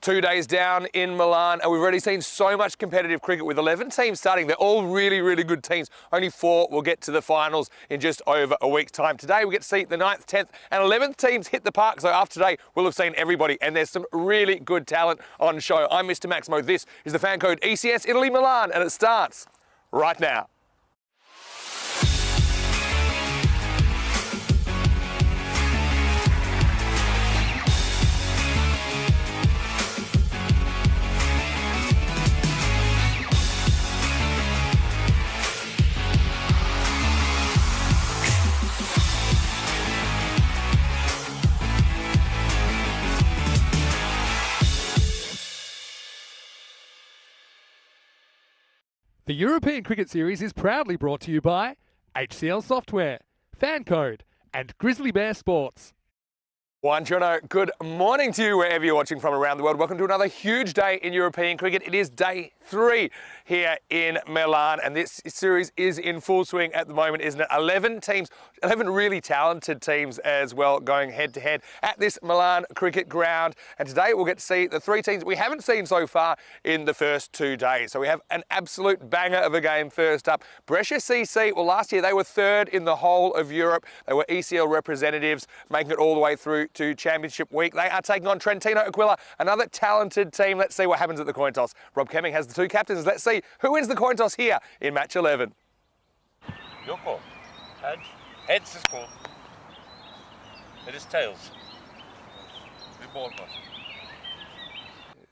2 days down in Milan, and we've already seen so much competitive cricket with 11 teams starting. They're all really, really good teams. Only 4 will get to the finals in just over a week's time. Today, we get to see the 9th, 10th, and 11th teams hit the park. So after today, we'll have seen everybody, and there's some really good talent on show. I'm Mr. Maximo. This is the fan code ECS Italy Milan, and it starts right now. The European Cricket Series is proudly brought to you by HCL Software, Fancode, and Grizzly Bear Sports. One Toronto, good morning to you wherever you're watching from around the world. Welcome to another huge day in European cricket. It is day 3 here in Milan, and this series is in full swing at the moment, isn't it? 11 teams, 11 really talented teams as well, going head to head at this Milan cricket ground. And today we'll get to see the 3 teams we haven't seen so far in the first 2 days. So we have an absolute banger of a game first up. Brescia CC, well, last year they were 3rd in the whole of Europe. They were ECL representatives, making it all the way through to Championship Week. They are taking on Trentino Aquila, another talented team. Let's see what happens at the coin toss. Rob Kemming has the 2 captains. Let's see who wins the coin toss here in match 11. Your call. Heads. Heads is called. It is tails. We ball first.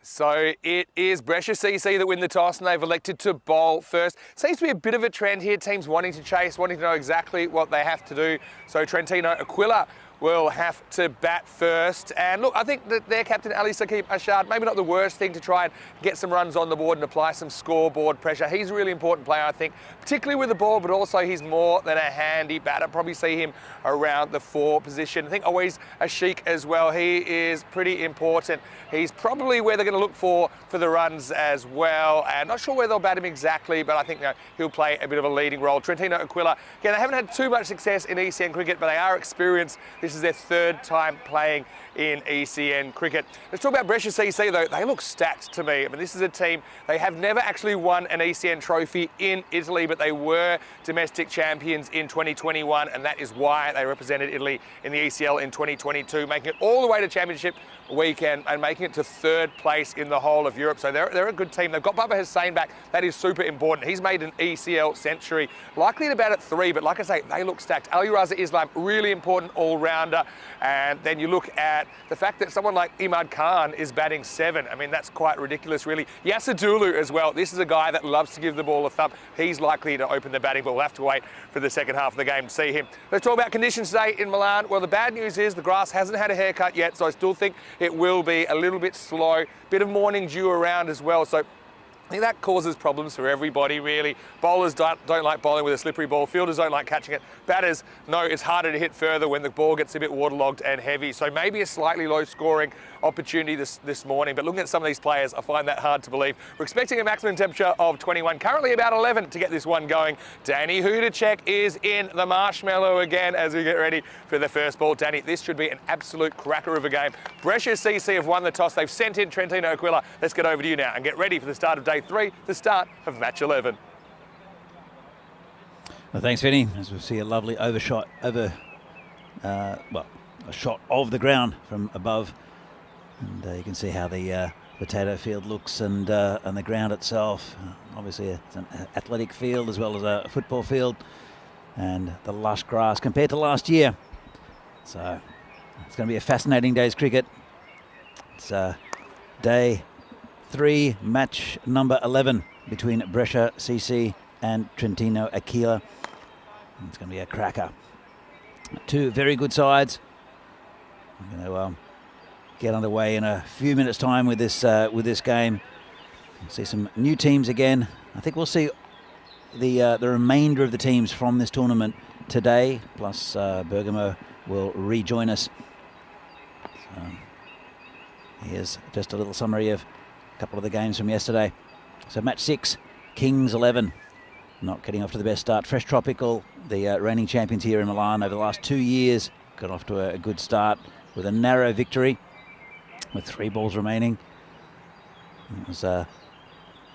So it is Brescia CC that win the toss, and they've elected to bowl first. Seems to be a bit of a trend here, teams wanting to chase, wanting to know exactly what they have to do. So Trentino Aquila will have to bat first. And look, I think that their captain, Ali Saqib Ashad, maybe not the worst thing to try and get some runs on the board and apply some scoreboard pressure. He's a really important player, I think, particularly with the ball, but also he's more than a handy batter. Probably see him around the 4 position. I think always Ashik as well. He is pretty important. He's probably where they're going to look for the runs as well. And not sure where they'll bat him exactly, but I think he'll play a bit of a leading role. Trentino Aquila, again, they haven't had too much success in ECN cricket, but they are experienced. This is their 3rd time playing in ECN cricket. Let's talk about Brescia CC though. They look stacked to me. I mean, this is a team, they have never actually won an ECN trophy in Italy, but they were domestic champions in 2021, and that is why they represented Italy in the ECL in 2022, making it all the way to Championship Weekend and making it to 3rd place in the whole of Europe. So they're a good team. They've got Baba Hussain back. That is super important. He's made an ECL century, likely to bat at 3, but like I say, they look stacked. Ali Raza Islam, really important all-rounder. And then you look at the fact that someone like Imad Khan is batting 7. I mean, that's quite ridiculous, really. Yasser Dulu as well. This is a guy that loves to give the ball a thump. He's likely to open the batting, but we'll have to wait for the second half of the game to see him. Let's talk about conditions today in Milan. Well, the bad news is the grass hasn't had a haircut yet, so I still think it will be a little bit slow. Bit of morning dew around as well, so I think that causes problems for everybody, really. Bowlers don't like bowling with a slippery ball. Fielders don't like catching it. Batters know it's harder to hit further when the ball gets a bit waterlogged and heavy. So maybe a slightly low scoring opportunity this morning. But looking at some of these players, I find that hard to believe. We're expecting a maximum temperature of 21, currently about 11 to get this one going. Danny Hudacek is in the marshmallow again as we get ready for the first ball. Danny, this should be an absolute cracker of a game. Brescia CC have won the toss. They've sent in Trentino Aquila. Let's get over to you now and get ready for the start of day 3, the start of match 11. Well, thanks, Vinny. As we see a lovely overshot over, a shot of the ground from above, and you can see how the potato field looks and the ground itself. Obviously, it's an athletic field as well as a football field, and the lush grass compared to last year. So it's going to be a fascinating day's cricket. It's day 3, match number 11 between Brescia CC and Trentino Aquila. It's going to be a cracker. 2 very good sides. We're going to get underway in a few minutes' time with this game. We'll see some new teams again. I think we'll see the remainder of the teams from this tournament today. Plus Bergamo will rejoin us. So here's just a little summary of a couple of the games from yesterday. So match 6, Kings 11. Not getting off to the best start. Fresh Tropical, the reigning champions here in Milan over the last 2 years, got off to a good start with a narrow victory with 3 balls remaining. It was the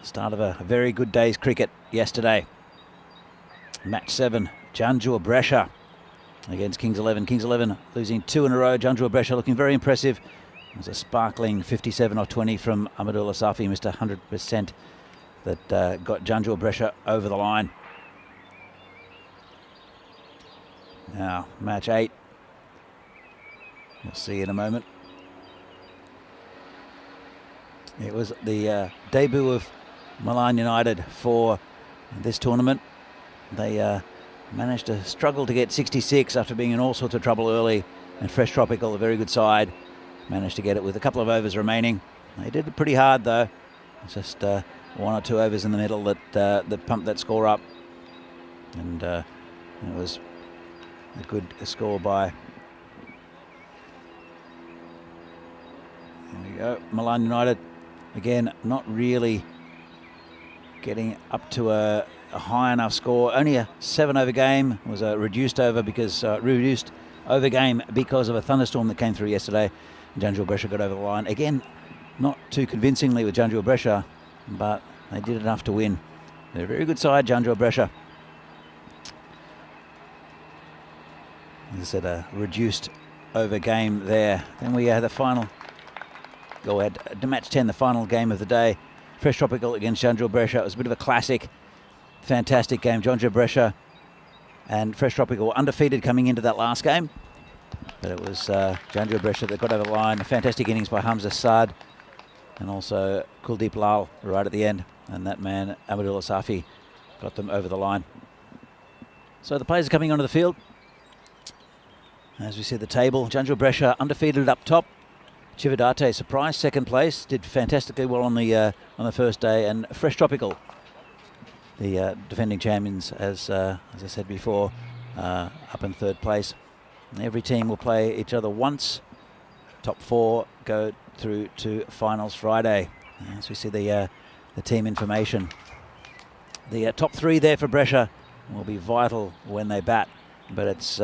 start of a very good day's cricket yesterday. Match 7, Janjua Brescia against Kings 11. Kings 11 losing 2 in a row. Janjua Brescia looking very impressive. It was a sparkling 57 off 20 from Amadullah Safi, Mr. 100%, that got Janjua Brescia over the line. Now, match 8. We'll see in a moment. It was the debut of Milan United for this tournament. They managed to struggle to get 66 after being in all sorts of trouble early, and Fresh Tropical, a very good side, managed to get it with a couple of overs remaining. They did it pretty hard though. It's just 1 or 2 overs in the middle that pumped that score up, and it was a good score by, there we go, Milan United. Again, not really getting up to a high enough score. Only a 7 over game. It was a reduced over game because of a thunderstorm that came through yesterday. Janjua Brescia got over the line. Again, not too convincingly with Janjua Brescia, but they did enough to win. They're a very good side, Janjua Brescia. As I said, a reduced over game there. Then we had the final. Go ahead to match 10, the final game of the day. Fresh Tropical against Janjua Brescia. It was a bit of a classic. Fantastic game. Janjua Brescia and Fresh Tropical were undefeated coming into that last game. But it was Janjua Brescia that got over the line. A fantastic innings by Hamza Saad and also Kuldeep Lal right at the end. And that man, Amadullah Safi, got them over the line. So the players are coming onto the field. As we see the table, Janjua Brescia undefeated up top. Chivadate surprise, second place, did fantastically well on the first day, and Fresh Tropical, the defending champions, as I said before, up in third place. And every team will play each other once. Top 4 go through to finals Friday. As we see the team information, the top 3 there for Brescia will be vital when they bat, but it's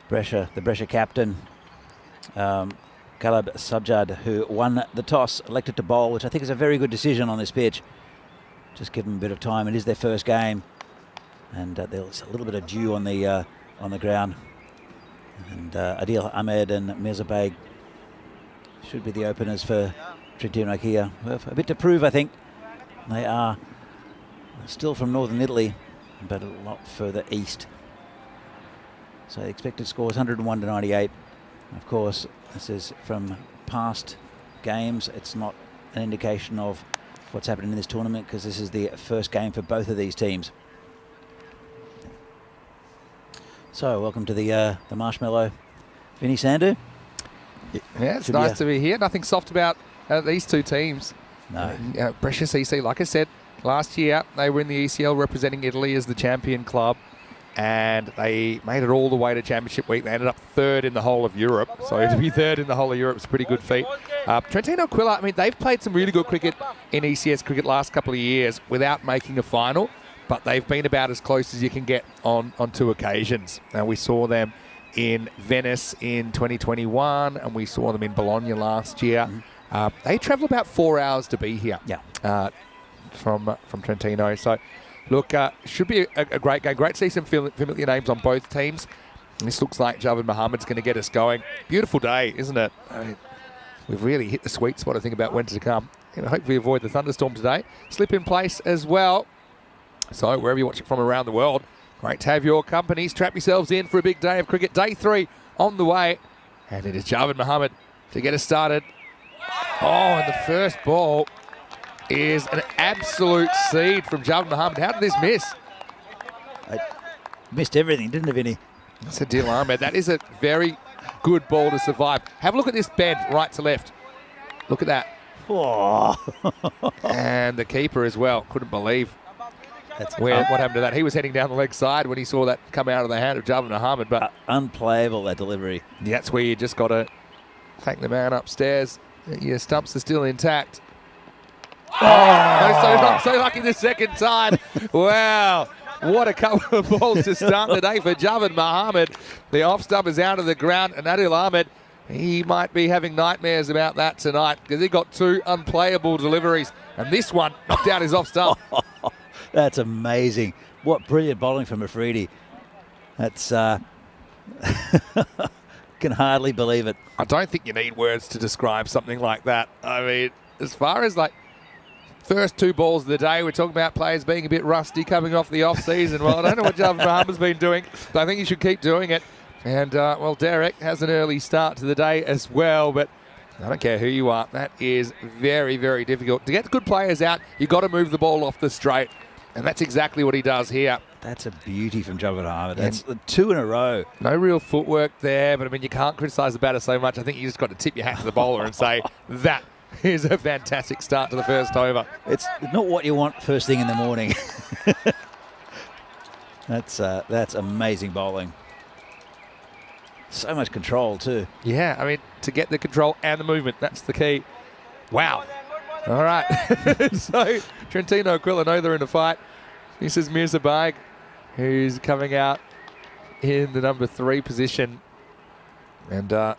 Brescia, the Brescia captain, Kalab Subjad, who won the toss, elected to bowl, which I think is a very good decision on this pitch. Just give them a bit of time. It is their first game, and there's a little bit of dew on the ground. And Adil Ahmed and Mirza Beg should be the openers for Trentino Nokia. A bit to prove, I think. They are still from northern Italy, but a lot further east. So the expected score is 101 to 98. Of course, this is from past games. It's not an indication of what's happening in this tournament, because this is the first game for both of these teams. So welcome to the Marshmallow, Vinny Sandhu. Yeah, it's nice to be here. Nothing soft about these two teams. No. Brescia CC, like I said, last year they were in the ECL representing Italy as the champion club, and they made it all the way to Championship Week. They ended up 3rd in the whole of Europe. So to be 3rd in the whole of Europe is a pretty good feat. Trentino Aquila, I mean, they've played some really good cricket in ECS cricket last couple of years without making a final, but they've been about as close as you can get on 2 occasions. And we saw them in Venice in 2021, and we saw them in Bologna last year. They travel about 4 hours to be here. Yeah. From Trentino. So look, should be a great game. Great to see some familiar names on both teams. And this looks like Javed Mohammed's going to get us going. Beautiful day, isn't it? I mean, we've really hit the sweet spot, I think, about when to come. Hopefully avoid the thunderstorm today. Slip in place as well. So wherever you're watching from around the world, great to have your company. Strap yourselves in for a big day of cricket. Day 3 on the way. And it is Javed Mohammed to get us started. Oh, and the first ball is an absolute seed from Javed Mohammed. How did this miss? I missed everything, didn't it, Vinny? That's Adil Ahmed. That is a very good ball to survive. Have a look at this bend right to left. Look at that. Oh. And the keeper as well. Couldn't believe what happened to that. He was heading down the leg side when he saw that come out of the hand of Javed Mohammed. But unplayable, that delivery. That's where you just got to take the man upstairs. Your stumps are still intact. Oh, so lucky the second time. Wow. What a couple of balls to start the day for Javed Mohammed. The off stump is out of the ground, and Adil Ahmed he might be having nightmares about that tonight because he got 2 unplayable deliveries, and this one knocked out his off stump. That's amazing. What brilliant bowling from Afridi. That's can hardly believe it. I don't think you need words to describe something like that. I mean, as far as like first 2 balls of the day, we're talking about players being a bit rusty coming off the off-season. Well, I don't know what Javed Mohammad's been doing, but I think he should keep doing it. And, well, Derek has an early start to the day as well, but I don't care who you are. That is very, very difficult. To get good players out, you've got to move the ball off the straight, and that's exactly what he does here. That's a beauty from Javed Mohammad. That's 2 in a row. No real footwork there, but, I mean, you can't criticise the batter so much. I think you just got to tip your hat to the bowler and say, that is a fantastic start to the first over. It's not what you want first thing in the morning. That's amazing bowling. So much control too. Yeah, I mean, to get the control and the movement, that's the key. Wow. All right. So, Trentino Aquila know they're in a fight. This is Mirza Baig, who's coming out in the number 3 position. And I'm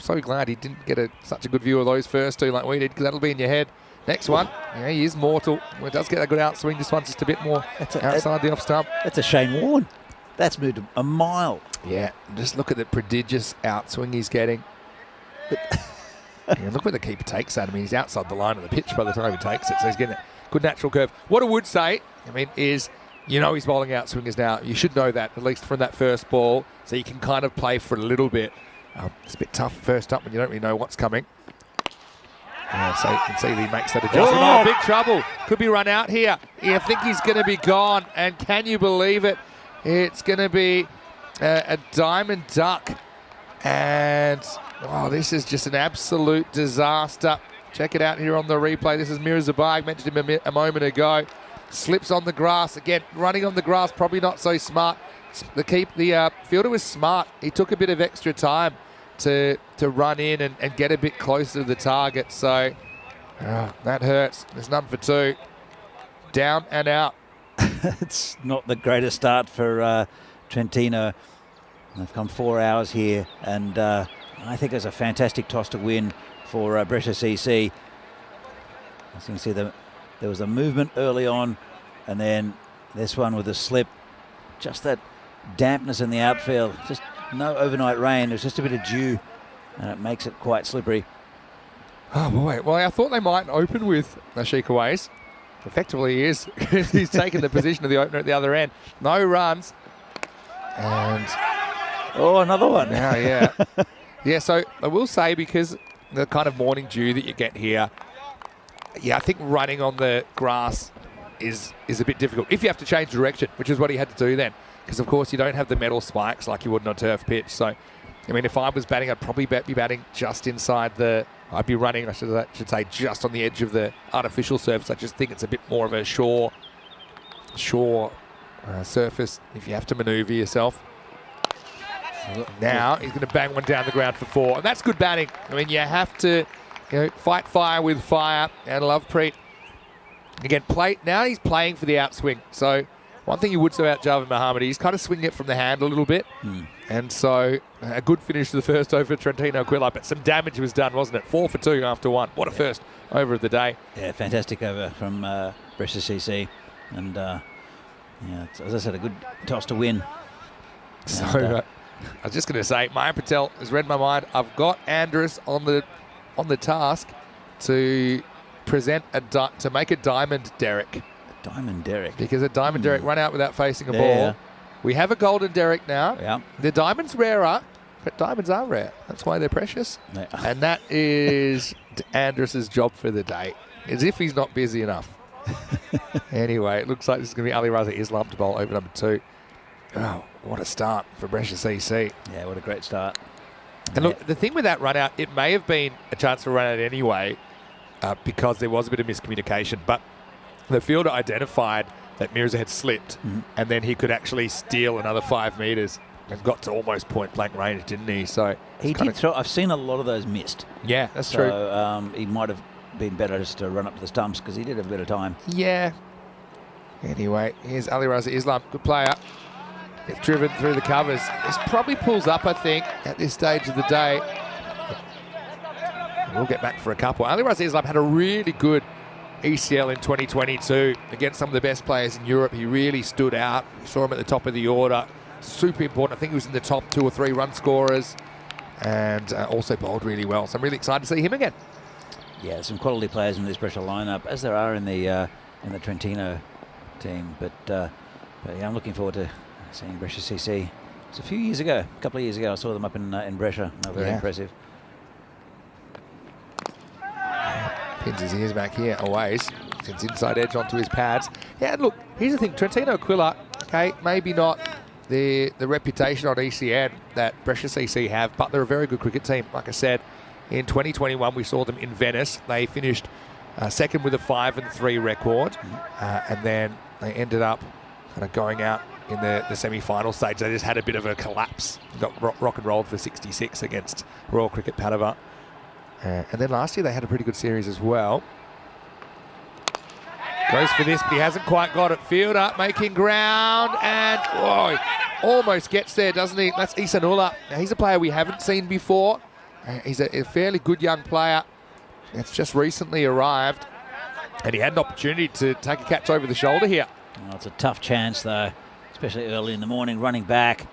so glad he didn't get such a good view of those first 2 like we did, because that'll be in your head. Next one, yeah, he is mortal. It does get a good outswing. This one's just a bit more outside the off stump. That's a Shane Warne. That's moved a mile. Yeah, just look at the prodigious outswing he's getting. Yeah, look where the keeper takes that. I mean, he's outside the line of the pitch by the time he takes it, so he's getting a good natural curve. What I would say, I mean, is you know he's bowling outswingers now. You should know that, at least from that first ball, so you can kind of play for it a little bit. It's a bit tough first up when you don't really know what's coming. So you can see he makes that adjustment. Oh, big trouble. Could be run out here. I think he's going to be gone, and can you believe it? It's going to be a diamond duck, and oh, this is just an absolute disaster. Check it out here on the replay. This is Mirza Baig, mentioned him a moment ago. Slips on the grass again, running on the grass, probably not so smart. The fielder was smart. He took a bit of extra time to run in and get a bit closer to the target. So that hurts. There's none for 2. Down and out. It's not the greatest start for Trentino. They've come 4 hours here, and I think it's a fantastic toss to win for British EC. As you can see, there was a movement early on, and then this one with a slip. Just that dampness in the outfield. Just no overnight rain. There's just a bit of dew, and it makes it quite slippery. Oh, boy. Well, I thought they might open with Ashika Ways. Effectively, he is. He's taken the position of the opener at the other end. No runs. And oh, another one. Now, yeah. Yeah, so I will say, because the kind of morning dew that you get here, yeah, I think running on the grass is a bit difficult. If you have to change direction, which is what he had to do then. Because, of course, you don't have the metal spikes like you would on a turf pitch. So, I mean, if I was batting, I'd probably be batting just inside I'd be running, I should say, just on the edge of the artificial surface. I just think it's a bit more of a shore surface if you have to manoeuvre yourself. Now he's going to bang one down the ground for 4, and that's good batting. I mean, you have to fight fire with fire, and Lovepreet again now he's playing for the outswing. So one thing you would say about Javed Mohammed, he's kind of swinging it from the hand a little bit. And so a good finish to the first over for Trentino Aquila, but some damage was done, wasn't it? 4 for 2 after 1. What a first over of the day. Yeah, fantastic over from British CC. And yeah, as I said, a good toss to win. So I was just going to say, Maya Patel has read my mind. I've got Andrus on the task to make a diamond Derek. Diamond Derek. Because a diamond Derek run out without facing a ball. We have a golden Derek now. Yeah. The diamond's rarer, but diamonds are rare. That's why they're precious. Yeah. And that is Andrus's job for the day, as if he's not busy enough. Anyway, it looks like this is going to be Ali Raza Islam to bowl over number 2. Oh, what a start for Brescia CC. Yeah, what a great start. And look, the thing with that run out, it may have been a chance for a run out anyway, because there was a bit of miscommunication, but the fielder identified that Mirza had slipped, and then he could actually steal another 5 metres and got to almost point-blank range, didn't he? So he did throw. I've seen a lot of those missed. Yeah, that's true. So he might have been better just to run up to the stumps, because he did have a bit of time. Yeah. Anyway, here's Ali Raza Islam, good player. It's driven through the covers. This probably pulls up, I think, at this stage of the day. we'll get back for a couple. Ali Razizlab had a really good ECL in 2022 against some of the best players in Europe. He really stood out. We saw him at the top of the order. Super important. I think he was in the top 2 or 3 run scorers, and also bowled really well. So I'm really excited to see him again. Yeah, some quality players in this Brescia lineup, as there are in the Trentino team. But yeah, I'm looking forward to seeing Brescia CC. It's a couple of years ago, I saw them up in Brescia. They were very impressive. Pins his ears back here, always. Gets inside edge onto his pads. Yeah, and look, here's the thing. Trentino Aquila, okay, maybe not the reputation on ECN that Brescia CC have, but they're a very good cricket team. Like I said, in 2021, we saw them in Venice. They finished second with a 5-3 record, and then they ended up kind of going out in the semi-final stage. They just had a bit of a collapse. Got rock and rolled for 66 against Royal Cricket Padova. And then last year they had a pretty good series as well. Goes for this, but he hasn't quite got it. Fielder making ground, and whoa, almost gets there, doesn't he? That's Isanullah. Now, he's a player we haven't seen before. He's a fairly good young player. It's just recently arrived, and he had an opportunity to take a catch over the shoulder here. Oh, it's a tough chance, though, especially early in the morning, running back.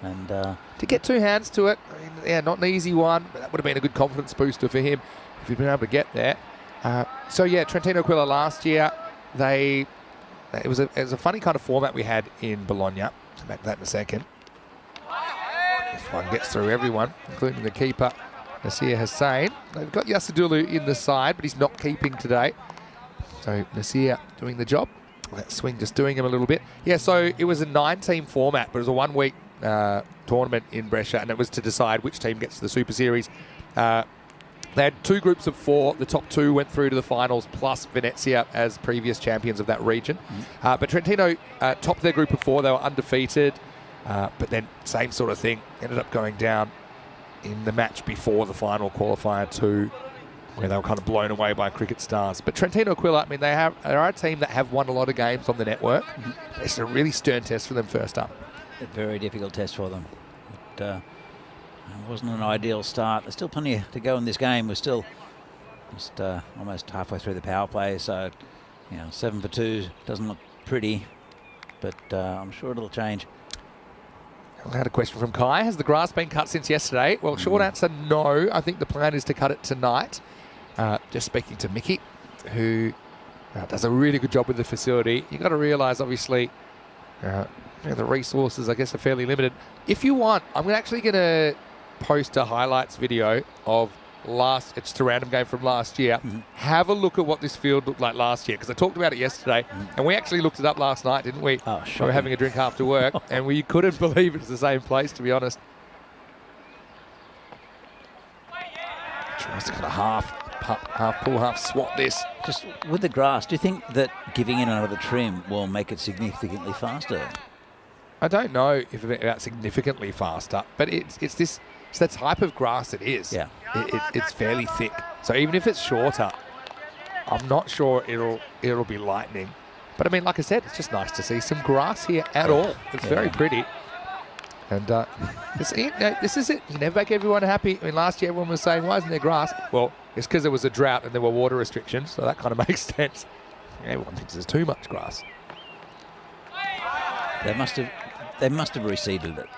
And to get 2 hands to it, I mean, yeah, not an easy one, but that would have been a good confidence booster for him if he'd been able to get there. So yeah, Trentino Aquila last year, it was a funny kind of format we had in Bologna. I'll come back to that in a second. This one gets through everyone, including the keeper, Nasir Hussain. They've got Yasadulu in the side, but he's not keeping today. So Nasir doing the job. That swing just doing him a little bit. Yeah, so it was a 9-team format, but it was a 1-week tournament in Brescia, and it was to decide which team gets to the Super Series. They had 2 groups of 4. The top 2 went through to the finals, plus Venezia as previous champions of that region. But Trentino topped their group of 4. They were undefeated, but then same sort of thing. Ended up going down in the match before the final qualifier 2, where they were kind of blown away by Cricket Stars. But Trentino Aquila, I mean, they're a team that have won a lot of games on the network. It's a really stern test for them first up. A very difficult test for them. But, it wasn't an ideal start. There's still plenty to go in this game. We're still just almost halfway through the power play, so 7 for 2 doesn't look pretty, but I'm sure it'll change. I had a question from Kai. Has the grass been cut since yesterday? Well, short answer, no. I think the plan is to cut it tonight. Just speaking to Mickey, who does a really good job with the facility. You've got to realise, obviously, the resources, I guess, are fairly limited. If you want, I'm actually going to post a highlights video of it's just a random game from last year. Have a look at what this field looked like last year, because I talked about it yesterday, and we actually looked it up last night, didn't we? Oh, we were having a drink after work, and we couldn't believe it's the same place, to be honest. Tries to kind of half pull, half swat this. Just with the grass, do you think that giving it another trim will make it significantly faster? I don't know if it's about significantly faster, but it's the type of grass it is. Yeah. It's fairly thick. So even if it's shorter, I'm not sure it'll be lightning. But I mean, like I said, it's just nice to see some grass here at all. It's very pretty. And this is it. You never make everyone happy. I mean, last year everyone was saying, why isn't there grass? Well, it's because there was a drought and there were water restrictions, so that kind of makes sense. Everyone thinks there's too much grass. They must have reseeded it.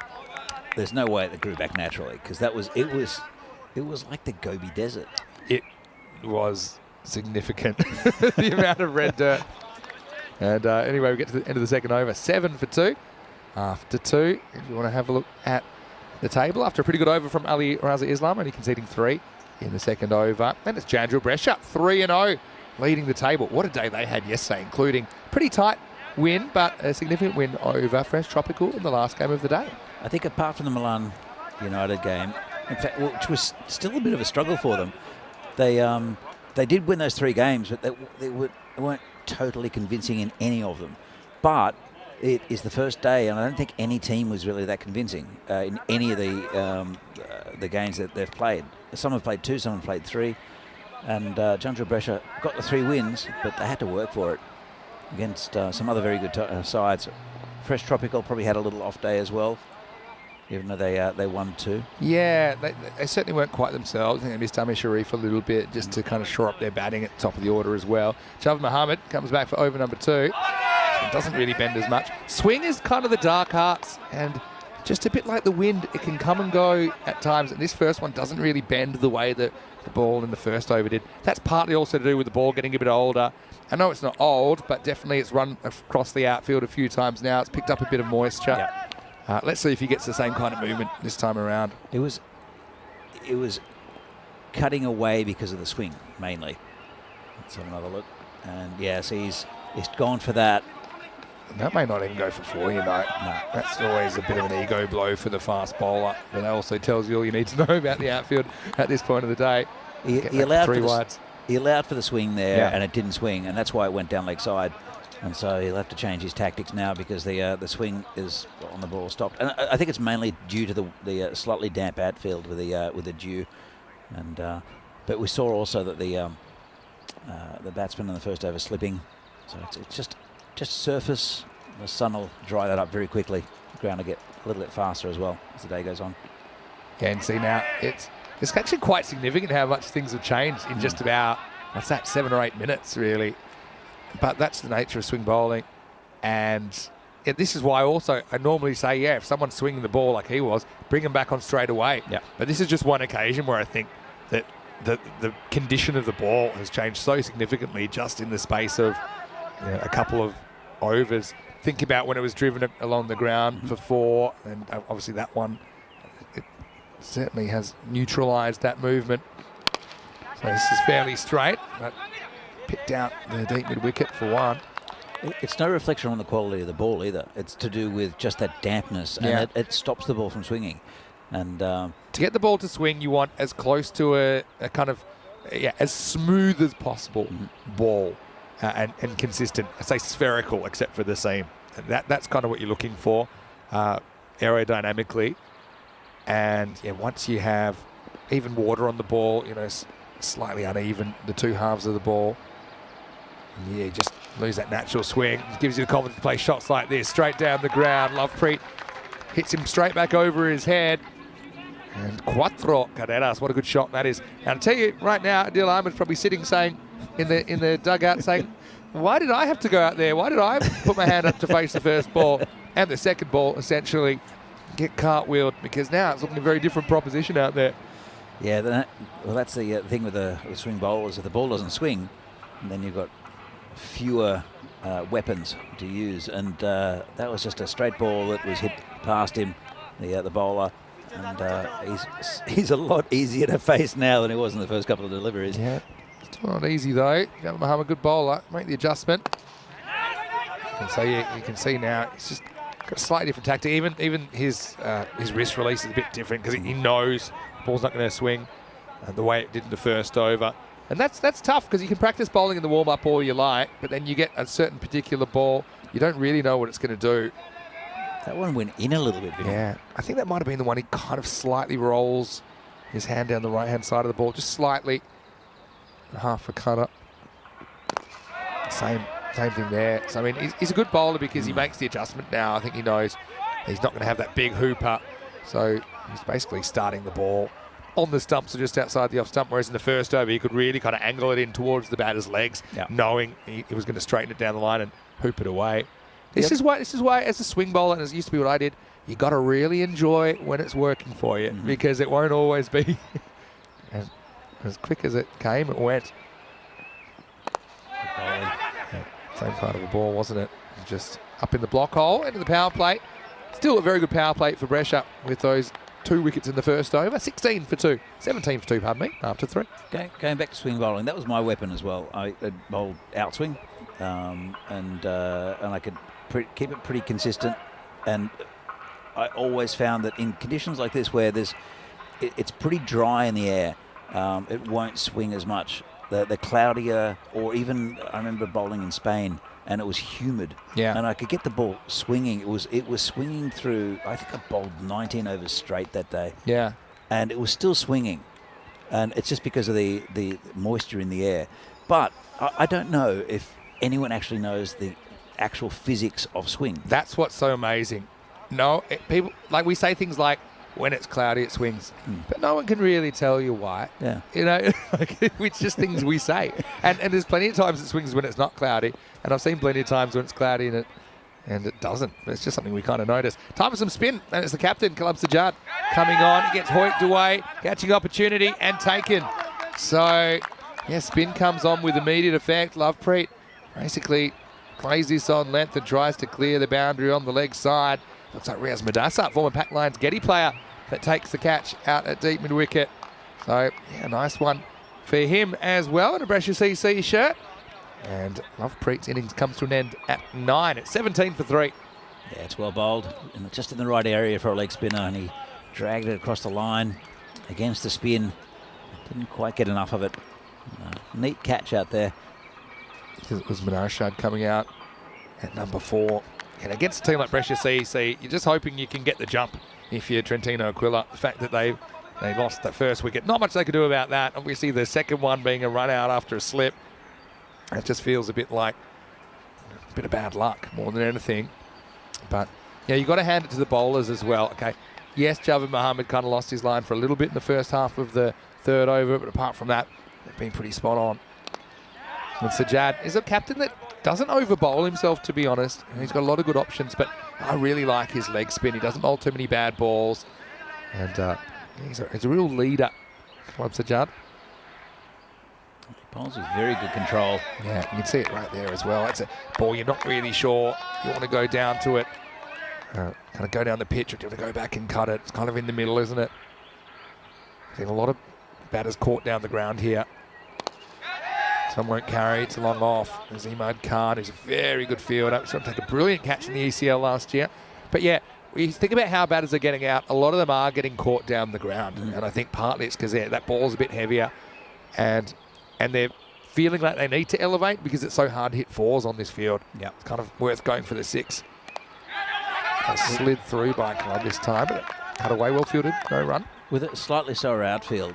There's no way it grew back naturally, because it was like the Gobi Desert. It was significant, the amount of red dirt. And anyway, we get to the end of the second over. 7 for 2. After 2, if you want to have a look at the table, after a pretty good over from Ali Raza Islam, only conceding 3 in the second over. Then it's Jandril Brescia, 3-0, leading the table. What a day they had yesterday, including pretty tight win, but a significant win over Fresh Tropical in the last game of the day. I think apart from the Milan United game, in fact, which was still a bit of a struggle for them, they did win those 3 games, but they weren't totally convincing in any of them. But it is the first day, and I don't think any team was really that convincing in any of the games that they've played. Some have played 2, some have played 3, and Jandril Brescia got the 3 wins, but they had to work for it against some other very good sides. Fresh Tropical probably had a little off day as well. even though they won 2. Yeah, they certainly weren't quite themselves. I think they missed Amy Sharif a little bit just to kind of shore up their batting at the top of the order as well. Javad Mohammed comes back for over number 2. So it doesn't really bend as much. Swing is kind of the dark arts, and just a bit like the wind, it can come and go at times. And this first one doesn't really bend the way that the ball in the first over did. That's partly also to do with the ball getting a bit older. I know it's not old, but definitely it's run across the outfield a few times now. It's picked up a bit of moisture. Yeah. Let's see if he gets the same kind of movement this time around. It was cutting away because of the swing, mainly. Let's have another look. And yes, he's gone for that. That may not even go for 4, you know. No. That's always a bit of an ego blow for the fast bowler. But that also tells you all you need to know about the outfield at this point of the day. He allowed 3 wides. He allowed for the swing there, Yeah. and it didn't swing, and that's why it went down leg side. And so he'll have to change his tactics now because the swing is on the ball stopped. And I think it's mainly due to the slightly damp outfield with the dew. And but we saw also that the batsman in the first over slipping. So it's just surface. The sun will dry that up very quickly. The ground will get a little bit faster as well as the day goes on. Yeah, and see now, it's actually quite significant how much things have changed in just about, 7 or 8 minutes, really. But that's the nature of swing bowling. And this is why also I normally say, if someone's swinging the ball like he was, bring him back on straight away. Yeah. But this is just one occasion where I think that the condition of the ball has changed so significantly just in the space of a couple of overs. Think about when it was driven along the ground for 4, and obviously that one, it certainly has neutralised that movement. So this is fairly straight, but picked out the deep mid-wicket for 1. It's no reflection on the quality of the ball either. It's to do with just that dampness, and it stops the ball from swinging. And to get the ball to swing, you want as close to a kind of, as smooth as possible ball and consistent. I say spherical, except for the seam. And that's kind of what you're looking for aerodynamically. And once you have even water on the ball, slightly uneven, the 2 halves of the ball, and you just lose that natural swing. It gives you the confidence to play shots like this, straight down the ground. Lovepreet hits him straight back over his head. And cuatro carreras, what a good shot that is. And I'll tell you right now, Adil Ahmed's probably sitting saying, in the dugout saying, why did I have to go out there? Why did I put my hand up to face the first ball and the second ball, essentially, get cartwheeled? Because now it's looking a very different proposition out there. Yeah, that's the thing with the swing bowlers. If the ball doesn't swing, then you've got fewer weapons to use. And that was just a straight ball that was hit past him, the bowler. And he's a lot easier to face now than he was in the first couple of deliveries. Yeah, still not easy though. Javad Mohammed, good bowler, make the adjustment. And so you can see now it's just got a slightly different tactic. Even his wrist release is a bit different because he knows the ball's not going to swing the way it did in the first over. And that's tough because you can practice bowling in the warm-up all you like, but then you get a certain particular ball, you don't really know what it's going to do. That one went in a little bit. Yeah, I think that might have been the one he kind of slightly rolls his hand down the right-hand side of the ball, just slightly, half a cutter. Same thing there. So, I mean, he's a good bowler because he makes the adjustment now. I think he knows he's not going to have that big hooper. So he's basically starting the ball on the stumps or just outside the off stump, whereas in the first over he could really kind of angle it in towards the batter's legs, knowing he was going to straighten it down the line and hoop it away. This is why, as a swing bowler, and it used to be what I did, you got to really enjoy when it's working for you because it won't always be as quick as it came, it went. Same kind of a ball, wasn't it? Just up in the block hole, into the power play. Still a very good power play for Brescia with those 2 wickets in the first over. 16 for 2, 17 for 2, pardon me, after 3. Going back to swing bowling, that was my weapon as well. I bowled outswing, and I could keep it pretty consistent. And I always found that in conditions like this where it's pretty dry in the air, it won't swing as much. The cloudier, or even I remember bowling in Spain and it was humid, and I could get the ball swinging. It was swinging through. I think I bowled 19 overs straight that day, and it was still swinging, and it's just because of the moisture in the air. But I don't know if anyone actually knows the actual physics of swing. That's what's so amazing. No, people, like we say things like, when it's cloudy, it swings. But no one can really tell you why. Yeah. You know, it's just things we say. And there's plenty of times it swings when it's not cloudy. And I've seen plenty of times when it's cloudy and it doesn't. It's just something we kind of notice. Time for some spin. And it's the captain, Kalab Sajjad, coming on. He gets hoiked away, catching opportunity and taken. So, yeah, spin comes on with immediate effect. Lovepreet basically plays this on length and tries to clear the boundary on the leg side. Looks like Riaz Madassa, former Pack Lions Getty player, that takes the catch out at deep mid-wicket. So, yeah, nice one for him as well in a Brescia CC shirt. And Lovepreet's innings comes to an end at 9. It's 17 for 3. Yeah, it's well bowled, and just in the right area for a leg spinner, and he dragged it across the line against the spin. Didn't quite get enough of it. Neat catch out there. It was Manarshad coming out at number 4. And against a team like Brescia CEC, you're just hoping you can get the jump if you're Trentino Aquila. The fact that they lost that first wicket, not much they could do about that. Obviously, the second one being a run out after a slip, it just feels a bit like a bit of bad luck more than anything. But, yeah, you've got to hand it to the bowlers as well. Okay, yes, Javed Mohammed kind of lost his line for a little bit in the first half of the third over, but apart from that, they've been pretty spot on. And Sajjad is a captain that doesn't over-bowl himself, to be honest. He's got a lot of good options, but I really like his leg spin. He doesn't bowl too many bad balls. And he's a real leader, Kalab Sajjad. He bowls with very good control. Yeah, you can see it right there as well. It's a ball you're not really sure. You want to go down to it, kind of go down the pitch, or do you want to go back and cut it? It's kind of in the middle, isn't it? I think a lot of batters caught down the ground here. Some won't carry, it's long off. There's Imad Khan, who's a very good fielder. He's going to take a brilliant catch in the ECL last year. But yeah, we think about how batters are getting out. A lot of them are getting caught down the ground. And I think partly it's because that ball's a bit heavier. And they're feeling like they need to elevate because it's so hard to hit 4s on this field. Yep. It's kind of worth going for the 6. Slid through by Club this time, but cut away, well fielded, no run. With a slightly slower outfield,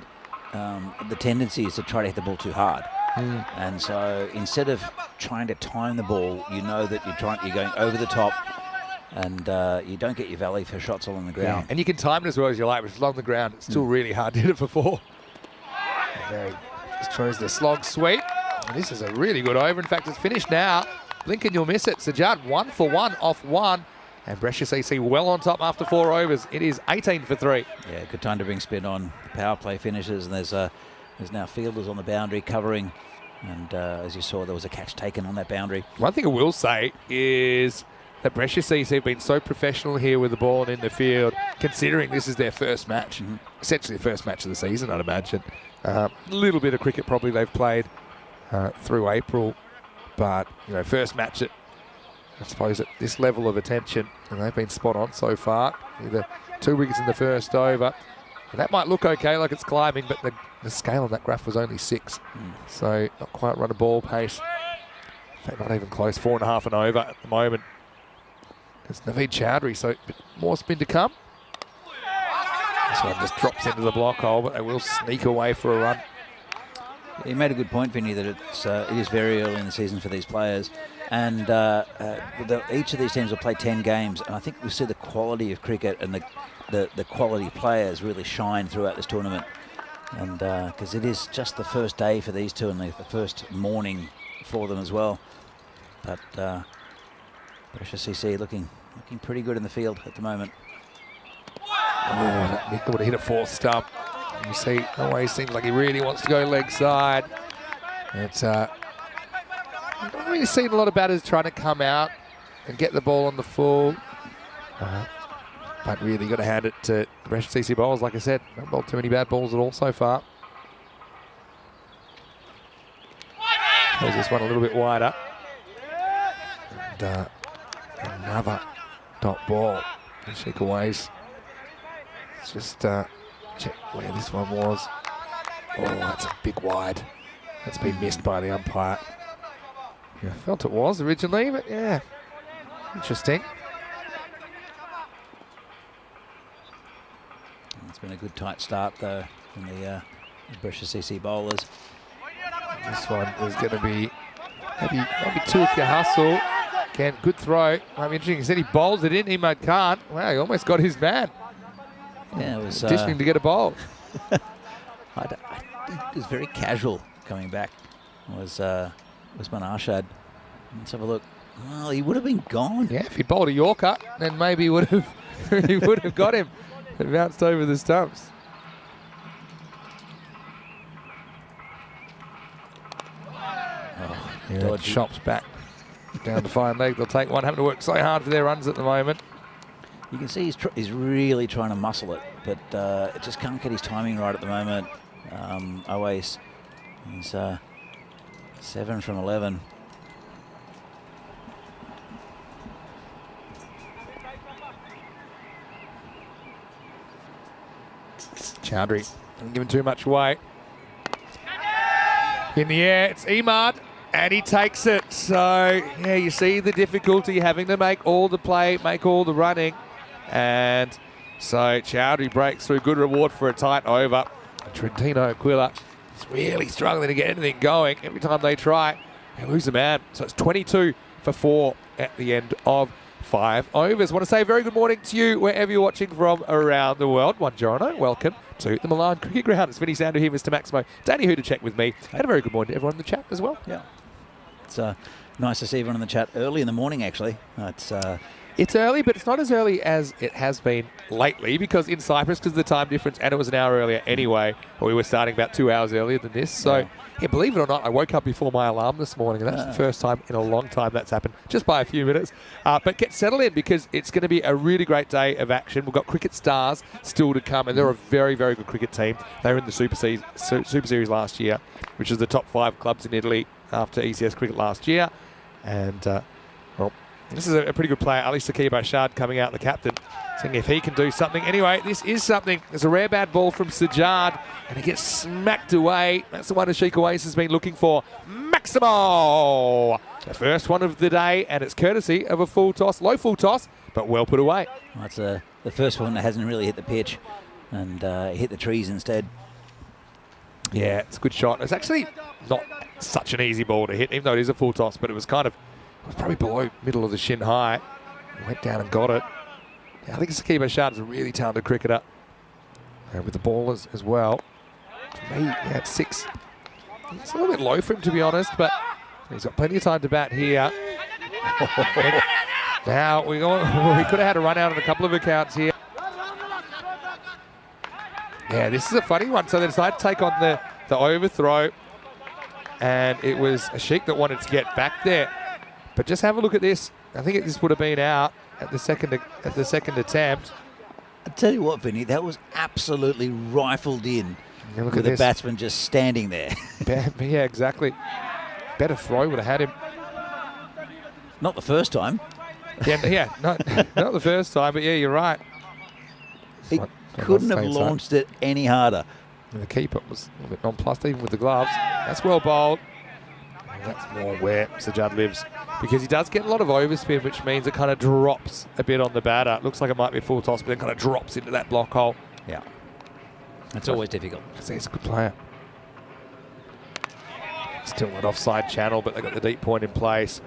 the tendency is to try to hit the ball too hard. And so instead of trying to time the ball, you know that you're going over the top, and you don't get your valley for shots along the ground. Yeah. And you can time it as well as you like, but if it's along the ground, it's still really hard to hit it for 4. There he just tries the slog sweep. And this is a really good over. In fact, it's finished now. Blink and you'll miss it. Sajjad 1 for 1 off 1. And Brescia CC well on top after 4 overs. It is 18 for 3. Yeah, good time to bring spin on. Power play finishes, and there's now fielders on the boundary covering. And as you saw, there was a catch taken on that boundary. One thing I will say is that Brescia CC have been so professional here with the ball and in the field, considering this is their first match. Essentially the first match of the season, I'd imagine. A little bit of cricket probably they've played through April. But, you know, first match at, I suppose, at this level of attention. And they've been spot on so far. Either 2 wickets in the first over. And that might look okay, like it's climbing, but the scale on that graph was only 6. So not quite run a ball pace. In fact, not even close. 4.5 and over at the moment. It's Naveed Chowdhury, so a bit more spin to come. This one just drops into the block hole, but they will sneak away for a run. You made a good point, Vinny, that it is very early in the season for these players. And each of these teams will play 10 games. And I think we'll see the quality of cricket and the quality players really shine throughout this tournament. And because it is just the first day for these two and the first morning for them as well. But Brescia CC looking pretty good in the field at the moment. Oh, Nick would have hit a 4th stump. You see, always seems like he really wants to go leg side. It's I've not really seen a lot of batters trying to come out and get the ball on the full. But really got to hand it to the Brescia CC bowlers. Like I said, not bowled too many bad balls at all so far. There's this one a little bit wider. And another dot ball. Sheikha Ways. Let's just check where this one was. Oh, that's a big wide. That's been missed by the umpire. Yeah, I felt it was originally, but yeah, interesting. It's been a good tight start though from the Brescia CC bowlers. This one is going to be maybe 2 if you hustle. Again, good throw. Might be interesting. He said he bowls it in. Emad can't. Wow, he almost got his man. Yeah, it was Auditioning to get a bowl. it was very casual coming back. Was Usman Arshad. Let's have a look. Well, he would have been gone. Yeah, if he'd bowled a Yorker, then maybe he would have he would have got him. It bounced over the stumps. Yeah, chops back down the fine leg. They'll take one. Having to work so hard for their runs at the moment. You can see he's really trying to muscle it, but it just can't get his timing right at the moment. Oase, he's 7 from 11. Chowdhury doesn't give him too much weight. In the air, it's Emad, and he takes it. So, yeah, you see the difficulty having to make all the play, make all the running. And so Chowdhury breaks through. Good reward for a tight over. Trentino Aquila is really struggling to get anything going. Every time they try, they lose a man. So it's 22 for 4 at the end of 5 overs. I want to say a very good morning to you wherever you're watching from around the world. Buongiorno, welcome to the Milan Cricket Ground. It's Vinny Sandu here, Mr. Maximo. Danny Hu to check with me. And a very good morning to everyone in the chat as well. Yeah. It's nice to see everyone in the chat early in the morning, actually. It's early, but it's not as early as it has been lately because in Cyprus, because of the time difference, and it was an hour earlier anyway, but we were starting about 2 hours earlier than this. So, yeah, believe it or not, I woke up before my alarm this morning, and that's the first time in a long time that's happened, just by a few minutes. But get settled in because it's going to be a really great day of action. We've got Cricket Stars still to come, and they're a very, very good cricket team. They were in the Super Series last year, which is the top 5 clubs in Italy after ECS cricket last year. And, well, this is a pretty good player, Ali Saqib Ashad, coming out, the captain, seeing if he can do something. Anyway, this is something. There's a rare bad ball from Sajjad, and he gets smacked away. That's the one Ashik Oasis has been looking for. Maximo! The first one of the day, and it's courtesy of a full toss, low full toss, but well put away. Well, it's the first one that hasn't really hit the pitch, and hit the trees instead. Yeah, it's a good shot. It's actually not such an easy ball to hit, even though it is a full toss, but it was probably below middle of the shin high. He went down and got it. Yeah, I think Saqib Ashad is a really talented cricketer. With the ball as well. For me, yeah, it's 6. It's a little bit low for him, to be honest, but he's got plenty of time to bat here. Now, we could have had a run out on a couple of accounts here. Yeah, this is a funny one. So they decided to take on the overthrow, and it was Ashik that wanted to get back there. But just have a look at this. I think this would have been out at the second attempt. I tell you what, Vinny, that was absolutely rifled in. Yeah, look with at the batsman just standing there. Yeah, exactly. Better throw would have had him. Not the first time. Yeah, not the first time, but yeah, you're right. He couldn't have launched it any harder. And the keeper was a little bit nonplussed, even with the gloves. That's well bowled. And that's more where Sajjad lives, because he does get a lot of overspin, which means it kind of drops a bit on the batter. It looks like it might be a full toss, but then kind of drops into that block hole. Yeah. It's always difficult. I think he's a good player. Still not offside channel, but they got the deep point in place.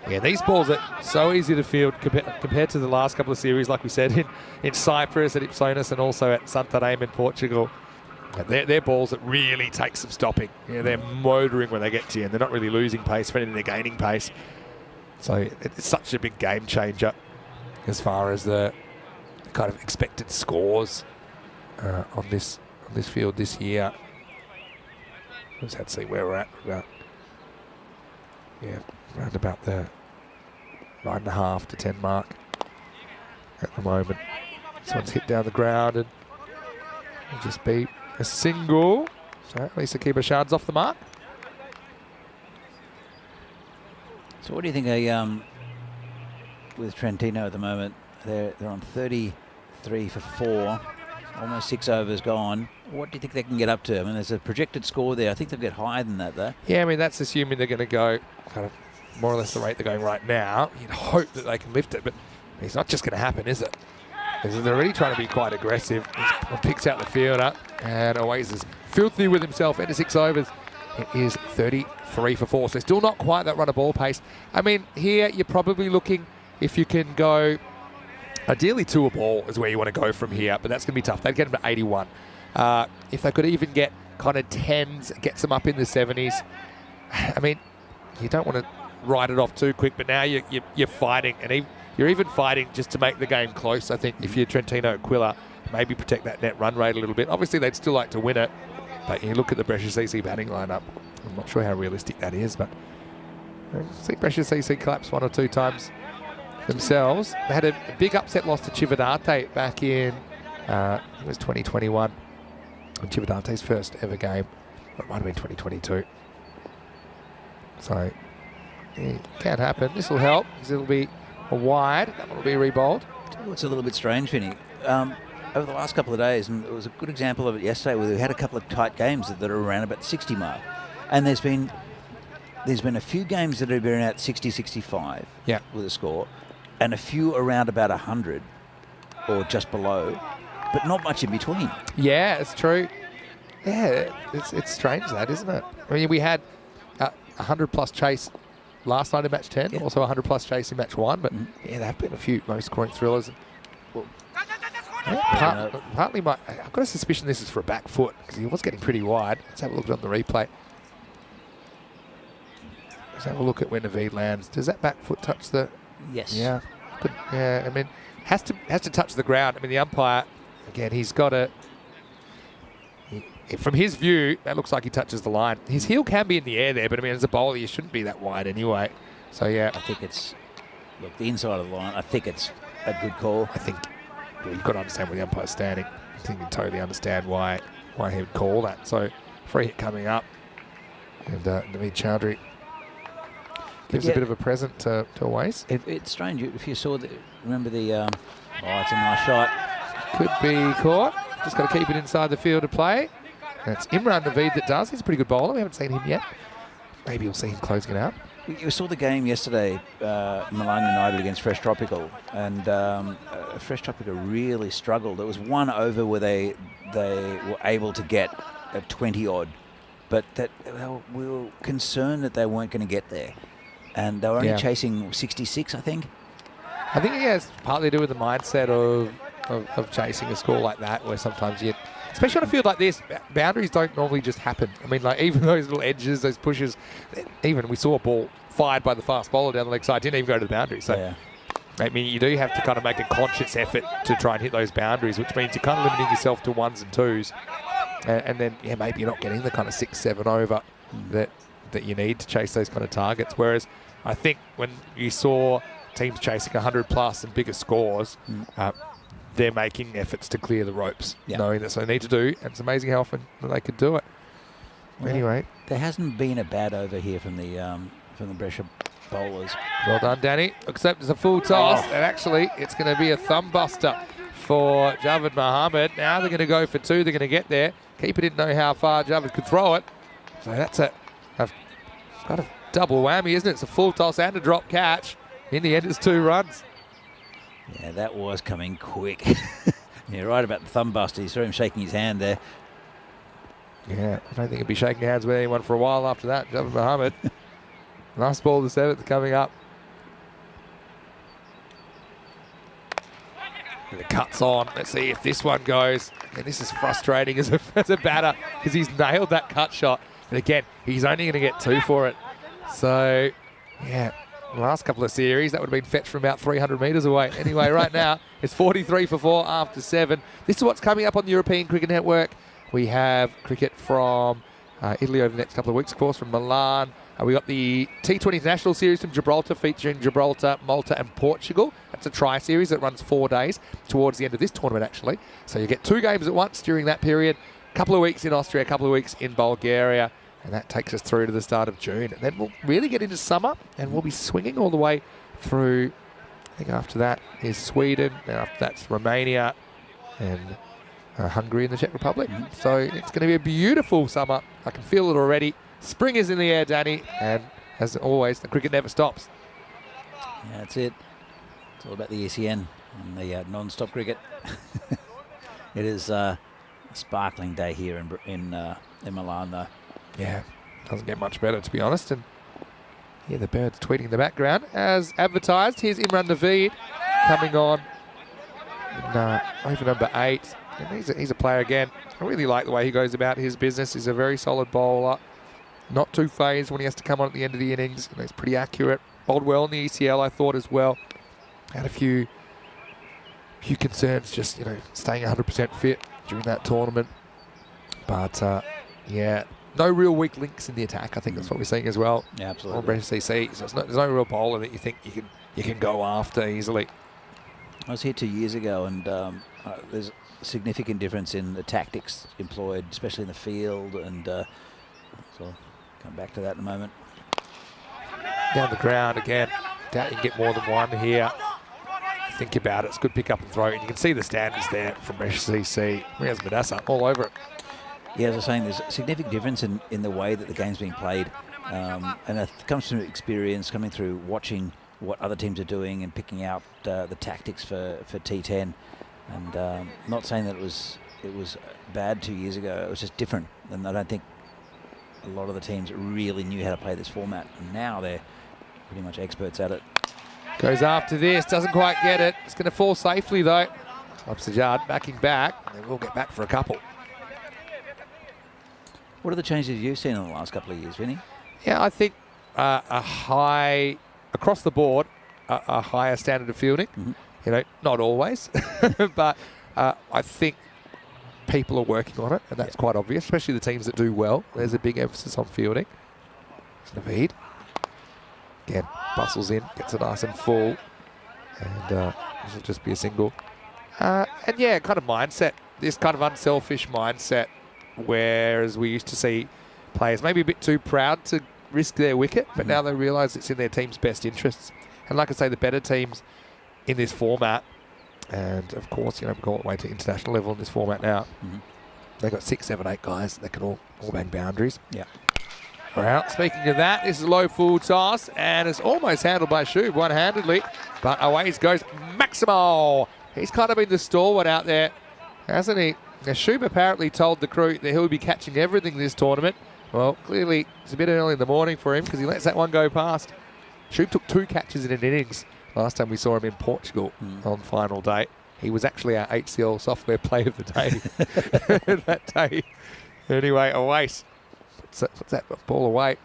Yeah, these balls are so easy to field compared to the last couple of series, like we said, in Cyprus, at Ipsonis, and also at Santarém in Portugal. They're balls that really take some stopping. Yeah, they're motoring when they get to you, and they're not really losing pace. If anything, they're gaining pace. So it's such a big game changer as far as the kind of expected scores on this field this year. Let's have to see where we're at. Around about the 9.5 to 10 mark at the moment. This one's hit down the ground, and it'll just be a single. So at least Saqib Ashad's off the mark. So what do you think with Trentino at the moment? They're on 33 for 4, almost 6 overs gone. What do you think they can get up to? I mean, there's a projected score there. I think they'll get higher than that, though. Yeah, I mean, that's assuming they're going to go kind of more or less the rate they're going right now. You'd hope that they can lift it, but it's not just going to happen, is it? Because they're really trying to be quite aggressive. He picks out the fielder, and Oasis is filthy with himself into 6 overs. It is 33 for 4. So still not quite that run of ball pace. I mean, here you're probably looking, if you can go, ideally 2 a ball is where you want to go from here, but that's going to be tough. They'd get them to 81. If they could even get kind of 10s, gets them up in the 70s. I mean, you don't want to ride it off too quick, but now you're fighting, and you're even fighting just to make the game close. I think if you're Trentino Aquila, maybe protect that net run rate a little bit. Obviously, they'd still like to win it, but you look at the Brescia CC batting lineup. I'm not sure how realistic that is, but I see Brescia CC collapse 1 or 2 times themselves. They had a big upset loss to Cividate back in, it was 2021, Cividate's first ever game. It might have been 2022. So, it can happen. This will help, because it'll be a wide. That one will be re-bowled. It's a little bit strange, Vinny. Over the last couple of days, and it was a good example of it yesterday, where we had a couple of tight games that are around about the 60 mark. And there's been a few games that have been at 60, 65 with a score, and a few around about 100 or just below, but not much in between. Yeah, it's true. Yeah, it's strange that, isn't it? I mean, we had 100-plus chase last night in match 10, also 100-plus chase in match 1, but yeah, there have been a few low-scoring thrillers. Well, partly I've got a suspicion this is for a back foot, because he was getting pretty wide. Let's have a look on the replay. Let's have a look at when Naveed lands. Does that back foot touch the... Yes. Yeah. Yeah, I mean, has to touch the ground. I mean, the umpire, again, he's got to... From his view, that looks like he touches the line. His heel can be in the air there, but I mean, as a bowler, you shouldn't be that wide anyway. So, yeah. I think it's... Look, the inside of the line, I think it's a good call. I think you've got to understand where the umpire's standing. I think you totally understand why he would call that. So, free hit coming up. And Naveed Chowdhury gives a bit of a present to Waste. It's strange. If you saw remember the... oh, it's a nice shot. Could be caught. Just got to keep it inside the field of play. And it's Imran Naveed that does. He's a pretty good bowler. We haven't seen him yet. Maybe you'll see him closing it out. You saw the game yesterday, Milan United against Fresh Tropical, and Fresh Tropical really struggled. There was one over where they were able to get a 20-odd, but we were concerned that they weren't going to get there. And they were only chasing 66, I think. I think it has partly to do with the mindset of chasing a score like that, where sometimes you... Especially on a field like this, boundaries don't normally just happen. I mean, like, even those little edges, those pushes, even we saw a ball fired by the fast bowler down the leg side, didn't even go to the boundary. So, I mean, you do have to kind of make a conscious effort to try and hit those boundaries, which means you're kind of limiting yourself to 1s and 2s. And then, maybe you're not getting the kind of 6-7 over that you need to chase those kind of targets. Whereas I think when you saw teams chasing 100-plus and bigger scores, they're making efforts to clear the ropes, knowing that's what they need to do. And it's amazing how often they could do it. Well, anyway. There hasn't been a bad over here from the Brescia bowlers. Well done, Danny. Except it's a full toss. And actually, it's going to be a thumb buster for Javed Mohammed. Now they're going to go for 2. They're going to get there. Keeper didn't know how far Javed could throw it. So that's got a double whammy, isn't it? It's a full toss and a drop catch. In the end, it's 2 runs. Yeah, that was coming quick. You're right about the thumb buster. You saw him shaking his hand there. Yeah, I don't think he'll be shaking hands with anyone for a while after that. Javed Mohammed. Last ball of the 7th coming up. And the cut's on. Let's see if this one goes. And this is frustrating as a batter, because he's nailed that cut shot. And again, he's only going to get 2 for it. So, yeah. The last couple of series, that would have been fetched from about 300 metres away. Anyway, right now, it's 43 for 4 after 7. This is what's coming up on the European Cricket Network. We have cricket from Italy over the next couple of weeks, of course, from Milan. We got the T20 International Series from Gibraltar, featuring Gibraltar, Malta and Portugal. That's a tri-series that runs 4 days towards the end of this tournament, actually. So you get 2 games at once during that period. A couple of weeks in Austria, a couple of weeks in Bulgaria. And that takes us through to the start of June. And then we'll really get into summer, and we'll be swinging all the way through. I think after that is Sweden, then after that's Romania and Hungary and the Czech Republic. So it's going to be a beautiful summer. I can feel it already. Spring is in the air, Danny, and as always, the cricket never stops. Yeah, that's it. It's all about the ECN and the non-stop cricket. It is a sparkling day here in Milan, though. Yeah, doesn't get much better, to be honest. And yeah, the Birds tweeting in the background. As advertised, here's Imran Naveed coming on. And, over number 8. And he's a player again. I really like the way he goes about his business. He's a very solid bowler. Not too phased when he has to come on at the end of the innings. He's pretty accurate. Bowled well in the ECL, I thought, as well. Had a few concerns just, staying 100% fit during that tournament. But, yeah, no real weak links in the attack. I think that's what we're seeing as well. Yeah, absolutely. On British CC, so there's no real bowler that you think you can go after easily. I was here 2 years ago, and there's a significant difference in the tactics employed, especially in the field, and so I'll come back to that in a moment. Down the ground again. Doubt you can get more than one here. Think about it. It's good pick up and throw, and you can see the standards there from British CC. Riaz Madassa all over it. Yeah, as I was saying, there's a significant difference in the way that the game's being played, and it comes from experience, coming through watching what other teams are doing and picking out the tactics for T10. And not saying that it was bad 2 years ago. It was just different, and I don't think a lot of the teams really knew how to play this format. And now they're pretty much experts at it. Goes after this, doesn't quite get it. It's going to fall safely though. Sajjad backing back. They will get back for a couple. What are the changes you've seen in the last couple of years, Vinny? Yeah, I think a high, across the board, a higher standard of fielding. Mm-hmm. Not always, but I think people are working on it, and that's quite obvious, especially the teams that do well. There's a big emphasis on fielding. Naveed. Again, bustles in, gets it nice and full, and this will just be a single. And yeah, kind of mindset, this kind of unselfish mindset, whereas we used to see players maybe a bit too proud to risk their wicket, but now they realise it's in their team's best interests. And like I say, the better teams in this format, and of course, we go all the way to international level in this format now. They've got 6, 7, 8 guys that can all bang boundaries. Yeah. Well, speaking of that, this is a low full toss, and it's almost handled by Shub one-handedly, but away goes Maximo. He's kind of been the stalwart out there, hasn't he? Now, Shub apparently told the crew that he'll be catching everything this tournament. Well, clearly it's a bit early in the morning for him because he lets that one go past. Shub took 2 catches in an innings last time we saw him in Portugal on final day. He was actually our HCL software play of the day that day. Anyway, away. Puts that ball away.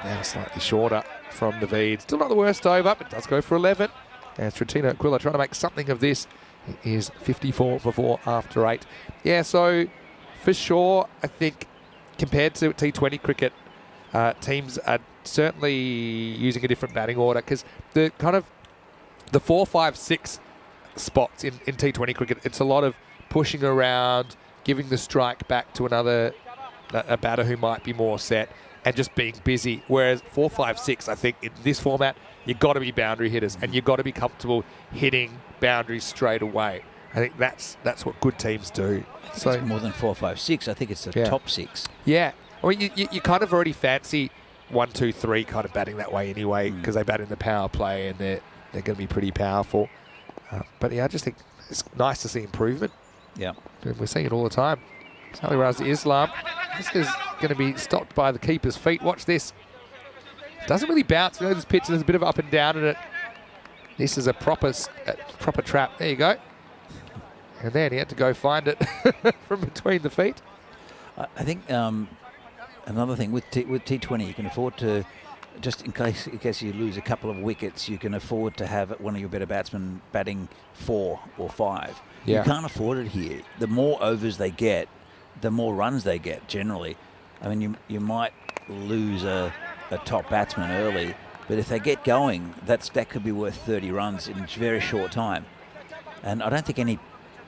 Now slightly shorter from Naveed. Still not the worst over, but does go for 11. And Trentino Aquila trying to make something of this. It is 54 for 4 after 8. Yeah, so for sure, I think compared to T20 cricket, teams are certainly using a different batting order because the kind of the 4, 5, 6 spots in T20 cricket, it's a lot of pushing around, giving the strike back to a batter who might be more set and just being busy. Whereas 4, 5, 6, I think in this format, you've got to be boundary hitters and you've got to be comfortable hitting boundaries straight away. I think that's what good teams do. So it's more than 4, 5, 6. I think it's the top 6. Yeah. I mean, you kind of already fancy 1, 2, 3 kind of batting that way anyway because they bat in the power play and they're going to be pretty powerful. But yeah, I just think it's nice to see improvement. Yeah. We're seeing it all the time. Sally Razi Islam. This is going to be stopped by the keeper's feet. Watch this. Doesn't really bounce. This pitch, there's a bit of up and down in it. This is a proper trap. There you go. And then he had to go find it from between the feet. I think another thing with T20, you can afford to, just in case you lose a couple of wickets, you can afford to have one of your better batsmen batting 4 or 5. Yeah. You can't afford it here. The more overs they get, the more runs they get generally. I mean, you might lose a top batsman early, but if they get going, that could be worth 30 runs in a very short time. And I don't think any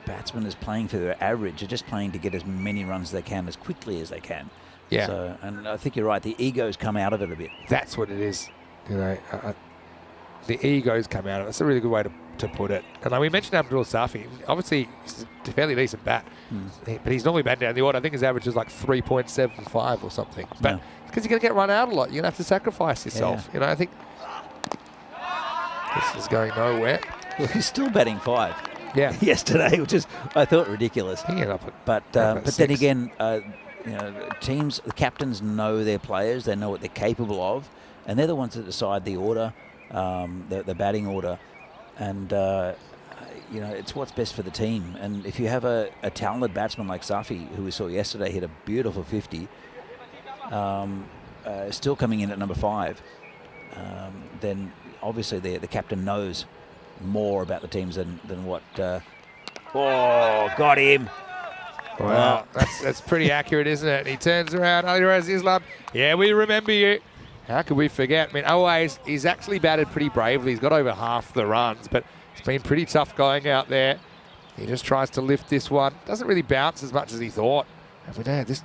batsman is playing for their average. They're just playing to get as many runs as they can as quickly as they can. Yeah. So, and I think you're right. The egos come out of it a bit. That's what it is. The egos come out of it. That's a really good way to put it. And like we mentioned Abdul Safi, obviously he's a fairly decent bat, but he's normally batting down the order. I think his average is like 3.75 or something. But because you're going to get run out a lot, you're going to have to sacrifice yourself. I think this is going nowhere. Well, he's still batting 5. Yeah. Yesterday, which is I thought ridiculous. He ended up but then again, you know, teams, the captains know their players, they know what they're capable of, and they're the ones that decide the order, the batting order, and you know, it's what's best for the team. And if you have a talented batsman like Safi, who we saw yesterday hit a beautiful 50, still coming in at number 5, then obviously the captain knows more about the teams than what. Oh, got him! Wow, that's pretty accurate, isn't it? He turns around, Ali Raz Islam. Yeah, we remember you. How could we forget? I mean, always, he's actually batted pretty bravely. He's got over half the runs, but it's been pretty tough going out there. He just tries to lift this one. Doesn't really bounce as much as he thought. And we know this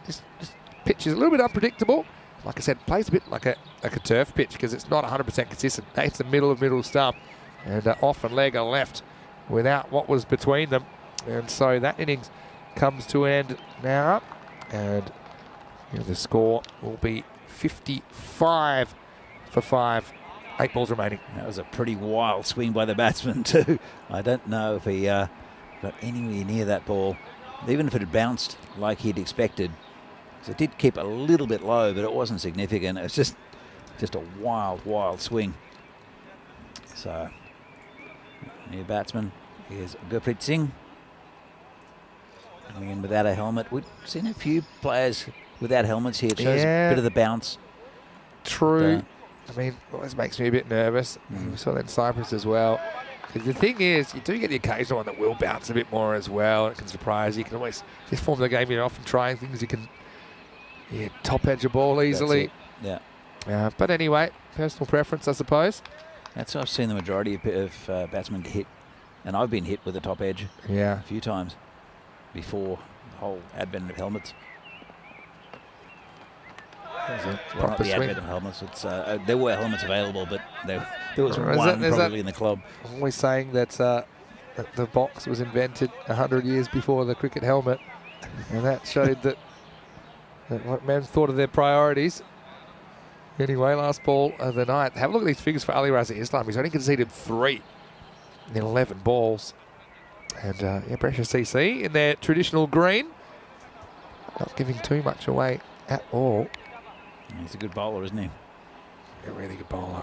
pitch is a little bit unpredictable. Like I said, plays a bit like a turf pitch because it's not 100% consistent. It's the middle stump, and off and leg are left without what was between them. And so that innings comes to an end now, and the score will be 55 for 5. 8 balls remaining. That was a pretty wild swing by the batsman too. I don't know if he got anywhere near that ball, even if it had bounced like he'd expected. So it did keep a little bit low, but it wasn't significant. It was just a wild swing. So new batsman is Gurpreet Singh. Coming in without a helmet. We've seen a few players without helmets here. It shows a bit of the bounce. True. I mean, always makes me a bit nervous. We saw that in Cyprus as well. The thing is, you do get the occasional one that will bounce a bit more as well. It can surprise you. You can always just form the game. You're often trying things. You can top edge a ball easily. Yeah. But anyway, personal preference, I suppose. That's what I've seen the majority of batsmen hit. And I've been hit with a top edge a few times before the whole advent of helmets. Well, not the advent of helmets. It's, there were helmets available, but there was one probably in the club. Always saying that the box was invented 100 years before the cricket helmet, and that showed that what men thought of their priorities. Anyway, last ball of the night. Have a look at these figures for Ali Raza Islam. He's only conceded 3 in 11 balls. And Pressure CC in their traditional green. Not giving too much away at all. He's a good bowler, isn't he? A really good bowler.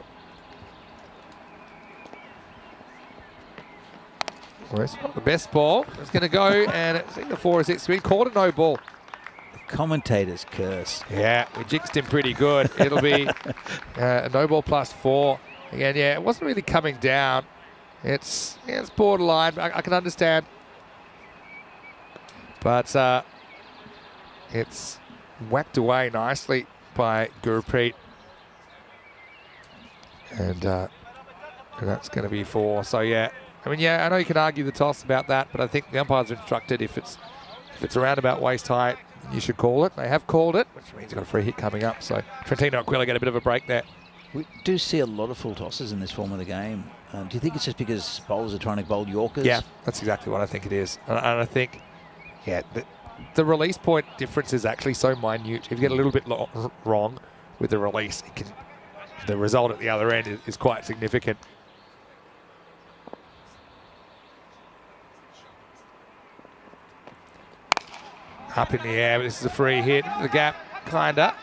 Well, it's not the best ball. It's going to go, and it's either 4 or 6. We called a no ball. The commentator's curse. Yeah, we jinxed him pretty good. It'll be a no ball plus 4. Again, it wasn't really coming down. It's borderline. I can understand. But it's whacked away nicely by Gurpreet. And that's going to be 4. So, I mean, I know you can argue the toss about that, but I think the umpires are instructed if it's around about waist height, you should call it. They have called it, which means you've got a free hit coming up. So Trentino Aquila get a bit of a break there. We do see a lot of full tosses in this form of the game. Do you think it's just because bowlers are trying to bowl Yorkers? Yeah, that's exactly what I think it is. And I think, the release point difference is actually so minute. If you get a little bit wrong with the release, the result at the other end is quite significant. Up in the air, but this is a free hit. The gap, kinda.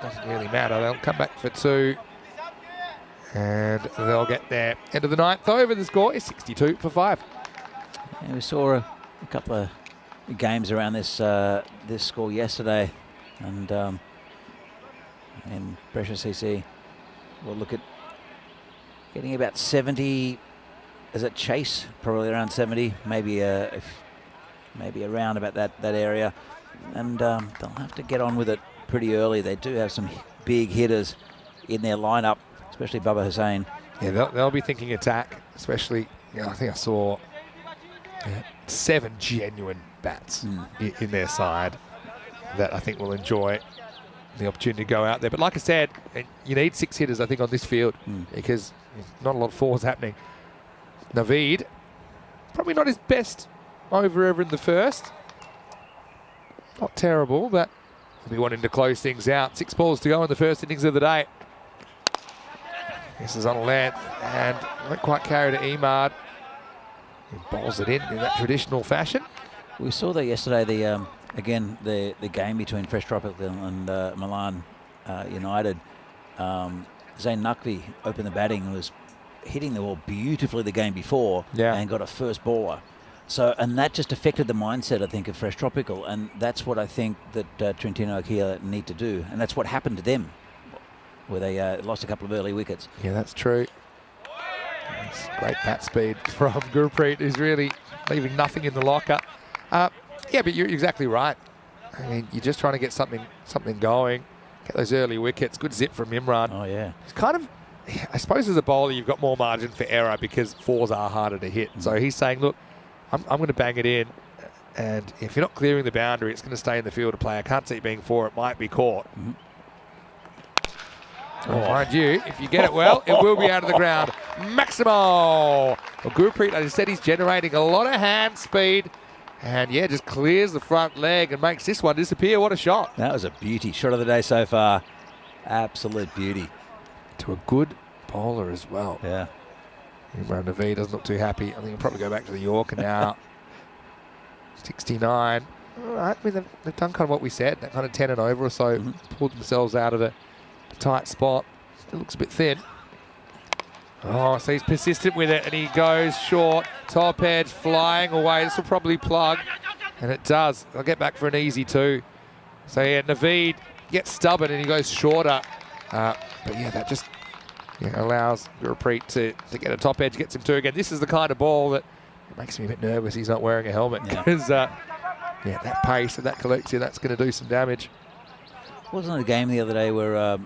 Doesn't really matter. They'll come back for 2. And they'll get there. End of the 9th over. The score is 62 for 5. Yeah, we saw a couple of games around this this score yesterday, and Pressure CC will look at getting about 70 as a chase, probably around 70, maybe around about that area, and they'll have to get on with it pretty early. They do have some big hitters in their lineup, especially Baba Hussain. Yeah, they'll be thinking attack, especially. I think I saw 7 genuine bats in their side that I think will enjoy the opportunity to go out there. But like I said, you need 6 hitters, I think, on this field because not a lot of 4s happening. Naveed, probably not his best over ever in the first. Not terrible, but he'll be wanting to close things out. 6 balls to go in the first innings of the day. This is on length and won't quite carry to Emad. He bowls it in that traditional fashion. We saw that yesterday, the again, the game between Fresh Tropical and Milan United, Zayn Naqvi opened the batting and was hitting the ball beautifully the game before and got a first baller. So, and that just affected the mindset, I think, of Fresh Tropical, and that's what I think that Trentino here need to do, and that's what happened to them, where they lost a couple of early wickets. Yeah, that's true. That's great bat speed from Gurpreet, who's really leaving nothing in the locker. Yeah, but you're exactly right. I mean, you're just trying to get something going, get those early wickets. Good zip from Imran. Oh, yeah. It's kind of, I suppose as a bowler, you've got more margin for error because fours are harder to hit. So he's saying, look, I'm going to bang it in, and if you're not clearing the boundary, it's going to stay in the field to play. I can't see it being four. It might be caught. Oh, mind you, if you get it well, it will be out of the ground. Maximo! Well, Gurpreet, as I said, he's generating a lot of hand speed, and yeah, just clears the front leg and makes this one disappear. What a shot. That was a beauty. Shot of the day so far. Absolute beauty. To a good bowler as well. Yeah. Imran Naveed doesn't look too happy. I think he'll probably go back to the Yorker now. 69. All right, I mean, they've done kind of what we said, that kind of 10 and over or so, pulled themselves out of a tight spot. Still looks a bit thin. Oh, so he's persistent with it, and he goes short. Top edge flying away. This will probably plug, and it does. I'll get back for an easy two. So yeah, Naveed gets stubborn, and he goes shorter. But yeah, that just allows Gurpreet to get a top edge, gets him two again. This is the kind of ball that makes me a bit nervous. He's not wearing a helmet because that pace and that collective, that's going to do some damage. Wasn't there a game the other day where a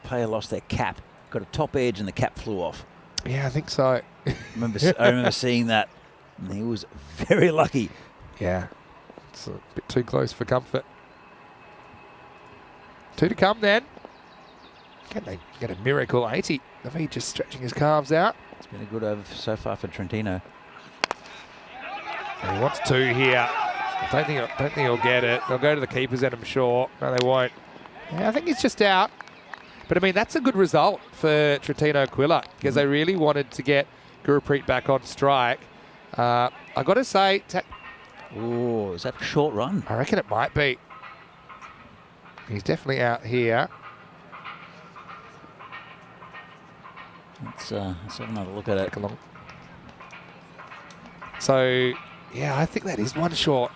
player lost their cap, got a top edge, and the cap flew off? Yeah, I think so. I remember seeing that, and he was very lucky. Yeah, it's a bit too close for comfort. Two to come then. Can they get a miracle 80? Naveed just stretching his calves out. It's been a good over so far for Trentino. And he wants two here. I don't think he'll get it. They'll go to the keepers end, I'm sure. No, they won't. Yeah, I think he's just out. But I mean, that's a good result for Trentino Quilla because they really wanted to get Gurpreet back on strike. I got to say, oh, is that a short run? I reckon it might be. He's definitely out here. Let's have another look at it. Along. So, yeah, I think that is one short,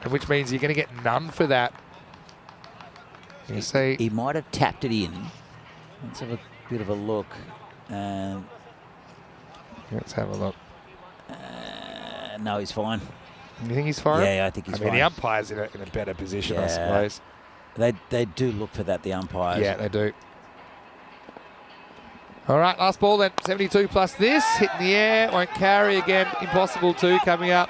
which means you're going to get none for that. You see, he might have tapped it in. Let's have a bit of a look. Let's have a look. No, he's fine. You think he's fine? Yeah, I think he's fine. I mean, the umpire's in a better position, I suppose. They do look for that, the umpires. Yeah, they do. All right, last ball then. 72 plus this. Hit in the air. Won't carry again. Impossible two coming up.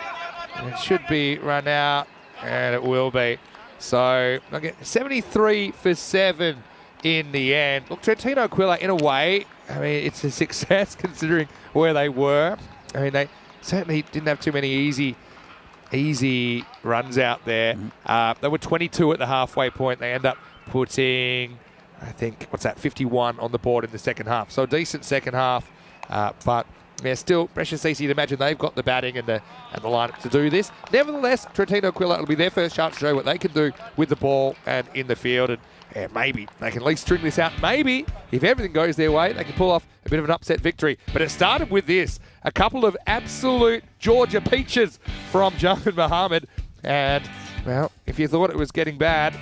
And it should be run out. And it will be. So I'll get 73 for 7 in the end. Look, Trentino Quilla, in a way, I mean, it's a success considering where they were. I mean, they certainly didn't have too many easy runs out there. They were 22 at the halfway point. They end up putting, I think, 51 on the board in the second half. So a decent second half, but yeah, still precious easy to imagine they've got the batting and the lineup to do this. Nevertheless, Trentino Quilla, it'll be their first chance to show what they can do with the ball and in the field, and yeah, maybe they can at least string this out. Maybe, if everything goes their way, they can pull off a bit of an upset victory. But it started with this, a couple of absolute Georgia peaches from Javed Mohammed, and well, if you thought it was getting bad,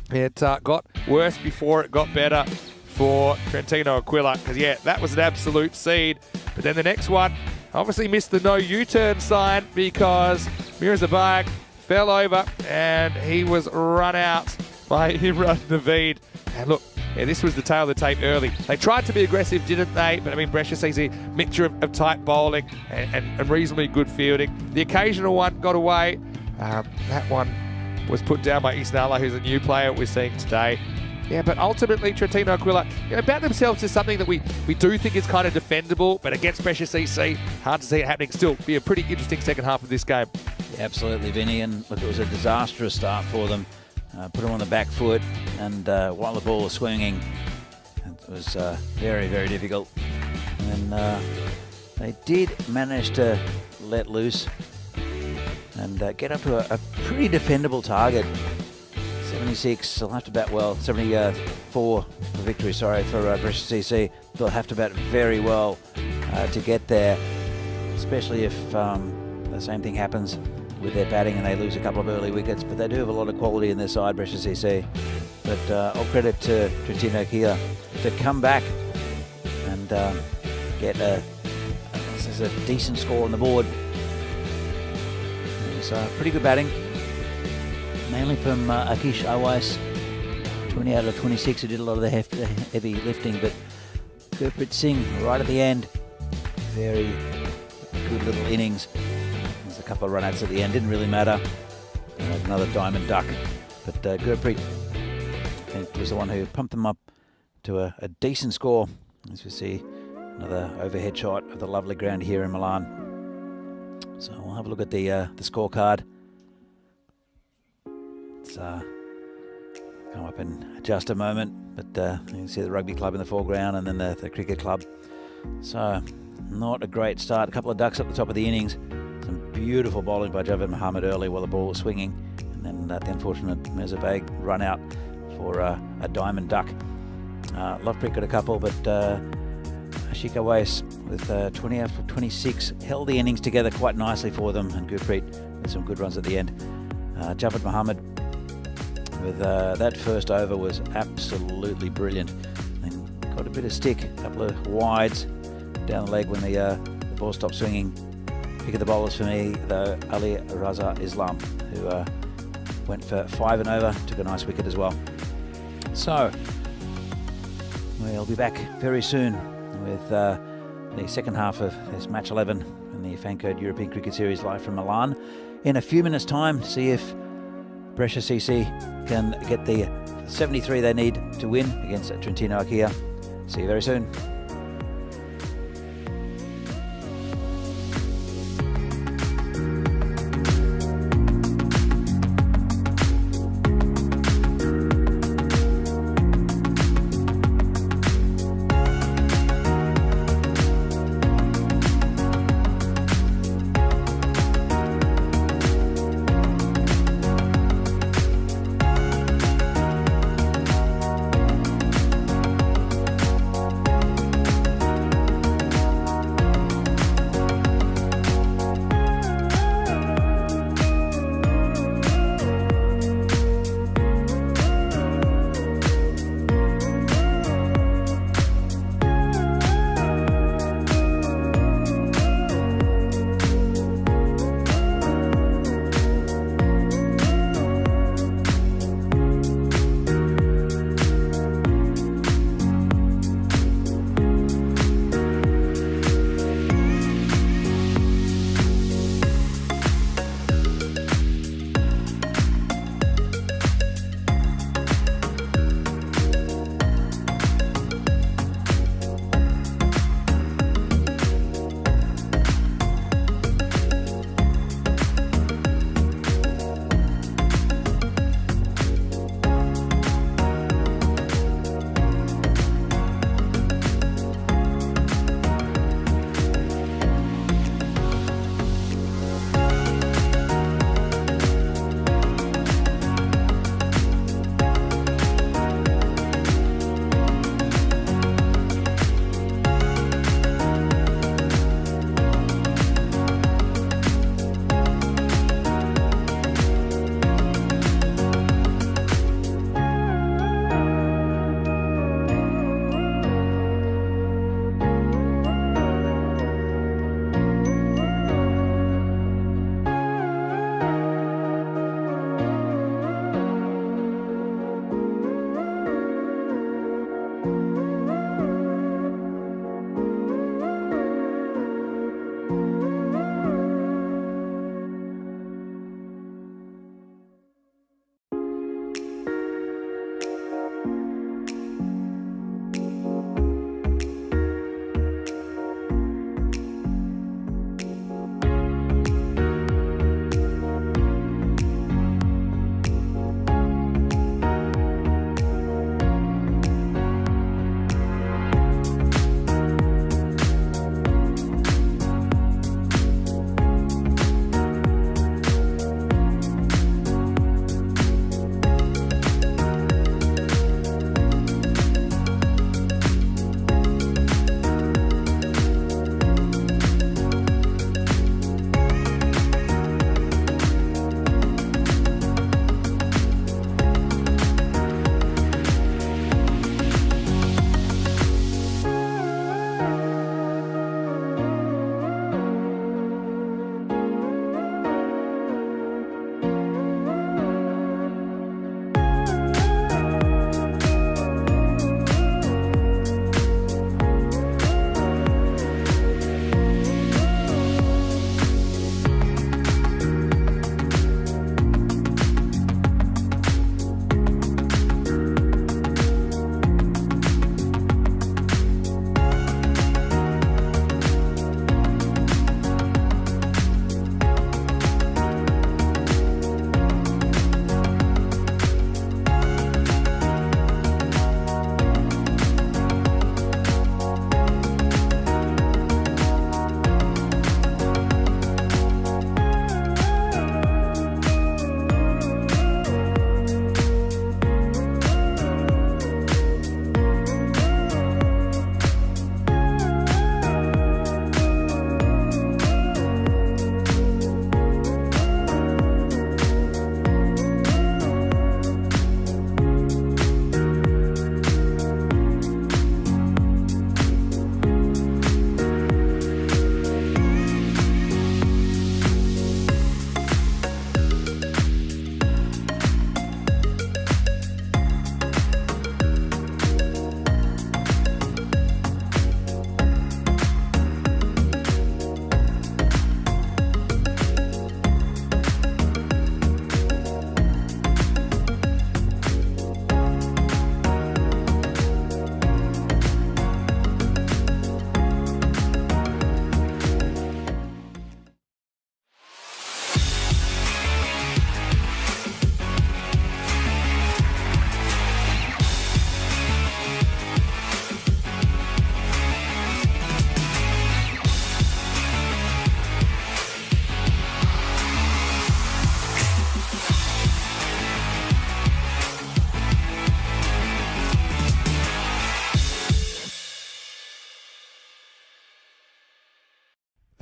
it got worse before it got better for Trentino Quilla, because yeah, that was an absolute seed. But then the next one obviously missed the no U-turn sign because Mirzabag fell over and he was run out by Imran Naveed. And look, yeah, this was the tail of the tape early. They tried to be aggressive, didn't they? But I mean, Brescia sees a mixture of tight bowling and reasonably good fielding. The occasional one got away. That one was put down by Isnala, who's a new player we're seeing today. Yeah, but ultimately, Trentino Quilla, about themselves is something that we do think is kind of defendable, but against Brescia CC, hard to see it happening. Still, be a pretty interesting second half of this game. Yeah, absolutely, Vinny, and look, it was a disastrous start for them. Put them on the back foot, and while the ball was swinging, it was very, very difficult. And they did manage to let loose and get up to a pretty defendable target. 76, they'll have to bat well. 74 for victory, sorry, for British CC. They'll have to bat very well to get there, especially if the same thing happens with their batting and they lose a couple of early wickets. But they do have a lot of quality in their side, British CC. But all credit to Trentino here to come back and get a decent score on the board. So pretty good batting, mainly from Akish Awais, 20 out of 26, who did a lot of the heavy lifting, but Gurpreet Singh right at the end, very good little innings. There's a couple of run-outs at the end, didn't really matter. Another diamond duck, but Gurpreet, I think, was the one who pumped them up to a decent score. As we see another overhead shot of the lovely ground here in Milan. So we'll have a look at the scorecard. It's come up in just a moment, but you can see the rugby club in the foreground and then the cricket club. So not a great start. A couple of ducks at the top of the innings. Some beautiful bowling by Javed Mohammed early while the ball was swinging, and then the unfortunate Mirza Beg run out for a diamond duck. Lovepreet got a couple, but Ashik Awais with 20 out of 26 held the innings together quite nicely for them, and Gurpreet with some good runs at the end. Javed Mohammed with that first over was absolutely brilliant, and got a bit of stick, a couple of wides down the leg when the ball stopped swinging. Pick of the bowlers for me, though, Ali Raza Islam, who went for 5 and over, took a nice wicket as well. So we'll be back very soon with the second half of this match 11 in the Fancode European Cricket Series live from Milan in a few minutes' time to see if Brescia CC can get the 73 they need to win against Trentino Ikea. See you very soon.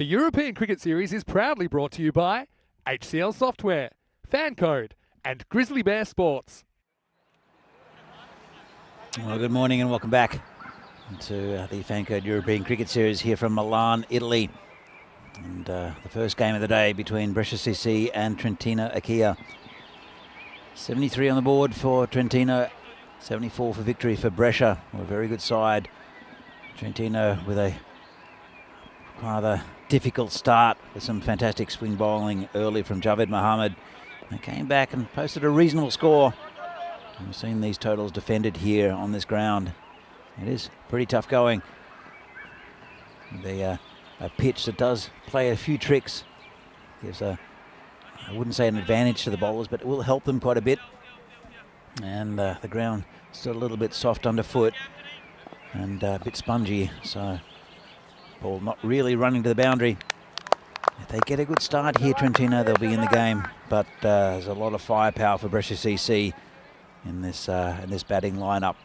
European Cricket Series is proudly brought to you by HCL Software, Fancode, and Grizzly Bear Sports. Well, good morning and welcome back to the Fancode European Cricket Series here from Milan, Italy. And the first game of the day between Brescia CC and Trentino Acquia. 73 on the board for Trentino, 74 for victory for Brescia. A very good side. Trentino with a rather difficult start with some fantastic swing bowling early from Javed Mohammed. They came back and posted a reasonable score. We've seen these totals defended here on this ground. It is pretty tough going. A pitch that does play a few tricks. Gives I wouldn't say an advantage to the bowlers, but it will help them quite a bit. And the ground still a little bit soft underfoot and a bit spongy, so ball not really running to the boundary. If they get a good start here, Trentino, they'll be in the game, but there's a lot of firepower for Brescia CC in this batting lineup.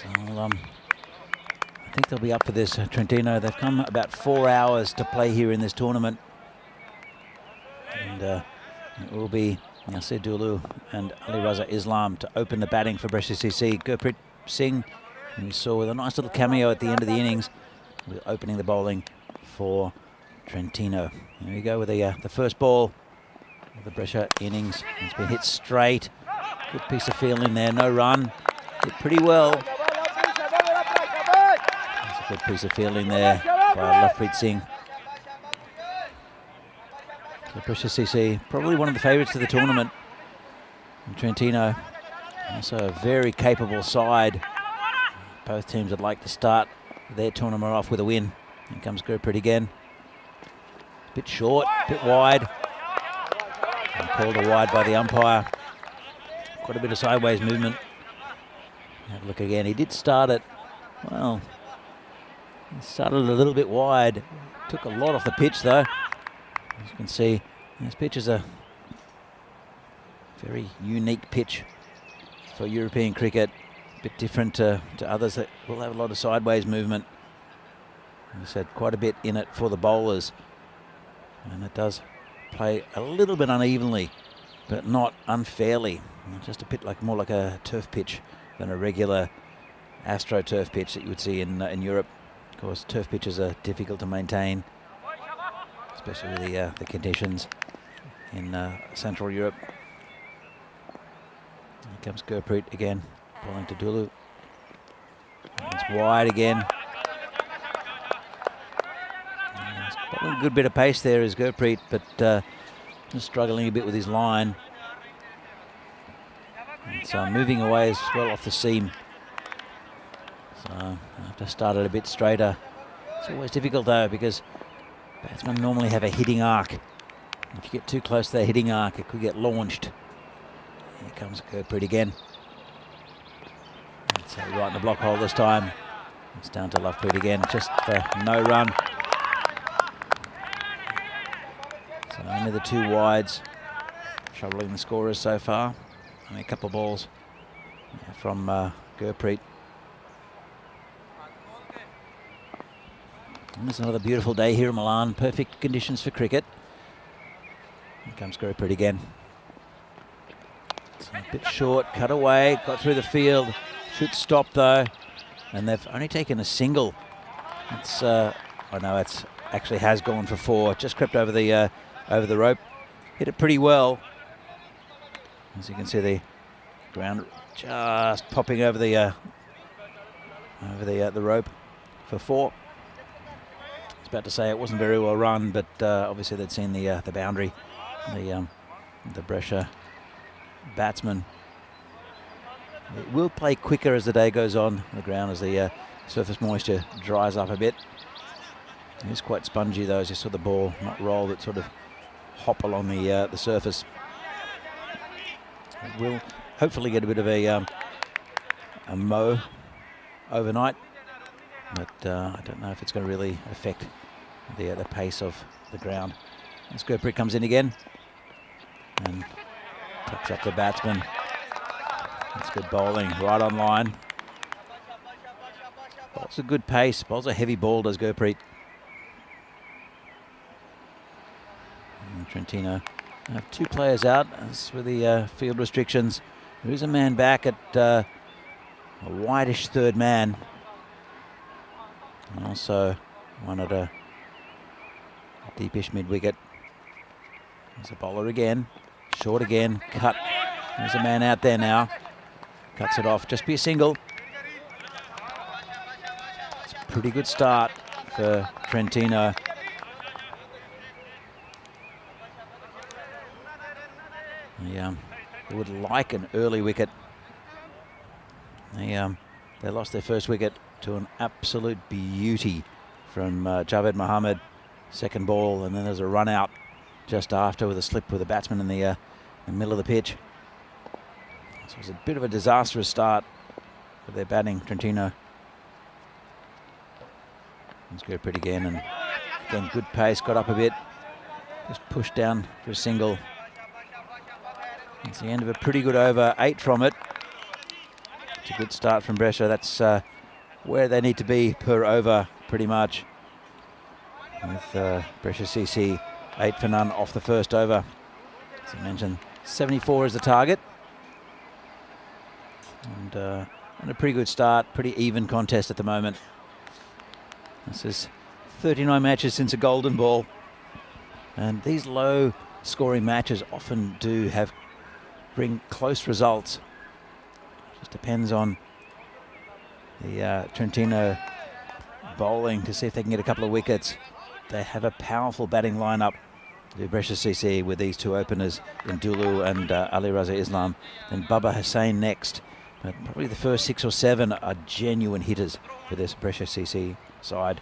So I think they'll be up for this. Trentino, they've come about 4 hours to play here in this tournament, and it will be Nasir Dulu and Ali Raza Islam to open the batting for Brescia CC. Gurpreet Singh, who we saw with a nice little cameo at the end of the innings, with opening the bowling for Trentino. There we go with the first ball of the Brescia innings. It's been hit straight. Good piece of fielding there, no run. Did pretty well. That's a good piece of fielding there by Lovepreet Singh. So Brescia CC, probably one of the favourites of the tournament. And Trentino, also a very capable side. Both teams would like to start their tournament off with a win. Here comes Gurpreet again. Bit short, bit wide. And called a wide by the umpire. Quite a bit of sideways movement. Have a look again. He did start it, well, he started a little bit wide. Took a lot off the pitch though. As you can see, this pitch is a very unique pitch for European cricket. A bit different to others that will have a lot of sideways movement. As I said, quite a bit in it for the bowlers. And it does play a little bit unevenly, but not unfairly. Just a bit more like a turf pitch than a regular AstroTurf pitch that you would see in Europe. Of course, turf pitches are difficult to maintain, especially with the conditions in Central Europe. Here comes Gurpreet again, bowling to Dulu. It's wide again. He's got a good bit of pace there is Gurpreet, but just struggling a bit with his line. It's moving away as well off the seam. So I have to start it a bit straighter. It's always difficult though, because batsmen normally have a hitting arc. If you get too close to that hitting arc, it could get launched. Here comes Gurpreet again. It's right in the block hole this time. It's down to Lovepreet again, just for no run. So only the two wides, troubling the scorers so far. Only a couple of balls from Gurpreet. And it's another beautiful day here in Milan. Perfect conditions for cricket. Here comes Gurpreet again. It's a bit short, cut away, got through the field. Should stop though. And they've only taken a single. It's oh no, it's actually has gone for four. Just crept over the rope. Hit it pretty well. As you can see, the ground just popping over the rope for four. I was about to say it wasn't very well run, but obviously they'd seen the boundary. The Brescia batsman. It will play quicker as the day goes on the ground, as the surface moisture dries up a bit. It is quite spongy though, as you saw the ball not roll, but sort of hop along the surface. It will hopefully get a bit of a mow overnight, but I don't know if it's going to really affect the pace of the ground. As Gurpreet comes in again and tucks up the batsman. That's good bowling, right on line. It's a good pace. Bowls a heavy ball, does Gurpreet. And Trentino have 2 players out as with the field restrictions. There is a man back at a whitish third man. And also one at a deepish mid-wicket. There's a bowler again. Short again. Cut. There's a man out there now. Cuts it off. Just be a single. It's a pretty good start for Trentino. They would like an early wicket. They lost their first wicket to an absolute beauty from Javed Mohammed. Second ball, and then there's a run out just after with a slip with a batsman in the middle of the pitch. So it was a bit of a disastrous start for their batting, Trentino. Let's go pretty again, and again good pace, got up a bit, just pushed down for a single. It's the end of a pretty good over, 8 from it. It's a good start from Brescia. That's where they need to be per over, pretty much. With Brescia CC 8 for none off the first over. As I mentioned, 74 is the target. And a pretty good start, pretty even contest at the moment. This is 39 matches since a golden ball. And these low scoring matches often do bring close results. Just depends on the Trentino bowling to see if they can get a couple of wickets. They have a powerful batting lineup, the Brescia CC, with these 2 openers in Dulu and Ali Raza Islam. Then Baba Hussain next. But probably the first 6 or 7 are genuine hitters for this Brescia CC side.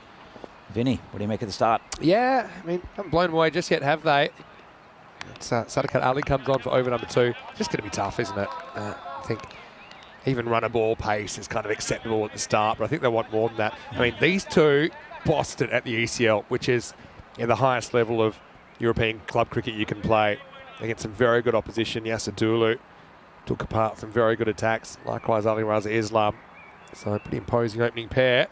Vinny, what do you make of the start? Yeah, I mean, haven't blown away just yet, have they? Sadakat Ali comes on for over number 2. Just going to be tough, isn't it? I think even run a ball pace is kind of acceptable at the start, but I think they want more than that. I mean, these 2 bossed it at the ECL, which is the highest level of European club cricket you can play. They get some very good opposition. Yasser Dulu took apart some very good attacks. Likewise, Ali Raza Islam. So a pretty imposing opening pair.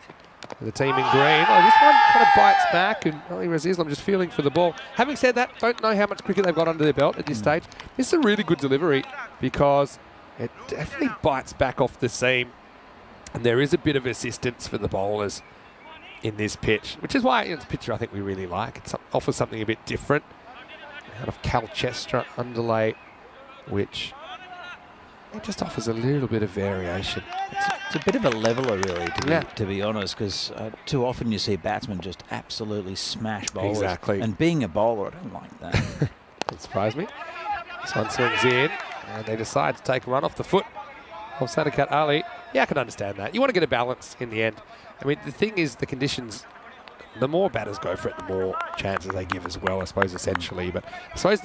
The team in green. Oh, this one kind of bites back, and Ali Raza Islam just feeling for the ball. Having said that, don't know how much cricket they've got under their belt at this stage. This is a really good delivery because it definitely bites back off the seam, and there is a bit of assistance for the bowlers in this pitch, which is why it's a picture I think we really like. It offers something a bit different out of Calchestra underlay, which it just offers a little bit of variation. It's a bit of a leveler, really, to be honest, because too often you see batsmen just absolutely smash bowlers. Exactly. And being a bowler, I don't like that. Doesn't surprise me. This one swings in, and they decide to take a run off the foot of Sadakat Ali. Yeah, I can understand that. You want to get a balance in the end. I mean, the thing is, the conditions, the more batters go for it, the more chances they give as well, I suppose, essentially. But I suppose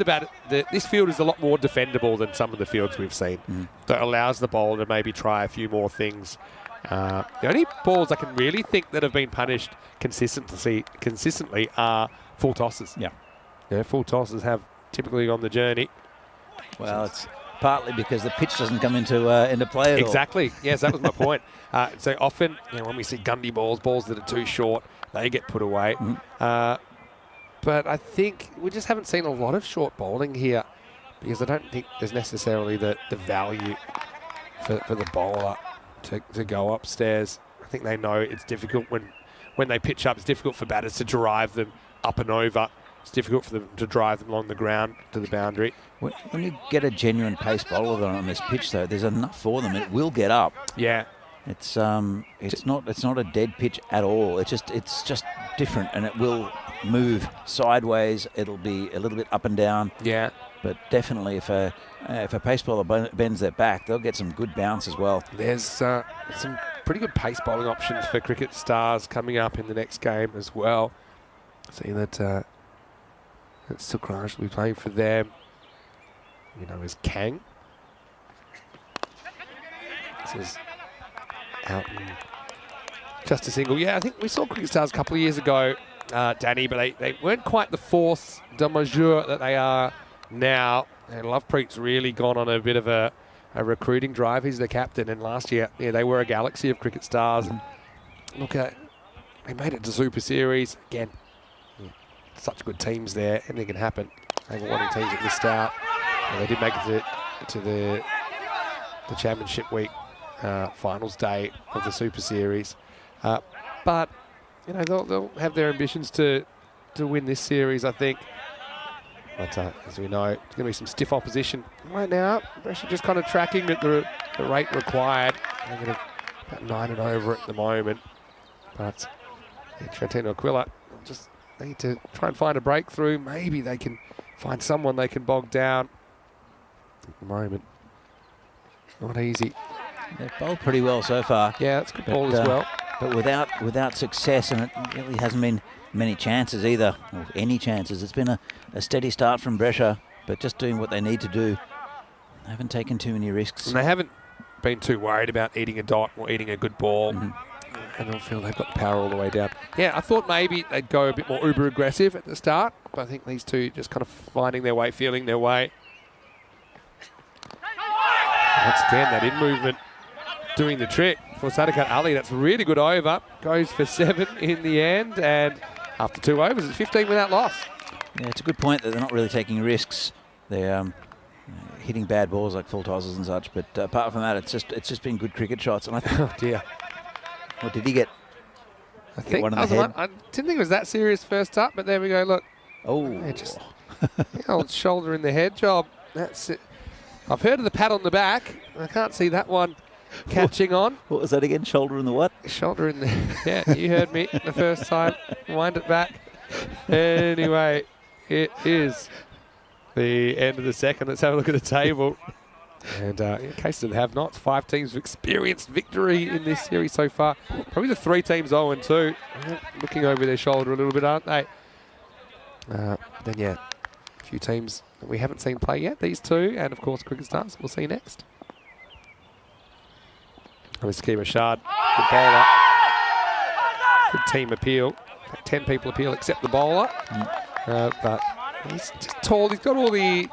this field is a lot more defendable than some of the fields we've seen. That allows the bowler to maybe try a few more things. The only balls I can really think that have been punished consistently are full tosses. Yeah, full tosses have typically on the journey. Well, it's partly because the pitch doesn't come into play at all. Exactly. Yes, that was my point. So often, when we see Gundy balls that are too short, they get put away. But I think we just haven't seen a lot of short bowling here because I don't think there's necessarily the value for the bowler to go upstairs. I think they know it's difficult when they pitch up. It's difficult for batters to drive them up and over. It's difficult for them to drive them along the ground to the boundary. When you get a genuine pace bowler on this pitch, though, there's enough for them. It will get up. Yeah. It's not a dead pitch at all. It's just different, and it will move sideways. It'll be a little bit up and down. Yeah. But definitely, if a pace bowler bends their back, they'll get some good bounce as well. There's some pretty good pace bowling options for cricket stars coming up in the next game as well. See that Sukraj will be playing for them. Is Kang. This is out and just a single. Yeah, I think we saw cricket stars a couple of years ago, Danny, but they weren't quite the force de majeure that they are now. And Lovepreet's really gone on a bit of a recruiting drive. He's the captain, and last year they were a galaxy of cricket stars. look at, they made it to Super Series. Again, such good teams there. Anything can happen. They were one of the teams that missed out. And they did make it to the championship week finals day of the Super Series. But, you know, they'll have their ambitions to win this series, I think. But as we know, it's going to be some stiff opposition. Right now, Brescia just kind of tracking at the rate required. They're going to about 9 and over at the moment. But yeah, Trentino Aquila just need to try and find a breakthrough. Maybe they can find someone they can bog down. At the moment, not easy. They've bowled pretty well so far. Yeah, that's good ball as well. But without success, and it really hasn't been many chances either, or any chances. It's been a steady start from Brescia, but just doing what they need to do. They haven't taken too many risks. And they haven't been too worried about eating a dot or eating a good ball. I don't feel they've got the power all the way down. Yeah, I thought maybe they'd go a bit more uber aggressive at the start, but I think these two just kind of finding their way, feeling their way. Once again, that in movement doing the trick for Sadikat Ali. That's a really good over. Goes for 7 in the end, and after 2 overs, it's 15 without loss. Yeah, it's a good point that they're not really taking risks. They're hitting bad balls like full tosses and such, but apart from that, it's just been good cricket shots. And I think, Oh dear. what did he get? I think one in the head. I didn't think it was that serious first up, but there we go. Look, Oh, yeah, just the old shoulder in the head job. That's it. I've heard of the pat on the back. I can't see that one catching on. what was that again? Shoulder in the what? Shoulder in the... Yeah, you heard me the first time. Wind it back. Anyway, it is the end of the second. Let's have a look at the table. And in case of the have-nots, 5 teams have experienced victory in this series so far. Probably the 3 teams 0-2. Looking over their shoulder a little bit, aren't they? Then, yeah, a few teams that we haven't seen play yet. These 2, and, of course, Cricket Stars. We'll see you next. Ski Rashad, good bowler. Good team appeal. 10 people appeal except the bowler. But he's just tall. He's got all the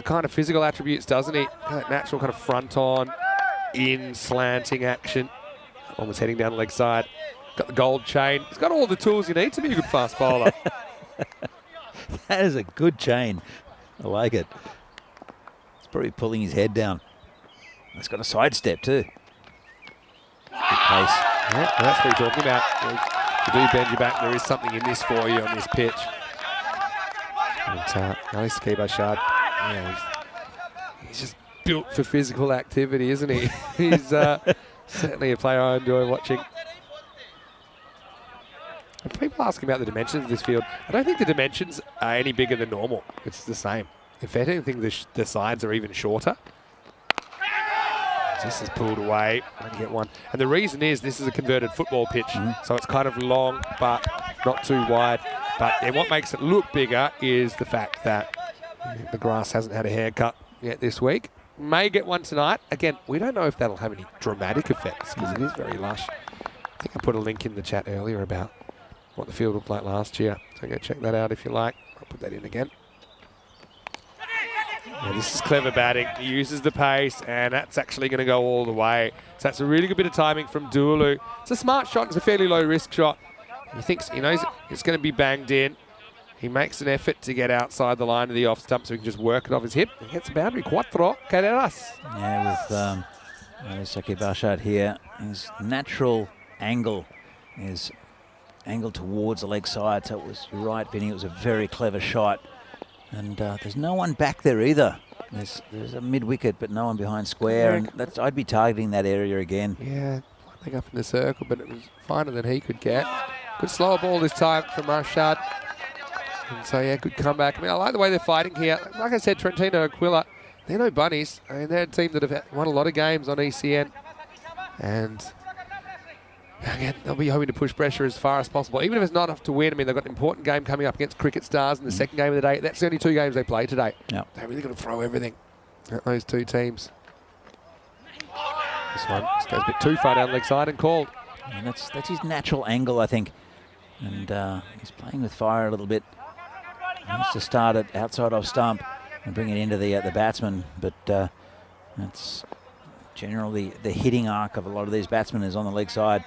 kind of physical attributes, doesn't he? That natural kind of front on, in slanting action. Almost heading down the leg side. Got the gold chain. He's got all the tools you need to be a good fast bowler. That is a good chain. I like it. He's probably pulling his head down. It's got a sidestep too. Good pace. Yeah, that's what you're talking about. If you do bend your back, there is something in this for you on this pitch. And nice Ski Rashad. Yeah, he's just built for physical activity, isn't he? He's certainly a player I enjoy watching. And people asking about the dimensions of this field. I don't think the dimensions are any bigger than normal. It's the same. If anything, the sides are even shorter. This is pulled away. Only get one. And the reason is this is a converted football pitch. So it's kind of long, but not too wide. But what makes it look bigger is the fact that the grass hasn't had a haircut yet this week. May get one tonight. Again, we don't know if that'll have any dramatic effects because it is very lush. I think I put a link in the chat earlier about what the field looked like last year. So go check that out if you like. I'll put that in again. Yeah, this is clever batting. He uses the pace, and that's actually going to go all the way. So that's a really good bit of timing from Dualu. It's a smart shot. It's a fairly low-risk shot. He knows it's going to be banged in. He makes an effort to get outside the line of the off stump so he can just work it off his hip. He gets a boundary. Cuatro carreras. Yeah, with Ski Rashad here, his natural angle is angled towards the leg side. So it was, you're right, Vinny, it was a very clever shot. And there's no one back there either. There's a mid-wicket, but no one behind square. And I'd be targeting that area again. Yeah, I think up in the circle, but it was finer than he could get. Good slower ball this time from Rashad. And so, yeah, good comeback. I mean, I like the way they're fighting here. Like I said, Trentino Aquila, they're no bunnies. I mean, they're a team that have won a lot of games on ECN. And again, they'll be hoping to push pressure as far as possible. Even if it's not enough to win, I mean, they've got an important game coming up against Cricket Stars in the second game of the day. That's the only 2 games they play today. Yep. They're really going to throw everything at those 2 teams. This one just goes a bit too far down the leg side and called. And that's his natural angle, I think. And he's playing with fire a little bit. He wants to start it outside off stump and bring it into the batsman. But that's generally the hitting arc of a lot of these batsmen is on the leg side.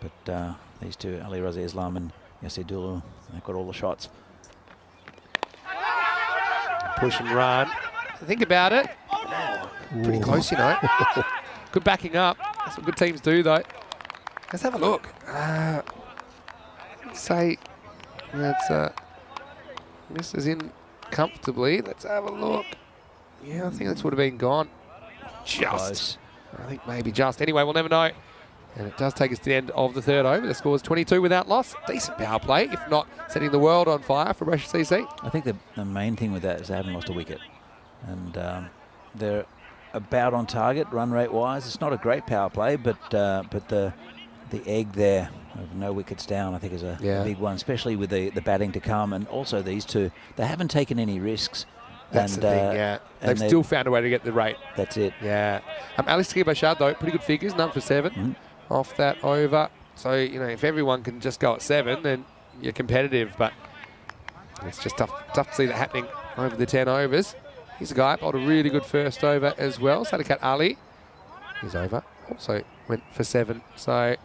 But these two, Ali Razi Islam and Yasser Dulu, they've got all the shots. Push and run. Think about it. Pretty close, you know. Good backing up. That's what good teams do, though. Let's have a look. Say that's misses in comfortably. Let's have a look. Yeah, I think this would have been gone. Just. Close. I think maybe just. Anyway, we'll never know. And it does take us to the end of the third over. The score is 22 without loss. Decent power play, if not setting the world on fire for Brescia CC. I think the main thing with that is they haven't lost a wicket. And they're about on target run rate wise. It's not a great power play, but the egg there of no wickets down I think is a big one, especially with the batting to come. And also these two, they haven't taken any risks. That's the thing, yeah. They've still found a way to get the rate. That's it. Yeah. Alistair Bashard, though, pretty good figures, none for 7 off that over. So, you know, if everyone can just go at 7, then you're competitive. But it's just tough to see that happening over the 10 overs. Here's a guy, bowled a really good first over as well. Sadikat Ali, he's over. Also went for 7. So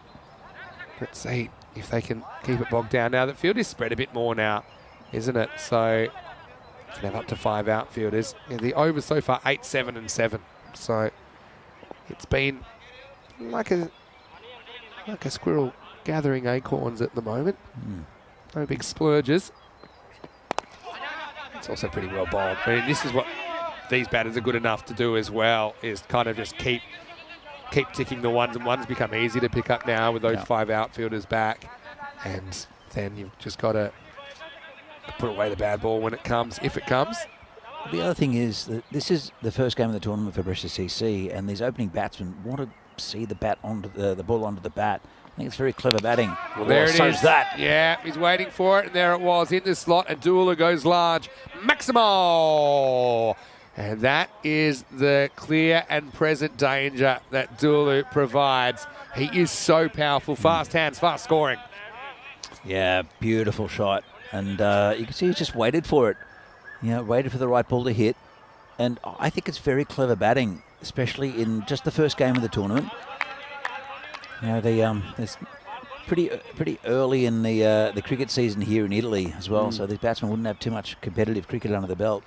let's see if they can keep it bogged down. Now, the field is spread a bit more now, isn't it? So you can have up to 5 outfielders. Yeah, the overs so far, 8, 7 and 7. So it's been like a squirrel gathering acorns at the moment. No big splurges. It's also pretty well bowled. I mean, this is what these batters are good enough to do as well, is kind of just keep ticking the ones, and ones become easy to pick up now with those 5 outfielders back. And then you've just got to put away the bad ball when it comes, if it comes. The other thing is that this is the first game of the tournament for Brescia CC, and these opening batsmen want to see the bat onto the ball onto the bat. I think it's very clever batting. Well, there it is. That. Yeah, he's waiting for it, and there it was in the slot, and Dula goes large. Maximo! And that is the clear and present danger that Dulu provides. He is so powerful, fast hands, fast scoring. Yeah, beautiful shot. And you can see he's just waited for it. You know, waited for the right ball to hit. And I think it's very clever batting, especially in just the first game of the tournament. You know, it's pretty early in the cricket season here in Italy as well, so these batsmen wouldn't have too much competitive cricket under the belt.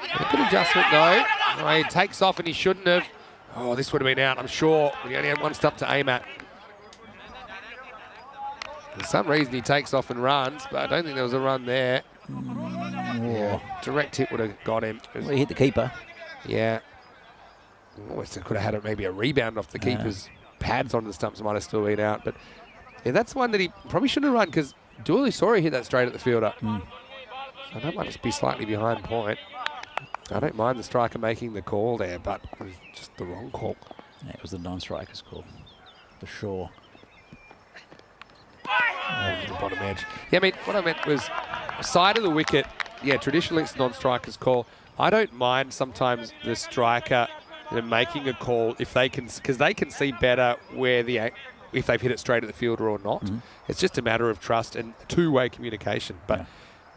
A good adjustment though. Oh, he takes off and he shouldn't have. Oh, this would have been out, I'm sure. He only had one stump to aim at. For some reason he takes off and runs, but I don't think there was a run there. Yeah, direct hit would have got him. Well, he hit the keeper. Yeah. Almost could have had maybe a rebound off the keeper's pads on the stumps, might have still been out. But yeah, that's one that he probably shouldn't have run, because Dooley saw he hit that straight at the fielder. So that might just be slightly behind point. I don't mind the striker making the call there, but it was just the wrong call. Yeah, it was the non-striker's call, for sure. Over the bottom edge. Yeah, I mean, what I meant was side of the wicket. Yeah, traditionally it's non-striker's call. I don't mind sometimes the striker making a call if they can, because they can see better where if they've hit it straight at the fielder or not. It's just a matter of trust and two-way communication. But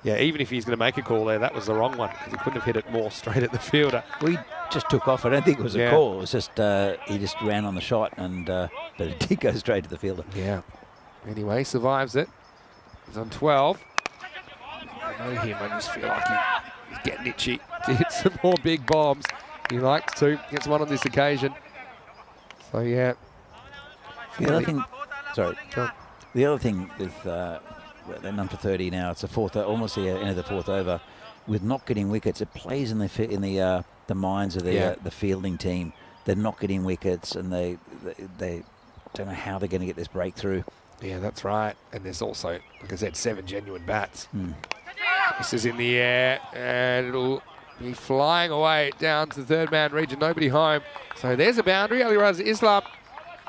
yeah, even if he's going to make a call there, that was the wrong one, because he couldn't have hit it more straight at the fielder. We just took off. I don't think it was a call. It was just he just ran on the shot, and but it did go straight to the fielder. Yeah. Anyway, survives it. He's on 12. I know him. I just feel like he's getting itchy to hit some more big bombs. He likes to. Gets one on this occasion. So, yeah. The other thing... Sorry. The other thing with... they're number 30 now. It's the fourth, almost the end of the fourth over. With not getting wickets, it plays in the minds of the fielding team. They're not getting wickets, and they don't know how they're going to get this breakthrough. Yeah, that's right. And there's also, like I said, 7 genuine bats. This is in the air, and it'll be flying away down to the third man region. Nobody home. So there's a boundary. Ali Raza Islam,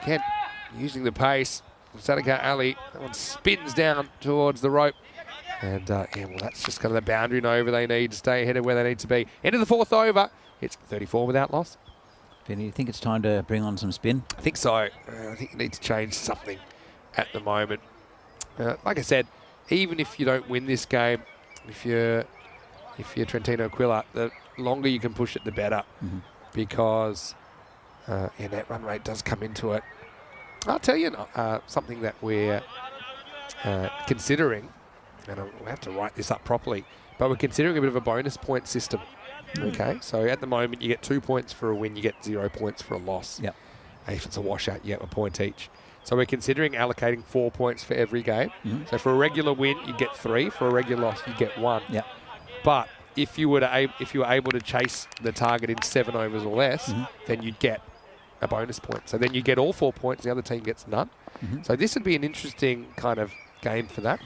again, using the pace. Sadikat Ali, that one spins down towards the rope. And yeah, well, that's just kind of the boundary and over they need to stay ahead of where they need to be. End of the fourth over. It's 34 without loss. Vinny, do you think it's time to bring on some spin? I think so. I think you need to change something at the moment. Like I said, even if you don't win this game, if you're Trentino Aquila, the longer you can push it, the better. Because that run rate does come into it. I'll tell you something that we're considering, and we'll have to write this up properly, but we're considering a bit of a bonus point system. Okay, so at the moment you get 2 points for a win, you get 0 points for a loss. Yep. If it's a washout, you get a point each. So we're considering allocating 4 points for every game. So for a regular win, you get 3. For a regular loss, you get 1. Yep. But if you were able to chase the target in 7 overs or less, then you'd get a bonus point. So then you get all 4 points, the other team gets none. So this would be an interesting kind of game for that.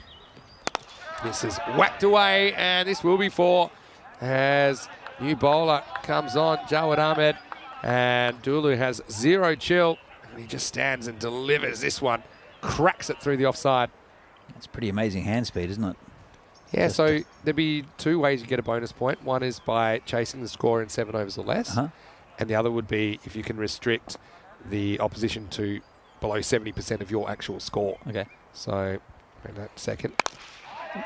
This is whacked away, and this will be 4 as new bowler comes on, Jawad Ahmed, and Dulu has 0 chill. And he just stands and delivers this one, cracks it through the offside. It's pretty amazing hand speed, isn't it? Yeah, so there'd be 2 ways you get a bonus point. One is by chasing the score in 7 overs or less. And the other would be if you can restrict the opposition to below 70% of your actual score. Okay. So, in that second.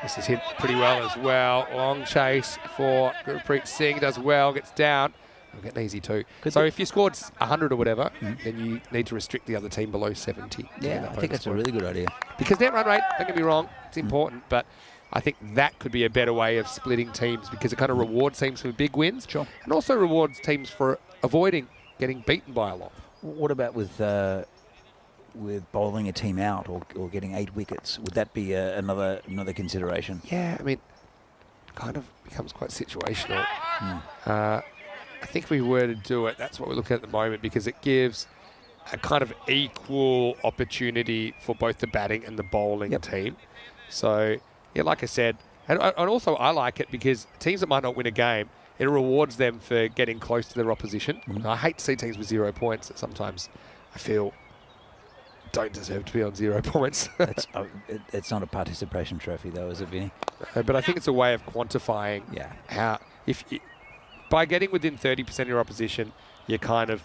This is hit pretty well as well. Long chase for Gurpreet Singh, does well, gets down. We'll get an easy 2. So if you scored 100 or whatever, then you need to restrict the other team below 70. Yeah, I think that's a really good idea. Because net run rate, don't get me wrong, it's important, but I think that could be a better way of splitting teams because it kind of rewards teams for big wins. Sure. And also rewards teams for avoiding getting beaten by a lot. What about with bowling a team out or getting 8 wickets? Would that be another consideration? Yeah, I mean, kind of becomes quite situational. I think if we were to do it, that's what we're looking at the moment because it gives a kind of equal opportunity for both the batting and the bowling team. So, yeah, like I said, and also I like it because teams that might not win a game, it rewards them for getting close to their opposition. I hate to see teams with 0 points that sometimes I feel don't deserve to be on 0 points. It's not a participation trophy though, is it, Vinny? But I think it's a way of quantifying how by getting within 30% of your opposition, you're kind of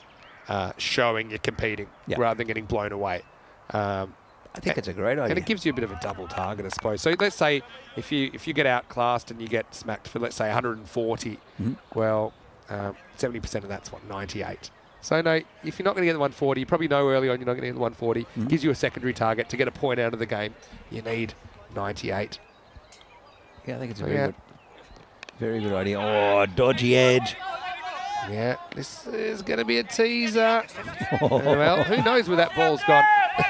showing you're competing rather than getting blown away. I think it's a great idea. And it gives you a bit of a double target, I suppose. So let's say if you get outclassed and you get smacked for, let's say, 140, well, 70% of that's, 98. So, no, if you're not going to get the 140, you probably know early on you're not going to get the 140. Gives you a secondary target. To get a point out of the game, you need 98. Yeah, I think it's a very good idea. Oh, dodgy edge. Yeah, this is going to be a teaser. Well, who knows where that ball's gone.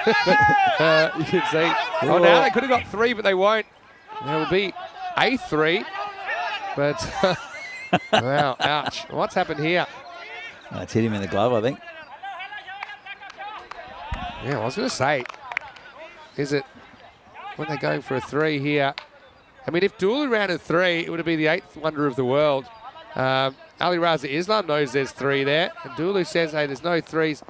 But you can see. Oh, now they could have got 3, but they won't. There will be a 3. But, wow, ouch. What's happened here? It's hit him in the glove, I think. Yeah, I was going to say, is it when they're going for a 3 here? I mean, if Dulu ran a 3, it would have been the 8th wonder of the world. Ali Raza Islam knows there's 3 there, and Dulu says, hey, there's no 3s.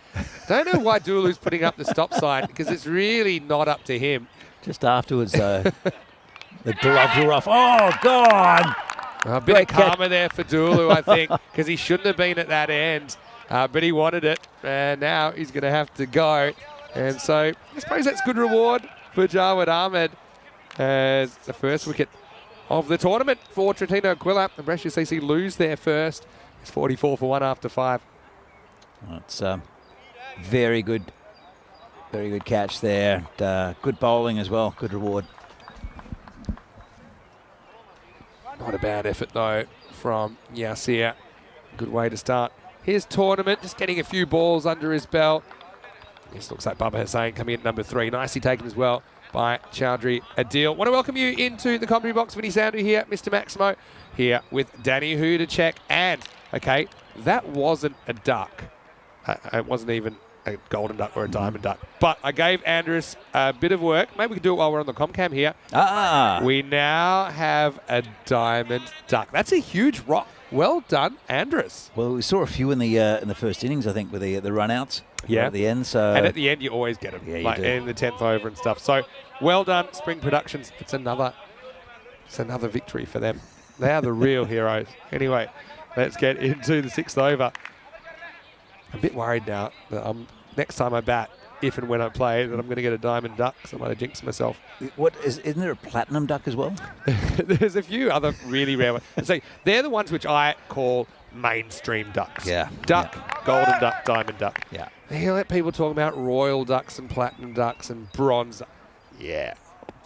Don't know why Dulu's putting up the stop sign, because it's really not up to him. Just afterwards, though, the gloves were off. Oh, God! A bit of karma there for Dulu, I think, because he shouldn't have been at that end, but he wanted it, and now he's going to have to go. And so I suppose that's good reward for Jawad Ahmed as the first wicket of the tournament for Trentino Aquila. And Brescia CC lose their first. It's 44 for 1 after 5. It's very good catch there. Good bowling as well. Good reward. Not a bad effort, though, from Yasir. Good way to start his tournament. Just getting a few balls under his belt. This looks like Baba Hussain coming in at number 3. Nicely taken as well by Chowdhury Adil. Want to welcome you into the commentary box. Vinny Sandu here, Mr. Maximo here with Danny Hudacek. And, okay, that wasn't a duck. It wasn't even a golden duck or a diamond duck. But I gave Andrus a bit of work. Maybe we can do it while we're on the Comcam here. We now have a diamond duck. That's a huge rock. Well done, Andrus. Well, we saw a few in the first innings, I think, with the run-outs. Yeah. At the end, so... And at the end, you always get them. Yeah, you like do. in the 10th over and stuff. So, well done, Spring Productions. It's another victory for them. They are the real heroes. Anyway, let's get into the 6th over. I'm a bit worried now that next time I bat, if and when I play, that I'm going to get a diamond duck, so I might have jinxed myself. Isn't there a platinum duck as well? There's a few other really rare ones. So they're the ones which I call mainstream ducks. Yeah. Duck, golden duck, diamond duck. Yeah. You let people talk about royal ducks and platinum ducks and bronze. Yeah,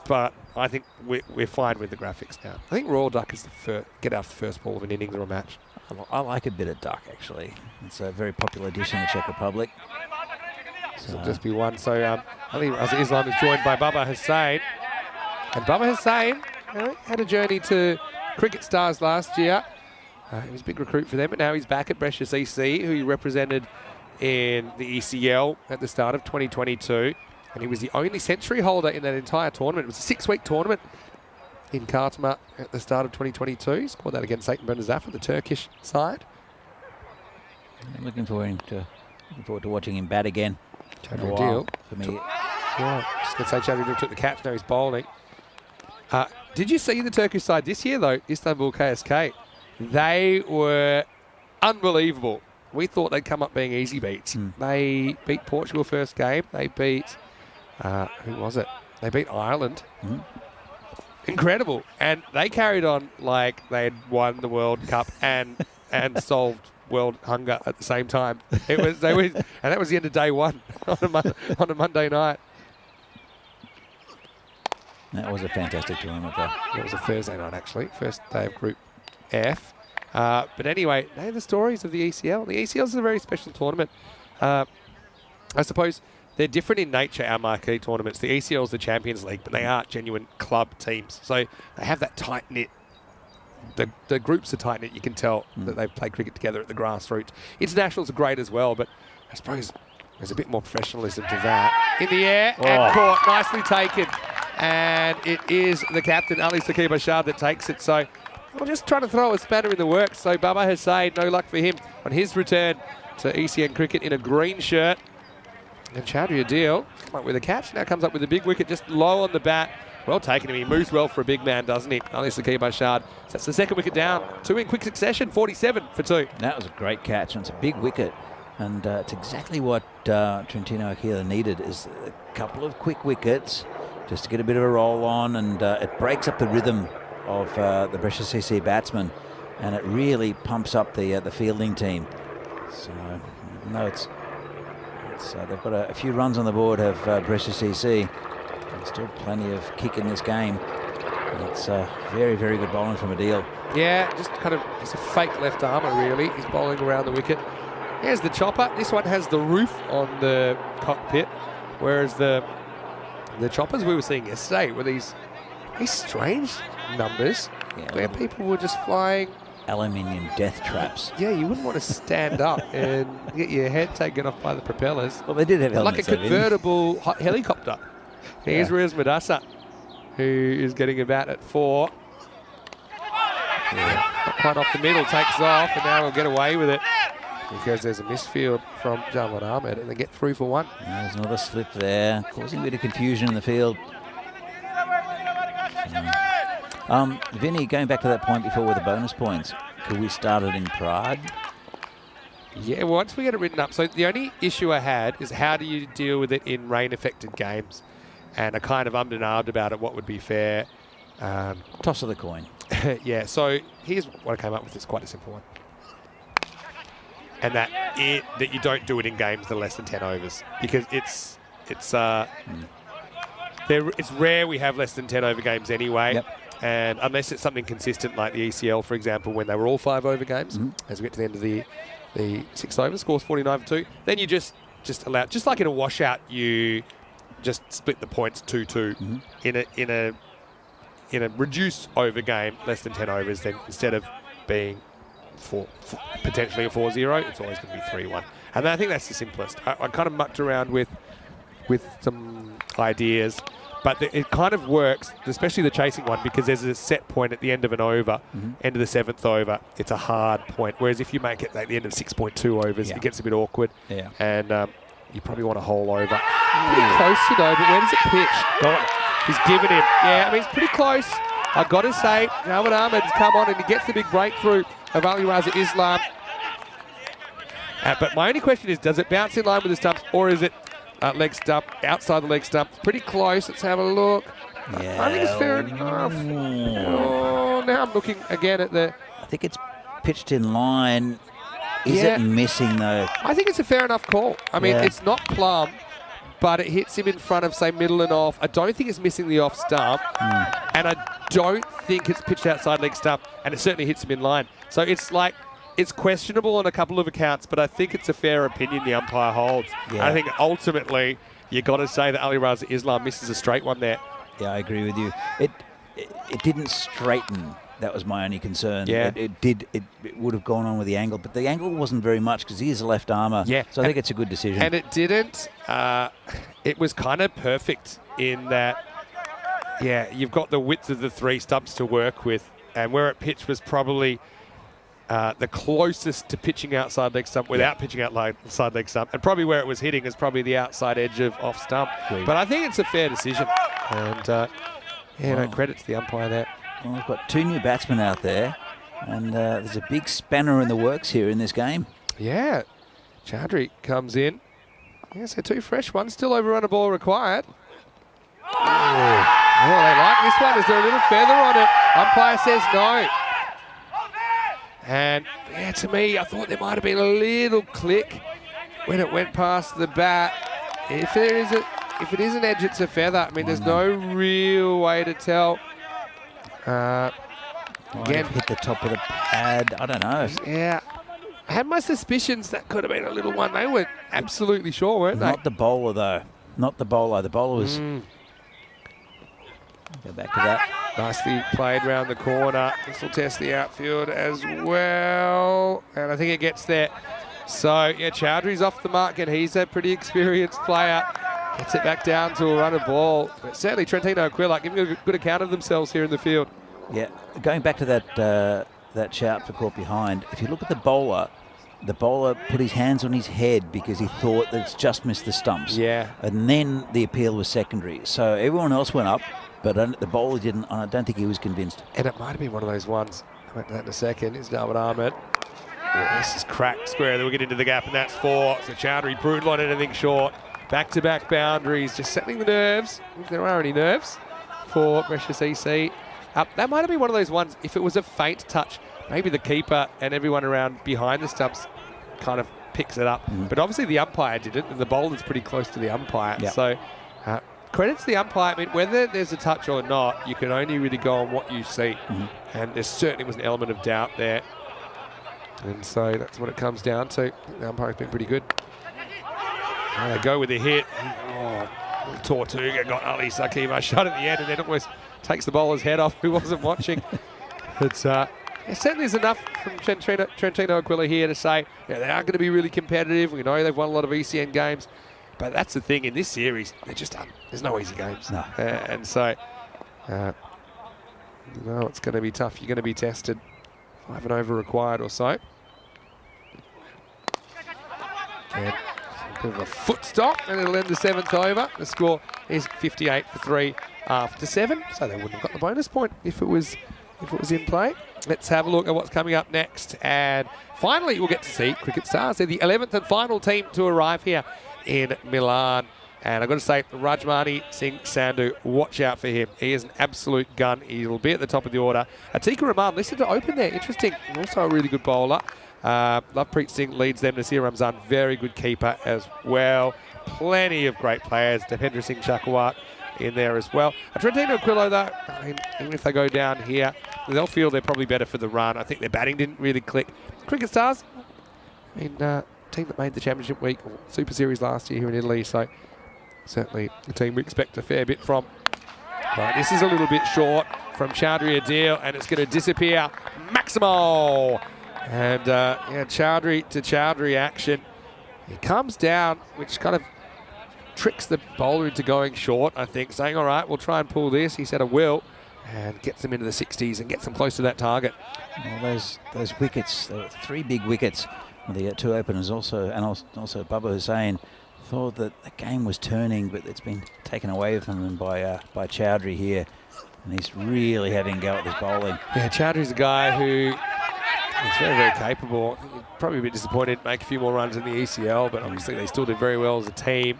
but I think we're fine with the graphics now. I think royal duck is the first, get out the first ball of an innings or a match. I like a bit of duck, actually. It's a very popular dish in the Czech Republic. So it'll just be one. So Ali Raza Islam is joined by Baba Hussain. And Baba Hussain had a journey to Cricket Stars last year. He was a big recruit for them, but now he's back at Brescia CC, who he represented in the ECL at the start of 2022. And he was the only century holder in that entire tournament. It was a 6-week tournament in Kartama at the start of 2022. He scored that against Satan Bernazaf, the Turkish side. I'm looking forward to watching him bat again. Chadri Deal. For me. Yeah, just going to say Chadri Deal took the catch, now he's bowling. Did you see the Turkish side this year, though? Istanbul KSK. They were unbelievable. We thought they'd come up being easy beats. They beat Portugal first game. They beat, who was it? They beat Ireland. Incredible. And they carried on like they had won the World Cup and solved world hunger at the same time. And that was the end of day one on a Monday night. That was a fantastic tournament, though. It was a Thursday night, actually. First day of Group F. But anyway, they're the stories of the ECL. The ECL is a very special tournament. I suppose they're different in nature, our marquee tournaments. The ECL is the Champions League, but they are genuine club teams. So they have that tight-knit. The groups are tight-knit. You can tell that they've played cricket together at the grassroots. Internationals are great as well, but I suppose there's a bit more professionalism to that. In the air, and caught. Nicely taken. And it is the captain, Ali Saqib Ashad, that takes it. So we're just trying to throw a spanner in the works. So Baba Hussain, no luck for him on his return to ECN cricket in a green shirt. And Chowdhury Adil come up with a catch. Now comes up with a big wicket just low on the bat. Well taken him. He moves well for a big man, doesn't he? Ali Saqib Ashad. So that's the second wicket down. 2 in quick succession, 47 for 2. That was a great catch, and it's a big wicket. And it's exactly what Trentino Aquila needed, is a couple of quick wickets just to get a bit of a roll on, and it breaks up the rhythm of the Brescia CC batsmen, and it really pumps up the fielding team. So no, it's they've got a few runs on the board of Brescia CC. There's still plenty of kick in this game. It's very, very good bowling from Adil. Yeah, just a fake left armour really. He's bowling around the wicket. Here's the chopper. This one has the roof on the cockpit, whereas the choppers we were seeing yesterday were these strange numbers where people were just flying aluminium death traps. Yeah, you wouldn't want to stand up and get your head taken off by the propellers. Well, they did have helmets. Like a convertible helicopter. Here's Riaz Madassa, who is getting a bat at 4. Not quite off the middle, takes off, and now we'll get away with it because there's a misfield from Javed Ahmed, and they get through for 1. There's another slip there, causing a bit of confusion in the field. Vinny, going back to that point before with the bonus points, could we start it in Prague? Yeah, once we get it written up. So the only issue I had is how do you deal with it in rain-affected games? And I kind of ummed and ahed about it, what would be fair. Toss of the coin. Yeah, so here's what I came up with. It's quite a simple one. And that you don't do it in games that are less than 10 overs. Because it's rare we have less than 10 over games anyway. Yep. And unless it's something consistent like the ECL, for example, when they were all 5 over games, as we get to the end of the 6 overs, scores 49 for 2, then you just allow, just like in a washout, you just split the points 2-2 in a reduced over game, less than 10 overs. Then instead of being potentially a 4-0, it's always going to be 3-1. And I think that's the simplest. I kind of mucked around with some ideas, but it kind of works, especially the chasing one, because there's a set point at the end of an over, end of the 7th over. It's a hard point. Whereas if you make it at the end of 6.2 overs, it gets a bit awkward. Yeah. And you probably want a whole over. Pretty close, but where does it pitch? Got it. He's given him. Yeah, I mean, it's pretty close. I've got to say, Javed Ahmed's come on and he gets the big breakthrough of Ali Raza Islam. But my only question is, does it bounce in line with the stumps, or is it leg stump, outside the leg stump? Pretty close. Let's have a look. Yeah. I think it's fair enough. Oh, now I'm looking again at the... I think it's pitched in line. Is it missing though? I think it's a fair enough call. I mean, it's not plumb, but it hits him in front of, say, middle and off. I don't think it's missing the off stump, and I don't think it's pitched outside leg stump, and it certainly hits him in line. So it's like, it's questionable on a couple of accounts, but I think it's a fair opinion the umpire holds. Yeah. I think ultimately, you got to say that Ali Raza Islam misses a straight one there. Yeah, I agree with you. It didn't straighten. That was my only concern. Yeah. It would have gone on with the angle, but the angle wasn't very much because he is a left armour. Yeah. So I think it's a good decision. And it didn't. It was kind of perfect in that, you've got the width of the 3 stumps to work with, and where it pitched was probably the closest to pitching outside leg stump without pitching outside leg stump, and probably where it was hitting is probably the outside edge of off stump. Agreed. But I think it's a fair decision, and no credit to the umpire there. Well, we've got 2 new batsmen out there, and there's a big spanner in the works here in this game. Yeah, Chowdhury comes in. Yeah, so 2 fresh ones, still overrun a ball required. Oh, they like this one. Is there a little feather on it? Umpire says no. And to me, I thought there might have been a little click when it went past the bat. If it is an edge, it's a feather. I mean, there's no real way to tell. Again, hit the top of the pad. I don't know. Yeah. I had my suspicions that could have been a little one. They were absolutely sure, weren't they? Not the bowler, though. Not the bowler. The bowler was... Go back to that. Nicely played round the corner. This will test the outfield as well. And I think it gets there. So, Chowdhury's off the mark, and he's a pretty experienced player. Gets it back down to a run of ball. But certainly, Trentino Aquila giving a good account of themselves here in the field. Yeah, going back to that shout for caught behind, if you look at the bowler put his hands on his head because he thought that it's just missed the stumps. Yeah. And then the appeal was secondary. So everyone else went up, but the bowler didn't. I don't think he was convinced. And it might have been one of those ones. I'll wait for that in a second. It's David Ahmed. This is cracked square. Then we'll get into the gap, and that's 4. So Chowdhury brutal on anything short. Back-to-back boundaries, just settling the nerves, if there are any nerves, for Precious EC. That might have been one of those ones, if it was a faint touch, maybe the keeper and everyone around behind the stumps kind of picks it up. But obviously the umpire didn't, and the bowler's pretty close to the umpire. Yep. So credit to the umpire. I mean, whether there's a touch or not, you can only really go on what you see. And there certainly was an element of doubt there. And so that's what it comes down to. The umpire's been pretty good. And they go with the hit. Tortuga got Ali Sakiva shot at the end and then almost takes the bowler's head off who wasn't watching. But certainly is enough from Trentino Aquila here to say they are going to be really competitive. We know they've won a lot of ECN games. But that's the thing, in this series, they're just there's no easy games. No. And so, it's going to be tough. You're going to be tested. 5 and over required or so. And a bit of a foot stop, and it'll end the 7th over. The score is 58 for 3 after 7, so they wouldn't have got the bonus point if it was in play. Let's have a look at what's coming up next, and finally we'll get to see Cricket Stars. They're the 11th and final team to arrive here in Milan. And I've got to say, Rajmani Singh Sandhu, watch out for him. He is an absolute gun. He'll be at the top of the order. Atika Rahman listed to open there. Interesting. Also a really good bowler. Lovepreet Singh leads them. Nasir Ramzan, very good keeper as well. Plenty of great players. Dependra Singh Chakwat in there as well. Trentino Aquila, though, I mean, even if they go down here, they'll feel they're probably better for the run. I think their batting didn't really click. Cricket Stars, I mean, team that made the Championship Week or Super Series last year here in Italy, so certainly the team we expect a fair bit from. Right, this is a little bit short from Chowdhury Adil, and it's going to disappear. Maximo! And Chowdhury to Chowdhury action. He comes down, which kind of tricks the bowler into going short, I think, saying, all right, we'll try and pull this. He said, I will, and gets them into the 60s and gets them close to that target. Well, those wickets, there were 3 big wickets. The 2 openers also, and also Bubba Hussain, thought that the game was turning, but it's been taken away from them by Chowdhury here, and he's really having a go at this bowling. Yeah, Chowdhury's a guy who is very, very capable. Probably a bit disappointed to make a few more runs in the ECL, but obviously they still did very well as a team,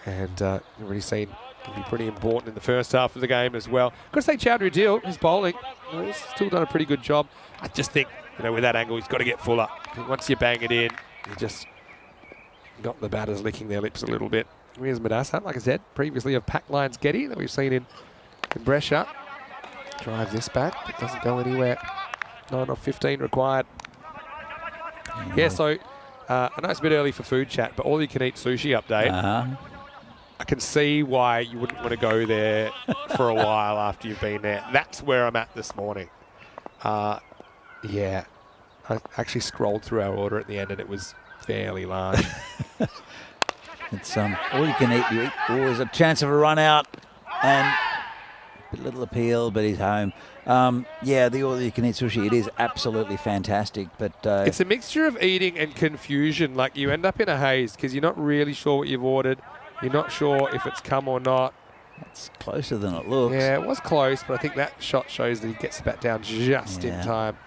and you've already seen can be pretty important in the first half of the game as well. I've got to say Chowdhury Adil, his bowling, he's still done a pretty good job. I just think you know, with that angle, he's got to get fuller. Once you bang it in, you just got the batters licking their lips a little bit. Here's Madassa, like I said, previously of Pack Lions Getty that we've seen in Brescia. Drive this back, it doesn't go anywhere. 9 of 15 required. Yeah, so I know it's a bit early for food chat, but all you can eat sushi update. I can see why you wouldn't want to go there for a while after you've been there. That's where I'm at this morning. Yeah, I actually scrolled through our order at the end and it was fairly large. It's all you can eat. You eat. Always a chance of a run out, and a little appeal, but he's home. Yeah, the all you can eat sushi. It is absolutely fantastic, but it's a mixture of eating and confusion. Like you end up in a haze because you're not really sure what you've ordered. You're not sure if it's come or not. It's closer than it looks. Yeah, it was close, but I think that shot shows that he gets back down just in time.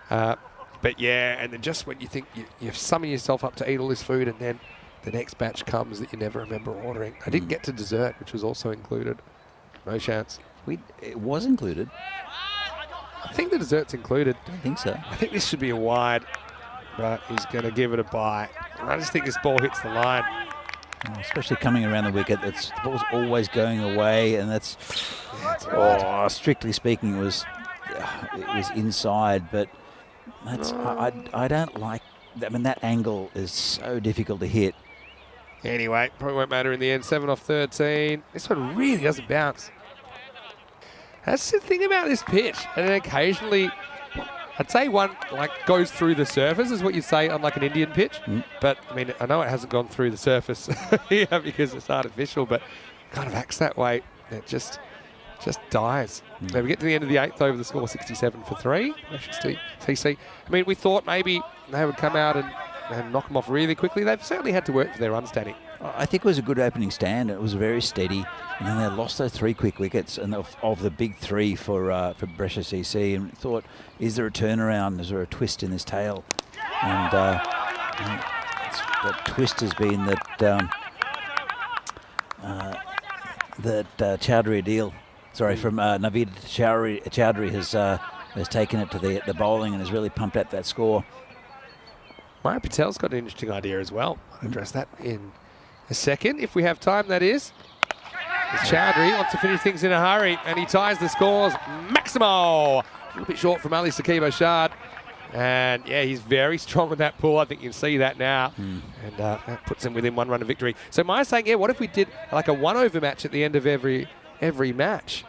But yeah, and then just when you think you've summoned yourself up to eat all this food, and then the next batch comes that you never remember ordering. I didn't get to dessert, which was also included. No chance. It was included. I think the dessert's included. I don't think so. I think this should be a wide, but he's going to give it a bite. I just think this ball hits the line. Especially coming around the wicket, the ball's always going away, and that's strictly speaking, it was inside, but that's I don't like. I mean, that angle is so difficult to hit. Anyway, probably won't matter in the end. 7 off 13. This one really doesn't bounce. That's the thing about this pitch, and then occasionally, I'd say one like goes through the surface is what you say on like an Indian pitch. But I mean, I know it hasn't gone through the surface here because it's artificial, but kind of acts that way. It just dies. So we get to the end of the 8th over, the score 67 for 3. TC. I mean, we thought maybe they would come out and knock them off really quickly. They've certainly had to work for their run standing. I think it was a good opening stand. It was very steady, and then they lost those 3 quick wickets, and of the big 3 for Brescia CC. And we thought, is there a turnaround? Is there a twist in this tail? And that twist has been that Chowdhury Adil, from Naveed Chowdhury has taken it to the bowling and has really pumped up that score. Maya Patel's got an interesting idea as well. I'll address that in a second, if we have time, that is. Chowdhury wants to finish things in a hurry, and he ties the scores. Maximo! A little bit short from Ali Saqib-Ashad. And yeah, he's very strong with that pull. I think you can see that now. And that puts him within 1 run of victory. So Maya's saying, yeah, what if we did like a 1-over match at the end of every match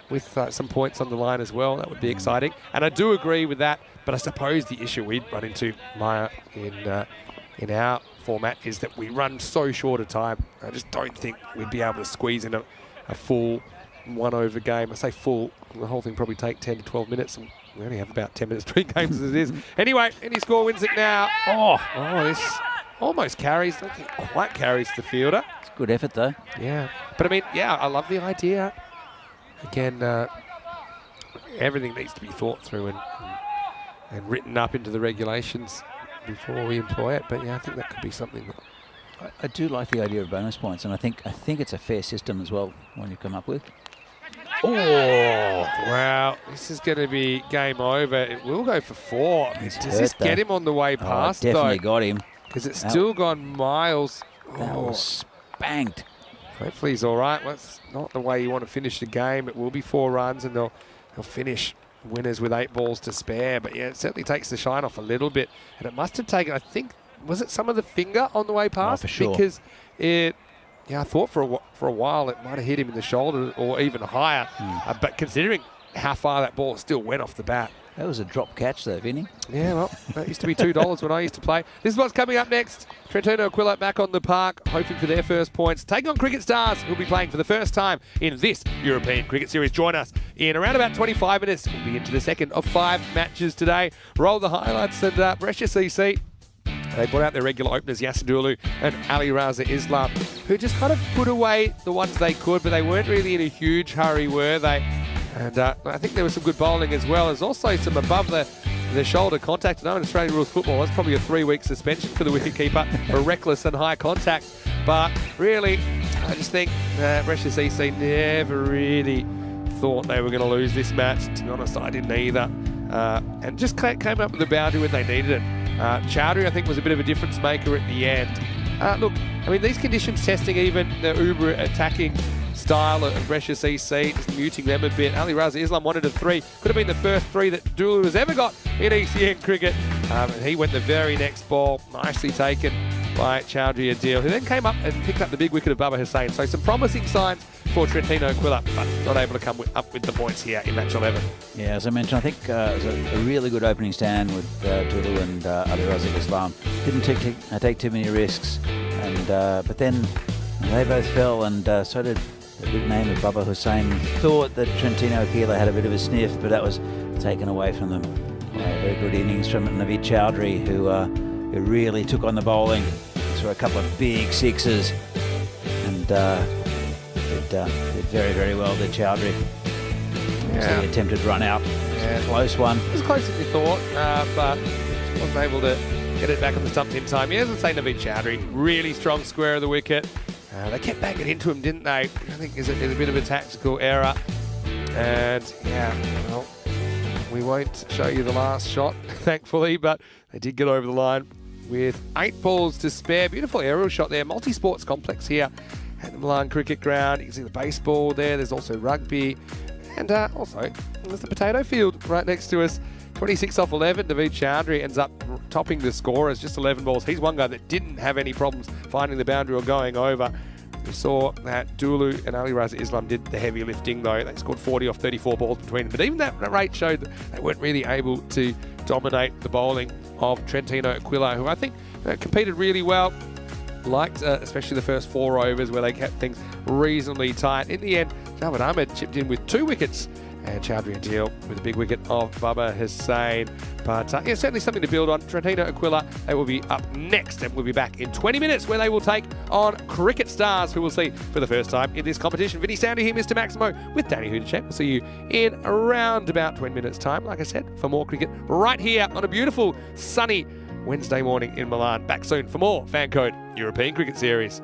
with some points on the line as well? That would be exciting. And I do agree with that. But I suppose the issue we'd run into, Maya, in our format is that we run so short a time. I just don't think we'd be able to squeeze in a full 1-over game. I say full, the whole thing probably take 10 to 12 minutes. And we only have about 10 minutes between games as it is. Anyway, any score wins it now. Oh, this almost carries. I don't think it quite carries the fielder. It's good effort, though. Yeah. But I mean, yeah, I love the idea. Again, everything needs to be thought through and written up into the regulations before we employ it. But yeah, I think that could be something that I do like the idea of bonus points, and I think it's a fair system as well, one you come up with. Oh, wow. This is going to be game over. It will go for 4. Does this get him on the way past, though? Definitely got him. Because it's still gone miles. That was spanked. Hopefully he's all right. Well, that's not the way you want to finish the game. It will be 4 runs, and they'll finish winners with 8 balls to spare. But yeah, it certainly takes the shine off a little bit. And it must have taken, I think, was it some of the finger on the way past? For sure. Because I thought for a while it might have hit him in the shoulder or even higher. But considering how far that ball still went off the bat. That was a drop catch though, Vinny. Yeah, well, that used to be $2 when I used to play. This is what's coming up next. Trentino Aquila back on the park, hoping for their first points. Taking on Cricket Stars, who'll be playing for the first time in this European Cricket Series. Join us in around about 25 minutes. We'll be into the second of 5 matches today. Roll the highlights and Brescia CC. They brought out their regular openers, Yasadulu and Ali Raza Islam, who just kind of put away the ones they could, but they weren't really in a huge hurry, were they? And I think there was some good bowling as well. There's also some above the shoulder contact. I know in Australian rules football, that's probably a 3-week suspension for the wicketkeeper for reckless and high contact. But really, I just think Brescia CC never really thought they were going to lose this match. To be honest, I didn't either. and just came up with the boundary when they needed it. Chowdhury, I think, was a bit of a difference maker at the end. Look, I mean, these conditions testing even the uber attacking style of Precious EC, just muting them a bit. Ali Raza Islam wanted a 3. Could have been the first 3 that Dulu has ever got in ECN cricket. And he went the very next ball, nicely taken by Chowdhury Adil, who then came up and picked up the big wicket of Baba Hussain. So some promising signs for Trentino Aquila, but not able to come up with the points here in match 11. Yeah, as I mentioned, I think it was a really good opening stand with Dulu and Ali Raza Islam. Didn't take too many risks, and but then they both fell, and so did the big name of Baba Hussain. Thought that Trentino Aquila had a bit of a sniff, but that was taken away from them. Very good innings from Naveed Chowdhury, who really took on the bowling. Saw a couple of big sixes, and did very, very well, did Chowdhury. Yeah. The attempted run out. Yeah. Close one. It was closer than you thought, but wasn't able to get it back on the stump in time. Yeah, as I say, Naveed Chowdhury, really strong square of the wicket. They kept backing into him, didn't they? I think it's a bit of a tactical error. And yeah, well, we won't show you the last shot, thankfully, but they did get over the line with 8 balls to spare. Beautiful aerial shot there. Multi-sports complex here at the Milan Cricket Ground. You can see the baseball there. There's also rugby. And also, there's the potato field right next to us. 26 off 11. Naveed Chowdhury ends up topping the scorers, just 11 balls. He's one guy that didn't have any problems finding the boundary or going over. We saw that Dulu and Ali Raza Islam did the heavy lifting, though. They scored 40 off 34 balls between them. But even that rate showed that they weren't really able to dominate the bowling of Trentino Aquila, who I think competed really well. Liked especially the first 4 overs where they kept things reasonably tight. In the end, Javed Ahmed chipped in with 2 wickets, and Chowdhury Adil with a big wicket of Baba Hussain. But yeah, certainly something to build on. Trentino Aquila, they will be up next, and we'll be back in 20 minutes where they will take on Cricket Stars, who we'll see for the first time in this competition. Vinny Sandy here, Mr. Maximo, with Danny Hudacek. We'll see you in around about 20 minutes' time, like I said, for more cricket right here on a beautiful, sunny Wednesday morning in Milan. Back soon for more Fan Code European Cricket Series.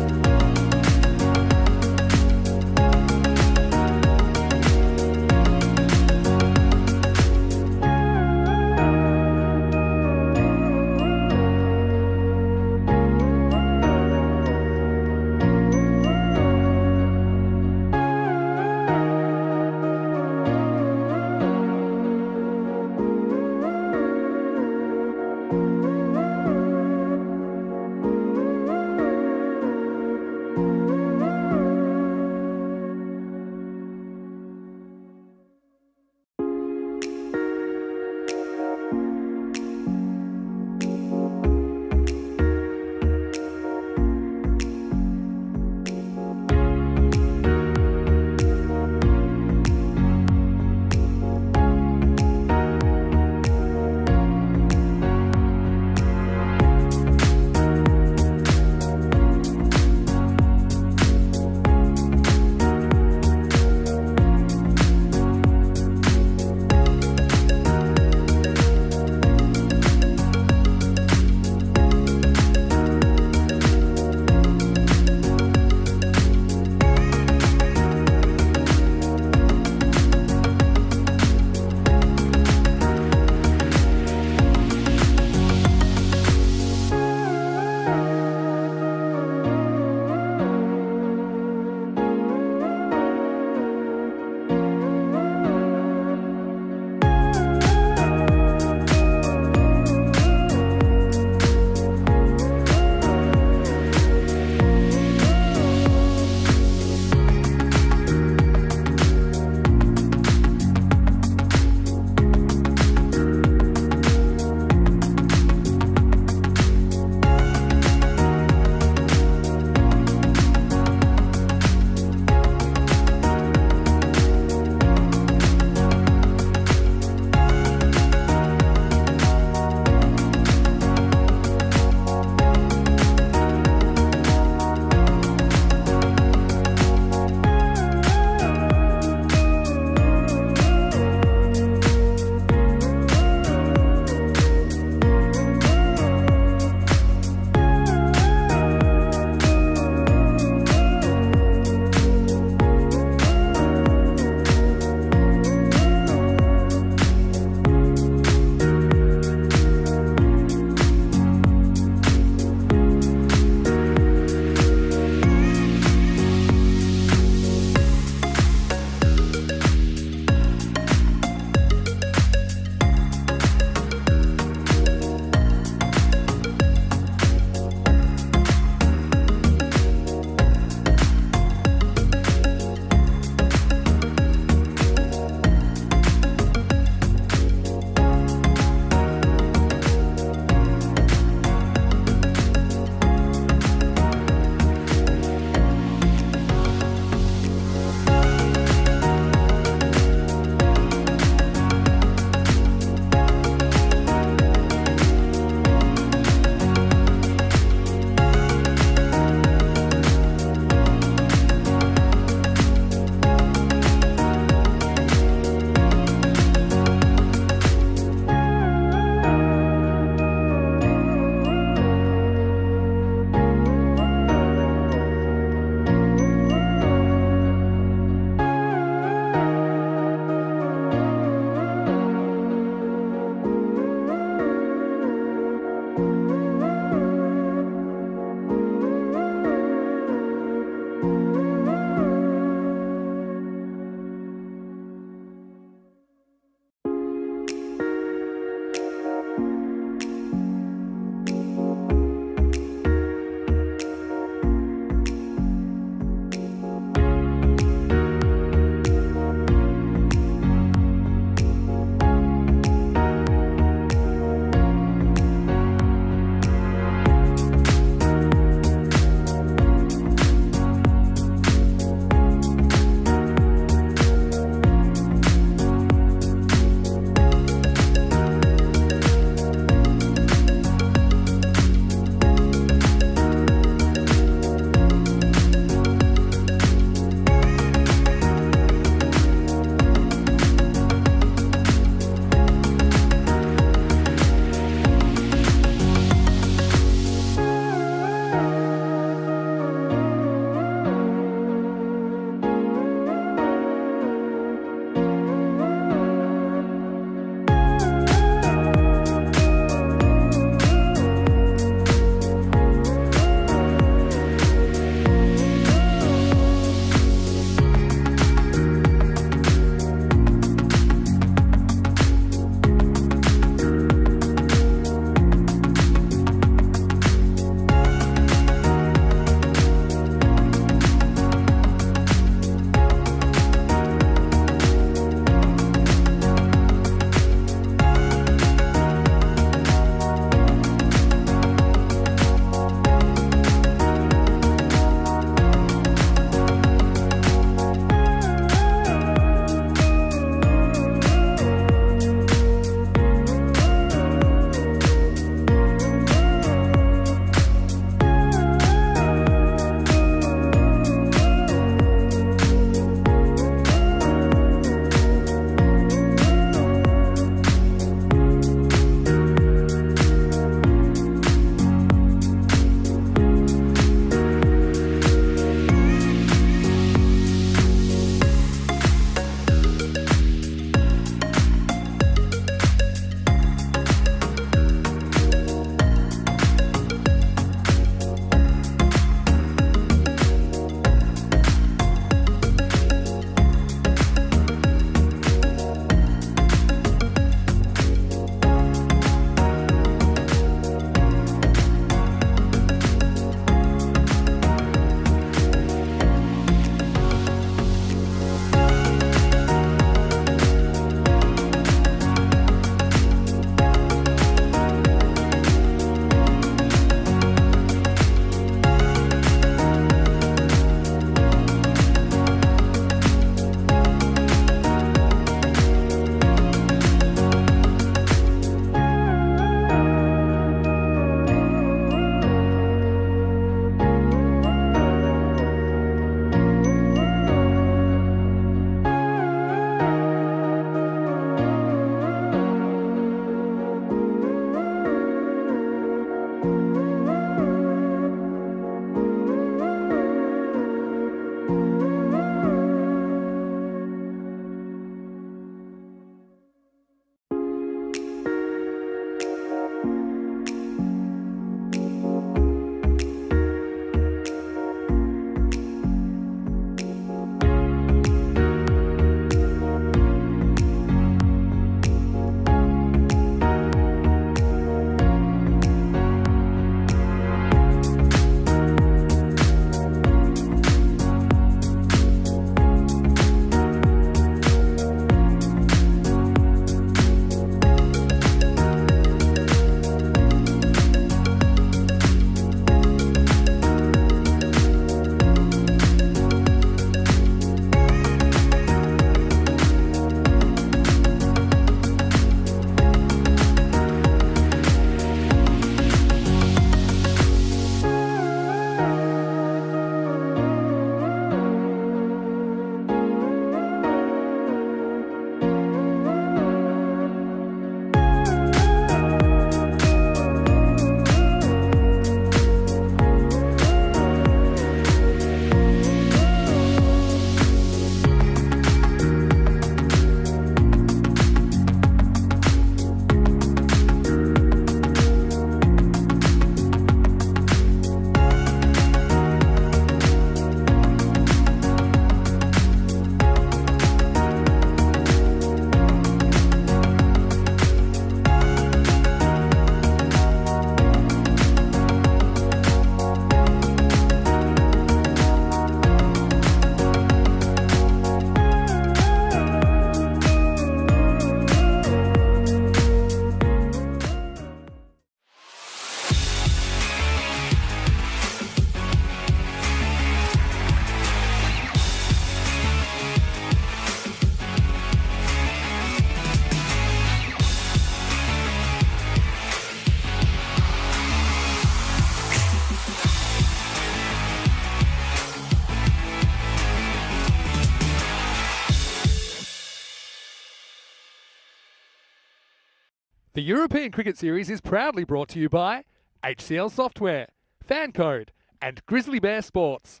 The European Cricket Series is proudly brought to you by HCL Software, Fancode, and Grizzly Bear Sports.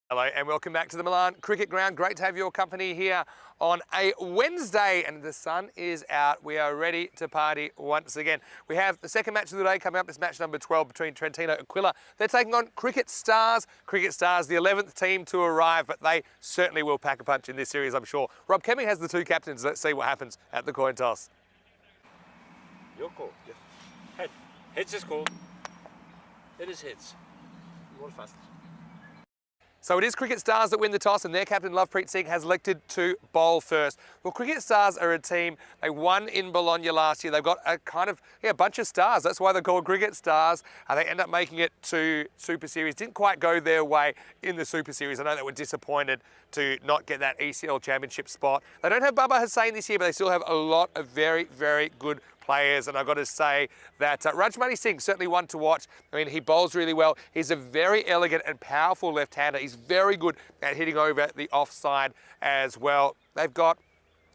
Hello and welcome back to the Milan Cricket Ground. Great to have your company here on a Wednesday and the sun is out. We are ready to party once again. We have the second match of the day coming up. It's match number 12 between Trentino and Aquila. They're taking on Cricket Stars. Cricket Stars, the 11th team to arrive, but they certainly will pack a punch in this series, I'm sure. Rob Kemming has the two captains. Let's see what happens at the coin toss. Your call. Yeah. Head. Heads is called. It is heads. You want fast. So it is Cricket Stars that win the toss and their captain Lovepreet Singh has elected to bowl first. Well, Cricket Stars are a team, they won in Bologna last year. They've got a kind of, bunch of stars. That's why they're called Cricket Stars. They end up making it to Super Series. Didn't quite go their way in the Super Series. I know they were disappointed to not get that ECL championship spot. They don't have Baba Hussain this year, but they still have a lot of very, very good players, and I've got to say that Rajmani Singh certainly one to watch. I mean, he bowls really well. He's a very elegant and powerful left-hander. He's very good at hitting over the offside as well. They've got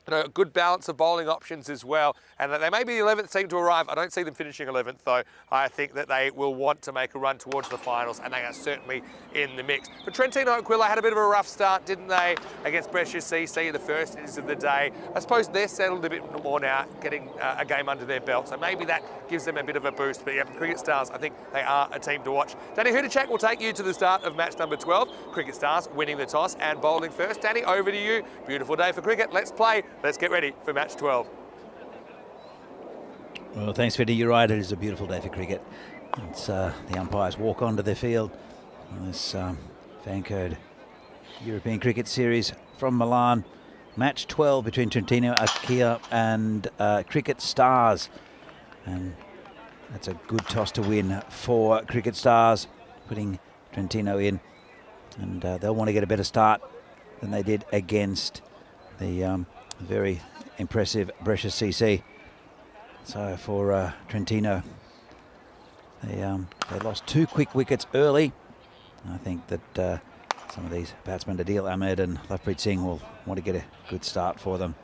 a good balance of bowling options as well, and they may be the 11th team to arrive. I don't see them finishing 11th though. I think that they will want to make a run towards the finals, and they are certainly in the mix. But Trentino Aquila had a bit of a rough start, didn't they, against Brescia CC, the first innings of the day. I suppose they're settled a bit more now, getting a game under their belt, so maybe that gives them a bit of a boost. But yeah, Cricket Stars, I think they are a team to watch. Danny Hudacek will take you to the start of match number 12. Cricket Stars winning the toss and bowling first. Danny, over to you. Beautiful day for cricket. Let's play. Let's get ready for match 12. Well, thanks, Fiddy. You're right. It is a beautiful day for cricket. It's the umpires walk onto the field on this Fancode European Cricket Series from Milan. Match 12 between Trentino Aquila and Cricket Stars. And that's a good toss to win for Cricket Stars, putting Trentino in. And they'll want to get a better start than they did against the very impressive Brescia CC. So for Trentino, they lost two quick wickets early. I think that some of these batsmen, Adil Ahmed and Lovepreet Singh, will want to get a good start for them.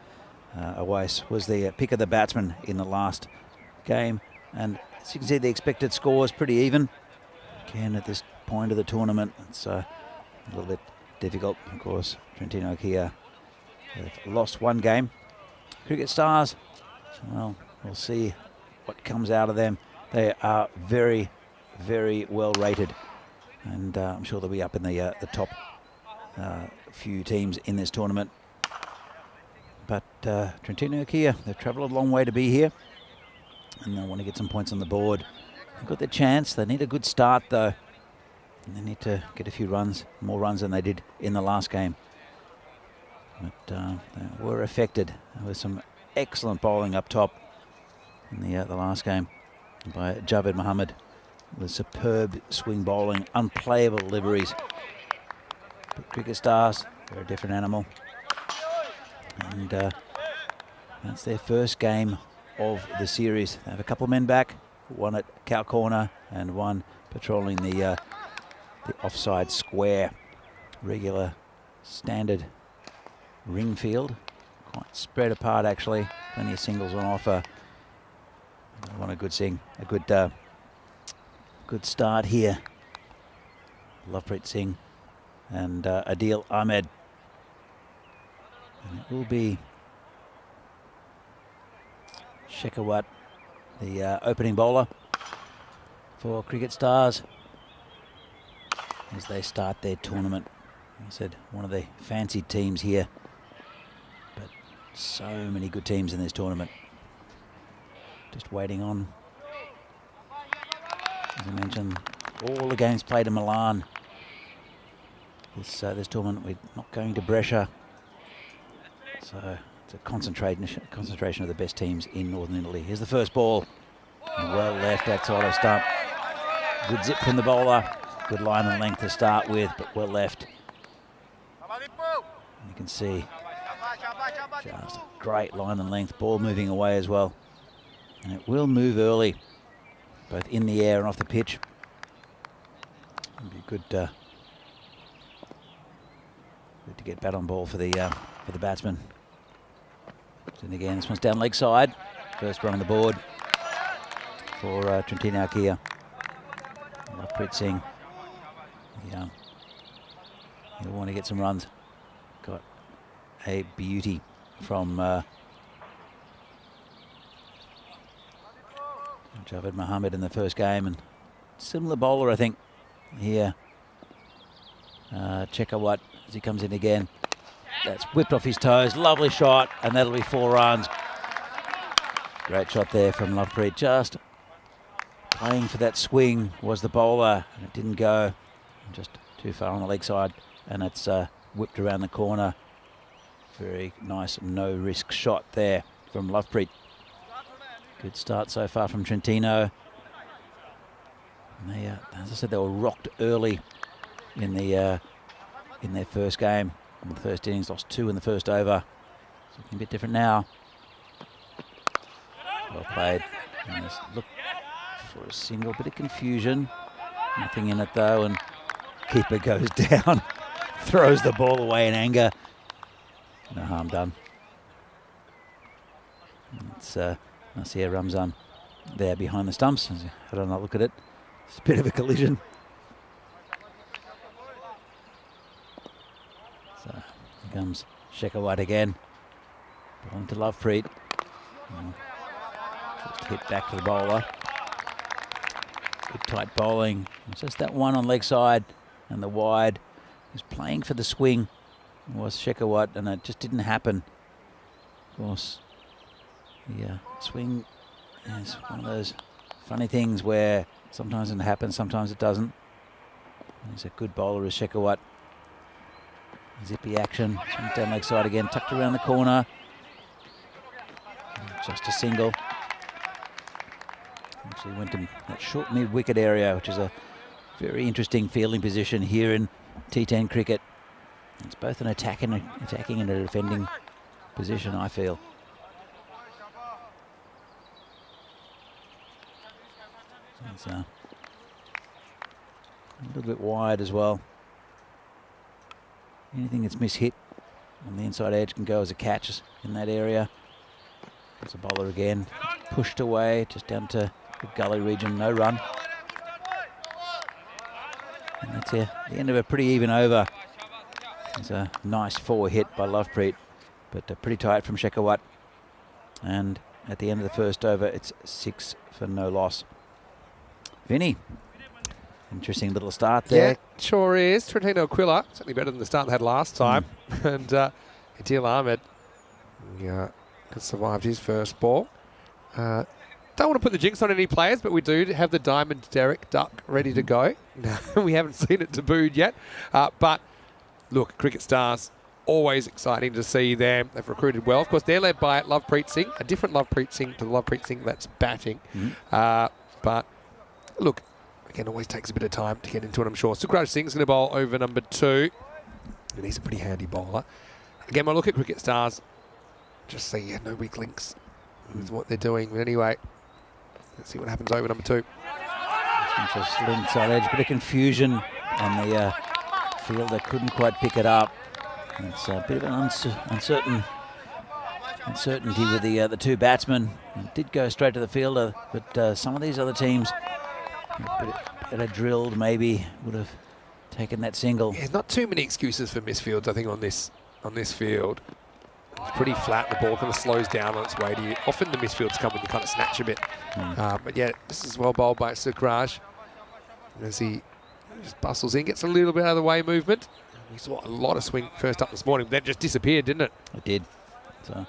Awais was the pick of the batsman in the last game, and as you can see, the expected score is pretty even. Again, at this point of the tournament, it's a little bit difficult. Of course, Trentino here have lost one game. Cricket Stars, well, we'll see what comes out of them. They are very, very well rated, and I'm sure they'll be up in the top few teams in this tournament. But Trentino here, they've travelled a long way to be here, and they want to get some points on the board. They've got their chance. They need a good start though, and they need to get a few runs, more runs than they did in the last game. But they were affected. There was some excellent bowling up top in the last game by Javed Mohammed, with superb swing bowling, unplayable liveries. But Cricket Stars, they're a different animal. And that's their first game of the series. They have a couple of men back, one at cow corner and one patrolling the offside square. Regular standard ring field, quite spread apart actually. Plenty of singles on offer. I want a good good start here. Lovepreet Singh and Adil Ahmed. And it will be Shekhawat, the opening bowler for Cricket Stars, as they start their tournament. Like I said, one of the fancied teams here, but so many good teams in this tournament. Just waiting on, as I mentioned, all the games played in Milan. This tournament, we're not going to Brescia, so it's a concentration of the best teams in Northern Italy. Here's the first ball, well left outside of stump. Good zip from the bowler, good line and length to start with, but well left. And you can see just a great line and length, ball moving away as well. And it will move early, both in the air and off the pitch. It'll be good to get bat on ball for the batsman. And again, this one's down leg side. First run on the board for Trentino Kia. Lovepreet Singh. Yeah. He'll want to get some runs. Got a beauty from Javed Mohammed in the first game, and similar bowler, I think, here. Chekawat as he comes in again. That's whipped off his toes. Lovely shot, and that'll be 4 runs. Great shot there from Lovepreet. Just playing for that swing was the bowler, and it didn't go just too far on the leg side, and it's whipped around the corner. Very nice no-risk shot there from Lovepreet. Good start so far from Trentino. And they, as I said, they were rocked early in their first game. In the first innings, lost 2 in the first over. It's looking a bit different now. Well played. And let's look for a single, bit of confusion. Nothing in it though, and keeper goes down, throws the ball away in anger. No harm done. It's Nasir Ramzan there behind the stumps. I don't know, look at it. It's a bit of a collision. So here comes Shekhawat again. Ball to Lovepreet. Just hit back to the bowler. Good tight bowling. It's just that one on leg side and the wide. He was playing for the swing. It was Shekhawat, and it just didn't happen. Of course, the swing is one of those funny things where sometimes it happens, sometimes it doesn't. He's a good bowler as Shekhawat. Zippy action. Swings down leg side again, tucked around the corner. Just a single. Actually went to that short mid-wicket area, which is a very interesting fielding position here in T10 cricket. It's both an attacking and a defending position, I feel. It's a little bit wide as well. Anything that's mishit on the inside edge can go as a catch in that area. There's a bowler again. Pushed away, just down to the gully region, no run. And that's the end of a pretty even over. It's a nice 4 hit by Lovepreet, but pretty tight from Shekhawat. And at the end of the first over, it's 6 for no loss. Vinny, interesting little start there. Yeah, sure is. Trentino Aquila, certainly better than the start they had last time. And Adil Ahmed survived his first ball. Don't want to put the jinx on any players, but we do have the Diamond Derek Duck ready to go. No, we haven't seen it tabooed yet. But look, Cricket Stars, always exciting to see them. They've recruited well. Of course, they're led by Lovepreet Singh, a different Lovepreet Singh to the Lovepreet Singh that's batting. But look, again, always takes a bit of time to get into it, I'm sure. Sukraj Singh's going to bowl over number 2. And he's a pretty handy bowler. Again, I look at Cricket Stars, just see no weak links with what they're doing. But anyway, let's see what happens over number 2. Just inside edge, bit of confusion on the fielder, couldn't quite pick it up. It's a bit of an uncertainty with the 2 batsmen. It did go straight to the fielder, but some of these other teams, better drilled, maybe would have taken that single. Yeah, not too many excuses for misfields, I think, on this field. It's pretty flat. The ball kind of slows down on its way to you. Often the misfields come when you kind of snatch a bit. But yeah, this is well bowled by Sukraj as he just bustles in, gets a little bit out of the way movement. We saw a lot of swing first up this morning, but then just disappeared, didn't it? It did. So,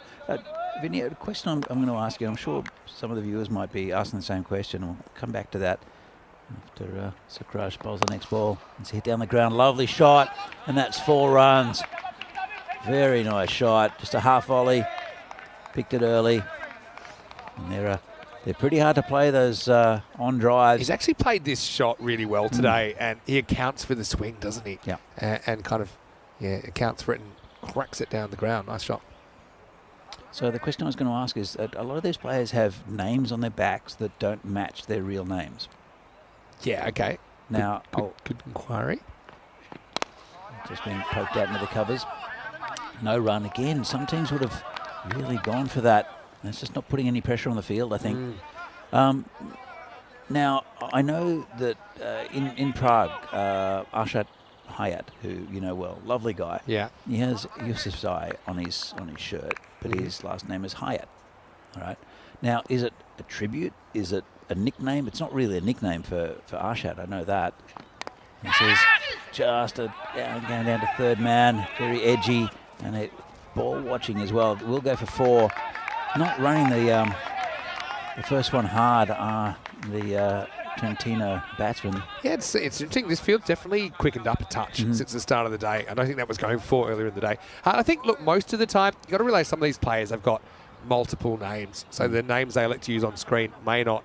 Vinny, a question I'm going to ask you. I'm sure some of the viewers might be asking the same question. We'll come back to that after Sukraj bowls the next ball. It's hit down the ground. Lovely shot, and that's 4 runs. Very nice shot. Just a half volley. Picked it early. And they're pretty hard to play, those on drives. He's actually played this shot really well today, and he accounts for the swing, doesn't he? Yeah. And kind of, accounts for it and cracks it down the ground. Nice shot. So the question I was going to ask is that a lot of these players have names on their backs that don't match their real names. Yeah, okay. Now, good inquiry. Just been poked out into the covers. No run again. Some teams would have really gone for that. It's just not putting any pressure on the field, I think. Now, I know that in Prague, Arshat Hayat, who you know well, lovely guy. Yeah. He has Yusufzai on his shirt, but his last name is Hayat. All right. Now, is it a tribute? Is it a nickname? It's not really a nickname for Arshat. I know that. This is just going down to third man, very edgy, and ball watching as well. We'll go for 4. Not running the first one hard are the Trentino batsmen. Yeah, it's interesting. This field's definitely quickened up a touch since the start of the day. I don't think that was going for earlier in the day. I think, look, most of the time, you've got to realize some of these players have got multiple names. So the names they elect to use on screen may not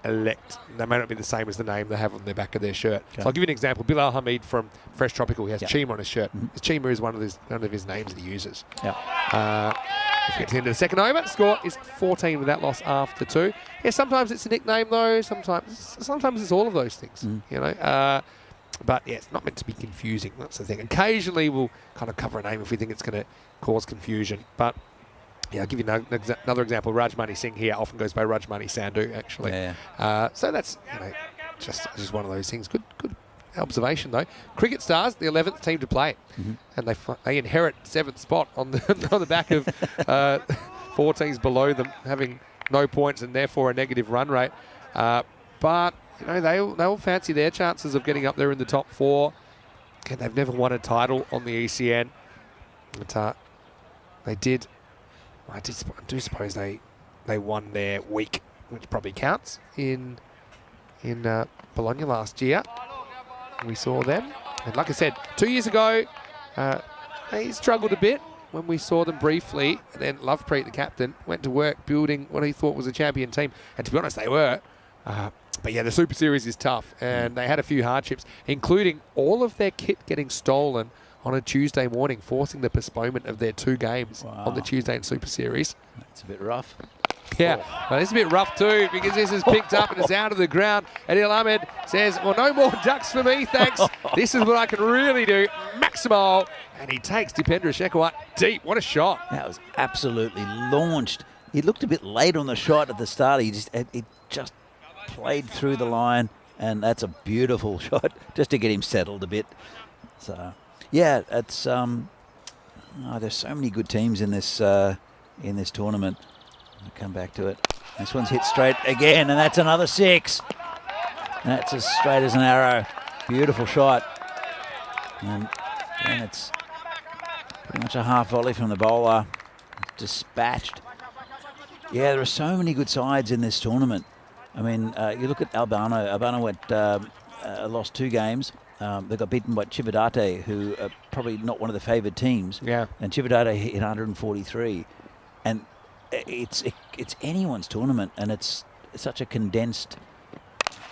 be the same as the name they have on the back of their shirt. Okay. So I'll give you an example. Bilal Hamid from Fresh Tropical, he has Chima on his shirt. Chima is one of his names that he uses. Let's get to the end of the second over. Score is 14 without loss after 2. Yeah, sometimes it's a nickname though. Sometimes it's all of those things. You know. But yeah, it's not meant to be confusing. That's the thing. Occasionally we'll kind of cover a name if we think it's going to cause confusion. But yeah, I'll give you another example. Rajmani Singh here often goes by Rajmani Sandhu, actually. So that's just one of those things. Good observation, though. Cricket Stars, the 11th team to play. And they inherit 7th spot on the back of 4 teams below them, having no points and therefore a negative run rate. But you know they all fancy their chances of getting up there in the top 4. And they've never won a title on the ECN. But they did. I do suppose they won their week, which probably counts, in Bologna last year. We saw them. And like I said, 2 years ago, they struggled a bit when we saw them briefly. And then Lovepreet, the captain, went to work building what he thought was a champion team. And to be honest, they were. But yeah, the Super Series is tough. And they had a few hardships, including all of their kit getting stolen on a Tuesday morning, forcing the postponement of their 2 games on the Tuesday in Super Series. That's a bit rough. Yeah, well, it's a bit rough too because this is picked up and it's out of the ground. Adil Ahmed says, well, no more ducks for me, thanks. This is what I can really do. Maximal. And he takes Dipendra Shekhawat deep. What a shot. That was absolutely launched. He looked a bit late on the shot at the start. He just played through the line, and that's a beautiful shot just to get him settled a bit. So, yeah, it's there's so many good teams in this tournament. I'll come back to it. This one's hit straight again, and that's another 6. That's as straight as an arrow. Beautiful shot. And it's pretty much a half volley from the bowler. Dispatched. Yeah, there are so many good sides in this tournament. I mean, you look at Albano. Albano lost 2 games. They got beaten by Chivadate, who are probably not one of the favoured teams. Yeah. And Chivadate hit 143. And it's anyone's tournament, and it's such a condensed.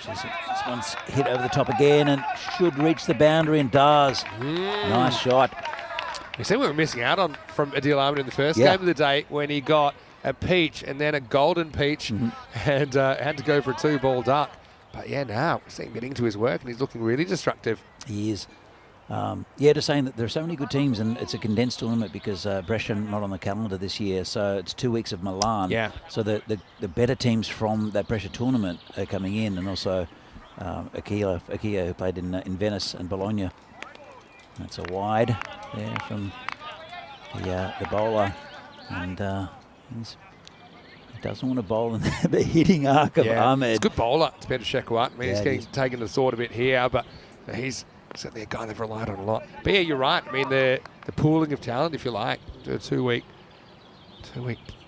This one's hit over the top again and should reach the boundary and does. Nice shot. You see what we're missing out on from Adil Ahmed in the first game of the day when he got a peach and then a golden peach and had to go for a 2-ball duck. But yeah, now we're seeing him getting to his work and he's looking really destructive. He is. Just saying that there are so many good teams, and it's a condensed tournament because Brescia not on the calendar this year, so it's 2 weeks of Milan. Yeah. So the better teams from that Brescia tournament are coming in, and also Akia, who played in Venice and Bologna. That's a wide there from the bowler, and he doesn't want to bowl in the hitting arc of Ahmed. It's a good bowler. It's better Shekhawat. I mean, he's getting taken to the sword a bit here, but he's certainly a guy they've relied on a lot. But yeah, you're right. I mean, the pooling of talent, if you like, a 2-week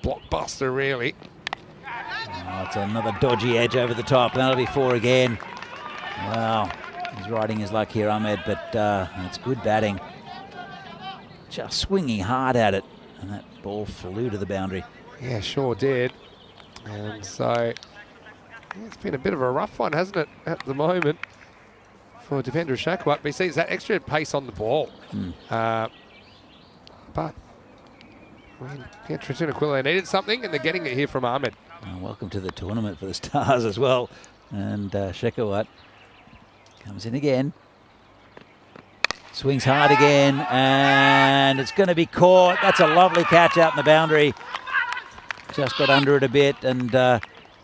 blockbuster, really. Oh, it's another dodgy edge over the top. That'll be 4 again. Wow, he's riding his luck here, Ahmed, but it's good batting. Just swinging hard at it, and that ball flew to the boundary. Yeah, sure did. And so it's been a bit of a rough one, hasn't it, at the moment for Dipendra Shekhawat. But he sees that extra pace on the ball. But Trentino Aquila needed something, and they're getting it here from Ahmed. Welcome to the tournament for the Stars as well. And Shekhawat comes in again. Swings hard again, and it's going to be caught. That's a lovely catch out in the boundary. just got under it a bit and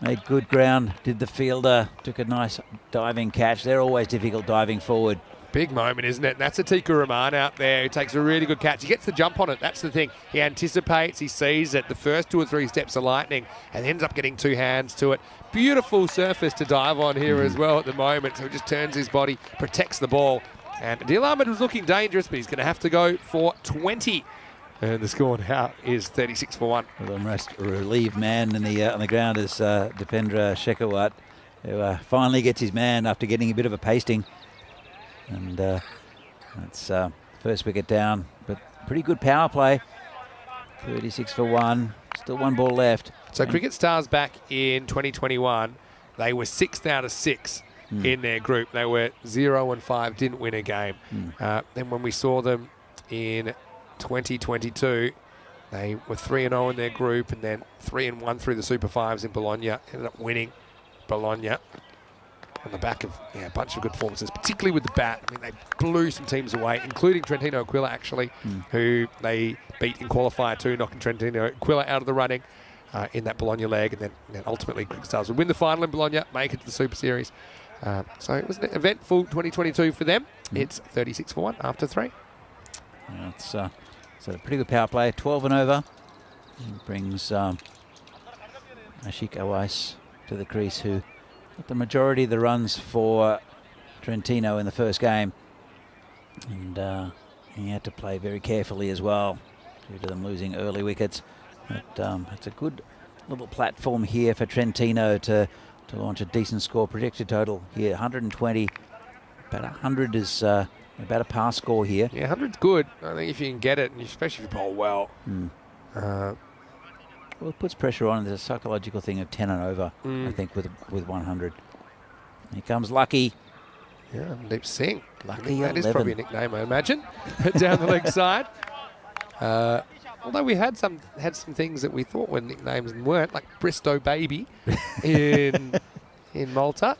made good ground. Did the fielder, took a nice diving catch. They're always difficult diving forward. Big moment, isn't it? And that's Atika Rahman out there who takes a really good catch. He gets the jump on it. That's the thing. He anticipates, he sees it, the first 2 or 3 steps of lightning, and ends up getting 2 hands to it. Beautiful surface to dive on here as well at the moment. So he just turns his body, protects the ball. And Adil Ahmed was looking dangerous, but he's going to have to go for 20. And the score now is 36 for 1. Well, the most relieved man on the ground is Dipendra Shekhawat, who finally gets his man after getting a bit of a pasting. And that's first wicket down, but pretty good power play. 36 for 1, still 1 ball left. So Cricket Stars back in 2021, they were 6th out of 6 in their group. They were 0-5, didn't win a game. Then when we saw them in 2022, they were 3-0 in their group, and then 3-1 through the Super Fives in Bologna. Ended up winning Bologna on the back of a bunch of good performances, particularly with the bat. I mean, they blew some teams away, including Trentino Aquila, actually, who they beat in qualifier 2, knocking Trentino Aquila out of the running in that Bologna leg, and then ultimately Cricket Stars would win the final in Bologna, make it to the Super Series. So it was an eventful 2022 for them. It's 36 for 1 after 3. Yeah, it's a pretty good power play, 12 and over. It brings Ashik Awais to the crease, who got the majority of the runs for Trentino in the first game. And he had to play very carefully as well due to them losing early wickets. But it's a good little platform here for Trentino to launch a decent score. Projected total here, 120. About 100 is about a pass score here. Yeah, 100's good. I think if you can get it, and especially if you bowl well. Well, it puts pressure on. There's a psychological thing of 10 and over, I think, with 100. Here comes Lucky. Yeah, Deep Singh. Lucky That is 11. probably a nickname, I imagine, down the leg side. Although we had some things that we thought were nicknames and weren't, like Bristow Baby in Malta.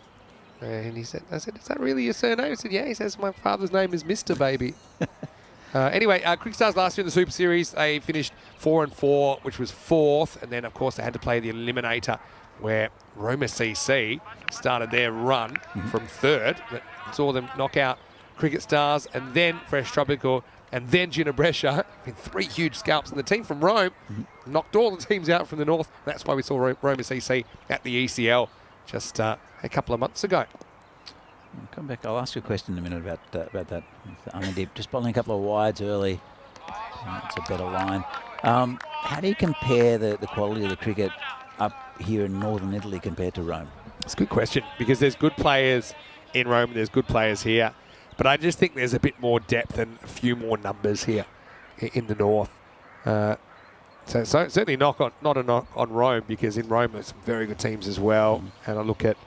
And I said, is that really your surname? He said, yeah. He says, my father's name is Mr. Baby. Anyway, Cricket Stars last year in the Super Series, they finished 4-4, which was 4th. And then, of course, they had to play the Eliminator, where Roma CC started their run from 3rd. That saw them knock out Cricket Stars, and then Fresh Tropical, and then Ginebrecia. 3 huge scalps. And the team from Rome knocked all the teams out from the north. That's why we saw Roma CC at the ECL just a couple of months ago. I'll come back. I'll ask you a question in a minute about that. Amandeep just bowling a couple of wides early. It's a better line. How do you compare the quality of the cricket up here in northern Italy compared to Rome? It's a good question, because there's good players in Rome and there's good players here. But I just think there's a bit more depth and a few more numbers here in the north. So certainly not a knock on Rome, because in Rome there's some very good teams as well. And I look at,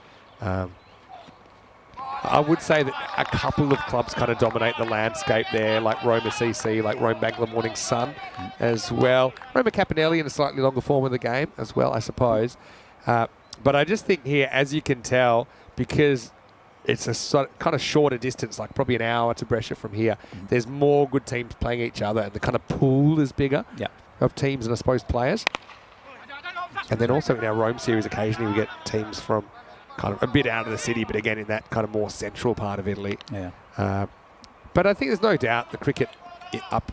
I would say that a couple of clubs kind of dominate the landscape there, like Roma CC, like Rome Bangla Morning Sun as well. Roma Capinelli in a slightly longer form of the game as well, I suppose. But I just think here, as you can tell, because it's a kind of shorter distance, like probably an hour to Brescia from here, there's more good teams playing each other, and the kind of pool is bigger of teams and I suppose players. And then also in our Rome series, occasionally we get teams from kind of a bit out of the city, but again in that kind of more central part of Italy. But I think there's no doubt the cricket up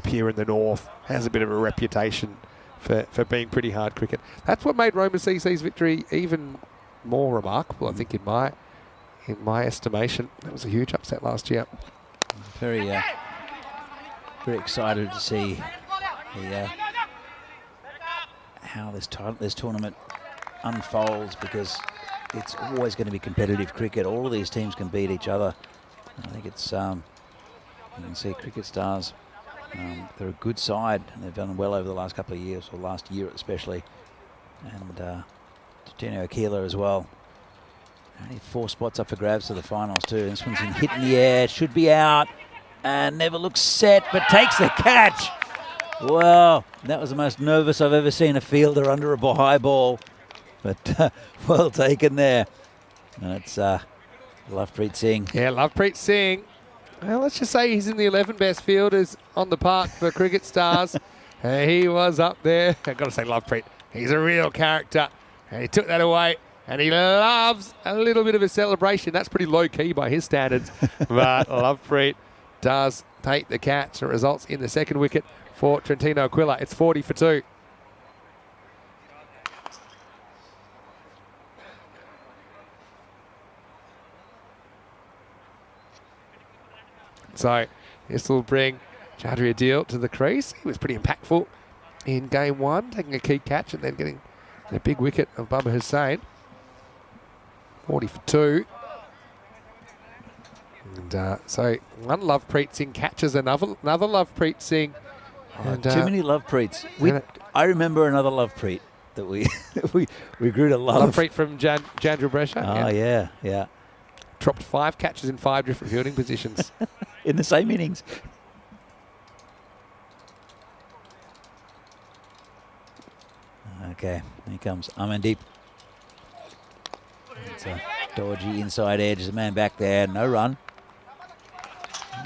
here in the north has a bit of a reputation for being pretty hard cricket. That's what made Roma CC's victory even more remarkable, I think, in my estimation. That was a huge upset last year. Very excited to see how this tournament unfolds, because it's always going to be competitive cricket. All of these teams can beat each other. I think it's you can see Cricket Stars. They're a good side, and they've done well over the last couple of years, or last year especially. And Trentino Aquila as well. Only 4 spots up for grabs to the finals too. This one's hit in the air, it should be out, and never looks set, but takes the catch. Wow, that was the most nervous I've ever seen a fielder under a high ball, but well taken there. And it's Lovepreet Singh. Yeah, Lovepreet Singh. Well, let's just say he's in the 11 best fielders on the park for Cricket Stars. He was up there. I've got to say, Lovepreet, He's a real character. And he took that away. And he loves a little bit of a celebration. That's pretty low-key by his standards. But Lovepreet does take the catch. It results in the second wicket for Trentino Aquila. It's 40 for 2. So this will bring Chaudhry Adil to the crease. He was pretty impactful in game 1, taking a key catch and then getting the big wicket of Baba Hussain. 40 for 2. And so one Lovepreet Singh catches another Lovepreet Singh. And, too many Lovepreets. I remember another Lovepreet that we grew to love. Lovepreet from Jandra Brescia. Oh, yeah. Dropped 5 catches in 5 different fielding positions. In the same innings. Okay, here comes Amandeep. It's a dodgy inside edge. There's a man back there, no run.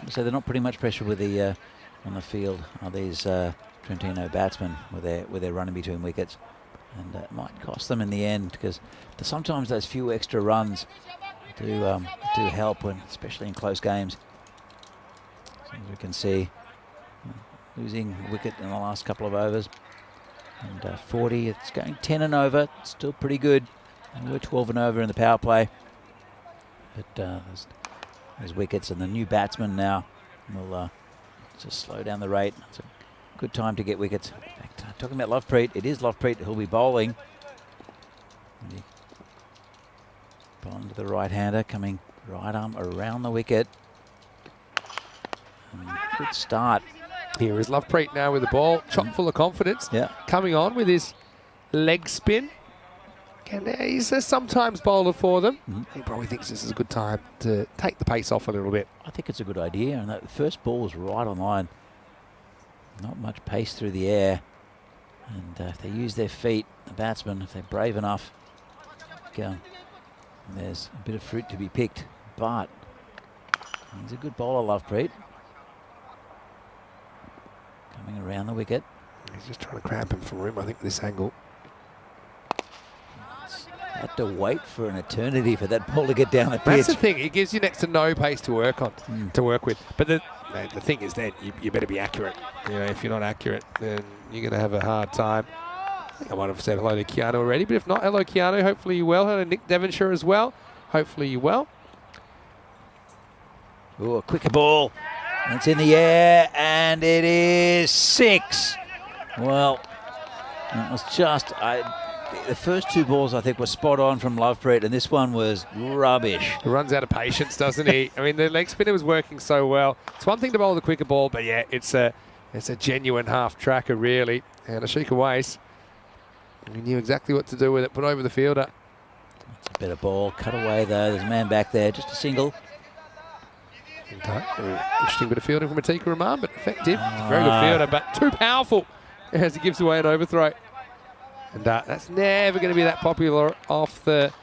So they're not putting much pressure with the on the field are these Trentino batsmen with their running between wickets, and it might cost them in the end because sometimes those few extra runs do help when, especially in close games. So as we can see, losing wicket in the last couple of overs. And 40, it's going 10 and over, still pretty good. And we're 12 and over in the power play. But there's wickets, and the new batsman now will just slow down the rate. It's a good time to get wickets. In fact, talking about Lovepreet, it is Lovepreet who'll be bowling. Bowling to the right-hander, coming right arm around the wicket. And good start. Here is Lovepreet now with the ball, chock full of confidence. Yeah. Coming on with his leg spin. And he's a sometimes bowler for them. He probably thinks this is a good time to take the pace off a little bit. I think it's a good idea. And that first ball was right on line. Not much pace through the air. And if they use their feet, the batsmen, if they're brave enough, there's a bit of fruit to be picked. But he's a good bowler, Lovepreet. Coming around the wicket. He's just trying to cramp him for room, I think, this angle. Had to wait for an eternity for that ball to get down the pitch. That's the thing. It gives you next to no pace to work on, to work with. But the thing is then you better be accurate. You know, if you're not accurate, then you're going to have a hard time. I think I might have said hello to Keanu already, but if not, hello Keanu. Hopefully you're well. Hello Nick Devonshire as well. Hopefully you're well. Oh, a quicker ball. It's in the air, and it is 6. Well, it was just... the first 2 balls, I think, were spot on from Lovepreet, and this one was rubbish. He runs out of patience, doesn't he? I mean, the leg spinner was working so well. It's one thing to bowl the quicker ball, but yeah, it's a genuine half-tracker, really. And Ashika Wais, he knew exactly what to do with it, put over the fielder. It's a better ball. Cut away, though. There's a man back there, just a single. Interesting bit of fielding from Atika Rahman, but effective. Very good fielder, but too powerful as he gives away an overthrow. And that's never going to be that popular off the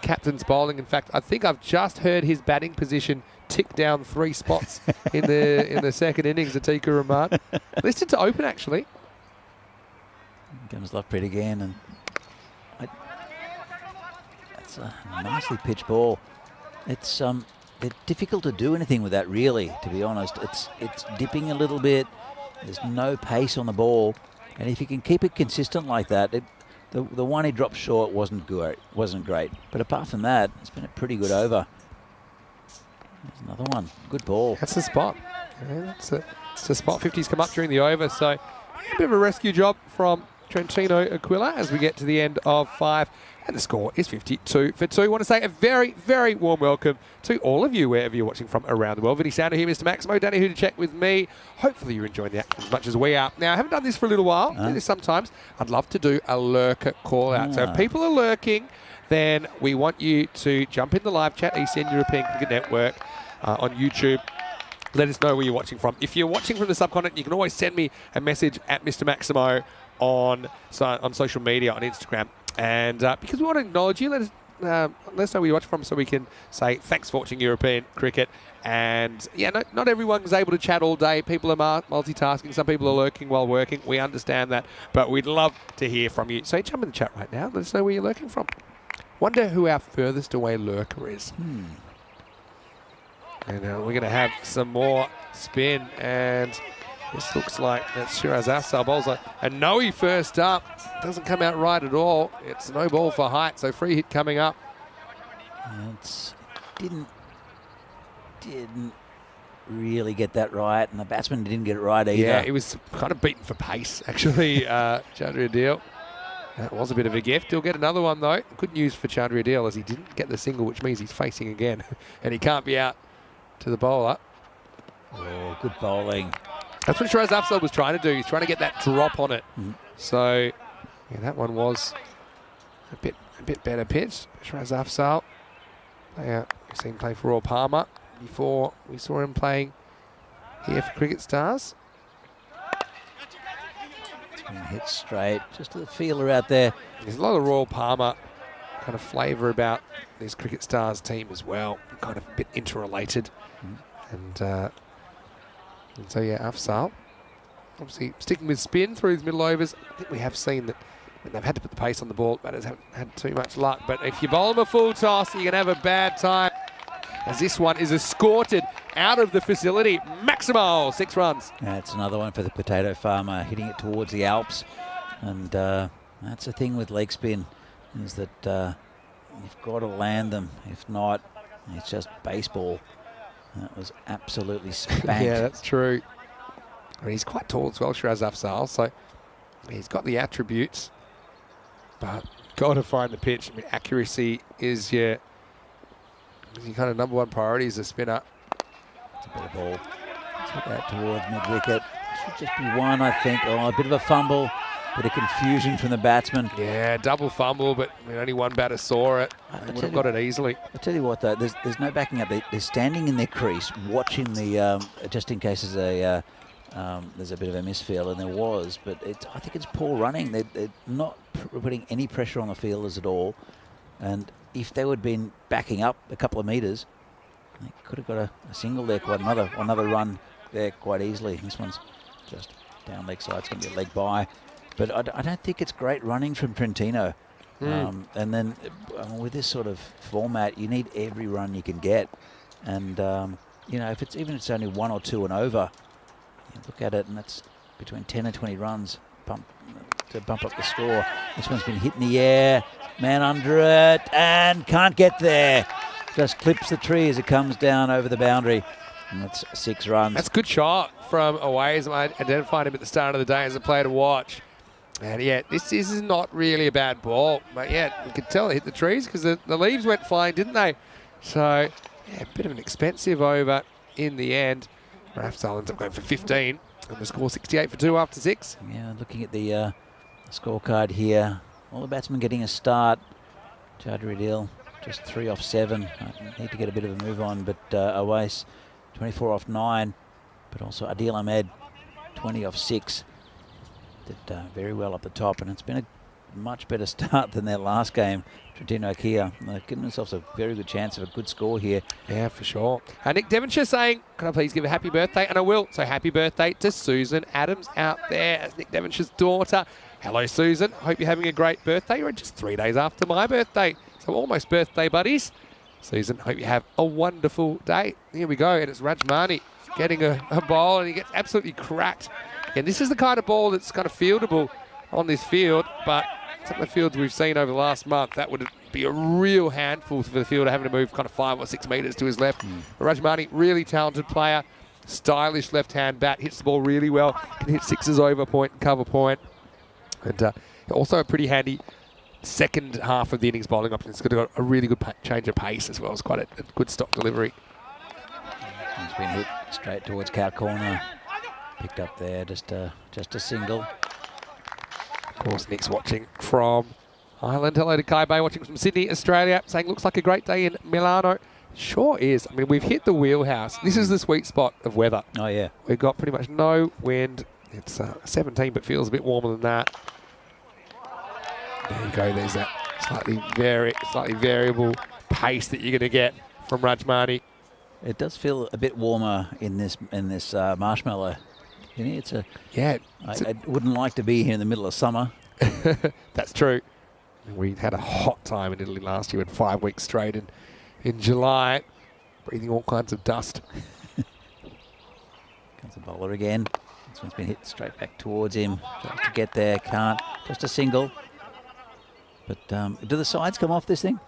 captain's bowling. In fact, I think I've just heard his batting position tick down 3 spots in the second innings. Atika Rahman listed to open actually. Here comes Lovepreet again, and that's a nicely pitched ball. It's difficult to do anything with that, really. To be honest, it's dipping a little bit. There's no pace on the ball. And if you can keep it consistent like that, the one he dropped short wasn't great. But apart from that, it's been a pretty good over. There's another one. Good ball. That's the spot. Yeah, it's the spot. 50's come up during the over. So a bit of a rescue job from Trentino Aquila as we get to the end of 5. And the score is 52 for 2. I want to say a very, very warm welcome to all of you, wherever you're watching from around the world. Vinny Sander here, Mr. Maximo, Danny who to check with me. Hopefully you're enjoying the action as much as we are. Now, I haven't done this for a little while. I do this sometimes. I'd love to do a lurker call out. So if people are lurking, then we want you to jump in the live chat, ECN European Cricket Network on YouTube. Let us know where you're watching from. If you're watching from the subcontinent, you can always send me a message at Mr. Maximo on social media, on Instagram. And because we want to acknowledge you, let let us know where you watch from so we can say thanks for watching European cricket. And yeah, not everyone's able to chat all day. People are multitasking. Some people are lurking while working. We understand that, but we'd love to hear from you. So jump in the chat right now. Let us know where you're lurking from. Wonder who our furthest away lurker is. And we're going to have some more spin, and this looks like that's Shiraz Afzal. Bowls a no-y first up. Doesn't come out right at all. It's no ball for height, so free hit coming up. Didn't really get that right, and the batsman didn't get it right either. Yeah, he was kind of beaten for pace, actually, Chandra Adil. That was a bit of a gift. He'll get another one, though. Good news for Chandra Adil, as he didn't get the single, which means he's facing again, and he can't be out to the bowler. Oh, good bowling. That's what Shiraz Afzal was trying to do. He's trying to get that drop on it. So, yeah, that one was a bit better pitch. Shiraz Afzal. We've seen him play for Royal Palmer before we saw him playing here for Cricket Stars. It's been hit straight. Just a feeler out there. There's a lot of Royal Palmer kind of flavour about this Cricket Stars team as well. Kind of a bit interrelated. And so, yeah, Afzal obviously sticking with spin through his middle overs. I think we have seen that when they've had to put the pace on the ball, batters haven't had too much luck. But if you bowl them a full toss, you can have a bad time. As this one is escorted out of the facility. Maximal, 6 runs. That's another one for the potato farmer, hitting it towards the Alps. And that's the thing with leg spin, is that you've got to land them. If not, it's just baseball. That was absolutely spanked. Yeah, that's true. I mean, he's quite tall as well, Shiraz Afzal, so he's got the attributes, but got to find the pitch. I mean, accuracy is your kind of number one priority as a spinner. It's a bit of ball. Take that towards mid-wicket. Should just be one, I think. Oh, a bit of a fumble. Bit of confusion from the batsman. Yeah, double fumble, but I mean, only one batter saw it. They would have got it easily. I'll tell you what, though, there's no backing up. They're standing in their crease, watching the just in case there's a bit of a misfeel, and there was. But I think it's poor running. They're not putting any pressure on the fielders at all. And if they would have been backing up a couple of metres, they could have got a single there, quite another run there quite easily. This one's just down leg side. It's going to be a leg by. But I don't think it's great running from Trentino. And then with this sort of format, you need every run you can get. And, you know, if it's only 1 or 2 and over, you look at it and that's between 10 and 20 runs to bump up the score. This one's been hit in the air, man under it, and can't get there. Just clips the tree as it comes down over the boundary. And that's 6 runs. That's a good shot from away, as I identified him at the start of the day as a player to watch. And yeah, this is not really a bad ball. But yeah, you could tell it hit the trees because the leaves went flying, didn't they? So, yeah, a bit of an expensive over in the end. Afzal ends up going for 15. And the score 68 for 2 after 6. Yeah, looking at the scorecard here. All the batsmen getting a start. Chandra Adil, just 3 off 7. I need to get a bit of a move on, but Awais, 24 off 9. But also Adil Ahmed, 20 off 6. Did very well up the top, and it's been a much better start than their last game. Trentino Kia, they've given themselves a very good chance of a good score here. Yeah, for sure. Nick Devonshire saying, can I please give a happy birthday? And I will. So happy birthday to Susan Adams out there as Nick Devonshire's daughter. Hello, Susan. Hope you're having a great birthday. You're just 3 days after my birthday. So almost birthday buddies. Susan, hope you have a wonderful day. Here we go. And it's Rajmani getting a ball, and he gets absolutely cracked. And this is the kind of ball that's kind of fieldable on this field, but some of the fields we've seen over the last month, that would be a real handful for the fielder having to move kind of 5 or 6 metres to his left. But Rajmani, really talented player, stylish left-hand bat, hits the ball really well, can hit 6s over point and cover point. And also a pretty handy second half of the innings bowling option. It's got a really good change of pace as well. It's quite a good stock delivery. It's been hit straight towards cow corner. Picked up there, just a single. Of course, Nick's watching from Ireland. Hello to Kai Bay, watching from Sydney, Australia, saying looks like a great day in Milano. Sure is. I mean, we've hit the wheelhouse. This is the sweet spot of weather. Oh, yeah. We've got pretty much no wind. It's 17, but feels a bit warmer than that. There you go. There's that slightly variable pace that you're going to get from Rajmani. It does feel a bit warmer in this marshmallow. You know, it's a Yeah. I wouldn't like to be here in the middle of summer. That's true. We had a hot time in Italy last year, in 5 weeks straight in July, breathing all kinds of dust. Comes the bowler again. This one's been hit straight back towards him. Tries to get there, can't. Just a single. But do the sides come off this thing?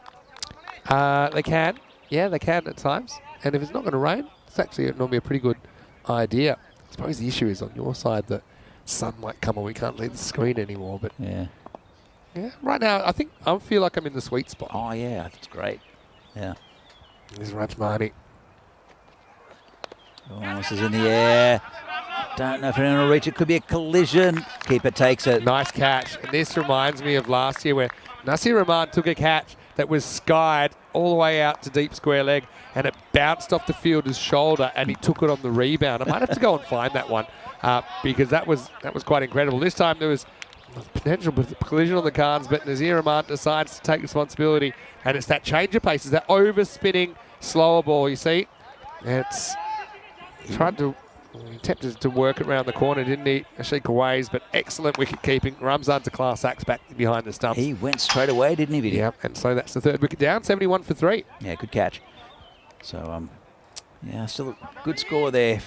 They can. Yeah, they can at times. And if it's not going to rain, it's actually normally a pretty good idea. I suppose the issue is on your side that sun might come and we can't leave the screen anymore. But Yeah. yeah, right now I feel like I'm in the sweet spot. Oh, yeah, that's great. Yeah. There's Rajmani. Oh, this is in the air. Don't know if anyone will reach it. Could be a collision. Keeper takes it. Nice catch. And this reminds me of last year where Nasir Rahman took a catch that was skied all the way out to deep square leg and it bounced off the fielder's shoulder and he took it on the rebound. I might have to go and find that one because that was quite incredible. This time there was potential collision on the cards, but Nasir Rahman decides to take responsibility, and it's that change of pace, it's that over-spinning, slower ball, you see. It's attempted to work it around the corner, didn't he? Ashika Ways, but excellent wicket keeping. Ramzan's a class act back behind the stumps. He went straight away, didn't he, Vidi? Yeah, and so that's the third wicket down, 71 for 3. Yeah, good catch. So, yeah, still a good score there,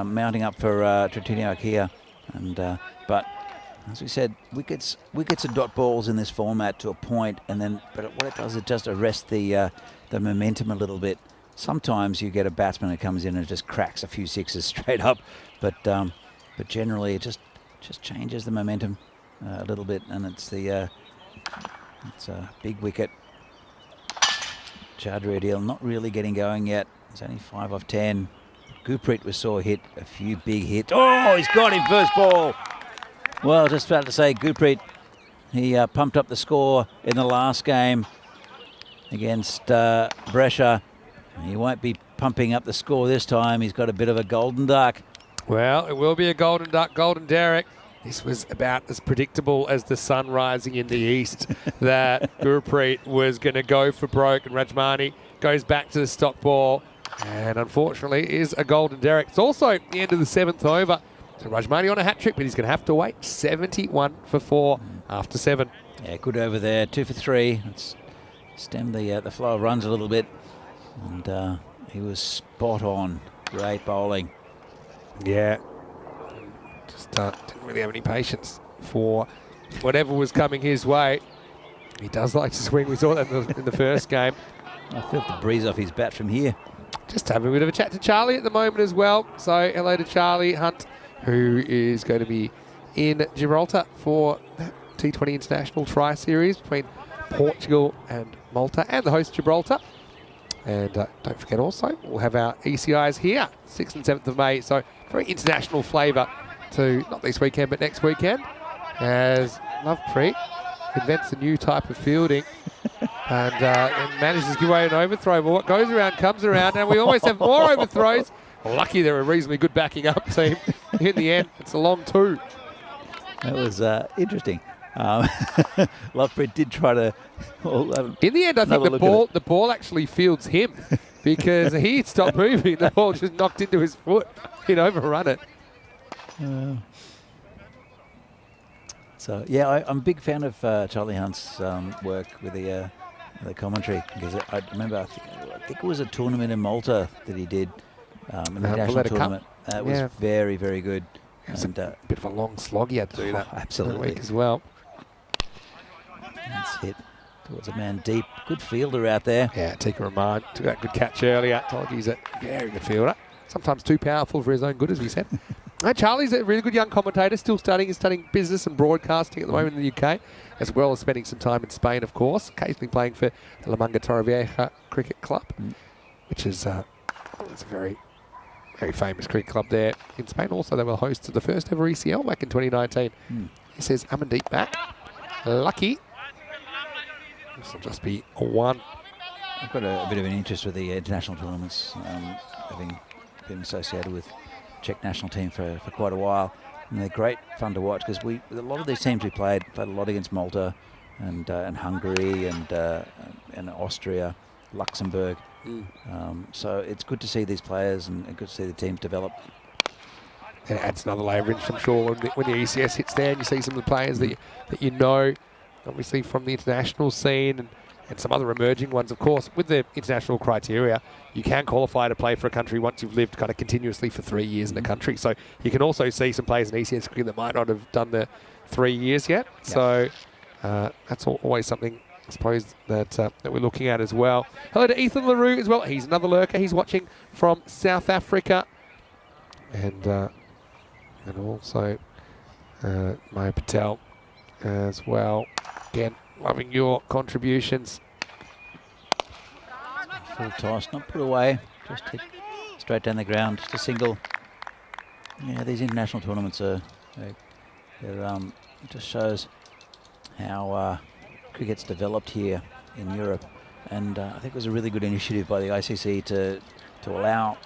mounting up for Trentino here. And but as we said, wickets are dot balls in this format to a point, and then but what it does, it just arrests the momentum a little bit. Sometimes you get a batsman that comes in and just cracks a few sixes straight up, but generally it just changes the momentum a little bit, and it's a big wicket. Chaudhry Adil not really getting going yet. It's only 5 off 10. Gurpreet we saw hit a few big hits. Oh, he's got him first ball. Well, just about to say, Gurpreet, he pumped up the score in the last game against Brescia. He won't be pumping up the score this time. He's got a bit of a golden duck. Well, it will be a golden duck, golden Derek. This was about as predictable as the sun rising in the east that Gurpreet was going to go for broke, and Rajmani goes back to the stop ball, and unfortunately is a golden Derek. It's also the end of the 7th over. So Rajmani on a hat trick, but he's going to have to wait. 71 for 4 after 7. Yeah, good over there. 2 for 3. Let's stem the flow of runs a little bit. And he was spot on. Great bowling. Yeah. Just didn't really have any patience for whatever was coming his way. He does like to swing. We saw that in the first game. I felt the breeze off his bat from here. Just having a bit of a chat to Charlie at the moment as well. So hello to Charlie Hunt, who is going to be in Gibraltar for that T20 International Tri-Series between Portugal and Malta and the host Gibraltar. And don't forget also, we'll have our ECIs here, 6th and 7th of May. So very international flavour to not this weekend, but next weekend, as Lovepreet invents a new type of fielding and manages to give away an overthrow. But what goes around comes around, and we always have more overthrows. Lucky they're a reasonably good backing up team. In the end, it's a long 2. That was interesting. Lovepreet did try to... in the end, I think the ball actually fields him because he stopped moving. The ball just knocked into his foot. He'd overrun it. So, yeah, I'm a big fan of Charlie Hunt's work with the commentary, because I remember, I think it was a tournament in Malta that he did, an international tournament. That was very, very good. It was a bit of a long slog. He had to do that absolutely week as well. It's hit towards a man deep. Good fielder out there. Yeah, Tika Rahman took that good catch earlier. Told you he's a very good fielder. Sometimes too powerful for his own good, as we said. Charlie's a really good young commentator, still studying business and broadcasting at the moment in the UK, as well as spending some time in Spain, of course, occasionally playing for the La Manga Torrevieja Cricket Club, which is it's a very, very famous cricket club there in Spain. Also, they were hosts of the first ever ECL back in 2019. He says Amandeep back. Lucky. This will just be a 1. I've got a bit of an interest with the international tournaments, having been associated with Czech national team for quite a while, and they're great fun to watch because a lot of these teams we played a lot against Malta, and Hungary and Austria, Luxembourg. So it's good to see these players and good to see the teams develop. It adds another layer of interest, I'm sure, when the ECS hits there and you see some of the players that you know, obviously from the international scene and some other emerging ones, of course. With the international criteria, you can qualify to play for a country once you've lived kind of continuously for 3 years in a country. So you can also see some players in ECS cricket that might not have done the 3 years yet. Yep. So that's always something, I suppose, that we're looking at as well. Hello to Ethan LaRue as well. He's another lurker. He's watching from South Africa. And also Maya Patel as well. Again, loving your contributions. Full toss, not put away, just hit straight down the ground, just a single. Yeah, these international tournaments it just shows how cricket's developed here in Europe, and I think it was a really good initiative by the ICC to allow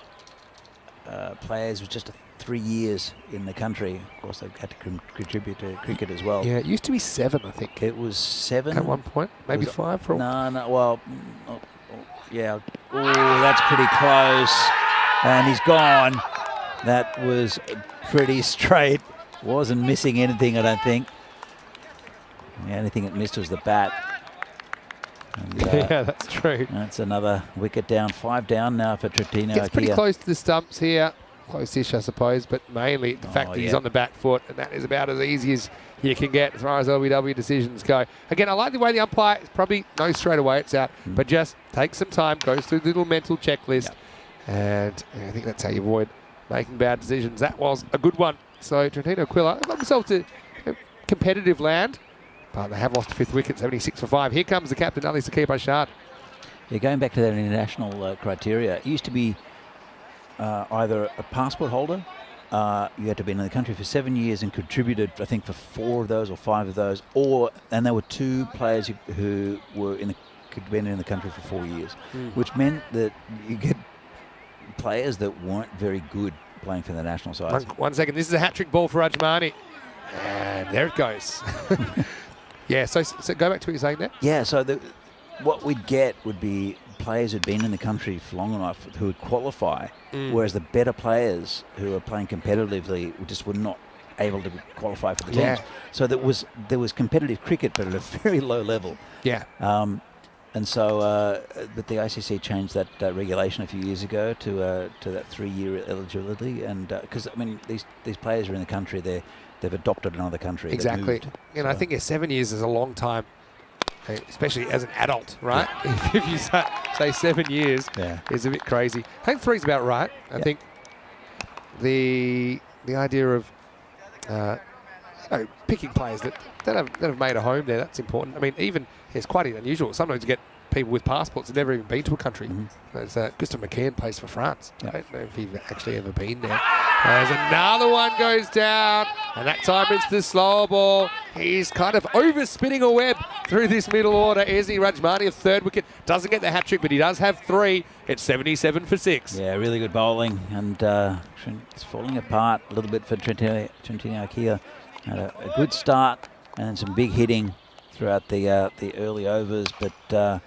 players with just 3 years in the country. Of course, they had to contribute to cricket as well. Yeah, it used to be 7, I think. It was 7 at one point, maybe 5 for all. No, well, yeah. Oh, that's pretty close, and he's gone. That was pretty straight. Wasn't missing anything, I don't think. The only thing it missed was the bat. And, yeah, that's true. That's another wicket down. 5 down now for Trentino. Gets pretty close to the stumps here. Close-ish, I suppose, but mainly the fact that he's on the back foot, and that is about as easy as you can get as far as LBW decisions go. Again, I like the way the umpire probably knows straight away it's out, but just takes some time, goes through the little mental checklist, and I think that's how you avoid making bad decisions. That was a good one. So Trentino Aquila got themselves to competitive land, but they have lost a 5th wicket, 76 for 5. Here comes the captain, Ali Saqib Ashad. Yeah, going back to that international criteria, it used to be either a passport holder, you had to be in the country for 7 years and contributed, I think, for 4 of those or 5 of those, and there were 2 players who were could been in the country for 4 years, which meant that you get players that weren't very good playing for the national side. One second, this is a hat-trick ball for Ajmani, and there it goes. Yeah, so go back to what you're saying there. Yeah, so what we'd get would be players who'd been in the country for long enough who would qualify, whereas the better players who are playing competitively just were not able to qualify for the teams. So there was competitive cricket, but at a very low level. Yeah. And so, but the ICC changed that regulation a few years ago to that 3-year eligibility, and because I mean these players are in the country, they've adopted another country. Exactly. And I think 7 years is a long time, especially as an adult, right? Yeah. If you say 7 years, is a bit crazy. I think 3's about right. I think the idea of picking players that have made a home there, that's important. I mean, even it's quite unusual. Sometimes you get people with passports that never even been to a country. There's Gustav McCann plays for France. I don't know if he's actually ever been there. As another one goes down, and that time it's the slower ball. He's kind of overspinning a web through this middle order. Izzy Rajmani, a 3rd wicket, doesn't get the hat-trick, but he does have 3. It's 77 for 6. Yeah, really good bowling, and it's falling apart a little bit for Trentino Aquila. Had a good start and some big hitting throughout the early overs, but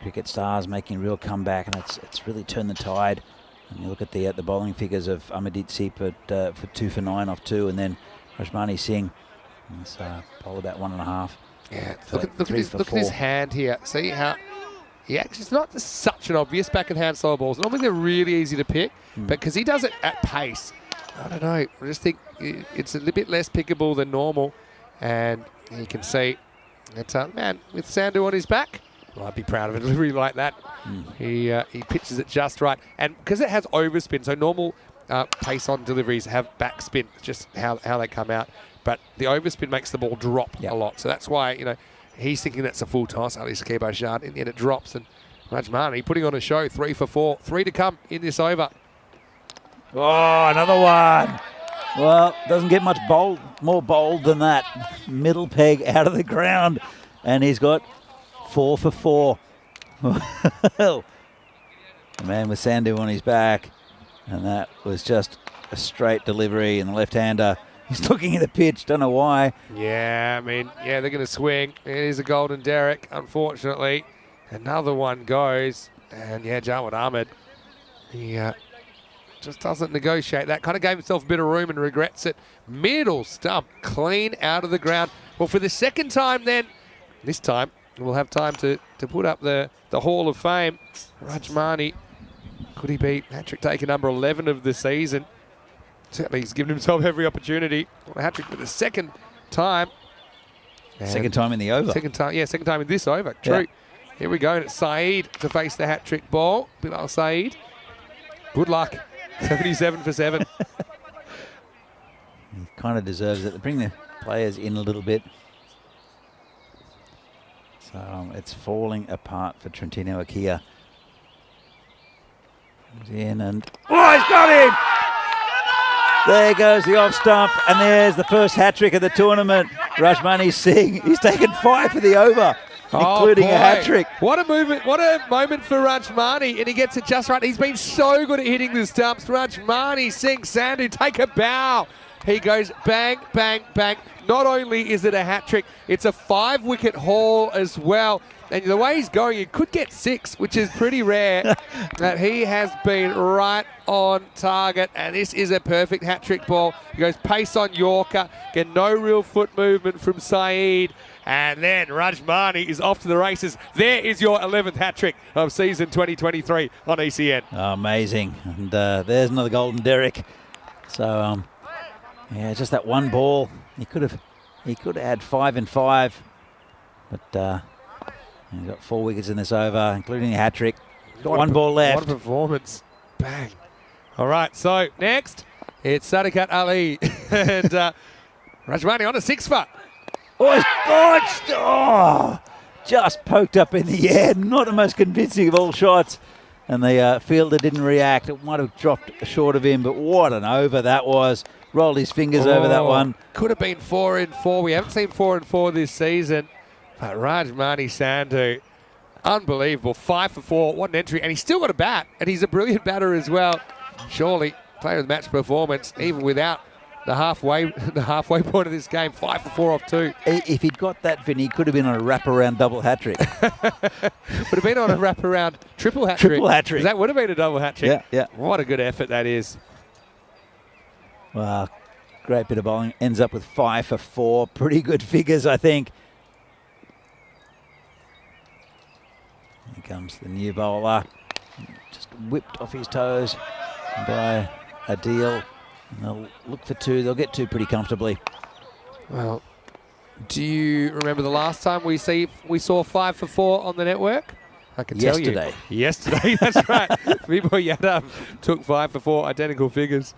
Cricket Stars making a real comeback, and it's really turned the tide. And you look at the bowling figures of Amadit Seep for 2 for 9 off 2, and then Rajmani Singh has bowled about 1.5. Yeah, look at his hand here. See how it's not such an obvious backhand slow balls. Normally they're really easy to pick, but because he does it at pace, I don't know. I just think it's a little bit less pickable than normal, and you can see that man with Sandhu on his back. Well, I'd be proud of a delivery like that. He pitches it just right, and because it has overspin, so normal pace on deliveries have backspin. It's just how they come out, but the overspin makes the ball drop a lot. So that's why he's thinking that's a full toss. Ali Saqib Ashad, and it drops, and Rajmani putting on a show. 3 for 4, 3 to come in this over. Oh, another one. Well, doesn't get much more bold than that. Middle peg out of the ground, and he's got 4 for 4. The man with Sandhu on his back, and that was just a straight delivery, and the left-hander He's looking at the pitch. Don't know why. Yeah, I mean, yeah, they're going to swing. It is a golden derrick, unfortunately. Another one goes. And, yeah, Jawad Ahmed, he just doesn't negotiate that. Kind of gave himself a bit of room and regrets it. Middle stump, clean out of the ground. Well, for the second time then, this time, we'll have time to put up the Hall of Fame. Rajmani, could he be hat-trick taker number 11 of the season? Certainly he's given himself every opportunity. A hat-trick for the second time. Second time in the over. Second time in this over. True. Yeah. Here we go, and it's Saeed to face the hat-trick ball. Bilal Saeed. Good luck. 77 for 7. He kind of deserves it. They bring the players in a little bit. So it's falling apart for Trentino Akia. He's in and... Oh, he's got him! There goes the off stump, and there's the first hat-trick of the tournament. Rajmani Singh, he's taken 5 for the over, including a hat-trick. What a movement, what a moment for Rajmani, and he gets it just right. He's been so good at hitting the stumps. Rajmani Singh Sandhu, take a bow. He goes bang, bang, bang. Not only is it a hat-trick, it's a 5-wicket haul as well. And the way he's going, he could get 6, which is pretty rare. That he has been right on target, and this is a perfect hat-trick ball. He goes pace on Yorker, get no real foot movement from Saeed, and then Rajmani is off to the races. There is your 11th hat-trick of season 2023 on ECN. Oh, amazing. And there's another golden derrick. So, yeah, just that one ball. He could have had 5 and 5, but he's got 4 wickets in this over, including a hat-trick. Got one ball left. What a performance. Bang. All right, so next, it's Sadiqat Ali. And Rajmani on a 6-for. Oh, it's dodged. Oh, just poked up in the air. Not the most convincing of all shots. And the fielder didn't react. It might have dropped short of him, but what an over that was. Rolled his fingers over that one. Could have been 4 and 4. We haven't seen 4 and 4 this season. But Rajmani Sandhu, unbelievable. 5 for 4. What an entry. And he's still got a bat. And he's a brilliant batter as well. Surely, player of the match performance, even without the halfway point of this game. 5 for 4 off 2. If he'd got that, Vin, he could have been on a wraparound double hat-trick. Would have been on a wraparound triple hat-trick. Triple hat-trick. That would have been a double hat-trick. Yeah, yeah. What a good effort that is. Wow, great bit of bowling. Ends up with 5 for 4. Pretty good figures, I think. Here comes the new bowler. Just whipped off his toes by Adil. And they'll look for 2. They'll get 2 pretty comfortably. Well, do you remember the last time we saw 5 for 4 on the network? I can tell you. Yesterday, that's right. Viboy Yadav took 5 for 4, identical figures.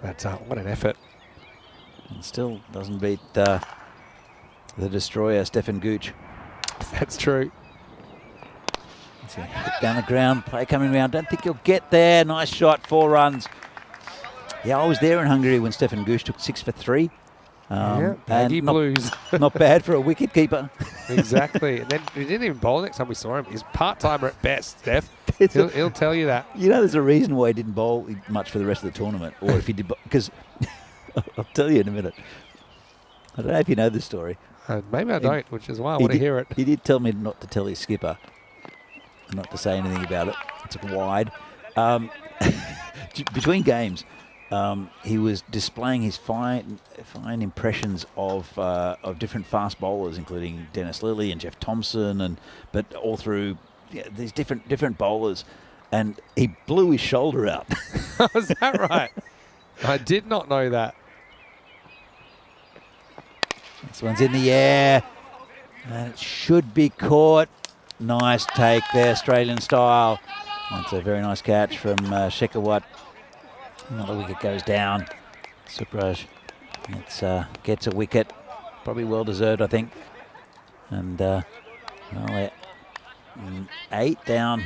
But what an effort. And still doesn't beat the destroyer, Stefan Gooch. That's true. So hit down the ground, play coming around. Don't think he'll get there. Nice shot, 4 runs. Yeah, I was there in Hungary when Stefan Gooch took 6 for 3. Yeah, baggy blues. Not bad for a wicket keeper. Exactly. And then he didn't even bowl next time we saw him. He's part-timer at best, Steph. He'll tell you that. You know, there's a reason why he didn't bowl much for the rest of the tournament. Or if he did, because I'll tell you in a minute. I don't know if you know this story. Maybe I don't, which is why I want to hear it. He did tell me not to tell his skipper, not to say anything about it. It's wide. Between games, he was displaying his fine impressions of different fast bowlers, including Dennis Lilly and Jeff Thompson, but all through these different bowlers, and he blew his shoulder out. Is that right? I did not know that. This one's in the air, and it should be caught. Nice take there, Australian style. That's a very nice catch from Shekhawat. Another wicket goes down. Sukraj gets a wicket. Probably well deserved, I think. And well, 8 down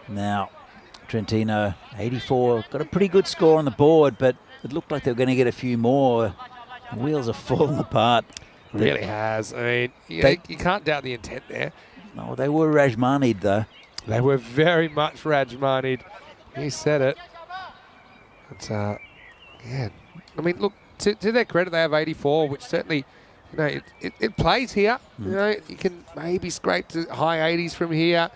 now. Trentino, 84. Got a pretty good score on the board, but it looked like they were going to get a few more. The wheels are falling apart. Really has. I mean, you can't doubt the intent there. No, they were Rajmani'd, though. They were very much Rajmani'd. He said it. But, yeah. I mean, look, to their credit, they have 84, which certainly, you know, it plays here. You know, you can maybe scrape to high 80s from here.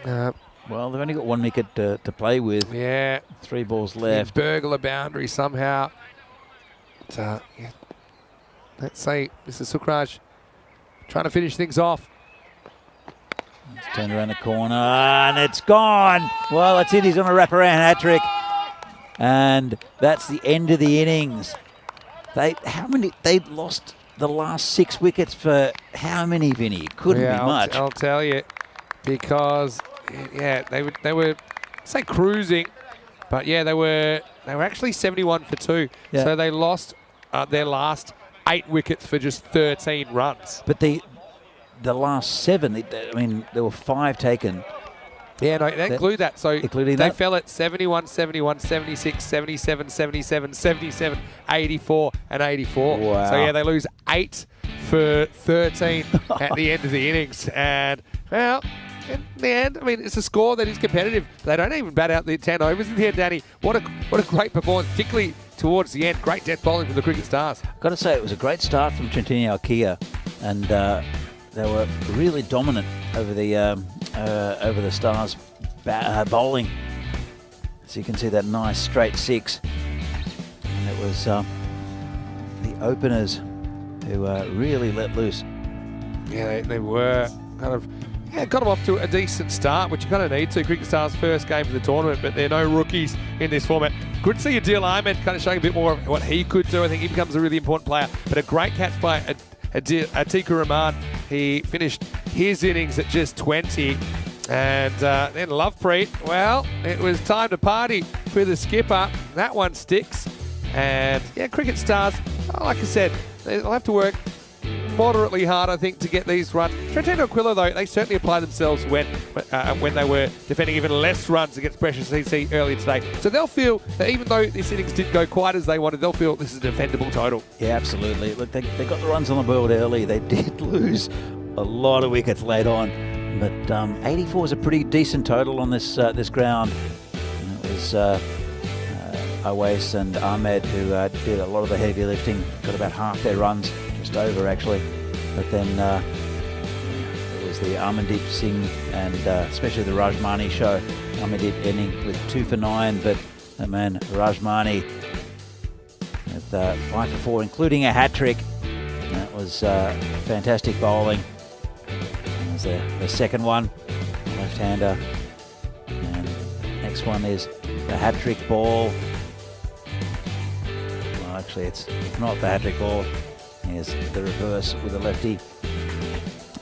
Well, they've only got 1 wicket to play with. Yeah. 3 balls left. Burgle a boundary somehow. But, yeah. Let's say Mr. Sukraj trying to finish things off. It's turned around the corner and it's gone. Well, that's it. He's on a wraparound hat-trick. And that's the end of the innings. They lost the last 6 wickets for how many, Vinny? It couldn't be much. I'll tell you, because yeah, they were say cruising, but yeah, they were actually 71 for 2. Yeah. So they lost their last 8 wickets for just 13 runs. But the last 7, I mean, there were 5 taken. Yeah, no, they include that. So including they that? fell at 71, 71, 76, 77, 77, 77, 84, and 84. Wow. So yeah, they lose 8 for 13 at the end of the innings. And, well, in the end, I mean, it's a score that is competitive. They don't even bat out the 10 overs in the end, Danny. What a great performance, particularly towards the end. Great death bowling from the Cricket Stars. I've got to say, it was a great start from Trentino Ikea, and they were really dominant over the Stars bowling. So you can see that nice straight 6. And it was the openers who really let loose. Yeah, they were kind of, got them off to a decent start, which you kind of need to. Cricket Stars' first game of the tournament, but there are no rookies in this format. Good to see Adil Ahmed kind of showing a bit more of what he could do. I think he becomes a really important player. But a great catch by Atikur Rahman. He finished his innings at just 20. And then Lovepreet, well, it was time to party for the skipper. That one sticks. And yeah, Cricket Stars, like I said, they'll have to work moderately hard, I think, to get these runs. Trentino Aquila, though, they certainly applied themselves when they were defending even less runs against Precious CC earlier today. So they'll feel that even though this innings didn't go quite as they wanted, they'll feel this is a defendable total. Yeah, absolutely. Look, they got the runs on the board early. They did lose a lot of wickets late on, but 84 is a pretty decent total on this ground. And it was Awais and Ahmed who did a lot of the heavy lifting, got about half their runs, just over actually. But then it was the Amandeep Singh and especially the Rajmani show. Amandeep ending with 2 for 9, but that man Rajmani with 5 for 4, including a hat-trick. That was fantastic bowling. That was the second one, left-hander. And next one is the hat-trick ball. Well, actually, it's not the hat-trick ball. Here's the reverse with the lefty.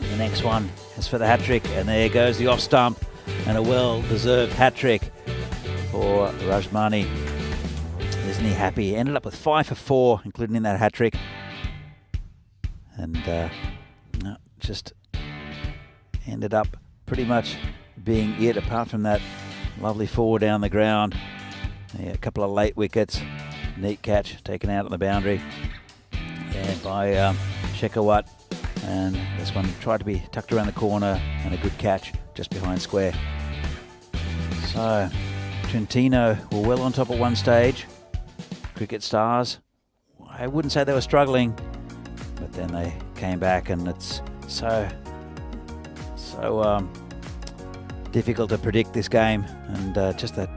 And the next one is for the hat-trick, and there goes the off-stump, and a well-deserved hat-trick for Rajmani. Isn't he happy? He ended up with 5 for 4, including in that hat-trick. And just ended up pretty much being it, apart from that lovely 4 down the ground. Yeah, a couple of late wickets. Neat catch taken out on the boundary by Shekhawat. And this one tried to be tucked around the corner, and a good catch just behind square. So Trentino were well on top at one stage. Cricket Stars, I wouldn't say they were struggling, but then they came back, and it's so difficult to predict this game. And just that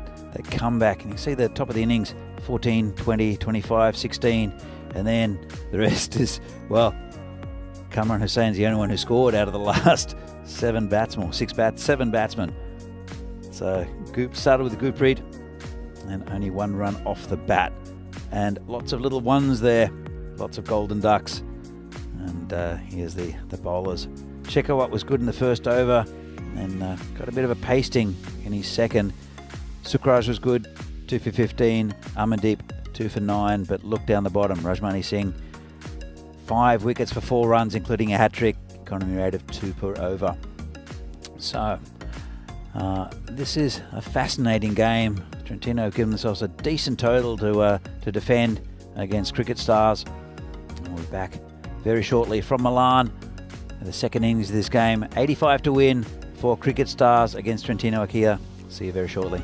comeback, and you see the top of the innings, 14, 20, 25, 16, and then the rest is, well, Kamran Hussein's the only one who scored out of the last 7 batsmen. So Goop started with Gurpreet, and only 1 run off the bat, and lots of little ones there, lots of golden ducks. And here's the bowlers. Shekhawat was good in the first over, and got a bit of a pasting in his second. Sukraj was good, 2 for 15. Amandeep, 2 for 9, but look down the bottom. Rajmani Singh, 5 wickets for 4 runs, including a hat-trick, economy rate of 2 per over. So this is a fascinating game. Trentino have given themselves a decent total to defend against Cricket Stars. And we'll be back very shortly from Milan. The second innings of this game, 85 to win for Cricket Stars against Trentino Ikea. See you very shortly.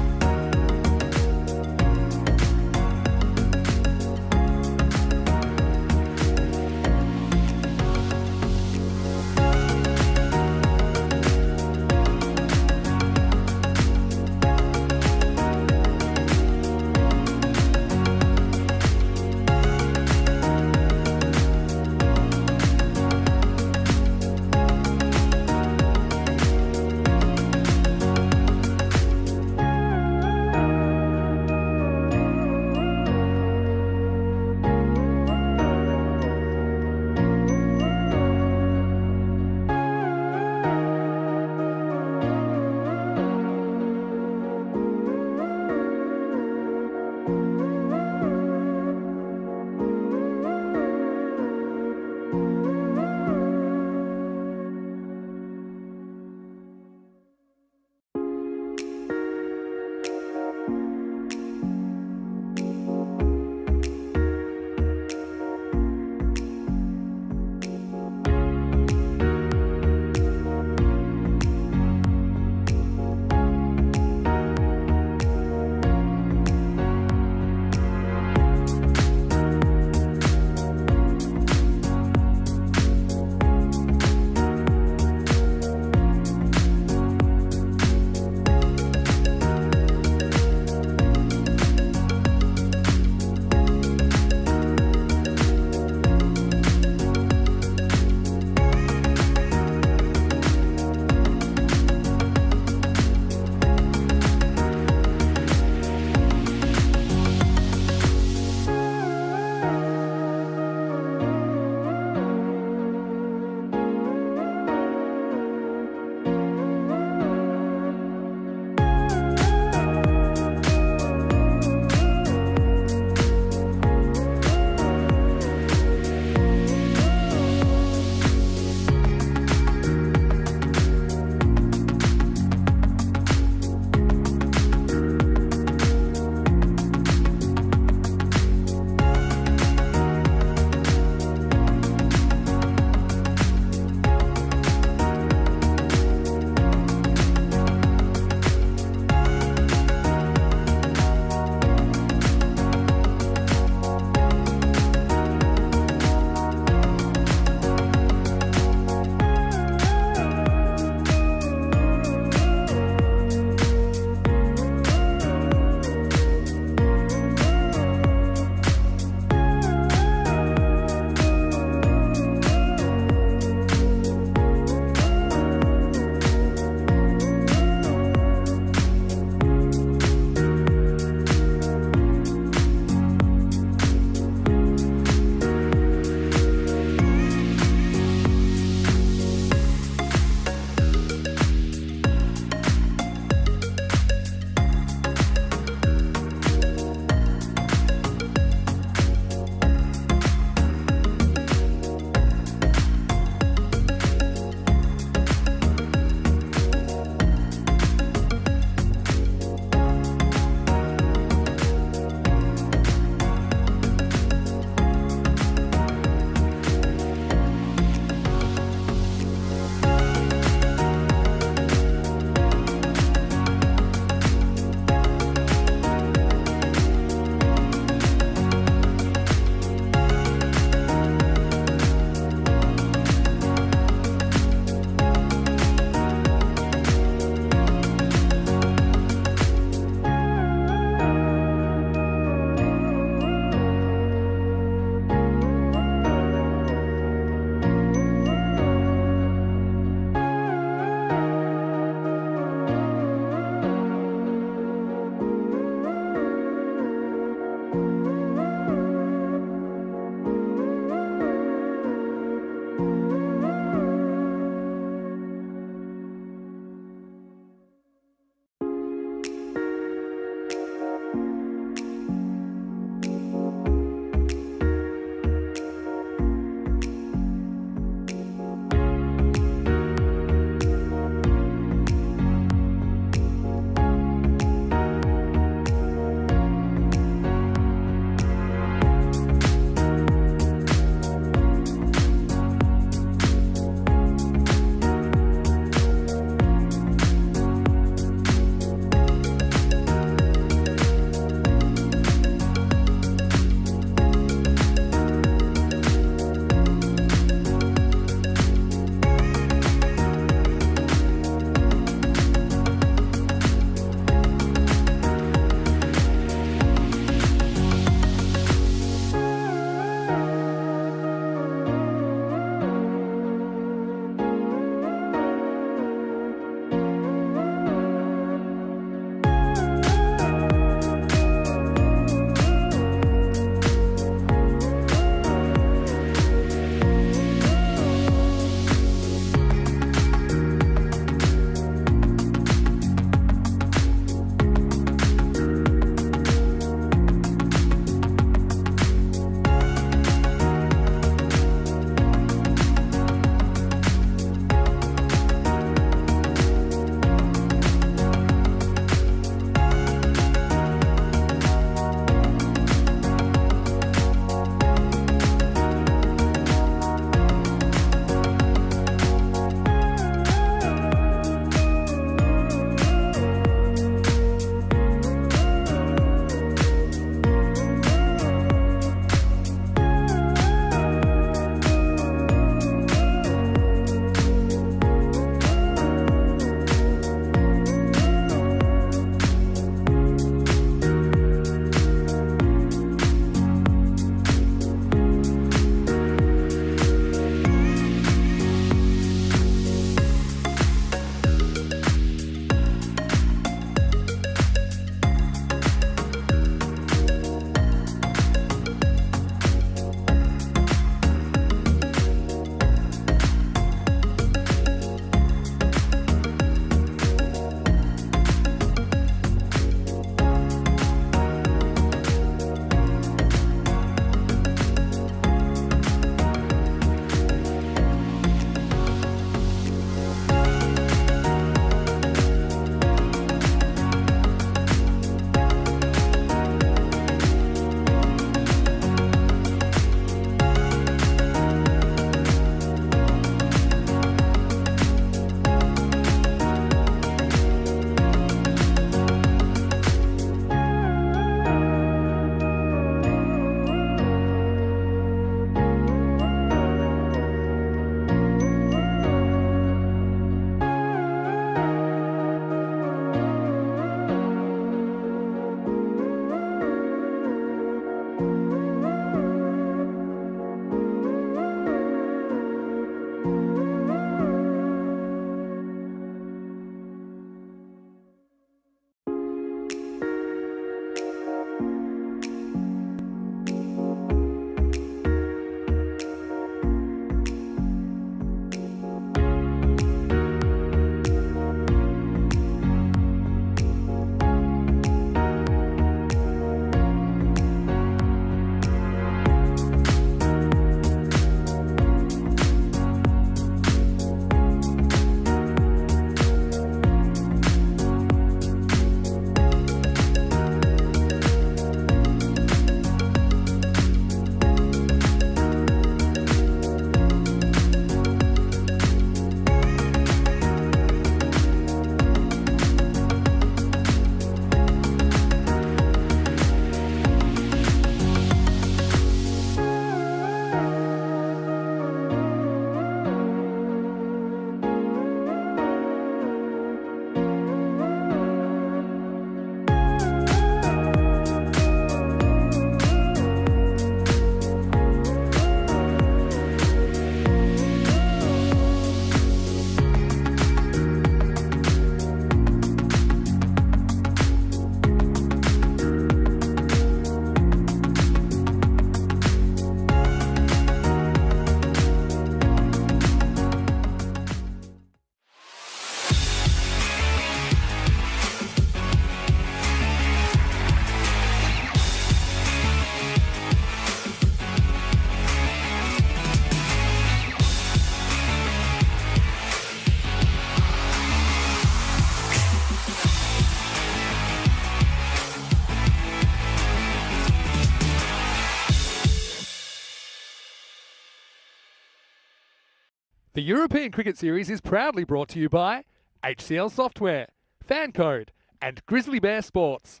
The European Cricket Series is proudly brought to you by HCL Software, Fancode, and Grizzly Bear Sports.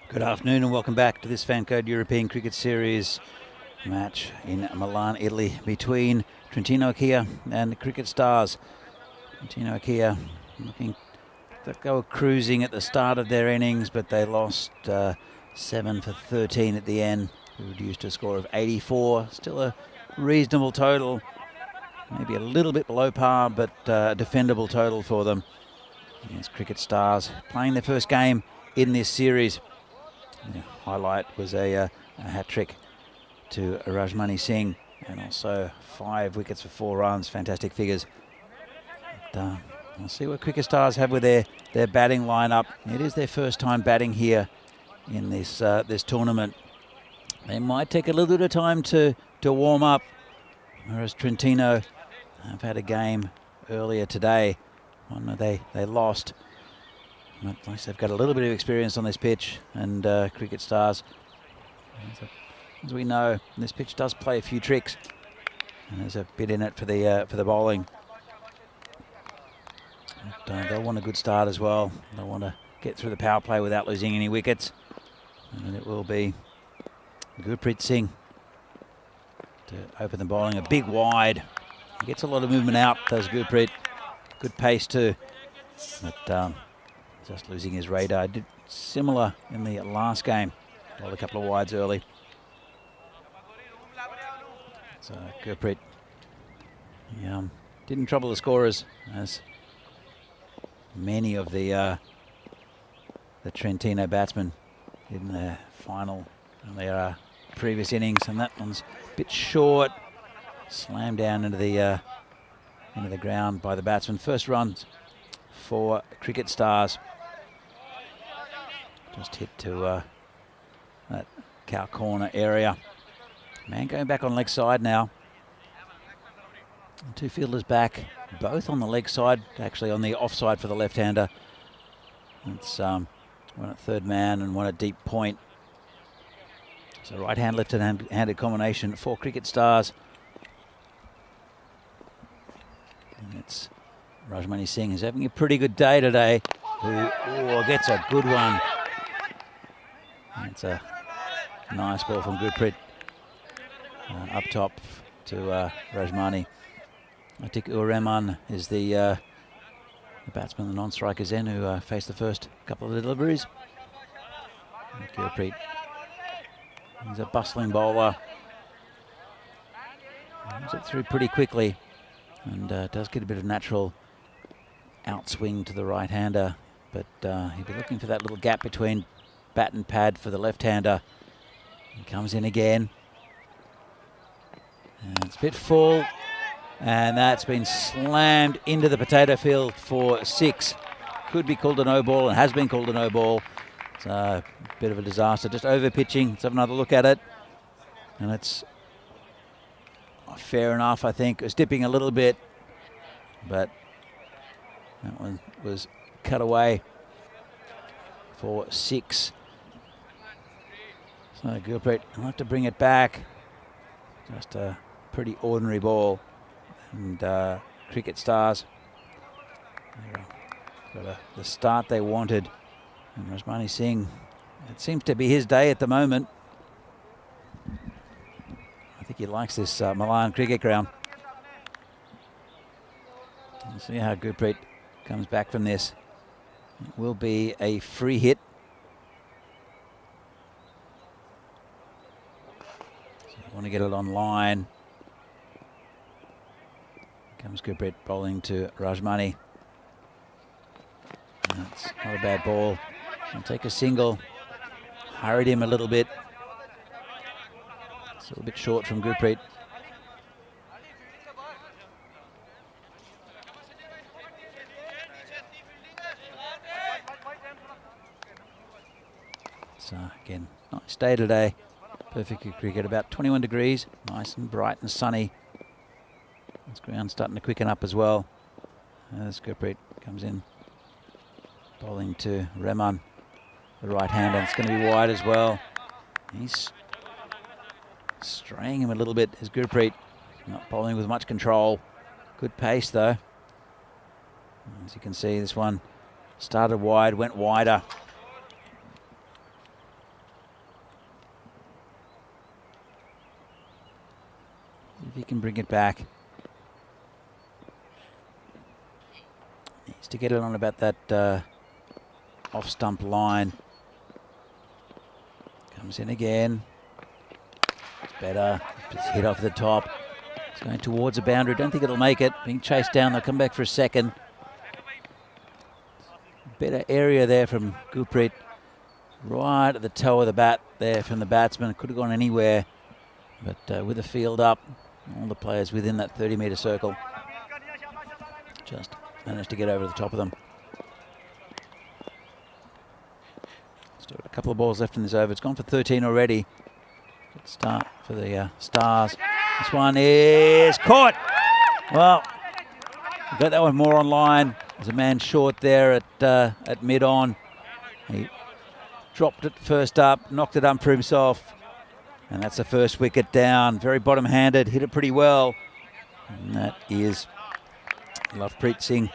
Good afternoon and welcome back to this Fancode European Cricket Series match in Milan, Italy, between Trentino Kia and the Cricket Stars. Trentino Kia looking that they were cruising at the start of their innings, but they lost 7 for 13 at the end. They reduced a score of 84. Still a reasonable total, maybe a little bit below par, but a defendable total for them against Cricket Stars, playing their first game in this series. The highlight was a hat-trick to Rajmani Singh, and also 5 wickets for 4 runs. Fantastic figures. But, we'll see what Cricket Stars have with their batting lineup. It is their first time batting here in this this tournament. They might take a little bit of time to warm up, whereas Trentino have had a game earlier today, one that they lost. But at least they've got a little bit of experience on this pitch, and Cricket Stars, as we know, this pitch does play a few tricks, and there's a bit in it for the bowling. But, they'll want a good start as well. They'll want to get through the power play without losing any wickets, and it will be Gurpreet Singh to open the bowling. A big wide. He gets a lot of movement out, does Gurpreet. Good pace too, but just losing his radar. Did similar in the last game. Bowled a couple of wides early. So Gurpreet, he didn't trouble the scorers, as many of the Trentino batsmen did in their final and their previous innings, and that one's a bit short. Slammed down into the ground by the batsman. First runs for Cricket Stars. Just hit to that cow corner area. Man going back on leg side now. And 2 fielders back, both on the leg side, actually on the offside for the left-hander. It's one at third man and one at deep point. So right hand, left-handed combination for Cricket Stars. And it's Rajmani Singh, who's having a pretty good day today, who gets a good one. It's a nice ball from Gurpreet up top to Rajmani. Atikur Rahman is the batsman, the non-striker Zen, who faced the first couple of deliveries. Gurpreet, he's a bustling bowler. Moves it through pretty quickly, and does get a bit of natural outswing to the right-hander, but he'll be looking for that little gap between bat and pad for the left-hander. He comes in again, and it's a bit full, and that's been slammed into the potato field for 6. Could be called a no ball, and has been called a no ball. It's a bit of a disaster, just over pitching. Let's have another look at it, and it's fair enough, I think. It was dipping a little bit, but that one was cut away for 6. So Gurpreet, I'll have to bring it back. Just a pretty ordinary ball. And Cricket Stars got the start they wanted. And Rajmani Singh, it seems to be his day at the moment. I think he likes this Milan cricket ground. We'll see how Gurpreet comes back from this. It will be a free hit. So you want to get it on line. Comes Gurpreet bowling to Rajmani. That's not a bad ball. I'll take a single. Hurried him a little bit. It's a little bit short from Gurpreet. So again, nice day today. Perfect cricket, about 21 degrees. Nice and bright and sunny. This ground's starting to quicken up as well. As Gurpreet comes in, bowling to Rahman, the right hander. It's going to be wide as well. He's straying him a little bit as Gurpreet. Not bowling with much control. Good pace though. As you can see, this one started wide, went wider. If he can bring it back. Needs to get it on about that off stump line. Comes in again. It's better. Just hit off the top. It's going towards the boundary. Don't think it'll make it. Being chased down. They'll come back for a second. Better area there from Gurpreet. Right at the toe of the bat there from the batsman. It could have gone anywhere. But with the field up, all the players within that 30-metre circle just managed to get over the top of them. Still got a couple of balls left in this over. It's gone for 13 already. Good start for the Stars. This one is caught. Well, we got that one more on line. There's a man short there at mid-on. He dropped it first up, knocked it up for himself. And that's the first wicket down. Very bottom-handed, hit it pretty well. And that is Lovepreet Singh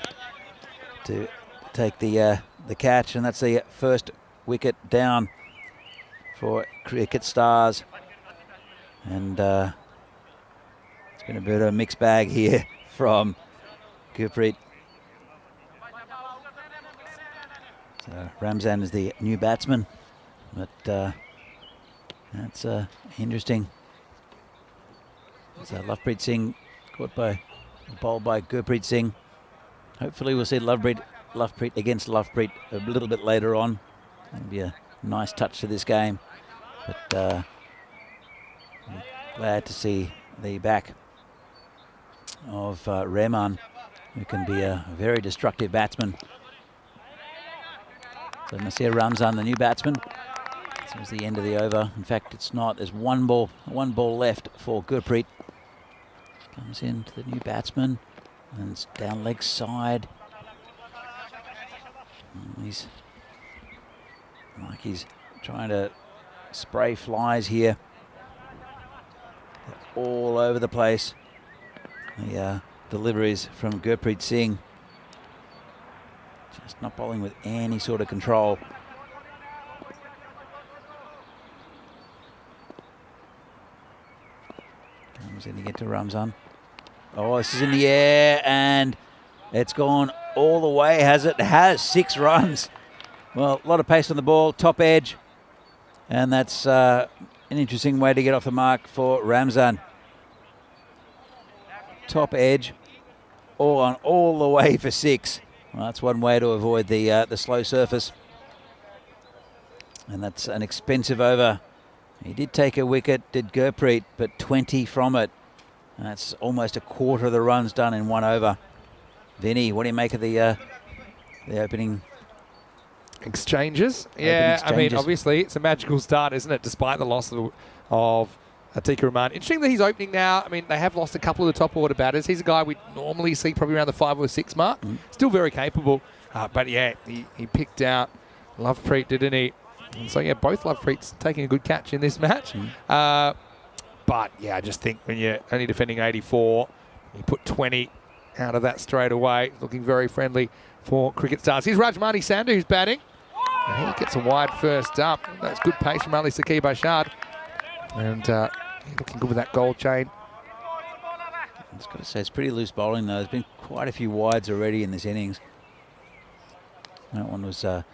to take the catch. And that's the first wicket down for Cricket Stars. And it's been a bit of a mixed bag here from Gurpreet. So Ramzan is the new batsman. But that's interesting. So Lovepreet Singh caught by, bowled by Gurpreet Singh. Hopefully we'll see Lovepreet against Lovepreet a little bit later on. That'll be a nice touch to this game. But glad to see the back of Rahman, who can be a very destructive batsman. So Nasir Ramzan, the new batsman. This is the end of the over. In fact, it's not. There's one ball left for Gurpreet. Comes in to the new batsman, and it's down leg side. He's trying to spray flies here. They're all over the place. The deliveries from Gurpreet Singh. Just not bowling with any sort of control. Comes in to get to Ramzan. Oh, this is in the air, and it's gone all the way, has it? It has 6 runs. Well, a lot of pace on the ball, top edge. And that's an interesting way to get off the mark for Ramzan. Top edge, all the way for 6. Well, that's one way to avoid the slow surface. And that's an expensive over. He did take a wicket, did Gurpreet, but 20 from it. And that's almost a quarter of the runs done in 1 over. Vinny, what do you make of the opening exchanges? Yeah, I mean, obviously it's a magical start, isn't it? Despite the loss of Atiq Rahman. Interesting that he's opening now. I mean, they have lost a couple of the top order batters. He's a guy we normally see probably around the 5 or 6 mark. Still very capable. But yeah, he picked out Lovepreet, didn't he? And so yeah, both Lovepreets taking a good catch in this match. But yeah, I just think when you're only defending 84, you put 20 out of that straight away. Looking very friendly for Cricket Stars. Here's Rajmani Sandhu who's batting. And he gets a wide first up. That's good pace from Ali Saqib Ashad. And looking good with that goal chain. I was going to say, it's pretty loose bowling though. There's been quite a few wides already in this innings. That one was, well,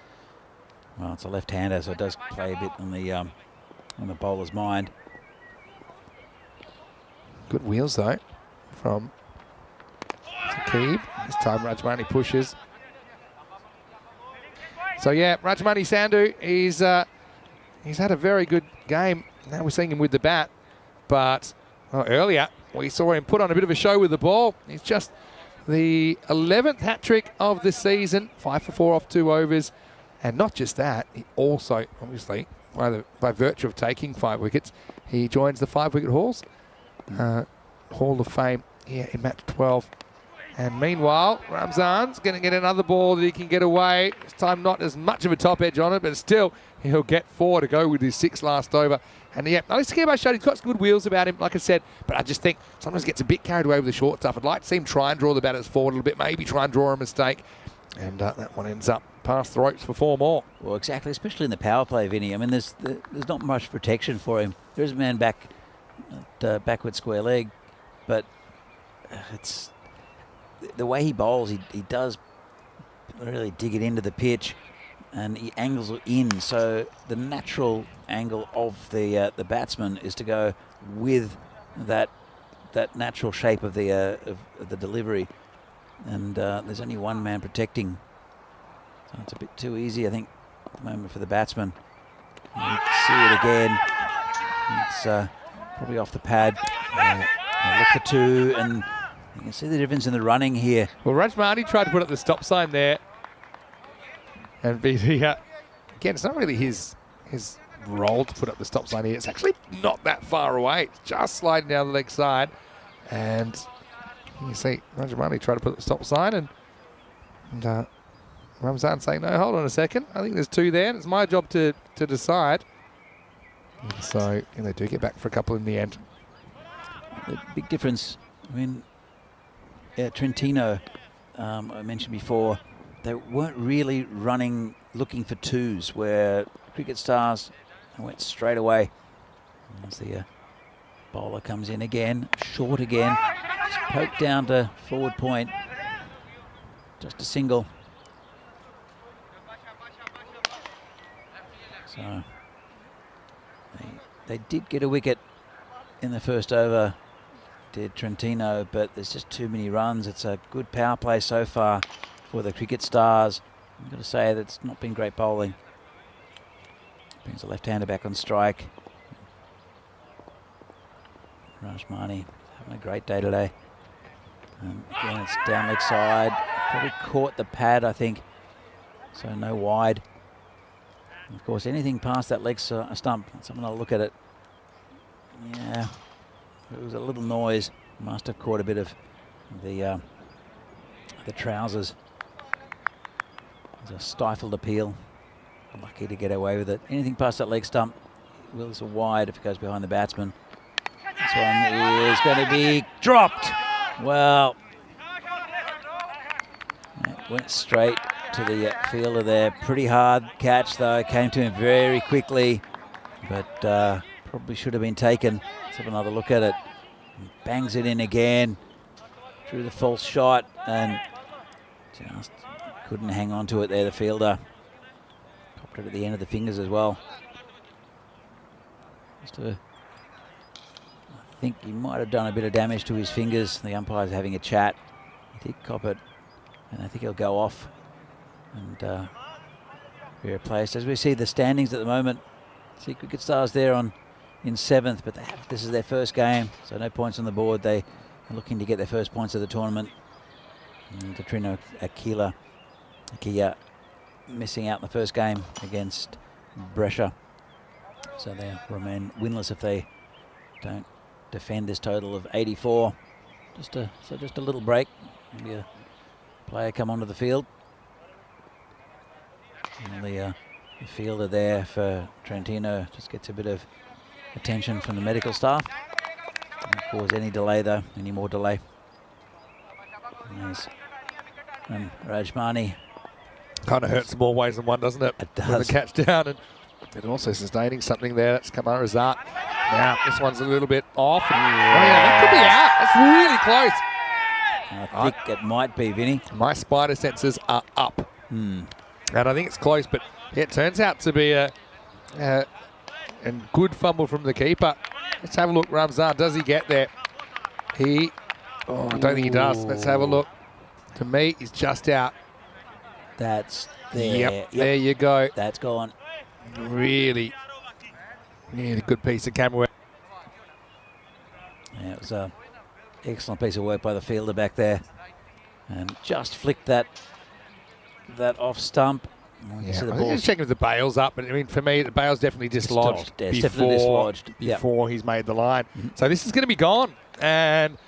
it's a left-hander, so it does play a bit on the bowler's mind. Good wheels though from Saqib. This time Rajmani pushes. So yeah, Rajmani Sandhu, he's had a very good game. Now we're seeing him with the bat, but earlier we saw him put on a bit of a show with the ball. He's just the 11th hat-trick of the season, 5 for 4 off 2 overs. And not just that, he also, obviously, by virtue of taking 5 wickets, he joins the 5-wicket Hall of Fame here in match 12. And meanwhile, Ramzan's going to get another ball that he can get away. This time not as much of a top edge on it, but still he'll get 4 to go with his 6 last over. And yeah, I just care about Shad. He's got some good wheels about him, like I said, but I just think sometimes he gets a bit carried away with the short stuff. I'd like to see him try and draw the batters forward a little bit, maybe try and draw a mistake. And that one ends up past the ropes for 4 more. Well, exactly, especially in the power play, Vinny. I mean, there's not much protection for him. There is a man back at backward square leg, but it's the way he bowls. He does really dig it into the pitch, and he angles it in. So the natural angle of the batsman is to go with that natural shape of the delivery. And there's only one man protecting, so it's a bit too easy, I think, at the moment for the batsman. You can see it again. It's probably off the pad. Look for 2, and you can see the difference in the running here. Well, Rajmani tried to put up the stop sign there, and again, it's not really his role to put up the stop sign here. It's actually not that far away. It's just sliding down the leg side, and you see Rajmani try to put up the stop sign, and Ramzan saying, no, hold on a second. I think there's 2 there, and it's my job to decide. And so they do get back for a couple in the end. The big difference, I mean, Trentino, I mentioned before, they weren't really running looking for 2s, where Cricket Stars went straight away. As the bowler comes in again, short again, just poked down to forward point, just a single. So they did get a wicket in the first over, did Trentino, but there's just too many runs. It's a good power play so far for the Cricket Stars. I've got to say that's not been great bowling. Brings the left-hander back on strike. Rajmani having a great day today. Again, it's down leg side. Probably caught the pad, I think. So no wide. And of course, anything past that leg stump, someone will look at it. Yeah, it was a little noise. Must have caught a bit of the trousers. It was a stifled appeal. Lucky to get away with it. Anything past that leg stump, well, it's a wide if it goes behind the batsman. This one is going to be dropped. Well, it went straight to the fielder there. Pretty hard catch though. Came to him very quickly, but probably should have been taken. Let's have another look at it. He bangs it in again. Drew the false shot and just couldn't hang on to it there, the fielder. Popped it at the end of the fingers as well. I think he might have done a bit of damage to his fingers. The umpire's having a chat. He did cop it, and I think he'll go off and be replaced. As we see the standings at the moment, see Cricket Stars there in 7th, but this is their first game, so no points on the board. They are looking to get their first points of the tournament. And Trino Akia missing out in the first game against Brescia, so they remain winless if they don't defend this total of 84. Just a little break. Maybe a player come onto the field. And the fielder there for Trentino just gets a bit of attention from the medical staff. Don't cause any delay though, any more delay. And there's Rajmani. Kind of hurts more ways than one, doesn't it? It does. With the catch down, and also sustaining something there. That's Kamar Razak. Now, this one's a little bit off. And, that could be out. That's really close. I think it might be, Vinny. My spider senses are up. And I think it's close, but it turns out to be a good fumble from the keeper. Let's have a look, Ramzan. Does he get there? I don't think he does. Let's have a look. To me, he's just out. That's there. Yep, there you go. That's gone. Really good piece of camera work. Yeah, it was an excellent piece of work by the fielder back there. And just flicked that off stump. Yeah, I was just checking if the bail's up, but I mean, for me, the bail's definitely dislodged before he's made the line. So this is going to be gone, and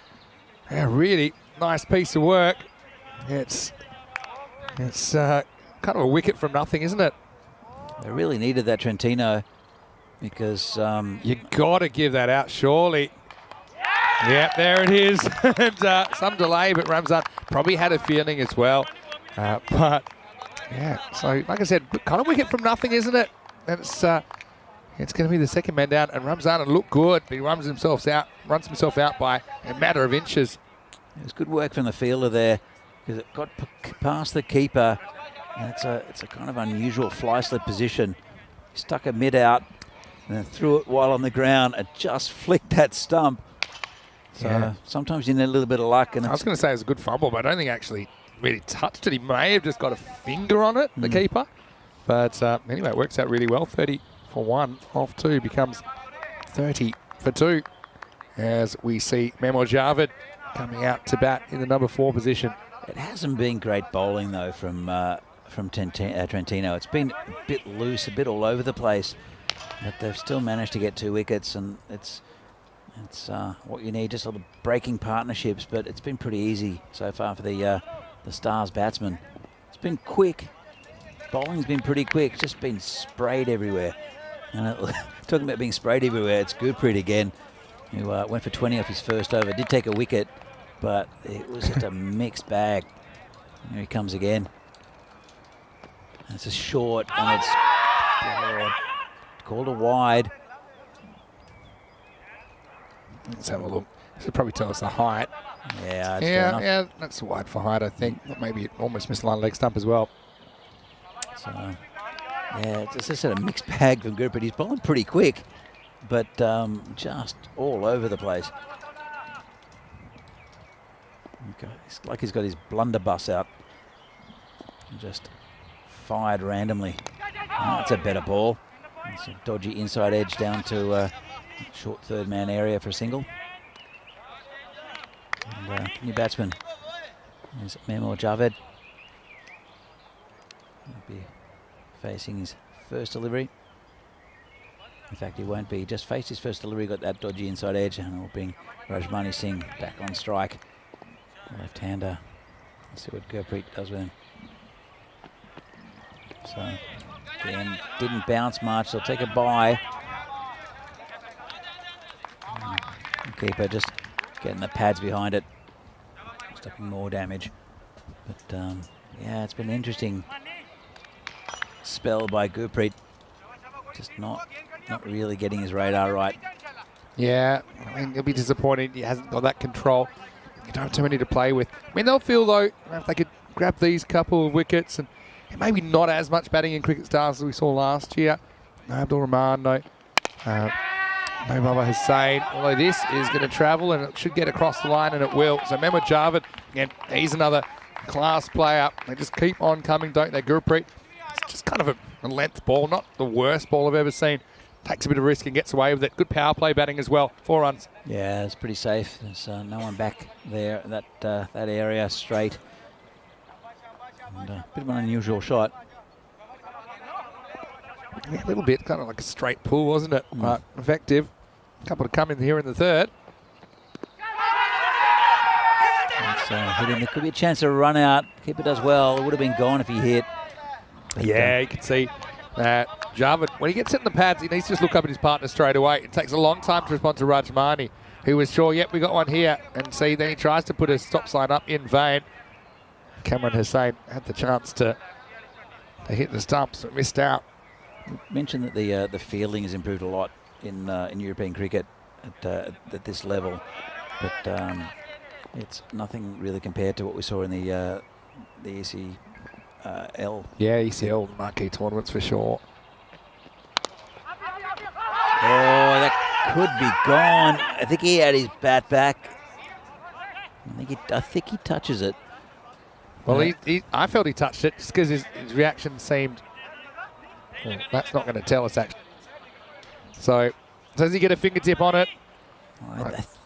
really nice piece of work. It's kind of a wicket from nothing, isn't it? They really needed that Trentino because You got to give that out, surely. Yeah, there it is. And some delay, but Ramzan probably had a feeling as well. But yeah, so like I said, kind of wicket from nothing, isn't it? And it's going to be the second man down, and Ramzan looked good. He runs himself out by a matter of inches. it was good work from the fielder there because it got past the keeper. And it's a kind of unusual fly slip position. He stuck a mid out and then threw it while on the ground and just flicked that stump. So sometimes you need a little bit of luck. And I was going to say it was a good fumble, but I don't think actually really touched it. He may have just got a finger on it, the keeper. But anyway, it works out really well. 30 for 1 off 2 becomes 30 for 2 as we see Memo Javed coming out to bat in the number 4 position. it hasn't been great bowling though from Trentino. It's been a bit loose, a bit all over the place, but they've still managed to get 2 wickets, and it's what you need, just sort of breaking partnerships. But it's been pretty easy so far for the Stars batsmen. It's been quick. Bowling's been pretty quick. Just been sprayed everywhere. And talking about being sprayed everywhere, it's Gurpreet again, who went for 20 off his first over. Did take a wicket, but it was just a mixed bag. Here he comes again. And it's a short, and it's called a wide. Let's have a look. This will probably tell us the height. Yeah, fair enough. Yeah, that's wide for height, I think. Maybe it almost missed the line leg stump as well. So, yeah, it's just a mixed bag from Gurpreet. He's bowling pretty quick, but just all over the place. Okay. It's like he's got his blunderbuss out and just fired randomly. Oh, that's a better ball. It's a dodgy inside edge down to short third man area for a single. And new batsman is Memo Javed. He'll be facing his first delivery. In fact, he won't be. He just faced his first delivery, got that dodgy inside edge, and will bring Rajmani Singh back on strike. Left-hander. Let's see what Gurpreet does with him. So, again, didn't bounce much. They'll take a bye. Keeper just getting the pads behind it, stopping more damage. But yeah, it's been an interesting spell by Gurpreet. Just not really getting his radar right. Yeah, I mean, he'll be disappointed he hasn't got that control. You don't have too many to play with. I mean, they'll feel, though, if they could grab these couple of wickets, and maybe not as much batting in Cricket Stars as we saw last year. No Abdul Rahman, no Baba Hussain. Although this is going to travel, and it should get across the line, and it will. So Memo Javed, again, he's another class player. They just keep on coming, don't they? Gurpreet, it's just kind of a length ball, not the worst ball I've ever seen. Takes a bit of risk and gets away with it. Good power play batting as well. 4 runs. Yeah, it's pretty safe. There's no one back there, that area straight. And a bit of an unusual shot. Yeah, a little bit, kind of like a straight pull, wasn't it? But effective. A couple to come in here in the third. Hitting. There could be a chance of a run out. Keeper does well. It would have been gone if he hit. Yeah, you can see that Javed, when he gets it in the pads, he needs to just look up at his partner straight away. It takes a long time to respond to Rajmani, who was sure, yep, we got one here. And see, then he tries to put a stop sign up in vain. Cameron Hussain had the chance to hit the stumps, but missed out. You mentioned that the fielding has improved a lot in European cricket at this level, but it's nothing really compared to what we saw in the ECL. Yeah, ECL marquee tournaments for sure. Oh, that could be gone. I think he had his bat back. I think he touches it. Well, I felt he touched it just because his reaction seemed. Well, that's not going to tell us actually. So, does he get a fingertip on it?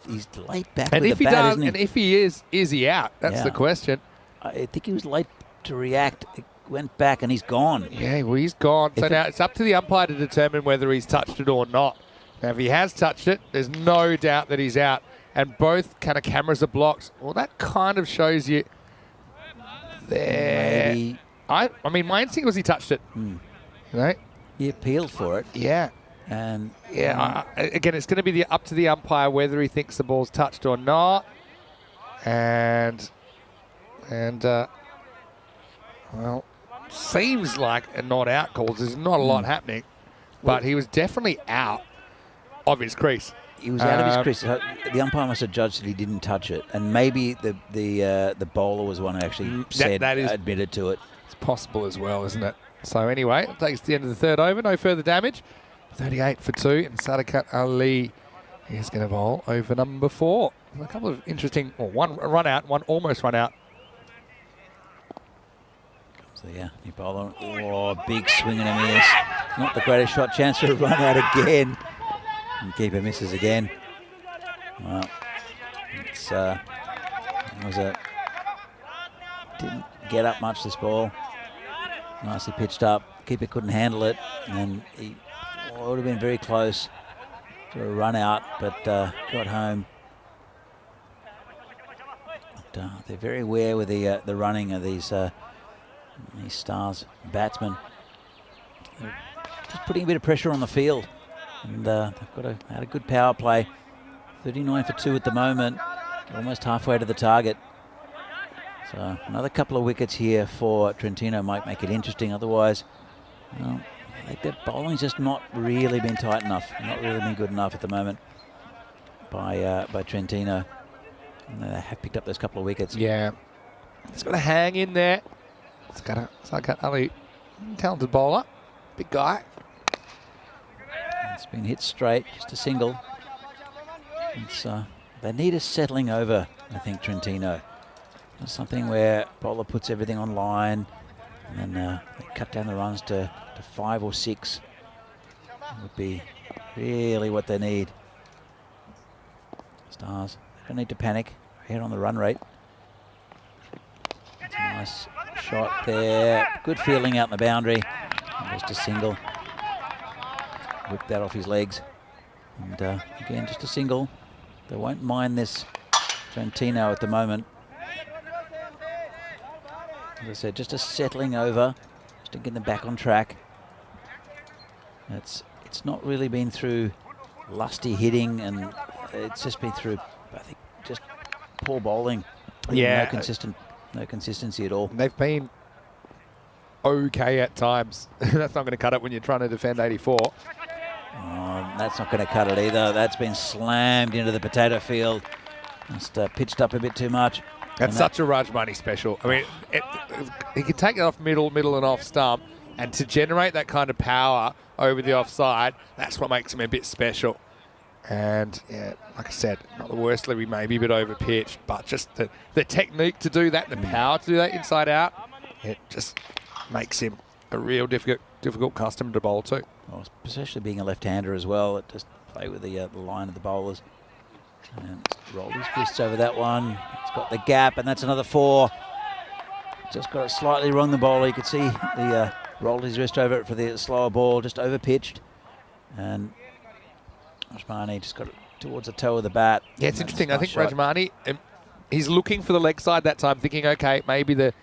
He's late back and with if the he bat, does, isn't he? and if he is he out? That's the question. I think he was late to react. It went back and he's gone. Yeah, well, he's gone. So now it's up to the umpire to determine whether he's touched it or not. Now, if he has touched it, there's no doubt that he's out. and both kind of cameras are blocked. Well, that kind of shows you there. Maybe. I mean, my instinct was he touched it. You know? He appealed for it. Yeah. And yeah, again, it's going to be up to the umpire whether he thinks the ball's touched or not. And well, seems like a not out call. There's not a lot happening, but he was definitely out of his crease. He was out of his crease. So the umpire must have judged that he didn't touch it, and maybe the bowler was one who actually admitted to it. It's possible as well, isn't it? So anyway, it takes the end of the third over. No further damage. 38 for 2, and Sadakat Ali is going to bowl over number 4. A couple of interesting, one run out, one almost run out. So yeah, new bowler. Oh, big swing and a miss. Not the greatest shot. Chance for a run out again. And keeper misses again. Well, it's didn't get up much, this ball. Nicely pitched up. Keeper couldn't handle it, and he would have been very close to a run out, but got home. But, they're very aware with the running of these Stars batsmen. They're just putting a bit of pressure on the field, and they've had a good power play. 39 for 2 at the moment, almost halfway to the target. So another couple of wickets here for Trentino might make it interesting. Otherwise, well, I think their bowling's just not really been tight enough, not really been good enough at the moment by Trentino. And they have picked up those couple of wickets. Yeah, it's got to hang in there. It's got Ali, talented bowler, big guy. It's been hit straight, just a single. It's they need a settling over, I think, Trentino. It's something where bowler puts everything on line, and then they cut down the runs to 5 or 6. That would be really what they need. Stars, they don't need to panic. Ahead on the run rate. That's a nice shot there. Good fielding out in the boundary. And just a single. Whipped that off his legs. And again, just a single. They won't mind this Trentino at the moment. As I said, just a settling over, just to get them back on track. It's not really been through lusty hitting, and it's just been through, I think, just poor bowling. Yeah, no consistency at all. They've been okay at times. That's not going to cut it when you're trying to defend 84. That's not going to cut it either. That's been slammed into the potato field. Just pitched up a bit too much. That's such a Rajmani special. I mean, he can take it off middle and off stump, and to generate that kind of power over the offside, that's what makes him a bit special. And yeah, like I said, not the worst delivery, maybe a bit over pitch, but just the technique to do that, the power to do that inside out, it just makes him a real difficult customer to bowl to. Well, especially being a left-hander as well, it just play with the line of the bowlers. And rolled his wrists over that one. It's got the gap, and that's another 4. Just got it slightly wrong, the bowler. You could see the rolled his wrist over it for the slower ball, just over pitched. And Rajmani just got it towards the toe of the bat. Yeah, it's interesting. I think Rajmani, he's looking for the leg side that time, thinking, okay, maybe the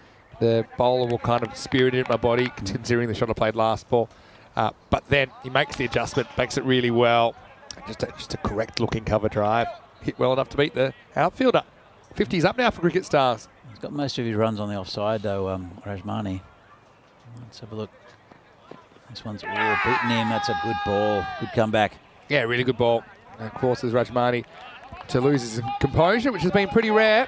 bowler will kind of spirit it in my body, considering the shot I played last ball. But then he makes the adjustment, makes it really well. Just a correct looking cover drive. Hit well enough to beat the outfielder. 50's up now for Cricket Stars. He's got most of his runs on the offside though, Rajmani. Let's have a look. This one's beaten him. That's a good ball. Good comeback. Yeah, really good ball. Of course, there's Rajmani to lose his composure, which has been pretty rare.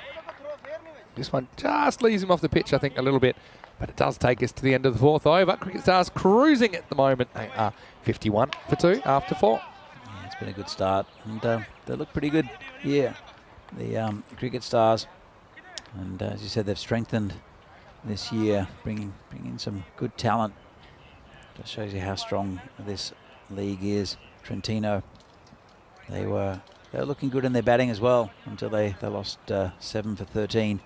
This one just leaves him off the pitch, I think, a little bit. But it does take us to the end of the 4th over. Cricket Stars cruising at the moment. They are 51 for 2 after 4. Yeah, it's been a good start. And they look pretty good here, the Cricket Stars. And as you said, they've strengthened this year, bringing in some good talent. Just shows you how strong this league is. Trentino, they were looking good in their batting as well until they lost 7 for 13.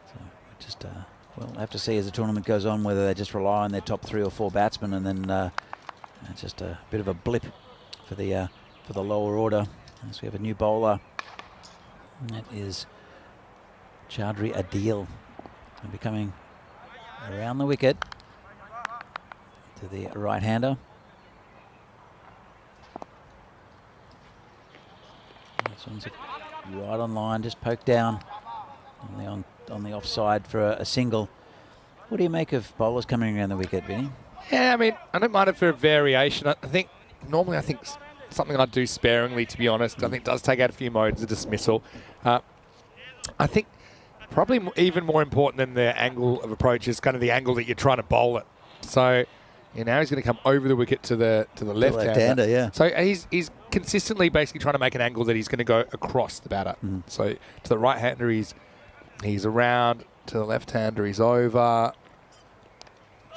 So just we'll have to see as the tournament goes on whether they just rely on their top 3 or 4 batsmen, and then it's just a bit of a blip for the lower order. As we have a new bowler. And that is Chaudhry Adil. He'll be coming around the wicket to the right-hander. This one's right on line, just poked down on the offside for a single. What do you make of bowlers coming around the wicket, Vinny? Yeah, I mean, I don't mind it for a variation. I think something I do sparingly, to be honest. I think it does take out a few modes of dismissal. I think probably even more important than the angle of approach is kind of the angle that you're trying to bowl it. So now he's going to come over the wicket to the left-hander. Yeah. So he's consistently basically trying to make an angle that he's going to go across the batter. So to the right-hander, he's around. To the left-hander, he's over.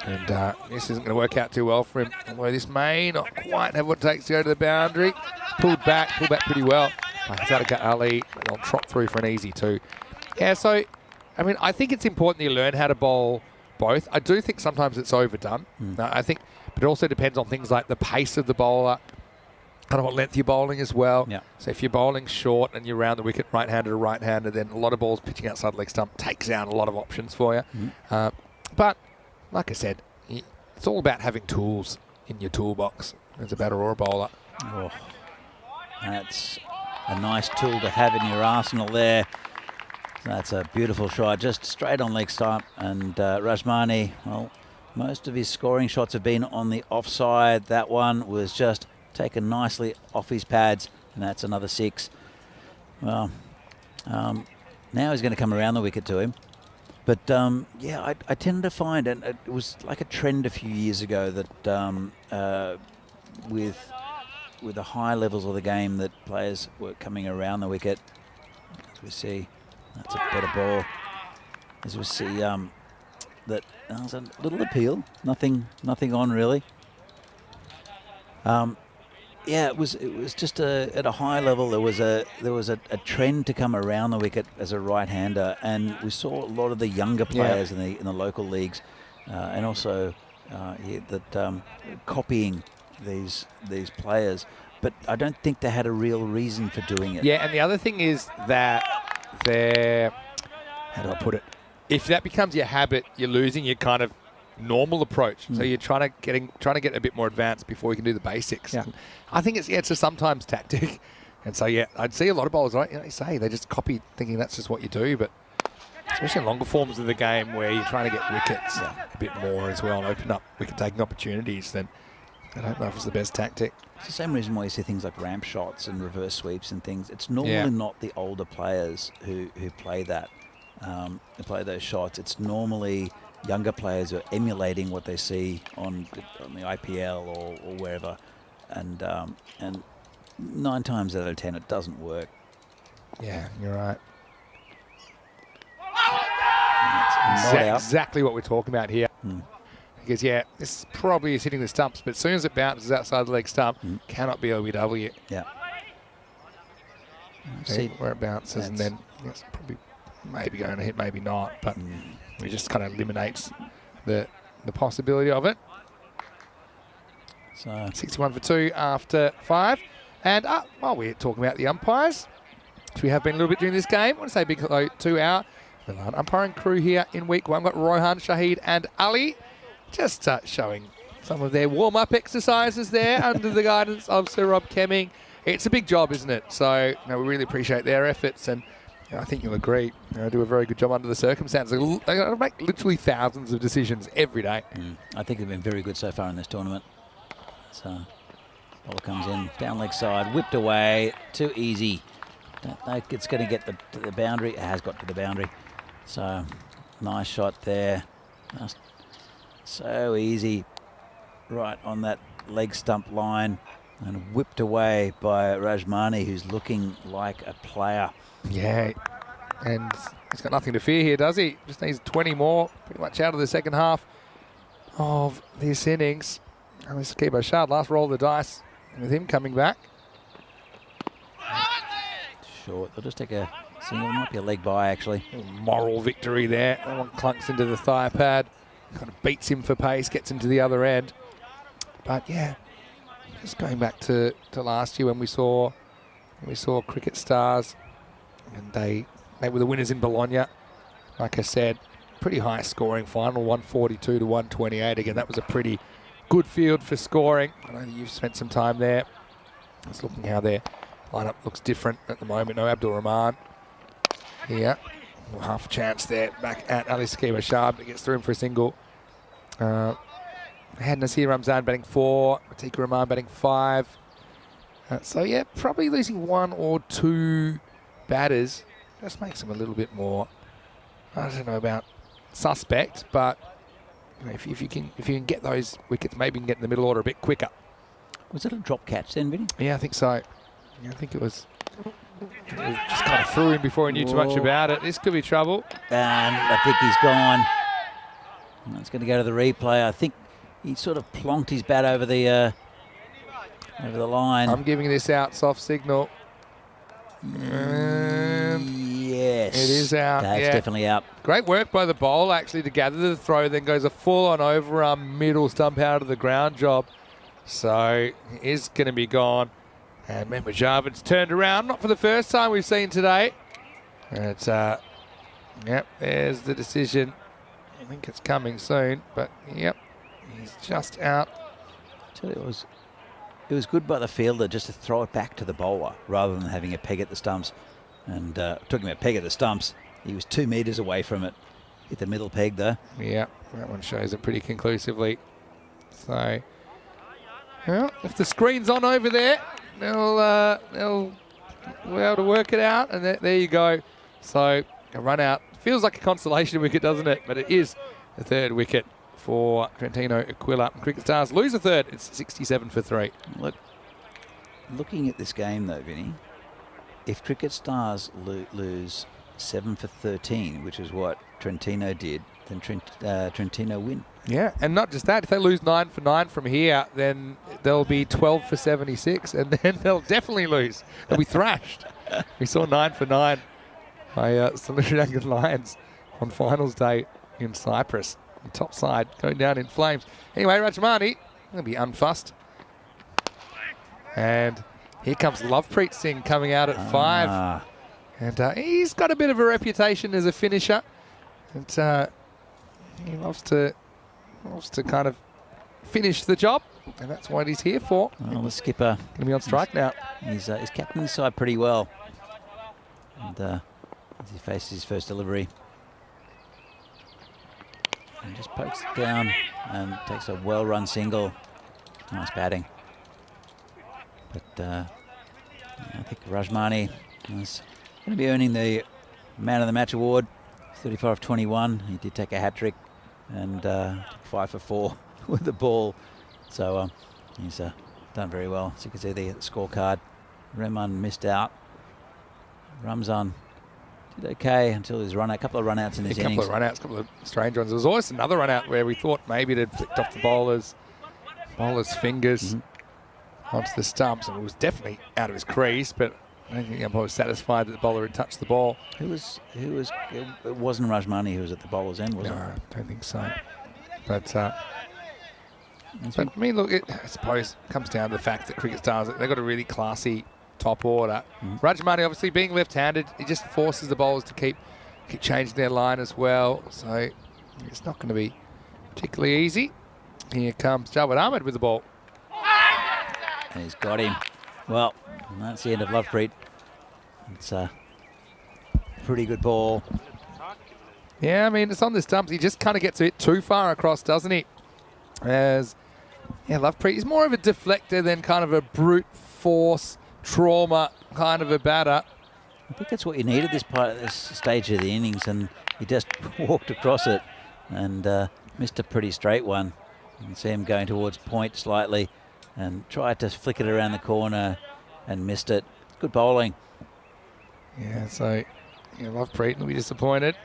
And this isn't going to work out too well for him. Although this may not quite have what it takes to go to the boundary. Pulled back pretty well. Zadaka Ali, they'll trot through for an easy 2. Yeah, so, I mean, I think it's important that you learn how to bowl both. I do think sometimes it's overdone. I think, but it also depends on things like the pace of the bowler, kind of what length you're bowling as well. Yeah. So if you're bowling short and you're round the wicket right-hander to right-hander, then a lot of balls pitching outside the leg stump takes out a lot of options for you. But like I said, it's all about having tools in your toolbox as a batter or a bowler. Oh, that's a nice tool to have in your arsenal there. That's a beautiful shot, just straight on leg stump. And Rajmani, well, most of his scoring shots have been on the offside. That one was just taken nicely off his pads, and that's another 6. Well, now he's going to come around the wicket to him. But, yeah, I tend to find, and it was like a trend a few years ago that with the high levels of the game that players were coming around the wicket. As we see, that's a better ball. As we see, that was a little appeal. Nothing on really. Yeah, it was just at a high level. There was a trend to come around the wicket as a right-hander, and we saw a lot of the younger players in the local leagues, and also copying these players. But I don't think they had a real reason for doing it. Yeah, and the other thing is that how do I put it? If that becomes your habit, you're losing your kind of normal approach. So you're trying to get a bit more advanced before you can do the basics. Yeah. I think it's a sometimes tactic. And so, yeah, I'd see a lot of bowlers, right? You say they just copy thinking that's just what you do. But especially in longer forms of the game where you're trying to get wickets a bit more as well and open up wicket-taking opportunities, then I don't know if it's the best tactic. It's the same reason why you see things like ramp shots and reverse sweeps and things. It's normally not the older players who play that, who play those shots. It's normally younger players who are emulating what they see on the IPL or wherever. And 9 times out of 10, it doesn't work. Yeah, you're right. Exactly what we're talking about here. Because, yeah, this probably is hitting the stumps, but as soon as it bounces outside the leg stump, cannot be OBW. Yeah. See where it bounces, and then it's probably maybe going to hit, maybe not, but it just kind of eliminates the possibility of it. So 61 for 2 after 5. And while we're talking about the umpires, which we have been a little bit during this game, I want to say big hello to our umpiring crew here in week 1. We've got Rohan, Shahid and Ali just showing some of their warm-up exercises there under the guidance of Sir Rob Kemming. It's a big job, isn't it? So we really appreciate their efforts, and I think you'll agree, they do a very good job under the circumstances. They make literally thousands of decisions every day. I think they've been very good so far in this tournament. So ball comes in, down leg side, whipped away, too easy. Don't know if it's going to get to the boundary. It has got to the boundary. So nice shot there. Just so easy, right on that leg stump line, and whipped away by Rajmani, who's looking like a player. Yeah, and he's got nothing to fear here, does he? Just needs 20 more, pretty much out of the second half of this innings. And this is Keeper Shard, last roll of the dice with him coming back. Short, they'll just take a single, might be a leg by actually. Moral victory there. That one clunks into the thigh pad, kind of beats him for pace, gets him to the other end. But yeah, just going back to last year when we saw We saw Cricket Stars, and they were the winners in Bologna. Like I said, pretty high scoring final, 142 to 128. Again, that was a pretty good field for scoring. I know that you've spent some time there. Just looking how their lineup looks different at the moment. No Abdul Rahman here. Half a chance there back at Ali Sakib Ashab. It gets through him for a single. Had Nasir Ramzan batting 4, Atiq Rahman batting 5. So yeah, probably losing 1 or 2 batters just makes them a little bit more, I don't know about suspect, but you know, if you can get those wickets, maybe you can get in the middle order a bit quicker. Was it a drop catch then, Vinny? Yeah, I think so. Yeah, I think it was. It just kind of threw him before he knew too much about it. This could be trouble. And I think he's gone. It's going to go to the replay. I think he sort of plonked his bat over the line. I'm giving this out, soft signal. Yes. It is out. That's definitely out. Great work by the bowler actually to gather the throw, then goes a full-on overarm middle stump out of the ground job. So it is going to be gone. And remember, Jarvin's turned around, not for the first time we've seen today. And it's, yep, there's the decision. I think it's coming soon, but yep, he's just out. I tell you, it was good by the fielder just to throw it back to the bowler rather than having a peg at the stumps. And talking about peg at the stumps, he was 2 metres away from it. Hit the middle peg there. Yeah, that one shows it pretty conclusively. So, well, if the screen's on over there, they'll be able to work it out, and there you go. So a run out. Feels like a consolation wicket, doesn't it? But it is the 3rd wicket for Trentino Aquila. Cricket Stars lose a 3rd. It's 67 for 3. Look, looking at this game though, Vinny, if Cricket Stars lose 7 for 13, which is what Trentino did, then Trentino win. Yeah, and not just that. If they lose 9 for 9 from here, then they'll be 12 for 76, and then they'll definitely lose. They'll be thrashed. We saw 9 for 9 by Sri Lankan Lions on finals day in Cyprus. The top side going down in flames. Anyway, Rajmani will be unfussed. And here comes Lovepreet Singh coming out at 5. And he's got a bit of a reputation as a finisher. And he loves to kind of finish the job, and that's what he's here for. Well, the skipper going to be on strike now. He's captaining the side pretty well. And as he faces his first delivery, and just pokes it down and takes a well-run single. Nice batting. But I think Rajmani is going to be earning the Man of the Match award. 35-21. He did take a hat-trick and 5 for 4 with the ball. So he's done very well. So you can see the scorecard. Rehman missed out. Ramzan did okay until his run out. A couple of run-outs in his innings. A couple of run-outs, a couple of strange ones. There was always another run-out where we thought maybe it had flicked off the bowler's fingers onto the stumps, and it was definitely out of his crease, but I don't think the umpire was satisfied that the bowler had touched the ball. It wasn't Rajmani who was at the bowler's end, was it? No, I don't think so. But I mean, look, I suppose it comes down to the fact that Cricket Stars, they've got a really classy top order. Rajmani, obviously, being left-handed, he just forces the bowlers to keep changing their line as well. So it's not going to be particularly easy. Here comes Javed Ahmed with the ball. And he's got him. Well, that's the end of Lovepreet. It's a pretty good ball. Yeah, I mean, it's on the stumps. He just kind of gets a bit too far across, doesn't he? Lovepreet is more of a deflector than kind of a brute force trauma kind of a batter. I think that's what you need at this stage of the innings, and he just walked across it and missed a pretty straight one. You can see him going towards point slightly and tried to flick it around the corner and missed it. Good bowling. Yeah, so Lovepreet will be disappointed.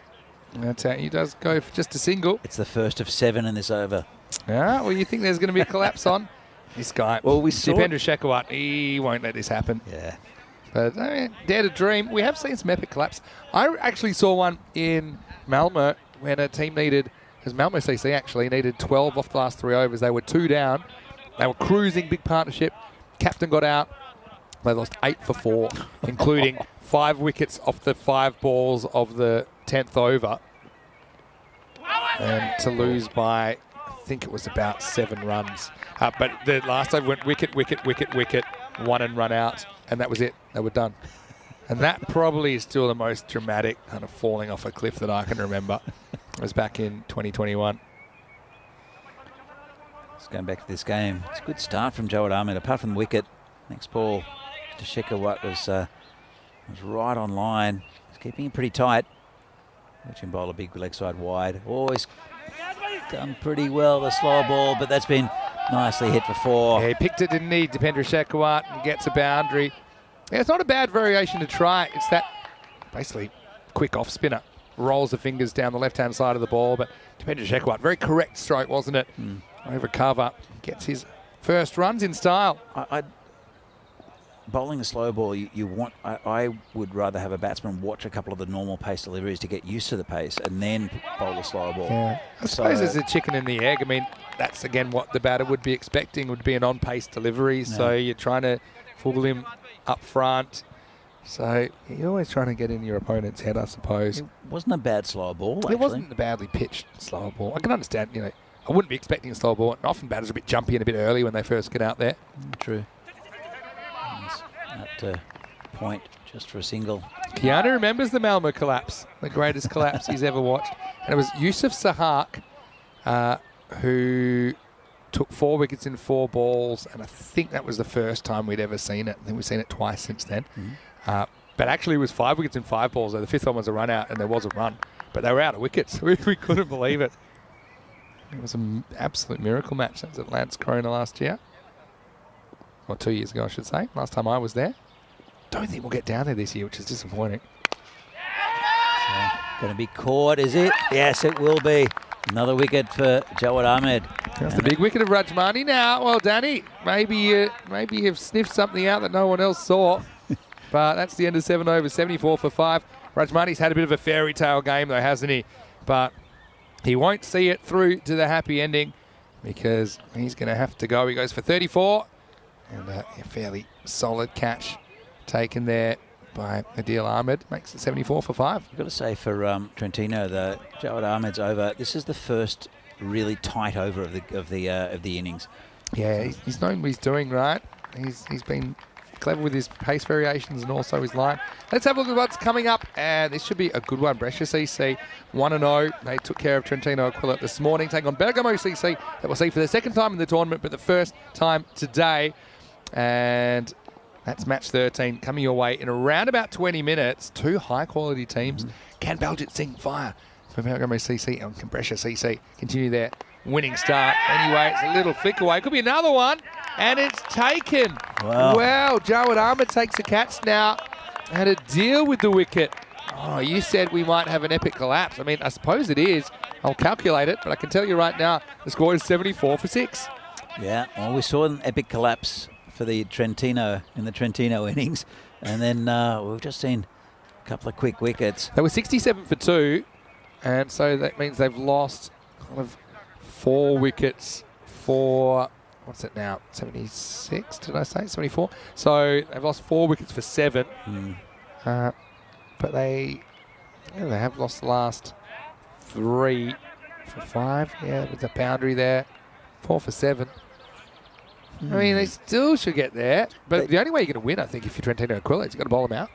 That's how he does go for just a single. It's the first of 7 in this over. Yeah, well, you think there's going to be a collapse on this guy? Well, we saw Dipendra Shekhawat. He won't let this happen. Yeah. But dare to dream. We have seen some epic collapse. I actually saw one in Malmo when a team needed, because Malmo CC actually needed 12 off the last 3 overs. They were 2 down. They were cruising, big partnership. Captain got out. They lost 8 for 4, including 5 wickets off the 5 balls of the 10th over. And to lose by, I think it was about 7 runs. But the last over went wicket, wicket, wicket, wicket, 1 and run out, and that was it. They were done. And that probably is still the most dramatic kind of falling off a cliff that I can remember. It was back in 2021. Just going back to this game, it's a good start from Jawad Ahmed. Apart from the wicket, next ball to Shekhawat was right on line. He's keeping it pretty tight. Watching bowl a big leg side wide. Always done pretty well, the slow ball, but that's been nicely hit for 4. Yeah, he picked it, didn't he? Dipendra Shekhawat, and gets a boundary. Yeah, it's not a bad variation to try. It's that basically quick off spinner. Rolls the fingers down the left-hand side of the ball, but Dipendra Shekhawat, very correct stroke, wasn't it? Over cover, gets his first runs in style. Bowling a slow ball, I would rather have a batsman watch a couple of the normal pace deliveries to get used to the pace and then bowl a slow ball. Yeah. I suppose there's a chicken and the egg. I mean, that's again what the batter would be expecting, would be an on-pace delivery. No. So you're trying to fool him up front. So you're always trying to get in your opponent's head, I suppose. It wasn't a bad slow ball, actually. It wasn't a badly pitched slow ball. I can understand, I wouldn't be expecting a slow ball. And often batters are a bit jumpy and a bit early when they first get out there. True. That point just for a single. Keanu remembers the Malmo collapse, the greatest collapse he's ever watched. And it was Yusuf Sahak who took 4 wickets in 4 balls, and I think that was the first time we'd ever seen it. I think we've seen it twice since then. But actually it was 5 wickets in 5 balls, so the 5th one was a run out, and there was a run. But they were out of wickets. We couldn't believe it. It was an absolute miracle match. That was at Lance Corona last year. Or 2 years ago, I should say. Last time I was there. Don't think we'll get down there this year, which is disappointing. Going to be caught, is it? Yes, it will be. Another wicket for Jawad Ahmed. That's the big wicket of Rajmani now. Well, Danny, maybe you've sniffed something out that no one else saw. But that's the end of 7 overs, 74 for 5. Rajmani's had a bit of a fairy tale game, though, hasn't he? But he won't see it through to the happy ending because he's going to have to go. He goes for 34. And a fairly solid catch taken there by Adil Ahmed. Makes it 74 for 5. You've got to say for Trentino, the Jawad Ahmed's over. This is the first really tight over of the innings. Yeah, he's known what he's doing, right? He's been clever with his pace variations and also his line. Let's have a look at what's coming up, and this should be a good one. Brescia CC 1-0. They took care of Trentino Aquila this morning, taking on Bergamo CC. That we'll see for the second time in the tournament, but the first time today. And that's match 13 coming your way in around about 20 minutes. 2 high-quality teams. Can Baljit Singh fire for Bergamo CC and can Brescia CC continue their winning start? Anyway, it's a little flick away. Could be another one. And it's taken. Wow. Jawad Ahmed takes a catch now. And a deal with the wicket. Oh, you said we might have an epic collapse. I mean, I suppose it is. I'll calculate it, but I can tell you right now, the score is 74 for 6. Yeah, well, we saw an epic collapse for the Trentino in the Trentino innings. And then we've just seen a couple of quick wickets. They were 67 for 2. And so that means they've lost kind of 4 wickets for... What's it now? 76, did I say? 74? So they've lost 4 wickets for 7. But they have lost the last 3 for 5. Yeah, with a boundary there. 4 for 7. I mean, they still should get there. But the only way you're going to win, I think, if you're Trentino Aquila, is you've got to bowl them out.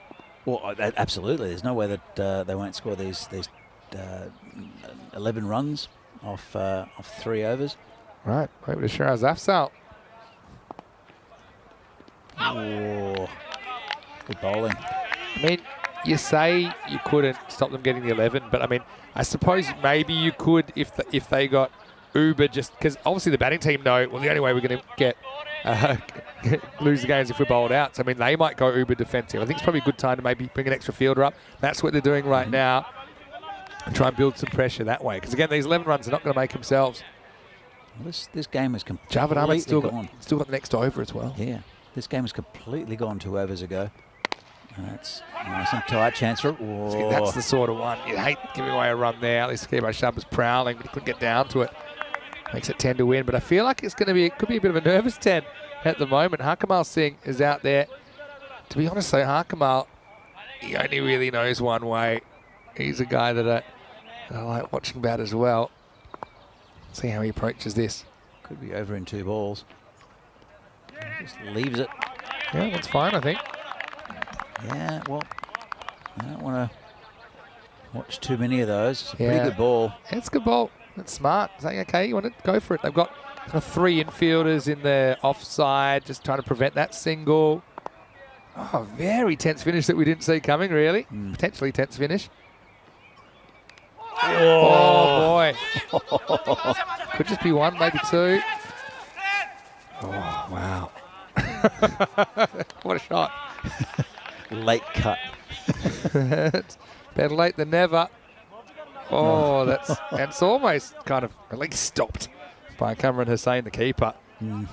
Well, absolutely. There's no way that they won't score these 11 runs off 3 overs. Right, over to Shiraz Afzal. Oh, good bowling. I mean, you say you couldn't stop them getting the 11, but I mean, I suppose maybe you could if they got Uber, just because obviously the batting team know, well, the only way we're going to get lose the games if we're bowled out. So I mean, they might go Uber defensive. I think it's probably a good time to maybe bring an extra fielder up. That's what they're doing right now, and try and build some pressure that way. Because again, these 11 runs are not going to make themselves. Well, this game is completely Jawad Ahmed's still gone. Still got the next over as well. Yeah, this game is completely gone 2 overs ago. And that's nice and tight chance for it. See, that's the sort of one you hate giving away a run there. At least Skibo Shab was prowling, but he couldn't get down to it. Makes it 10 to win, but I feel like it's going to be, it could be a bit of a nervous 10 at the moment. Harkamal Singh is out there To be honest though, Harkamal, he only really knows one way. He's a guy that I like watching bat as well. See how he approaches this. Could be over in 2 balls. Just leaves it. Yeah, that's fine, I think. Yeah, well, I don't want to watch too many of those. It's a pretty good ball. Yeah, it's a good ball. That's smart. Saying, okay, you want to go for it. They've got kind of 3 infielders in the offside, just trying to prevent that single. Oh, very tense finish that we didn't see coming, really. Potentially tense finish. Oh, boy. Could just be 1, maybe 2. Oh, wow. What a shot. Late cut. It's better late than never. Oh, that's almost kind of at least stopped by Cameron Hussain, the keeper.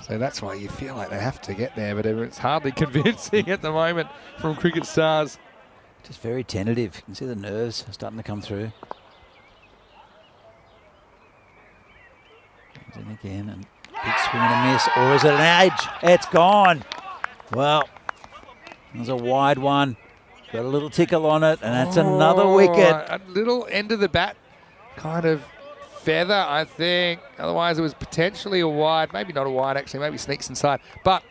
So that's why you feel like they have to get there, but it's hardly convincing at the moment from Cricket Stars. Just very tentative. You can see the nerves starting to come through. Comes in again and big swing and a miss, or is it an edge? It's gone. Well, there's a wide one. Got a little tickle on it, and that's another wicket. A little end of the bat kind of feather, I think. Otherwise, it was potentially a wide. Maybe not a wide, actually. Maybe sneaks inside. But,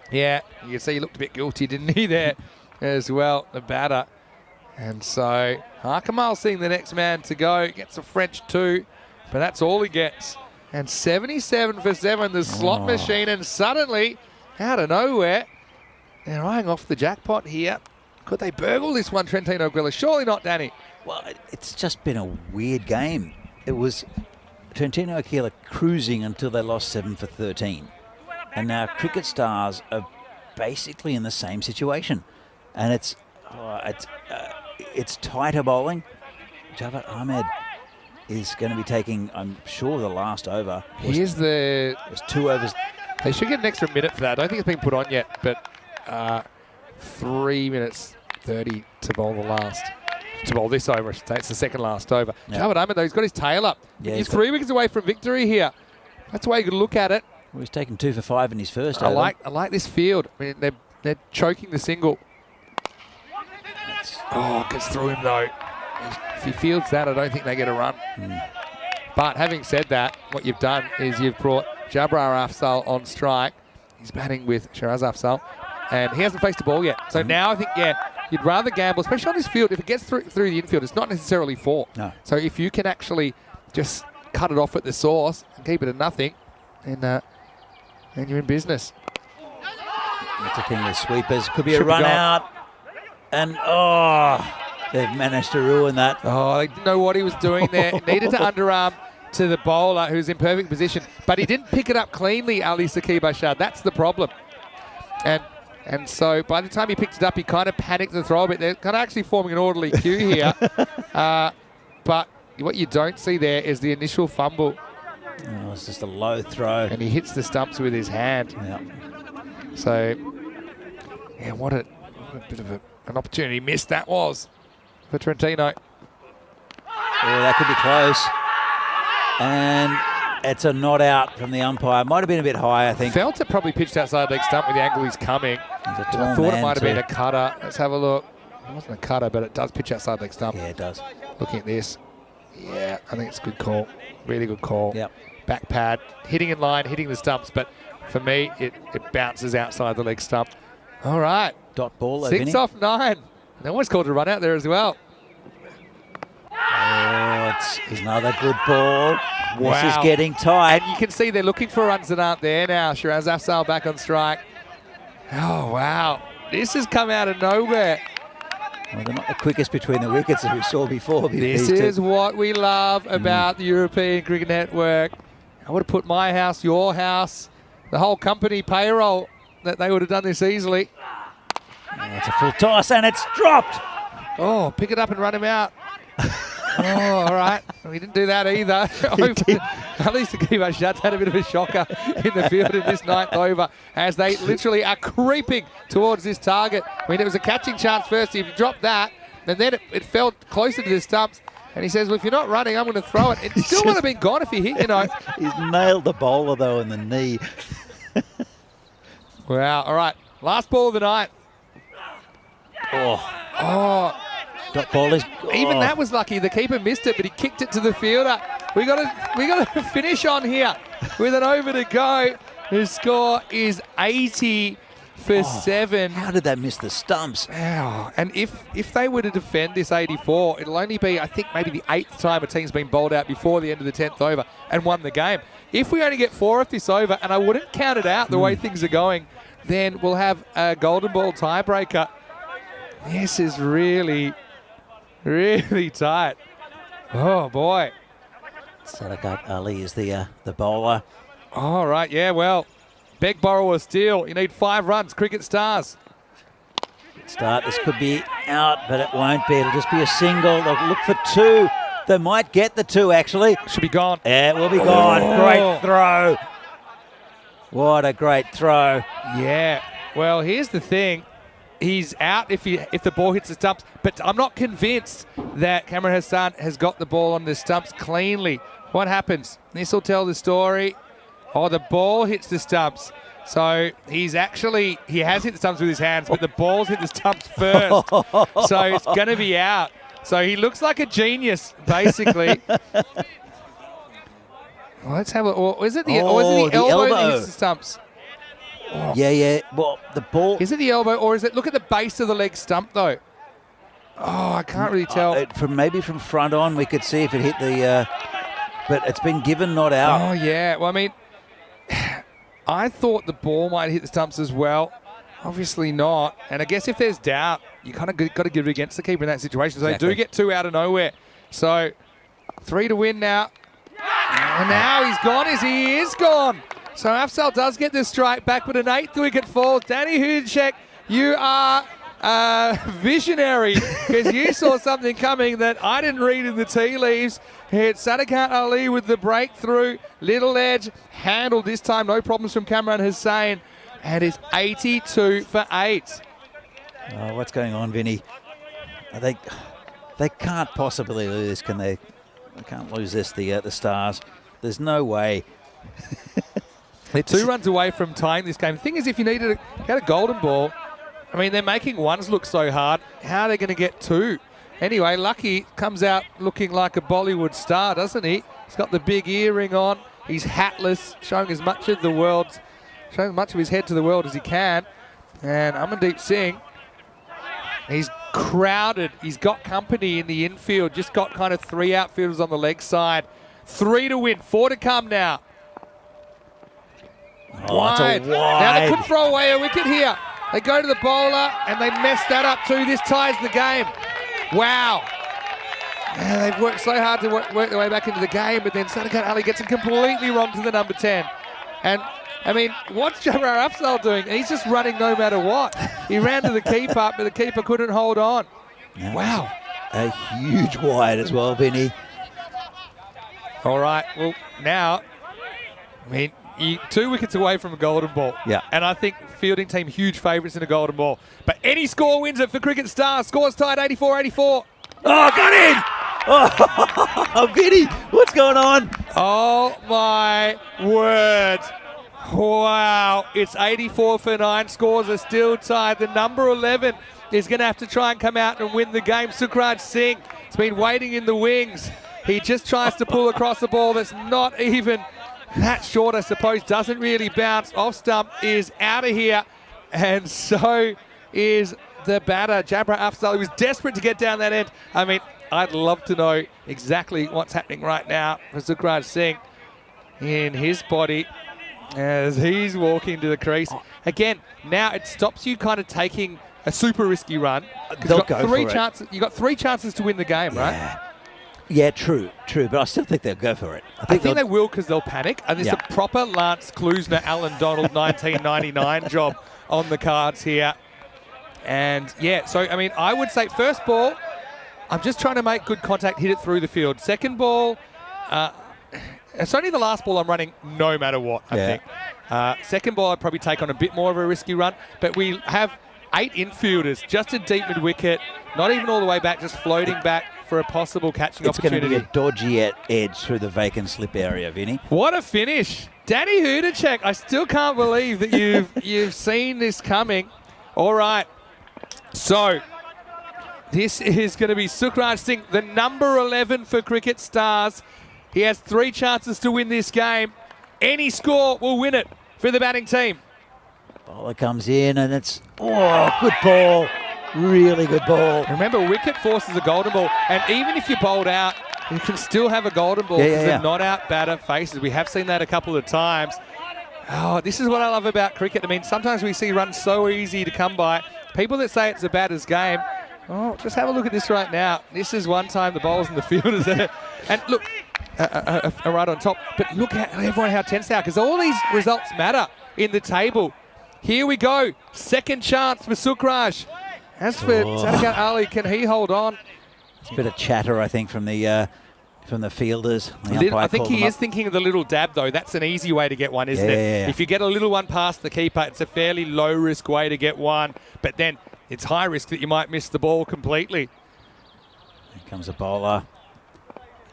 yeah, you can see he looked a bit guilty, didn't he, there as well, the batter. And so, Harkamal seeing the next man to go. Gets a French 2, but that's all he gets. And 77 for 7, the slot machine. And suddenly, out of nowhere, they're eyeing off the jackpot here. Could they burgle this one, Trentino Aquila? Surely not, Danny. Well, it's just been a weird game. It was Trentino Aquila cruising until they lost 7 for 13. And now Cricket Stars are basically in the same situation. And it's tighter bowling. Javed Ahmed is going to be taking, I'm sure, the last over. Here's the... It was 2 overs. They should get an extra minute for that. I don't think it's been put on yet, but 3 minutes 30 to bowl the last. To bowl this over, I should say. It's the second last over. Yep. Javed Ahmed, though, he's got his tail up. Yeah, he's 3 wickets away from victory here. That's the way you could look at it. Well, he's taken 2 for 5 in his first I over. like this field. I mean, they're choking the single. Gets through him, though. If he fields that, I don't think they get a run. But having said that, what you've done is you've brought Jabrar Afzal on strike. He's batting with Shiraz Afzal, and he hasn't faced the ball yet. So now I think, you'd rather gamble, especially on this field. If it gets through the infield, it's not necessarily 4. No. So if you can actually just cut it off at the source and keep it at nothing, then you're in business. It's a king of sweepers. Could be a Should be run gone. out. And, they've managed to ruin that. Oh, they didn't know what he was doing there. He needed to underarm to the bowler who's in perfect position, but he didn't pick it up cleanly, Ali Saqib Ashad. That's the problem. And so by the time he picked it up, he kind of panicked the throw a bit. They're kind of actually forming an orderly queue here. But what you don't see there is the initial fumble. Oh, it's just a low throw. And he hits the stumps with his hand. Yeah. So, yeah, what a bit of an opportunity missed that was for Trentino. Oh, that could be close. And it's a not out from the umpire. Might have been a bit high, I think. Felt it probably pitched outside leg stump with the angle he's coming. I thought it might have been a cutter. Let's have a look. It wasn't a cutter, but it does pitch outside leg stump. Yeah, it does. Looking at this. Yeah, I think it's a good call. Really good call. Yep. Back Pad, hitting in line, hitting the stumps, but for me, it bounces outside the leg stump. All right. Dot ball, 6 off 9. They almost called a run out there as well. Oh, it's another good ball. Wow. This is getting tight. And you can see they're looking for runs that aren't there now. Shiraz Afzal back on strike. Oh, wow. This has come out of nowhere. Well, they're not the quickest between the wickets as we saw before. This is what we love about the European Cricket Network. I would have put my house, your house, the whole company payroll that they would have done this easily. Oh, it's a full toss and it's dropped. Oh, pick it up and run him out. Oh, all right. We didn't do that either. At least Saqib Ashad's had a bit of a shocker in the field in this 9th over as they literally are creeping towards this target. I mean, it was a catching chance first. If you drop that, and then it fell closer to the stumps. And he says, well, if you're not running, I'm going to throw it. It still would have been gone if he hit, you know. He's nailed the bowler, though, in the knee. Wow. All right. Last ball of the night. Oh, Dot ball is... even that was lucky. The keeper missed it, but he kicked it to the fielder. We got to finish on here with an over to go. The score is 80 for 7. How did they miss the stumps? Wow. And if they were to defend this 84, it'll only be, I think, maybe the 8th time a team's been bowled out before the end of the 10th over and won the game. If we only get 4 off this over, and I wouldn't count it out the way things are going, then we'll have a golden ball tiebreaker. This is really, really tight. Oh, boy. Sadakat Ali is the bowler. All right, yeah, well, beg, borrow or steal. You need 5 runs, Cricket Stars. Start. This could be out, but it won't be. It'll just be a single. They'll look for 2. They might get the 2, actually. Should be gone. Yeah, it will be gone. Great throw. What a great throw. Yeah, well, here's the thing. He's out if the ball hits the stumps, but I'm not convinced that Cameron Hassan has got the ball on the stumps cleanly. What happens? This will tell the story. Oh, the ball hits the stumps. So he has hit the stumps with his hands, but the ball's hit the stumps first. So it's going to be out. So he looks like a genius, basically. Well, let's have a... Or is it the elbow that hits the stumps? Oh. Yeah. Well, the ball... Is it the elbow, or is it... Look at the base of the leg stump, though. Oh, I can't really tell. Maybe from front on, we could see if it hit the... but it's been given not out. Oh, yeah. Well, I mean... I thought the ball might hit the stumps as well. Obviously not. And I guess if there's doubt, you kind of got to give it against the keeper in that situation. So They do get 2 out of nowhere. So 3 to win now. And now he's gone. He is gone. So Afzal does get this strike back with an 8th wicket fall. Danny Hudacek, you are visionary because you saw something coming that I didn't read in the tea leaves. It's Sadakat Ali with the breakthrough. Little edge handled this time. No problems from Cameron Hussain. And it's 82 for 8. Oh, what's going on, Vinny? They can't possibly lose, can they? They can't lose this, the Stars. There's no way. They're 2 runs away from tying this game. The thing is, if you had a golden ball, I mean, they're making ones look so hard. How are they going to get 2? Anyway, Lucky comes out looking like a Bollywood star, doesn't he? He's got the big earring on. He's hatless, showing as much of his head to the world as he can. And Amandeep Singh, he's crowded. He's got company in the infield. Just got kind of 3 outfielders on the leg side. 3 to win, 4 to come now. Wide. Now they could throw away a wicket here. They go to the bowler and they mess that up too. This ties the game. Wow. And they've worked so hard to work their way back into the game, but then Sadakat Ali gets it completely wrong to the number 10. And, I mean, what's Jabbar Afzal doing? He's just running no matter what. He ran to the keeper, but the keeper couldn't hold on. Wow. A huge wide as well, Vinny. All right, well, now, I mean, 2 wickets away from a golden ball. Yeah. And I think fielding team huge favourites in a golden ball. But any score wins it for Cricket Stars. Score's tied 84-84. Oh, got in! Oh, Vinny, what's going on? Oh, my word. Wow. It's 84 for 9. Scores are still tied. The number 11 is going to have to try and come out and win the game. Sukraj Singh has been waiting in the wings. He just tries to pull across the ball that's not even that short, I suppose. Doesn't really bounce. Off stump is out of here. And so is the batter, Jabbar Afzal. He was desperate to get down that end. I mean, I'd love to know exactly what's happening right now for Sukraj Singh in his body as he's walking to the crease. Again, now it stops you kind of taking a super risky run. They'll go for it. You've got 3 chances to win the game, right? Yeah, true. But I still think they'll go for it. I think they will because they'll panic. And there's a proper Lance Klusner, Alan Donald 1999 job on the cards here. And, yeah, so, I mean, I would say first ball, I'm just trying to make good contact, hit it through the field. Second ball, it's only the last ball I'm running no matter what, I think. Second ball, I'd probably take on a bit more of a risky run. But we have 8 infielders, just a deep mid-wicket, not even all the way back, just floating back for a possible catching opportunity. It's going to be a dodgy edge through the vacant slip area, Vinny. What a finish. Danny Hudacek, I still can't believe that you've seen this coming. All right. So, This is going to be Sukraj Singh, the number 11 for Cricket Stars. He has 3 chances to win this game. Any score will win it for the batting team. Bowler comes in and it's, good ball. Really good ball. Remember, wicket forces a golden ball, and even if you're bowled out, you can still have a golden ball because the not-out batter faces. We have seen that a couple of times. Oh, this is what I love about cricket. I mean, sometimes we see runs so easy to come by. People that say it's a batter's game, just have a look at this right now. This is one time the bowlers and the fielders there. And look, are right on top. But look at everyone how tense they are, because all these results matter in the table. Here we go. Second chance for Sukraj. As for Sadakat Ali, can he hold on? It's a bit of chatter, I think, from the fielders. I think he is thinking of the little dab, though. That's an easy way to get one, isn't it? Yeah. If you get a little one past the keeper, it's a fairly low-risk way to get one. But then it's high risk that you might miss the ball completely. Here comes a bowler.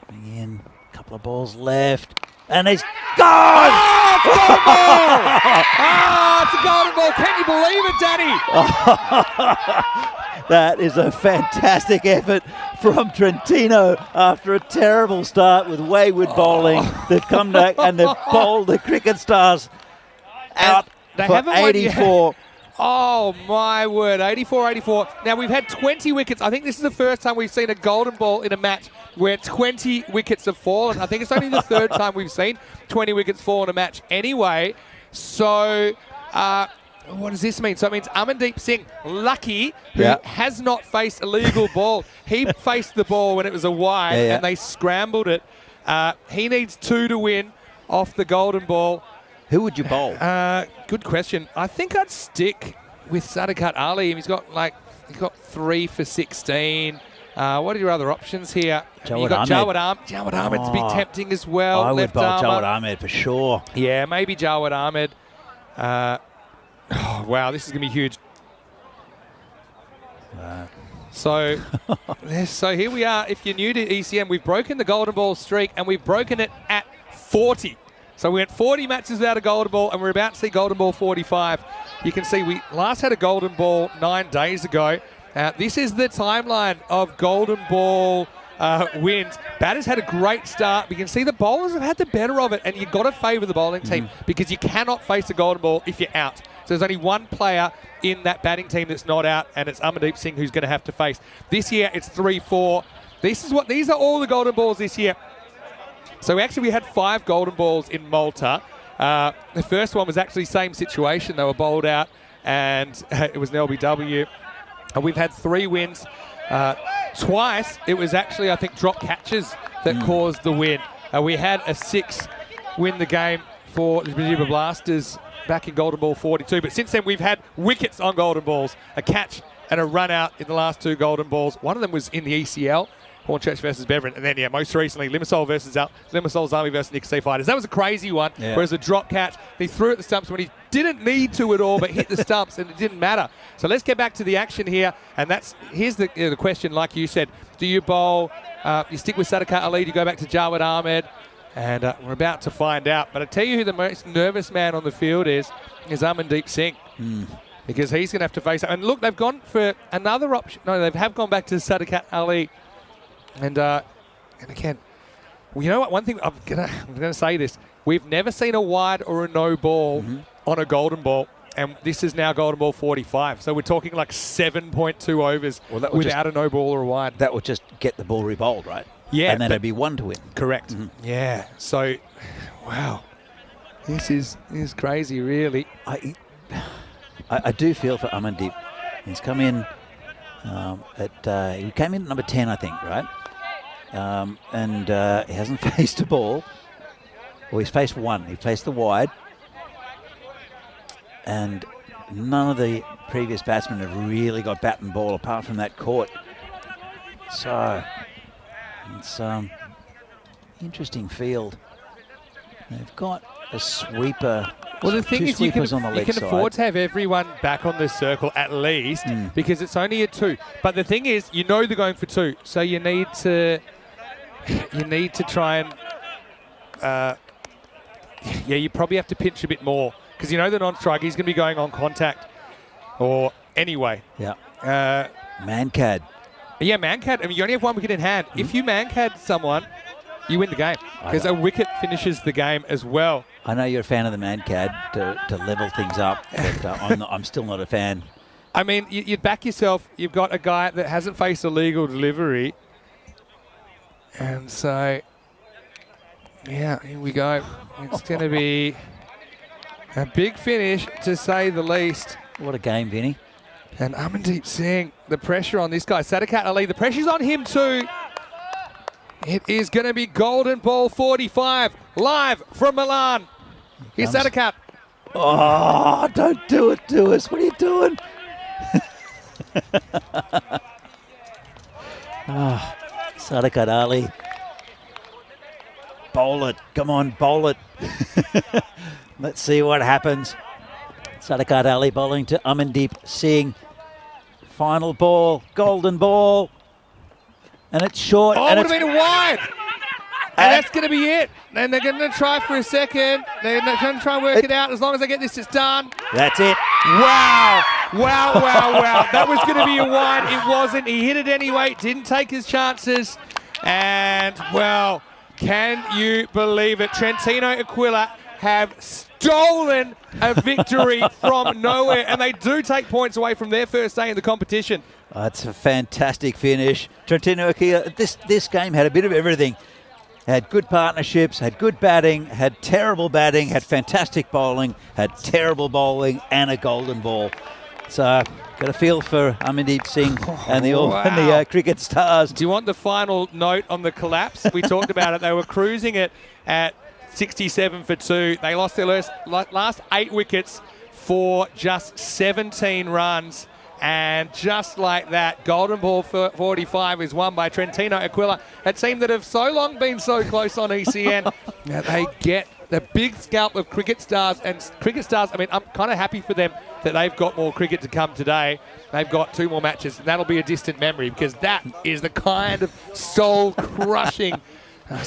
Coming in. A couple of balls left. And he's gone! Oh, it's a golden ball! It's a golden ball. Can you believe it, Danny? That is a fantastic effort from Trentino after a terrible start with wayward bowling. They've come back and they've bowled the Cricket Stars out for 84. Oh, my word. 84. Now, we've had 20 wickets. I think this is the first time we've seen a golden ball in a match where 20 wickets have fallen. I think it's only the third time we've seen 20 wickets fall in a match anyway. So, what does this mean? So it means Amandeep Singh, lucky, who has not faced a legal ball. He faced the ball when it was a wide and they scrambled it. He needs 2 to win off the golden ball. Who would you bowl? Good question. I think I'd stick with Sadakat Ali. He's got 3 for 16. What are your other options here? Jawad you got Ahmed. Jawad Ahmed's be tempting as well. I would bowl armour. Jawad Ahmed for sure. Yeah, maybe Jawad Ahmed. Wow, this is going to be huge. So here we are. If you're new to ECN, we've broken the golden ball streak and we've broken it at 40. So we went 40 matches without a golden ball and we're about to see golden ball 45. You can see we last had a golden ball 9 days ago. This is the timeline of golden ball wins. Batters had a great start. We can see the bowlers have had the better of it, and you've got to favour the bowling team because you cannot face a golden ball if you're out. So there's only one player in that batting team that's not out, and it's Amandeep Singh who's going to have to face. This year it's 3-4. These are all the golden balls this year. So we had 5 golden balls in Malta. The first one was actually same situation. They were bowled out, and it was an LBW. And we've had 3 wins. Twice, it was actually, I think, drop catches that caused the win. We had a 6 win the game for the Majiba Blasters back in Golden Ball 42. But since then, we've had wickets on Golden Balls, a catch and a run out in the last 2 Golden Balls. One of them was in the ECL, Hornchurch versus Bevan. And then, most recently, Limassol's Army versus Nick Sea Fighters. That was a crazy one, whereas a drop catch, he threw at the stumps when he didn't need to at all, but hit the stumps, and it didn't matter. So let's get back to the action here. And here's the question, like you said. Do you bowl, you stick with Sadakat Ali, do you go back to Jawad Ahmed? And we're about to find out. But I tell you who the most nervous man on the field is Amandeep Singh. Because he's going to have to face it. And look, they've gone for another option. No, they have gone back to Sadakat Ali. And again, well, you know what? One thing I'm gonna say this: we've never seen a wide or a no ball on a golden ball, and this is now golden ball 45. So we're talking like 7.2 overs without a no ball or a wide. That would just get the ball rebowled, right? Yeah, and then it'd be 1 to win. Correct. Yeah. So, wow, this is crazy, really. I do feel for Amandeep. He's come in he came in at number 10, I think, right? And he hasn't faced a ball. Well, he's faced 1. He faced the wide. And none of the previous batsmen have really got bat and ball apart from that court. So, it's interesting field. They've got a sweeper. Well, the thing is, you can side. afford to have everyone back on the circle at least because it's only a 2. But the thing is, they're going for 2, so you need to try and you probably have to pinch a bit more because the non-strike, he's going to be going on contact or anyway. Yeah. Mankad Yeah, Mankad, I mean, you only have one wicket in hand. If you Mankad someone, you win the game because a wicket finishes the game as well. I know you're a fan of the Mankad to level things up, but I'm still not a fan. I mean, you'd back yourself. You've got a guy that hasn't faced a legal delivery. And so, yeah, here we go. It's going to be a big finish, to say the least. What a game, Vinny. And Amandeep Singh, the pressure on this guy. Sadakat Ali, the pressure's on him too. It is going to be golden ball 45, live from Milan. Here's Sadakat. Oh, don't do it to us. What are you doing? Sadakat Ali. Bowl it. Come on, bowl it. Let's see what happens. Sadakat Ali bowling to Amandeep Singh. Final ball, golden ball. And it's short. Oh, and it would have been a wide. And that's going to be it. And they're going to try for a second. They're going to try and work it out. As long as they get this, it's done. That's it. Wow. Wow, wow, wow. That was going to be a wide. It wasn't. He hit it anyway. Didn't take his chances. And, well, can you believe it? Trentino Aquila have stolen a victory from nowhere. And they do take points away from their first day in the competition. It's a fantastic finish. Trentino Aquila, this game had a bit of everything. Had good partnerships, had good batting, had terrible batting, had fantastic bowling, had terrible bowling, and a golden ball. So, got a feel for Amandeep Singh and the cricket stars. Do you want the final note on the collapse? We talked about it. They were cruising it at 67 for 2. They lost their last 8 wickets for just 17 runs. And just like that, golden ball 45 is won by Trentino Aquila, a team that have so long been so close on ECN. Now they get the big scalp of cricket stars. And cricket stars, I mean, I'm kind of happy for them that they've got more cricket to come today. They've got 2 more matches, and that'll be a distant memory because that is the kind of soul-crushing, I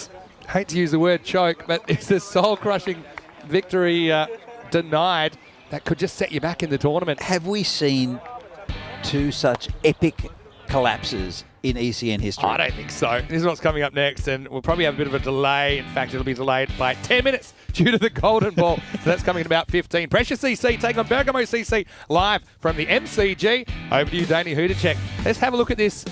hate to use the word choke, but it's the soul-crushing victory denied that could just set you back in the tournament. Have we seen 2 such epic collapses in ECN history? I don't think so. This is what's coming up next, and we'll probably have a bit of a delay. In fact, it'll be delayed by 10 minutes due to the golden ball. So that's coming in about 15. Pressure CC taking on Bergamo CC live from the MCG. Over to you, Danny Hudacek. Let's have a look at this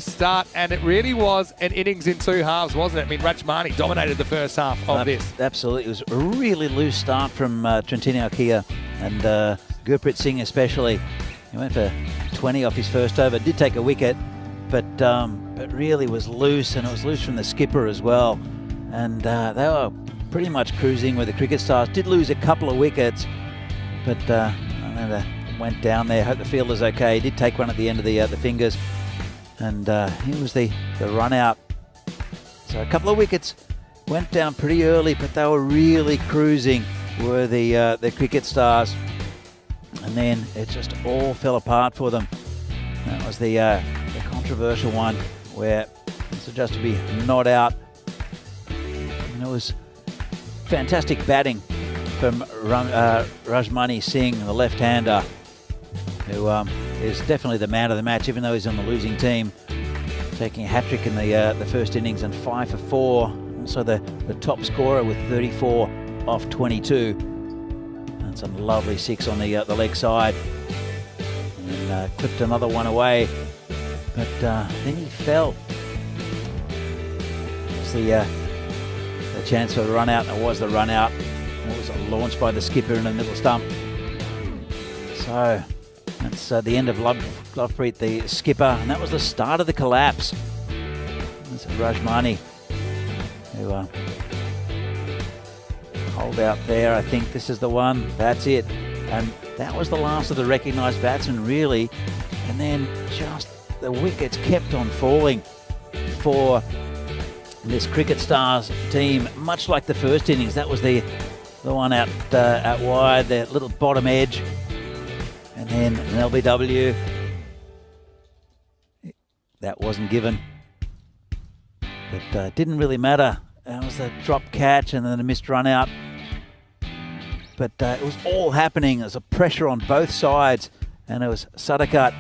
start, and it really was an innings in 2 halves, wasn't it? I mean, Rajmani dominated the first half of this. Absolutely. It was a really loose start from Trentino Aquila and Gurpreet Singh especially. He went for 20 off his first over. Did take a wicket, but really was loose, and it was loose from the skipper as well. And they were pretty much cruising with the cricket stars. Did lose a couple of wickets, but I never went down there. Hope the fielder's okay. He did take one at the end of the fingers. And here was the run out. So a couple of wickets went down pretty early, but they were really cruising, were the cricket stars. And then it just all fell apart for them. That was the controversial one where it's just to be not out. And it was fantastic batting from Rajmani Singh, the left-hander, who is definitely the man of the match, even though he's on the losing team, taking a hat-trick in the first innings and 5 for 4. Also the top scorer with 34 off 22. And some lovely 6 on the leg side. And clipped another one away. But then he fell. It's the chance for the run out, and it was the run out. It was launched by the skipper in the middle stump. So that's the end of Lovepreet, the skipper, and that was the start of the collapse. That's Rajmani, who hold out there. I think this is the one. That's it. And that was the last of the recognised batsmen, really. And then just the wickets kept on falling for this Cricket Stars team, much like the first innings. That was the one out wide, the little bottom edge. And then an LBW. That wasn't given. But didn't really matter. That was the drop catch and then a missed run out. But it was all happening. There was a pressure on both sides. And it was Sadakat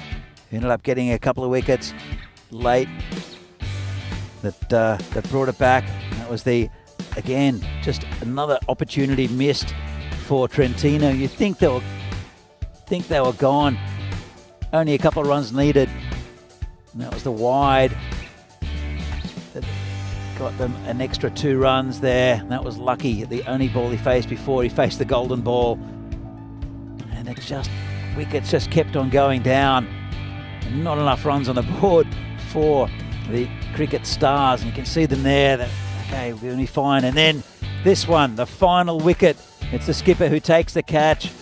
ended up getting a couple of wickets late that brought it back. That was again, just another opportunity missed for Trentino. You think they were gone. Only a couple of runs needed. And that was the wide that got them an extra 2 runs there. And that was lucky. The only ball he faced before he faced the golden ball. And wickets just kept on going down. And not enough runs on the board for the cricket stars. And you can see them there. Okay, we're going to be fine. And then this one, the final wicket. It's the skipper who takes the catch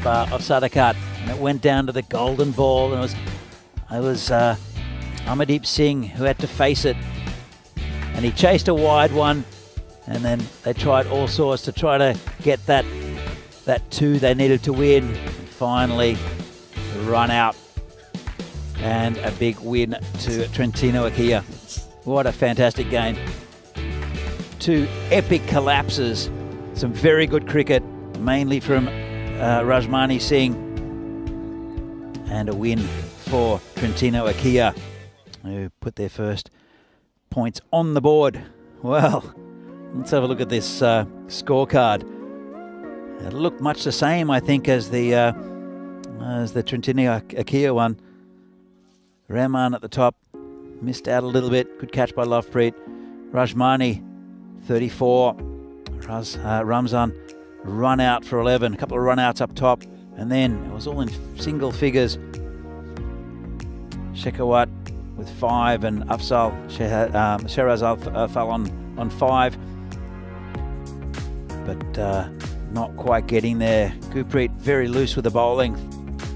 off Sadakat. And it went down to the golden ball. And it was Amardeep Singh who had to face it. And he chased a wide one. And then they tried all sorts to try to get that 2 they needed to win. And finally, run out. And a big win to Trentino Akia. What a fantastic game. 2 epic collapses. Some very good cricket, mainly from Rajmani Singh. And a win for Trentino Akia, who put their first points on the board. Well, let's have a look at this scorecard. It looked much the same, I think, as the Trentino Akia one. Rahman at the top, missed out a little bit. Good catch by Lovepreet. Rajmani, 34. Ramzan, run out for 11. A couple of run outs up top. And then it was all in single figures. Shekhawat with 5 and Afzal Sherazal fell on 5. But not quite getting there. Gurpreet very loose with the bowling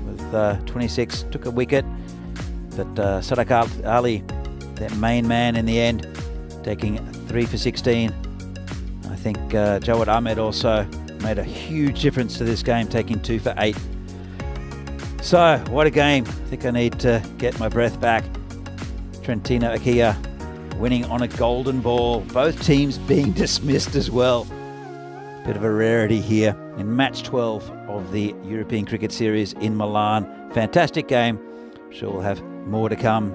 with 26. Took a wicket. But Sadakat Ali, that main man in the end, taking 3 for 16. I think Jawad Ahmed also made a huge difference to this game, taking 2 for 8. So, what a game. I think I need to get my breath back. Trentino Akia winning on a golden ball. Both teams being dismissed as well. Bit of a rarity here in match 12 of the European Cricket Series in Milan. Fantastic game. I'm sure we'll have more to come.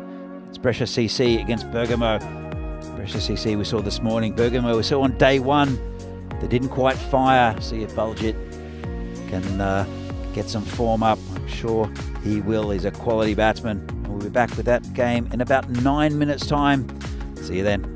It's Brescia CC against Bergamo. Brescia CC we saw this morning. Bergamo we saw on day 1. They didn't quite fire. See if Baljit can get some form up. I'm sure he will. He's a quality batsman. We'll be back with that game in about 9 minutes' time. See you then.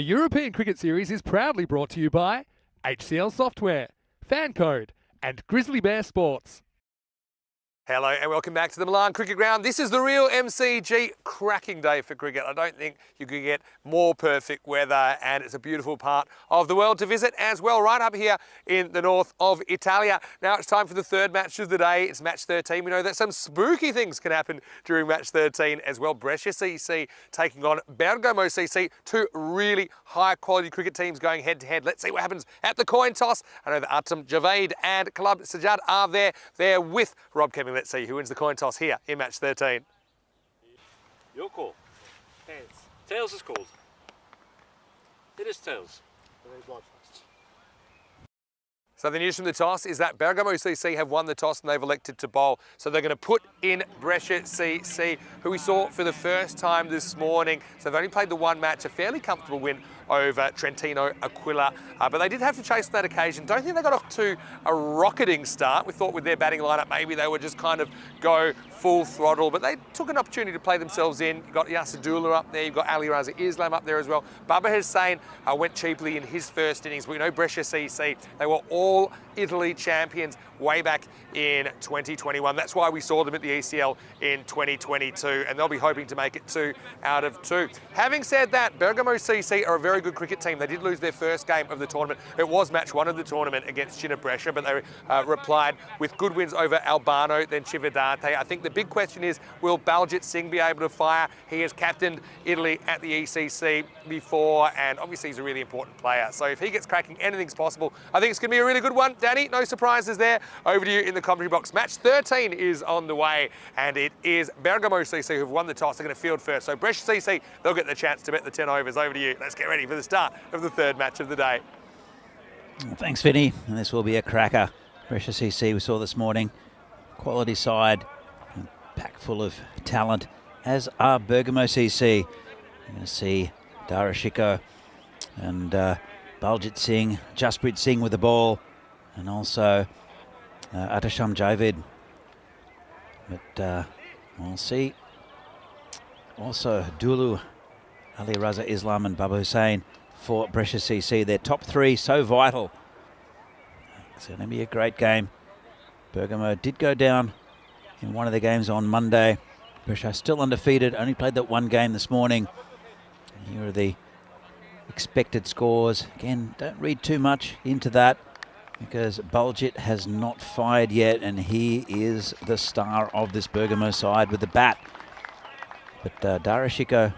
European Cricket Series is proudly brought to you by HCL Software, Fan Code, and Grizzly Bear Sports. Hello and welcome back to the Milan Cricket Ground. This is the real MCG. Cracking day for cricket. I don't think you could get more perfect weather, and it's a beautiful part of the world to visit as well, right up here in the north of Italia. Now it's time for the third match of the day. It's match 13. We know that some spooky things can happen during match 13 as well. Brescia CC taking on Bergamo CC, two really high quality cricket teams going head to head. Let's see what happens at the coin toss. I know that Artem Javed and Club Sajjad are there. They're with Rob Kemming. Let's see who wins the coin toss here in match 13. Your call. Tails. Tails is called. It is tails. So the news from the toss is that Bergamo CC have won the toss and they've elected to bowl. So they're going to put in Brescia CC, who we saw for the first time this morning. So they've only played the one match, a fairly comfortable win over Trentino Aquila. But they did have to chase on that occasion. Don't think they got off to a rocketing start. We thought with their batting lineup, maybe they would just kind of go full throttle, but they took an opportunity to play themselves in. You've got Yasadula up there, you've got Ali Raza Islam up there as well. Baba Hussain went cheaply in his first innings. We know Brescia CC, they were all Italy champions way back in 2021. That's why we saw them at the ECL in 2022, and they'll be hoping to make it 2 out of 2. Having said that, Bergamo CC are a very good cricket team. They did lose their first game of the tournament. It was match 1 of the tournament against Chinna Brescia, but they replied with good wins over Albano, then Cividate. I think the big question is, will Baljit Singh be able to fire? He has captained Italy at the ECC before, and obviously he's a really important player. So if he gets cracking, anything's possible. I think it's going to be a really good one. Danny, no surprises there. Over to you in the commentary box. Match 13 is on the way, and it is Bergamo CC who've won the toss. They're going to field first. So Brescia CC, they'll get the chance to bet the 10 overs. Over to you. Let's get ready for the start of the third match of the day. Well, thanks, Vinny. And this will be a cracker. Brescia CC we saw this morning. Quality side, packed full of talent, as are Bergamo CC. You're going to see Darashiko and Baljit Singh, Jasprit Singh with the ball, and also Atasham Javed. But we'll see. Also Dulu, Ali Raza Islam and Baba Hussain for Brescia CC. Their top three so vital. It's going to be a great game. Bergamo did go down in one of the games on Monday. Brescia still undefeated, only played that one game this morning. And here are the expected scores. Again, don't read too much into that, because Baljit has not fired yet, and he is the star of this Bergamo side with the bat. But Darashiko,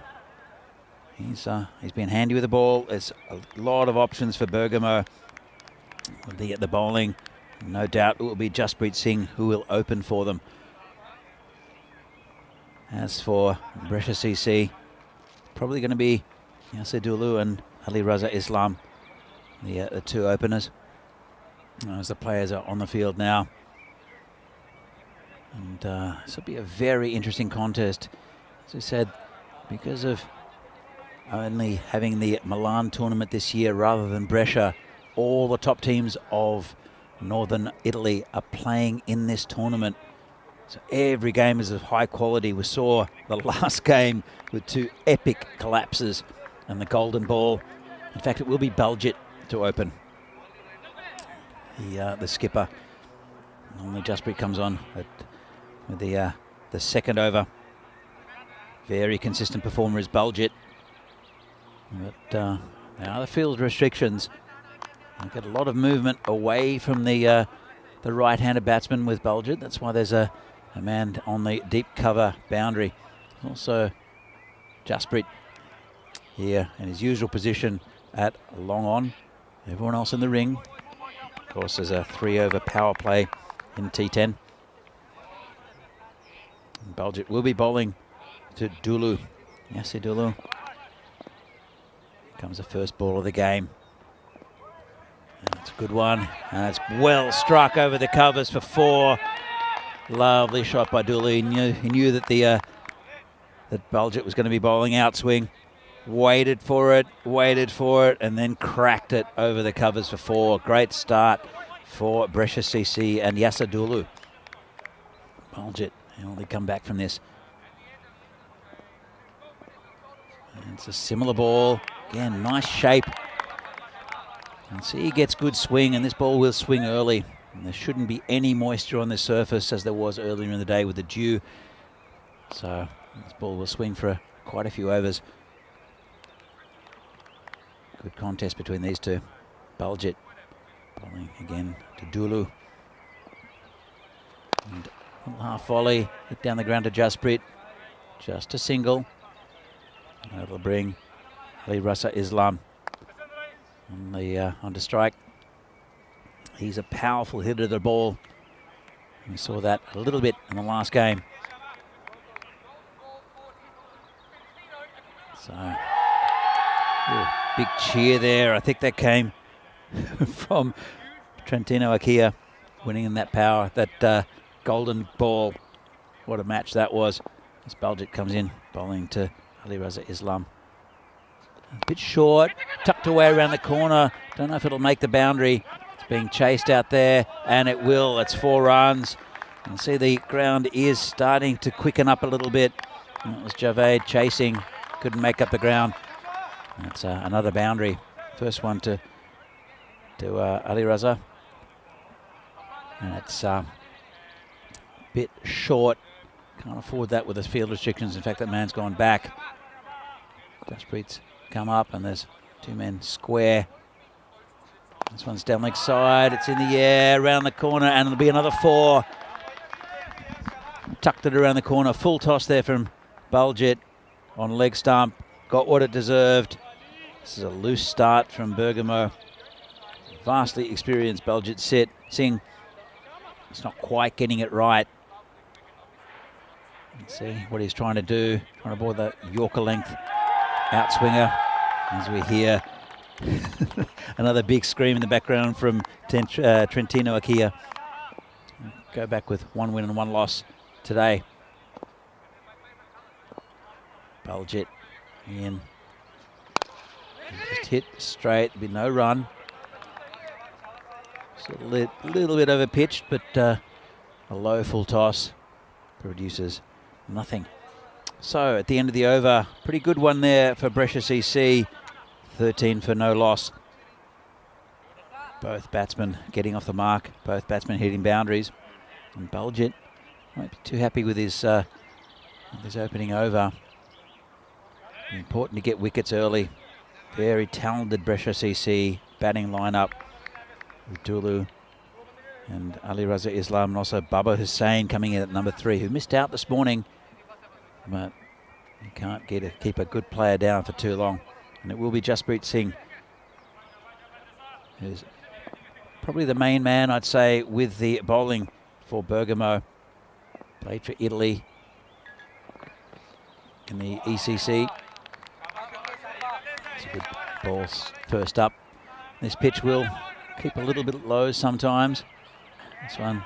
he's been handy with the ball. There's a lot of options for Bergamo. When they get the bowling, no doubt it will be Jasprit Singh who will open for them. As for Brescia CC, probably going to be Yasadulu and Ali Raza Islam, the two openers, as the players are on the field now. And this will be a very interesting contest, as I said, because of only having the Milan tournament this year rather than Brescia. All the top teams of northern Italy are playing in this tournament. So every game is of high quality. We saw the last game with two epic collapses and the golden ball. In fact, it will be Baljit to open. The skipper. Normally Jasprit comes on with the second over. Very consistent performer is Baljit. But now the field restrictions. You get a lot of movement away from the right-handed batsman with Baljit. That's why there's a man on the deep cover boundary. Also Jasprit here in his usual position at long on. Everyone else in the ring. Of course, there's a 3-over power play in T10. And Baljit will be bowling to Dulu. Yassi Dulu. Comes the first ball of the game. That's a good one. And it's well struck over the covers for 4. Lovely shot by Dulu. He knew that that Baljit was going to be bowling outswing. Waited for it, and then cracked it over the covers for 4. Great start for Brescia CC and Yasadulu. Baljit, will they come back from this? And it's a similar ball. Again, nice shape. And see, he gets good swing, and this ball will swing early. And there shouldn't be any moisture on this surface as there was earlier in the day with the dew. So this ball will swing for quite a few overs. Good contest between these two. Baljeet bowling again to Dulu. And a little half volley, hit down the ground to Jasprit. Just a single. And that'll bring Ali Rasa Islam on the under strike. He's a powerful hitter of the ball. We saw that a little bit in the last game. So, big cheer there. I think that came from Trentino Akia winning in that power, that golden ball. What a match that was. As Baljeet comes in, bowling to Ali Raza Islam. A bit short, tucked away around the corner. Don't know if it'll make the boundary. It's being chased out there, and it will. It's 4 runs. You can see the ground is starting to quicken up a little bit. And it was Javed chasing, couldn't make up the ground. That's another boundary. First one to Ali Raza. And it's a bit short. Can't afford that with the field restrictions. In fact, that man's gone back. Jasprit's come up, and there's 2 men square. This one's down leg side. It's in the air, around the corner, and it'll be another 4. Tucked it around the corner. Full toss there from Baljeet on leg stump. Got what it deserved. This is a loose start from Bergamo. Vastly experienced Baljeet Singh. It's not quite getting it right. Let's see what he's trying to do. Trying to board that Yorker length outswinger. As we hear another big scream in the background from Trentino Akia. Go back with 1 win and 1 loss today. Baljeet in. Just hit straight. There'll be no run. Just a little bit over pitched, but a low full toss produces nothing. So at the end of the over, pretty good one there for Brescia CC. 13 for no loss. Both batsmen getting off the mark. Both batsmen hitting boundaries. And Baljeet won't be too happy with his opening over. Important to get wickets early. Very talented Brescia CC batting lineup with Dulu and Ali Raza Islam, and also Baba Hussain coming in at number 3, who missed out this morning. But you can't keep a good player down for too long. And it will be Jasprit Singh, who's probably the main man, I'd say, with the bowling for Bergamo. Played for Italy in the ECC. It's a good ball first up. This pitch will keep a little bit low sometimes. This one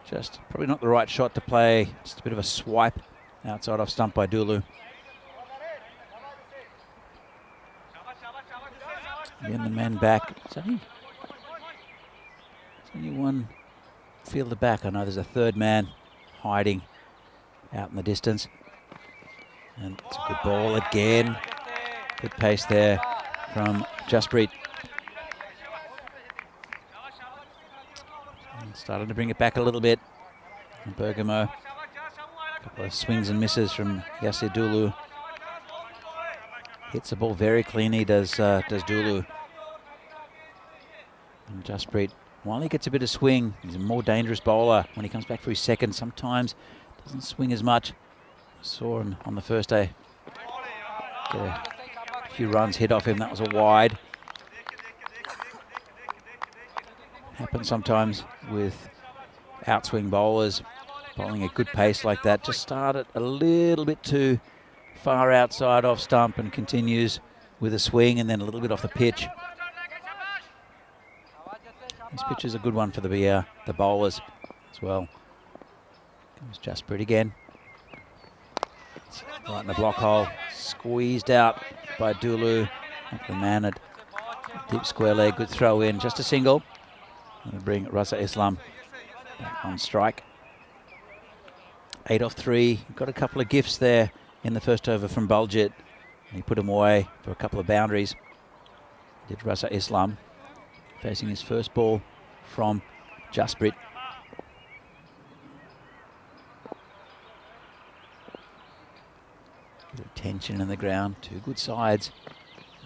just probably not the right shot to play. Just a bit of a swipe outside off stump by Dulu. Again, the man back. It's only one fielder back. I know there's a 3rd man hiding out in the distance. And it's a good ball again. Good pace there from Jasprit. And starting to bring it back a little bit. And Bergamo. A couple of swings and misses from Yasir Dulu. Hits the ball very cleanly, does Dulu. And Jasprit, while he gets a bit of swing, he's a more dangerous bowler. When he comes back for his second, sometimes doesn't swing as much. Saw him on the first day. Get a few runs hit off him. That was a wide. Happens sometimes with outswing bowlers bowling at good pace like that. Just started a little bit too far outside off stump and continues with a swing and then a little bit off the pitch. This pitch is a good one for the bowlers as well. Comes Jasprit again. It's right in the block hole. Squeezed out by Dulu. The man at deep square leg. Good throw in. Just a single. And bring Raza Islam back on strike. 8 off 3. Got a couple of gifts there in the first over from Baljeet. He put him away for a couple of boundaries. Did Rasa Islam, facing his first ball from Jasprit. Bit of tension in the ground, two good sides.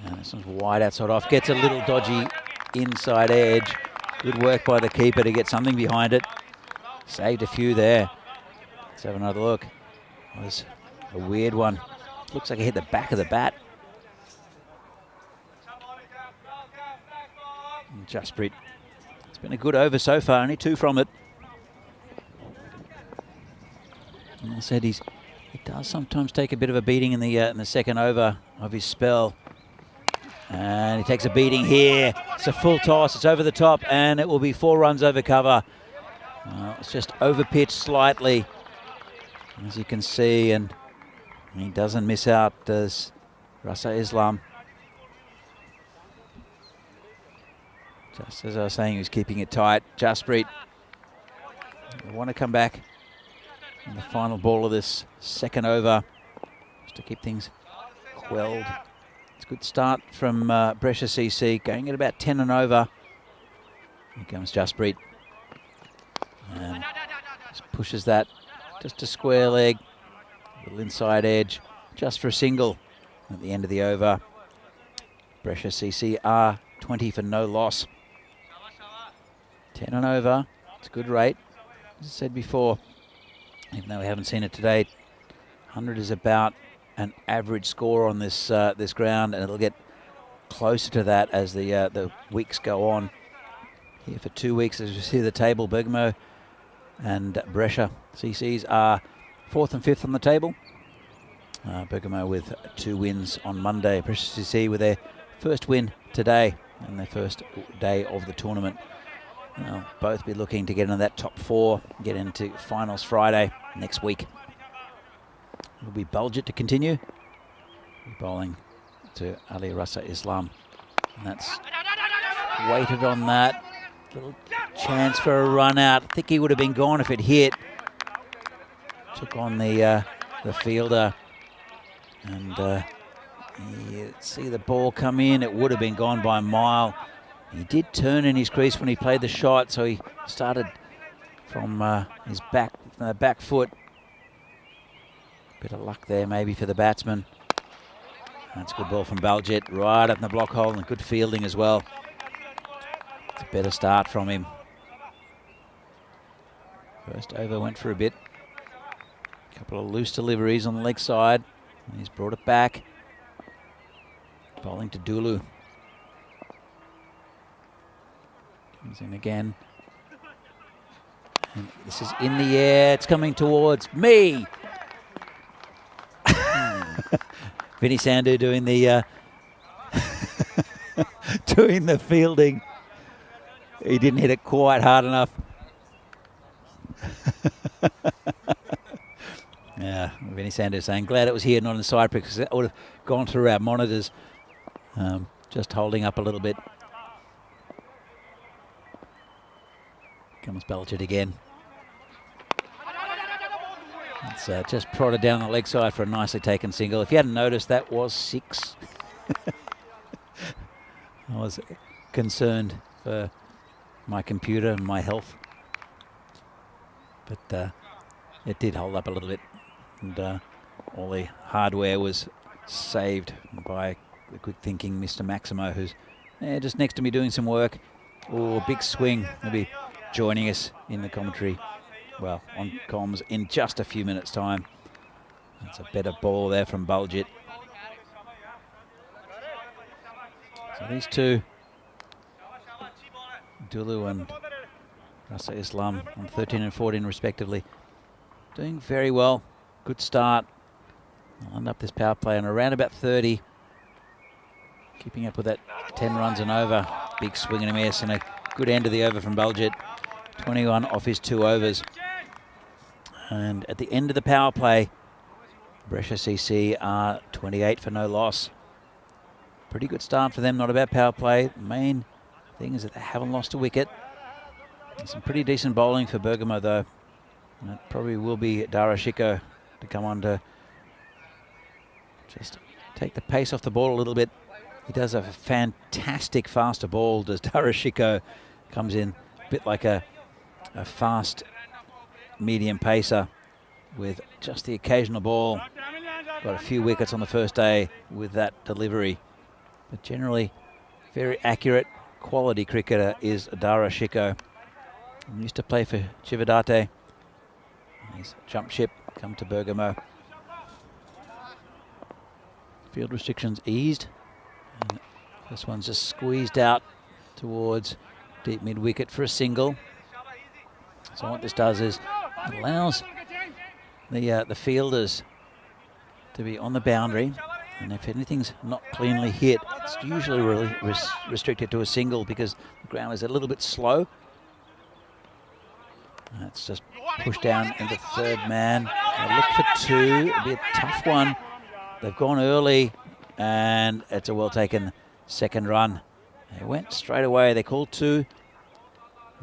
And this one's wide outside off, gets a little dodgy inside edge. Good work by the keeper to get something behind it. Saved a few there. Let's have another look. It was a weird one. Looks like he hit the back of the bat. And Jasprit. It's been a good over so far, only 2 from it. And I said he does sometimes take a bit of a beating in the second over of his spell. And he takes a beating here. It's a full toss. It's over the top, and it will be 4 runs over cover. It's just over pitched slightly, as you can see, and he doesn't miss out, does Rasa Islam. Just as I was saying, he was keeping it tight. Jasprit, they want to come back in the final ball of this second over, just to keep things quelled. It's a good start from Brescia CC, going at about 10 and over. Here comes Jasprit. And just pushes that just a square leg, a little inside edge, just for a single at the end of the over. Brescia CC are 20 for no loss. 10 and over, it's a good rate. As I said before, even though we haven't seen it today, 100 is about an average score on this this ground, and it'll get closer to that as the weeks go on. Here for 2 weeks, as you see the table, Bergamo and Brescia CCs are 4th and 5th on the table. Bergamo with 2 wins on Monday. Brescia CC with their first win today and their first day of the tournament. They'll both be looking to get into that top 4, get into finals Friday next week. It'll be Bulgit to continue. Bowling to Ali Rasa Islam. And that's waited on that. Little chance for a run out. I think he would have been gone if it hit. Took on the fielder. And you see the ball come in. It would have been gone by a mile. He did turn in his crease when he played the shot, so he started from his back foot. Bit of luck there maybe for the batsman. That's a good ball from Baljet, right up in the block hole, and good fielding as well. It's a better start from him. First over went for a bit. A couple of loose deliveries on the leg side. And he's brought it back. Bowling to Dulu. Comes in again. And this is in the air. It's coming towards me. Vinny Sandhu doing the doing the fielding. He didn't hit it quite hard enough. Yeah, Vinny Sandhu saying, glad it was here, not in the side, because it would have gone through our monitors. Just holding up a little bit. Comes Baljet again. It's just prodded down the leg side for a nicely taken single. If you hadn't noticed, that was 6. I was concerned for my computer and my health. But it did hold up a little bit. And all the hardware was saved by the good thinking Mr. Maximo, who's just next to me doing some work. Oh, big swing. He'll be joining us in the commentary. Well, on comms in just a few minutes' time. That's a better ball there from Baljet. So these two, Dulu and Rasa Islam, on 13 and 14 respectively, doing very well. Good start. I'll end up this power play on around about 30. Keeping up with that 10 runs and over. Big swing and a miss, and a good end of the over from Baljet. 21 off his 2 overs. And at the end of the power play, Brescia CC are 28 for no loss. Pretty good start for them, not a bad power play. The main thing is that they haven't lost a wicket. And some pretty decent bowling for Bergamo, though. And it probably will be Darashiko to come on to just take the pace off the ball a little bit. He does have a fantastic faster ball, does Darashiko. Comes in a bit like a fast medium pacer with just the occasional ball. Got a few wickets on the first day with that delivery. But generally, very accurate, quality cricketer is Darashiko. He used to play for Chivadate. He's jumped ship, come to Bergamo. Field restrictions eased. And this one's just squeezed out towards deep mid-wicket for a single. So what this does is it allows the fielders to be on the boundary, and if anything's not cleanly hit, it's usually really restricted to a single because the ground is a little bit slow. That's just pushed down into third man. They look for two. It'll be a tough one. They've gone early, and it's a well-taken second run. They went straight away. They called two.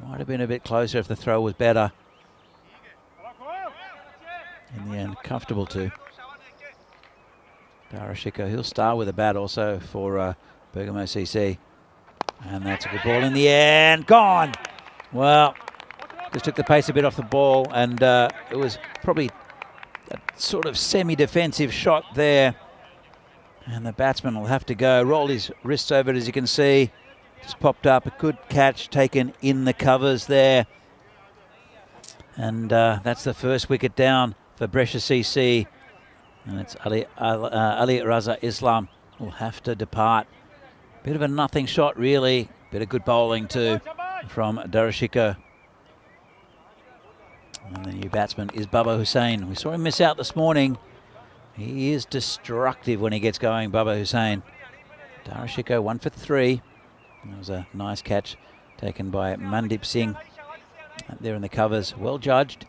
Might have been a bit closer if the throw was better. In the end, comfortable two. Darashiko, he'll start with a bat also for Bergamo CC. And that's a good ball in the air, and gone! Well, just took the pace a bit off the ball, and it was probably a sort of semi-defensive shot there. And the batsman will have to go. Rolled his wrists over it, as you can see. Just popped up. A good catch taken in the covers there. And that's the first wicket down for Brescia CC. And it's Ali Raza Islam will have to depart. Bit of a nothing shot, really. Bit of good bowling, too, from Darashiko. And the new batsman is Baba Hussain. We saw him miss out this morning. He is destructive when he gets going, Baba Hussain. Darashiko 1 for 3. That was a nice catch taken by Mandip Singh up there in the covers. Well judged.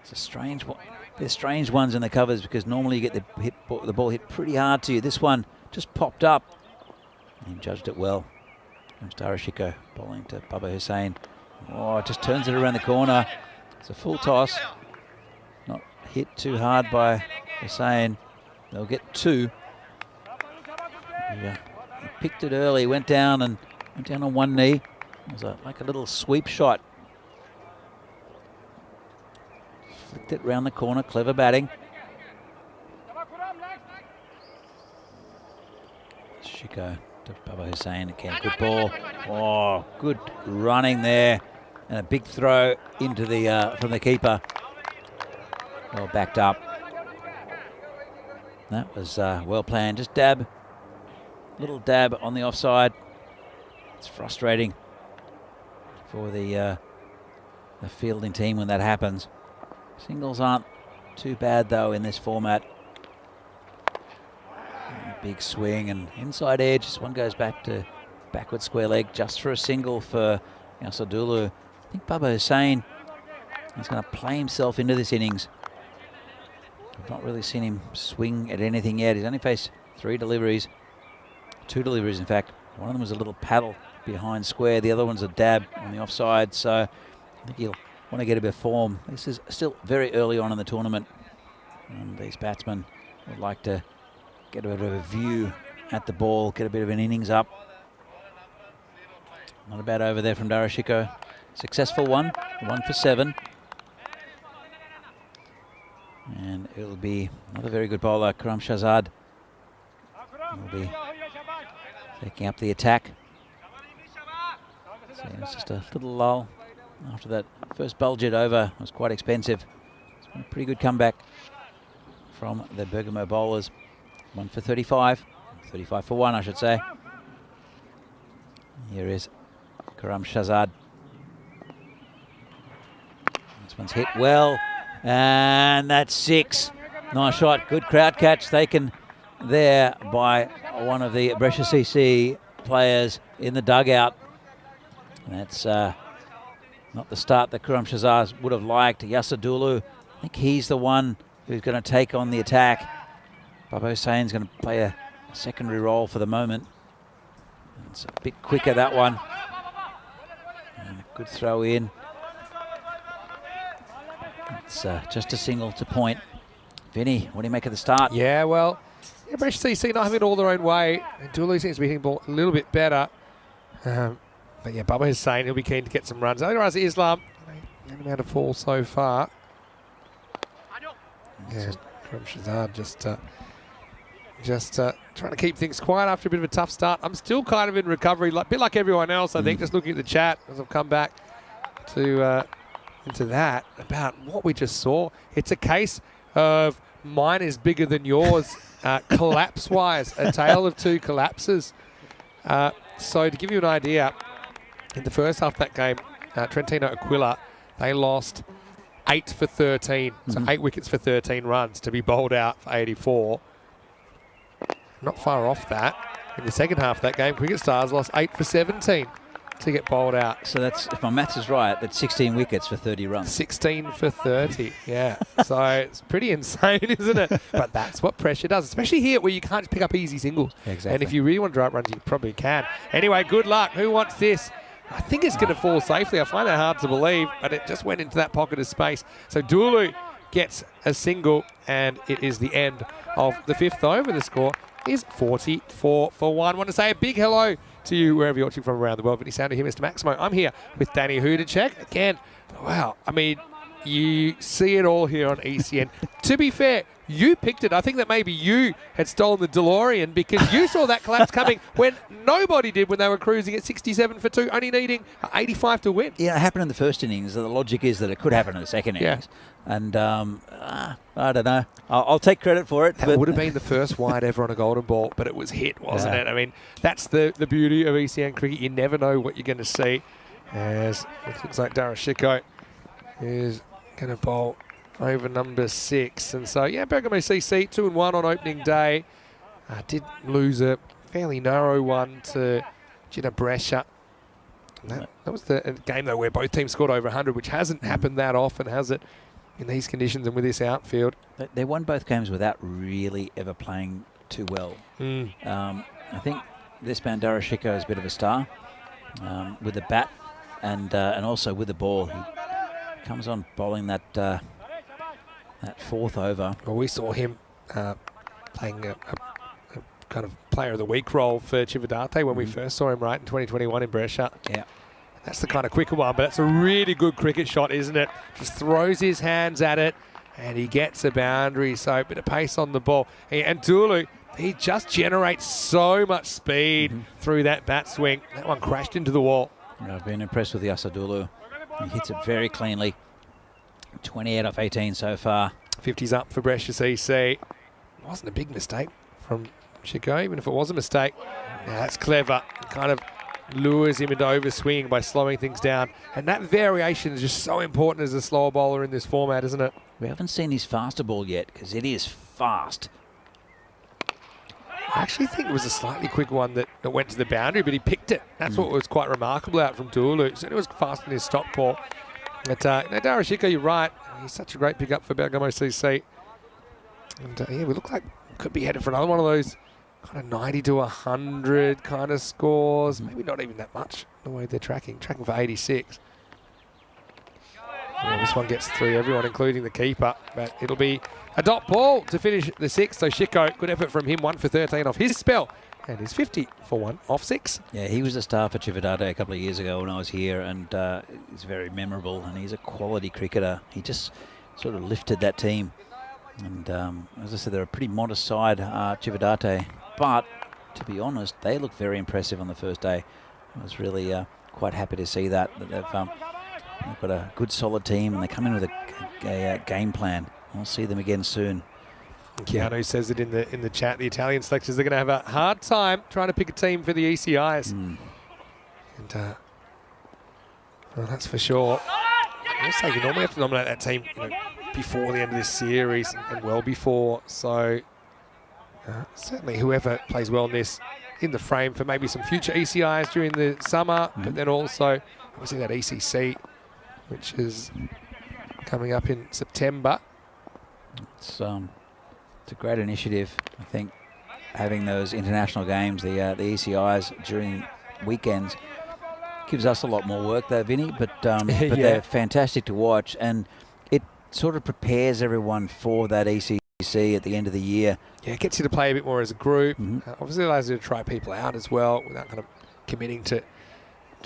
It's a strange one. There's strange ones in the covers because normally you get the ball hit pretty hard to you. This one just popped up. He judged it well. Comes Darashiko bowling to Baba Hussain. Oh, it just turns it around the corner. It's a full toss. Not hit too hard by Hussain. They'll get two. He picked it early, went down on one knee. It was like a little sweep shot. Flicked it round the corner, clever batting. Shiko to Baba Hussain again, good ball. Oh, good running there. And a big throw into the from the keeper. Well backed up. That was well planned. Just little dab on the offside. It's frustrating for the fielding team when that happens. Singles aren't too bad though in this format. Big swing and inside edge. This one goes back to backward square leg just for a single for Yasadulu. I think Baba Hussain is going to play himself into this innings. I've not really seen him swing at anything yet. He's only faced 3 deliveries. 2 deliveries, in fact. One of them was a little paddle behind square. The other one's a dab on the offside. So I think he'll want to get a bit of form. This is still very early on in the tournament. And these batsmen would like to get a bit of a view at the ball, get a bit of an innings up. Not a bad over there from Darashiko. Successful one, 1 for 7. And it'll be another very good bowler, Karam Shahzad. Will be taking up the attack. So it's just a little lull after that first Bulgit over. It was quite expensive. It's been a pretty good comeback from the Bergamo bowlers. 1 for 35. 35 for 1, I should say. Here is Karam Shahzad. This one's hit well. And that's 6. Nice shot. Good crowd catch taken there by one of the Brescia CC players in the dugout. And that's not the start that Karam Shahzad would have liked. Yasadulu, I think he's the one who's going to take on the attack. Baba Hussain's going to play a secondary role for the moment. It's a bit quicker, that one. And a good throw in. It's just a single to point. Vinny, what do you make of the start? Yeah, well, Yeah, Bresh CC not having it all their own way. And Dulu seems to be hitting the ball a little bit better. But yeah, Bubba is saying he'll be keen to get some runs. Otherwise, Islam, he hasn't had a fall so far. Yeah, from Shazad just trying to keep things quiet after a bit of a tough start. I'm still kind of in recovery, a bit like everyone else, I think, just looking at the chat as I've come back to into that about what we just saw. It's a case of mine is bigger than yours, collapse-wise, a tale of two collapses. So to give you an idea, in the first half of that game, Trentino Aquila, they lost 8 for 13, so 8 wickets for 13 runs to be bowled out for 84. Not far off that. In the second half of that game, Cricket Stars lost 8 for 17 to get bowled out. So that's, if my maths is right, that's 16 wickets for 30 runs. 16 for 30, yeah. So it's pretty insane, isn't it? But that's what pressure does, especially here where you can't just pick up easy singles. Exactly. And if you really want to drive runs, you probably can. Anyway, good luck. Who wants this? I think it's going to fall safely. I find that hard to believe, but it just went into that pocket of space. So Dulu gets a single, and it is the end of the 5th over. The score is 44 for 1. I want to say a big hello to you wherever you're watching from around the world. Vinny Sounder here, Mr. Maximo. I'm here with Danny Hudacek. Again, wow, I mean, you see it all here on ECN. To be fair, you picked it. I think that maybe you had stolen the DeLorean because you saw that collapse coming when nobody did when they were cruising at 67 for 2, only needing 85 to win. Yeah, it happened in the first innings. The logic is that it could happen in the second innings. And I don't know. I'll take credit for it. That would have been the first wide ever on a golden ball, but it was hit, wasn't it? I mean, that's the beauty of ECN cricket. You never know what you're going to see. As it looks like Darashiko is going to bowl over number 6. And so, yeah, Bergamo CC 2-1 on opening day. Did lose a fairly narrow one to Gina Brescia. That was the game, though, where both teams scored over 100, which hasn't happened that often, has it, in these conditions and with this outfield? They won both games without really ever playing too well. I think this man, Darashiko, is a bit of a star with the bat and also with the ball. He comes on bowling that 4th over. Well, we saw him playing a kind of player of the week role for Chivadate when we first saw him, right, in 2021 in Brescia. Yeah. That's the kind of quicker one, but it's a really good cricket shot, isn't it? Just throws his hands at it, and he gets a boundary, so a bit of pace on the ball. And Dulu, he just generates so much speed through that bat swing. That one crashed into the wall. Yeah, I've been impressed with Yasadulu. He hits it very cleanly. 28 off 18 so far. 50's up for Brescia CC. It wasn't a big mistake from Chico, even if it was a mistake. Now that's clever. It kind of lures him into overswing by slowing things down. And that variation is just so important as a slower bowler in this format, isn't it? We haven't seen his faster ball yet, because it is fast. I actually think it was a slightly quick one that went to the boundary, but he picked it. That's what was quite remarkable out from Dulu. So it was fast in his stop ball. But now Darashiko, you're right. He's such a great pickup for Bergamo CC. And yeah, we look like we could be headed for another one of those kind of 90 to 100 kind of scores. Maybe not even that much the way they're tracking for 86. Yeah, this one gets through everyone, including the keeper. But it'll be a dot ball to finish the 6th. So Shiko, good effort from him. 1 for 13 off his spell. And he's 50 for 1 off 6. Yeah, he was a star for Chivadate a couple of years ago when I was here, and he's very memorable, and he's a quality cricketer. He just sort of lifted that team. And as I said, they're a pretty modest side, Chivadate. But to be honest, they look very impressive on the first day. I was really quite happy to see that they've got a good, solid team, and they come in with a game plan. I'll see them again soon. Keanu says it in the chat. The Italian selectors are going to have a hard time trying to pick a team for the ECIs. And well, that's for sure. Also, you normally have to nominate that team before the end of this series and well before. So certainly whoever plays well in this, in the frame for maybe some future ECIs during the summer, but then also obviously that ECC, which is coming up in September. It's a great initiative, I think, having those international games, the ECIs during weekends, gives us a lot more work though, Vinny, but they're fantastic to watch, and it sort of prepares everyone for that ECI see at the end of the year. Yeah, it gets you to play a bit more as a group. Obviously allows you to try people out as well without kind of committing to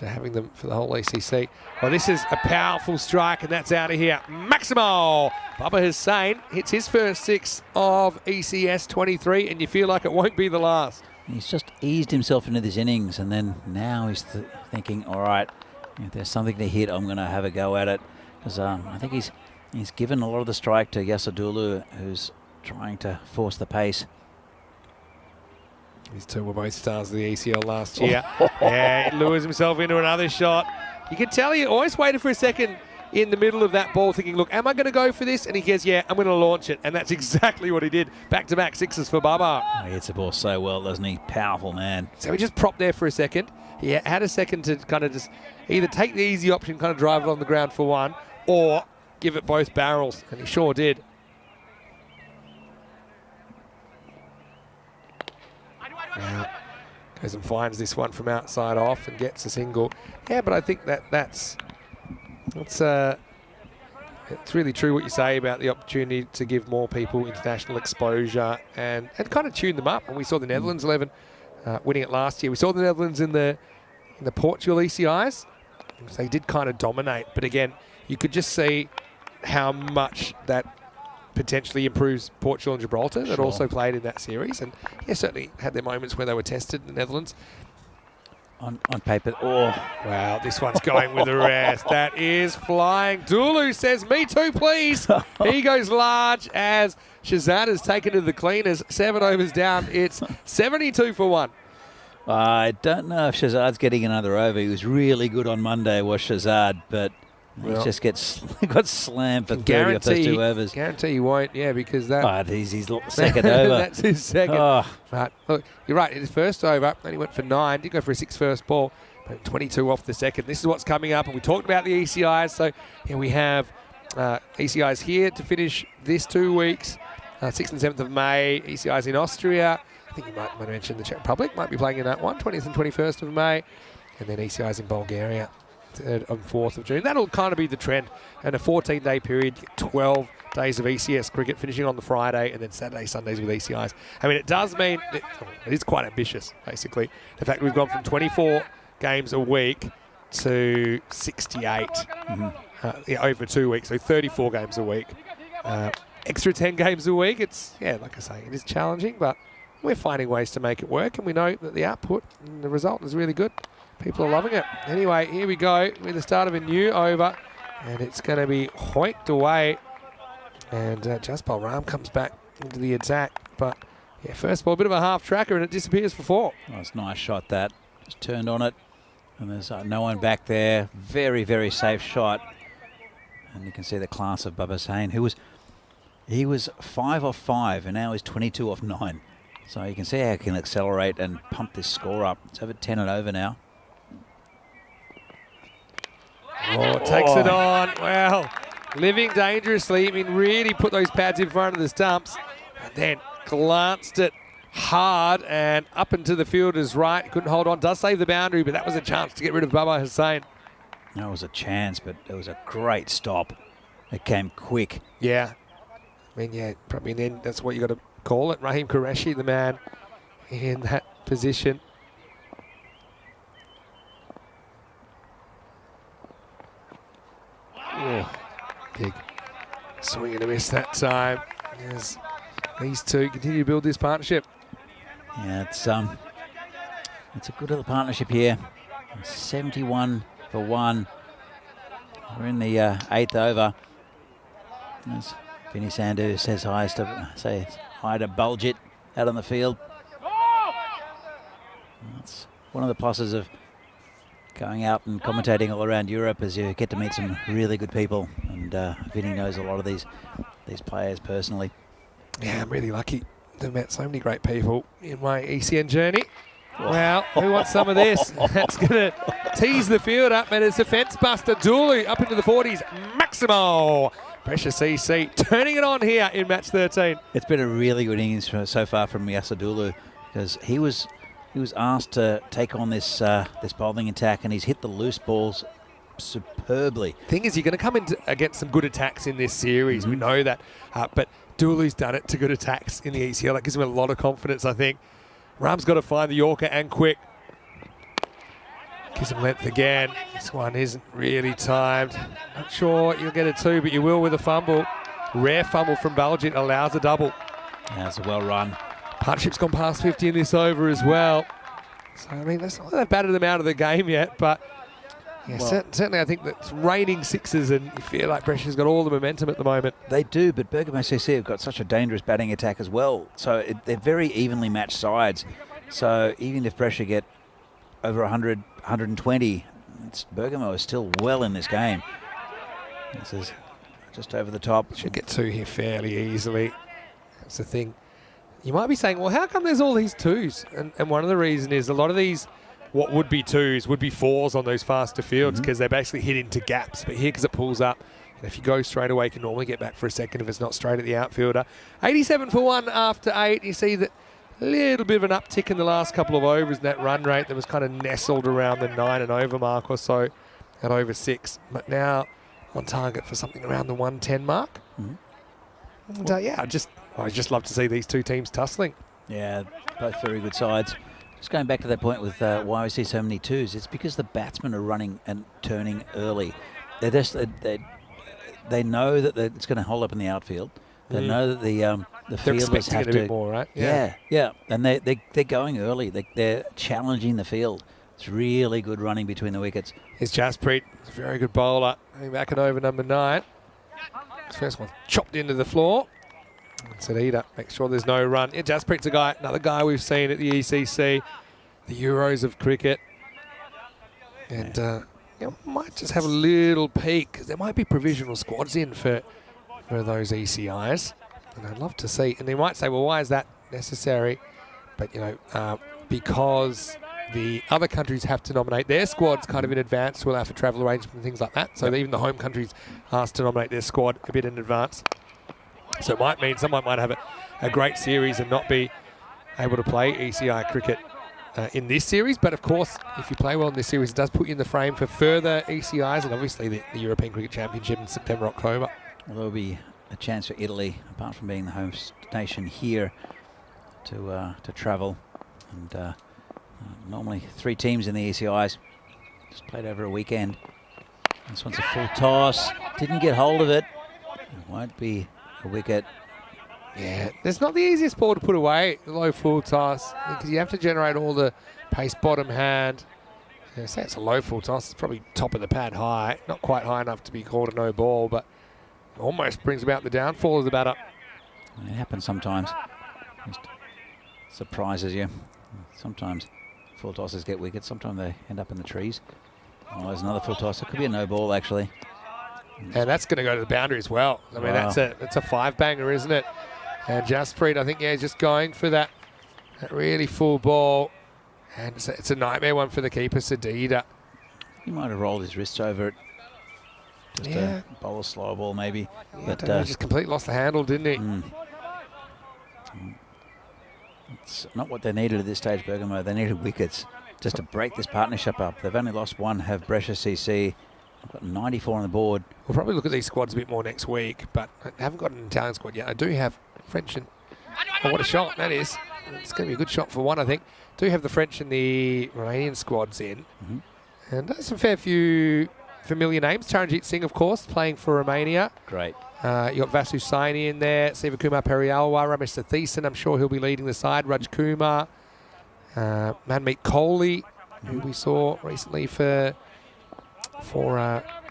having them for the whole ECC. Well, this is a powerful strike, and that's out of here. Maximo! Bubba Hussain hits his first 6 of ECS 23, and you feel like it won't be the last. He's just eased himself into this innings, and then now he's thinking, all right, if there's something to hit, I'm going to have a go at it. Because I think he's given a lot of the strike to Yasadulu, who's trying to force the pace. These two were both stars of the ECL last year. Yeah, he lures himself into another shot. You can tell he always waited for a second in the middle of that ball thinking, look, am I going to go for this? And he goes, yeah, I'm going to launch it. And that's exactly what he did. Back-to-back 6s for Bubba. Oh, he hits the ball so well, doesn't he? Powerful man. So he just propped there for a second. He had a second to kind of just either take the easy option, kind of drive it on the ground for one, or give it both barrels. And he sure did. Now, goes and finds this one from outside off and gets a single. Yeah, but I think it's really true what you say about the opportunity to give more people international exposure and kind of tune them up. And we saw the Netherlands 11 winning it last year. We saw the Netherlands in the Portugal ECIs. They did kind of dominate, but again, you could just see how much that potentially improves Portugal and Gibraltar that also played in that series, and yeah, certainly had their moments where they were tested in the Netherlands. On paper, oh wow, this one's going with the rest. That is flying. Dulu says, me too, please. He goes large as Shazad has taken to the cleaners. 7 overs down. It's 72 for 1. I don't know if Shazad's getting another over. He was really good on Monday, was Shazad, but he just got slammed for 30 off those 2 overs. Guarantee you won't, yeah, because that... Oh, he's his second over. That's his second. Oh. But look, you're right, his first over, then he went for 9, did go for a 6 first ball, but 22 off the second. This is what's coming up, and we talked about the ECIs, so here we have ECIs here to finish this 2 weeks, 6th and 7th of May, ECIs in Austria. I think you might mention the Czech Republic might be playing in that one, 20th and 21st of May, and then ECIs in Bulgaria. 3rd and 4th of June. That'll kind of be the trend. And a 14-day period, 12 days of ECS cricket, finishing on the Friday, and then Saturday, Sundays with ECIs. I mean, it does mean it is quite ambitious, basically. The fact we've gone from 24 games a week to 68 over 2 weeks, so 34 games a week. Extra 10 games a week. It's, yeah, like I say, it is challenging, but we're finding ways to make it work, and we know that the output and the result is really good. People are loving it. Anyway, here we go with the start of a new over, and it's going to be hoiked away. And Jaspal Ram comes back into the attack. But, yeah, first ball, a bit of a half tracker, and it disappears for 4. Oh, it's a nice shot, that. Just turned on it, and there's no one back there. Very, very safe shot. And you can see the class of Bubba Hussain, he was 5 off 5, and now he's 22 off 9. So you can see how he can accelerate and pump this score up. It's over 10 and over now. Oh, takes it on. Well, living dangerously. I mean, really put those pads in front of the stumps. And then glanced it hard and up into the fielder's right. Couldn't hold on. Does save the boundary, but that was a chance to get rid of Bubba Hussain. That was a chance, but it was a great stop. It came quick. Yeah. I mean, yeah, probably then that's what you got to call it. Raheem Qureshi, the man in that position. Oh, big swing and a miss that time. As these two continue to build this partnership. Yeah, it's a good little partnership here. 71 for 1. We're in the 8th over. As Vinny Sandhu says hi to Bulgit out on the field. That's one of the pluses of going out and commentating all around Europe, is you get to meet some really good people, and Vinny knows a lot of these players personally. Yeah, I'm really lucky to have met so many great people in my ECN journey. Well, who wants some of this? That's going to tease the field up, and it's a fence buster. Dulu up into the 40s. Maximo. Pressure CC turning it on here in match 13. It's been a really good innings so far from Yasadulu, because he was asked to take on this bowling attack, and he's hit the loose balls superbly. Thing is, you're going to come in against some good attacks in this series. We know that. But Dooley's done it to good attacks in the ECL. That gives him a lot of confidence, I think. Ram's got to find the Yorker and quick. Gives him length again. This one isn't really timed. Not sure you'll get a 2, but you will with a fumble. Rare fumble from Baljit allows a double. That's a well run. Partnership's gone past 50 in this over as well. So, I mean, that's not that battered them out of the game yet, but yeah, certainly I think that it's raining sixes and you feel like Brescia's got all the momentum at the moment. They do, but Bergamo CC have got such a dangerous batting attack as well. So they're very evenly matched sides. So even if Brescia get over 100, 120, Bergamo is still well in this game. This is just over the top. Should get 2 here fairly easily. That's the thing. You might be saying, well, how come there's all these 2s? And one of the reasons is a lot of these, what would be 2s, would be 4s on those faster fields because they basically hit into gaps. But here, because it pulls up, and if you go straight away, you can normally get back for a second if it's not straight at the outfielder. 87 for 1 after 8. You see that a little bit of an uptick in the last couple of overs in that run rate that was kind of nestled around the 9 and over mark or so at over 6. But now on target for something around the 110 mark. And yeah, I just love to see these 2 teams tussling. Yeah, both very good sides. Just going back to that point with why we see so many 2s, it's because the batsmen are running and turning early. They're just they know that it's going to hold up in the outfield. They know that the fielders have to. A bit more, right? Yeah. And they're going early. They're challenging the field. It's really good running between the wickets. Here's Jaspreet, a very good bowler. Back and over number 9. His first one chopped into the floor. Sadida, make sure there's no run. Yeah, Jaspreet's another guy we've seen at the ECC, the Euros of cricket. And might just have a little peek, because there might be provisional squads in for those ECIs. And I'd love to see. And they might say, well, why is that necessary? But, because the other countries have to nominate their squads kind of in advance to allow for travel arrangements and things like that. So even the home countries asked to nominate their squad a bit in advance. So it might mean someone might have a great series and not be able to play ECI cricket in this series. But of course, if you play well in this series, it does put you in the frame for further ECIs and obviously the European Cricket Championship in September, October. Well, there'll be a chance for Italy, apart from being the host nation here, to travel. And normally 3 teams in the ECIs, just played over a weekend. This one's a full toss, didn't get hold of it. It won't be a wicket. Yeah, it's not the easiest ball to put away, the low full toss, because you have to generate all the pace bottom hand. Say it's a low full toss, it's probably top of the pad high, not quite high enough to be called a no ball, but almost brings about the downfall of the batter. It happens sometimes. Just surprises you. Sometimes full tosses get wickets, sometimes they end up in the trees. Oh, there's another full toss. It could be a no ball, actually. And that's going to go to the boundary as well. I mean, that's a 5-banger, isn't it? And Jaspreet, I think, he's just going for that really full ball. And it's a nightmare one for the keeper, Sadida. He might have rolled his wrists over it. Just a bowl of slow ball, maybe. Yeah, but he just completely lost the handle, didn't he? It's not what they needed at this stage, Bergamo. They needed wickets just to break this partnership up. They've only lost 1, have Brescia CC. I've got 94 on the board. We'll probably look at these squads a bit more next week, but I haven't got an Italian squad yet. I do have French and... Oh, what a shot that is. It's going to be a good shot for 1, I think. Do have the French and the Romanian squads in. And there's a fair few familiar names. Charanjit Singh, of course, playing for Romania. Great. You got Vasu Saini in there, Sivakumar Perialwa, Ramesh Satheesan. I'm sure he'll be leading the side. Raj Kumar, Manmeet Kohli, who we saw recently for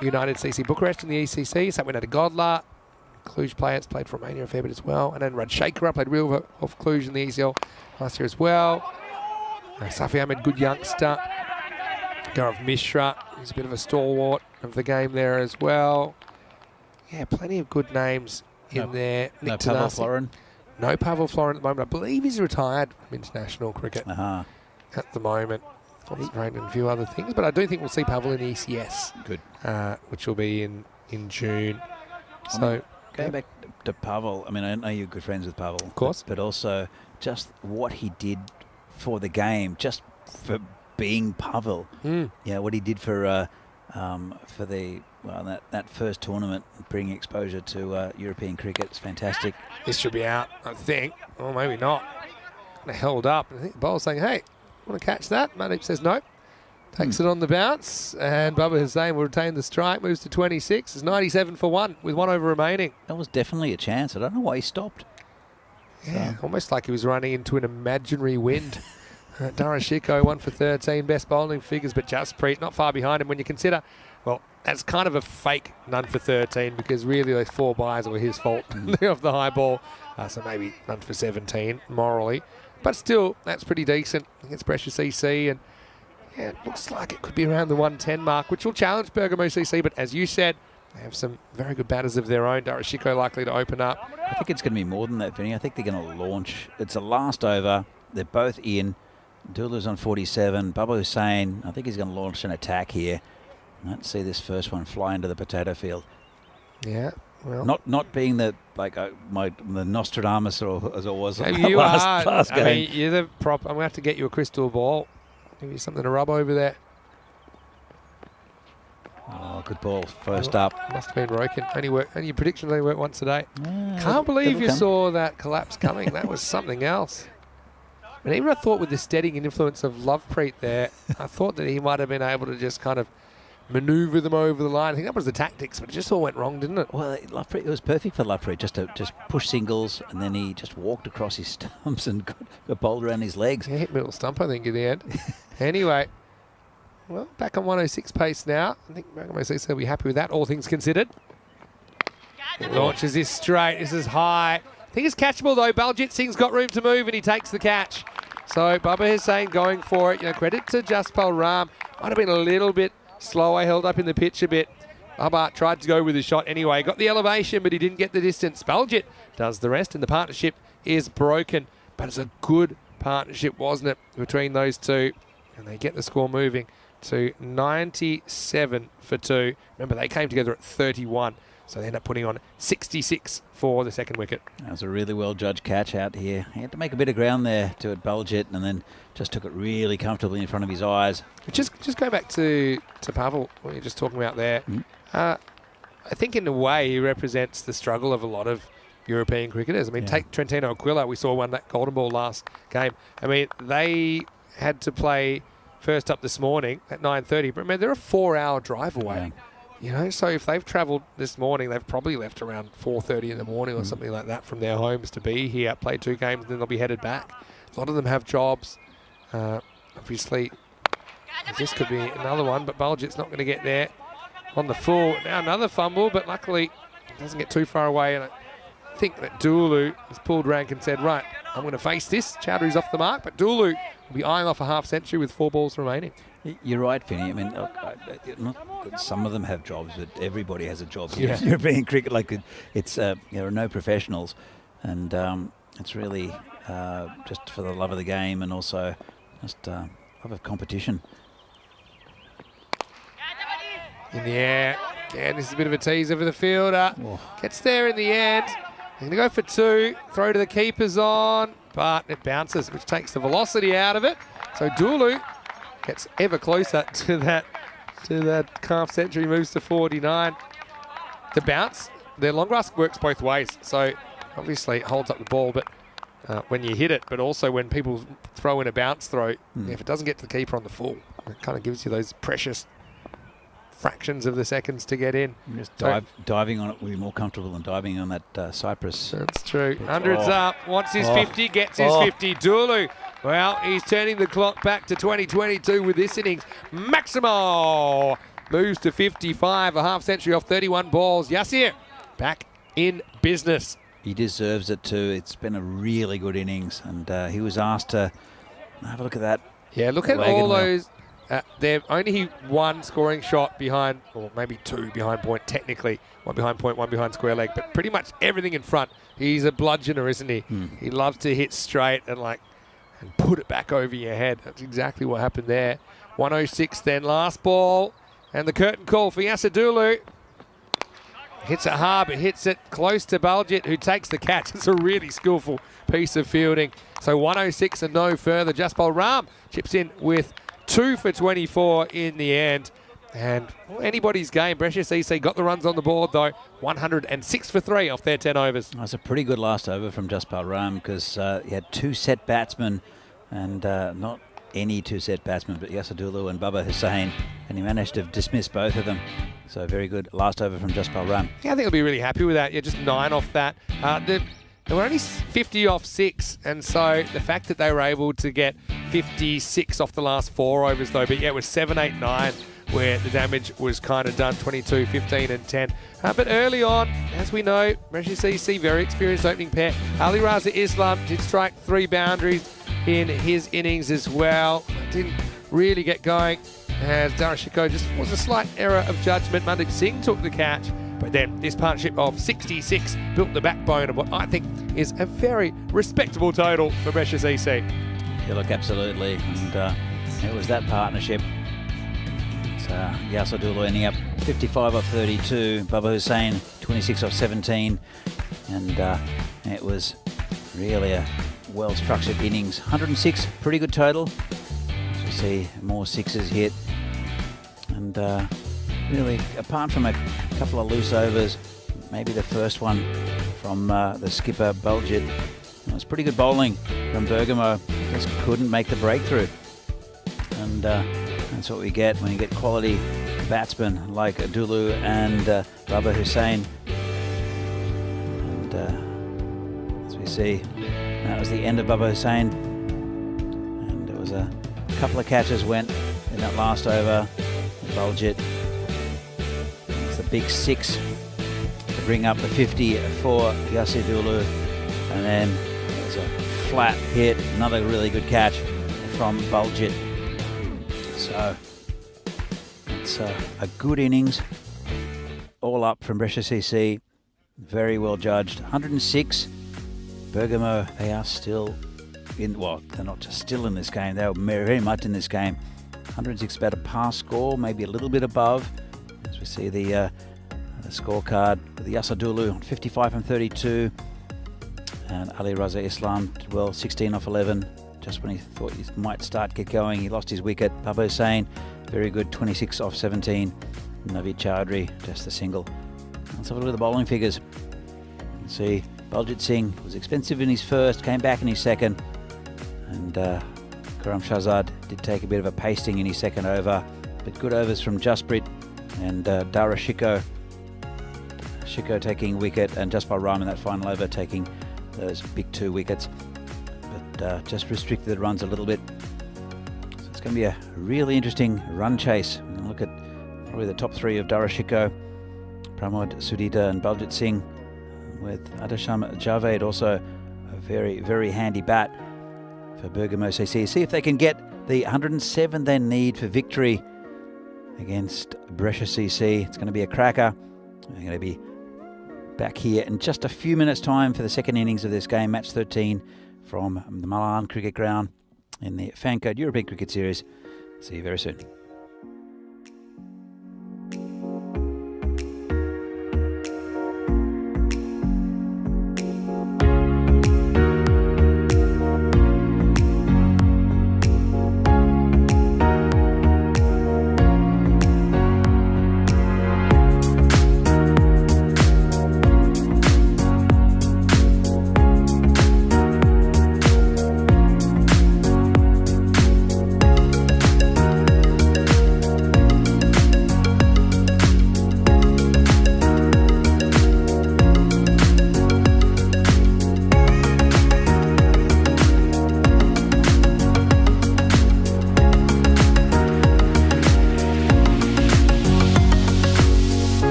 United CC Bucharest in the ECC. So we had a Godler. Cluj players played for Romania a fair bit as well. And then Rajshekara played real of Cluj in the ECL last year as well. Safi Ahmed, good youngster. Gaurav Mishra, he's a bit of a stalwart of the game there as well. Yeah, plenty of good names in there. No Pavel Florin? No Pavel Florin at the moment. I believe he's retired from international cricket at the moment. Concentrating on a few other things, but I do think we'll see Pavel in ECS. Good. Which will be in June. So going back to Pavel, I mean, I know you're good friends with Pavel. Of course. But also just what he did for the game, just for being Pavel. Yeah, what he did for for that first tournament, bringing exposure to European cricket. It's fantastic. This should be out, I think. Or maybe not. Kind of held up. I think the bowler's saying, hey, want to catch that? Mandeep says no. Takes it on the bounce. And Bubba Hussain will retain the strike. Moves to 26. It's 97 for 1 with 1 over remaining. That was definitely a chance. I don't know why he stopped. Yeah, almost like he was running into an imaginary wind. Darashiko 1 for 13. Best bowling figures, but Jaspreet not far behind him when you consider, well, that's kind of a fake none for 13 because really those 4 byes were his fault off the high ball. So maybe none for 17 morally. But still, that's pretty decent against Precious EC. And yeah, it looks like it could be around the 110 mark, which will challenge Bergamo CC. But as you said, they have some very good batters of their own. Darashiko likely to open up. I think it's going to be more than that, Vinny. I think they're going to launch. It's a last over. They're both in. Dulu's on 47. Bubba Hussain, I think he's going to launch an attack here. Let's see this first one fly into the potato field. Yeah, well, not being the the Nostradamus or as it was you last game. I mean, you're the prop. I'm going to have to get you a crystal ball. Give you something to rub over there. Oh, good ball. First up. Must have been broken. Only your predictions only work once a day. Yeah, Can't believe you come. saw that collapse coming. That was something else. And even I thought with the steadying influence of Lovepreet there, I thought that he might have been able to just kind of manoeuvre them over the line. I think that was the tactics, but it just all went wrong, didn't it? Well, Lovepreet, it was perfect for Lovepreet just to push singles, and then he just walked across his stumps and got bowled around his legs. He hit middle stump, I think, in the end. Anyway, well, back on 106 pace now. I think Bergamo CC will be happy with that, all things considered. He launches this straight. This is high. I think it's catchable, though. Baljit Singh's got room to move, and he takes the catch. So Bubba Hussain going for it. You know, credit to Jaspal Ram. Might have been a little bit slower, held up in the pitch a bit. Bubba tried to go with his shot anyway. Got the elevation, but he didn't get the distance. Baljit does the rest, and the partnership is broken. But it's a good partnership, wasn't it, between those two? And they get the score moving to 97 for 2. Remember, they came together at 31. So they end up putting on 66 for the second wicket. That was a really well-judged catch out here. He had to make a bit of ground there to Baljit and then just took it really comfortably in front of his eyes. Just go back to Pavel, what you're just talking about there. I think in a way he represents the struggle of a lot of European cricketers. I mean, take Trentino Aquila. We saw won that golden ball last game. I mean, they had to play first up this morning at 9:30. But remember, they're a 4-hour drive away. Yeah. You know, so if they've travelled this morning, they've probably left around 4:30 in the morning or something like that from their homes to be here, play 2 games, and then they'll be headed back. A lot of them have jobs. Obviously, this could be another one, but Baljit's not going to get there on the full. Now another fumble, but luckily it doesn't get too far away. And I think that Dulu has pulled rank and said, right, I'm going to face this. Chowdhury's off the mark, but Dulu will be eyeing off a half century with 4 balls remaining. You're right, Finny. I mean, some of them have jobs, but everybody has a job. Yeah. European cricket, like it's there are no professionals, and it's really just for the love of the game and also just love of competition. In the air, again, this is a bit of a tease over the fielder. Gets there in the end. He's going to go for 2. Throw to the keepers on, but it bounces, which takes the velocity out of it. So Dulu gets ever closer to that half century, moves to 49. The bounce, their long grass works both ways. So obviously it holds up the ball, but when you hit it, but also when people throw in a bounce throw, if it doesn't get to the keeper on the full, it kind of gives you those precious fractions of the seconds to get in. Just diving on it will be more comfortable than diving on that Cypress. That's true. 100's up, wants his 50, gets his 50. Dulu, well, he's turning the clock back to 2022 with this innings. Maximo moves to 55, a half century off 31 balls. Yasir back in business. He deserves it too. It's been a really good innings, and he was asked to have a look at that. Yeah, look at all those. They're only 1 scoring shot behind, or maybe 2 behind point technically. 1 behind point, 1 behind square leg, but pretty much everything in front. He's a bludgeoner, isn't he? He loves to hit straight and put it back over your head. That's exactly what happened there. 106 then, last ball. And the curtain call for Yasir Dulu. Hits it hard, but hits it close to Baljit, who takes the catch. It's a really skillful piece of fielding. So 106 and no further. Jaspal Ram chips in with 2 for 24 in the end. And well, anybody's game. Brescia CC got the runs on the board, though. 106 for 3 off their 10 overs. That's a pretty good last over from Jaspal Ram because he had 2 set batsmen and not any 2 set batsmen, but Yasadulu and Baba Hussain, and he managed to dismiss both of them. So very good last over from Jaspal Ram. Yeah, I think he'll be really happy with that. Yeah, just 9 off that. They were only 50 off 6, and so the fact that they were able to get 56 off the last 4 overs, though, but yeah, it was 7, 8, 9 where the damage was kind of done, 22, 15 and 10. But early on, as we know, Brescia CC, very experienced opening pair. Ali Raza Islam did strike 3 boundaries in his innings as well. Didn't really get going as Darashiko just was a slight error of judgment. Mandeep Singh took the catch. But then this partnership of 66 built the backbone of what I think is a very respectable total for Brescia CC. Yeah, look, absolutely. And it was that partnership. So Yasadulu ending up 55 off 32. Baba Hussain 26 off 17. And it was really a well-structured innings. 106, pretty good total. As you see, more 6s hit. And really, apart from a couple of loose overs, maybe the first one from the skipper Baljit, it was pretty good bowling from Bergamo. Just couldn't make the breakthrough, and that's what we get when you get quality batsmen like Dulu and Baba Hussain. And as we see, that was the end of Baba Hussain, and there was a couple of catches went in that last over. Baljit, it's the big 6 to bring up the 50 for Yasidulu, and then there's a flat hit, another really good catch from Baljit. So it's a good innings, all up from Brescia CC, very well judged. 106, Bergamo, they are still in, well, they're not just still in this game, they were very much in this game. 106 about a pass score, maybe a little bit above. As we see the scorecard with the Yasadulu on 55 from 32. And Ali Raza Islam, well, 16 off 11. Just when he thought he might get going, he lost his wicket. Baba Hussain, very good, 26 off 17. Naveed Chowdhury, just a single. Let's have a look at the bowling figures. You can see Baljit Singh was expensive in his first, came back in his second. And Karam Shahzad did take a bit of a pasting in his second over, but good overs from Jasprit and Dara Shiko taking wicket, and Jaspal Ram in that final over taking those big 2 wickets, but just restricted the runs a little bit. So it's going to be a really interesting run chase. We're going to look at probably the top 3 of Dara Shiko, Pramod Sudhita and Baljit Singh, with Adasham Javed also a very, very handy bat for Bergamo CC. See if they can get the 107 they need for victory against Brescia CC. It's going to be a cracker. We're going to be back here in just a few minutes' time for the second innings of this game, match 13 from the Milan Cricket Ground in the Fancode European Cricket Series. See you very soon.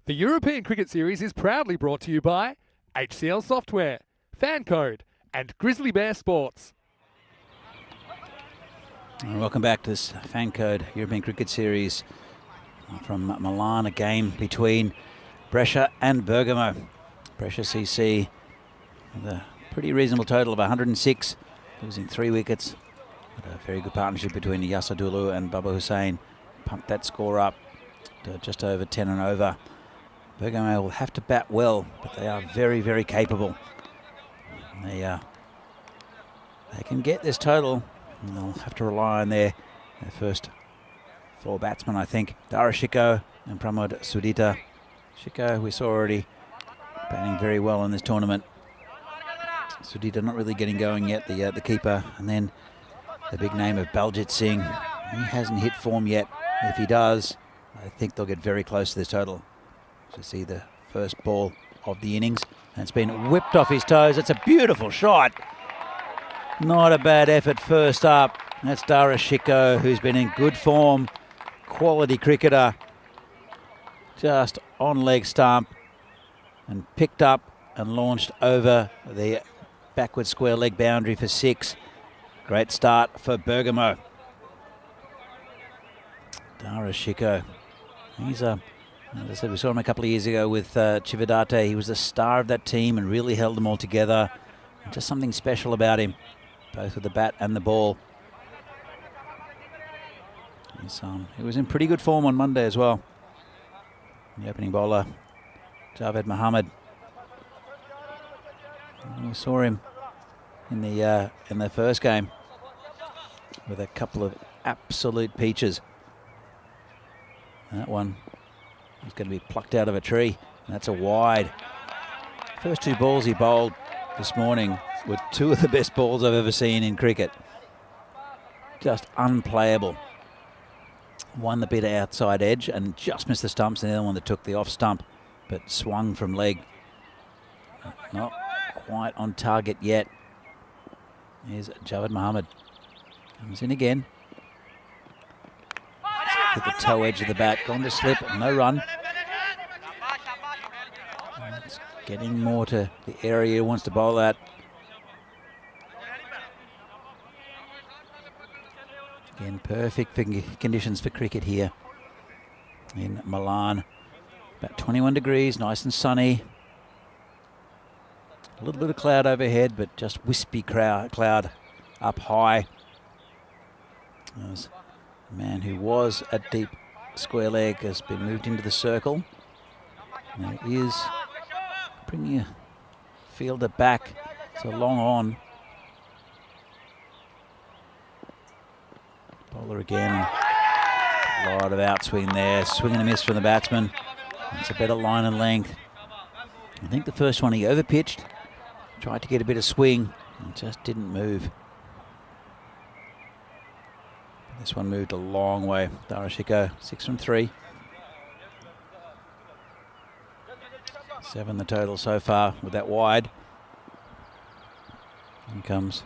The European Cricket Series is proudly brought to you by HCL Software, Fancode, and Grizzly Bear Sports. And welcome back to this Fancode European Cricket Series from Milan, a game between Brescia and Bergamo. Brescia CC with a pretty reasonable total of 106, losing 3 wickets. But a very good partnership between Yasadulu and Baba Hussain pumped that score up to just over 10 and over. Bergamo will have to bat well, but they are very, very capable. They can get this total, and they'll have to rely on their first 4 batsmen, I think. Dara Shiko and Pramod Sudhita. Shiko, we saw already batting very well in this tournament. Sudhita not really getting going yet, the keeper. And then the big name of Baljit Singh. He hasn't hit form yet. If he does, I think they'll get very close to this total. To see the first ball of the innings. And it's been whipped off his toes. It's a beautiful shot. Not a bad effort first up. That's Dara Shiko, who's been in good form. Quality cricketer. Just on leg stump. And picked up and launched over the backward square leg boundary for 6. Great start for Bergamo. Dara Shiko. He's as I said, we saw him a couple of years ago with Chividate. He was the star of that team and really held them all together. And just something special about him, both with the bat and the ball. He was in pretty good form on Monday as well. The opening bowler, Javed Mohammed. We saw him in the first game with a couple of absolute peaches. That one is going to be plucked out of a tree. That's a wide. First 2 balls he bowled this morning were 2 of the best balls I've ever seen in cricket. Just unplayable. One that bit outside edge and just missed the stumps, and the other one that took the off stump but swung from leg. Not quite on target yet. Here's Javed Mohammed. Comes in again. Hit the toe edge of the bat, gone to slip, no run. It's getting more to the area he wants to bowl at. Again, perfect conditions for cricket here in Milan. About 21 degrees, nice and sunny. A little bit of cloud overhead, but just wispy cloud up high. There's a man who was at deep square leg has been moved into the circle. Now he is bringing a fielder back. So long on. Bowler again. A lot of outswing there. Swing and a miss from the batsman. It's a better line and length. I think the first one he overpitched. Tried to get a bit of swing. And just didn't move. This one moved a long way. Dara Shiko, 6 from 3. 7 the total so far with that wide. In comes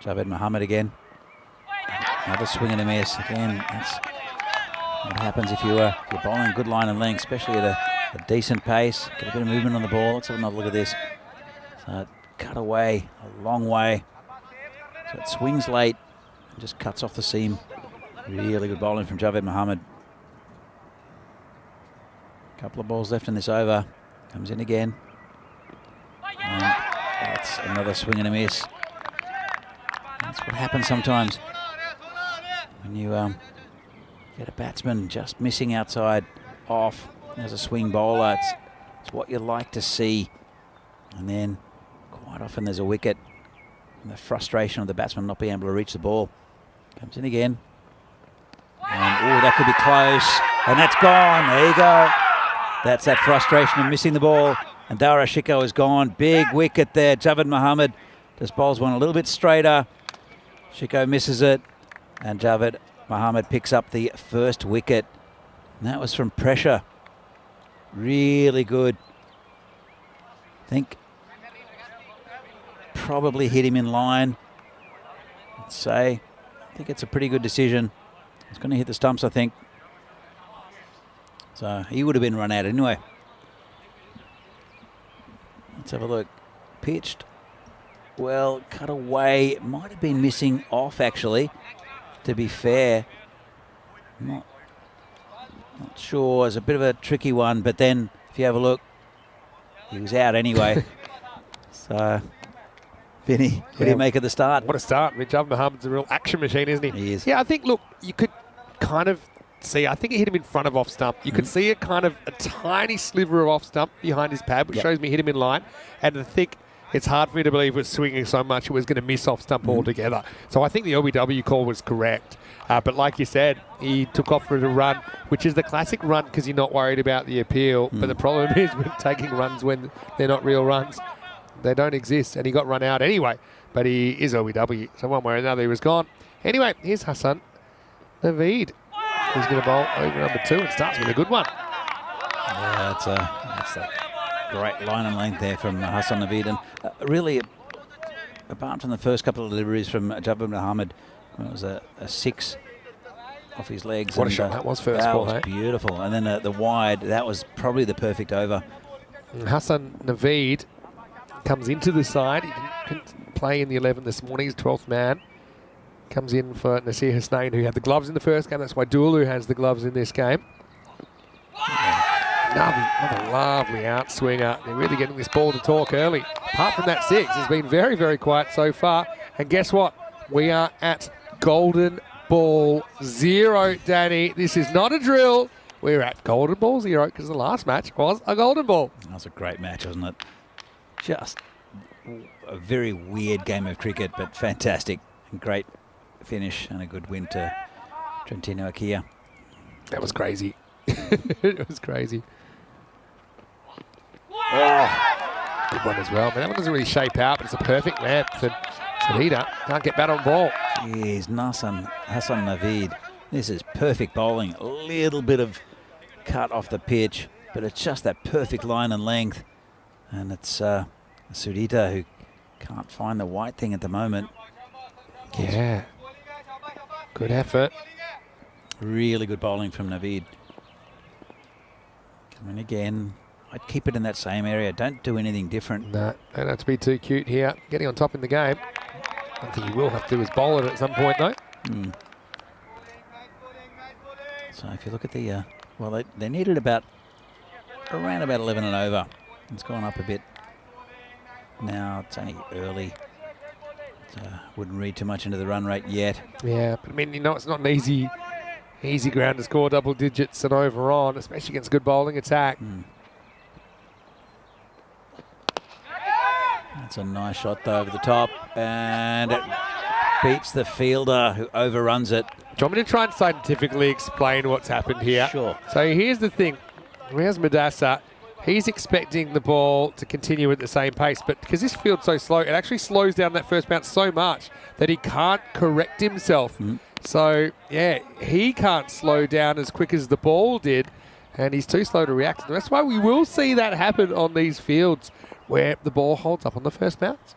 Javed Mohammed again. Another swing and a miss. Again, that's what happens if you're bowling good line and length, especially at a decent pace. Get a bit of movement on the ball. Let's have another look at this. So it cut away a long way. So it swings late and just cuts off the seam. Really good bowling from Javed Mohammed. Couple of balls left in this over. Comes in again. And that's another swing and a miss. That's what happens sometimes when you get a batsman just missing outside off as a swing bowler. It's what you like to see. And then quite often there's a wicket and the frustration of the batsman not being able to reach the ball. Comes in again. And, oh, that could be close. And that's gone. There you go. That's that frustration of missing the ball. And Dara Shiko is gone. Big wicket there. Javed Mohammed just bowls one a little bit straighter. Shiko misses it. And Javed Mohammed picks up the first wicket. And that was from pressure. Really good. I think probably hit him in line. Let's say. I think it's a pretty good decision. It's going to hit the stumps, I think. So he would have been run out anyway. Let's have a look. Pitched. Well, cut away. Might have been missing off, actually, to be fair. Not sure. It's a bit of a tricky one, but then if you have a look, he was out anyway. So, Vinny, what do you make of the start? What a start. I mean, Javan Mohamed's a real action machine, isn't he? He is. Yeah, I think, look, you could kind of see, I think it hit him in front of off stump. You could see a kind of a tiny sliver of off stump behind his pad, which shows me hit him in line. And I think it's hard for me to believe it was swinging so much it was going to miss off stump altogether. So I think the LBW call was correct. But like you said, he took off for a run, which is the classic run because you're not worried about the appeal. But the problem is with taking runs when they're not real runs, they don't exist. And he got run out anyway. But he is LBW. So one way or another, he was gone. Anyway, here's Hassan Naveed. He's going to bowl over number 2 and starts with a good one. Yeah, that's a great line and length there from Hassan Naveed. And really, apart from the first couple of deliveries from Javan Mohamed, it was a 6 off his legs. What a shot that was first ball, That was beautiful. And then the wide, that was probably the perfect over. Hassan Naveed comes into the side. He didn't play in the 11 this morning. He's 12th man. Comes in for Nasir Hussain, who had the gloves in the first game. That's why Dulu has the gloves in this game. Another lovely outswinger. They're really getting this ball to talk early. Apart from that 6, it's been very, very quiet so far. And guess what? We are at golden ball 0, Danny. This is not a drill. We're at golden ball 0 because the last match was a golden ball. That was a great match, wasn't it? Just a very weird game of cricket, but fantastic. And great finish and a good win to Trentino Akia. That was crazy. It was crazy. Oh, good one as well. But that one doesn't really shape out, but it's a perfect length. And Sadida can't get bat on ball. Jeez, Hassan Naveed. This is perfect bowling. A little bit of cut off the pitch, but it's just that perfect line and length. And it's Sudita who can't find the white thing at the moment. Yeah. Good effort. Really good bowling from Naveed. Coming again. I'd keep it in that same area. Don't do anything different. No, don't have to be too cute here. Getting on top in the game. One thing you will have to do is bowl it at some point, though. So if you look at the... well, they needed around about 11 and over. It's gone up a bit. Now it's only early. Wouldn't read too much into the run rate yet. Yeah, but I mean, you know, it's not an easy ground to score double digits and over on, especially against good bowling attack. That's a nice shot though over the top, and it beats the fielder who overruns it. Do you want me to try and scientifically explain what's happened here? Sure. So here's the thing. Here's Madassa. He's expecting the ball to continue at the same pace, but because this field's so slow, it actually slows down that first bounce so much that he can't correct himself. So, yeah, he can't slow down as quick as the ball did, and he's too slow to react. And that's why we will see that happen on these fields where the ball holds up on the first bounce.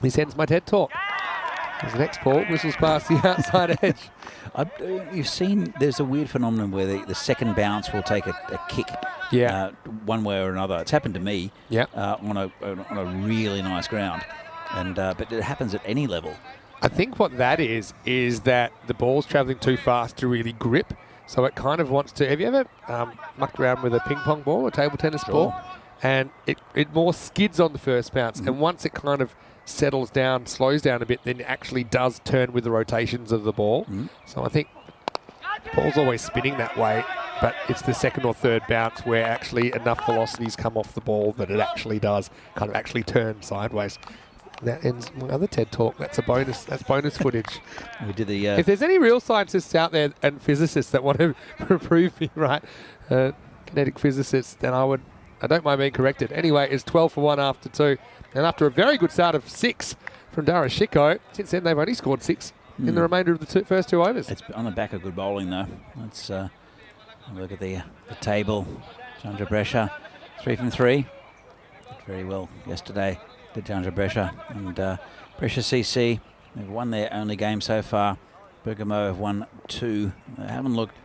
This ends my TED Talk. His next ball whistles past the outside edge. You've seen there's a weird phenomenon where the second bounce will take a kick, one way or another. It's happened to me on a really nice ground, and but it happens at any level. I think what that is that the ball's travelling too fast to really grip, so it kind of wants to. Have you ever mucked around with a ping pong ball or table tennis ball? And it more skids on the first bounce, and once it kind of settles down, slows down a bit, then it actually does turn with the rotations of the ball. So I think the ball's always spinning that way, but it's the second or third bounce where actually enough velocities come off the ball that it actually does kind of actually turn sideways. That ends my other TED Talk. That's a bonus. That's bonus footage. We did the. If there's any real scientists out there and physicists that want to prove me right, kinetic physicists, then I don't mind being corrected. Anyway, it's 12 for 1 after 2. And after a very good start of 6 from Darashiko, since then they've only scored 6 in the remainder of the first 2 overs. It's on the back of good bowling, though. Let's have a look at the table. Chandra Brescia, 3 from 3. Did very well yesterday, did Chandra Brescia. And Brescia CC, they've won their only game so far. Bergamo have won 2. They haven't looked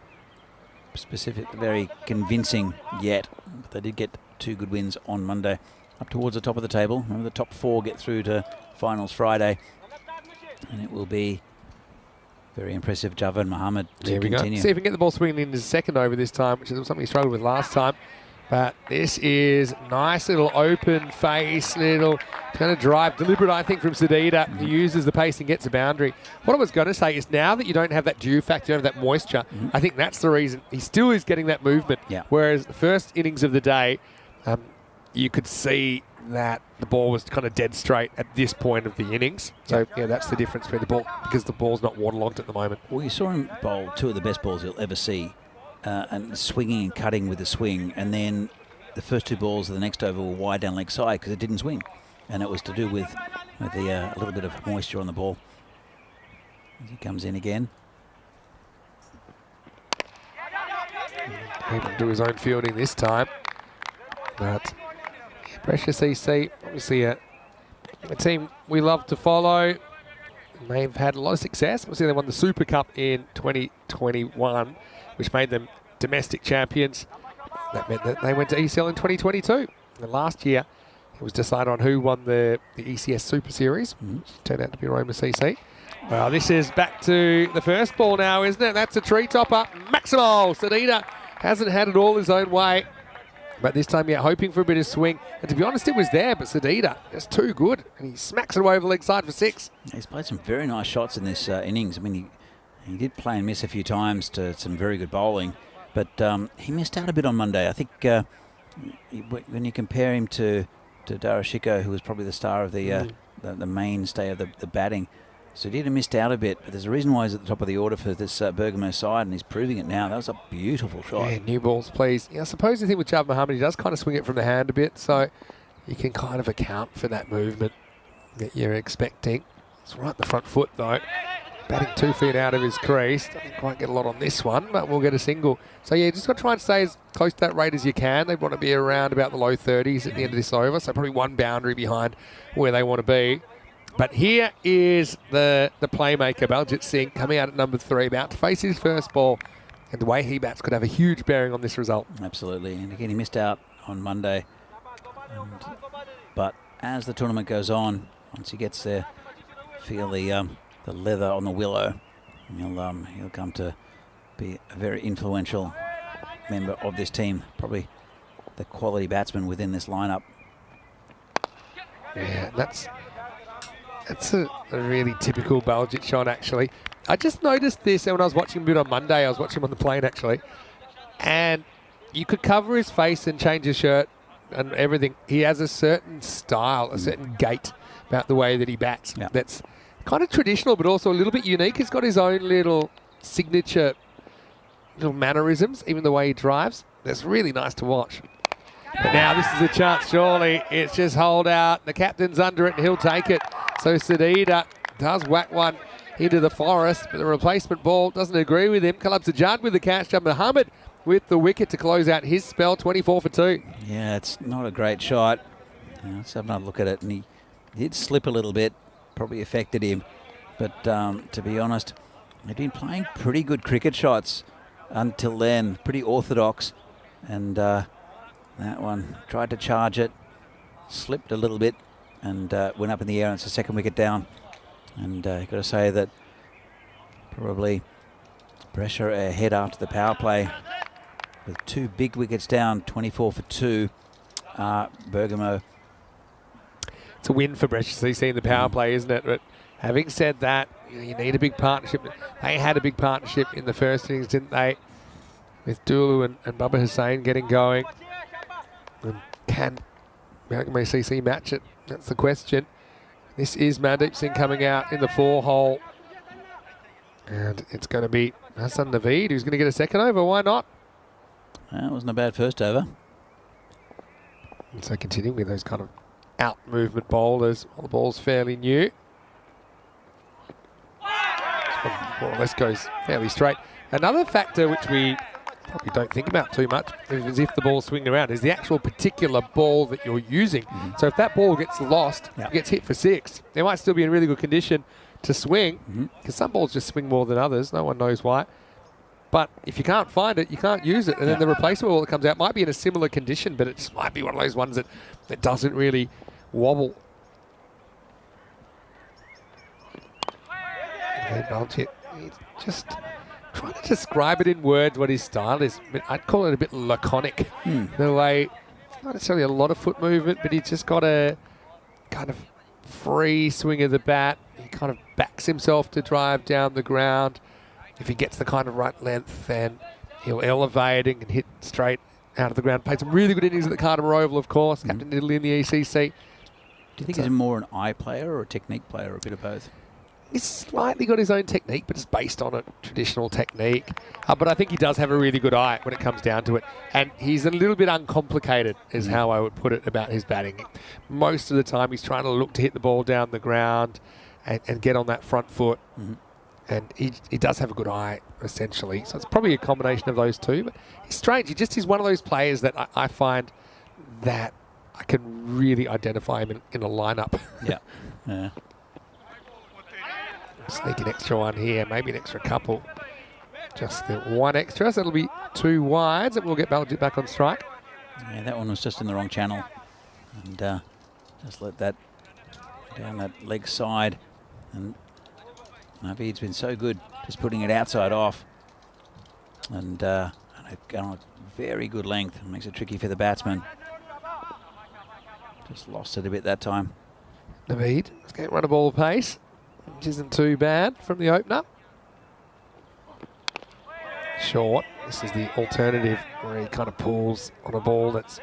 very convincing yet. But they did get 2 good wins on Monday. Up towards the top of the table. Remember, the top 4 get through to finals Friday. And it will be very impressive, Javan Mohammed, to continue. See if we can get the ball swinging in his second over this time, which is something he struggled with last time. But this is nice little open face, little kind of drive, deliberate, I think, from Sedita. He uses the pace and gets a boundary. What I was going to say is now that you don't have that dew factor, you don't have that moisture, I think that's the reason. He still is getting that movement. Yeah. Whereas the first innings of the day, you could see that the ball was kind of dead straight at this point of the innings. So, yeah, that's the difference between the ball, because the ball's not waterlogged at the moment. Well, you saw him bowl 2 of the best balls you'll ever see, and swinging and cutting with the swing, and then the first 2 balls of the next over were wide down leg side because it didn't swing, and it was to do with the a little bit of moisture on the ball. He comes in again. Able to do his own fielding this time, but Precious EC, obviously a team we love to follow. They've had a lot of success. Obviously, they won the Super Cup in 2021, which made them domestic champions. That meant that they went to ECL in 2022. And last year, it was decided on who won the ECS Super Series, which turned out to be Roma CC. Well, this is back to the first ball now, isn't it? That's a tree topper. Maximal Sedita hasn't had it all his own way. But this time, yeah, hoping for a bit of swing. And to be honest, it was there, but Sedita is too good. And he smacks it away over the leg side for 6. He's played some very nice shots in this innings. I mean, he did play and miss a few times to some very good bowling. But he missed out a bit on Monday. I think when you compare him to Darashiko, who was probably the star of the mainstay of the batting, so he did have missed out a bit. But there's a reason why he's at the top of the order for this Bergamo side, and he's proving it now. That was a beautiful shot. Yeah, new balls, please. Yeah, I suppose the thing with Jav Mohammed, he does kind of swing it from the hand a bit, so you can kind of account for that movement that you're expecting. It's right in the front foot, though. Batting 2 feet out of his crease. Doesn't quite get a lot on this one, but we'll get a single. So, yeah, just got to try and stay as close to that rate as you can. They want to be around about the low 30s at the end of this over, so probably 1 boundary behind where they want to be. But here is the playmaker, Baljit Singh, coming out at number 3, about to face his first ball. And the way he bats could have a huge bearing on this result. Absolutely. And again, he missed out on Monday. But as the tournament goes on, once he gets there, feel the leather on the willow, he'll come to be a very influential member of this team. Probably the quality batsman within this lineup. Yeah, that's a really typical Baljit shot, actually. I just noticed this, and when I was watching him a bit on Monday, I was watching him on the plane, actually, and you could cover his face and change his shirt and everything. He has a certain style, a certain gait about the way that he bats. Yeah. That's kind of traditional, but also a little bit unique. He's got his own little signature little mannerisms, even the way he drives. That's really nice to watch. But now this is a chance, surely. It's just hold out. The captain's under it, and he'll take it. So Sedita does whack one into the forest, but the replacement ball doesn't agree with him. Kalab Sajjad with the catch. Mohammed with the wicket to close out his spell, 24 for 2. Yeah, it's not a great shot. Let's have another look at it. And he did slip a little bit, probably affected him. But to be honest, they've been playing pretty good cricket shots until then, pretty orthodox. And that one tried to charge it, slipped a little bit, and went up in the air, and it's a second wicket down. And you've got to say that probably pressure ahead after the power play with 2 big wickets down, 24 for 2. Bergamo. It's a win for Precious EC in the power play, isn't it? But having said that, you need a big partnership. They had a big partnership in the first innings, didn't they? With Dulu and Baba Hussain getting going. And can Bergamo CC match it? That's the question. This is Mandeep Singh coming out in the 4-hole. And it's going to be Hassan Naveed who's going to get a second over. Why not? That wasn't a bad first over. And so continuing with those kind of out movement bowlers while the ball's fairly new. This one more or less goes fairly straight. Another factor which we probably don't think about too much is if the ball's swinging around is the actual particular ball that you're using. So if that ball gets lost, it gets hit for 6, they might still be in really good condition to swing because some balls just swing more than others. No one knows why. But if you can't find it, you can't use it. And then the replacement ball that comes out might be in a similar condition, but it just might be one of those ones that doesn't really wobble. He's just trying to describe it in words what his style is. I'd call it a bit laconic. The way, not necessarily a lot of foot movement, but he's just got a kind of free swing of the bat. He kind of backs himself to drive down the ground. If he gets the kind of right length, then he'll elevate and hit straight out of the ground. Played some really good innings at the Carter Oval, of course. Captain Italy in the ECC. Do you think he's more an eye player or a technique player, or a bit of both? He's slightly got his own technique, but it's based on a traditional technique. But I think he does have a really good eye when it comes down to it. And he's a little bit uncomplicated, is how I would put it about his batting. Most of the time, he's trying to look to hit the ball down the ground and get on that front foot. And he does have a good eye, essentially. So it's probably a combination of those two. But he's strange. He's one of those players that I find that I can really identify him in a lineup. Yeah. Sneak an extra one here, maybe an extra couple. Just the one extra, so it'll be 2 wides, and we'll get Baljit back on strike. Yeah, that one was just in the wrong channel. And just let that down that leg side. And Naveed's been so good, just putting it outside off. And on a very good length. It makes it tricky for the batsman. Just lost it a bit that time. Naveed is going to run a ball of pace, which isn't too bad from the opener. Short. This is the alternative where he kind of pulls on a ball that's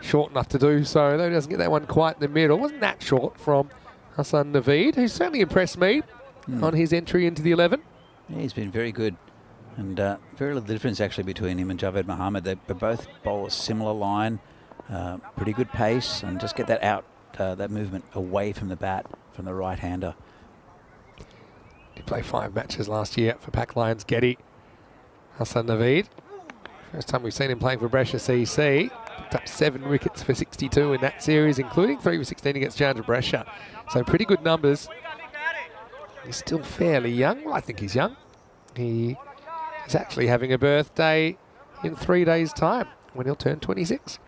short enough to do so, though he doesn't get that one quite in the middle. Wasn't that short from Hassan Naveed, who's certainly impressed me on his entry into the 11. Yeah, he's been very good. And very little difference actually between him and Javed Mohammed. They both bowl a similar line, pretty good pace, and just get that out, that movement away from the bat from the right-hander. He played 5 matches last year for Pack Lions Getty. Hassan Naveed, first time we've seen him playing for Brescia CC. Picked up 7 wickets for 62 in that series, including 3 for 16 against Challenger Brescia. So pretty good numbers. He's still fairly young. Well, I think he's young. He is actually having a birthday in 3 days' time when he'll turn 26.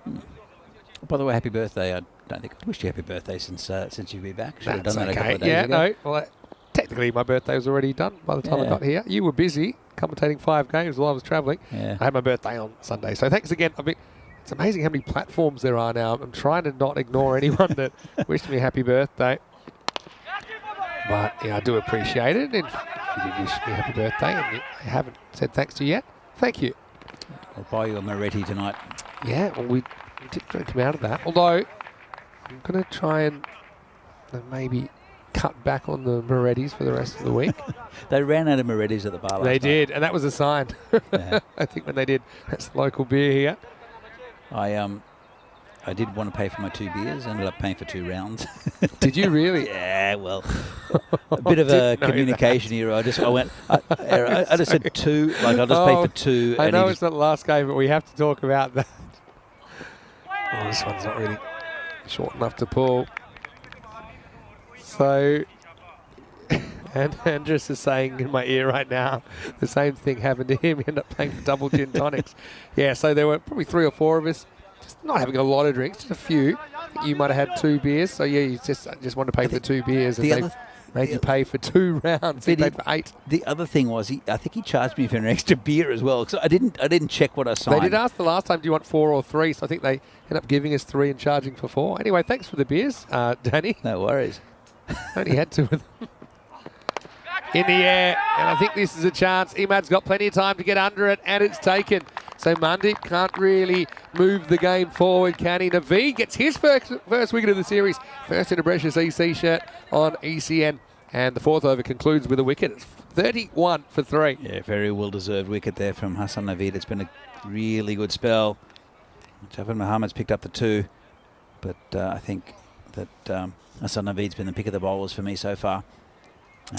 By the way, happy birthday. I don't think I've wished you happy birthday since you've been back. Should have done that a couple of days ago. No. Well, technically, my birthday was already done by the time I got here. You were busy commentating 5 games while I was travelling. Yeah. I had my birthday on Sunday. So thanks again. I mean, it's amazing how many platforms there are now. I'm trying to not ignore anyone that wished me a happy birthday. But yeah, I do appreciate it. And if you did wish me a happy birthday and you haven't said thanks to you yet, thank you. I'll buy you a Moretti tonight. Yeah, well, we did drink him out of that. Although, I'm going to try and maybe cut back on the Morettis for the rest of the week. They ran out of Morettis at the bar last They night. did, and that was a sign. Yeah. I think when they did. That's the local beer here. I did want to pay for my 2 beers. Ended up paying for 2 rounds. Did you really? Yeah, well, a bit of a communication error. I just said 2. Like I'll just pay for 2. I and know it's not the last game, but we have to talk about that. Oh, this one's not really short enough to pull. So, and Andrus is saying in my ear right now, the same thing happened to him. He ended up paying for double gin tonics. Yeah, so there were probably 3 or 4 of us just not having a lot of drinks, just a few. You might have had 2 beers. So yeah, you just wanted to pay for 2 beers, and they made you pay for 2 rounds. He paid for 8. The other thing was, I think he charged me for an extra beer as well. So I didn't check what I signed. They did ask the last time, do you want 4 or 3? So I think they ended up giving us 3 and charging for 4. Anyway, thanks for the beers, Danny. No worries. Only had 2 of them. In the air, and I think this is a chance. Imad's got plenty of time to get under it, and it's taken. So Mandeep can't really move the game forward, can he? Naveed gets his first wicket of the series. First in a Brescia CC shirt on ECN, and the 4th over concludes with a wicket. It's 31 for 3. Yeah, very well-deserved wicket there from Hassan Naveed. It's been a really good spell. Javed Mohammed's picked up the 2, but I think that Hassan Naveed's been the pick of the bowlers for me so far,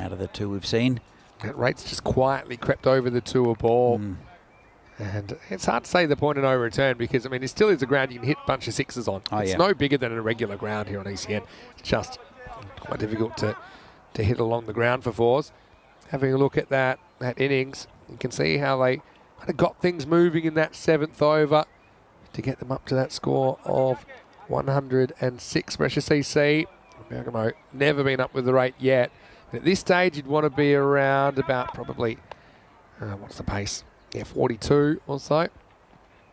out of the 2 we've seen. That rate's just quietly crept over the 2 a ball. And it's hard to say the point of no return because, I mean, it still is a ground you can hit a bunch of 6s on. It's no bigger than a regular ground here on ECN. It's just quite difficult to hit along the ground for 4s. Having a look at that innings, you can see how they kind of got things moving in that 7th over to get them up to that score of 106. Precious CC, Bergamo never been up with the rate yet. But at this stage, you'd want to be around about probably, what's the pace? Yeah, 42 or so.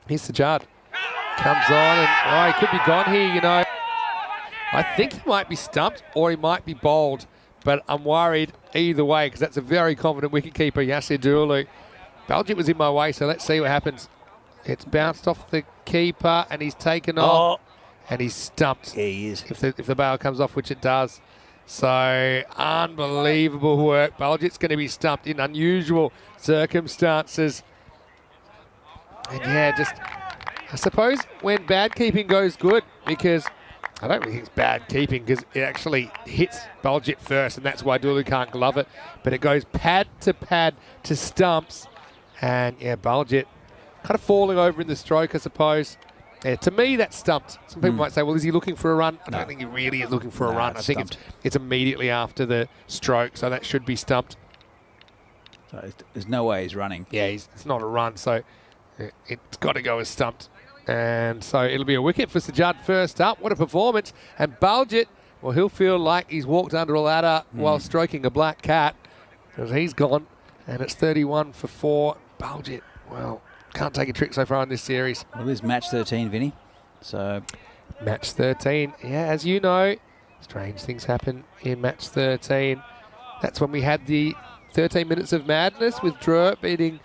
Here's Sajjad. Comes on and, he could be gone here, you know. I think he might be stumped or he might be bowled, but I'm worried either way because that's a very confident wicketkeeper, Yasir Dulu. Baljeet was in my way, so let's see what happens. It's bounced off the keeper and he's taken off and he's stumped. Yeah, he is. If the bail comes off, which it does. So, unbelievable work. Baljeet's going to be stumped in unusual circumstances. And yeah, just, I suppose when bad keeping goes good, because I don't think it's bad keeping because it actually hits Baljeet first, and that's why Dulu can't glove it. But it goes pad to stumps, and yeah, Baljeet kind of falling over in the stroke, I suppose. Yeah, to me, that's stumped. Some people might say, well, is he looking for a run? I don't think he really is looking for a run. I think it's immediately after the stroke, so that should be stumped. So there's no way he's running. Yeah, it's not a run, so it's got to go as stumped. And so it'll be a wicket for Sajjad first up. What a performance. And Baljeet, well, he'll feel like he's walked under a ladder while stroking a black cat because he's gone. And it's 31 for 4. Baljeet, well, can't take a trick so far in this series. Well, this match 13, Vinny. So match 13. Yeah, as you know, strange things happen in match 13. That's when we had the 13 minutes of madness with Drew beating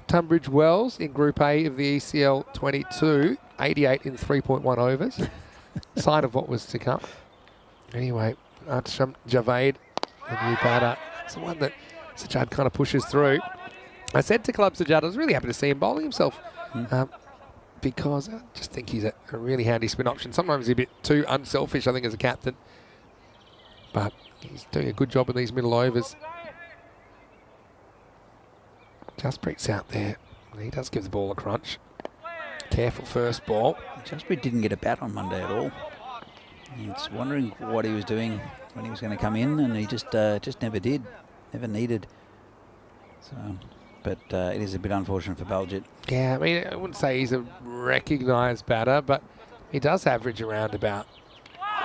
Tunbridge Wells in Group A of the ECL 22, 88 in 3.1 overs. Sign of what was to come. Anyway, Arsham Javed, the new batter. It's the one that Sajjad kind of pushes through. I said to Club Sajjad, I was really happy to see him bowling himself because I just think he's a really handy spin option. Sometimes he's a bit too unselfish, I think, as a captain. But he's doing a good job in these middle overs. Jaspreet's out there. He does give the ball a crunch. Careful first ball. Jaspreet didn't get a bat on Monday at all. He's wondering what he was doing when he was going to come in, and he just never did, never needed. So, but it is a bit unfortunate for Baljeet. Yeah, I mean, I wouldn't say he's a recognised batter, but he does average around about.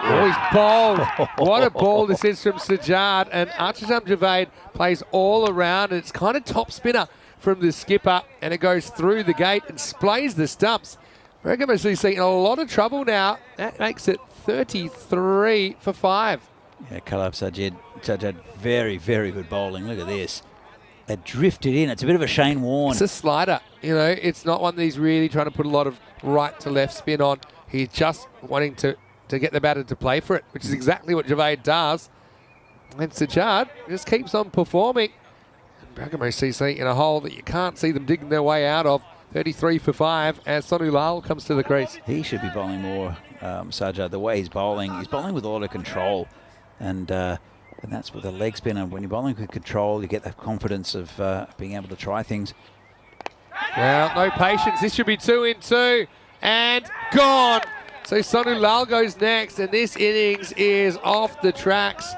Oh, he's bowled. What a ball this is from Sajjad. And Arsham Javed plays all around, and it's kind of top spinner from the skipper, and it goes through the gate and splays the stumps. We're going to see in a lot of trouble now. That makes it 33 for 5. Yeah, Kalab Sajjad, very, very good bowling. Look at this. It drifted in. It's a bit of a Shane Warne. It's a slider. You know, it's not one that he's really trying to put a lot of right to left spin on. He's just wanting to get the batter to play for it, which is exactly what Javed does. And Sajjad just keeps on performing. And Bergamo CC in a hole that you can't see them digging their way out of. 33 for 5 as Sonu Lal comes to the crease. He should be bowling more, Sajjad. The way he's bowling with a lot of control. And that's with a leg spinner. When you're bowling with control, you get that confidence of being able to try things. Well, no patience. This should be 2 in 2 and gone. So Sonu Lal goes next, and this innings is off the tracks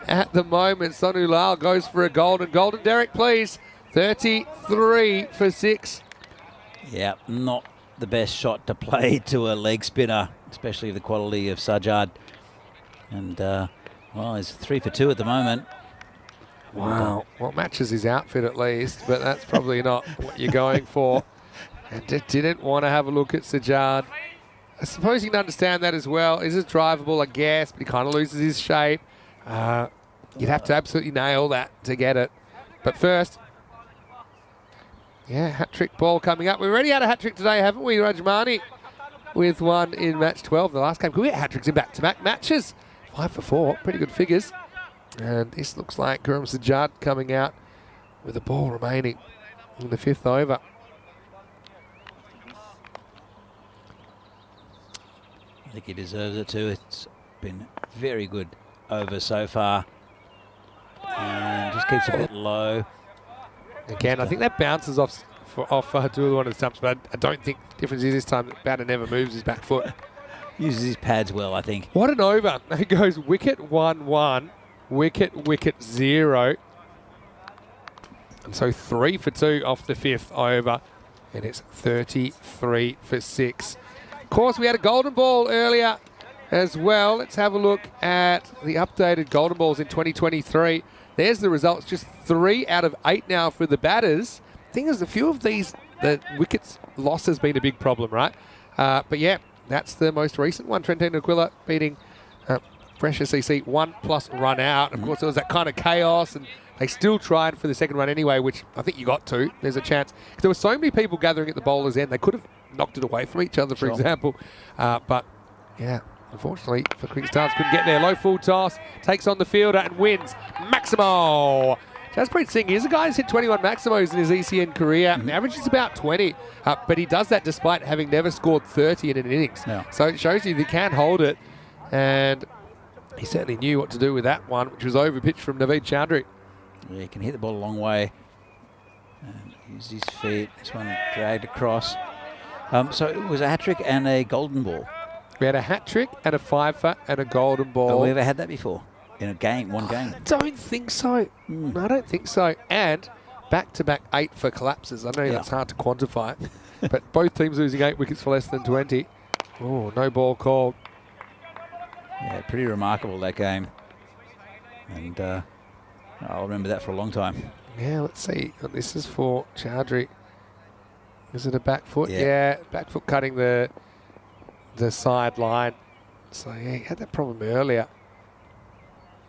at the moment. Sonu Lal goes for a golden. Golden, Derek, please. 33 for 6. Yeah, not the best shot to play to a leg spinner, especially the quality of Sajjad. And, well, he's 3 for 2 at the moment. Wow. Well, matches his outfit at least, but that's probably not what you're going for. And just didn't want to have a look at Sajjad. I suppose you can understand that as well. Is it drivable? I guess, but he kind of loses his shape. You'd have to absolutely nail that to get it. But first, yeah, hat-trick ball coming up. We've already had a hat-trick today, haven't we, Rajmani? With one in match 12, the last game. Could we get hat-tricks in back-to-back matches? 5 for 4, pretty good figures. And this looks like Guram Sajjad coming out with the ball remaining in the 5th over. I think he deserves it too. It's been very good over so far. And just keeps a bit low. Again, I think that bounces off Dulu one of the stumps, but I don't think the difference is this time the batter never moves his back foot. Uses his pads well, I think. What an over. It goes wicket 1-1, wicket 0. And so 3 for 2 off the 5th over. and it's 33 for 6. Of course, we had a golden ball earlier as well. Let's have a look at the updated golden balls in 2023. There's the results, just 3 out of 8 now for the batters. Thing is, a few of these, the wickets loss has been a big problem, right? But yeah, that's the most recent one. Trentino Aquila beating Pressure CC 1+ run out. Of course, there was that kind of chaos, and they still tried for the second run anyway, which I think you got to. There's a chance. There were so many people gathering at the bowler's end, they could have knocked it away from each other, for example. But yeah, unfortunately for Quick Stars, couldn't get there. Low full toss, takes on the fielder and wins. Maximo! Jaspreet Singh is a guy who's hit 21 Maximos in his ECN career. The average is about 20, but he does that despite having never scored 30 in an innings. No. So it shows you that he can hold it, and he certainly knew what to do with that one, which was over pitch from Naveed Chowdhury. Yeah, he can hit the ball a long way and use his feet. This one dragged across. So it was a hat-trick and a golden ball. We had a hat-trick and a fiver and a golden ball. Have we ever had that before? In a game, one game? I don't think so. I don't think so. And back-to-back 8 for collapses. I know that's hard to quantify, but both teams losing 8 wickets for less than 20. Oh, no ball called. Yeah, pretty remarkable, that game. And I'll remember that for a long time. Yeah, let's see. This is for Chowdhury. Is it a back foot? Yeah, back foot cutting the side line. So, yeah, he had that problem earlier.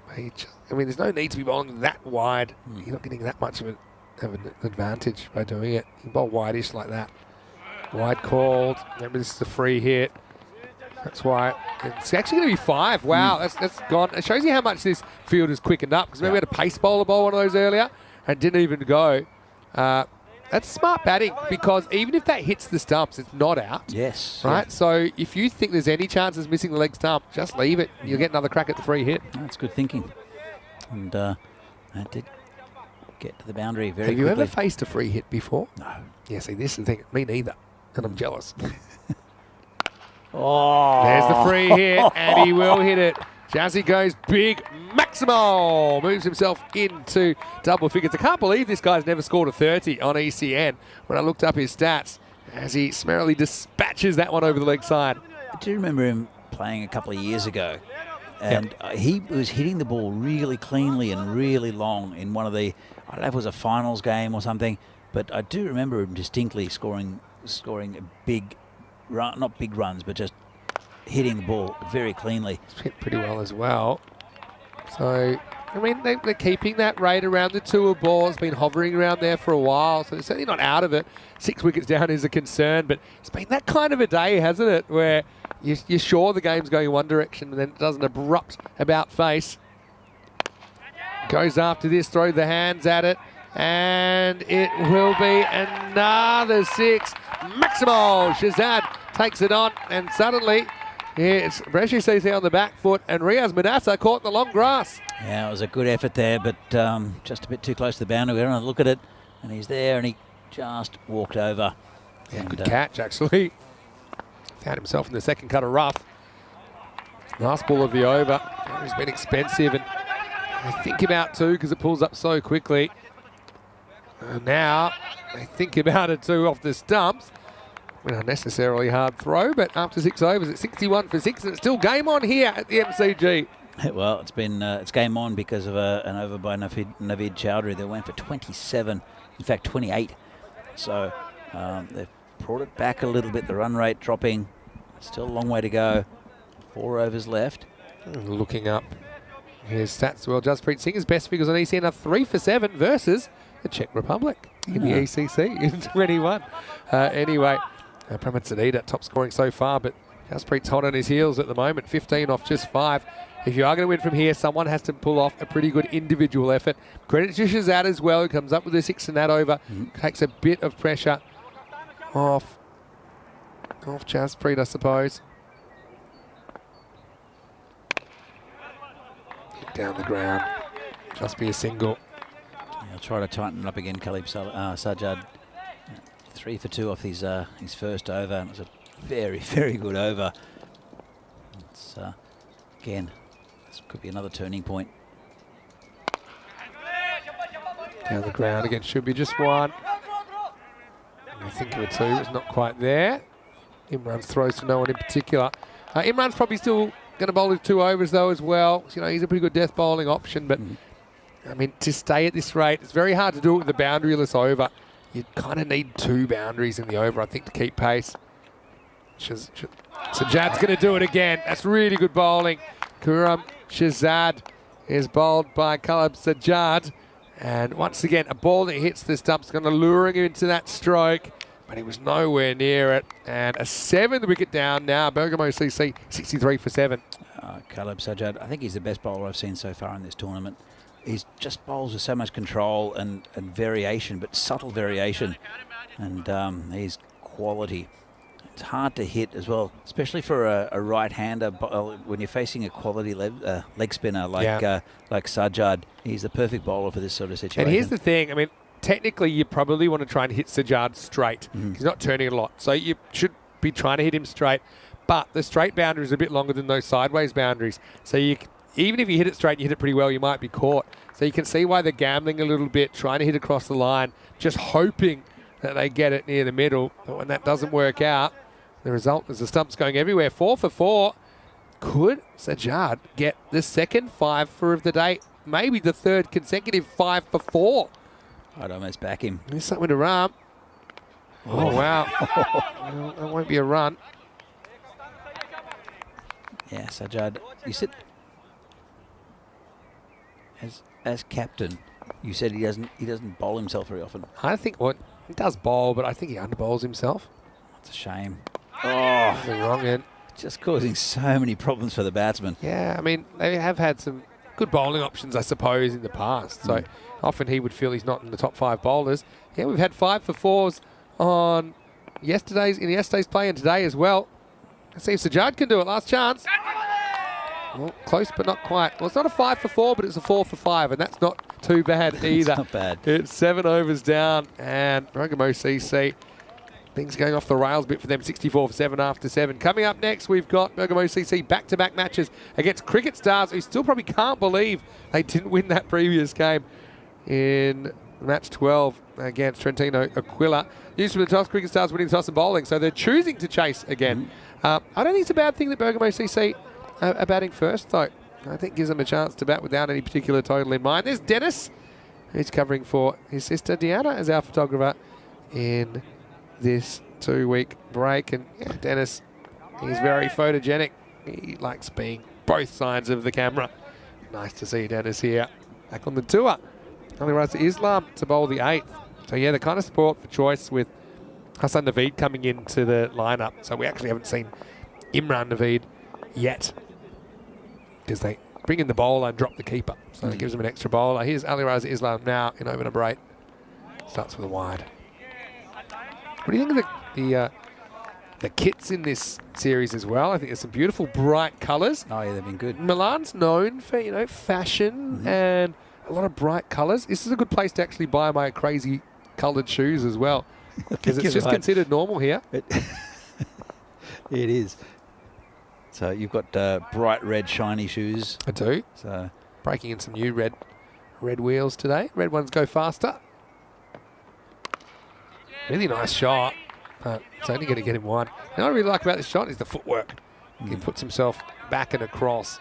I mean, there's no need to be bowling that wide. You're not getting that much of an advantage by doing it. You bowl wide-ish like that. Wide called. Remember, this is a free hit. That's why it's actually going to be 5. Wow, that's gone. It shows you how much this field has quickened up. Because remember, we had a pace bowler bowl one of those earlier and didn't even go. That's smart batting, because even if that hits the stumps, it's not out. Yes. Right? Yeah. So if you think there's any chance of missing the leg stump, just leave it. You'll get another crack at the free hit. That's good thinking. And that did get to the boundary very quickly. Have you ever faced a free hit before? No. Yeah, see, this is the thing. Me neither. And I'm jealous. Oh. There's the free hit, and he will hit it. Jazzy goes big. Maximo moves himself into double figures. I can't believe this guy's never scored a 30 on ECN when I looked up his stats, as he summarily dispatches that one over the leg side. I do remember him playing a couple of years ago, and he was hitting the ball really cleanly and really long in one of the, I don't know if it was a finals game or something, but I do remember him distinctly scoring a big run, not big runs, but just hitting the ball very cleanly. It's hit pretty well as well. So, I mean, they're keeping that rate around the 2 ball. It's been hovering around there for a while, so they're certainly not out of it. 6 wickets down is a concern, but it's been that kind of a day, hasn't it, where you're sure the game's going one direction, and then it does an abrupt about face. Goes after this, throw the hands at it, and it will be another 6. Maximo Shazad takes it on, and suddenly it's Brescia CC on the back foot, and Riaz Manassa caught in the long grass. Yeah, it was a good effort there, but just a bit too close to the boundary. We don't look at it, and he's there, and he just walked over. Yeah, and, good catch, actually. Found himself in the second cut of rough. Last ball of the over. It's been expensive, and they think about 2 because it pulls up so quickly. And now they think about it 2 off the stumps. An unnecessarily hard throw, but after 6 overs, it's 61 for 6, and it's still game on here at the MCG. Well, it's game on because of an over by Naveed Chowdhury. They went for 27, in fact 28. So they've brought it back a little bit. The run rate dropping. Still a long way to go. 4 overs left. Looking up his stats, well, Jaspreet Singh's best figures on ECN are 3 for 7 versus the Czech Republic in the ECC in 21. Anyway. Pramit Sadida top scoring so far, but Jaspreet's hot on his heels at the moment, 15 off just 5. If you are going to win from here, someone has to pull off a pretty good individual effort. Credit to Shazad as well, who comes up with a 6 in that over, takes a bit of pressure off Jaspreet, I suppose. Down the ground, just be a single. He'll try to tighten it up again, Khalib Sajjad. 3 for 2 off his first over, and it was a very, very good over. It's, again, this could be another turning point. Down the ground again, should be just 1. I think of a 2, it's not quite there. Imran's throws to no one in particular. Imran's probably still going to bowl his 2 overs though as well. So, he's a pretty good death bowling option, but I mean, to stay at this rate, it's very hard to do it with a boundaryless over. You kind of need 2 boundaries in the over, I think, to keep pace. Shahzad's going to do it again. That's really good bowling. Kuram Shahzad is bowled by Kalab Sajjad. And once again, a ball that hits the stumps, going to lure him into that stroke, but he was nowhere near it. And a 7th wicket down now. Bergamo CC 63 for 7. Kalab Sajjad, I think he's the best bowler I've seen so far in this tournament. He's just bowls with so much control and variation, but subtle variation. And he's quality. It's hard to hit as well, especially for a right-hander. When you're facing a quality leg spinner like Sajjad, he's the perfect bowler for this sort of situation. And here's the thing, I mean, technically you probably want to try and hit Sajjad straight. He's not turning it a lot, so you should be trying to hit him straight. But the straight boundary is a bit longer than those sideways boundaries. So even if you hit it straight and you hit it pretty well, you might be caught. So you can see why they're gambling a little bit, trying to hit across the line, just hoping that they get it near the middle. But when that doesn't work out, the result is the stumps going everywhere. 4 for 4. Could Sajjad get the second 5 for of the day? Maybe the 3rd consecutive 5 for 4. I'd almost back him. There's something to run. Oh, wow. Well, that won't be a run. Yeah, Sajjad, you said as captain, you said he doesn't bowl himself very often. I think he does bowl, but I think he underbowls himself. It's a shame. Oh, the wrong end. Just causing so many problems for the batsman. Yeah, I mean, they have had some good bowling options, I suppose, in the past. So often he would feel he's not in the top 5 bowlers. Yeah, we've had 5 for 4s on yesterday's play and today as well. Let's see if Sajjad can do it. Last chance. Well, close, but not quite. Well, it's not a 5 for 4, but it's a 4 for 5, and that's not too bad either. It's not bad. It's 7 overs down, and Bergamo CC. Things going off the rails a bit for them, 64 for 7 after 7. Coming up next, we've got Bergamo CC back-to-back matches against Cricket Stars, who still probably can't believe they didn't win that previous game in match 12 against Trentino Aquila. News from the toss, Cricket Stars winning the toss and bowling, so they're choosing to chase again. I don't think it's a bad thing that Bergamo CC are batting first, though. I think gives them a chance to bat without any particular total in mind. There's Dennis, who's covering for his sister Deanna as our photographer in this 2-week break. And yeah, Dennis, he's very photogenic. He likes being both sides of the camera. Nice to see Dennis here back on the tour. Only runs to Islam to bowl the 8th. So yeah, the kind of sport for choice with Hassan Naveed coming into the lineup. So we actually haven't seen Imran Naveed yet, because they bring in the bowler and drop the keeper. So it gives them an extra bowler. Here's Ali Raza Islam now in over number 8. Starts with a wide. What do you think of the kits in this series as well? I think there's some beautiful bright colours. Oh yeah, they've been good. Milan's known for, fashion and a lot of bright colours. This is a good place to actually buy my crazy coloured shoes as well, because it's just considered normal here. It is. So you've got bright red shiny shoes. I do. So breaking in some new red wheels today. Red ones go faster. Really nice shot, but it's only going to get him one. And what I really like about this shot is the footwork. He puts himself back and across.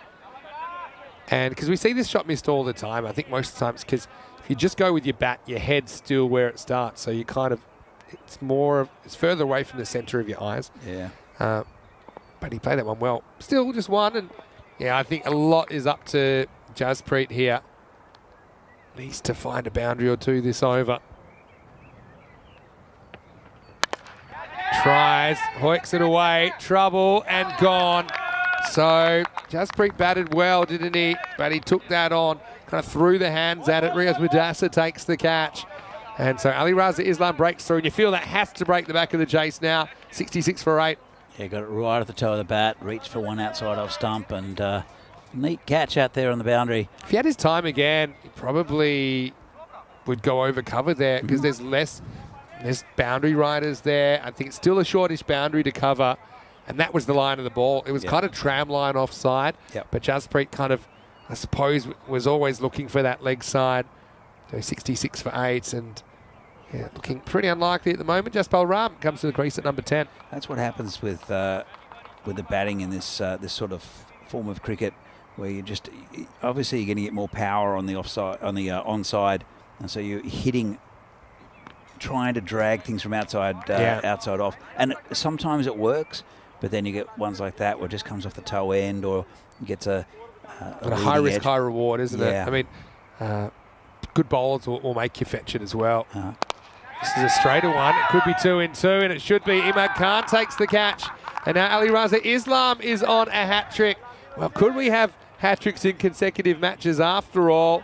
And because we see this shot missed all the time, I think most of the time it's because if you just go with your bat, your head's still where it starts. So you kind of, it's further away from the centre of your eyes. Yeah. But he played that one well. Still just one. And yeah, I think a lot is up to Jaspreet here. Needs to find a boundary or two this over. Tries, hoiks it away, trouble and gone. So Jaspreet batted well, didn't he? But he took that on, kind of threw the hands at it. Riaz Mudassar takes the catch. And so Ali Raza Islam breaks through, and you feel that has to break the back of the chase now. 66 for 8. Yeah, got it right at the toe of the bat, reached for one outside off stump, and neat catch out there on the boundary. If he had his time again, he probably would go over cover there, because there's boundary riders there. I think it's still a shortish boundary to cover, and that was the line of the ball. It was kind of tram line offside, but Jaspreet kind of, I suppose, was always looking for that leg side. So 66 for 8, and Yeah, looking pretty unlikely at the moment. Jaspal Ram comes to the crease at number 10. That's what happens with the batting in this this sort of form of cricket, where you just obviously you're going to get more power on the offside, on the onside, and so you're hitting, trying to drag things from outside outside off, and sometimes it works, but then you get ones like that where it just comes off the toe end, or gets a high risk, edge. high reward, isn't it? I mean, good bowlers will make you fetch it as well. This is a straighter one. It could be 2 in 2, and it should be. Imad Khan takes the catch. And now Ali Raza Islam is on a hat-trick. Well, could we have hat-tricks in consecutive matches after all?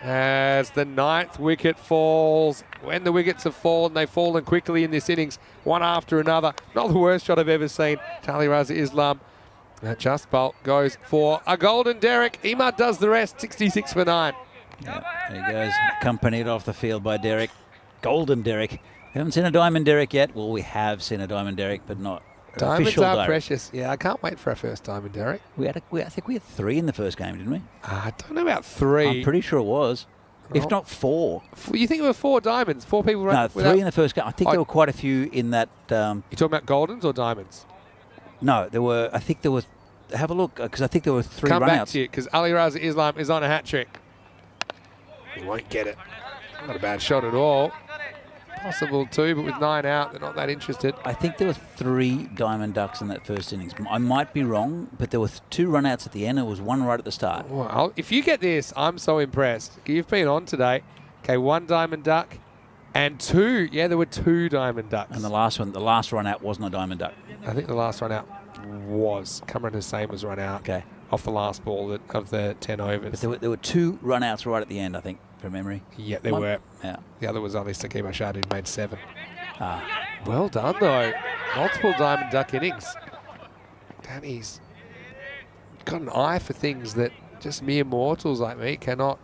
As the 9th wicket falls. When the wickets have fallen, they've fallen quickly in this innings, one after another. Not the worst shot I've ever seen. Ali Raza Islam. Jaspal goes for a golden derrick. Imad does the rest, 66 for 9. There he goes, accompanied off the field by Derrick. Golden Derrick. We haven't seen a diamond Derrick yet. Well, we have seen a diamond Derrick, but not Diamonds official are Derrick. precious. Yeah, I can't wait for our first diamond derrick. I think we had 3 in the first game, didn't we? I don't know about 3. I'm pretty sure it was. If not 4. You think there were 4 diamonds? 4 people ran? No, 3 in the first game. I think there were quite a few in that. You talking about goldens or diamonds? No, there were. I think there was. Have a look, because I think there were 3 Come back runouts. to you, because Ali Raza Islam is on a hat trick. He won't get it. Not a bad shot at all. Possible 2, but with 9 out, they're not that interested. I think there were 3 diamond ducks in that first innings. I might be wrong, but there were 2 runouts at the end. There was 1 right at the start. Well, if you get this, I'm so impressed. You've been on today. Okay, 1 diamond duck and 2. Yeah, there were 2 diamond ducks. And the last run out wasn't a diamond duck. I think the last run out was. Cameron Hussain was run out off the last ball of the 10 overs. But there were 2 run outs right at the end, I think, from memory. Yeah, there were. Yeah. The other was Ali Saqib Ashad, who made 7. Well done, though. Multiple diamond duck innings. Danny's got an eye for things that just mere mortals like me cannot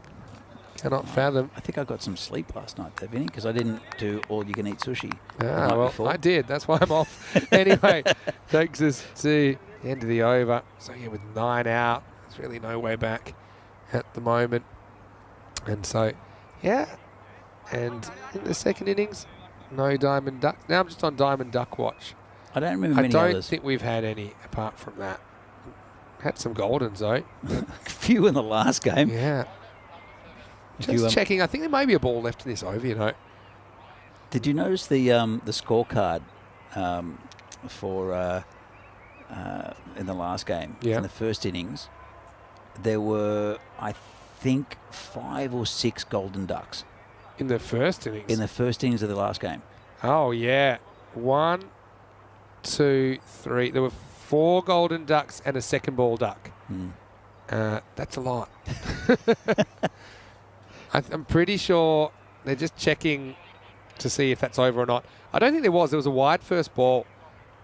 fathom. I think I got some sleep last night, there, Vinny, because I didn't do all-you-can-eat sushi the night Well, before. I did. That's why I'm off. Anyway, takes us to the end of the over. So, yeah, with 9 out, there's really no way back at the moment. And so, yeah. And in the second innings, no diamond duck. Now I'm just on diamond duck watch. I don't remember many I others. don't think we've had any apart from that. Had some goldens, though. A few in the last game. Yeah. Just checking. I think there may be a ball left in this over, you know. Did you notice the scorecard for in the last game? Yeah. In the first innings, there were, I think, 5 or 6 golden ducks. In the first innings? In the first innings of the last game. Oh, yeah. 1, 2, 3. There were 4 golden ducks and a second ball duck. That's a lot. I'm pretty sure they're just checking to see if that's over or not. I don't think there was. There was a wide first ball,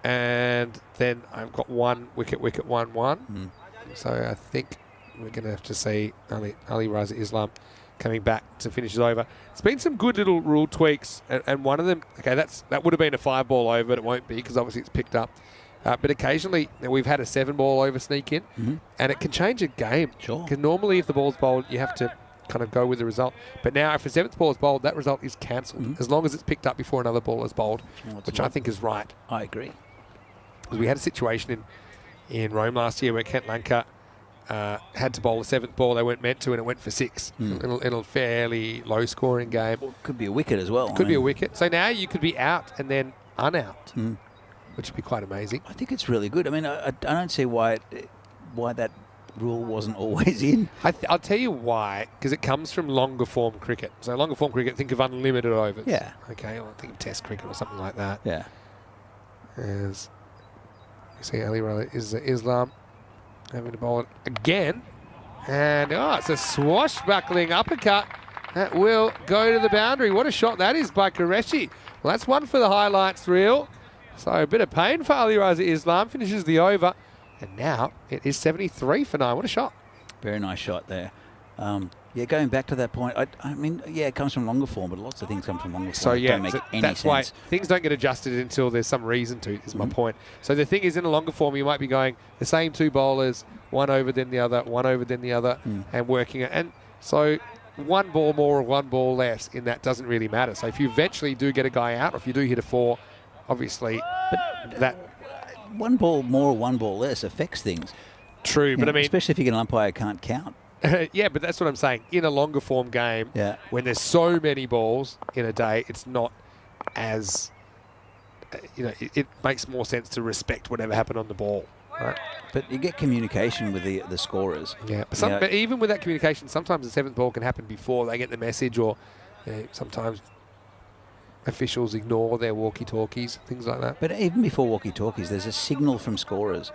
and then I've got 1 wicket, 1-1. So I think we're going to have to see Ali Raza Islam coming back to finish it over. It's been some good little rule tweaks, and one of them, okay, that would have been a 5-ball over, but it won't be because obviously it's picked up. But occasionally we've had a 7-ball over sneak in, and it can change a game. Sure. Because normally if the ball's bowled, you have to kind of go with the result. But now if the 7th ball is bowled, that result is cancelled, as long as it's picked up before another ball is bowled, which I think is right. I agree. We had a situation in Rome last year where Kent Lanka had to bowl a 7th ball they weren't meant to, and it went for 6 in a fairly low-scoring game. Well, could be a wicket as well. Could be a wicket. So now you could be out and then un-out, which would be quite amazing. I think it's really good. I mean, I don't see why that rule wasn't always in. I'll tell you why, because it comes from longer form cricket. So longer form cricket, think of unlimited overs. Yeah. Okay, or think of Test cricket or something like that. Yeah. As you see, Ali Raza Islam having to bowl it again. And, it's a swashbuckling uppercut that will go to the boundary. What a shot that is by Qureshi. Well, that's one for the highlights reel. So a bit of pain for Ali Raza Islam. Finishes the over. And now it is 73 for 9. What a shot. Very nice shot there. Yeah, going back to that point, I mean, yeah, it comes from longer form, but lots of things come from longer form. So, that yeah, don't make any that's sense. why things don't get adjusted until there's some reason to, is my point. So the thing is, in a longer form, you might be going the same 2 bowlers, one over then the other, one over then the other, and working it. And so one ball more or one ball less in that doesn't really matter. So if you eventually do get a guy out, or if you do hit a 4, obviously that... One ball more or one ball less affects things. True, but I mean... Especially if you get an umpire who can't count. Yeah, but that's what I'm saying. In a longer form game, when there's so many balls in a day, it's not as... it makes more sense to respect whatever happened on the ball. Right. But you get communication with the scorers. Yeah, but even with that communication, sometimes the 7th ball can happen before they get the message, or sometimes officials ignore their walkie-talkies, things like that. But even before walkie-talkies, there's a signal from scorers.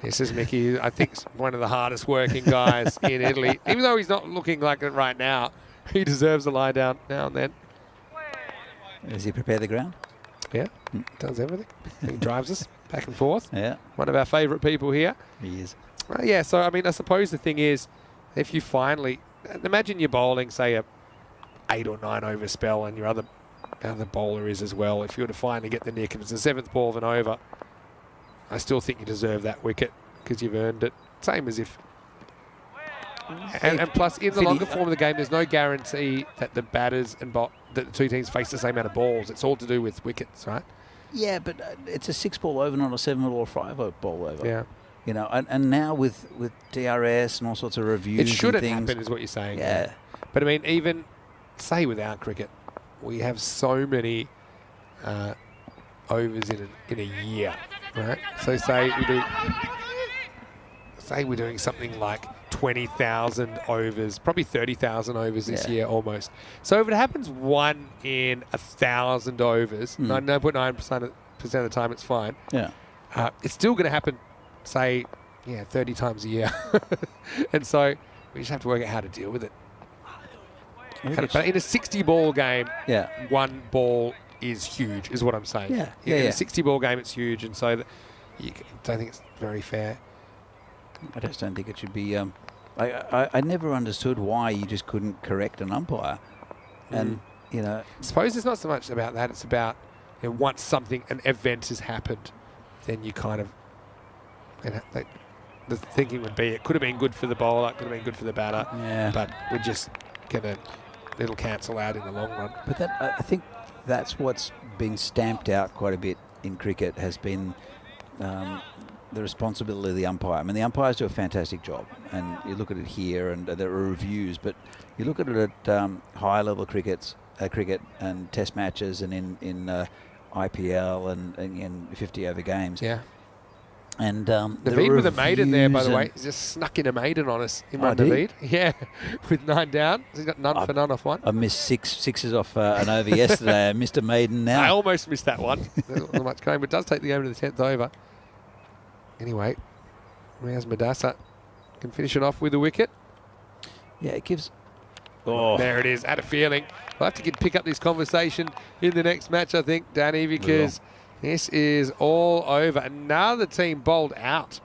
This is Mickey, I think, one of the hardest working guys in Italy. Even though he's not looking like it right now, he deserves a lie down now and then. Does he prepare the ground? Yeah, does everything. He drives us back and forth. Yeah. One of our favourite people here. He is. Yeah, so I mean, I suppose the thing is, if you finally, imagine you're bowling, say, a 8 or 9 over spell, and your other bowler is as well. If you were to finally get the nick, if it's the 7th ball of an over, I still think you deserve that wicket because you've earned it. Same as if... And plus, in the longer form of the game, there's no guarantee that the batters and that the two teams face the same amount of balls. It's all to do with wickets, right? Yeah, but it's a 6 ball over, not a 7 or a 5 ball over. Yeah. And now with DRS and all sorts of reviews, it shouldn't and things, happen, is what you're saying. Yeah. But I mean, even say without cricket, we have so many overs in a year, right? So say we're doing something like 20,000 overs, probably 30,000 overs this year almost. So if it happens 1 in 1,000 overs, 99.9% of the time it's fine. Yeah. It's still going to happen, say, 30 times a year. And so we just have to work out how to deal with it. But in a 60-ball game, 1 ball is huge, is what I'm saying. In a 60-ball game, it's huge, and so you don't think it's very fair. I just don't think it should be... I never understood why you just couldn't correct an umpire. And, I suppose it's not so much about that. It's about once an event has happened, then you kind of... the thinking would be it could have been good for the bowler, it could have been good for the batter, but we're just going to... It'll cancel out in the long run. But I think that's what's been stamped out quite a bit in cricket has been the responsibility of the umpire. I mean, the umpires do a fantastic job, and you look at it here, and there are reviews, but you look at it at higher level cricket and test matches and in IPL and in 50 over games. Yeah. And Naveed with a maiden there, by the way. He's just snuck in a maiden on us. Naveed. Yeah, with 9 down. He's got none for none off 1. I missed sixes off an over yesterday. I missed a maiden now. I almost missed that one. There's not much going, but it does take the game to the 10th over. Anyway, Riaz Madassa can finish it off with a wicket. Yeah, it gives... Oh. There it is. Had a feeling. We'll have to pick up this conversation in the next match, I think, Danny, because... This is all over. Another team bowled out.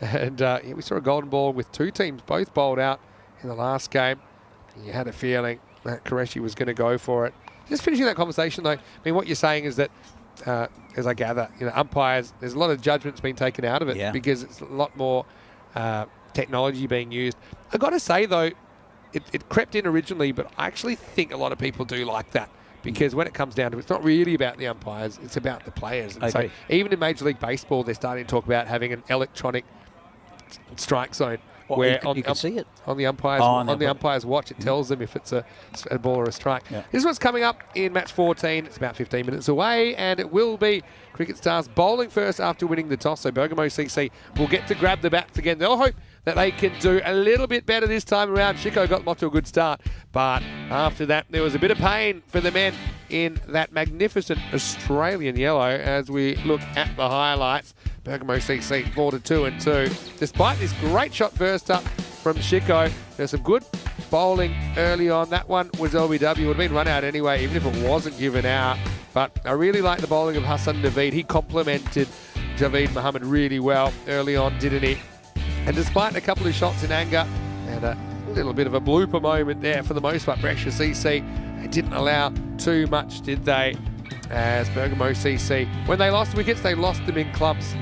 And we saw a golden ball with 2 teams both bowled out in the last game. You had a feeling that Qureshi was going to go for it. Just finishing that conversation, though, I mean, what you're saying is that, as I gather, umpires, there's a lot of judgments being taken out of it because it's a lot more technology being used. I've got to say, though, it crept in originally, but I actually think a lot of people do like that. Because when it comes down to it, it's not really about the umpires, it's about the players. And so even in Major League Baseball, they're starting to talk about having an electronic strike zone. Where you can see it. On the umpire's watch, it tells them if it's a ball or a strike. Yeah. This is what's coming up in match 14. It's about 15 minutes away, and it will be Cricket Stars bowling first after winning the toss. So Bergamo CC will get to grab the bats again. They'll hope that they can do a little bit better this time around. Chico got them off to a good start, but after that, there was a bit of pain for the men in that magnificent Australian yellow as we look at the highlights. Bergamo CC 4-2 and 2. Despite this great shot first up from Chico, there's some good bowling early on. That one was LBW. Would have been run out anyway, even if it wasn't given out. But I really like the bowling of Hassan Naveed. He complemented Javeed Mohammed really well early on, didn't he? And despite a couple of shots in anger and a little bit of a blooper moment there for the most part, Brescia CC, they didn't allow too much, did they? As Bergamo CC, when they lost wickets, they lost them in clubs.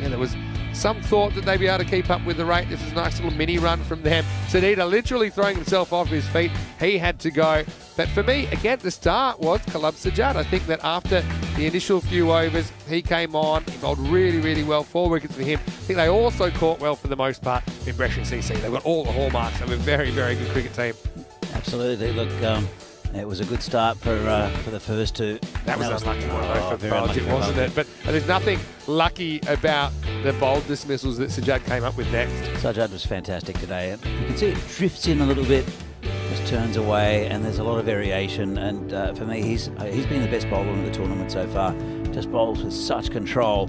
And there was some thought that they'd be able to keep up with the rate. This is a nice little mini run from them. Sedita literally throwing himself off his feet. He had to go. But for me, again, the start was Kalab Sajjad. I think that after the initial few overs, he came on, he bowled really, really well. 4 wickets for him. I think they also caught well for the most part in Bresh and CC. They've got all the hallmarks of a very, very good cricket team. Absolutely. Look, it was a good start for the first two. That was unlucky one though for very unlucky, Baljeet, wasn't it? But there's nothing lucky about the bold dismissals that Sajjad came up with next. Sajjad was fantastic today. You can see it drifts in a little bit, just turns away, and there's a lot of variation. And for me, he's been the best bowler in the tournament so far. Just bowls with such control.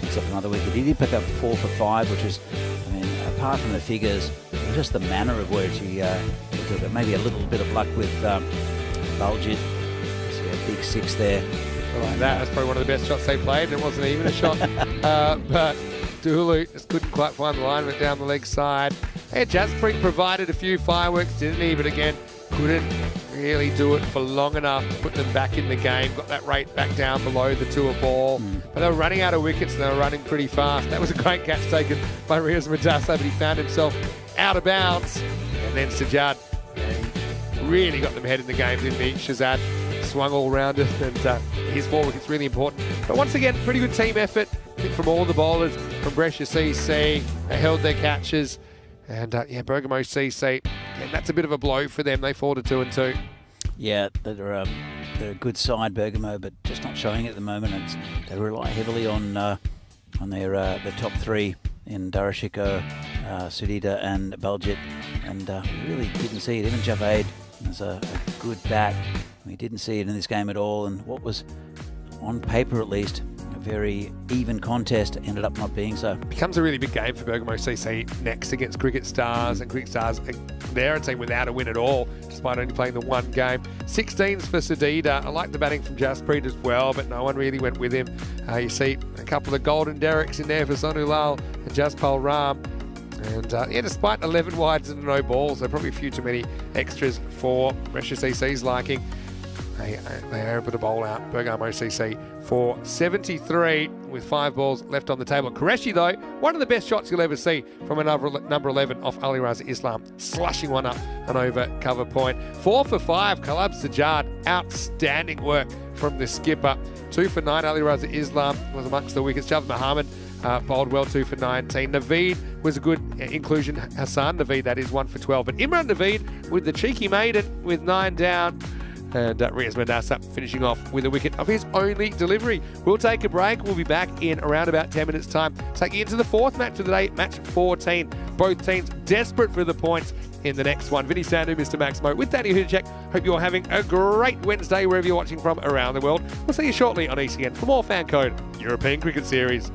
Picks up another wicket. He did pick up 4 for 5, which is, I mean, apart from the figures, just the manner of which he took it. Maybe a little bit of luck with Baljeet. See a big 6 there. Like that. That's probably one of the best shots they played. It wasn't even a shot. But Dulu just couldn't quite find the line, went down the leg side. And Jasprit provided a few fireworks, didn't he? But again, couldn't really do it for long enough to put them back in the game. Got that rate back down below the 2 ball. But they were running out of wickets and they were running pretty fast. That was a great catch taken by Riaz Madassa, but he found himself out of bounds. And then Sajjad, he really got them ahead in the game, didn't he? Shazad swung all round it, and his 4 wickets really important. But once again, pretty good team effort, I think, from all the bowlers. From Brescia CC, they held their catches. And Bergamo CC, again, that's a bit of a blow for them. They fall to 2 and 2. Yeah, they're a good side, Bergamo, but just not showing it at the moment. They rely heavily on their top 3 in Darashiko, Sudita and Baljeet, and we really didn't see it. Even Javed was a good bat. We didn't see it in this game at all, and what was, on paper at least, a very even contest ended up not being so. Becomes a really big game for Bergamo CC next against Cricket Stars, and Cricket Stars, they're a team without a win at all, despite only playing the 1 game. 16s for Sedita. I like the batting from Jasprit as well, but no one really went with him. You see a couple of golden derricks in there for Sonu Lal and Jaspal Ram. And despite 11 wides and no balls, there are probably a few too many extras for Brescia CC's liking. They are able to bowl out Bergamo CC for 73 with 5 balls left on the table. Qureshi, though, one of the best shots you'll ever see from a number 11 off Ali Raza Islam, slushing one up and over cover point. 4 for 5, Kalab Sajjad, outstanding work from the skipper. 2 for 9, Ali Raza Islam was amongst the wickets. Javed Mohammed bowled well, 2 for 19. Naveed was a good inclusion. Hassan Naveed, that is, 1 for 12. But Imran Naveed with the cheeky maiden with 9 down. And Riaz Madassa finishing off with a wicket of his only delivery. We'll take a break. We'll be back in around about 10 minutes' time. Taking you into the 4th match of the day, match 14. Both teams desperate for the points in the next one. Vinny Sandu, Mr. Maximo, with Danny Hudacek. Hope you're having a great Wednesday wherever you're watching from around the world. We'll see you shortly on ECN for more Fan Code European Cricket Series.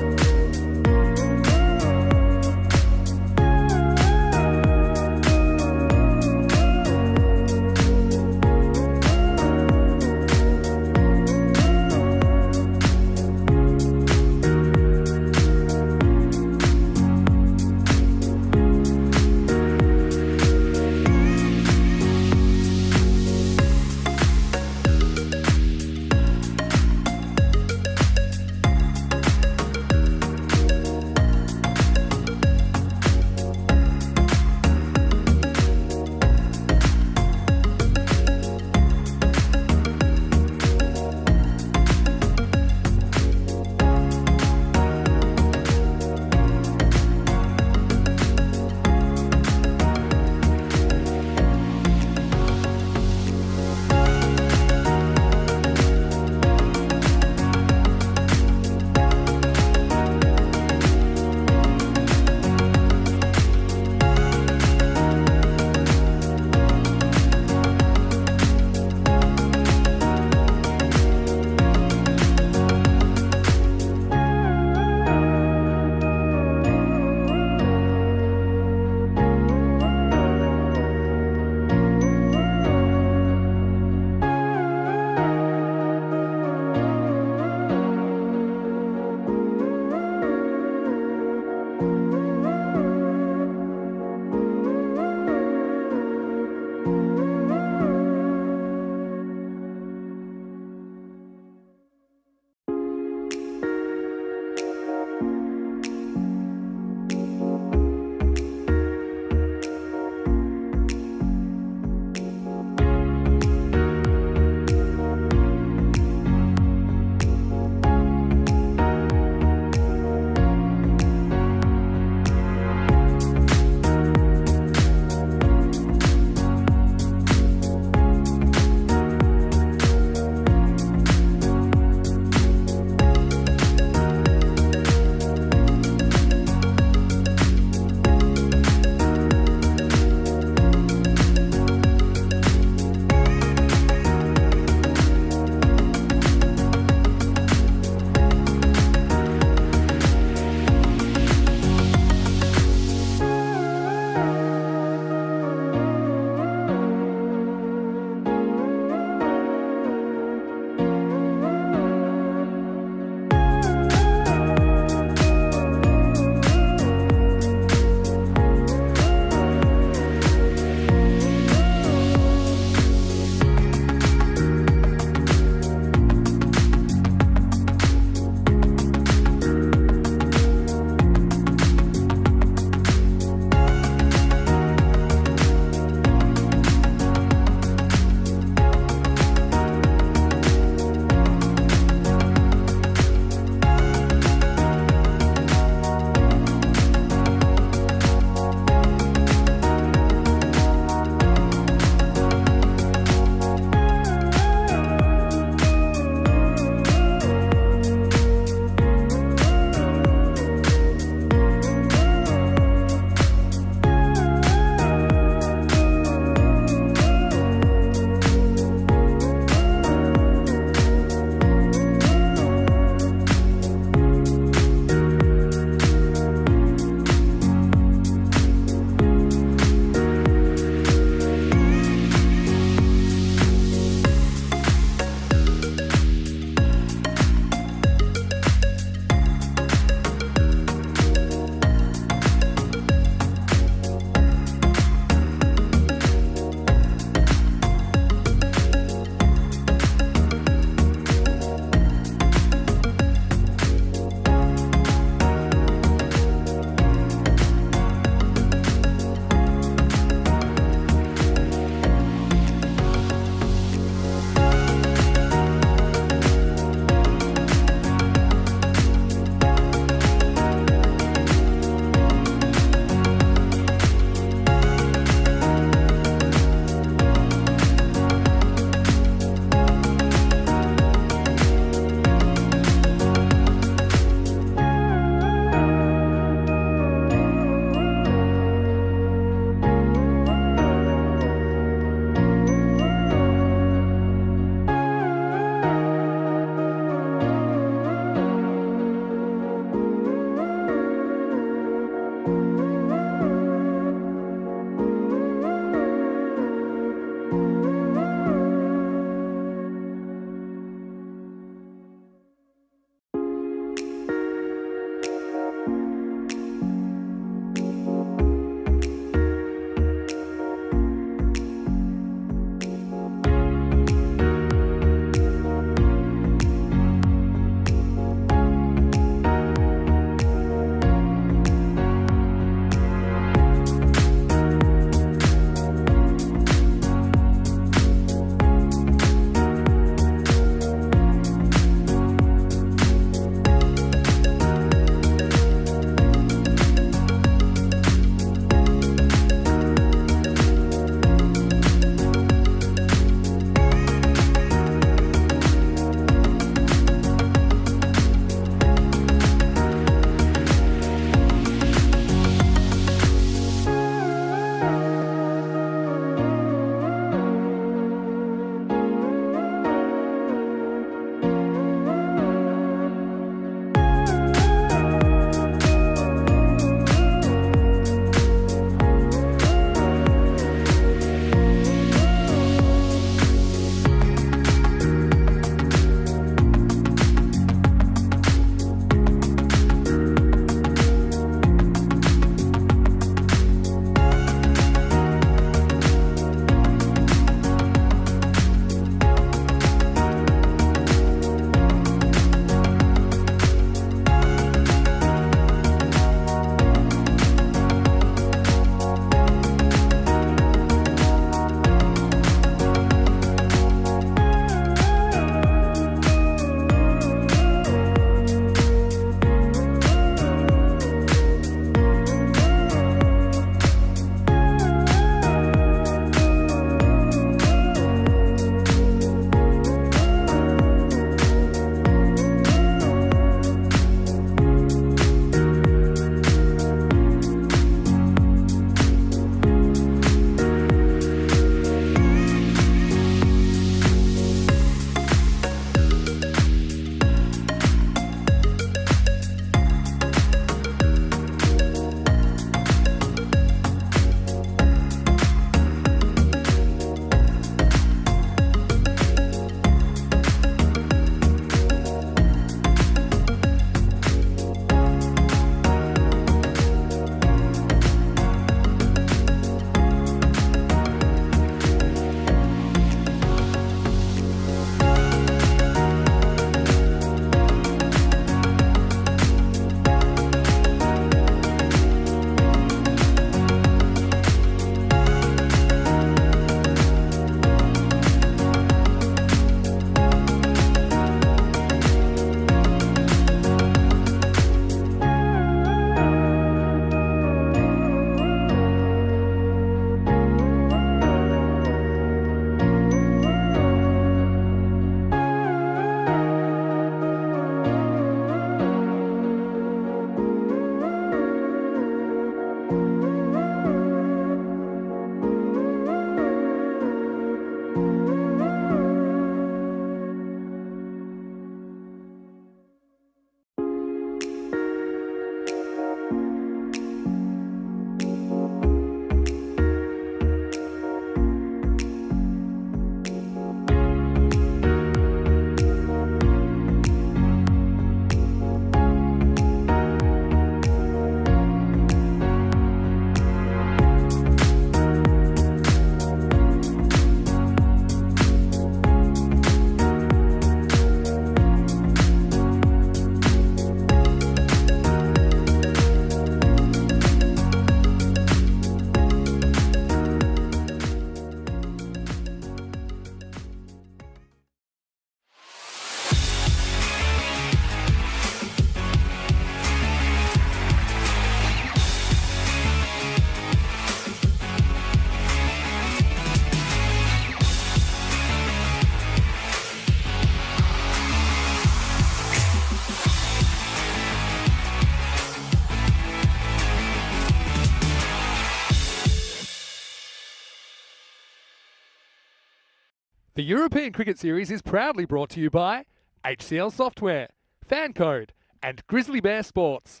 The European Cricket Series is proudly brought to you by HCL Software, Fan Code, and Grizzly Bear Sports.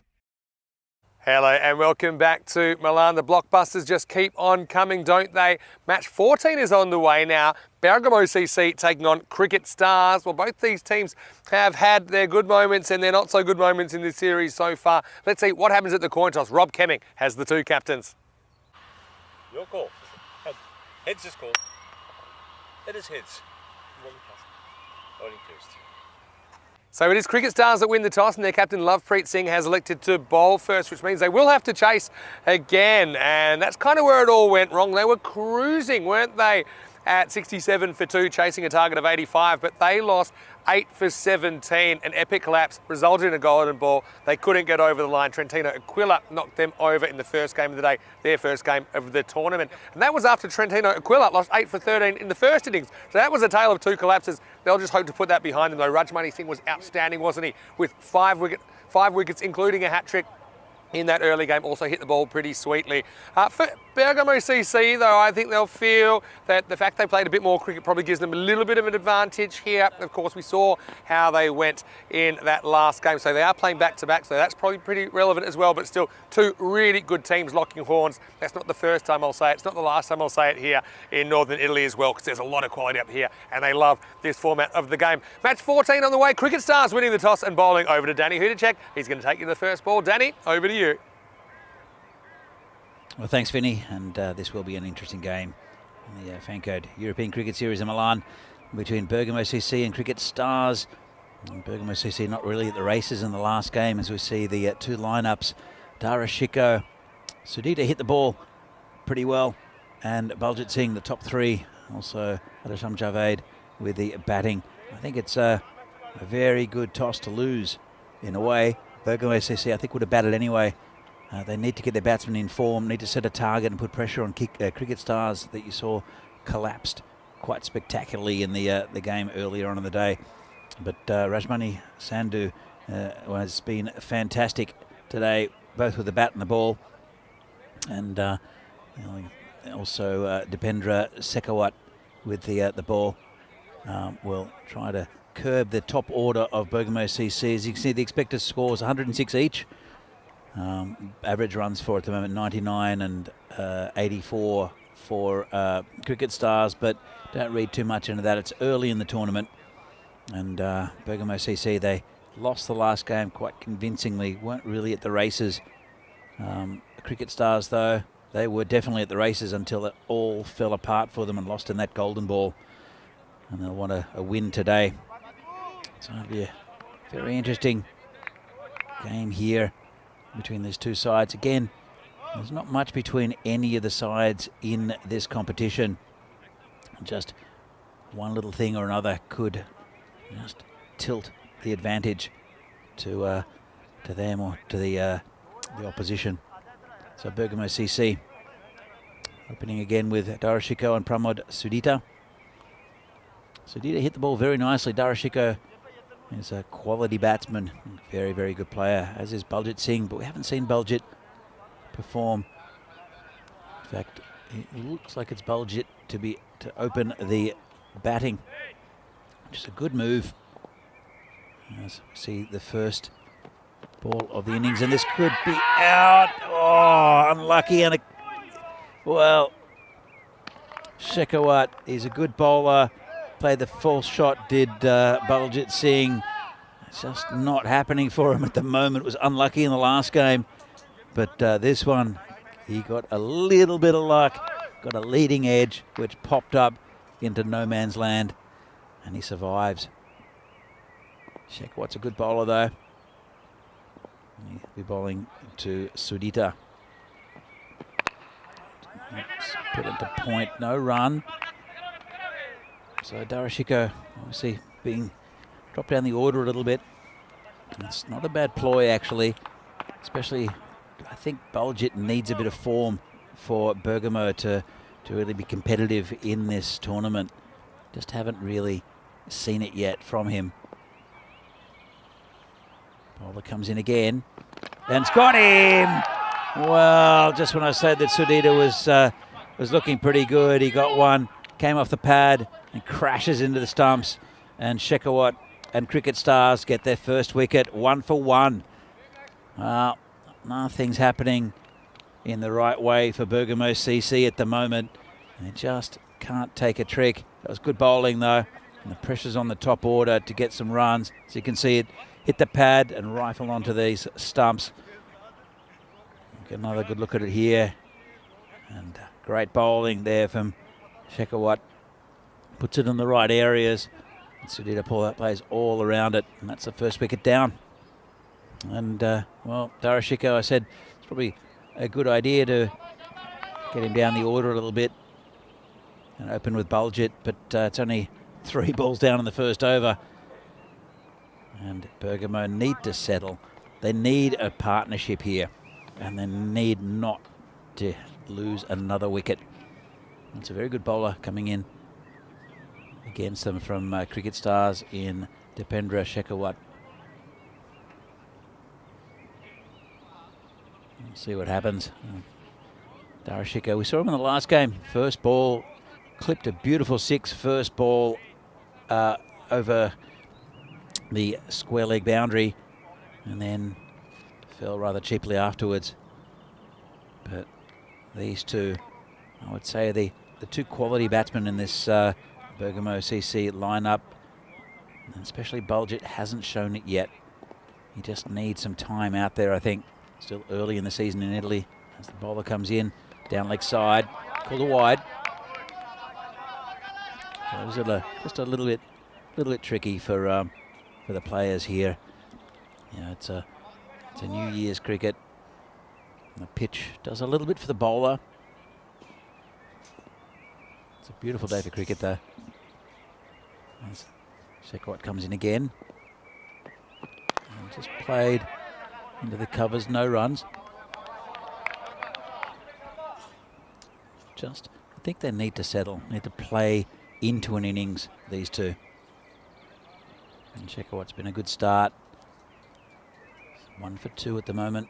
Hello and welcome back to Milan. The blockbusters just keep on coming, don't they? Match 14 is on the way now. Bergamo CC taking on Cricket Stars. Well, both these teams have had their good moments and their not so good moments in this series so far. Let's see what happens at the coin toss. Rob Kemming has the two captains. Your call. Heads is called. It is heads. Bowling first. So it is Cricket Stars that win the toss, and their captain Lovepreet Singh has elected to bowl first, which means they will have to chase again. And that's kind of where it all went wrong. They were cruising, weren't they, at 67 for 2, chasing a target of 85, but they lost 8 for 17. An epic collapse resulted in a golden ball. They couldn't get over the line. Trentino Aquila knocked them over in the first game of the day, their first game of the tournament. And that was after Trentino Aquila lost 8 for 13 in the first innings. So that was a tale of 2 collapses. They'll just hope to put that behind them, though. Rajmani Singh was outstanding, wasn't he? With 5 wickets, including a hat-trick in that early game, also hit the ball pretty sweetly. For Bergamo CC, though, I think they'll feel that the fact they played a bit more cricket probably gives them a little bit of an advantage here. Of course, we saw how they went in that last game, so they are playing back-to-back, so that's probably pretty relevant as well, but still 2 really good teams locking horns. That's not the first time I'll say it. It's not the last time I'll say it here in Northern Italy as well, because there's a lot of quality up here, and they love this format of the game. Match 14 on the way. Cricket Stars winning the toss and bowling over to Danny Hudacek. He's going to take you to the first ball. Danny, over to you. Well, thanks, Vinny, and this will be an interesting game in the Fan Code European Cricket Series in Milan between Bergamo CC and Cricket Stars. And Bergamo CC not really at the races in the last game, as we see the 2 lineups. Darashiko, Sudita hit the ball pretty well, and Baljit Singh, the top 3. Also Adasham Javed with the batting. I think it's a very good toss to lose in a way. Bergamo CC, I think, would have batted anyway. They need to get their batsmen in form, need to set a target and put pressure on Cricket Stars that you saw collapsed quite spectacularly in the game earlier on in the day. But Rajmani Sandhu has been fantastic today, both with the bat and the ball. And also Dipendra Sekawat with the ball will try to curb the top order of Bergamo CC. As you can see, the expected scores 106 each. Average runs for at the moment 99 and 84 for Cricket Stars, but don't read too much into that. It's early in the tournament, and Bergamo CC, they lost the last game quite convincingly, weren't really at the races. Cricket Stars, though, they were definitely at the races until it all fell apart for them and lost in that golden ball, and they'll want a win today. So it'll be a very interesting game here between these 2 sides. Again, there's not much between any of the sides in this competition. Just one little thing or another could just tilt the advantage to them or to the opposition. So Bergamo CC opening again with Darashiko and Pramod Sudita. Sudita hit the ball very nicely. Darashiko is a quality batsman, very, very good player, as is Baljit Singh, but we haven't seen Baljit perform. In fact, it looks like it's Baljit to open the batting, which is a good move. As we see the first ball of the innings, and this could be out. Oh, unlucky, and well, Shekhawat is a good bowler. Played the false shot, did Baljit Singh. It's just not happening for him at the moment. It was unlucky in the last game, but this one, he got a little bit of luck, got a leading edge, which popped up into no man's land, and he survives. Shekhawat's a good bowler, though. He'll be bowling to Sudita. Oops, put it to point, no run. So Darashiko obviously being dropped down the order a little bit. It's not a bad ploy, actually, especially I think Baljit needs a bit of form for Bergamo to really be competitive in this tournament. Just haven't really seen it yet from him. Bowler comes in again, and it's got him! Well, just when I said that Sudita was looking pretty good, he got one, came off the pad, and crashes into the stumps. And Shekhawat and Cricket Stars get their first wicket, 1 for 1. Nothing's happening in the right way for Bergamo CC at the moment. They just can't take a trick. That was good bowling though. And the pressure's on the top order to get some runs. So you can see it hit the pad and rifle onto these stumps. Get another good look at it here. And great bowling there from Shekhawat. Puts it in the right areas. And Sudhir Paul plays all around it. And that's the first wicket down. And, well, Darashiko, I said, it's probably a good idea to get him down the order a little bit and open with Baljit, but it's only 3 balls down in the first over. And Bergamo need to settle. They need a partnership here, and they need not to lose another wicket. It's a very good bowler coming in against them from Cricket Stars in Dipendra Shekhawat. We'll see what happens. Darashiko, we saw him in the last game. First ball, clipped a beautiful 6 first ball over the square leg boundary, and then fell rather cheaply afterwards. But these two, I would say, the 2 quality batsmen in this Bergamo CC lineup, and especially Baljit hasn't shown it yet. He just needs some time out there, I think. Still early in the season in Italy as the bowler comes in, down leg side, called a wide. So it was just a little bit tricky for the players here. Yeah, it's a New Year's cricket. The pitch does a little bit for the bowler. It's a beautiful day for cricket, though. As Shekhawat comes in again, and just played into the covers, no runs. I think they need to settle, need to play into an innings, these two. And Shekhawat's been a good start. 1 for 2 at the moment.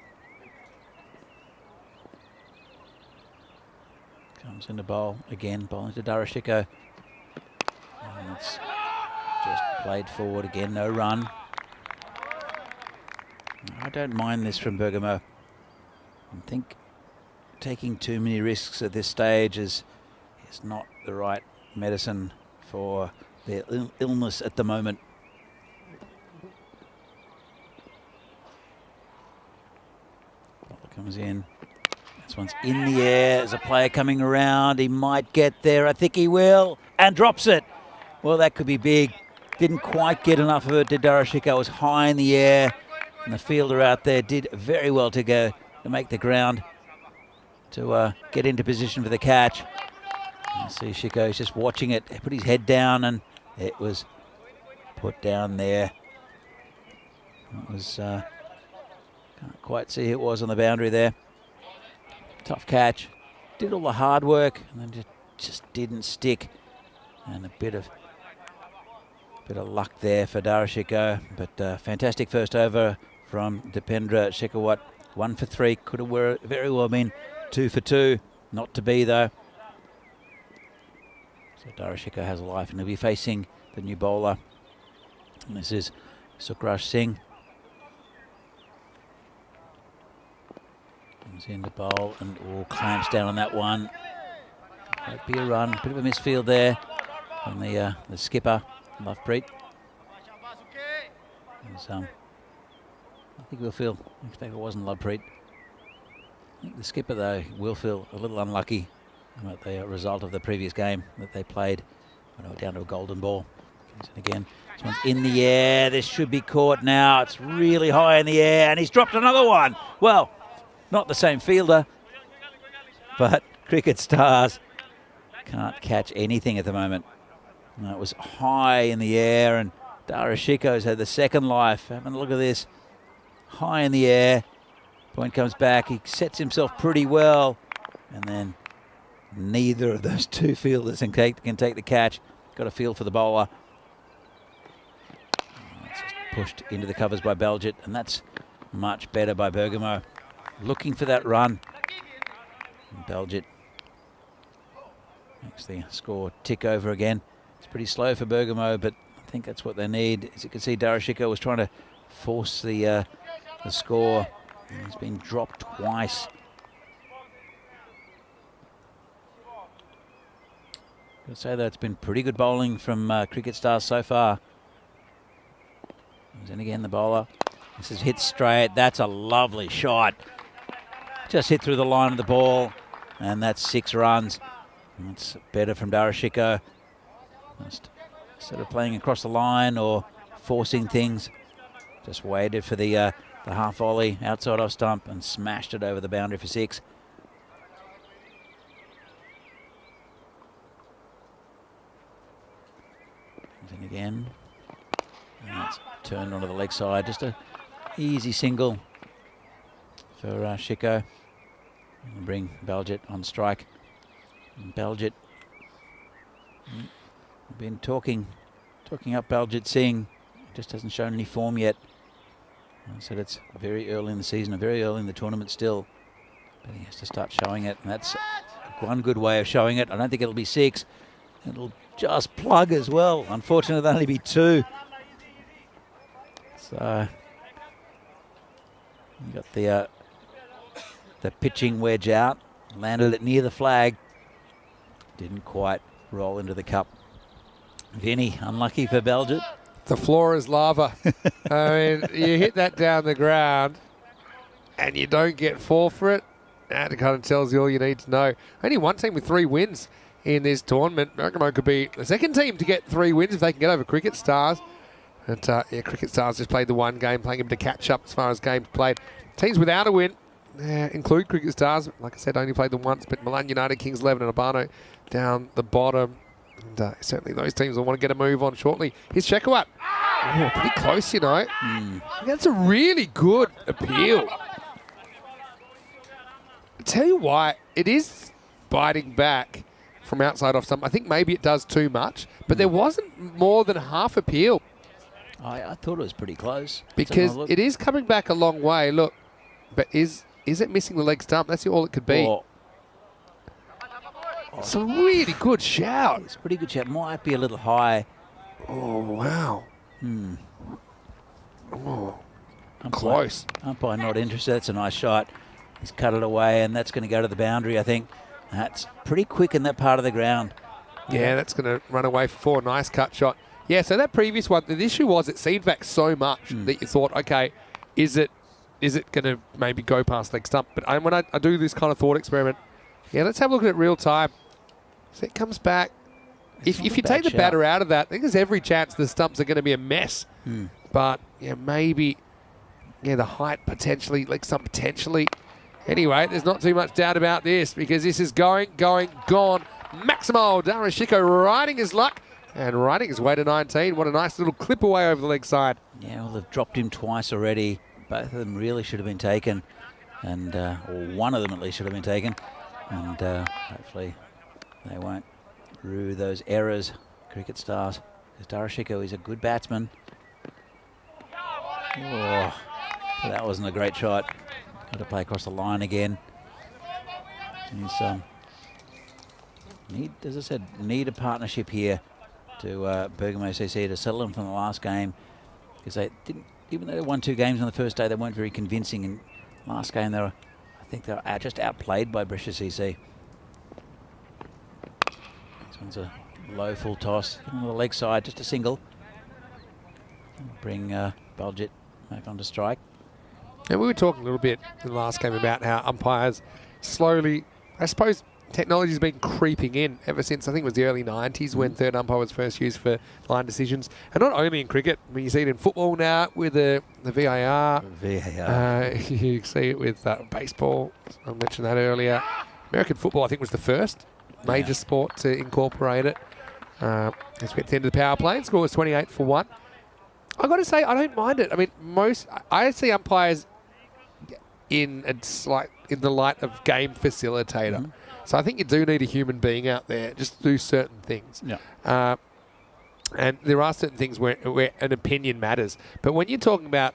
Comes into bowl again, bowling to Darashiko. And it's just played forward again, no run. I don't mind this from Bergamo. I think taking too many risks at this stage is not the right medicine for their illness at the moment. Ball comes in. This one's in the air. There's a player coming around. He might get there. I think he will. And drops it. Well, that could be big. Didn't quite get enough of it. Did Darashiko. It was high in the air. And the fielder out there did very well to make the ground, to get into position for the catch. You see Shiko's just watching it. He put his head down and it was put down there. It was, can't quite see who it was on the boundary there. Tough catch. Did all the hard work and then just didn't stick. And a bit of luck there for Darashiko. But fantastic first over from Dipendra Shekhawat. 1 for 3. Could have very well been 2 for 2. Not to be, though. So Darashiko has a life, and he'll be facing the new bowler. And this is Sukraj Singh. Comes in to bowl and clamps down on that one. Might be a run. Bit of a misfield there from the skipper, Lovepreet. I think Willfield, I expect it wasn't Lovepreet. I think the skipper, though, will feel a little unlucky about the result of the previous game that they played when they were down to a golden ball. Comes in again. This one's in the air. This should be caught now. It's really high in the air, and he's dropped another one. Well, not the same fielder, but Cricket Stars can't catch anything at the moment. And it was high in the air, and Darashiko's had the second life. Having a look at this. High in the air. Point comes back. He sets himself pretty well. And then neither of those 2 fielders can take the catch. Got a feel for the bowler. It's just pushed into the covers by Baljit. And that's much better by Bergamo. Looking for that run. And Baljit makes the score tick over again. It's pretty slow for Bergamo, but I think that's what they need. As you can see, Darashiko was trying to force the score. And he's been dropped twice. I'd say that it's been pretty good bowling from Cricket Stars so far. Then again, the bowler. This is hit straight. That's a lovely shot. Just hit through the line of the ball, and that's 6 runs. That's better from Darashiko. Instead of playing across the line or forcing things, just waited for the half volley outside off stump and smashed it over the boundary for 6. And again, and that's turned onto the leg side. Just a easy single for Shiko. And bring Baljit on strike. And Baljit, we've been talking up Baljit Singh. Just hasn't shown any form yet. I said it's very early in the season, very early in the tournament still. But he has to start showing it, and that's one good way of showing it. I don't think it'll be 6. It'll just plug as well. Unfortunately, there'll only be 2. So you got the pitching wedge out, landed it near the flag. Didn't quite roll into the cup. Vinny, unlucky for Baljit. The floor is lava. I mean, you hit that down the ground and you don't get 4 for it. That kind of tells you all you need to know. Only one team with 3 wins in this tournament. Bergamo could be the second team to get 3 wins if they can get over Cricket Stars. But yeah, Cricket Stars just played the one game, playing them to catch up as far as games played. Teams without a win include Cricket Stars. Like I said, only played them once, but Milan United, Kings 11 and Albano down the bottom. And certainly those teams will want to get a move on shortly. Here's Shekawat. Oh, pretty close, you know. That's a really good appeal. I tell you why, it is biting back from outside off stump. I think maybe it does too much, but there wasn't more than half appeal. I thought it was pretty close. Because it is coming back a long way. Look, but is it missing the leg stump? That's all it could be. It's a really good shout. It's a pretty good shout. Might be a little high. Oh, wow. Oh, close. Umpire not interested. That's a nice shot. He's cut it away, and that's going to go to the boundary, I think. That's pretty quick in that part of the ground. Yeah, that's going to run away for 4. Nice cut shot. Yeah, so that previous one, the issue was it seemed back so much that you thought, okay, is it going to maybe go past leg stump? But when I do this kind of thought experiment, yeah, let's have a look at it real time. So it comes back. If you take the batter out of that, I think there's every chance the stumps are going to be a mess. But, yeah, maybe, yeah, the height potentially, leg stump potentially. Anyway, there's not too much doubt about this because this is gone. Maximo Darashiko riding his luck and riding his way to 19. What a nice little clip away over the leg side. Yeah, well, they've dropped him twice already. Both of them really should have been taken. And or one of them at least should have been taken. And hopefully they won't rue those errors, Cricket Stars. Because Darashiko is a good batsman. Oh, that wasn't a great shot. Got to play across the line again. He's as I said, need a partnership here to Bergamo CC to settle them from the last game, because they didn't, even though they won 2 games on the first day, they weren't very convincing. And last game I think they were just outplayed by Brescia CC. This one's a low full toss on the leg side, just a single. Bring Baljit back onto strike. And we were talking a little bit in the last game about how umpires slowly, I suppose technology's been creeping in ever since, I think it was the early 90s when third umpire was first used for line decisions. And not only in cricket, I mean, you see it in football now with the VAR. You see it with baseball. I mentioned that earlier. American football, I think, was the first major sport to incorporate it. As we get to the end of the power play, the score was 28 for 1. I've got to say, I don't mind it. I mean, I see umpires in the light of game facilitator. So I think you do need a human being out there just to do certain things. Yeah. And there are certain things where an opinion matters. But when you're talking about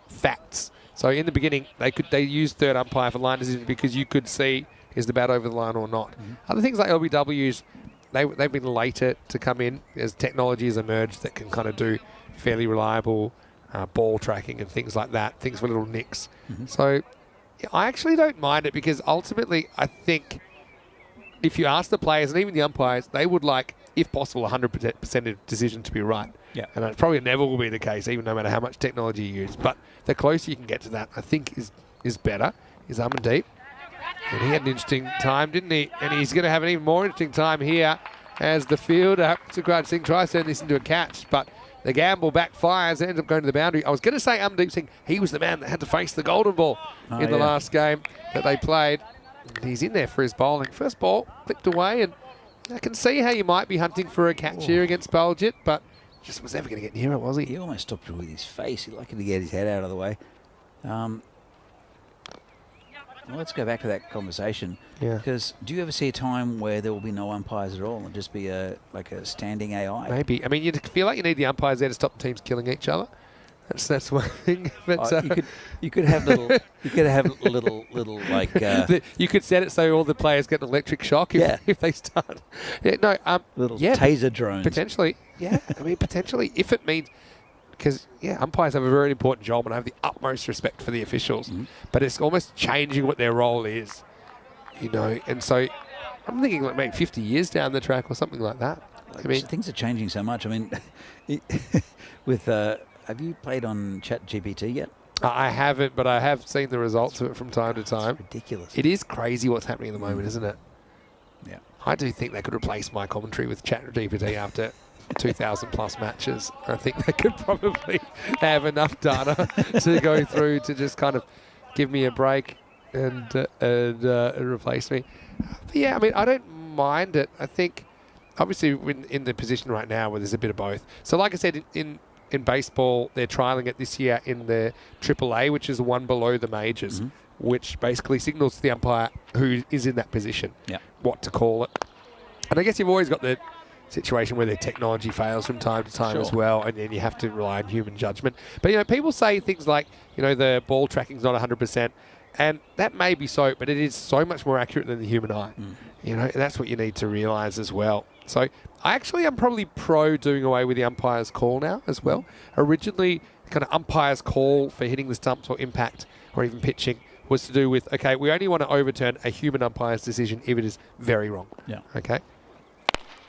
facts, so in the beginning they used third umpire for line decisions because you could see is the bat over the line or not. Other things like LBWs, they've been later to come in as technology has emerged that can kind of do fairly reliable ball tracking and things like that, things for little nicks. So yeah, I actually don't mind it because ultimately I think if you ask the players and even the umpires, they would like, if possible, 100% of decision to be right. Yeah. And it probably never will be the case, even no matter how much technology you use. But the closer you can get to that, I think is better, is Amandeep. And he had an interesting time, didn't he? And he's going to have an even more interesting time here as the fielder, Sukraj Singh, tries to turn this into a catch. But the gamble backfires and ends up going to the boundary. I was going to say Amandeep Singh, he was the man that had to face the golden ball in the last game that they played. And he's in there for his bowling. First ball, flicked away, and I can see how you might be hunting for a catch here against Baljit, but just was never going to get near it, was he? He almost stopped it with his face. He's lucky to get his head out of the way. Well, let's go back to that conversation. Yeah. Because do you ever see a time where there will be no umpires at all and just be like a standing AI? Maybe. I mean, you feel like you need the umpires there to stop the teams killing each other. That's one thing. But you could have little like you could set it so all the players get an electric shock if they start. little taser drones. Potentially. Yeah. I mean, potentially if it means. Because, umpires have a very important job and I have the utmost respect for the officials. But it's almost changing what their role is, And so I'm thinking like maybe 50 years down the track or something like that. I mean, things are changing so much. I mean, with have you played on ChatGPT yet? I haven't, but I have seen the results of it from time to time. It's ridiculous. It is crazy what's happening at the moment, isn't it? Yeah. I do think they could replace my commentary with ChatGPT after 2,000 plus matches. I think they could probably have enough data to go through to just kind of give me a break and replace me. But yeah, I mean, I don't mind it. I think obviously in the position right now where there's a bit of both. So like I said, in baseball, they're trialling it this year in the AAA, which is the one below the majors, which basically signals to the umpire who is in that position what to call it. And I guess you've always got the situation where their technology fails from time to time as well, and then you have to rely on human judgment. But, people say things like, the ball tracking's not 100%, and that may be so, but it is so much more accurate than the human eye. And that's what you need to realise as well. So I actually am probably pro doing away with the umpire's call now as well. Originally, kind of umpire's call for hitting the stumps or impact or even pitching was to do with, okay, we only want to overturn a human umpire's decision if it is very wrong. Yeah. Okay?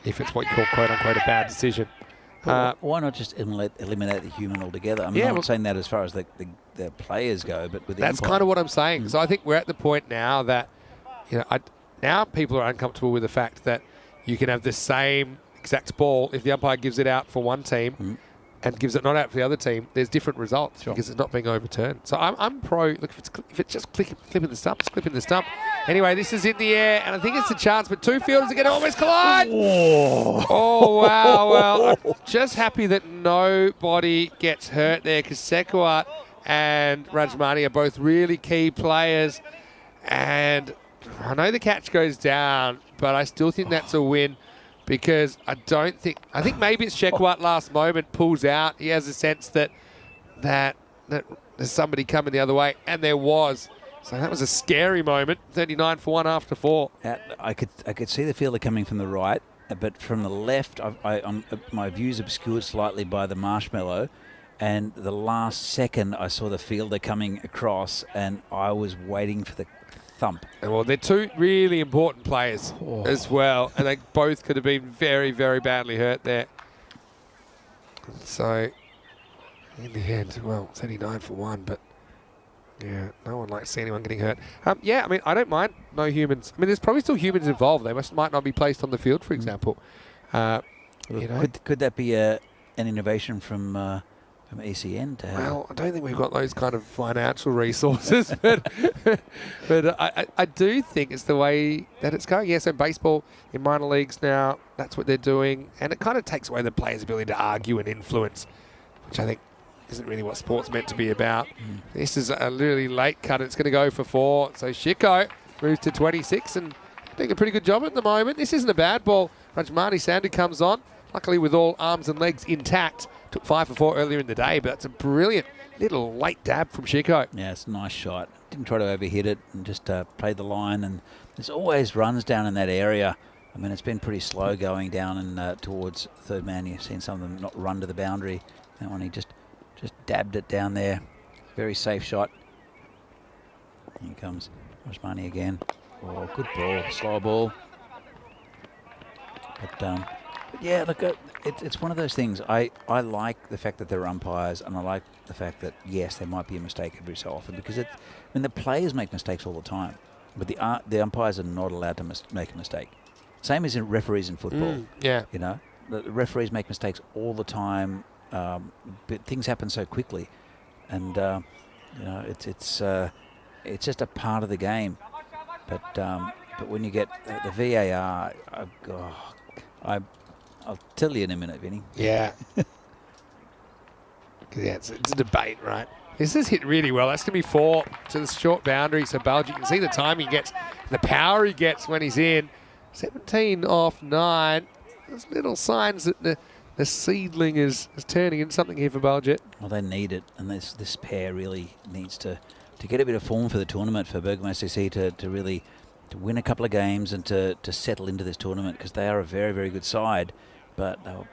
If it's what you call, quote-unquote, a bad decision. Why not just eliminate the human altogether? I'm not saying that as far as the players go, but with the that's kind of what I'm saying. So I think we're at the point now that, now people are uncomfortable with the fact that you can have the same exact ball. If the umpire gives it out for one team and gives it not out for the other team, there's different results because it's not being overturned. So I'm pro. Look, if it's just clipping the stump, it's clipping the stump. Anyway, this is in the air, and I think it's a chance, but two fielders are going to almost collide. Oh, wow. Well, I'm just happy that nobody gets hurt there because Sekhawat and Rajmani are both really key players. And I know the catch goes down, but I still think that's a win because I think maybe it's Shekhawat last moment pulls out. He has a sense that there's somebody coming the other way, and there was. So that was a scary moment. 39 for 1 after 4. I could see the fielder coming from the right, but from the left, my view's obscured slightly by the marshmallow. And the last second, I saw the fielder coming across, and I was waiting for the thump. Well, they're two really important players as well, and they both could have been very, very badly hurt there. So, in the end, 39 for 1, but yeah, no one likes to see anyone getting hurt. I mean, I don't mind no humans. I mean, there's probably still humans involved. They might not be placed on the field, for example. Could that be an innovation from ECN to have? Well, I don't think we've got those kind of financial resources, but I do think it's the way that it's going. Yeah, so baseball in minor leagues now, that's what they're doing, and it kind of takes away the players' ability to argue and influence, which I think isn't really what sport's meant to be about. This is a really late cut. It's going to go for 4. So Shiko moves to 26 and doing a pretty good job at the moment. This isn't a bad ball. Rajmani Sandhu comes on, luckily with all arms and legs intact. Took 5 for 4 earlier in the day, but that's a brilliant little late dab from Shiko. Yeah, it's a nice shot. Didn't try to overhit it and just played the line. And there's always runs down in that area. I mean, it's been pretty slow going down and towards third man. You've seen some of them not run to the boundary. That one, he just dabbed it down there. Very safe shot. Here comes Rajmani again. Oh, good ball, slow ball. But yeah, look, it's one of those things. I like the fact that there are umpires, and I like the fact that, yes, there might be a mistake every so often, because the players make mistakes all the time, but the umpires are not allowed to make a mistake. Same as in referees in football. Yeah. You know, the referees make mistakes all the time, but things happen so quickly, and you know, it's just a part of the game. But when you get the VAR, I'll tell you in a minute, Vinny. Yeah. Yeah, it's a debate, right? This has hit really well. That's going to be 4 to the short boundary. So Balge, you can see the time he gets, the power he gets when he's in. 17 off 9. There's little signs that the seedling is turning into something here for Balge. Well, they need it, and this pair really needs to get a bit of form for the tournament for Bergamo SCC to really win a couple of games and to settle into this tournament, because they are a very, very good side, but they were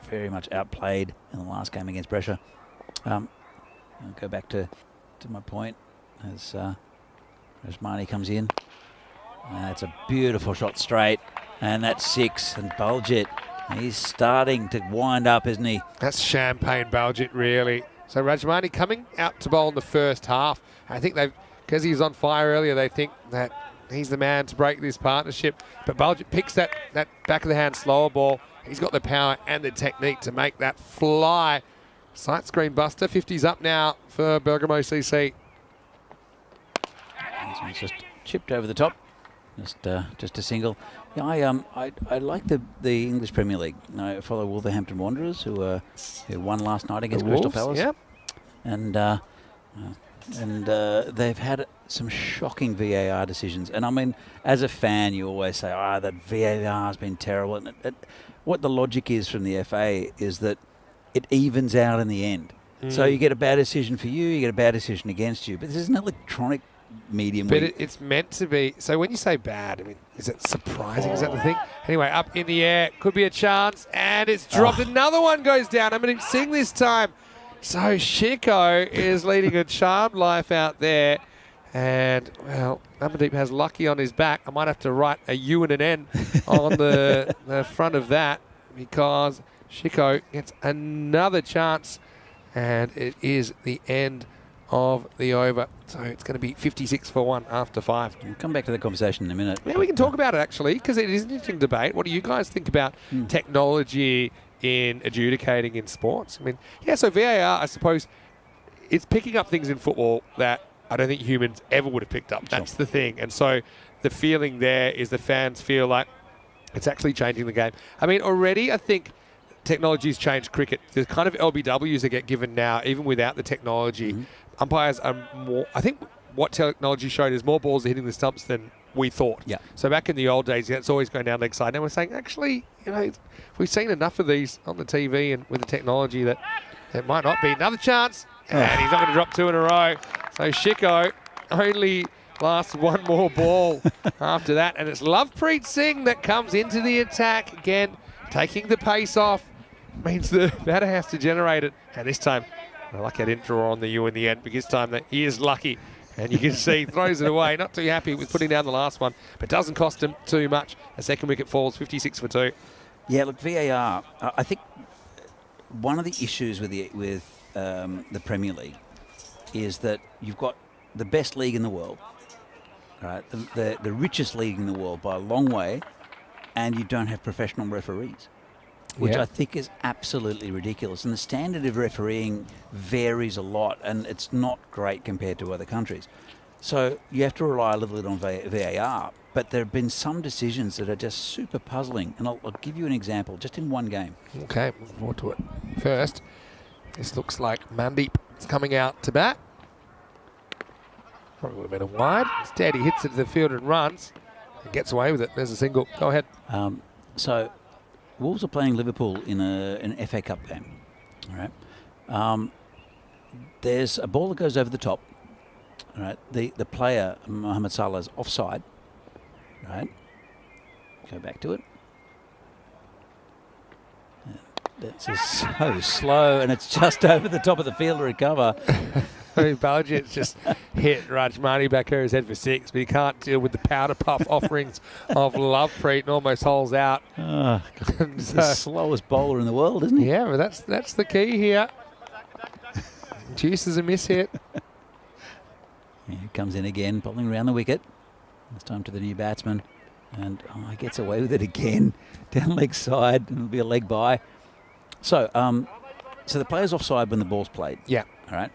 very much outplayed in the last game against Brescia. I'll go back to my point as Rajmani comes in. That's a beautiful shot straight, and that's 6, and Balje, he's starting to wind up, isn't he? That's champagne Balje, really. So Rajmani coming out to bowl in the first half. I think because he was on fire earlier, they think that he's the man to break this partnership. But Balje picks that back of the hand slower ball. He's got the power and the technique to make that fly. Sight screen buster. 50's up now for Bergamo CC. This one's just chipped over the top. Just a single. Yeah, I like the English Premier League. I follow Wolverhampton Wanderers, who won last night against Crystal Palace. Yep. And they've had some shocking VAR decisions. And I mean, as a fan, you always say, that VAR has been terrible. And what the logic is from the FA is that it evens out in the end. So you get a bad decision for you, you get a bad decision against you. But this is an electronic medium. But it's meant to be. So when you say bad, I mean, is it surprising? Is that the thing? Anyway, up in the air, could be a chance, and it's dropped. Another one goes down. I'm going to sing this time. So Shiko is leading a charmed life out there. And, well, Amandeep has Lucky on his back. I might have to write a U and an N on the front of that, because Shiko gets another chance, and it is the end of the over. So it's going to be 56 for 1 after 5. We'll come back to the conversation in a minute. Yeah, we can talk about it, actually, because it is an interesting debate. What do you guys think about technology in adjudicating in sports? I mean, yeah, so VAR, I suppose, it's picking up things in football that I don't think humans ever would have picked up. That's the thing. And so the feeling there is the fans feel like it's actually changing the game. I mean, already I think technology's changed cricket. The kind of LBWs that get given now, even without the technology, umpires are more, I think what technology showed is more balls are hitting the stumps than we thought. Yeah. So back in the old days, it's always going down leg side. Now we're saying, actually, you know, we've seen enough of these on the TV and with the technology that it might not be. Another chance, and he's not going to drop 2 in a row. So Shiko only lasts one more ball after that, and it's Lovepreet Singh that comes into the attack again, taking the pace off. Means the batter has to generate it, and this time, lucky I didn't draw on the U in the end, because this time that he is lucky, and you can see throws it away. Not too happy with putting down the last one, but doesn't cost him too much. A second wicket falls, 56 for 2. Yeah, look, VAR. I think one of the issues with the Premier League is that you've got the best league in the world, right? The richest league in the world by a long way, and you don't have professional referees, which I think is absolutely ridiculous. And the standard of refereeing varies a lot, and it's not great compared to other countries. So you have to rely a little bit on VAR, but there have been some decisions that are just super puzzling. And I'll give you an example, just in one game. Okay, looking forward to it. First, this looks like Mandeep is coming out to bat. Probably would have been a wide. Instead, he hits it to the field and runs and gets away with it. There's a single. Go ahead. So Wolves are playing Liverpool in an FA Cup game. All right. There's a ball that goes over the top. All right. The player, Mohamed Salah, is offside. Right. Go back to it. It's just so slow, and it's just over the top of the field to recover. I mean, Baljit's just hit Rajmani back over his head for 6, but he can't deal with the powder puff offerings of Lovepreet and almost holes out. He's the slowest bowler in the world, isn't he? Yeah, but that's the key here. Juice is a miss hit. Yeah, he comes in again, bowling around the wicket. This time to the new batsman. And he gets away with it again. Down leg side, and it'll be a leg by. So, so the player's offside when the ball's played. Yeah. All right.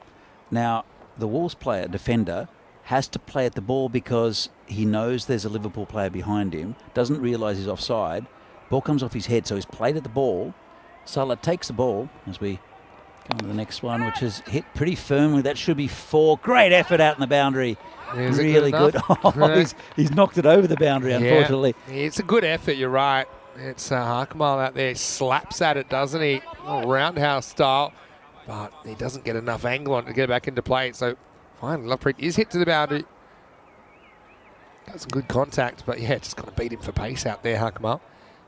Now, the Wolves player, defender, has to play at the ball because he knows there's a Liverpool player behind him, doesn't realise he's offside. Ball comes off his head, so he's played at the ball. Salah takes the ball as we come to the next one, which is hit pretty firmly. That should be 4. Great effort out in the boundary. Is really it good enough? He's knocked it over the boundary, unfortunately. Yeah, it's a good effort, you're right. It's Harkamal out there. He slaps at it, doesn't he? Oh, roundhouse style. But he doesn't get enough angle on it to get back into play. So, fine, Lovepreet is hit to the boundary. Got some good contact, but yeah, just got to beat him for pace out there, Harkamal.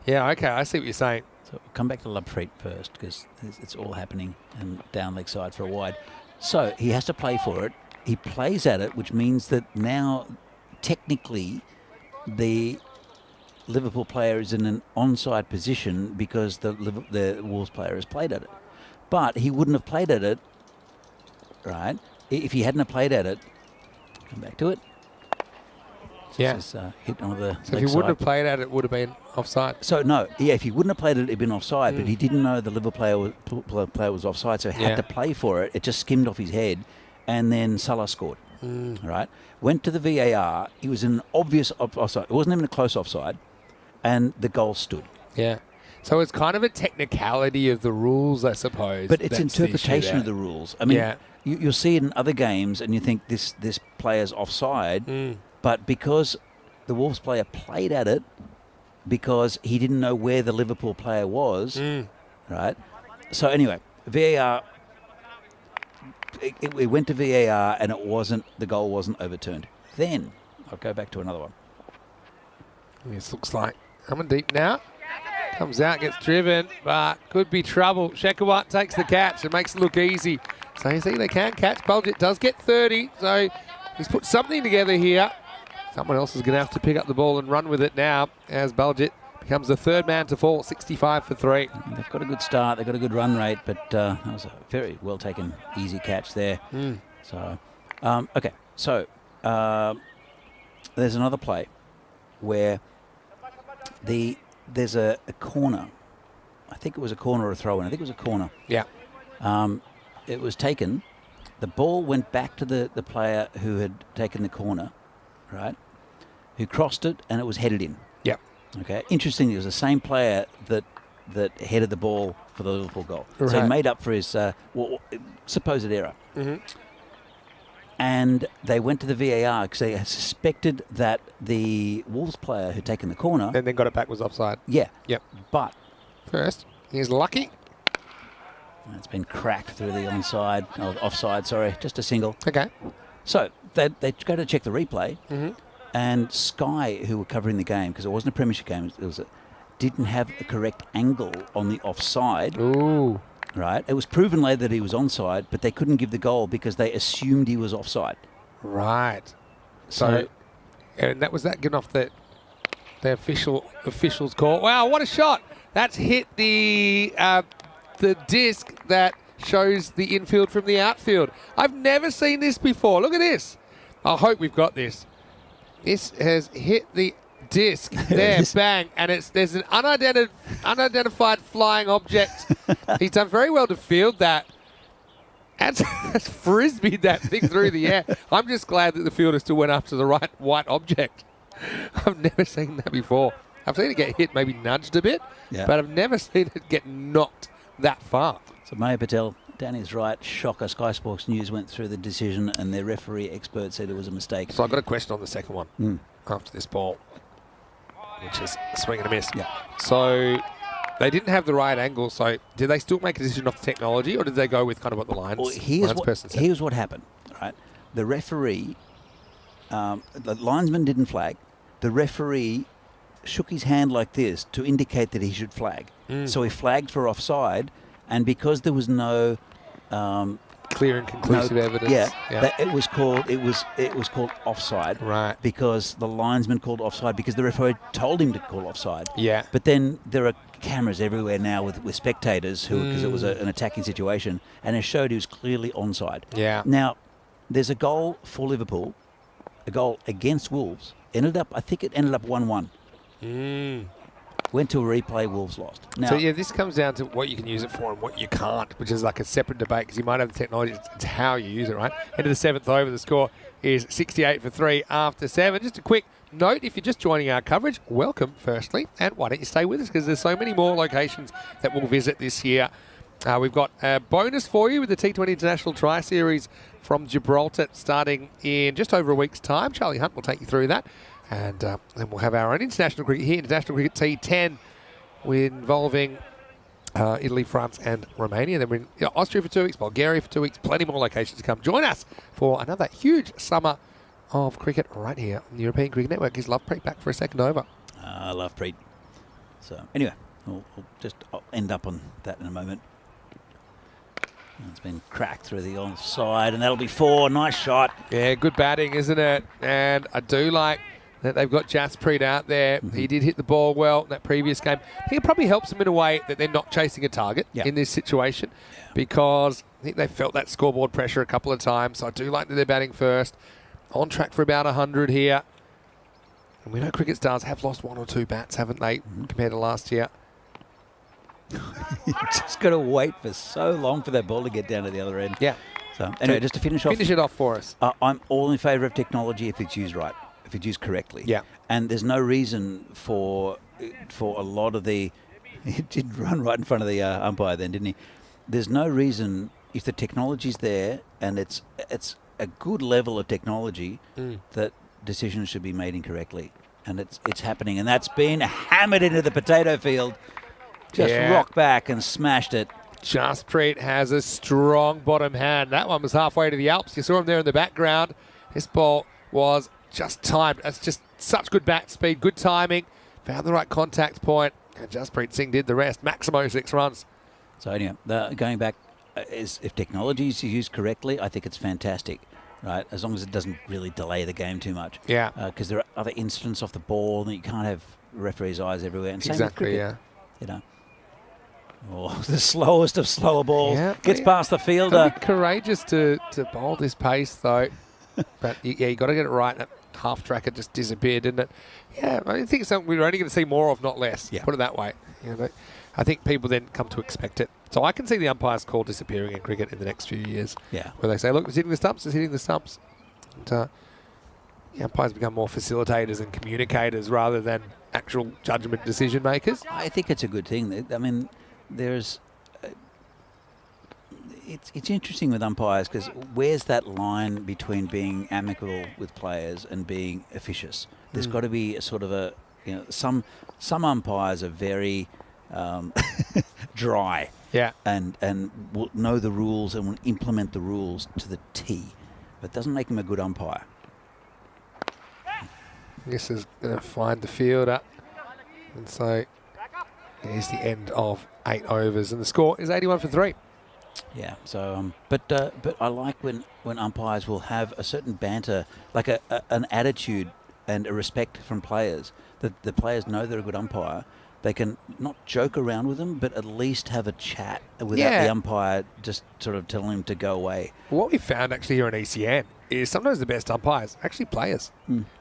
Yeah, okay, I see what you're saying. So we'll come back to Lovepreet first because it's all happening and down leg side for a wide. So he has to play for it. He plays at it, which means that now technically the Liverpool player is in an onside position because the Wolves player has played at it. But he wouldn't have played at it, right, if he hadn't have played at it. Come back to it. Yeah. Just, hit on the So if he wouldn't have played at it, it would have been offside. So, no, yeah, if he wouldn't have played it, it'd been offside, but he didn't know the Liverpool player was offside, so he had to play for it. It just skimmed off his head, and then Salah scored, right? Went to the VAR. He was in an obvious offside. It wasn't even a close offside, and the goal stood. Yeah. So it's kind of a technicality of the rules, I suppose. But it's interpretation of the rules. I mean, you'll see it in other games, and you think this player's offside, but because the Wolves player played at it, because he didn't know where the Liverpool player was, right? So anyway, VAR, it went to VAR, and the goal wasn't overturned. Then, I'll go back to another one. This looks like coming deep now. Comes out, gets driven, but could be trouble. Shekhawat takes the catch and makes it look easy. So you see they can catch. Baljit does get 30, so he's put something together here. Someone else is going to have to pick up the ball and run with it now as Baljit becomes the third man to fall, 65 for 3. They've got a good start, they've got a good run rate, but that was a very well taken, easy catch there. So, okay, so there's another play where there's a corner. I think it was a corner or a throw-in. I think it was a corner. Yeah. It was taken. The ball went back to the player who had taken the corner, right, who crossed it, and it was headed in. Yeah. Okay. Interestingly, it was the same player that headed the ball for the Liverpool goal. Right. So he made up for his supposed error. And they went to the VAR because they suspected that the Wolves player who'd taken the corner... And then got it back was offside. Yeah. Yep. But... First, he's lucky. It's been cracked through the offside, sorry, just a single. Okay. So they go to check the replay, and Sky, who were covering the game, because it wasn't a premiership game, didn't have a correct angle on the offside. Ooh. Right. It was proven later that he was onside, but they couldn't give the goal because they assumed he was offside. Right. So and that was that getting off the official's call. Wow, what a shot! That's hit the disc that shows the infield from the outfield. I've never seen this before. Look at this. I hope we've got this. This has hit the disc there, bang, and there's an unidentified flying object. He's done very well to field that. That's frisbeed that thing through the air. I'm just glad that the fielder still went up to the right white object. I've never seen that before. I've seen it get hit, maybe nudged a bit, but I've never seen it get knocked that far. So Maya Patel, Danny's right. Shocker. Sky Sports News went through the decision, and their referee expert said it was a mistake. So I've got a question on the second one after this ball, which is a swing and a miss. Yeah. So they didn't have the right angle. So did they still make a decision off the technology, or did they go with kind of what the lines person said? Here's what happened. Right, the referee, the linesman didn't flag. The referee shook his hand like this to indicate that he should flag. So he flagged for offside, and because there was no Clear and conclusive evidence. it was called offside. Right. Because the linesman called offside because the referee told him to call offside. Yeah. But then there are cameras everywhere now with spectators who, because it was an attacking situation, and it showed he was clearly onside. Yeah. Now, there's a goal for Liverpool, a goal against Wolves. I think it ended up 1-1. Went to a replay, Wolves lost. Now, So, yeah, this comes down to what you can use it for and what you can't, which is like a separate debate because you might have the technology. It's how you use it, right? Into the 7th over, the score is 68 for 3 after 7. Just a quick note, if you're just joining our coverage, welcome, firstly, and why don't you stay with us because there's so many more locations that we'll visit this year. We've got a bonus for you with the T20 International Tri-Series from Gibraltar starting in just over a week's time. Charlie Hunt will take you through that. And then we'll have our own international cricket here, International Cricket T10, involving Italy, France and Romania. Then we're in Austria for 2 weeks, Bulgaria for 2 weeks, plenty more locations to come. Join us for another huge summer of cricket right here on the European Cricket Network. Is Lovepreet back for a second over? I love Preet. So anyway, I'll end up on that in a moment. It's been cracked through the onside, and that'll be 4. Nice shot. Yeah, good batting, isn't it? And I do like that they've got Jasprit out there. He did hit the ball well in that previous game. I think it probably helps them in a way that they're not chasing a target in this situation because I think they felt that scoreboard pressure a couple of times. So I do like that they're batting first. On track for about 100 here. And we know cricket stars have lost 1 or 2 bats, haven't they, compared to last year? You just got to wait for so long for that ball to get down to the other end. Yeah. So anyway, just to finish off. Finish it off for us. I'm all in favour of technology if it's used right, if it's used correctly. Yeah. And there's no reason for a lot of the... He did run right in front of the umpire then, didn't he? There's no reason, if the technology's there and it's a good level of technology, that decisions should be made incorrectly. And it's happening. And that's been hammered into the potato field. Just rocked back and smashed it. Jasprit has a strong bottom hand. That one was halfway to the Alps. You saw him there in the background. This ball was just timed. That's just such good bat speed, good timing. Found the right contact point, and Jasprit Singh did the rest. Maximo 6 runs. So anyway, going back, if technology is used correctly, I think it's fantastic, right? As long as it doesn't really delay the game too much. Yeah. Because there are other incidents off the ball, and you can't have referees' eyes everywhere. And same with Exactly, cricket, yeah. You know. Oh, the slowest of slower balls. Yeah, Gets past the fielder. Be courageous to bowl this pace, though. But, you got to get it right. That half track, it just disappeared, didn't it? Yeah, I think it's something we're only going to see more of, not less. Yeah. Put it that way. But I think people then come to expect it. So I can see the umpire's call disappearing in cricket in the next few years. Yeah. Where they say, look, it's hitting the stumps, it's hitting the stumps. And the umpires become more facilitators and communicators rather than actual judgment decision makers. I think it's a good thing. I mean, there's... It's interesting with umpires because where's that line between being amicable with players and being officious? There's got to be a sort of a, some umpires are very dry, and will know the rules and will implement the rules to the T, but doesn't make them a good umpire. This is going to find the fielder, and so here's the end of 8 overs, and the score is 81 for 3. Yeah. So, but I like when umpires will have a certain banter, like an attitude and a respect from players. That the players know they're a good umpire. They can not joke around with them, but at least have a chat without the umpire just sort of telling him to go away. What we found actually here in ECN is sometimes the best umpires are actually players.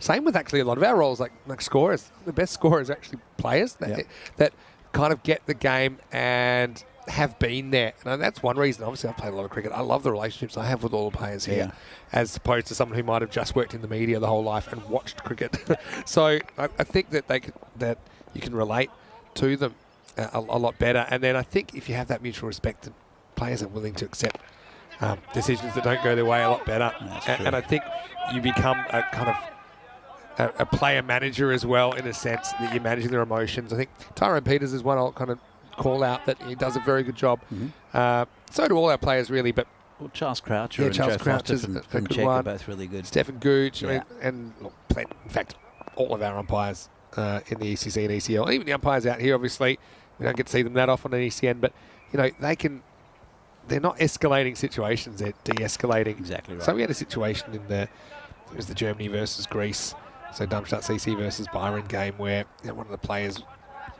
Same with actually a lot of our roles, like scorers. The best scorers are actually players that kind of get the game and have been there. And that's one reason. Obviously, I've played a lot of cricket. I love the relationships I have with all the players here, as opposed to someone who might have just worked in the media the whole life and watched cricket. So I think that you can relate to them a lot better. And then I think if you have that mutual respect, players are willing to accept decisions that don't go their way a lot better. And I think you become a kind of a player manager as well, in a sense that you're managing their emotions. I think Tyrone Peters is one I'll kind of call out that he does a very good job. So do all our players really, but Charles Croucher and Charles Joe Croucher's Foster a from good Czech one. are both really good. Stephen Gooch, and look, in fact, all of our umpires in the ECC and ECL. Even the umpires out here, obviously, we don't get to see them that often on ECN, but you know they're not escalating situations; they're de-escalating. Exactly right. So we had a situation in it was the Germany versus Greece, so Darmstadt CC versus Byron game where one of the players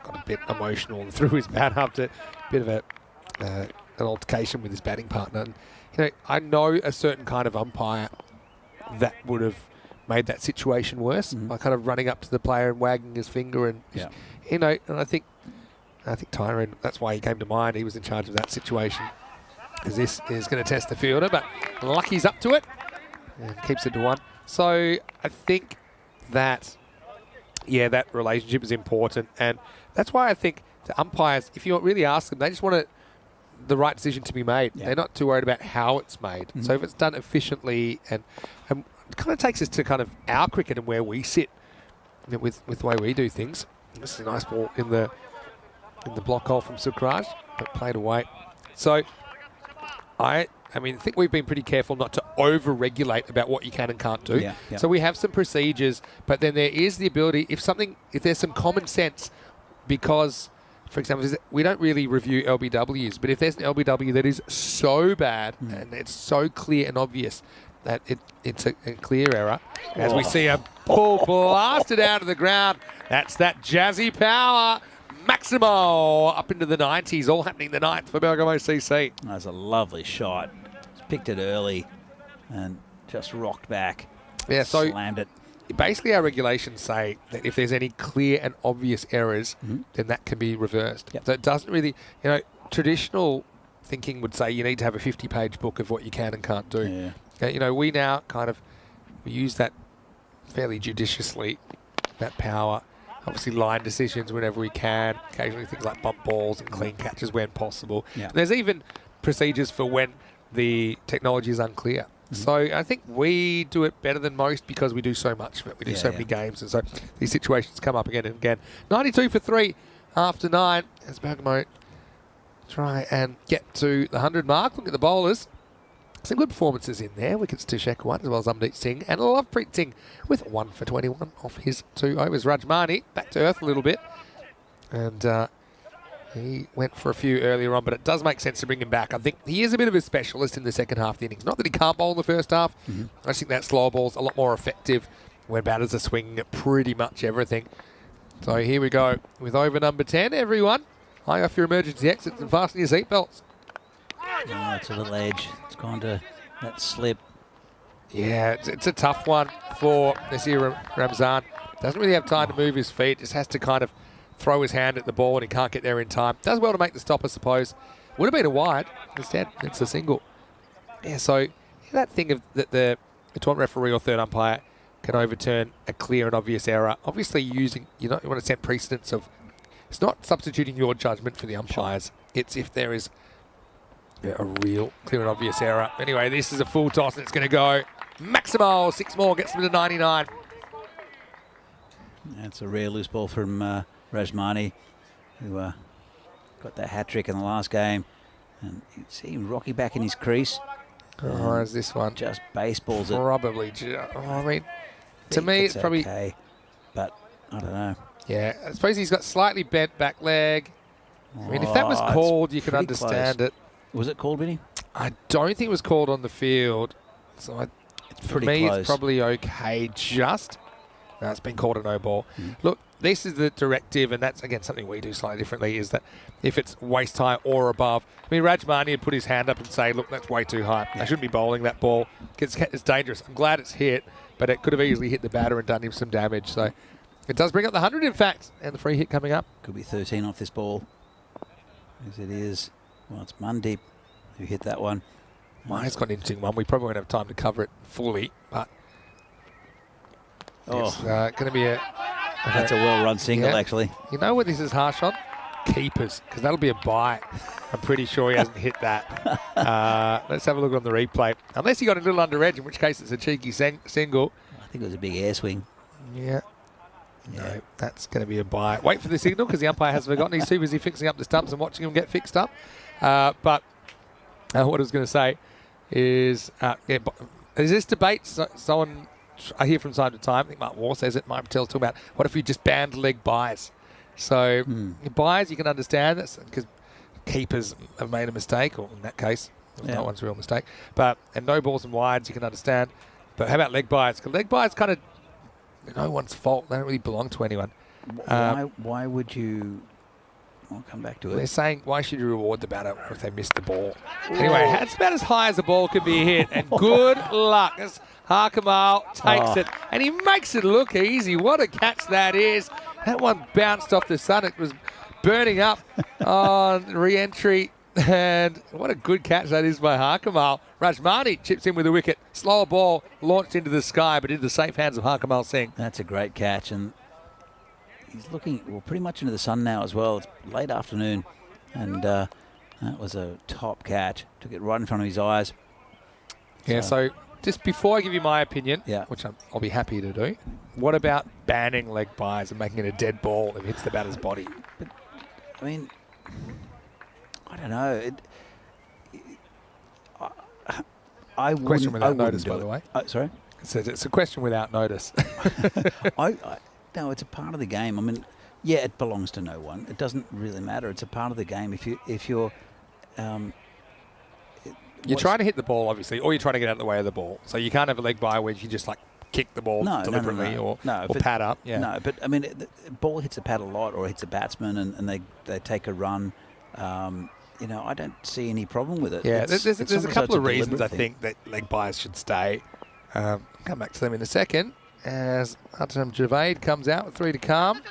got a bit emotional and threw his bat after a bit of an altercation with his batting partner. And, I know a certain kind of umpire that would have made that situation worse by kind of running up to the player and wagging his finger and and I think Tyrone, that's why he came to mind. He was in charge of that situation, because this is going to test the fielder, but Lucky's up to it and keeps it to 1. So I think that that relationship is important, and that's why I think the umpires, if you really ask them, they just want the right decision to be made. They're not too worried about how it's made. So if it's done efficiently, and it kind of takes us to kind of our cricket and where we sit with the way we do things. This is a nice ball in the block hole from Sukraj, but played away. So I think we've been pretty careful not to over-regulate about what you can and can't do. So we have some procedures, but then there is the ability, if there's some common sense, because, for example, we don't really review LBWs, but if there's an LBW that is so bad and it's so clear and obvious that it's a clear error, as we see a ball blasted out of the ground, that's that jazzy power. Maximo up into the 90s, all happening the 9th for Bergamo CC. That's a lovely shot. Just picked it early and just rocked back. Yeah, so slammed it. Basically, our regulations say that if there's any clear and obvious errors, then that can be reversed. So it doesn't really, traditional thinking would say you need to have a 50-page book of what you can and can't do. We now we use that fairly judiciously, that power. Obviously, line decisions whenever we can. Occasionally, things like bump balls and clean catches when possible. There's even procedures for when the technology is unclear. So I think we do it better than most because we do so much of it. We do so many games, and so these situations come up again and again. 92 for 3 after 9 as Bergamo try and get to the 100 mark. Look at the bowlers. Some good performances in there. Wickets to Shekhar as well as Amdeep Singh, and Lovepreet Singh with 1 for 21 off his 2 overs. Rajmani back to earth a little bit, and he went for a few earlier on, but it does make sense to bring him back. I think he is a bit of a specialist in the second half of the innings. Not that he can't bowl in the first half. I think that slow ball's a lot more effective when batters are swinging at pretty much everything. So here we go with over number 10. Everyone, high off your emergency exits and fasten your seatbelts. Oh, it's a little edge. It's gone to that slip. Yeah, it's a tough one for Nasir Ramzan. Doesn't really have time to move his feet. Just has to kind of throw his hand at the ball and he can't get there in time. Does well to make the stop, I suppose. Would have been a wide. Instead, it's a single. Yeah, so that thing of that the tournament referee or third umpire can overturn a clear and obvious error. Obviously, you want to set precedence of. It's not substituting your judgment for the umpires. It's if there is a real clear and obvious error. Anyway, this is a full toss and it's going to go. Maximo, 6 more, gets them to 99. That's a rare loose ball from Rajmani, who got that hat-trick in the last game. And you see him rocking back in his crease. Oh, is this one? Just baseballs it. Probably. I mean, to me, it's probably... okay, but I don't know. Yeah, I suppose he's got slightly bent back leg. I mean, if that was called, you could understand it. Was it called, Vinny? I don't think it was called on the field. So for me, it's probably okay. No, it's been called a no ball. Look, this is the directive, and that's, again, something we do slightly differently, is that if it's waist high or above, I mean, Rajmani would put his hand up and say, look, that's way too high. I shouldn't be bowling that ball. It's dangerous. I'm glad it's hit, but it could have easily hit the batter and done him some damage. So it does bring up the 100, in fact, and the free hit coming up. Could be 13 off this ball, as it is. Well, it's Mandeep who hit that one. Well, it's got an interesting one. We probably won't have time to cover it fully, but it's going to be a... That's a well-run single, actually. You know what this is harsh on? Keepers, because that'll be a bite. I'm pretty sure he hasn't hit that. Let's have a look on the replay. Unless he got a little under edge, in which case it's a cheeky single. I think it was a big air swing. Yeah. No, that's going to be a bite. Wait for the signal, because the umpire has forgotten. He's too busy fixing up the stumps and watching them get fixed up. But what I was going to say is, is this debate someone I hear from time to time, I think Mark Waugh says it, Mike Patel's talking about, what if you just banned leg buys? So buys, you can understand this because keepers have made a mistake, or in that case, no one's a real mistake. And no balls and wides, you can understand. But how about leg buys? Because leg buys kind of no one's fault. They don't really belong to anyone. Why would you... I'll come back to it. They're saying, why should you reward the batter if they miss the ball? Anyway, that's about as high as the ball could be hit. And good luck as Harkamal takes it. And he makes it look easy. What a catch that is. That one bounced off the sun. It was burning up on re-entry. And what a good catch that is by Harkamal. Rajmani chips in with a wicket. Slower ball launched into the sky, but into the safe hands of Harkamal Singh. That's a great catch. And he's looking pretty much into the sun now as well. It's late afternoon, and that was a top catch. Took it right in front of his eyes. Yeah, so just before I give you my opinion, which I'll be happy to do, what about banning leg buys and making it a dead ball if it hits the batter's body? But, I mean, I don't know. I wouldn't. Question without notice, by the way. Sorry? It's a question without notice. No, it's a part of the game. I mean, yeah, it belongs to no one. It doesn't really matter. It's a part of the game. If you're trying to hit the ball, obviously, or you're trying to get out of the way of the ball. So you can't have a leg by where you just like kick the ball deliberately or pad up. Yeah. No, but I mean, the ball hits a pad a lot, or hits a batsman, and they take a run. I don't see any problem with it. Yeah, there's a couple of reasons I think that leg buys should stay. Come back to them in a second. As Atam Javed comes out with 3 to come.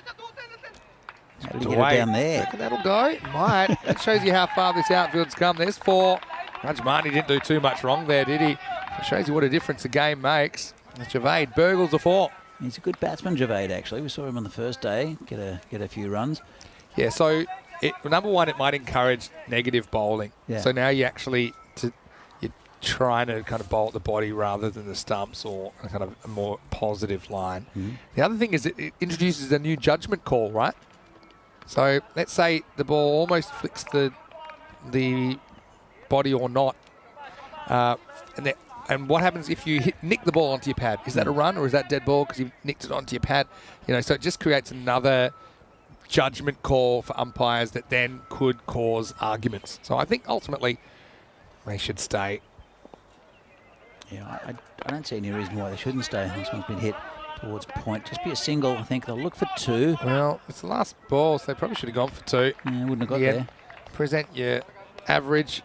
How did he get it down there? Reckon that'll go. Might. That shows you how far this outfield's come. There's 4. Rajmani didn't do too much wrong there, did he? It shows you what a difference a game makes. Javed burgles a 4. He's a good batsman, Javed, actually. We saw him on the first day get a few runs. Yeah, so number one, it might encourage negative bowling. Yeah. So now you're trying to kind of bowl at the body rather than the stumps, or a kind of a more positive line. The other thing is it introduces a new judgment call, right? So let's say the ball almost flicks the body or not. And what happens if you nick the ball onto your pad? Is that a run or is that dead ball because you nicked it onto your pad? So it just creates another judgment call for umpires that then could cause arguments. So I think ultimately they should stay. Yeah, I don't see any reason why they shouldn't stay. This one's been hit towards point. Just be a single, I think. They'll look for 2. Well, it's the last ball, so they probably should have gone for 2. Yeah, wouldn't have got there. Present your average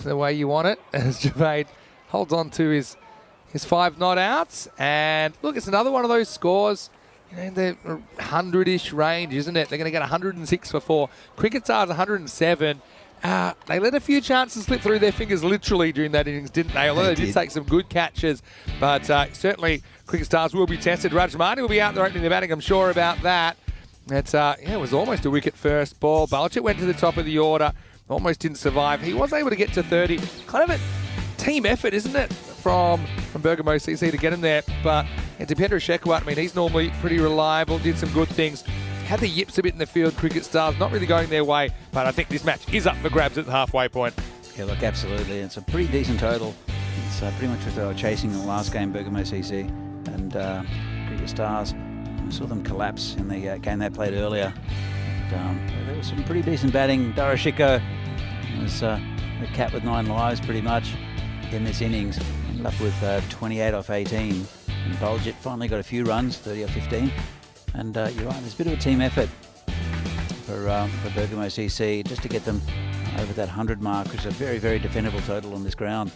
the way you want it, as Javed holds on to his 5 not outs. And look, it's another one of those scores. They're 100-ish range, isn't it? They're going to get 106 for 4. Cricket Stars 107. They let a few chances slip through their fingers literally during that innings, didn't they? Although they did take some good catches. But certainly Cricket Stars will be tested. Rajmani will be out there opening the batting, I'm sure about that. It was almost a wicket first ball. Balchit went to the top of the order. Almost didn't survive. He was able to get to 30. Kind of a team effort, isn't it, from Bergamo CC to get him there. But Dipendra Shekhawat, I mean, he's normally pretty reliable, did some good things. Had the yips a bit in the field, Cricket Stars, not really going their way. But I think this match is up for grabs at the halfway point. Yeah, look, absolutely. It's a pretty decent total. It's pretty much what they were chasing in the last game, Bergamo CC. And Cricket Stars, I saw them collapse in the game they played earlier. There was some pretty decent batting. Darashiko was the cat with 9 lives pretty much in this innings. Ended up with 28 off 18. And Balchit finally got a few runs, 30 off 15. And you're right, there's a bit of a team effort for Bergamo CC just to get them over that 100 mark, which is a very, very defendable total on this ground.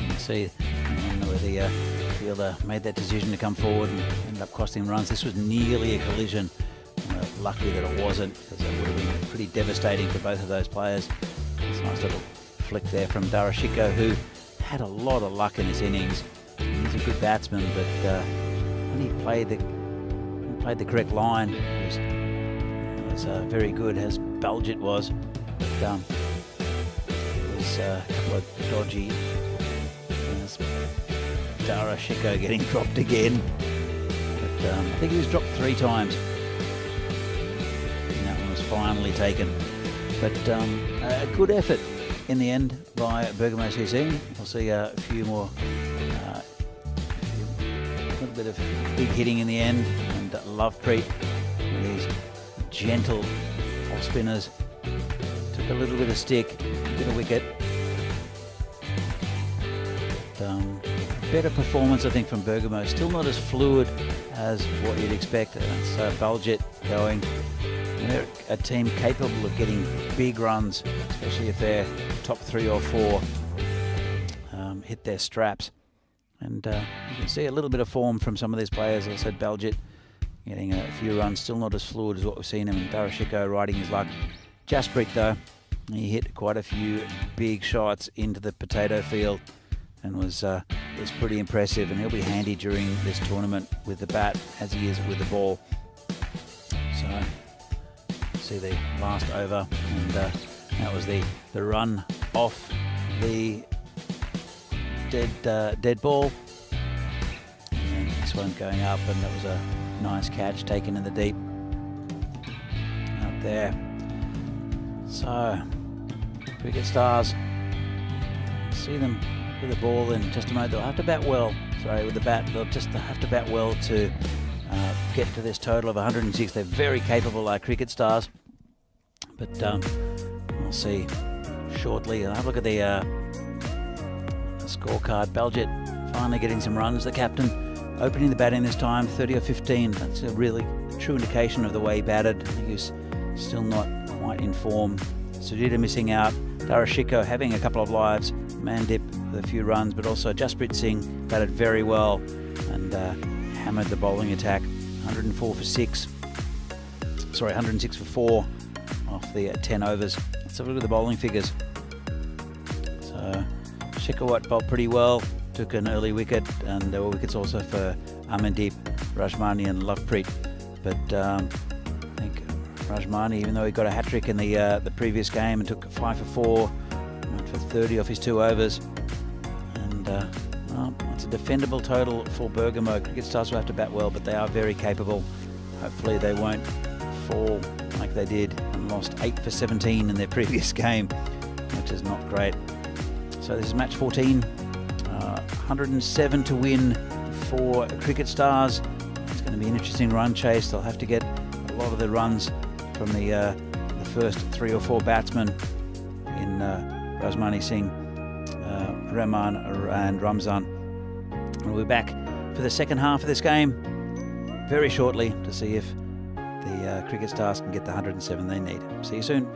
You can see where the fielder made that decision to come forward and ended up costing runs. This was nearly a collision. Luckily that it wasn't, because it would have been pretty devastating for both of those players. It's a nice little flick there from Darashiko, who had a lot of luck in this innings. He's a good batsman, but when he played the correct line, it was very good, as Balchit was. But it was a couple of dodgy. Darashiko getting dropped again. But I think he was dropped 3 times. And that one was finally taken. But a good effort in the end by Bergamo CC. We'll see a few more bit of big hitting in the end, and Lovepreet with these gentle off spinners took a little bit of stick, a bit of wicket. But, better performance, I think, from Bergamo. Still not as fluid as what you'd expect. That's Baljet going. They're a team capable of getting big runs, especially if they're top 3 or 4 hit their straps. And you can see a little bit of form from some of these players. As I said, Baljet getting a few runs, still not as fluid as what we've seen him. And Darashiko riding his luck. Jasprit, though, he hit quite a few big shots into the potato field and was pretty impressive. And he'll be handy during this tournament with the bat as he is with the ball. So see the last over, and that was the run off the dead ball, and then this one going up, and that was a nice catch taken in the deep out there. So Cricket Stars, see them with the ball in just a moment. They'll have to bat well. Sorry, with the bat, they'll just have to bat well to get to this total of 106. They're very capable, Cricket Stars. But we'll see shortly. I'll have a look at the scorecard. Baljet finally getting some runs. The captain opening the batting this time, 30 or 15. That's a really true indication of the way he batted. I think he's still not quite in form. Sudhir missing out. Darashiko having a couple of lives. Mandip with a few runs, but also Jasprit Singh batted very well and hammered the bowling attack. 104 for 6. Sorry, 106 for 4 off the 10 overs. Let's have a look at the bowling figures. So Shekhawat bowled pretty well, took an early wicket, and there were wickets also for Amandeep, Rajmani and Lovepreet. But I think Rajmani, even though he got a hat-trick in the previous game and took 5 for 4, went for 30 off his 2 overs. And well, it's a defendable total for Bergamo. Cricket Stars will have to bat well, but they are very capable. Hopefully they won't fall like they did and lost 8 for 17 in their previous game, which is not great. So this is match 14, 107 to win for Cricket Stars. It's going to be an interesting run chase. They'll have to get a lot of the runs from the first 3 or 4 batsmen in Rajmani Singh, Rahman and Ramzan. We'll be back for the second half of this game very shortly to see if the Cricket Stars can get the 107 they need. See you soon.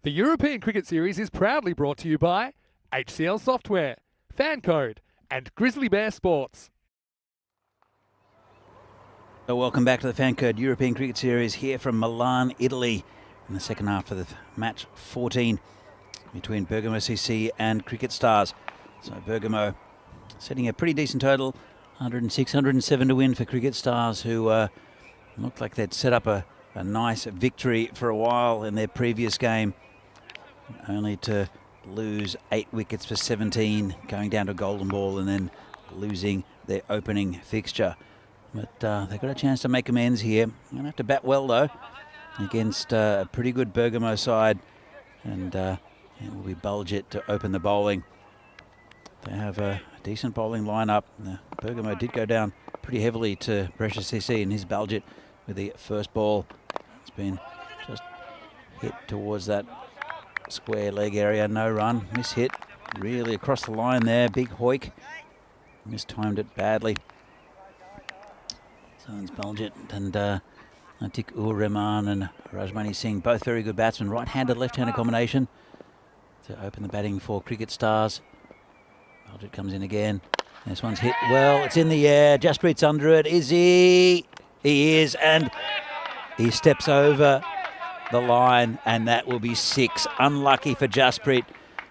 The European Cricket Series is proudly brought to you by HCL Software, Fancode, and Grizzly Bear Sports. So welcome back to the Fancode European Cricket Series here from Milan, Italy, in the second half of the match 14 between Bergamo CC and Cricket Stars. So Bergamo setting a pretty decent total, 106, 107 to win for Cricket Stars, who looked like they'd set up a nice victory for a while in their previous game, only to lose 8 wickets for 17, going down to golden ball and then losing their opening fixture. But they've got a chance to make amends here. They're going to have to bat well, though, against a pretty good Bergamo side. And it will be Bulgett to open the bowling. They have a decent bowling lineup. Bergamo did go down pretty heavily to Brescia CC, and his Bulgett with the first ball. It's been just hit towards that square leg area, no run, miss-hit, really across the line there, big hoik, mistimed it badly. So it's Bulgett and Atiq-ur-Rahman and Rajmani Singh, both very good batsmen, right-handed, left-handed combination to open the batting for Cricket Stars. Bulgett comes in again, this one's hit well, it's in the air, Jasprit's under it, is he? He is, and he steps over the line, and that will be 6. Unlucky for Jasprit.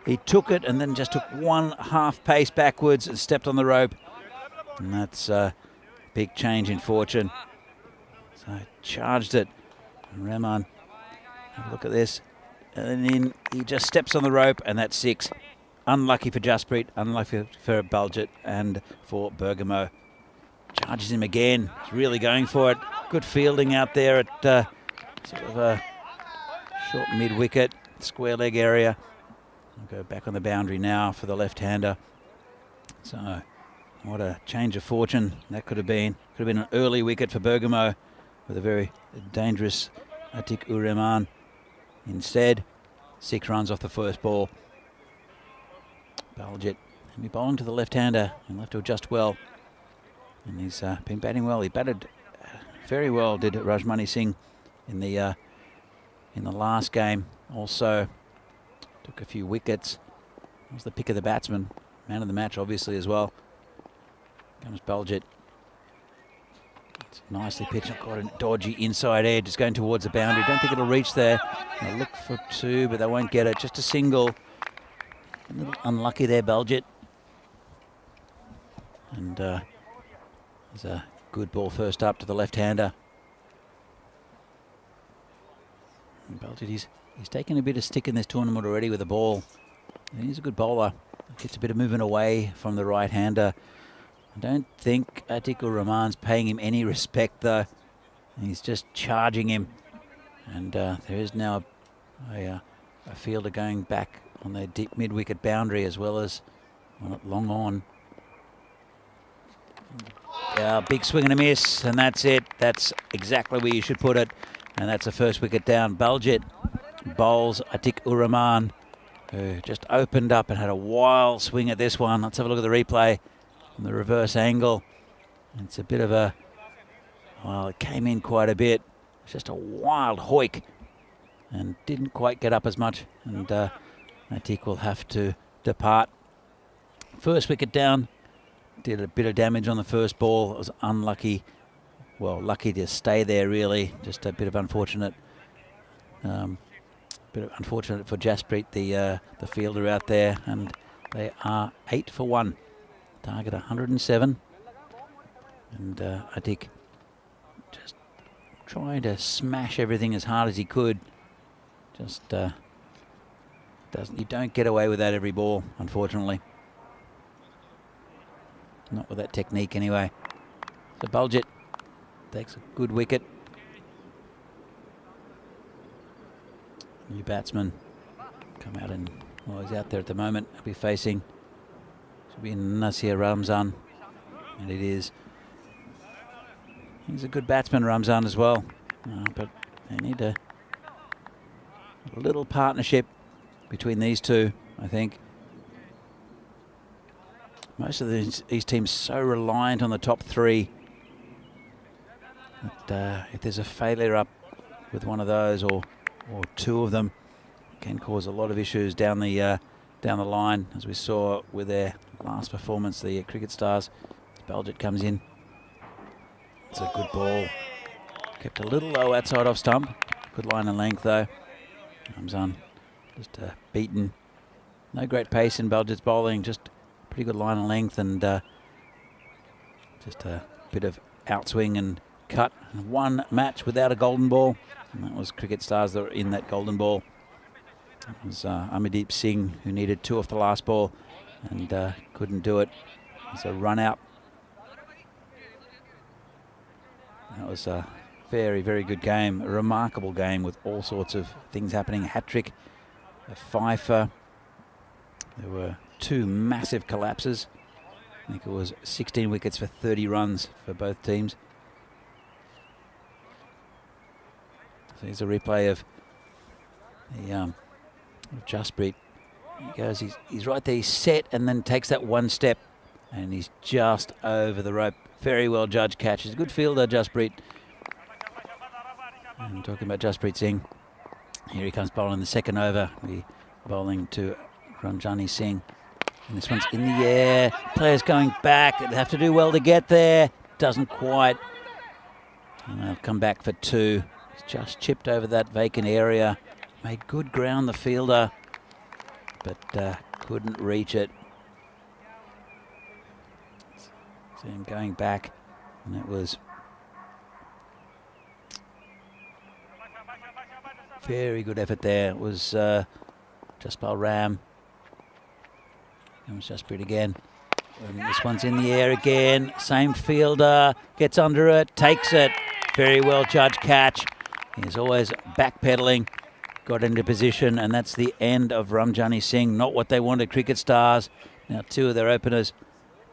He took it and then just took one half pace backwards and stepped on the rope. And that's a big change in fortune. So charged it. And Rahman, have a look at this. And then he just steps on the rope, and that's 6. Unlucky for Jasprit, unlucky for Bulgett and for Bergamo. Charges him again. He's really going for it. Good fielding out there at sort of a short mid-wicket, square leg area. I'll go back on the boundary now for the left-hander. So, what a change of fortune that could have been. Could have been an early wicket for Bergamo with a very dangerous Atiq-ur-Rahman. Instead, 6 runs off the first ball. Bulgett will be bowling to the left-hander and will have to adjust well. And he's been batting well. He batted very well, did Rajmani Singh in the last game. Also took a few wickets. Was the pick of the batsman, man of the match obviously as well. Comes Bulgett. It's nicely pitched. Got a dodgy inside edge. It's going towards the boundary. Don't think it'll reach there. They'll look for 2, but they won't get it. Just a single. A little unlucky there, Bulgett. And there's a good ball first up to the left-hander. Bulgett, he's taken a bit of stick in this tournament already with the ball. And he's a good bowler. Gets a bit of movement away from the right-hander. I don't think Atiq-ur-Rahman's paying him any respect, though. He's just charging him. And there is now a fielder going back on the deep mid-wicket boundary as well as one at long on. Big swing and a miss, and that's it. That's exactly where you should put it. And that's the first wicket down. Bulgett bowls Atiq-ur-Rahman, who just opened up and had a wild swing at this one. Let's have a look at the replay from the reverse angle. It's a bit of a, well, it came in quite a bit. It's just a wild hoik and didn't quite get up as much. And Atiq will have to depart. First wicket down. Did a bit of damage on the first ball. It was unlucky. Well, lucky to stay there, really. Just a bit of unfortunate. Bit of unfortunate for Jasprit, the fielder out there, and they are 8 for 1. Target 107, and Atiq just trying to smash everything as hard as he could. Just you don't get away with that every ball, unfortunately. Not with that technique, anyway. So Bulgett takes a good wicket. New batsman come out and, well, he's out there at the moment. He'll be facing, should be Nasir Ramzan, and it is. He's a good batsman, Ramzan, as well. But they need a little partnership between these two, I think. Most of these teams so reliant on the top 3 that if there's a failure up with one of those or 2 of them, can cause a lot of issues down the line, as we saw with their last performance, the Cricket Stars. Baljet comes in. It's a good ball. Kept a little low outside off stump. Good line and length though. Ramzan just beaten. No great pace in Baljet's bowling, just pretty good line and length, and just a bit of outswing and cut. One match without a golden ball, and that was Cricket Stars that were in that golden ball. It was Amardeep Singh who needed 2 off the last ball and couldn't do it. It's a run out. That was a very, very good game, a remarkable game with all sorts of things happening. A hat-trick, a fifer. There were 2 massive collapses. I think it was 16 wickets for 30 runs for both teams. So here's a replay of the Jasprit. He goes, he's right there, he's set, and then takes that one step, and he's just over the rope. Very well judged catch. He's a good fielder, Jasprit. And talking about Jasprit Singh, here he comes bowling the second over. We're bowling to Ramjani Singh. And this one's in the air. Players going back. They have to do well to get there. Doesn't quite. And they'll come back for 2. He's just chipped over that vacant area. Made good ground, the fielder, but couldn't reach it. See him going back, and it was very good effort there. It was Jaspal Ram. Comes Jasprit again. And this one's in the air again. Same fielder, gets under it, takes it. Very well judged catch. He's always backpedaling. Got into position, and that's the end of Ramjani Singh. Not what they wanted, Cricket Stars. Now 2 of their openers,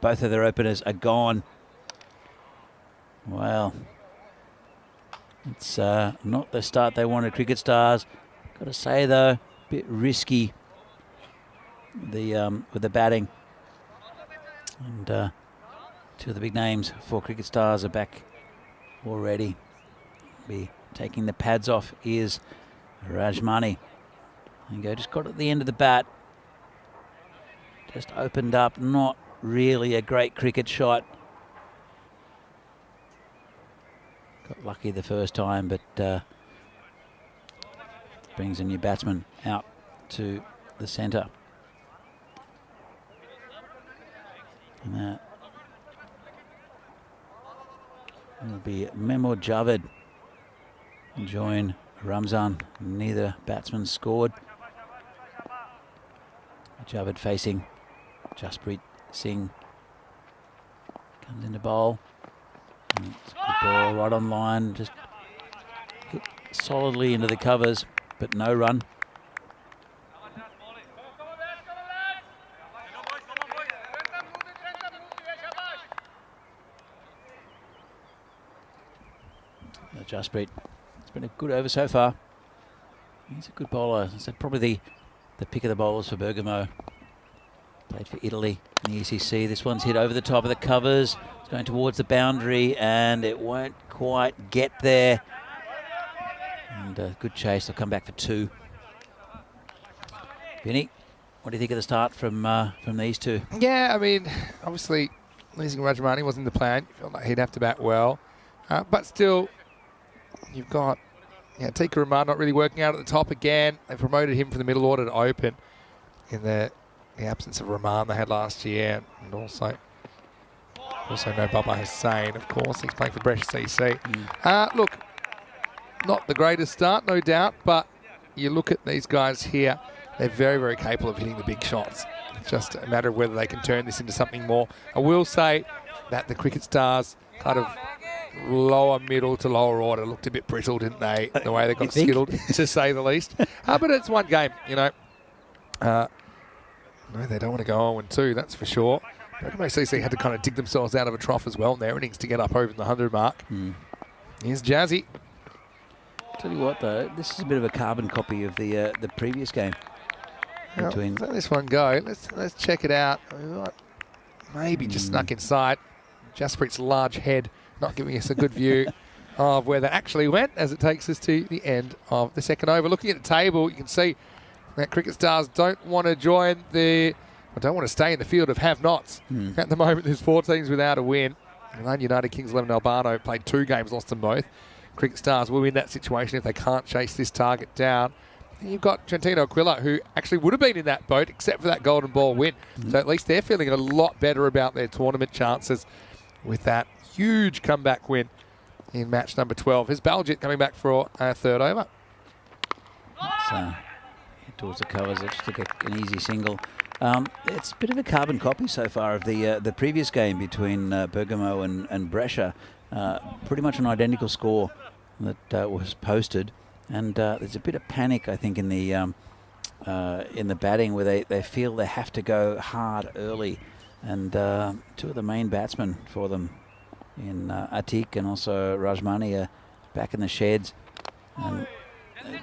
both of their openers are gone. Well, it's not the start they wanted, Cricket Stars. Got to say though, a bit risky with the batting. And 2 of the big names for Cricket Stars are back already. Be taking the pads off is Rajmani. There you go, just got at the end of the bat. Just opened up, not really a great cricket shot. Got lucky the first time, but brings a new batsman out to the centre. And that will be Memo Javed join Ramzan. Neither batsman scored. Javed facing Jasprit Singh. Comes into bowl. And it's a good ball right on line. Just hit solidly into the covers, but no run. Jasprit. It's been a good over so far. He's a good bowler. I said probably the pick of the bowlers for Bergamo. Played for Italy in the ECC. This one's hit over the top of the covers. It's going towards the boundary, and it won't quite get there. And good chase. They'll come back for 2. Vinny, what do you think of the start from these 2? Yeah, I mean, obviously losing Rajmani wasn't the plan. You felt like he'd have to bat well, but still. You've got Tika Rahman not really working out at the top again. They promoted him from the middle order to open in the absence of Rahman they had last year. And also no Baba Hussain, of course. He's playing for Brescia CC. Look, not the greatest start, no doubt, but you look at these guys here, they're very, very capable of hitting the big shots. It's just a matter of whether they can turn this into something more. I will say that the Cricket Stars kind of lower middle to lower order looked a bit brittle, didn't they? The way they got skittled, to say the least. But it's one game, you know. No, they don't want to go 0-2, that's for sure. CC had to kind of dig themselves out of a trough as well in their innings to get up over the 100 mark. Here's Jazzy. Tell you what, though, this is a bit of a carbon copy of the previous game. Between let this one go. Let's check it out. Maybe just snuck inside. Jasprit's large head not giving us a good view of where that actually went, as it takes us to the end of the second over. Looking at the table, you can see that Cricket Stars don't want to join the, or don't want to stay in the field of have-nots. At the moment, there's 4 teams without a win. Lane United, Kings 11 Albano played 2 games, lost them both. Cricket Stars will win that situation if they can't chase this target down. And you've got Trentino Aquila, who actually would have been in that boat except for that golden ball win. So at least they're feeling a lot better about their tournament chances with that huge comeback win in match number 12. Here's Baljit coming back for a 3rd over. Towards the covers, it's just an easy single. It's a bit of a carbon copy so far of the previous game between Bergamo and Brescia. Pretty much an identical score that was posted, and there's a bit of panic, I think, in the batting where they feel they have to go hard early, and 2 of the main batsmen for them, in Atik and also Rajmani, are back in the sheds, and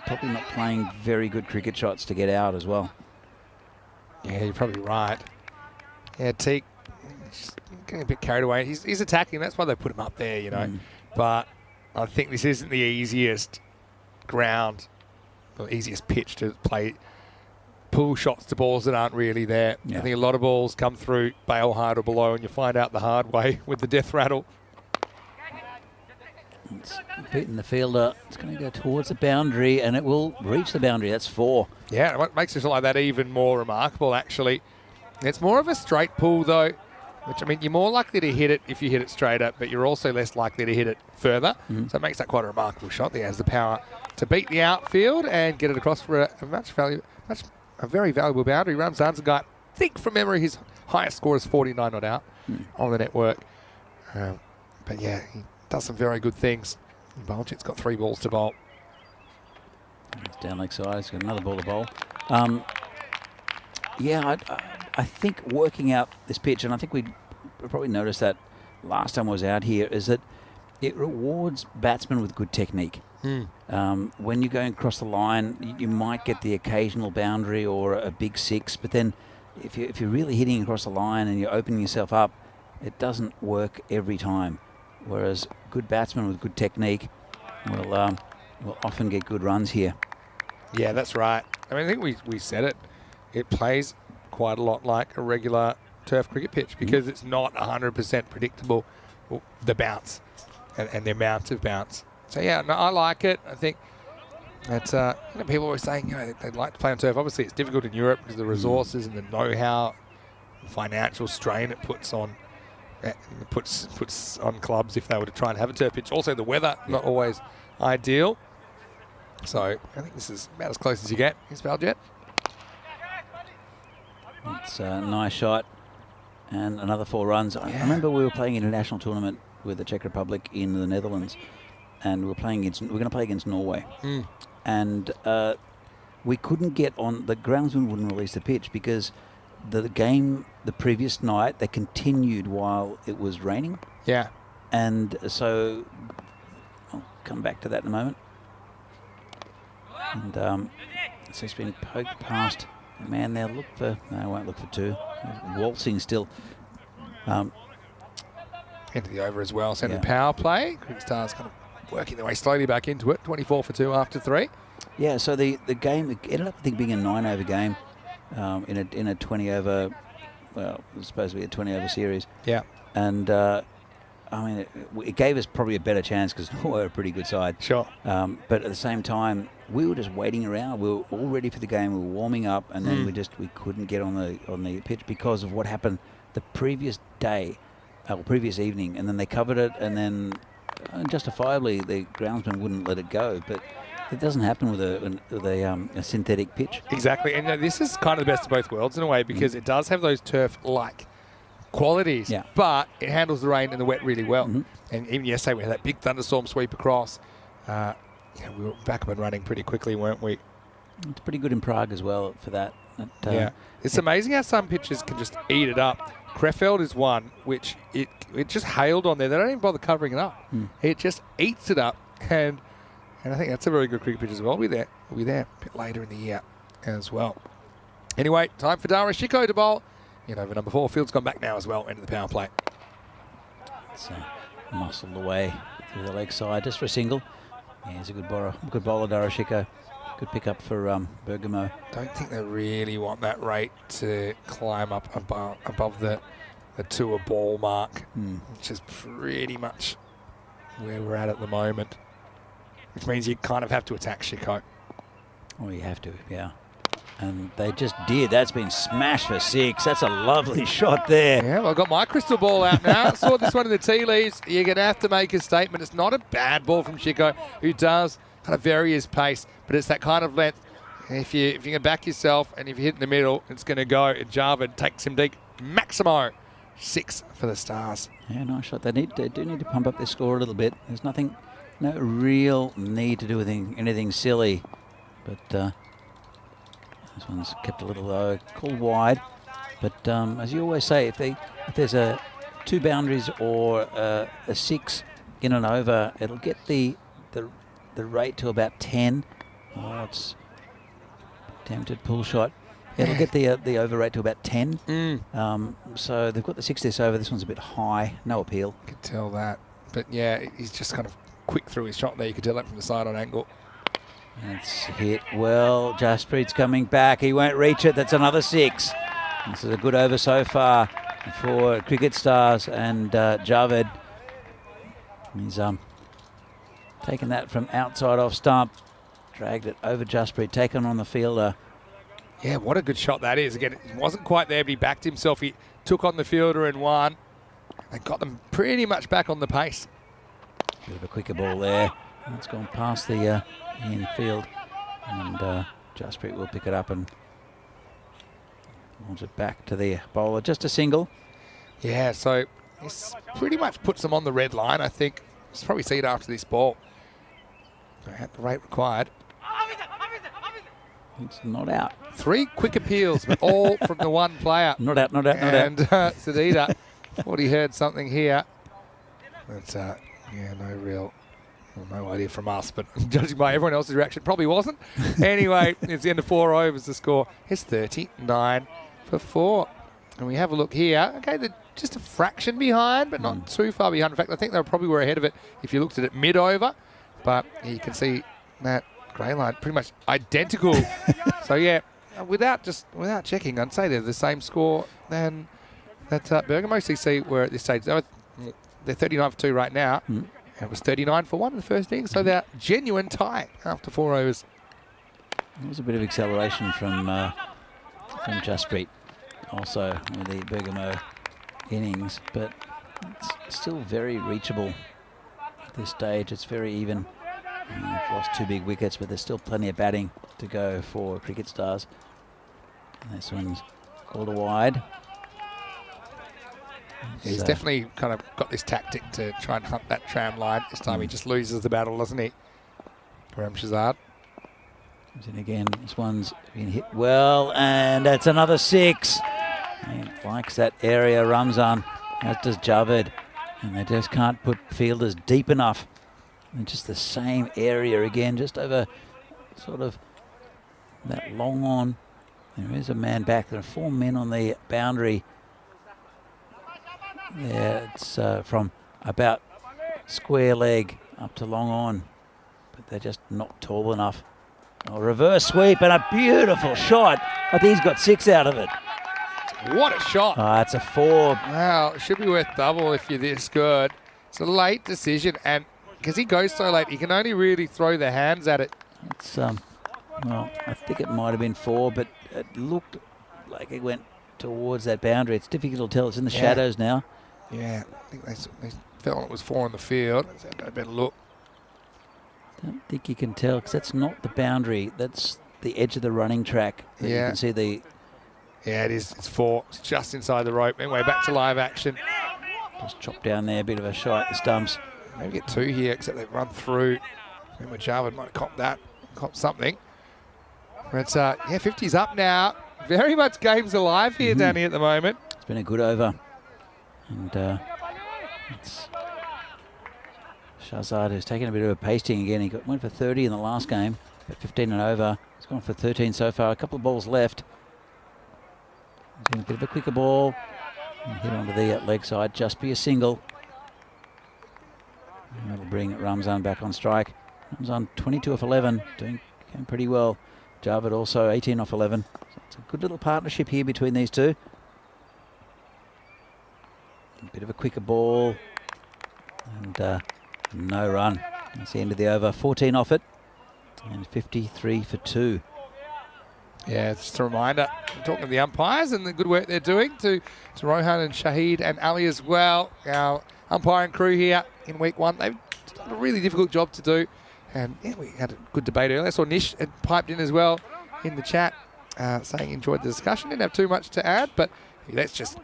probably not playing very good cricket shots to get out as well. Yeah, you're probably right. Yeah, Teak just getting a bit carried away. He's attacking. That's why they put him up there, you know. But I think this isn't the easiest ground, or easiest pitch to play. Pull shots to balls that aren't really there. I think a lot of balls come through bail hard or below, and you find out the hard way with the death rattle. It's beating the fielder. It's going to go towards the boundary, and it will reach the boundary. That's 4. Yeah, what makes it like that even more remarkable, actually. It's more of a straight pull, though, which, I mean, you're more likely to hit it if you hit it straight up, but you're also less likely to hit it further. So it makes that quite a remarkable shot. He has the power to beat the outfield and get it across for a very valuable boundary. Ramzan's got, I think from memory, his highest score is 49 not out on the network. But yeah, he does some very good things. Baljit's got 3 balls to bowl. Down leg side, he's got another ball to bowl. I think working out this pitch, and I think we probably noticed that last time I was out here, is that it rewards batsmen with good technique. When you're going across the line, you might get the occasional boundary or a big 6, but then if you're really hitting across the line and you're opening yourself up, it doesn't work every time. Whereas good batsmen with good technique will often get good runs here. Yeah, that's right. I mean, I think we said it. It plays quite a lot like a regular turf cricket pitch because it's not 100% predictable, the bounce and the amount of bounce. So yeah, no, I like it. I think that people are always saying they'd like to play on turf. Obviously, it's difficult in Europe because of the resources and the know-how, the financial strain it puts on. Puts on clubs if they were to try and have a turf pitch. Also, the weather not always ideal. So I think this is about as close as you get. Here's Baljit. It's a nice shot and another 4 runs. I remember we were playing an international tournament with the Czech Republic in the Netherlands, and we're going to play against Norway, and we couldn't get on. The groundsman wouldn't release the pitch because the game the previous night they continued while it was raining. Yeah, and so I'll come back to that in a moment. And so it's been poked past. Man, they'll look for. No, I won't look for 2. Waltzing still. Into the over as well. Centre the power play. Cricket Stars kind of working their way slowly back into it. 24 for 2 after 3. Yeah, so the game ended up, I think, being a 9-over game in a 20-over. Well, it was supposed to be a 20-over series. Yeah. And I mean, it gave us probably a better chance because Norway were a pretty good side. Sure. But at the same time, we were just waiting around. We were all ready for the game. We were warming up, and then we couldn't get on the pitch because of what happened the previous day, or previous evening, and then they covered it, and then justifiably the groundsman wouldn't let it go. But it doesn't happen with a synthetic pitch. Exactly, and this is kind of the best of both worlds in a way because it does have those turf-like qualities, but it handles the rain and the wet really well. And even yesterday we had that big thunderstorm sweep across. We were back up and running pretty quickly, weren't we? It's pretty good in Prague as well for that. It's amazing how some pitches can just eat it up. Krefeld is one which it just hailed on there. They don't even bother covering it up. It just eats it up, and I think that's a very good cricket pitch as well. We'll be there a bit later in the year as well. Anyway, time for Dara Shiko to bowl. Over number 4. Field's gone back now as well into the power play. It's muscled away through the leg side just for a single. Yeah, he's a good bowler, Dara Shiko. Good pick up for Bergamo. Don't think they really want that rate to climb up above the tour ball mark, which is pretty much where we're at the moment, which means you kind of have to attack Chico. Oh, you have to, yeah. And they just did. That's been smashed for 6. That's a lovely shot there. Yeah, well, I've got my crystal ball out now. Saw this one in the tea leaves. You're going to have to make a statement. It's not a bad ball from Chico, who does kind of vary his pace, but it's that kind of length. If you can back yourself and if you hit in the middle, it's going to go. Jarvid takes him deep. Maximo, 6 for the Stars. Yeah, nice shot. They do need to pump up their score a little bit. There's no real need to do anything silly, but this one's kept a little low, called wide. But as you always say, if there's a 2 boundaries or a 6 in and over, it'll get the rate to about 10. Oh, it's tempted pull shot. It'll get the over rate to about 10. So they've got the 6 this over. This one's a bit high. No appeal. You could tell that. But yeah, he's just kind of quick through his shot there. You could tell that from the side on angle. That's hit well. Jaspreet's coming back. He won't reach it. That's another 6. This is a good over so far for Cricket Stars and Javed. He's taken that from outside off stump. Dragged it over Jaspreet. Taken on the fielder. Yeah, what a good shot that is. Again, it wasn't quite there, but he backed himself. He took on the fielder and won. They got them pretty much back on the pace. Bit of a quicker ball there. It's gone past the infield, and Jaspreet will pick it up and launch it back to the bowler. Just a single. Yeah, so this pretty much puts them on the red line, I think. Let's probably see it after this ball. At the rate required. It's not out. 3 quick appeals, but all from the one player. Not out, not out, not out. And Sadida thought he heard something here. But yeah, no idea from us, but judging by everyone else's reaction, probably wasn't. Anyway, it's the end of 4 overs. The score is 39 for 4. And we have a look here. Okay, they're just a fraction behind, but not too far behind. In fact, I think they probably were ahead of it if you looked at it mid-over. But you can see that grey line pretty much identical. So yeah, without checking, I'd say they're the same score than that Bergamo CC were at this stage. They're 39 for 2 right now. And it was 39 for 1 in the first inning, so they're genuine tie after 4 overs. There was a bit of acceleration from Jaspreet also with the Bergamo innings, but it's still very reachable at this stage. It's very even. They've lost 2 big wickets, but there's still plenty of batting to go for Cricket Stars. And this one's called a wide. He's definitely kind of got this tactic to try and hunt that tram line. This time he just loses the battle, doesn't he? Ram Shazad. Comes in again. This one's been hit well, and that's another 6. He likes that area, Ramzan, as does Javed. And they just can't put fielders deep enough. And just the same area again, just over sort of that long on. There is a man back. There are 4 men on the boundary. Yeah, it's from about square leg up to long on, but they're just not tall enough. A reverse sweep and a beautiful shot. I think he's got 6 out of it. What a shot. It's a 4. Wow, it should be worth double if you're this good. It's a late decision, and because he goes so late, he can only really throw the hands at it. It's well, I think it might have been 4, but it looked like it went towards that boundary. It's difficult to tell. It's in the shadows now. Yeah, I think they felt it was 4 on the field. Let's have a better look. I don't think you can tell because that's not the boundary. That's the edge of the running track. You can see the... Yeah, it is. It's 4. It's just inside the rope. Anyway, back to live action. Just chopped down there. A bit of a shot at the stumps. Maybe get 2 here, except they've run through. Remember, Jarvid might have copped something. But yeah, 50's up now. Very much game's alive here, Danny, at the moment. It's been a good over. And it's Shahzad who's taken a bit of a pasting again. He went for 30 in the last game, but 15 and over. He's gone for 13 so far. A couple of balls left. He's a bit of a quicker ball. And hit onto the leg side. Just be a single. And that'll bring Ramzan back on strike. Ramzan 22 off 11. Came pretty well. Javid also 18 off 11. So it's a good little partnership here between these two. A bit of a quicker ball. And no run. That's the end of the over. 14 off it. And 53 for 2. Yeah, just a reminder, talking to the umpires and the good work they're doing to Rohan and Shahid and Ali as well. Our umpiring crew here in week 1, they've done a really difficult job to do. And yeah, we had a good debate earlier. I saw Nish had piped in as well in the chat saying he enjoyed the discussion. Didn't have too much to add, but let's just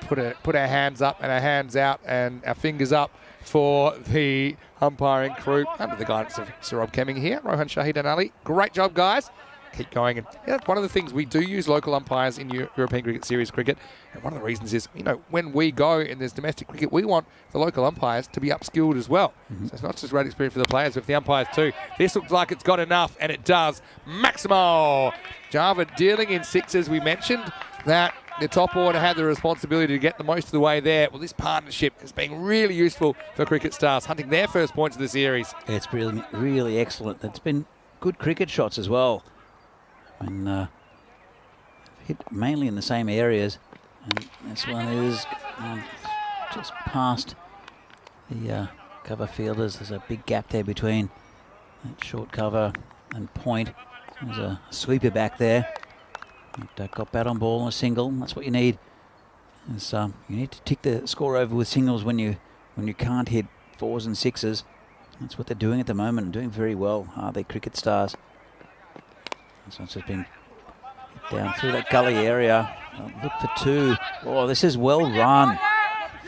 put our hands up and our hands out and our fingers up for the umpiring crew under the guidance of Sir Rob Kemming here. Rohan, Shahid and Ali, great job, guys. Keep going. And yeah, that's one of the things we do use local umpires in European Cricket Series cricket. And one of the reasons is, when we go and there's domestic cricket, we want the local umpires to be upskilled as well. So it's not just a great experience for the players, but for the umpires too. This looks like it's got enough, and it does. Maximo! Javid dealing in 6, as we mentioned, that the top order had the responsibility to get the most of the way there. Well, this partnership has been really useful for Cricket Stars, hunting their first points of the series. It's really, really excellent. It's been good cricket shots as well. And hit mainly in the same areas. And this one is just past the cover fielders. There's a big gap there between that short cover and point. There's a sweeper back there. It got bat on ball and a single. That's what you need. Is, you need to tick the score over with singles when you can't hit 4s and 6s. That's what they're doing at the moment, and doing very well, are they, Cricket Stars? So it's just been down through that gully area. Look for 2. Oh, this is well run.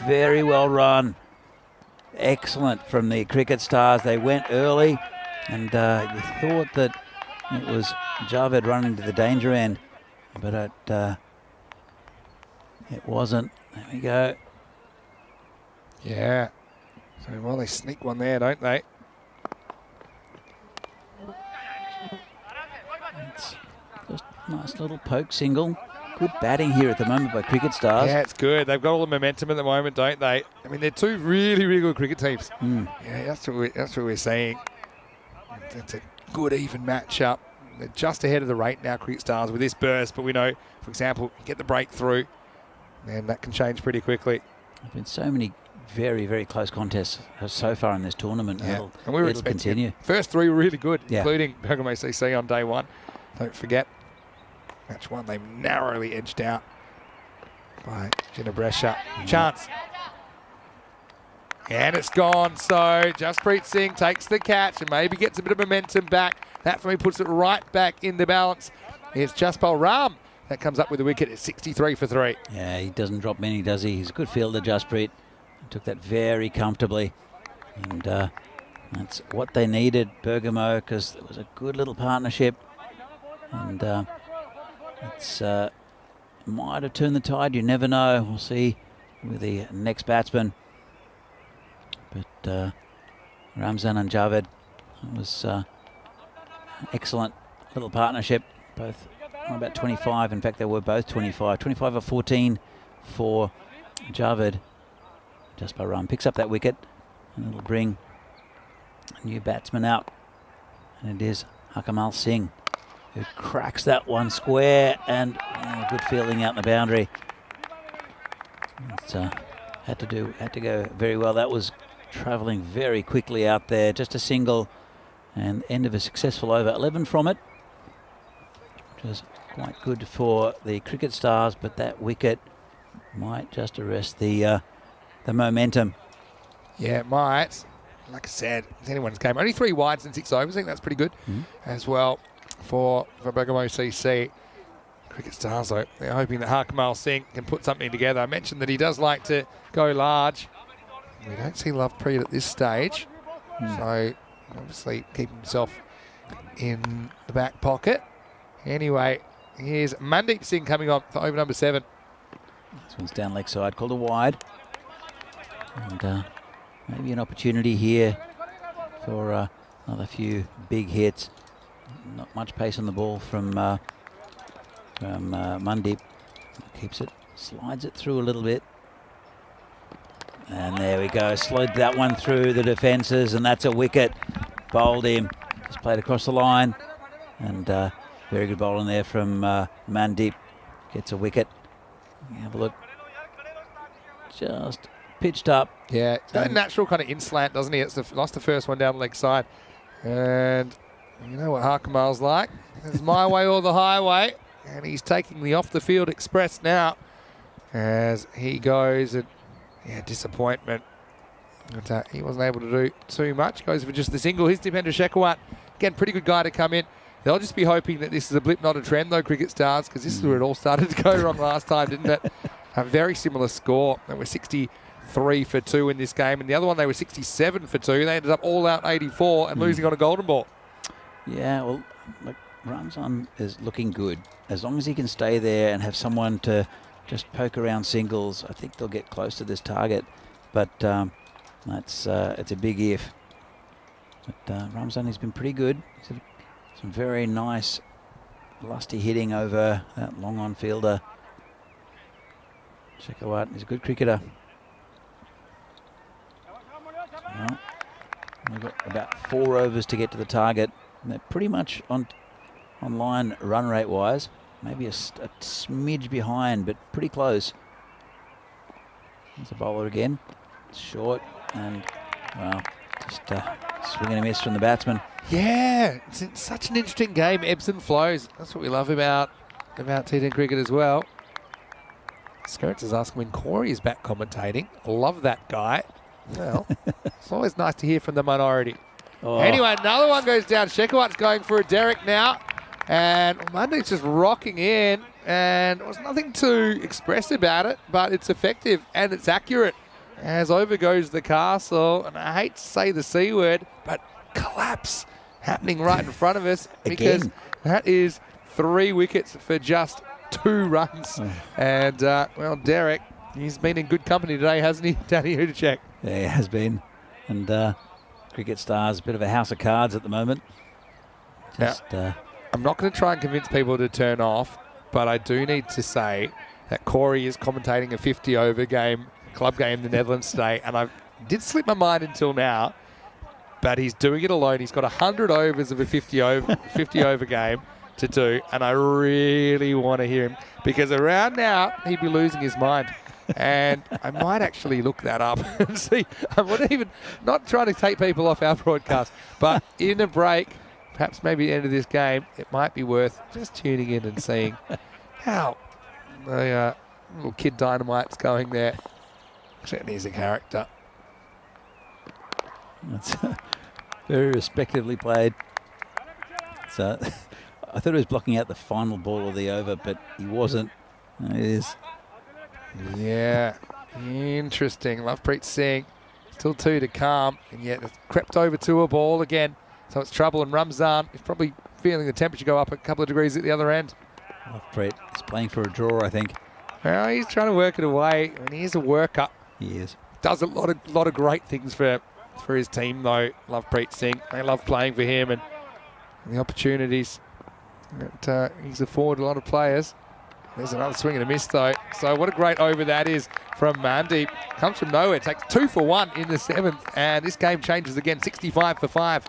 Very well run. Excellent from the Cricket Stars. They went early, and you thought that it was Javed running to the danger end, but it wasn't. There we go. Yeah. So, well, they sneak one there, don't they? It's just a nice little poke single. Good batting here at the moment by Cricket Stars. Yeah, it's good. They've got all the momentum at the moment, don't they? I mean, they're 2 really, really good cricket teams. Yeah, that's what we're seeing. It's a good, even matchup. They're just ahead of the rate now, Cricket Stars, with this burst. But we know, for example, you get the breakthrough, and that can change pretty quickly. There's been so many very, very close contests so far in this tournament. Yeah. And we were it'll continue. First 3 were really good, including Bergamo CC on day 1. Don't forget, match 1, they narrowly edged out by Ginabresha. Chance. And it's gone. So Jasprit Singh takes the catch and maybe gets a bit of momentum back. That for me puts it right back in the balance. It's Jaspal Ram that comes up with the wicket at 63 for 3. Yeah, he doesn't drop many, does he? He's a good fielder, Jasprit. Took that very comfortably. And that's what they needed, Bergamo, because it was a good little partnership. And it's might have turned the tide. You never know. We'll see with the next batsman. But Ramzan and Javed, it was excellent little partnership. Both about 25. In fact, they were both 25. 25 or 14 for Javed. Just by run. Picks up that wicket. And it'll bring a new batsman out. And it is Hakamal Singh, who cracks that one square, and good fielding out in the boundary. It's had to go very well. That was travelling very quickly out there. Just a single, and end of a successful over. 11 from it, which is quite good for the Cricket Stars. But that wicket might just arrest the momentum. Yeah, it might. Like I said, it's anyone's game. Only 3 wides and 6 overs. I think that's pretty good as well for Bergamo CC. Cricket Stars, though, they're hoping that Hakamal Singh can put something together. I mentioned that he does like to go large. We don't see Lovepreet at this stage. So, obviously, keep himself in the back pocket. Anyway, here's Mandeep Singh coming on for over number 7. This one's down leg side, called a wide. And maybe an opportunity here for another few big hits. Not much pace on the ball from Mandeep. Keeps it, slides it through a little bit. And there we go. Slid that one through the defences, and that's a wicket. Bowled him. Just played across the line. And very good bowling there from Mandeep. Gets a wicket. Have a look. Just pitched up. Yeah, it's got a natural kind of in-slant, doesn't he? Lost the first one down the leg side. And you know what Harkamal's like. It's my way or the highway. And he's taking the off-the-field express now as he goes. And yeah, disappointment. But, he wasn't able to do too much. Goes for just the single. Here's Dipender Shekhawat. Again, pretty good guy to come in. They'll just be hoping that this is a blip, not a trend, though, Cricket Stars, because this is where it all started to go wrong last time, didn't it? A very similar score. They were 63 for 2 in this game, and the other one they were 67 for 2. They ended up all out 84 and losing on a golden ball. Yeah, well, look, Ramzan is looking good. As long as he can stay there and have someone to just poke around singles, I think they'll get close to this target. But it's a big if. But Ramzan has been pretty good. He's had some very nice, lusty hitting over that long-on fielder. Shekhawat is a good cricketer. Well, we've got about 4 overs to get to the target. And they're pretty much on line run rate wise. Maybe a smidge behind, but pretty close. There's a bowler again. It's short and, well, just swing and a miss from the batsman. Yeah, it's such an interesting game, ebbs and flows. That's what we love about T10 cricket as well. Skirts is asking when Corey is back commentating. Love that guy. Well, it's always nice to hear from the minority. Oh. Anyway, another one goes down. Shekhawat's going for a derrick now. And Mandeep's just rocking in. And there was nothing too expressive about it, but it's effective and it's accurate. As over goes the castle. And I hate to say the C word, but collapse happening right in front of us. Because that is 3 wickets for just 2 runs. And, well, Derek, he's been in good company today, hasn't he, Danny Hudacek? Yeah, he has been. And Cricket Stars, a bit of a house of cards at the moment. Just, I'm not going to try and convince people to turn off, but I do need to say that Corey is commentating a 50-over game, club game in the Netherlands today, and I did slip my mind until now, but he's doing it alone. He's got 100 overs of a 50-over game to do, and I really want to hear him, because around now, he'd be losing his mind. And I might actually look that up and see. I'm not trying to take people off our broadcast, but in a break, perhaps maybe the end of this game, it might be worth just tuning in and seeing how the little kid Dynamite's going there. Certainly is a character. That's very respectively played. So I thought he was blocking out the final ball of the over, but he wasn't. It is. Yeah, interesting. Lovepreet Singh, still 2 to come, and yet it's crept over to a ball again. So it's trouble, and Ramzan is probably feeling the temperature go up a couple of degrees at the other end. Lovepreet is playing for a draw, I think. Well, he's trying to work it away, and he's a worker. He is. Does a lot of great things for his team, though, Lovepreet Singh. They love playing for him and the opportunities that he's afforded a lot of players. There's another swing and a miss, though. So what a great over that is from Mandeep. Comes from nowhere. Takes 2 for 1 in the 7th. And this game changes again, 65 for 5.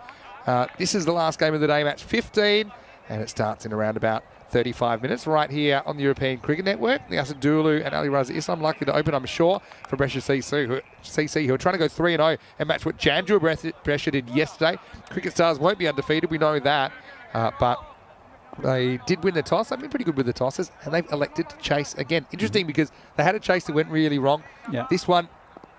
This is the last game of the day, match 15. And it starts in around about 35 minutes right here on the European Cricket Network. The Asadulu and Ali Raza is unlikely to open, I'm sure, for Brescia CC, who are trying to go 3-0 and match what Brescia did yesterday. Cricket Stars won't be undefeated, we know that. But they did win the toss. They've been pretty good with the tosses, and they've elected to chase again. Interesting because they had a chase that went really wrong. Yeah. This one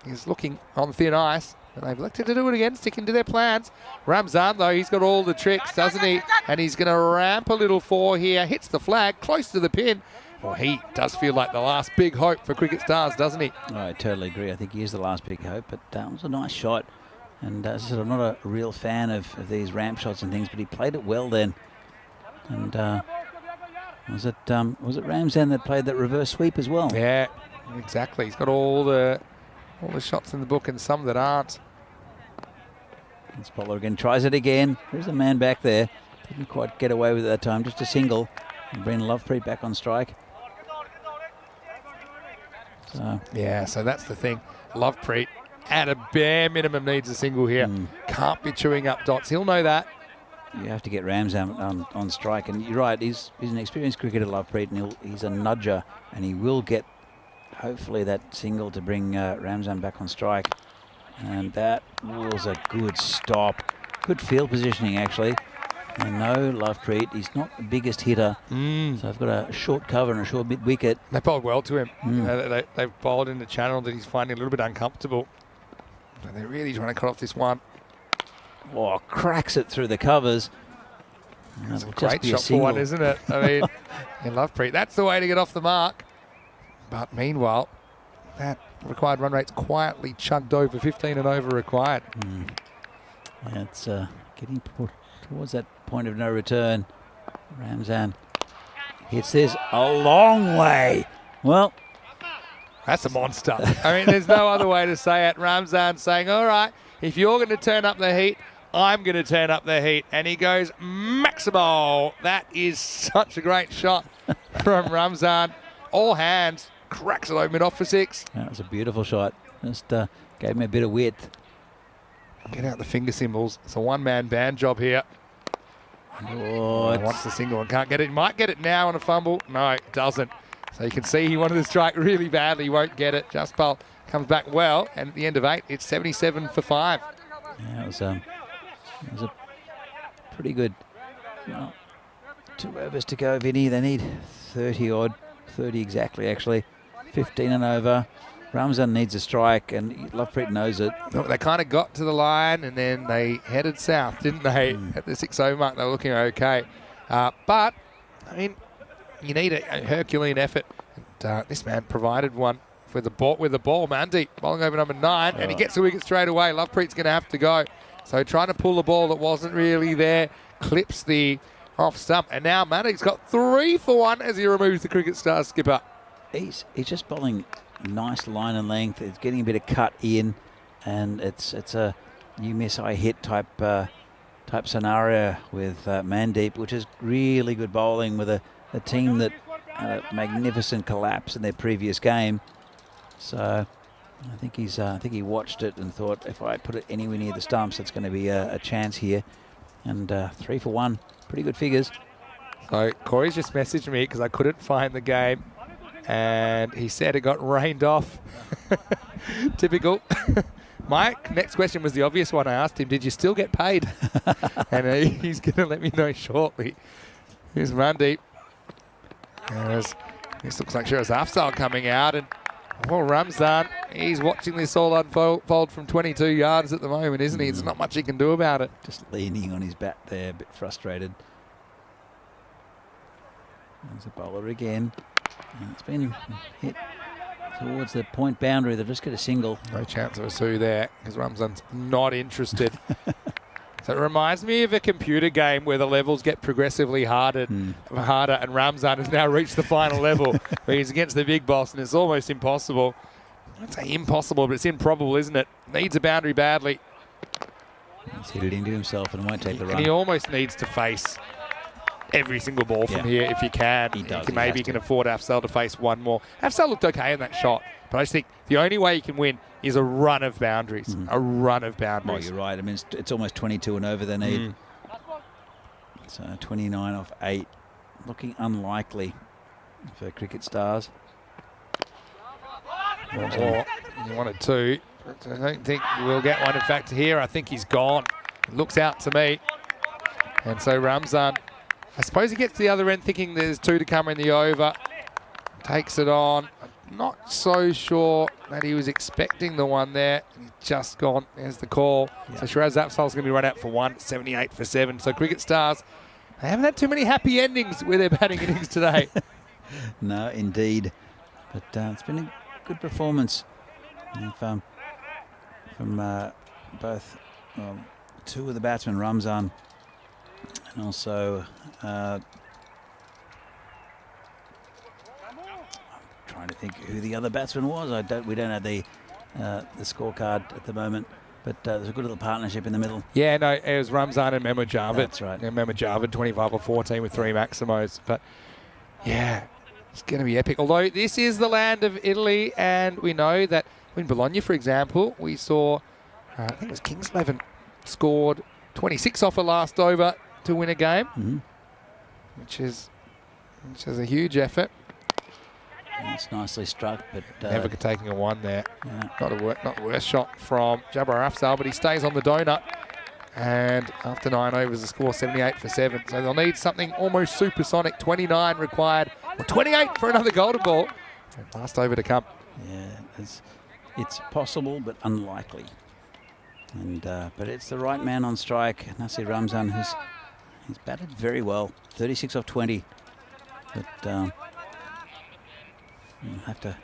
is looking on thin ice, and they've elected to do it again, sticking to their plans. Ramzan, though, he's got all the tricks, doesn't he? And he's going to ramp a little 4 here, hits the flag, close to the pin. Well, he does feel like the last big hope for Cricket Stars, doesn't he? Oh, I totally agree. I think he is the last big hope, but it was a nice shot. And as I said, I'm not a real fan of these ramp shots and things, but he played it well then. And was it Ramzan that played that reverse sweep as well? Yeah, exactly. He's got all the shots in the book and some that aren't. This bowler again tries it again. There's a man back there. Didn't quite get away with it that time. Just a single. And bring Lovepreet back on strike. So yeah, so that's the thing. Lovepreet at a bare minimum needs a single here. Can't be chewing up dots. He'll know that. you have to get Ramzan on strike. And you're right, he's an experienced cricketer, Lovepreet, and he's a nudger, and he will get, hopefully, that single to bring Ramzan back on strike. And that was a good stop. Good field positioning, actually. And no, Lovepreet, he's not the biggest hitter. So I've got a short cover and a short mid wicket. They bowled well to him. You know, they've bowled in the channel that he's finding a little bit uncomfortable. But they're really trying to cut off this one. Oh, cracks it through the covers. That's a great shot for one, isn't it? I mean, in Lovepreet, that's the way to get off the mark. But meanwhile, that required run rate's quietly chugged over, 15 and over required. Yeah, it's getting towards that point of no return. Ramzan hits this a long way. Well, that's a monster. I mean, there's no other way to say it. Ramzan saying, all right, if you're going to turn up the heat, I'm going to turn up the heat. And he goes maximal. That is such a great shot from Ramzan. All hands. Cracks it over mid-off for 6. That was a beautiful shot. Just gave him a bit of width. Get out the finger symbols. It's a one-man band job here. Oh, wants the single and can't get it. He might get it now on a fumble. No, it doesn't. So you can see he wanted to strike really badly. He won't get it. Jaspal comes back well. And at the end of 8, it's 77 for 5. Yeah, it was a pretty good. Well, 2 overs to go, Vinny. They need 30 exactly, actually. 15 and over. Ramzan needs a strike, and Lovepreet knows it. They kind of got to the line, and then they headed south, didn't they? At the 6 over mark, they were looking okay. But, I mean, you need a Herculean effort. And, this man provided one with the ball. Mandeep bowling over number 9, and he gets the wicket straight away. Lovepreet's going to have to go. So trying to pull the ball that wasn't really there, clips the off stump. And now Mandeep's got 3 for 1 as he removes the Cricket Star skipper. He's just bowling nice line and length. It's getting a bit of cut in, and it's a you miss I hit type scenario with Mandeep, which is really good bowling with a team that had a magnificent collapse in their previous game. So I think he watched it and thought, if I put it anywhere near the stumps, it's going to be a chance here. And 3 for 1, pretty good figures. So Corey's just messaged me because I couldn't find the game, and he said it got rained off. Typical. My next question was the obvious one. I asked him, did you still get paid? And he's going to let me know shortly. Here's Mandeep. This looks like Shiraz Afzal coming out, and Ramzan, he's watching this all unfold from 22 yards at the moment, isn't he? There's not much he can do about it. Just leaning on his bat there, a bit frustrated. There's a bowler again. And it's been hit towards the point boundary. They'll just get a single. No chance of a 2 there because Ramzan's not interested. So it reminds me of a computer game where the levels get progressively harder, and Ramzan has now reached the final level where he's against the big boss, and it's almost impossible. I'd say impossible, but it's improbable, isn't it? Needs a boundary badly. He's hit it into himself and won't take the run. And he almost needs to face every single ball from here if he can. He does. Maybe he can afford Afzal to face one more. Afzal looked okay in that shot, but I just think the only way he can win is a run of boundaries. A run of boundaries. Oh, you're right. I mean, it's almost 22 and over they need. So 29 off 8. Looking unlikely for Cricket Stars. Or he wanted 2. I don't think we'll get one. In fact, here I think he's gone. It looks out to me. And so Ramzan, I suppose he gets to the other end thinking there's 2 to come in the over. Takes it on. I'm not so sure that he was expecting the one there. He's just gone. There's the call. So Shiraz Afzal's going to be run out for 1, 78 for 7. So Cricket Stars, they haven't had too many happy endings with their batting innings today. No, indeed. But it's been a good performance from both 2 of the batsmen, Ramzan, and also trying to think who the other batsman was. We don't have the scorecard at the moment, but there's a good little partnership in the middle. Yeah, no, it was Ramzan and Mehmet Javed. That's right. Yeah, Mehmet Javed, 25 or 14 with 3 maximos. But yeah, it's going to be epic. Although this is the land of Italy, and we know that in Bologna, for example, we saw, I think it was Kingsleven scored 26 off a last over to win a game, Mm-hmm. which is a huge effort. It's nicely struck, but Never taking a 1 there. yeah. Not the worst shot from Jabbar Afzal, but he stays on the donut. And after 9 overs, the score 78 for 7. So they'll need something almost supersonic. 29 required, or 28 for another golden ball. And last over to come. Yeah, it's possible but unlikely. And but it's the right man on strike, Nasir Ramzan, he's batted very well, 36 off 20. But you'll have to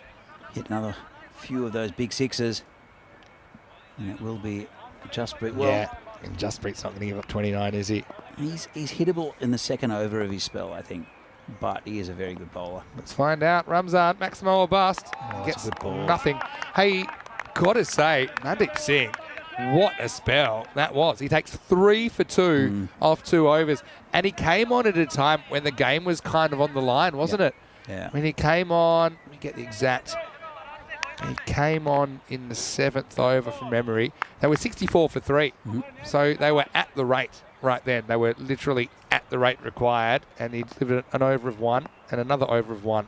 hit another few of those big sixes, and it will be Jasprit. Well, Yeah, and Jasprit's not going to give up 29, is he? he's hittable in the second over of his spell, I think. But he is a very good bowler. Let's find out. Ramzan, Maximo or bust. Oh, Gets it's a good ball. nothing. Hey, got to say, Mandeep Singh, what a spell that was. He takes 3 for 2 off 2 overs. And he came on at a time when the game was kind of on the line, wasn't it? Yeah. When he came on, let me get the exact. He came on in the 7th over from memory. They were 64 for 3. So they were at the rate right then. They were literally at the rate required. And he delivered an over of 1 and another over of 1.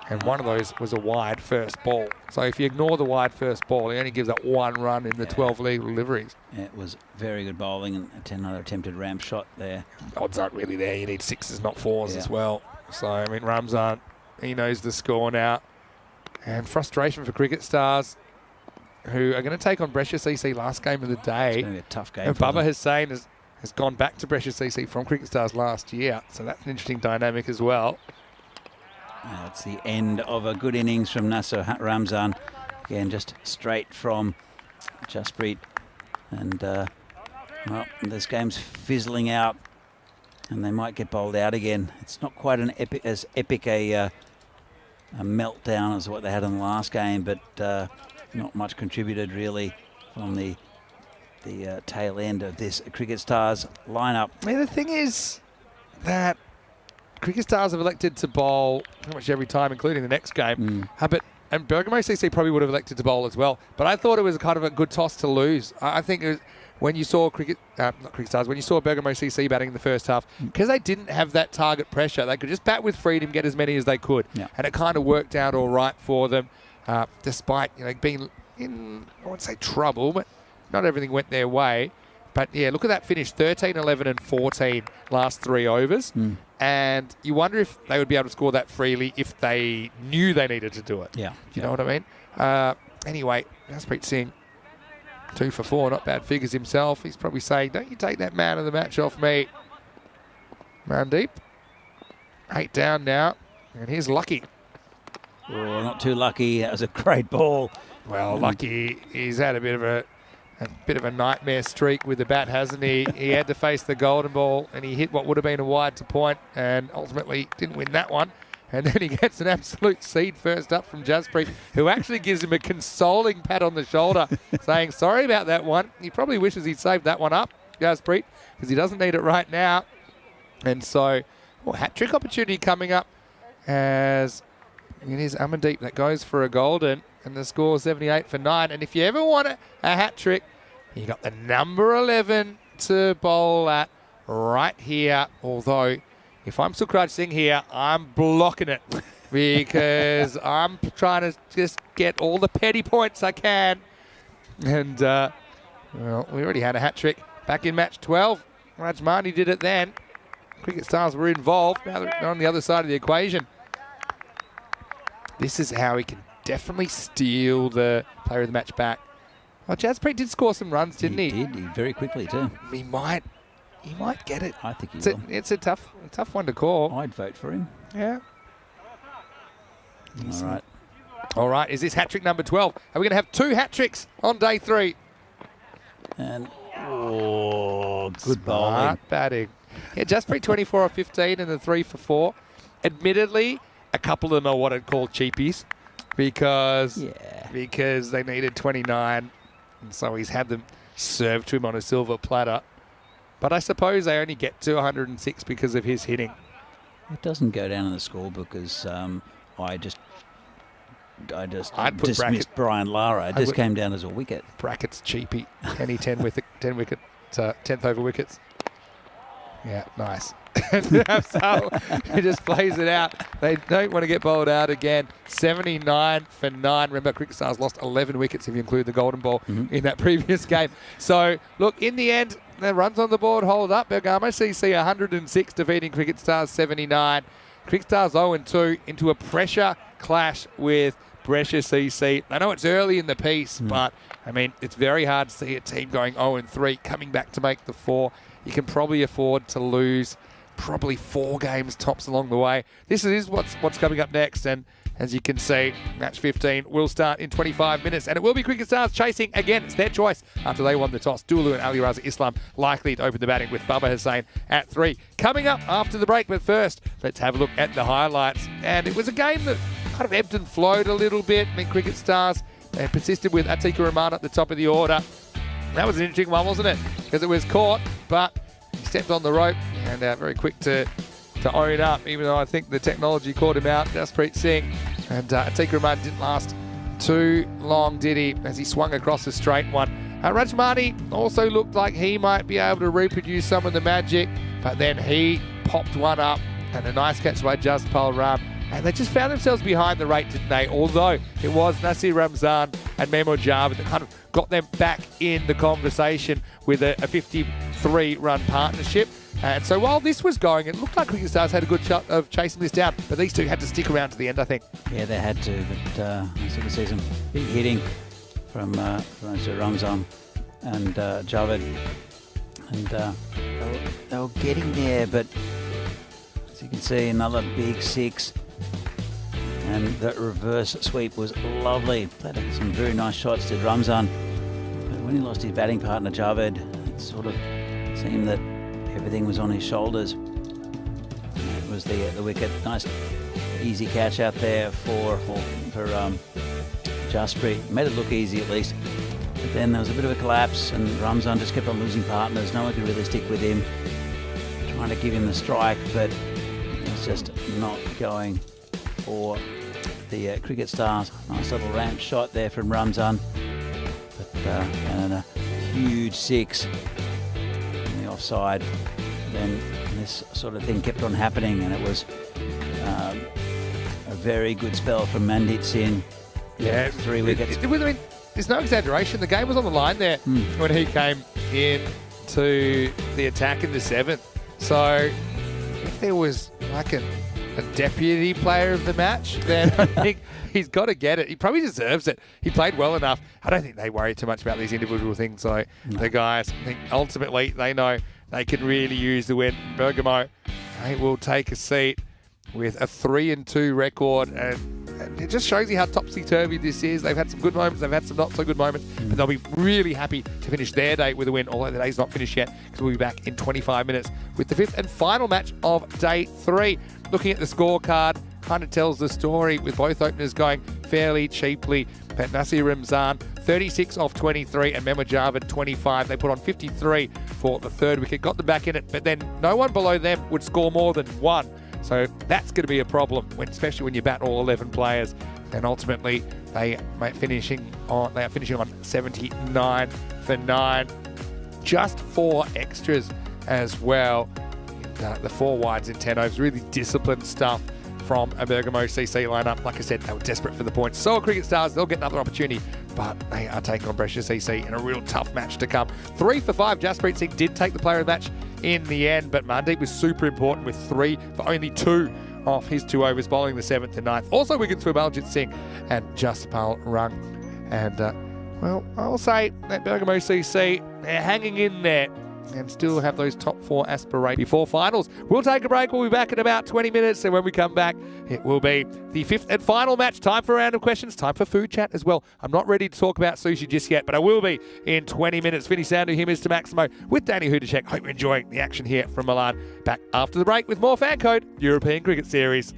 And one of those was a wide first ball. So if you ignore the wide first ball, he only gives up 1 run in the 12 legal deliveries. It was very good bowling and another attempted ramp shot there. Odds aren't really there. You need 6s, not 4s Yeah. as well. So, I mean, Ramzan, he knows the score now. And frustration for Cricket Stars, who are going to take on Brescia CC last game of the day. It's going to be a tough game And for Bubba them. Hussain has gone back to Brescia CC from Cricket Stars last year. So that's an interesting dynamic as well. It's the end of a good innings from Nasser Ramzan. Again, just straight from Jasprit. And, well, this game's fizzling out. And they might get bowled out again. It's not quite as epic a meltdown as what they had in the last game, but not much contributed really from the tail end of this Cricket Stars lineup. I mean, the thing is that Cricket Stars have elected to bowl pretty much every time, including the next game. And Bergamo CC probably would have elected to bowl as well. But I thought it was kind of a good toss to lose. I think it was, when you saw when you saw Bergamo CC batting in the first half, because they didn't have that target pressure, they could just bat with freedom, get as many as they could. Yeah. And it kind of worked out all right for them, despite being in, I wouldn't say trouble, but not everything went their way. But yeah, look at that finish, 13, 11 and 14 last 3 overs. And you wonder if they would be able to score that freely if they knew they needed to do it. Yeah. You know what I mean? Anyway, Jasprit Singh, 2 for 4, not bad figures himself. He's probably saying, don't you take that man of the match off me. Mandeep, 8 down now. And here's Lucky. Oh, not too lucky. That was a great ball. Well, Lucky, he's had a bit of a nightmare streak with the bat, hasn't he? He had to face the golden ball and he hit what would have been a wide to point and ultimately didn't win that one. And then he gets an absolute seed first up from Jasprit, who actually gives him a consoling pat on the shoulder, saying, sorry about that one. He probably wishes he'd saved that one up, Jasprit, because he doesn't need it right now. And so, hat-trick opportunity coming up as it is Amandeep that goes for a golden. And the score 78 for 9. And if you ever want a hat-trick, you got the number 11 to bowl at right here. Although, if I'm Sukraj Singh here, I'm blocking it because I'm trying to just get all the petty points I can. And, well, we already had a hat-trick back in match 12. Rajmani did it then. Cricket Stars were involved. Now they're on the other side of the equation. This is how he can definitely steal the player of the match back. Well, Jasprit did score some runs, didn't he? He did, very quickly too. He might get it. I think he will. It's a tough one to call. I'd vote for him. Yeah. All right. All right, is this hat-trick number 12? Are we going to have 2 hat-tricks on day 3? And, good bowling. Smart batting. Yeah, Jasprit 24 of 15 and the 3 for 4. Admittedly, a couple of them are what I'd call cheapies because they needed 29, and so he's had them served to him on a silver platter. But I suppose they only get to 106 because of his hitting. It doesn't go down in the scorebook because I just I'd put dismissed Brian Lara. It just came down as a wicket. Brackets cheapy. Any 10 wicket, 10th over wickets. Yeah, nice. So he just plays it out. They don't want to get bowled out again. 79 for 9. Remember, Cricket Stars lost 11 wickets if you include the golden ball in that previous game. So, look, in the end, the runs on the board hold up. Bergamo CC 106 defeating Cricket Stars 79. Cricket Stars 0-2 into a pressure clash with Brescia CC. I know it's early in the piece, but, I mean, it's very hard to see a team going 0-3, coming back to make the 4. You can probably afford to lose probably 4 games tops along the way. This is what's coming up next, and as you can see, match 15 will start in 25 minutes, and it will be Cricket Stars chasing again. It's their choice after they won the toss. Dulu and Ali Raza Islam likely to open the batting with Baba Hussain at 3. Coming up after the break, but first, let's have a look at the highlights. And it was a game that kind of ebbed and flowed a little bit. I mean, Cricket Stars persisted with Atiku Rahman at the top of the order. That was an interesting one, wasn't it? Because it was caught, but he stepped on the rope and very quick to own up, even though I think the technology caught him out. Jaspreet Singh and Atiku Rahman didn't last too long, did he, as he swung across a straight one. Rajmani also looked like he might be able to reproduce some of the magic, but then he popped one up, and a nice catch by Jaspal Ram. And they just found themselves behind the rate, didn't they? Although it was Nasir Ramzan and Memo Javed that kind of got them back in the conversation with a 53-run partnership. And so while this was going, it looked like Cricket Stars had a good shot of chasing this down, but these two had to stick around to the end, I think. Yeah, they had to, but I sort of see some big hitting from Nasir Ramzan and Javed. And they were getting there, but as you can see, another big 6. And that reverse sweep was lovely. Played some very nice shots, did Ramzan. But when he lost his batting partner, Javed, it sort of seemed that everything was on his shoulders. It was the wicket. Nice, easy catch out there for Jaspreet. Made it look easy at least. But then there was a bit of a collapse, and Ramzan just kept on losing partners. No one could really stick with him. Trying to give him the strike, but it was just not going for the Cricket Stars. Nice little ramp shot there from Ramzan, but and a huge 6 in the offside. Then this sort of thing kept on happening, and it was a very good spell from Mandit Singh. Yeah, 3 wickets. I mean, there's no exaggeration. The game was on the line there when he came in to the attack in the 7th. So if there was like a deputy player of the match, then I think he's got to get it. He probably deserves it. He played well enough. I don't think they worry too much about these individual things. So the guys, I think ultimately they know they can really use the win. Bergamo, they will take a seat with a 3-2 record, and it just shows you how topsy-turvy this is. They've had some good moments, they've had some not so good moments, but they'll be really happy to finish their day with a win, although the day's not finished yet, because we'll be back in 25 minutes with the 5th and final match of day 3. Looking at the scorecard, kind of tells the story with both openers going fairly cheaply. But Nasir Ramzan, 36 off 23, and Memo Javed, 25. They put on 53 for the 3rd wicket, got them back in it, but then no one below them would score more than 1. So that's going to be a problem, especially when you bat all 11 players. And ultimately, they are finishing on 79 for 9. Just 4 extras as well. The 4 wides in 10 overs, really disciplined stuff from a Bergamo CC lineup. Like I said, they were desperate for the points. So are Cricket Stars. They'll get another opportunity, but they are taking on Brescia CC in a real tough match to come. 3 for 5. Jaspreet Singh did take the player of the match in the end, but Mandeep was super important with 3 for only 2 off his 2 overs, bowling the 7th and 9th. Also wickets for Baljit Singh and Jaspal Rung. And, well, I'll say that Bergamo CC, they're hanging in there and still have those top 4 aspirations before finals. We'll take a break. We'll be back in about 20 minutes. And when we come back, it will be the 5th and final match. Time for a round of questions. Time for food chat as well. I'm not ready to talk about sushi just yet, but I will be in 20 minutes. Vinny Sandu, him is to Maximo with Danny Hudacek. Hope you're enjoying the action here from Milan. Back after the break with more Fan Code European Cricket Series.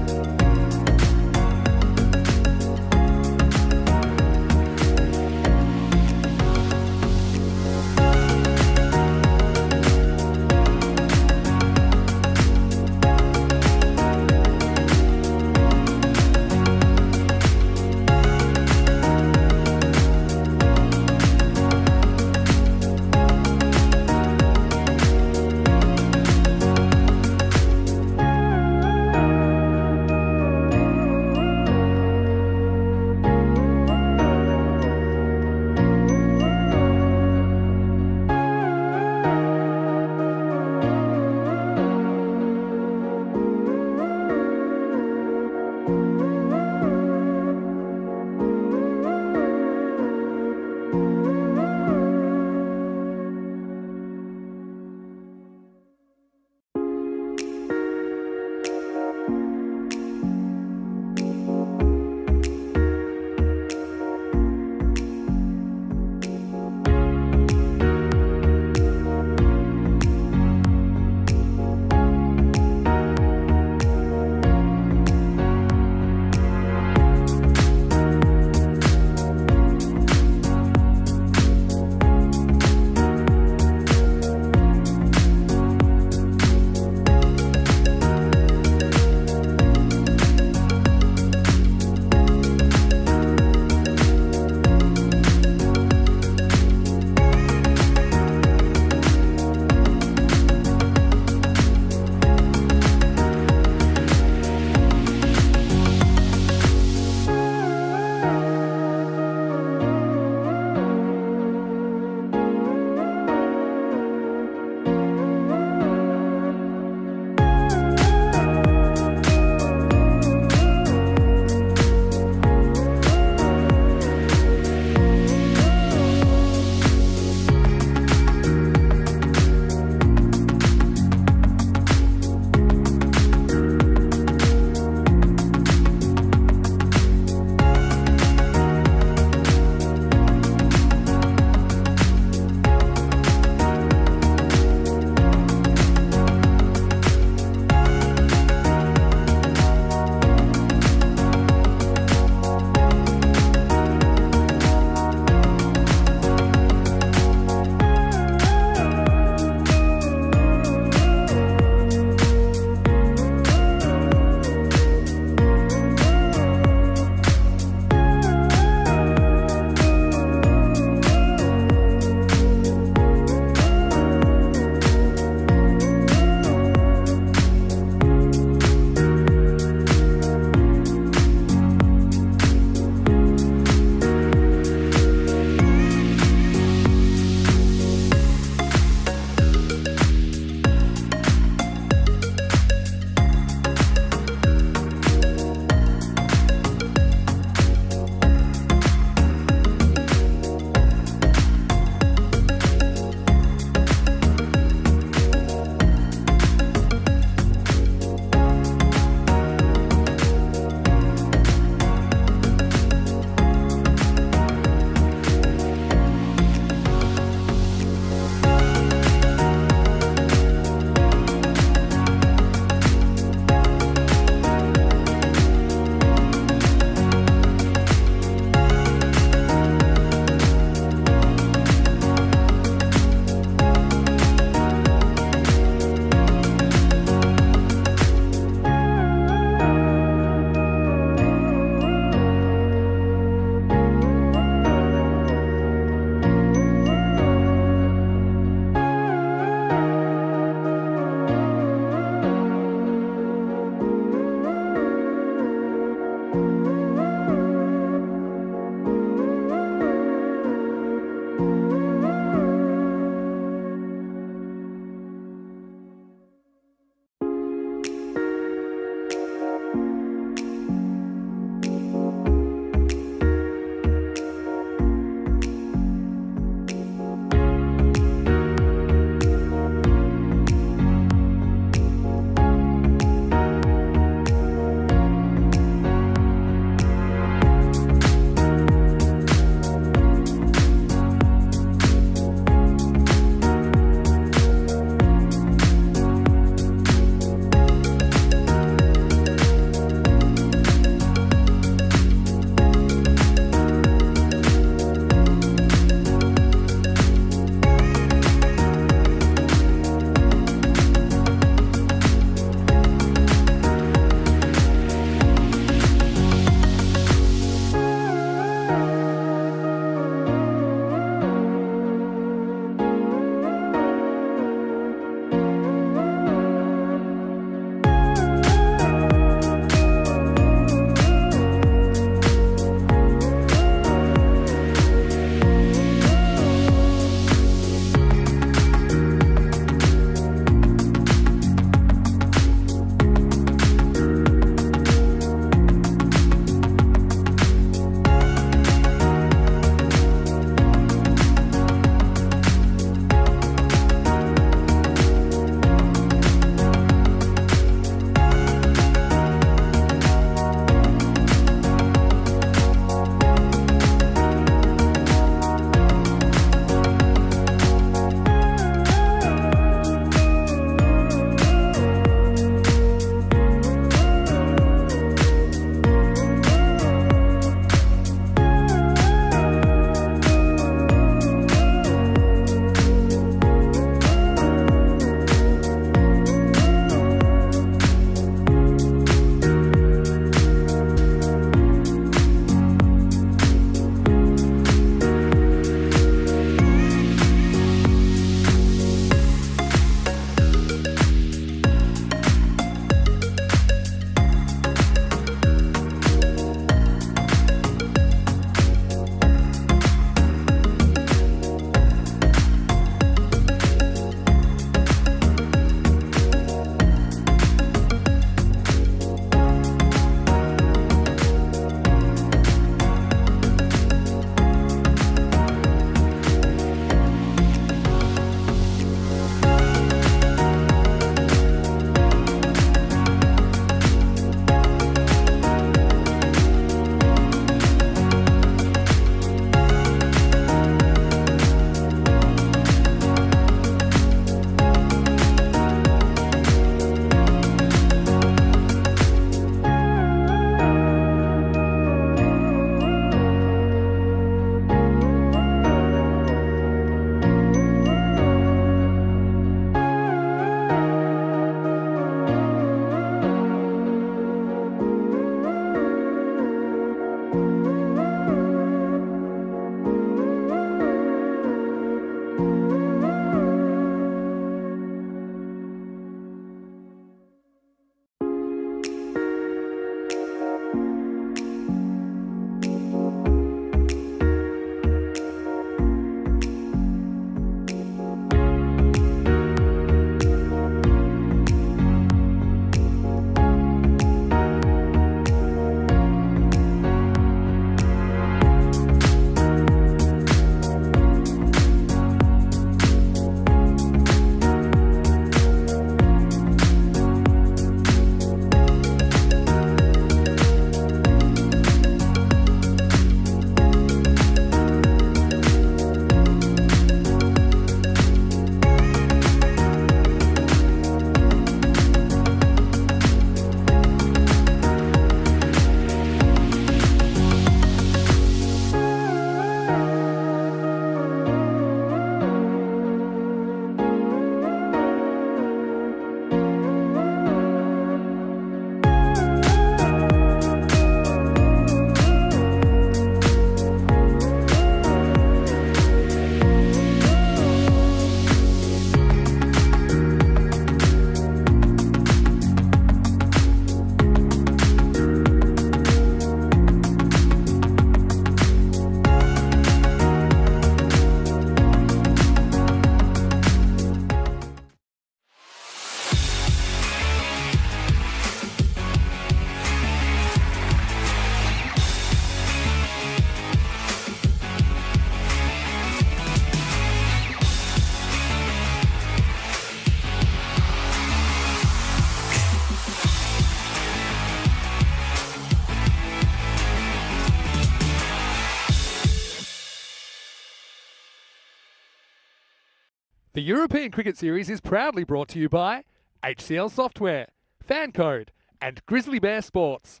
The European Cricket Series is proudly brought to you by HCL Software, Fan Code, and Grizzly Bear Sports.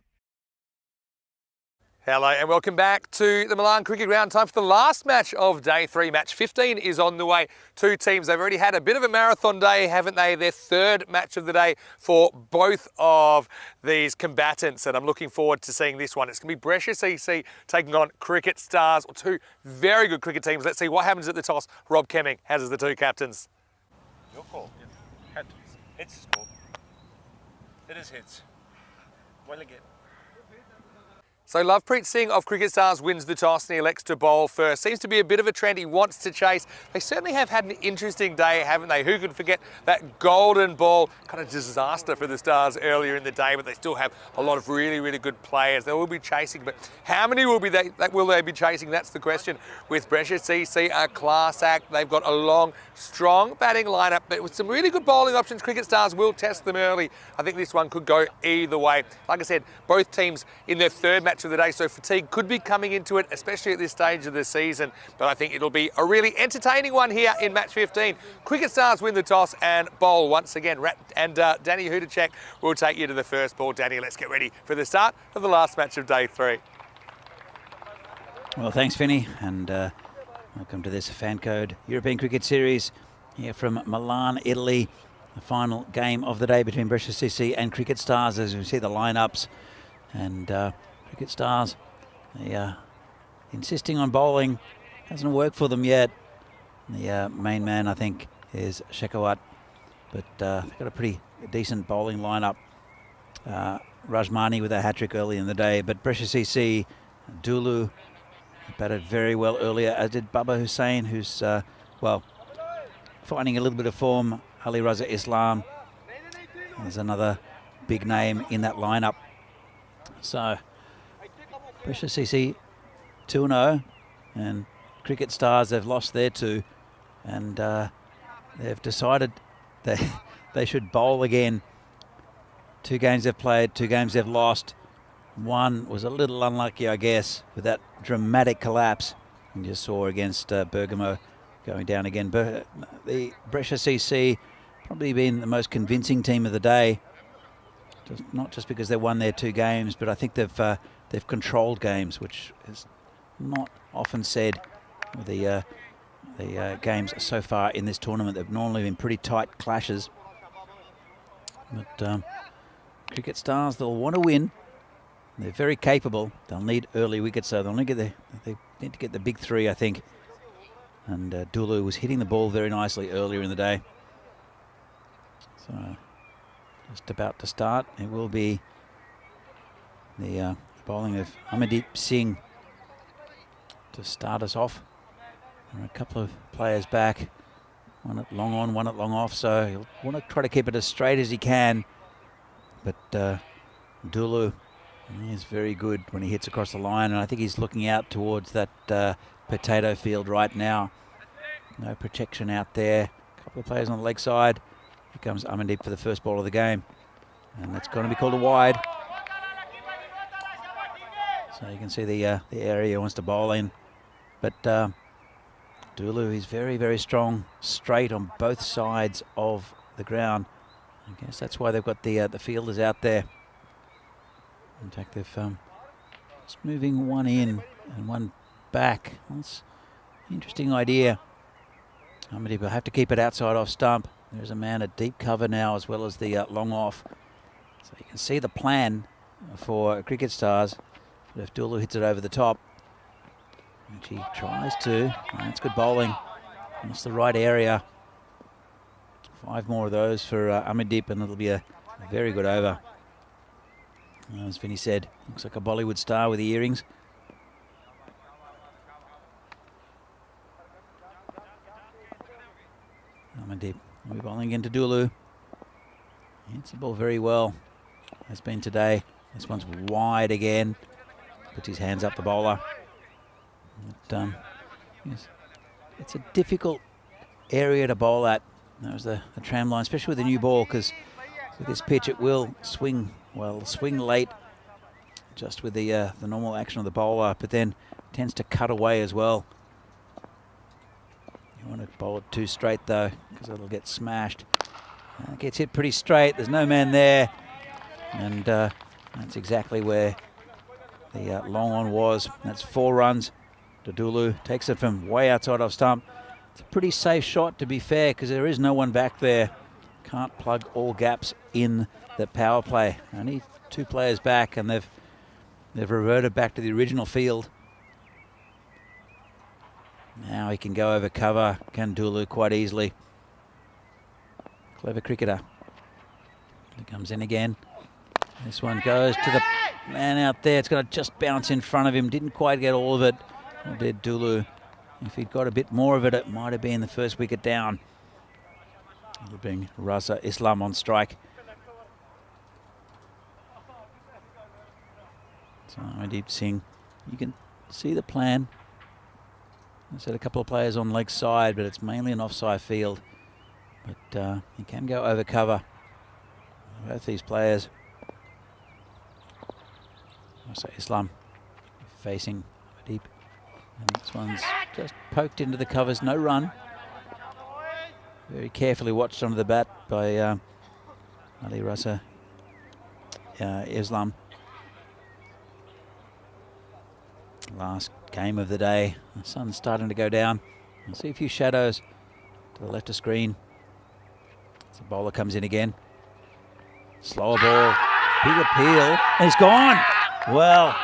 Hello and welcome back to the Milan Cricket Ground. Time for the last match of day 3. Match 15 is on the way. Two teams, they've already had a bit of a marathon day, haven't they? Their third match of the day for both of these combatants, and I'm looking forward to seeing this one. It's going to be Brescia CC taking on Cricket Stars, or two very good cricket teams. Let's see what happens at the toss. Rob Kemming has the two captains. Your call. Head. Heads is called. It is heads. Well again. So Lovepreet Singh of Cricket Stars wins the toss and he elects to bowl first. Seems to be a bit of a trend. He wants to chase. They certainly have had an interesting day, haven't they? Who could forget that golden ball? Kind of disaster for the Stars earlier in the day, but they still have a lot of really, really good players. They will be chasing, but how many will they be chasing? That's the question. With Brescia CC, a class act. They've got a long, strong batting lineup, but with some really good bowling options. Cricket Stars will test them early. I think this one could go either way. Like I said, both teams in their third match of the day, so fatigue could be coming into it, especially at this stage of the season, but I think it'll be a really entertaining one here in match 15. Cricket Stars win the toss and bowl once again. Danny Hudacek will take you to the first ball. Danny, let's get ready for the start of the last match of day 3. Well, thanks, Finny, and welcome to this Fan Code European Cricket Series here from Milan, Italy. The final game of the day between Brescia CC and Cricket Stars, as we see the lineups. And Cricket Stars, they are insisting on bowling. Hasn't worked for them yet. The main man, I think, is Shekhawat, but they've got a pretty decent bowling lineup. Rajmani with a hat-trick early in the day, but Brescia CC, Dulu batted very well earlier, as did Baba Hussain, who's, well, finding a little bit of form. Ali Raza Islam is another big name in that lineup. So Brescia CC 2-0, and Cricket Stars, they've lost their two, and they've decided that they should bowl again. 2 games they've played, 2 games they've lost. One was a little unlucky, I guess, with that dramatic collapse you just saw against Bergamo going down again. But the Brescia CC probably been the most convincing team of the day. Not just because they won their 2 games, but I think they've controlled games, which is not often said with the games so far in this tournament. They've normally been pretty tight clashes. But Cricket Stars, they'll want to win. They're very capable. They'll need early wickets, so they need to get the big 3, I think. And Dulu was hitting the ball very nicely earlier in the day. So just about to start. It will be the bowling of Amandeep Singh to start us off. There are a couple of players back, one at long on, one at long off, so he'll want to try to keep it as straight as he can. But Dulu, he is very good when he hits across the line, and I think he's looking out towards that potato field right now. No protection out there. A couple of players on the leg side. Here comes Amandeep for the first ball of the game, and that's going to be called a wide. So you can see the area he wants to bowl in. But Dulu is very, very strong, straight on both sides of the ground. I guess that's why they've got the fielders out there. In fact, they've just moving one in and one back. That's an interesting idea. Amandeep will have to keep it outside off stump. There's a man at deep cover now, as well as the long off. So you can see the plan for Cricket Stars. But if Dulu hits it over the top, which he tries to, that's good bowling. That's the right area. 5 more of those for Amandeep, and it'll be a very good over. As Vinny said, looks like a Bollywood star with the earrings. Amandeep will be bowling into Dulu. He hits the ball very well. Has been today. This one's wide again. Puts his hands up the bowler. But, yes, it's a difficult area to bowl at. That was the tram line, especially with the new ball, because with this pitch it will swing. Well, swing late, just with the normal action of the bowler, but then tends to cut away as well. You want to bowl it too straight though, because it'll get smashed. It gets hit pretty straight. There's no man there, and that's exactly where the long on was. That's 4 runs. Dodulu takes it from way outside off stump. It's a pretty safe shot, to be fair, because there is no one back there. Can't plug all gaps in the power play. Only 2 players back, and they've reverted back to the original field. Now he can go over cover, can Dulu quite easily. Clever cricketer. He comes in again. This one goes to the man out there. It's going to just bounce in front of him. Didn't quite get all of it. Or did Dulu? If he'd got a bit more of it, it might have been the first wicket down. It'll bring Raza Islam on strike. So Amandeep Singh, you can see the plan. I said a couple of players on leg side, but it's mainly an offside field. But he can go over cover. Both these players. So Islam facing deep. And this one's just poked into the covers, no run. Very carefully watched under the bat by Ali Raza Islam. Last game of the day. The sun's starting to go down. You'll see a few shadows to the left of screen. The bowler comes in again. Slower ball. Big appeal. And he's gone. Well,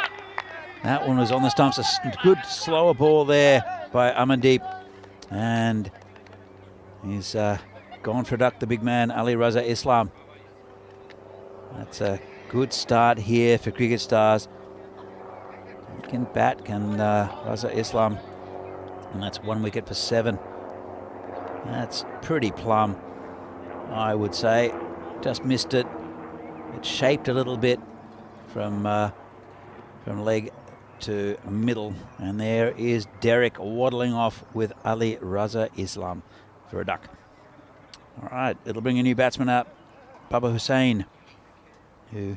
that one was on the stumps. A good slower ball there by Amandeep. And he's gone for a duck, the big man, Ali Raza Islam. That's a good start here for Cricket Stars. He can bat, can Raza Islam. And that's 1 wicket for 7. That's pretty plumb, I would say. Just missed it. It shaped a little bit from leg to middle. And there is Derek waddling off with Ali Raza Islam for a duck. All right, it'll bring a new batsman up, Baba Hussain, who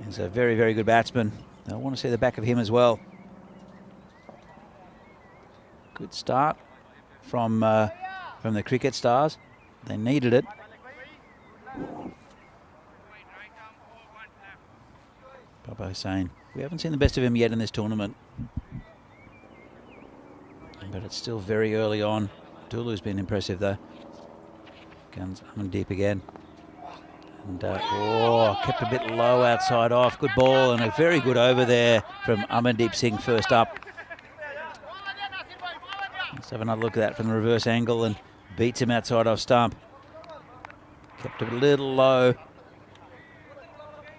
is a very, very good batsman. I want to see the back of him as well. Good start from the Cricket Stars. They needed it. Baba Hussain. We haven't seen the best of him yet in this tournament, but it's still very early on. Dulu's been impressive though. Guns Amandeep again. And kept a bit low outside off. Good ball and a very good over there from Amandeep Singh first up. Let's have another look at that from the reverse angle, and beats him outside off stump. Kept it a little low.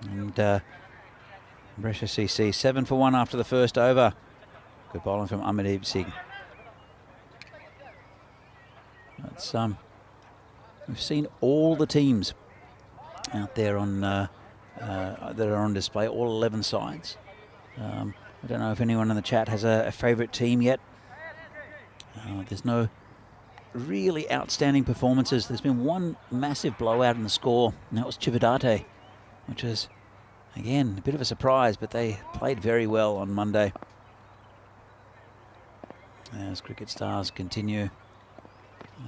And Brescia CC 7 for 1 after the first over. Good bowling from Amandeep Singh. That's we've seen all the teams out there on that are on display, all 11 sides. I don't know if anyone in the chat has a favourite team yet. There's no really outstanding performances. There's been one massive blowout in the score, and that was Chivadate, which was, again, a bit of a surprise, but they played very well on Monday. As Cricket Stars continue.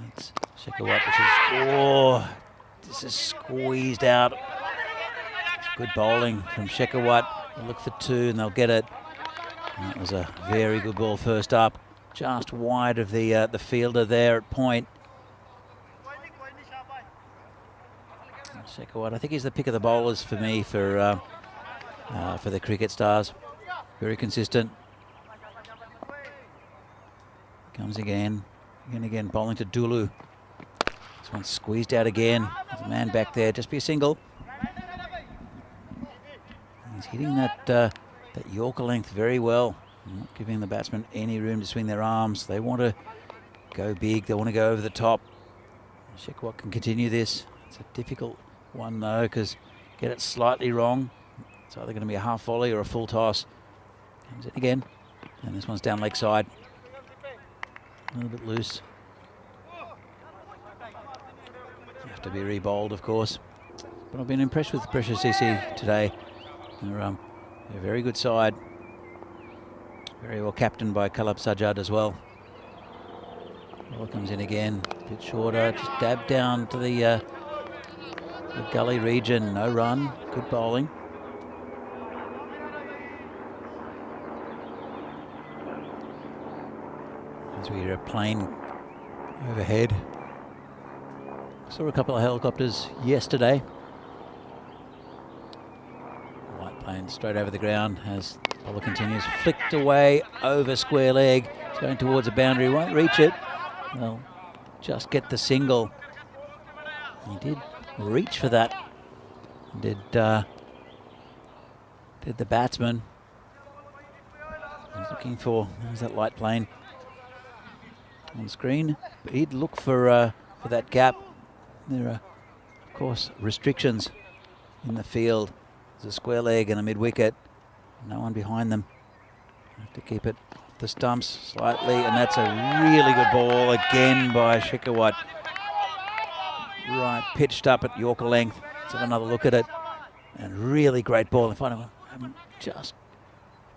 That's Shekhawat, which is, this is squeezed out. Good bowling from Shekhawat. They'll look for 2 and they'll get it. And that was a very good ball first up. Just wide of the fielder there at point. Shekhawat, I think he's the pick of the bowlers for me for the Cricket Stars. Very consistent. Comes again. Again, bowling to Dulu. This one's squeezed out again. There's a man back there. Just be a single. He's hitting that Yorker length very well. Not giving the batsmen any room to swing their arms. They want to go big. They want to go over the top. Shekhawat can continue this. It's a difficult one though, because get it slightly wrong. It's either going to be a half volley or a full toss. Comes in again. And this one's down leg side. A little bit loose. Have to be re-bowled, of course. But I've been impressed with Brescia CC today. They're a very good side. Very well captained by Kalab Sajjad as well. Ball comes in again, a bit shorter, just dab down to the gully region. No run, good bowling. As we hear a plane overhead. Saw a couple of helicopters yesterday. White plane straight over the ground as the bowler continues. Flicked away over square leg. It's going towards a boundary, won't reach it. They'll just get the single. He did reach for that. Did the batsman. He's looking for, there's that light plane on screen. But he'd look for that gap. There are, of course, restrictions in the field. There's a square leg and a mid-wicket. No one behind them. Have to keep it off the stumps slightly, and that's a really good ball again by Shekhawat. Right, pitched up at Yorker length. Let's have another look at it. And really great ball in front of him. Just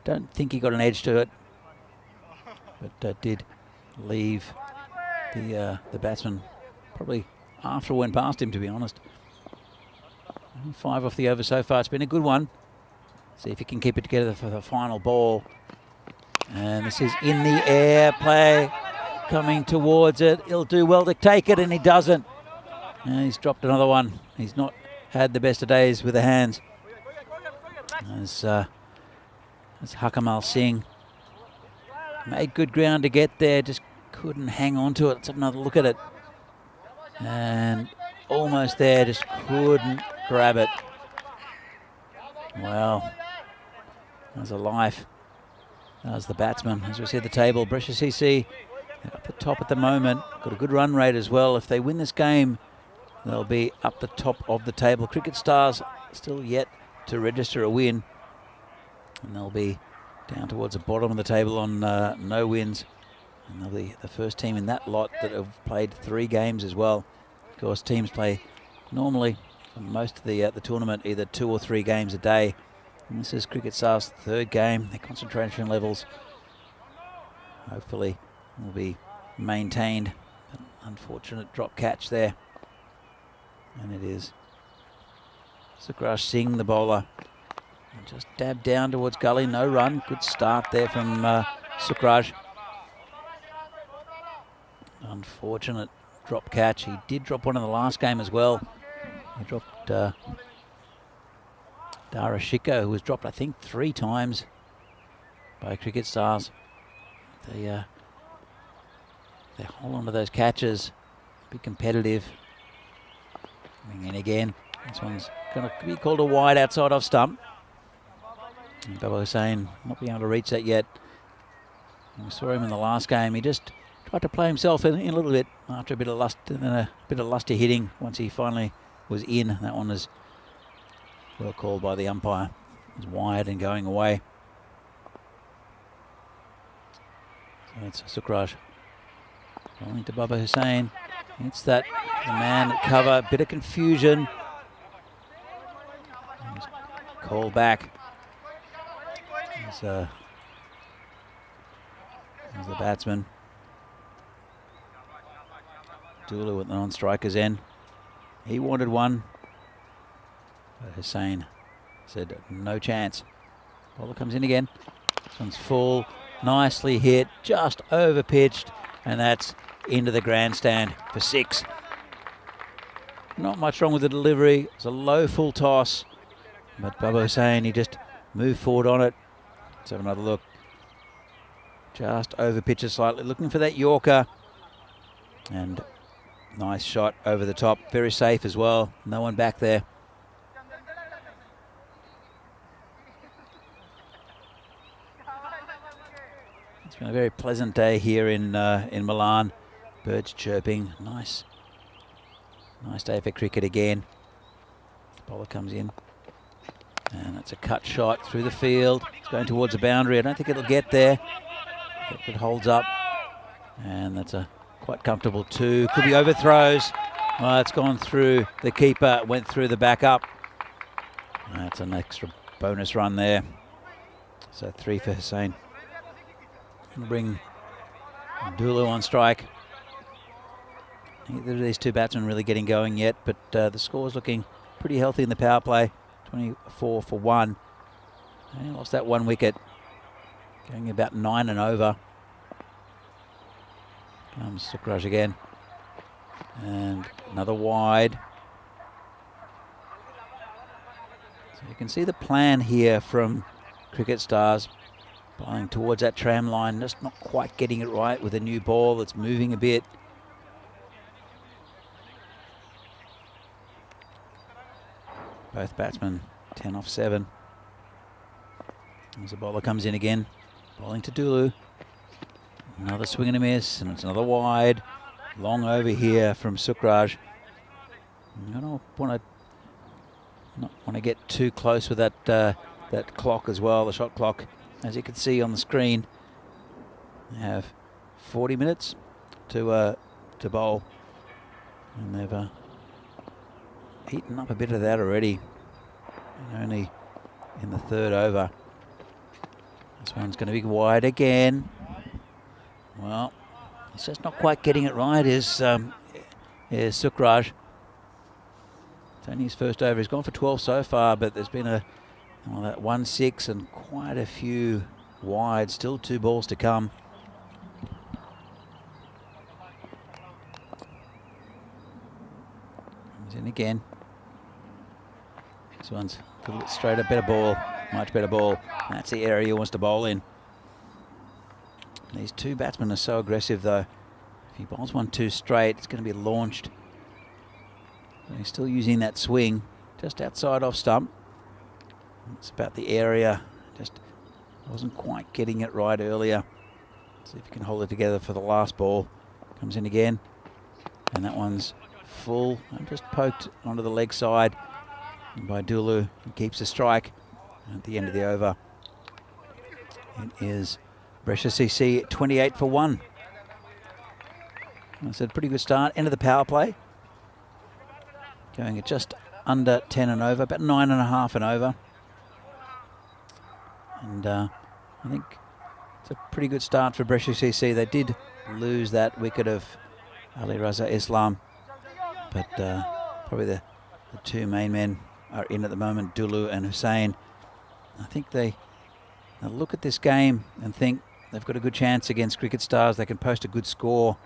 don't think he got an edge to it, but did leave the batsman probably after it went past him, to be honest. Only 5 off the over so far. It's been a good one. See if he can keep it together for the final ball. And this is in the air play, coming towards it. He'll do well to take it, and he doesn't. And he's dropped another one. He's not had the best of days with the hands. As Hakamal Singh made good ground to get there, just couldn't hang on to it. Let's have another look at it. And almost there, just couldn't grab it. Well, there's a life. There's the batsman. As we see at the table, Brescia CC up the top at the moment. Got a good run rate as well. If they win this game, they'll be up the top of the table. Cricket Stars still yet to register a win. And they'll be down towards the bottom of the table on no wins. And they'll be the first team in that lot that have played 3 games as well. Of course, teams play normally for most of the tournament either 2 or 3 games a day. And this is Cricket Stars' 3rd game. Their concentration levels hopefully will be maintained. An unfortunate drop catch there. And it is Sukraj Singh, the bowler. And just dabbed down towards gully, no run. Good start there from Sukraj. Unfortunate drop catch. He did drop one in the last game as well. He dropped Dara Shiko, who was dropped, I think, 3 times by Cricket Stars. They hold on to those catches. Be competitive. Coming in again. This one's going to be called a wide outside off stump. And Baba Hussain not being able to reach that yet. We saw him in the last game. He just tried to play himself in a little bit after a bit of lust and then a bit of lusty hitting once he finally was in. That one was well called by the umpire. It was wide and going away. So it's Sukraj rolling to Baba Hussain. It's that the man at cover, bit of confusion. Call back. There's the batsman. Dulu at the non-striker's end. He wanted one, but Hussain said no chance. Bowler comes in again. This one's full, nicely hit, just over pitched, and that's into the grandstand for 6. Not much wrong with the delivery. It's a low full toss, but Baba Hussain, he just moved forward on it. Let's have another look. Just over pitches slightly, looking for that Yorker. And nice shot over the top. Very safe as well. No one back there. It's been a very pleasant day here in Milan. Birds chirping. Nice day for cricket again. The bowler comes in. And it's a cut shot through the field. It's going towards the boundary. I don't think it'll get there. If it holds up. And that's a quite comfortable 2. Could be overthrows. Well, it's gone through the keeper. Went through the backup. That's an extra bonus run there. So 3 for Hussain. Bring Dulu on strike. Neither of these two batsmen really getting going yet, but the score's looking pretty healthy in the power play. 24 for 1. They lost that 1 wicket. Going about 9 and over. Comes Sukraj again. And another wide. So you can see the plan here from Cricket Stars. Bowling towards that tram line, just not quite getting it right with a new ball that's moving a bit. Both batsmen 10 off 7. As the bowler comes in again, bowling to Dulu. Another swing and a miss, and it's another wide. Long over here from Sukraj. I don't want to get too close with that clock as well, the shot clock. As you can see on the screen, they have 40 minutes to bowl, and they've eaten up a bit of that already, and only in the 3rd over. This one's going to be wide again. Well, he's just not quite getting it right, is Sukraj. It's only his first over. He's gone for 12 so far, but there's been that 1-6 and quite a few wide. Still 2 balls to come. Comes in again. This one's a little bit straighter, better ball, much better ball. That's the area he wants to bowl in. These two batsmen are so aggressive though. If he bowls one too straight, it's going to be launched. But he's still using that swing just outside off stump. It's about the area. Just wasn't quite getting it right earlier. See if he can hold it together for the last ball. Comes in again. And that one's full. And just poked onto the leg side. And by Dulu, he keeps the strike. At the end of the over, it is Brescia CC 28 for 1. I said pretty good start. End of the power play. Going at just under 10 and over, about 9.5 and over. And I think it's a pretty good start for Brescia CC. They did lose that wicket of Ali Raza Islam, but probably the two main men are in at the moment, Dulu and Hussain. I think they'll look at this game and think they've got a good chance against Cricket Stars. They can post a good score,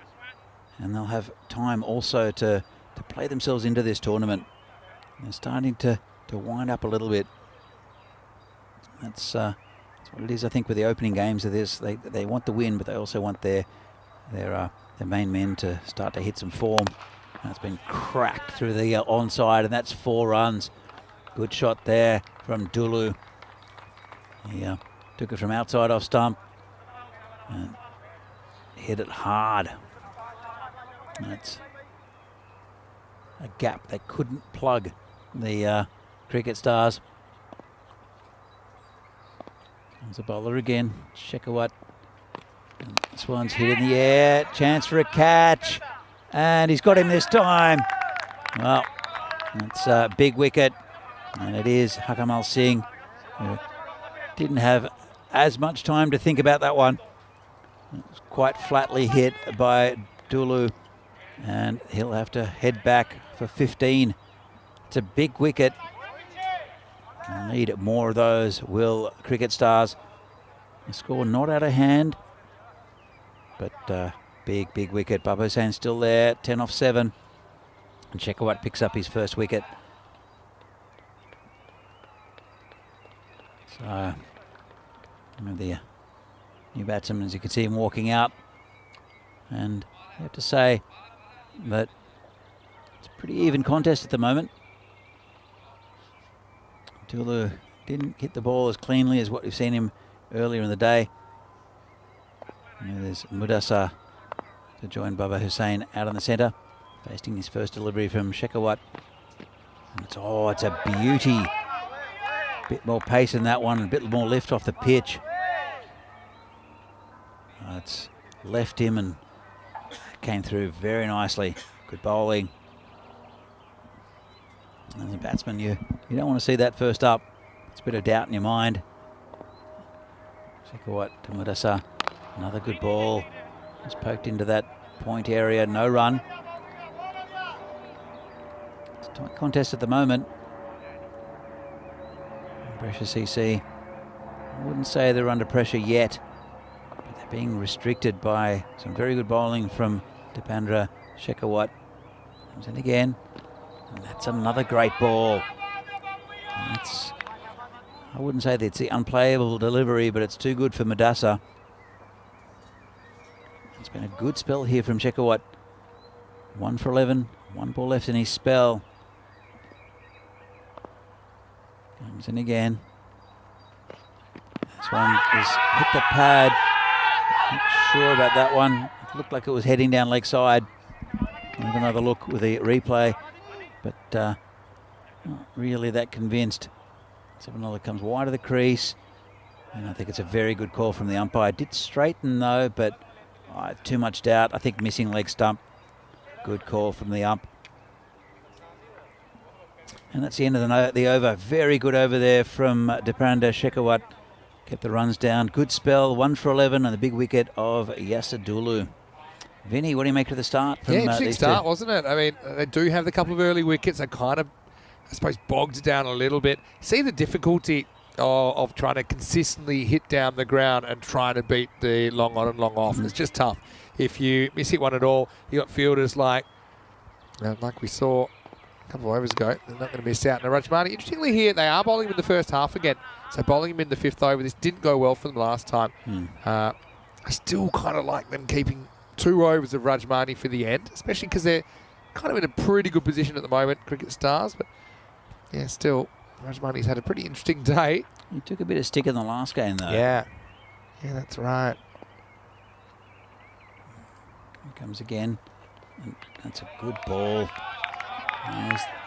and they'll have time also to play themselves into this tournament. They're starting to wind up a little bit. That's what it is, I think, with the opening games of this. They want the win, but they also want their main men to start to hit some form. That's been cracked through the onside, and that's 4 runs. Good shot there from Dulu. He took it from outside off stump and hit it hard. That's a gap they couldn't plug, the Cricket Stars. There's a bowler again, Shekhawat. This one's hit in the air, chance for a catch, and he's got him this time. Well, it's a big wicket, and it is Hakamal Singh, who didn't have as much time to think about that one. It was quite flatly hit by Dulu, and he'll have to head back for 15. It's a big wicket. They'll need more of those, will Cricket Stars. The score not out of hand, but big wicket. Baba Hussain still there, 10 off 7. And Shekhawat picks up his first wicket. So, the new batsman, as you can see him walking out. And I have to say that it's a pretty even contest at the moment. Dulu didn't hit the ball as cleanly as what we've seen him earlier in the day. And there's Mudassar to join Baba Hussain out on the centre, facing his first delivery from Shekhawat. And it's a beauty. Bit more pace in that one, a bit more lift off the pitch. It's left him and came through very nicely. Good bowling. As a batsman, you don't want to see that first up. It's a bit of doubt in your mind. Shekhawat to Mudassar. Another good ball. Just poked into that point area. No run. Tight contest at the moment. Brescia CC, I wouldn't say they're under pressure yet, but they're being restricted by some very good bowling from Dipendra Shekhawat. Comes in again, and that's another great ball. And that's, I wouldn't say that it's the unplayable delivery, but it's too good for Madassa. It's been a good spell here from Shekhawat. 1 for 11, 1 ball left in his spell. Comes in again. This one is hit the pad. Not sure about that one. It looked like it was heading down leg side. We'll have another look with the replay, but not really that convinced. 7 comes wide of the crease, and I think it's a very good call from the umpire. Did straighten though, but too much doubt. I think missing leg stump. Good call from the ump. And that's the end of the over. Very good over there from Dipendra Shekhawat. Kept the runs down. Good spell. 1 for 11 on the big wicket of Yasadulu. Vinny, what do you make of the start? From, Interesting start, wasn't it? I mean, they do have a couple of early wickets. They kind of, I suppose, bogged down a little bit. See the difficulty of trying to consistently hit down the ground and trying to beat the long on and long off. It's just tough. If you miss hit one at all, you got fielders like we saw a couple of overs ago. They're not going to miss out. Now, Rajmani, interestingly here, they are bowling him in the first half again. So bowling him in the 5th over. This didn't go well for them last time. I still kind of like them keeping 2 overs of Rajmani for the end, especially because they're kind of in a pretty good position at the moment, Cricket Stars. But yeah, still, Rajmani's had a pretty interesting day. He took a bit of stick in the last game, though. Yeah, that's right. Here comes again. And that's a good ball.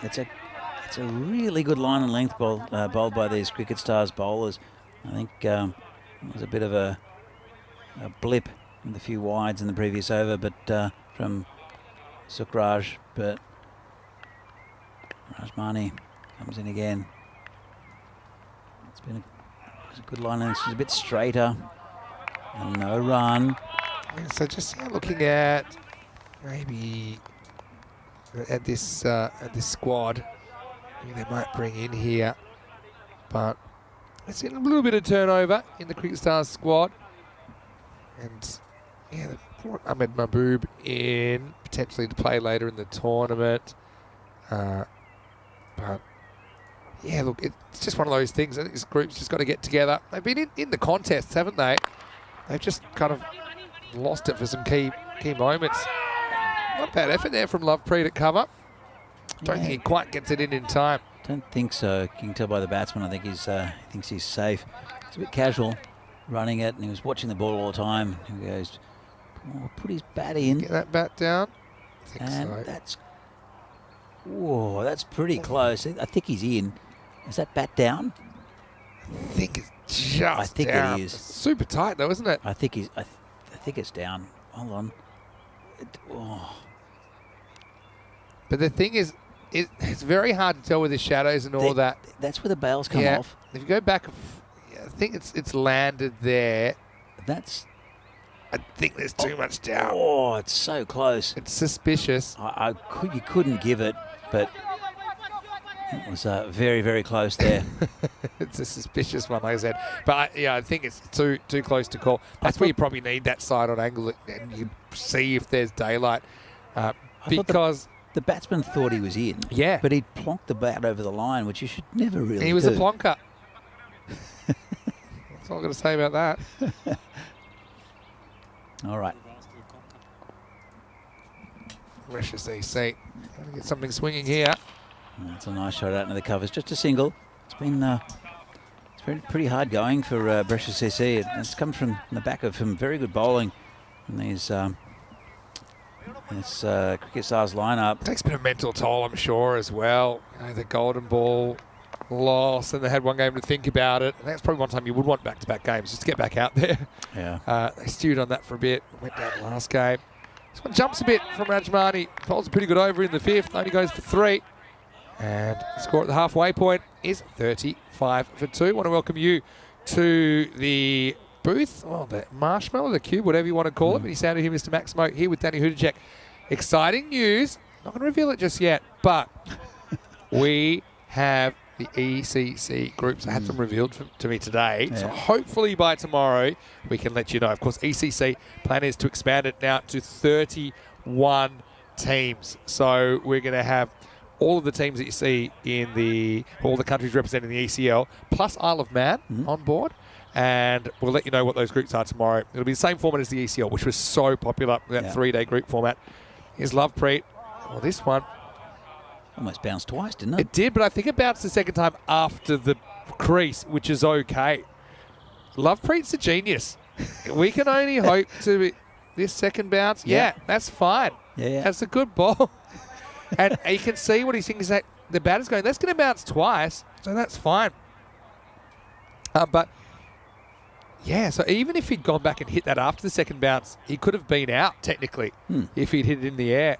It's a really good line and length ball bowled by these Cricket Stars bowlers. I think it was a bit of a blip with a few wides in the previous over, but from Sukraj, but Rajmani comes in again. It's a good line, and it's a bit straighter, and no run. Yeah, so just looking at maybe at this squad, they might bring in here, but it's in a little bit of turnover in the Cricket Stars squad, and yeah, they brought Ahmed Mahboob in potentially to play later in the tournament, but yeah, look, it's just one of those things. I think this group's just got to get together. They've been in the contests, haven't they? They've just kind of lost it for some key moments. Not a bad effort there from Lovepreet at cover. Don't think he quite gets it in time. Don't think so. You can tell by the batsman. I think he thinks he's safe. It's a bit casual, running it, and he was watching the ball all the time. He goes, put his bat in. Get that bat down. I think and so. That's pretty close. I think he's in. Is that bat down? I think it's just down. It is. It's super tight though, isn't it? I think it's down. Hold on. But the thing is, it's very hard to tell with the shadows and all that. That's where the bails come off. If you go back, I think it's landed there. I think there's too much down. Oh, it's so close. It's suspicious. You couldn't give it, but it was very, very close there. It's a suspicious one, like I said. But I think it's too close to call. That's where you probably need that side on angle and you see if there's daylight. Because the batsman thought he was in. Yeah. But he plonked the bat over the line, which you should never really do. He was a plonker. That's all I've got to say about that. All right. Precious EC. Got to get something swinging here. That's a nice shot out into the covers. Just a single. It's been pretty hard going for Brescia CC. It's come from the back of some very good bowling in these this Cricket Stars lineup. It takes a bit of mental toll, I'm sure, as well. The golden ball loss, and they had one game to think about it. And that's probably one time you would want back-to-back games just to get back out there. Yeah. They stewed on that for a bit. Went down last game. This one jumps a bit from Rajmani. Bowls a pretty good over in the 5th. Only goes for 3. And the score at the halfway point is 35 for 2. Want to welcome you to the booth, the marshmallow, the cube, whatever you want to call it. But you sounded here, Mr. Maximo, here with Danny Hudacek. Exciting news. Not going to reveal it just yet, but we have the ECC groups. I had them revealed to me today. Yeah. So hopefully by tomorrow we can let you know. Of course, ECC plan is to expand it now to 31 teams. So we're going to have all of the teams that you see in all the countries representing the ECL, plus Isle of Man on board. And we'll let you know what those groups are tomorrow. It'll be the same format as the ECL, which was so popular, that 3-day group format. Here's Lovepreet. Well, this one Almost bounced twice, didn't it? it did, but I think it bounced the second time after the crease, which is okay. Lovepreet's a genius. We can only hope to be this second bounce. Yeah, that's fine. Yeah. That's a good ball. And you can see what he's thinking. That the batter's going, that's going to bounce twice, so that's fine. But, yeah, so even if he'd gone back and hit that after the second bounce, he could have been out, technically, if he'd hit it in the air.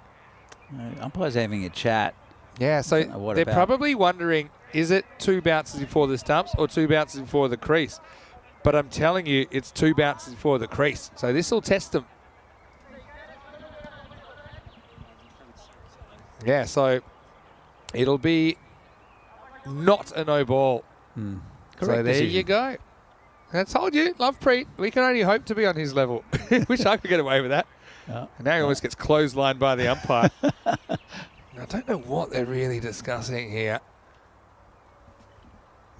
Umpires having a chat. Yeah, so they're probably wondering, is it 2 bounces before the stumps or 2 bounces before the crease? But I'm telling you, it's 2 bounces before the crease. So this will test them. Yeah, so it'll be not a no ball. Correct so there decision. you go. I told you, Lovepreet, we can only hope to be on his level. Wish I could get away with that. And now he almost gets clotheslined by the umpire. I don't know what they're really discussing here,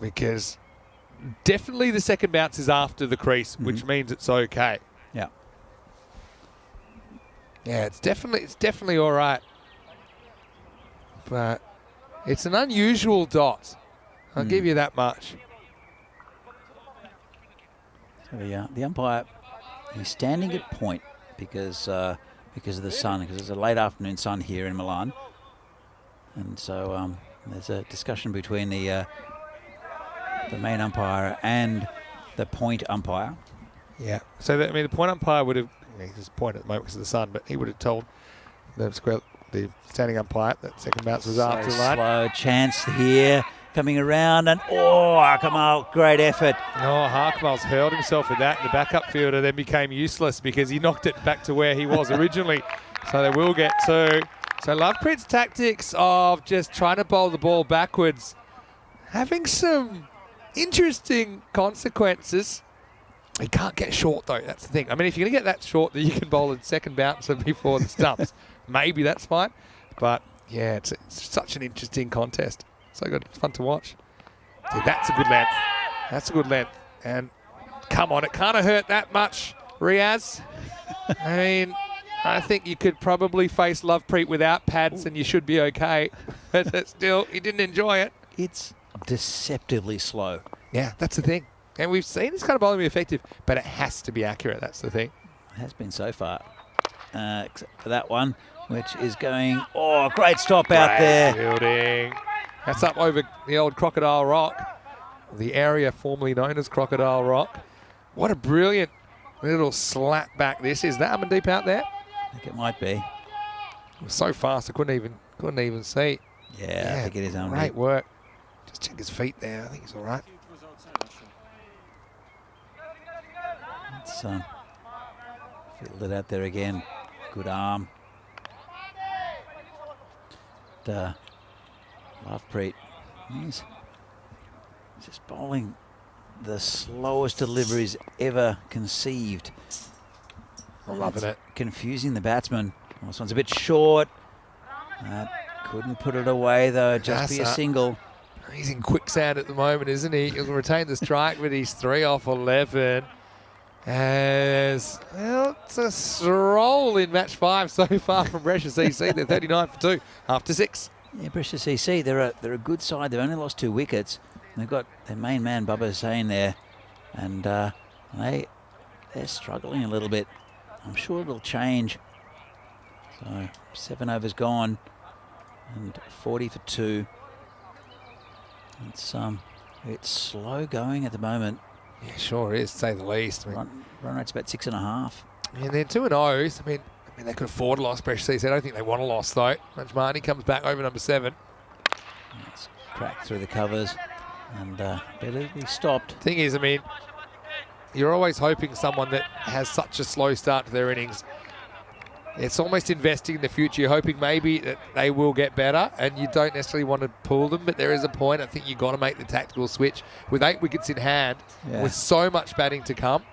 because definitely the second bounce is after the crease, which means it's okay. Yeah. Yeah, it's definitely all right. But it's an unusual dot. I'll give you that much. So the umpire, he's standing at point because of the sun, because it's a late afternoon sun here in Milan. And so there's a discussion between the main umpire and the point umpire. Yeah. So, the point umpire would have, he's point at the moment because of the sun, but he would have told the standing umpire that second bounce was after line. Slow chance here, coming around, and Harkamal, great effort. Oh, Harkamal's hurled himself with that, and the backup fielder then became useless because he knocked it back to where he was originally. So they will get 2. So Lovepreet's tactics of just trying to bowl the ball backwards, having some interesting consequences. He can't get short, though. That's the thing. I mean, if you're going to get that short that you can bowl a second bouncer before the stumps, maybe that's fine. But, yeah, it's such an interesting contest. So good. It's fun to watch. Dude, that's a good length. That's a good length. And come on, it can't have hurt that much, Riaz. I mean, I think you could probably face Lovepreet without pads and you should be okay. But still, he didn't enjoy it. It's deceptively slow. Yeah, that's the thing. And we've seen this kind of bowling be effective, but it has to be accurate. That's the thing. It has been so far, except for that one, which is going, great stop out there. Fielding. That's up over the old Crocodile Rock, the area formerly known as Crocodile Rock. What a brilliant little slap back this is. That Amandeep out there? I think it might be. It was so fast I couldn't even see. Yeah, I think it is Amandeep. Great work. Just check his feet there. I think he's all right. It's fielded out there again. Good arm. Lovepreet, he's just bowling the slowest deliveries ever conceived. I'm loving it. Confusing the batsman. Well, this one's a bit short. Couldn't put it away though. Just be a single. He's in quicksand at the moment, isn't he? He'll retain the strike, but he's 3 off 11. As well, it's a stroll in match 5 so far from Brescia CC. They're 39 for 2 after 6. Yeah, Brescia CC, they're a good side. They've only lost 2 wickets. They've got their main man Bubba Hussain there, and they're struggling a little bit. I'm sure it'll change. So 7 overs gone, and 40 for 2. It's slow going at the moment. Yeah, sure is, to say the least. I mean, Run rate's about 6.5. And they're 2-0s. I mean, they could afford a loss, Brescia CC. I don't think they want a loss, though. Majmani comes back over number 7. It's cracked through the covers, and better be stopped. Thing is, I mean, you're always hoping someone that has such a slow start to their innings it's almost investing in the future. You're hoping maybe that they will get better, and you don't necessarily want to pull them, but there is a point. I think you've got to make the tactical switch. With 8 wickets in hand, with so much batting to come.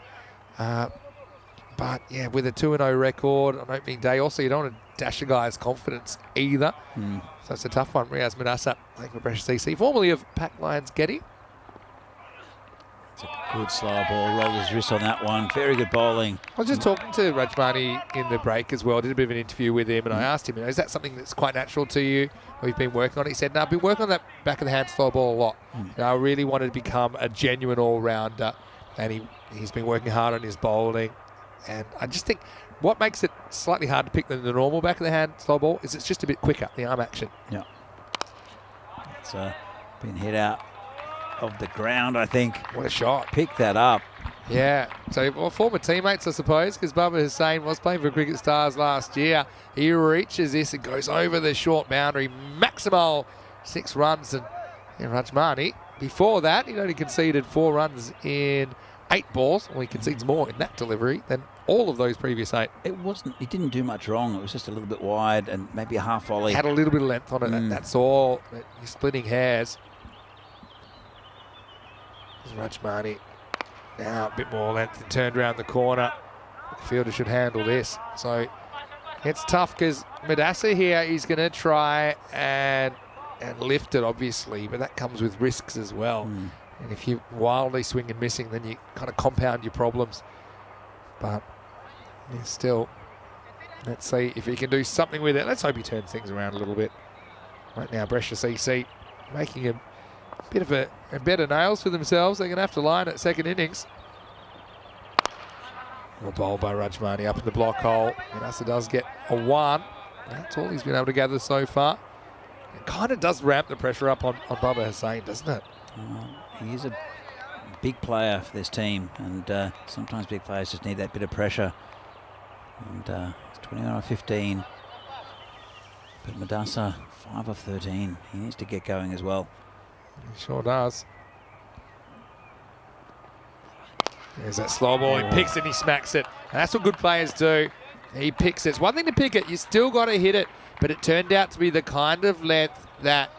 But, yeah, with a 2-0 record on opening day, also you don't want to dash a guy's confidence either. So it's a tough one. Riaz Manassa, playing for Brescia CC, formerly of Pack Lions Getty. It's a good slow ball. Rolled his wrist on that one. Very good bowling. I was just talking to Rajmani in the break as well. Did a bit of an interview with him, and I asked him, is that something that's quite natural to you? Or you've been working on it? He said, no, I've been working on that back of the hand slow ball a lot. I really wanted to become a genuine all-rounder, and he's been working hard on his bowling. And I just think what makes it slightly hard to pick than the normal back of the hand slow ball is it's just a bit quicker, the arm action. Yeah. It's been hit out of the ground, I think. What a shot. Pick that up. Yeah. So, well, former teammates, I suppose, because Baba Hussain was playing for Cricket Stars last year. He reaches this and goes over the short boundary. Maximal 6 runs. And Rajmani, before that, he'd only conceded 4 runs in 8 balls. Well, he concedes more in that delivery than all of those previous 8. He didn't do much wrong. It was just a little bit wide and maybe a half volley. Had a little bit of length on it. That's all. You're splitting hairs. Rajmani now a bit more length and turned around the corner. The fielder should handle this. So it's tough because Madassa here, he's going to try and lift it, obviously, but that comes with risks as well. And if you wildly swing and missing, then you kind of compound your problems. But still, let's see if he can do something with it. Let's hope he turns things around a little bit. Right now, Brescia CC making a bit of a better nails for themselves. They're going to have to line at second innings. A bowl by Rajmani up in the block hole. Manassa does get a 1. That's all he's been able to gather so far. It kind of does ramp the pressure up on Baba Hussain, doesn't it? He is a big player for this team, and sometimes big players just need that bit of pressure. And it's 29 of 15. But Madassa, 5 of 13. He needs to get going as well. He sure does. There's that slow ball. He picks it, he smacks it. And that's what good players do. He picks it. It's one thing to pick it. You still got to hit it. But it turned out to be the kind of length that,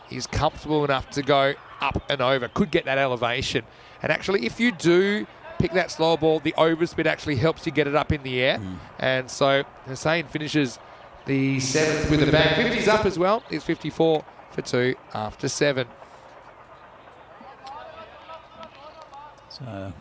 he's comfortable enough to go up and over. Could get that elevation. And actually, if you do pick that slow ball, the overspin actually helps you get it up in the air. And so Hussain finishes the 7th with a bang. 50's up as well. It's 54 for 2 after 7. So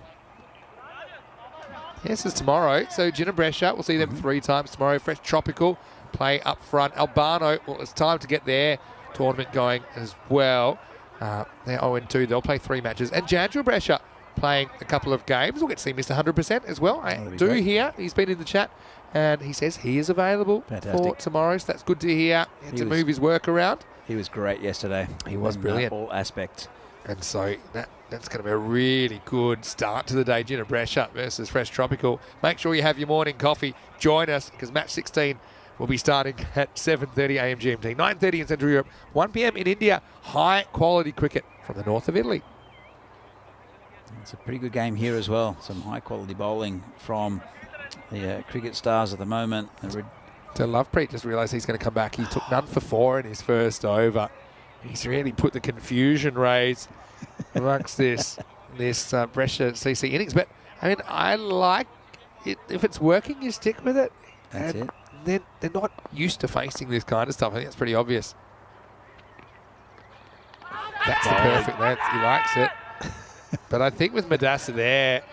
yes, it's tomorrow. So Gin and Brescia, we'll see them 3 times tomorrow. Fresh Tropical play up front. Albano, well, it's time to get their tournament going as well. They're 0-2. They'll play 3 matches. And Jandra Brescia playing a couple of games. We'll get to see Mr. 100% as well. I do hear he's been in the chat, and he says he is available for tomorrow. So that's good to hear. He had to move his work around. He was great yesterday. He was brilliant. All aspects. And so that's going to be a really good start to the day. Gin and Brescia versus Fresh Tropical. Make sure you have your morning coffee. Join us because match 16 will be starting at 7:30 a.m. GMT, 9:30 in Central Europe, 1 p.m. in India. High quality cricket from the north of Italy. It's a pretty good game here as well. Some high quality bowling from the Cricket Stars at the moment. So Lovepreet just realised he's going to come back. He took none for 4 in his first over. He's really put the confusion rays amongst this Brescia CC innings. But, I mean, I like it. If it's working, you stick with it. That's it. They're not used to facing this kind of stuff. I think it's pretty obvious. That's the perfect length. He likes it. But I think with Madassa there,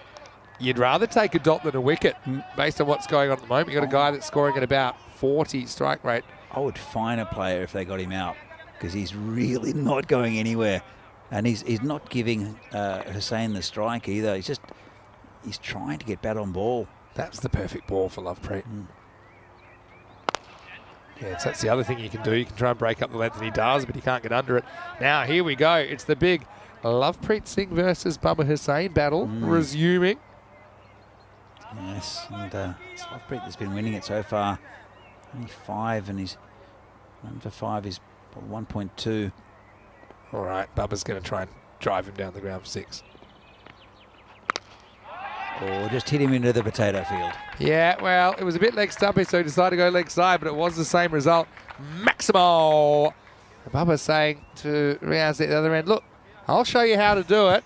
you'd rather take a dot than a wicket based on what's going on at the moment. You've got a guy that's scoring at about 40 strike rate. I would fine a player if they got him out because he's really not going anywhere. And he's not giving Hussain the strike either. He's trying to get bat on ball. That's the perfect ball for Lovepreet. Yeah, so that's the other thing you can do. You can try and break up the length, and he does, but he can't get under it. Now, here we go. It's the big Lovepreet Singh versus Baba Hussain battle resuming. Yes, and it's Lovepreet that's been winning it so far. Only 5, and he's 1 for 5. He's 1.2. All right, Bubba's going to try and drive him down the ground for 6. or just hit him into the potato field. Yeah, well, it was a bit leg stumpy, so he decided to go leg side, but it was the same result. Maximo! Bubba's saying to Riaz at the other end, look, I'll show you how to do it.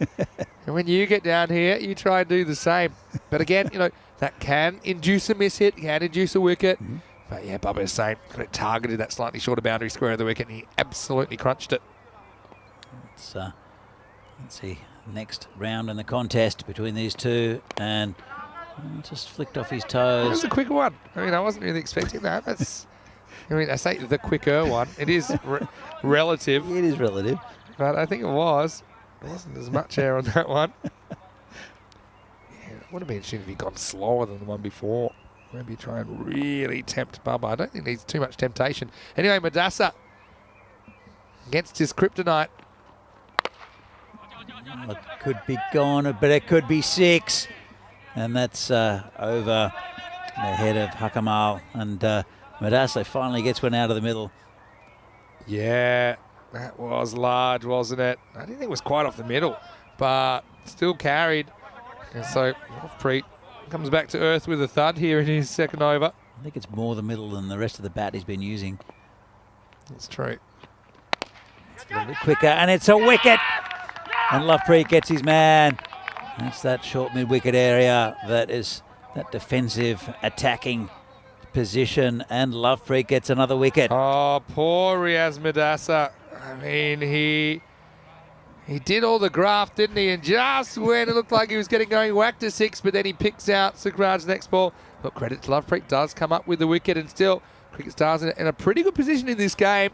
And when you get down here, you try and do the same. But again, you know, that can induce a miss hit, can induce a wicket. But yeah, Bubba is saying it targeted that slightly shorter boundary square of the wicket, and he absolutely crunched it. Let's see, next round in the contest between these two, and just flicked off his It toes. was a quicker one. I mean, I wasn't really expecting that. That's, I mean, I say the quicker one. It is relative. It is relative. But I think it was. There wasn't as much air on that one. Yeah, it would have been interesting if he'd gone slower than the one before. Maybe try and really tempt Bubba. I don't think there's too much temptation. Anyway, Madassa against his kryptonite. It could be gone, but it could be 6. And that's over the head of Hakamal. And Madassa finally gets one out of the middle. Yeah, that was large, wasn't it? I didn't think it was quite off the middle, but still carried. And so Preet comes back to earth with a thud here in his second over. I think it's more the middle than the rest of the bat he's been using. That's true. It's a little bit quicker, and it's a wicket. And Lovepreet gets his man. That's that short mid-wicket area that is that defensive attacking position, and Lovepreet gets another wicket. Oh, poor Riaz Madassa. I mean, he did all the graft, didn't he? And just when it looked like he was getting going, whacked to 6, but then he picks out Sukraj's next ball. But credit to Lovepreet, does come up with the wicket, and still Cricket Stars in a pretty good position in this game.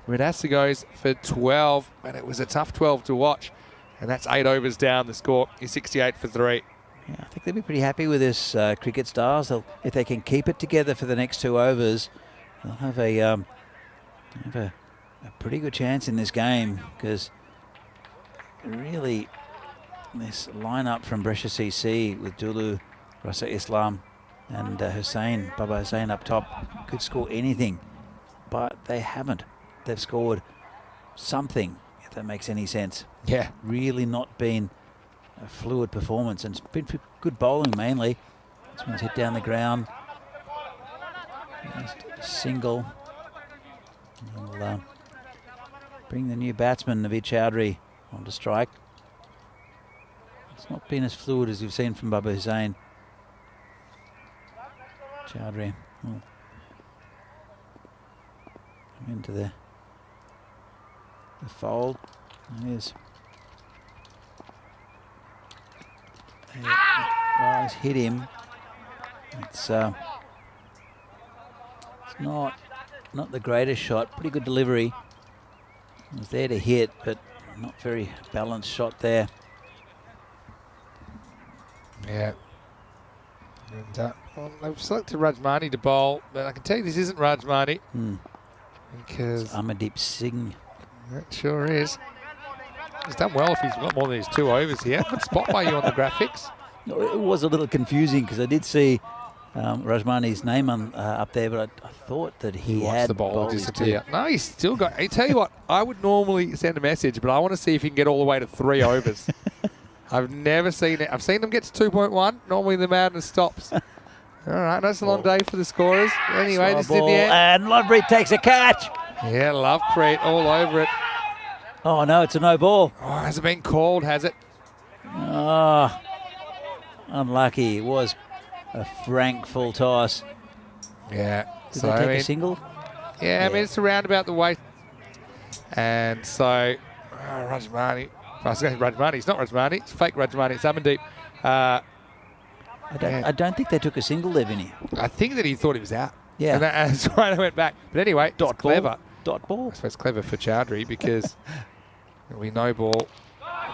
Madassa goes for 12, and it was a tough 12 to watch. And that's 8 overs down. The score is 68 for 3. Yeah, I think they'll be pretty happy with this Cricket Stars. If they can keep it together for the next 2 overs, they'll have a pretty good chance in this game, because really this lineup from Brescia CC with Dulu, Rasa Islam and Hussain, Baba Hussain up top could score anything, but they haven't. They've scored something, if that makes any sense. Yeah. Really not been a fluid performance, and it's been good bowling mainly. This one's hit down the ground. Just a single. We'll bring the new batsman, Naveed Chowdhury, onto strike. It's not been as fluid as we've seen from Baba Hussain. Chowdhury will come into the fold. Here's Rise hit him. It's not the greatest shot. Pretty good delivery. It was there to hit, but not very balanced shot there. Yeah. And well, they've selected Rajmani to bowl, but I can tell you this isn't Rajmani. Because Amardeep Singh. That sure is. He's done well if he's got more than his 2 overs here. Good spot by you on the graphics. It was a little confusing because I did see Rajmani's name on, up there, but I thought that he had the ball bowled his disappear. No, he's still got. I tell you what, I would normally send a message, but I want to see if he can get all the way to 3 overs. I've never seen it. I've seen them get to 2.1. Normally the madness stops. All right, that's a long day for the scorers. Anyway, this is in the end. And Lovepreet takes a catch. Yeah, Lovepreet all over it. Oh, no, it's a no ball. Oh, has it been called, has it? Oh, unlucky. It was a frank full toss. Yeah. Did they take a single? Yeah, I mean, it's around about the waist. And so, Rajmani. I was going to say Rajmani. It's not Rajmani. It's fake Rajmani. It's Amandeep. I don't think they took a single there, Vinny. I think that he thought he was out. Yeah. And that's why they went back. But anyway, it's clever. Dot ball. I suppose clever for Chowdhury because we no ball.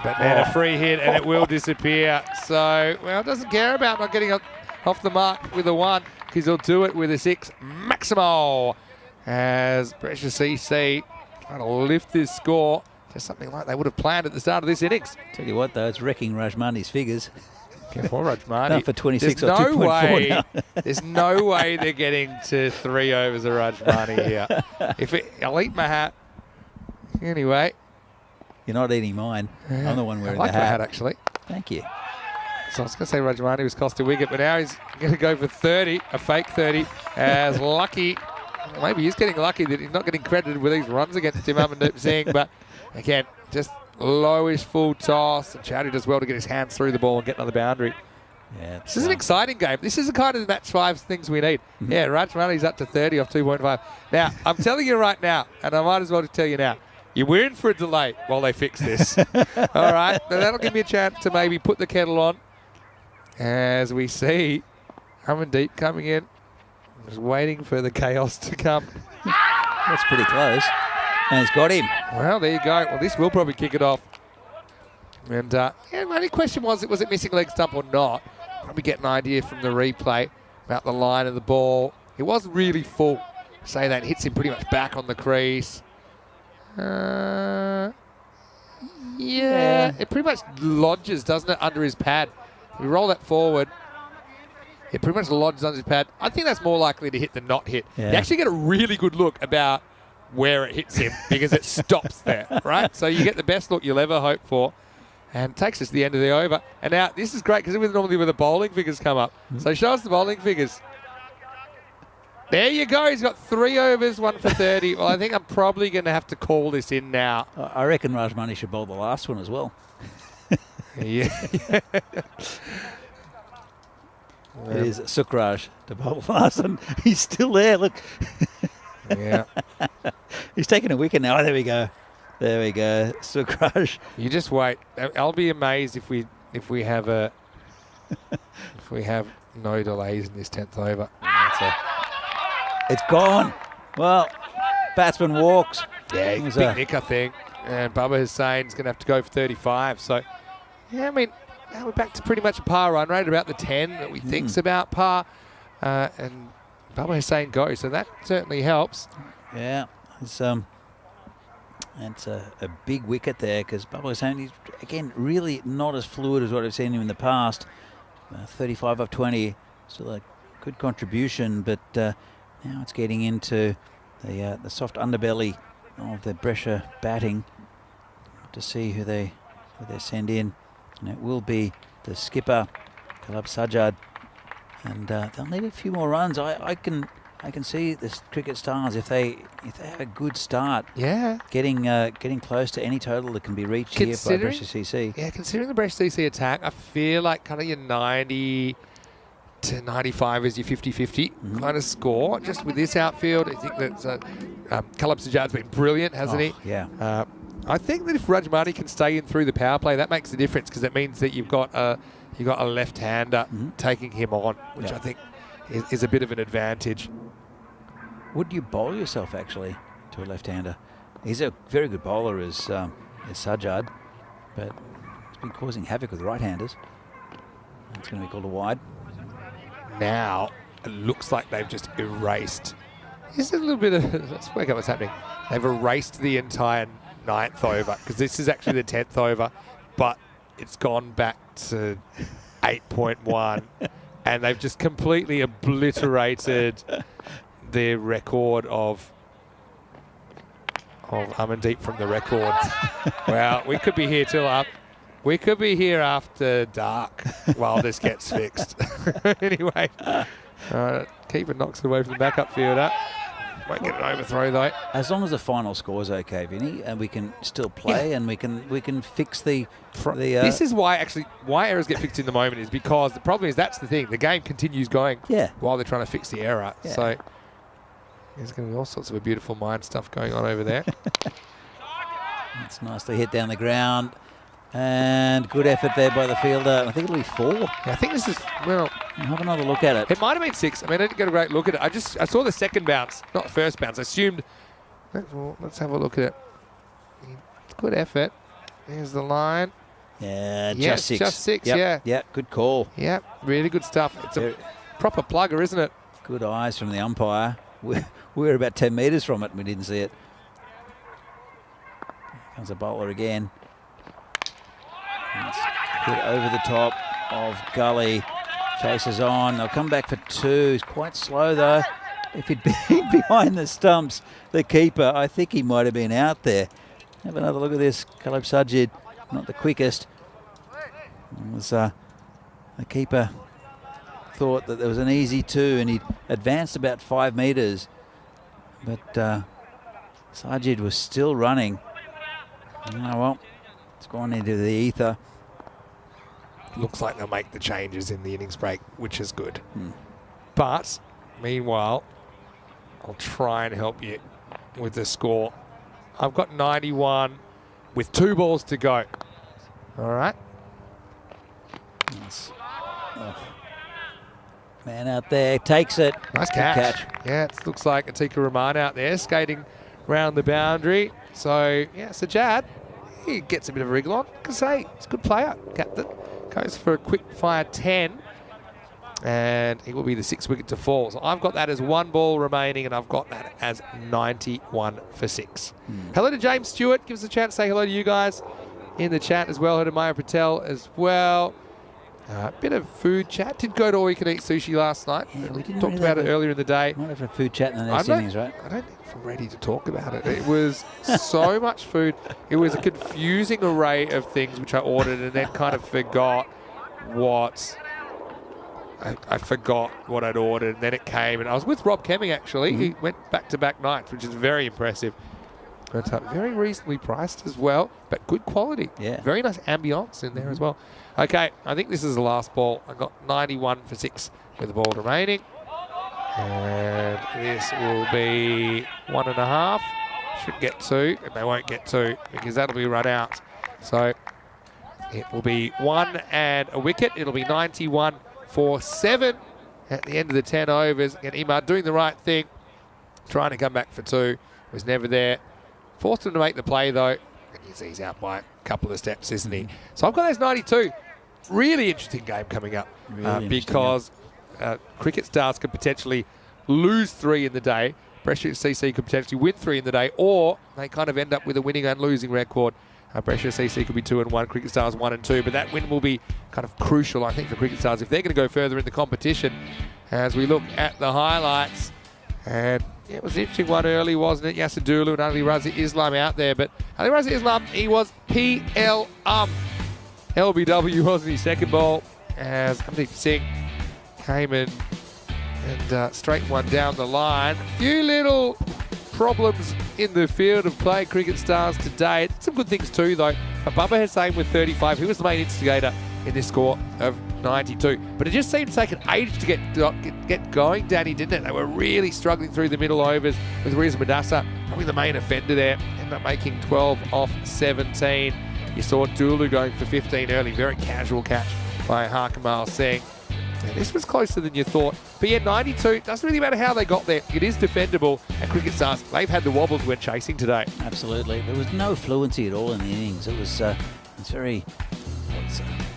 But then a free hit and it will disappear. So, well, it doesn't care about not getting off the mark with a 1 because he'll do it with a 6. Maximo as Brescia CC trying to lift this score to something like they would have planned at the start of this innings. Tell you what, though, it's wrecking Rajmani's figures. Careful, Rajmani. Not for 26 There's or 2.4 now. There's no way they're getting to 3 overs of Rajmani here. I'll eat my hat. Anyway. You're not eating mine. I'm the one wearing I like the my hat, actually. Thank you. So I was going to say Rajmani was cost a wicket, but now he's going to go for 30, a fake 30, as lucky. Maybe he's getting lucky that he's not getting credited with these runs against him, Amandeep Singh. But again, just lowish full toss. And Chowdhury does well to get his hands through the ball and get another boundary. Yeah, This is an exciting game. This is the kind of match 5 things we need. Yeah, Rajmani's up to 30 off 2.5. Now, I'm telling you right now, and I might as well tell you now, you're in for a delay while they fix this. All right? Now, that'll give me a chance to maybe put the kettle on as we see Amandeep coming in. Just waiting for the chaos to come. That's pretty close. And he's got him. Well, there you go. Well, this will probably kick it off. And yeah, my only question was it missing leg stump or not? Probably get an idea from the replay about the line of the ball. It was really full. Say that hits him pretty much back on the crease. Yeah, it pretty much lodges, doesn't it, under his pad. We roll that forward. It pretty much lodges under his pad. I think that's more likely to hit than not hit. Yeah. You actually get a really good look about where it hits him because it stops there, right? So you get the best look you'll ever hope for. And it takes us to the end of the over. And now this is great because normally where the bowling figures come up. So show us the bowling figures. There you go. He's got 3 overs, 1 for 30. Well, I think I'm probably going to have to call this in now. I reckon Rajmani should bowl the last one as well. Yeah. It is Sukraj to bowl the last one. He's still there. Look. Yeah. He's taking a wicket now. Oh, there we go. There we go. Sukraj. You just wait. I'll be amazed if we have no delays in this 10th over. It's gone. Well, batsman walks. Yeah, It was big nick, I think. And Bubba Hussein's going to have to go for 35. So, yeah, I mean, now we're back to pretty much a par run rate, about the 10 that we think's about par. And Bubba Hussein goes, so that certainly helps. Yeah. It's a big wicket there because Bubba Hussein is, again, really not as fluid as what I've seen him in the past. 35 of 20, still a good contribution, but now it's getting into the soft underbelly of the Brescia batting to see who they send in. And it will be the skipper, Kalab Sajjad. And they'll need a few more runs. I can see the cricket stars if they have a good start. Yeah. Getting close to any total that can be reached here by Brescia CC. Yeah, considering the Brescia CC attack, I feel like kind of your 90 to 95 is your 50-50 kind of score. Just with this outfield, I think that Kalab Sajjad's been brilliant, hasn't he? Yeah. I think that if Rajmani can stay in through the power play, that makes a difference because it means that you've got a left-hander taking him on, which I think is a bit of an advantage. Would you bowl yourself actually to a left-hander? He's a very good bowler as Sajjad, but he's been causing havoc with right-handers. It's going to be called a wide. Now it looks like they've just erased. This is a little bit of, let's work out what's happening. They've erased the entire 9th over because this is actually the 10th over, but it's gone back to 8.1 and they've just completely obliterated their record of Amandeep from the records. Well, we could be here after dark while this gets fixed. Anyway, keeper knocks it away from the backup fielder. Won't get an overthrow though. As long as the final score is okay, Vinny, and we can still play and we can fix the. This is why errors get fixed in the moment is because the problem is that's the thing. The game continues going while they're trying to fix the error. Yeah. So there's going to be all sorts of beautiful mind stuff going on over there. It's nicely hit down the ground. And good effort there by the fielder. I think it'll be 4. Yeah, I think this is, well... Have another look at it. It might have been 6. I mean, I didn't get a great look at it. I saw the second bounce, not first bounce. I assumed... Let's have a look at it. Good effort. There's the line. Yeah, just 6. Just 6, yeah. Yeah, good call. Yeah, really good stuff. It's a proper plugger, isn't it? Good eyes from the umpire. We were about 10 metres from it and we didn't see it. Here comes a bowler again. It's hit over the top of Gully. Chases on. They'll come back for 2. He's quite slow though. If he'd been behind the stumps, the keeper, I think he might have been out there. Have another look at this. Kalab Sajjad, not the quickest. It was the keeper thought that there was an easy 2 and he advanced about 5 metres. But Sajid was still running. Oh, well, it's gone into the ether. Looks like they'll make the changes in the innings break, which is good. But meanwhile, I'll try and help you with the score. I've got 91 with 2 balls to go. All right. Nice. Oh. Man out there takes it. Nice Good catch. Yeah, it looks like Atika Rahman out there skating round the boundary. So, yeah, Sajad, he gets a bit of a wriggle on. I can say he's a good player, captain. Goes for a quick fire 10. And he will be the 6th wicket to fall. So I've got that as 1 ball remaining, and I've got that as 91 for 6. Hello to James Stewart. Give us a chance to say hello to you guys in the chat as well. Hello to Maya Patel as well. Bit of food chat. Did go to all you can eat sushi last night. Yeah, we didn't talked really about it earlier in the day. Might have a food chat in the next innings, right? I don't think I'm ready to talk about it. It was so much food. It was a confusing array of things which I ordered and then kind of forgot what I forgot what I'd ordered. And then it came, and I was with Rob Kemming actually. He went back-to-back nights, which is very impressive. But very reasonably priced as well, but good quality. Yeah. Very nice ambience in there as well. Okay, I think this is the last ball. I got 91 for 6 with the ball remaining. And this will be 1.5. Should get 2, and they won't get 2 because that'll be run out. So it will be 1 and a wicket. It'll be 91 for 7 at the end of the 10 overs. And Imad doing the right thing, trying to come back for 2. Was never there. Forced him to make the play though. And he's out by a couple of steps, isn't he? So I've got those 92. Really interesting game coming up because cricket stars could potentially lose 3 in the day. Pressure CC could potentially win 3 in the day, or they kind of end up with a winning and losing record. Pressure CC could be 2 and 1, Cricket Stars 1 and 2, but that win will be kind of crucial, I think, for Cricket Stars if they're going to go further in the competition. As we look at the highlights, and it was an interesting one early, wasn't it? Yasadulu and Ali Raza Islam out there, but Ali Raza Islam, he was PL LBW wasn't his second ball, as Amdeep Singh came in and straightened one down the line. A few little problems in the field of play, Cricket Stars today. Some good things too, though. Bubba Hussain with 35. He was the main instigator in this score of 92. But it just seemed to take an age to get going, Danny, didn't it? They were really struggling through the middle overs with Riz Madassa, probably the main offender there. Ended up making 12 off 17. You saw Dulu going for 15 early. Very casual catch by Harkamal Singh. And this was closer than you thought. But yeah, 92, doesn't really matter how they got there. It is defendable. And Cricket Stars, they've had the wobbles when chasing today. Absolutely. There was no fluency at all in the innings. It was very...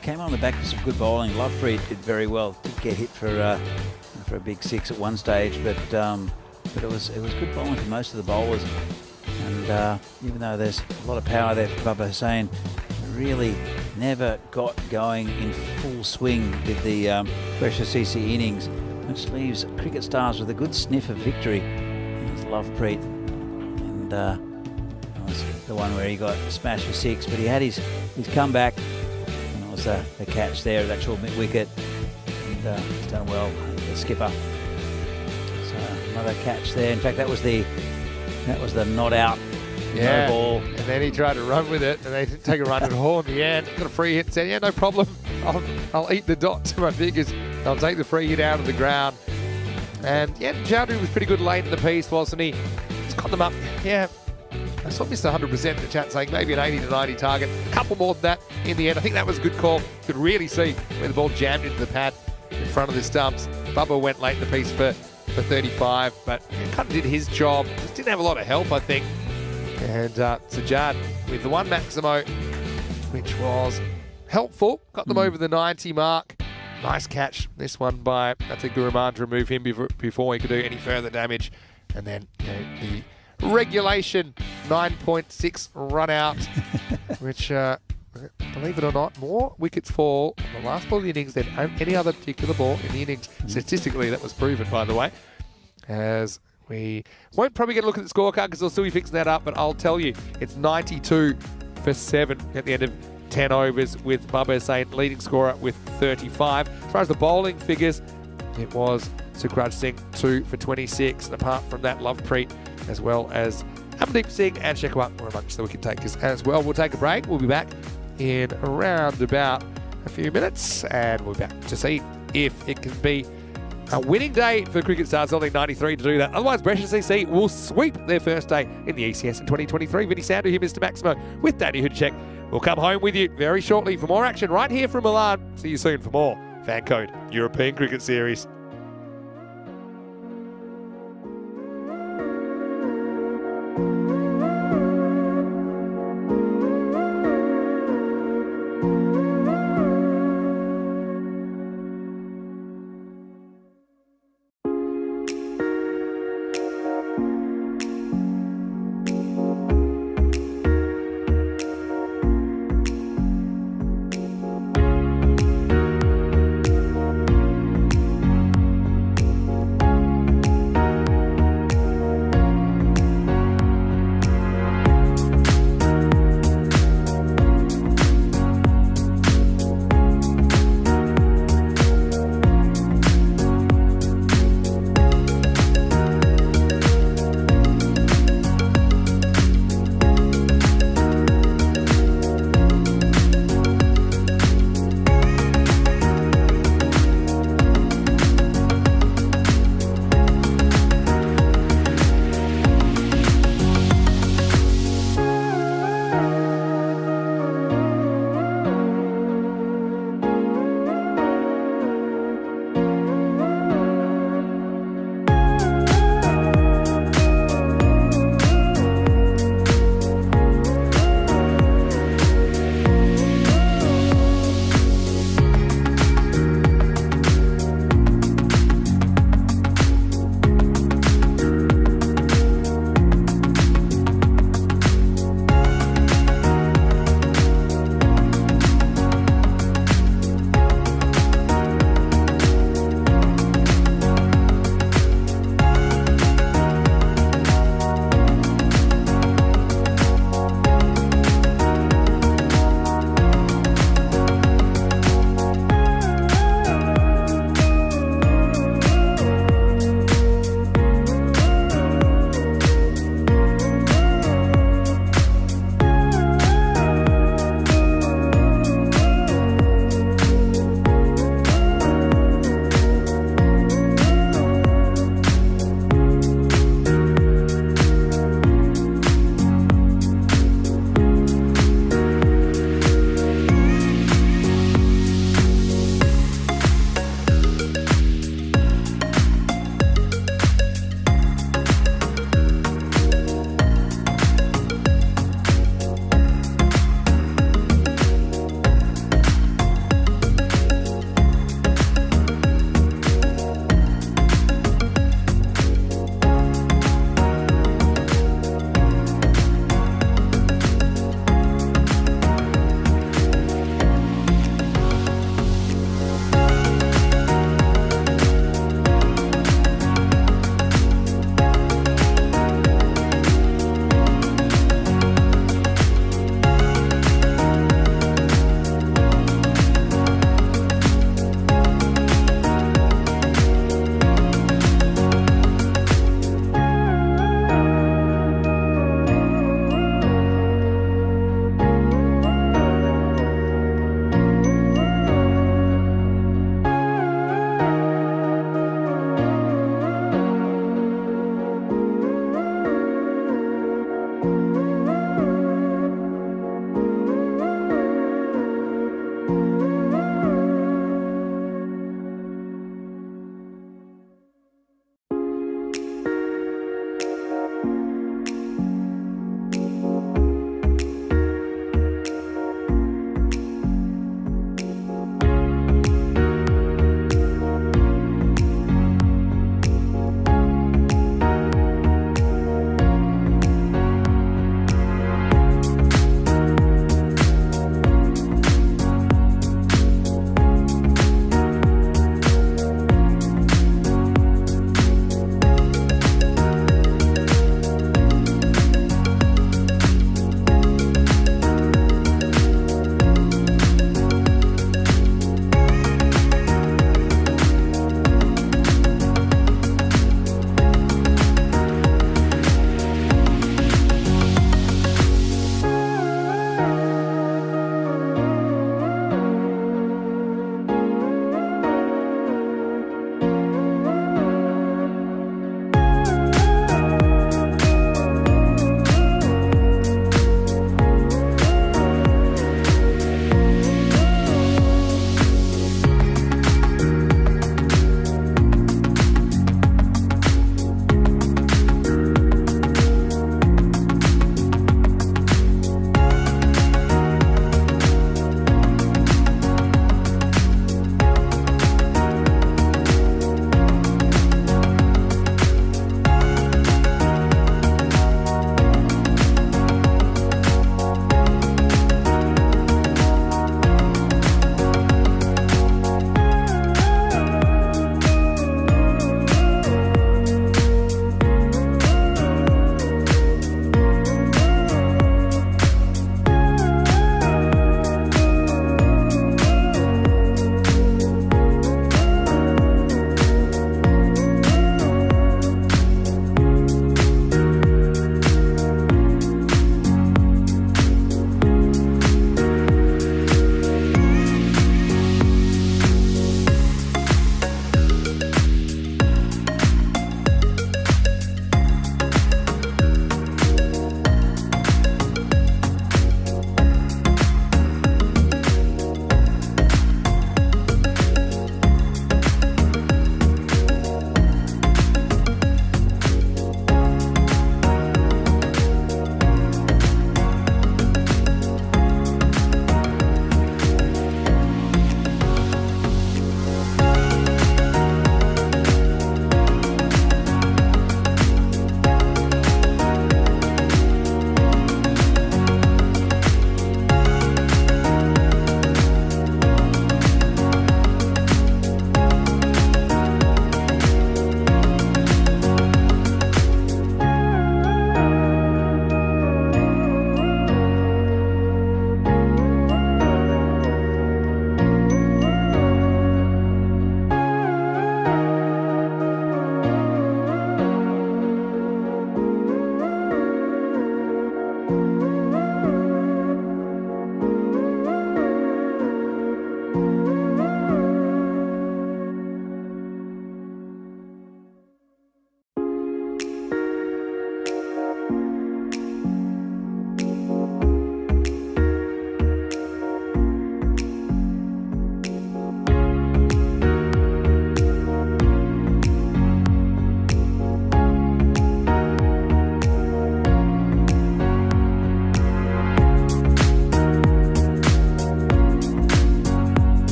came on the back of some good bowling. Lovepreet did very well. Did get hit for a big 6 at one stage, but it was good bowling for most of the bowlers. And even though there's a lot of power there for Bubba Hussain, really never got going in full swing with the Pressure CC innings, which leaves Cricket Stars with a good sniff of victory. There's Lovepreet, and that was the one where he got smashed for 6, but he had his comeback. And it was the catch there at actual mid-wicket, and he's done well, the skipper. So another catch there. In fact, that was the not out. Yeah, no ball. And then he tried to run with it, and they didn't take a run at all in the end. Got a free hit and said, yeah, no problem. I'll eat the dot to my fingers. I'll take the free hit out of the ground. And yeah, Chowdhury was pretty good late in the piece, wasn't he? He's got them up. Yeah, I saw Mr. 100% in the chat saying maybe an 80 to 90 target. A couple more than that in the end. I think that was a good call. You could really see where the ball jammed into the pad in front of the stumps. Bubba went late in the piece for 35, but kind of did his job. Just didn't have a lot of help, I think. And Sajad with the 1 Maximo, which was helpful. Got them over the 90 mark. Nice catch, this one by Atik Rahman to remove him before he could do any further damage. And then the regulation 9.6 run out, which, believe it or not, more wickets fall on the last ball of the innings than any other particular ball in the innings. Statistically, that was proven, by the way. As we won't probably get a look at the scorecard because they'll still be fixing that up, but I'll tell you, it's 92 for 7 at the end of 10 overs with Bubba Saint leading scorer with 35. As far as the bowling figures, it was Sukraj Singh 2 for 26. And apart from that, Lovepreet as well as Amandeep Singh and Shekhawat were amongst the wicket takers as well. We'll take a break. We'll be back in around about a few minutes, and we'll be back to see if it can be a winning day for Cricket Stars. Only 93 to do that. Otherwise, Brescia CC will sweep their first day in the ECS in 2023. Vinny Sandu here, Mr. Maximo, with Danny Hudacek. We'll come home with you very shortly for more action right here from Milan. See you soon for more Fan Code European Cricket Series.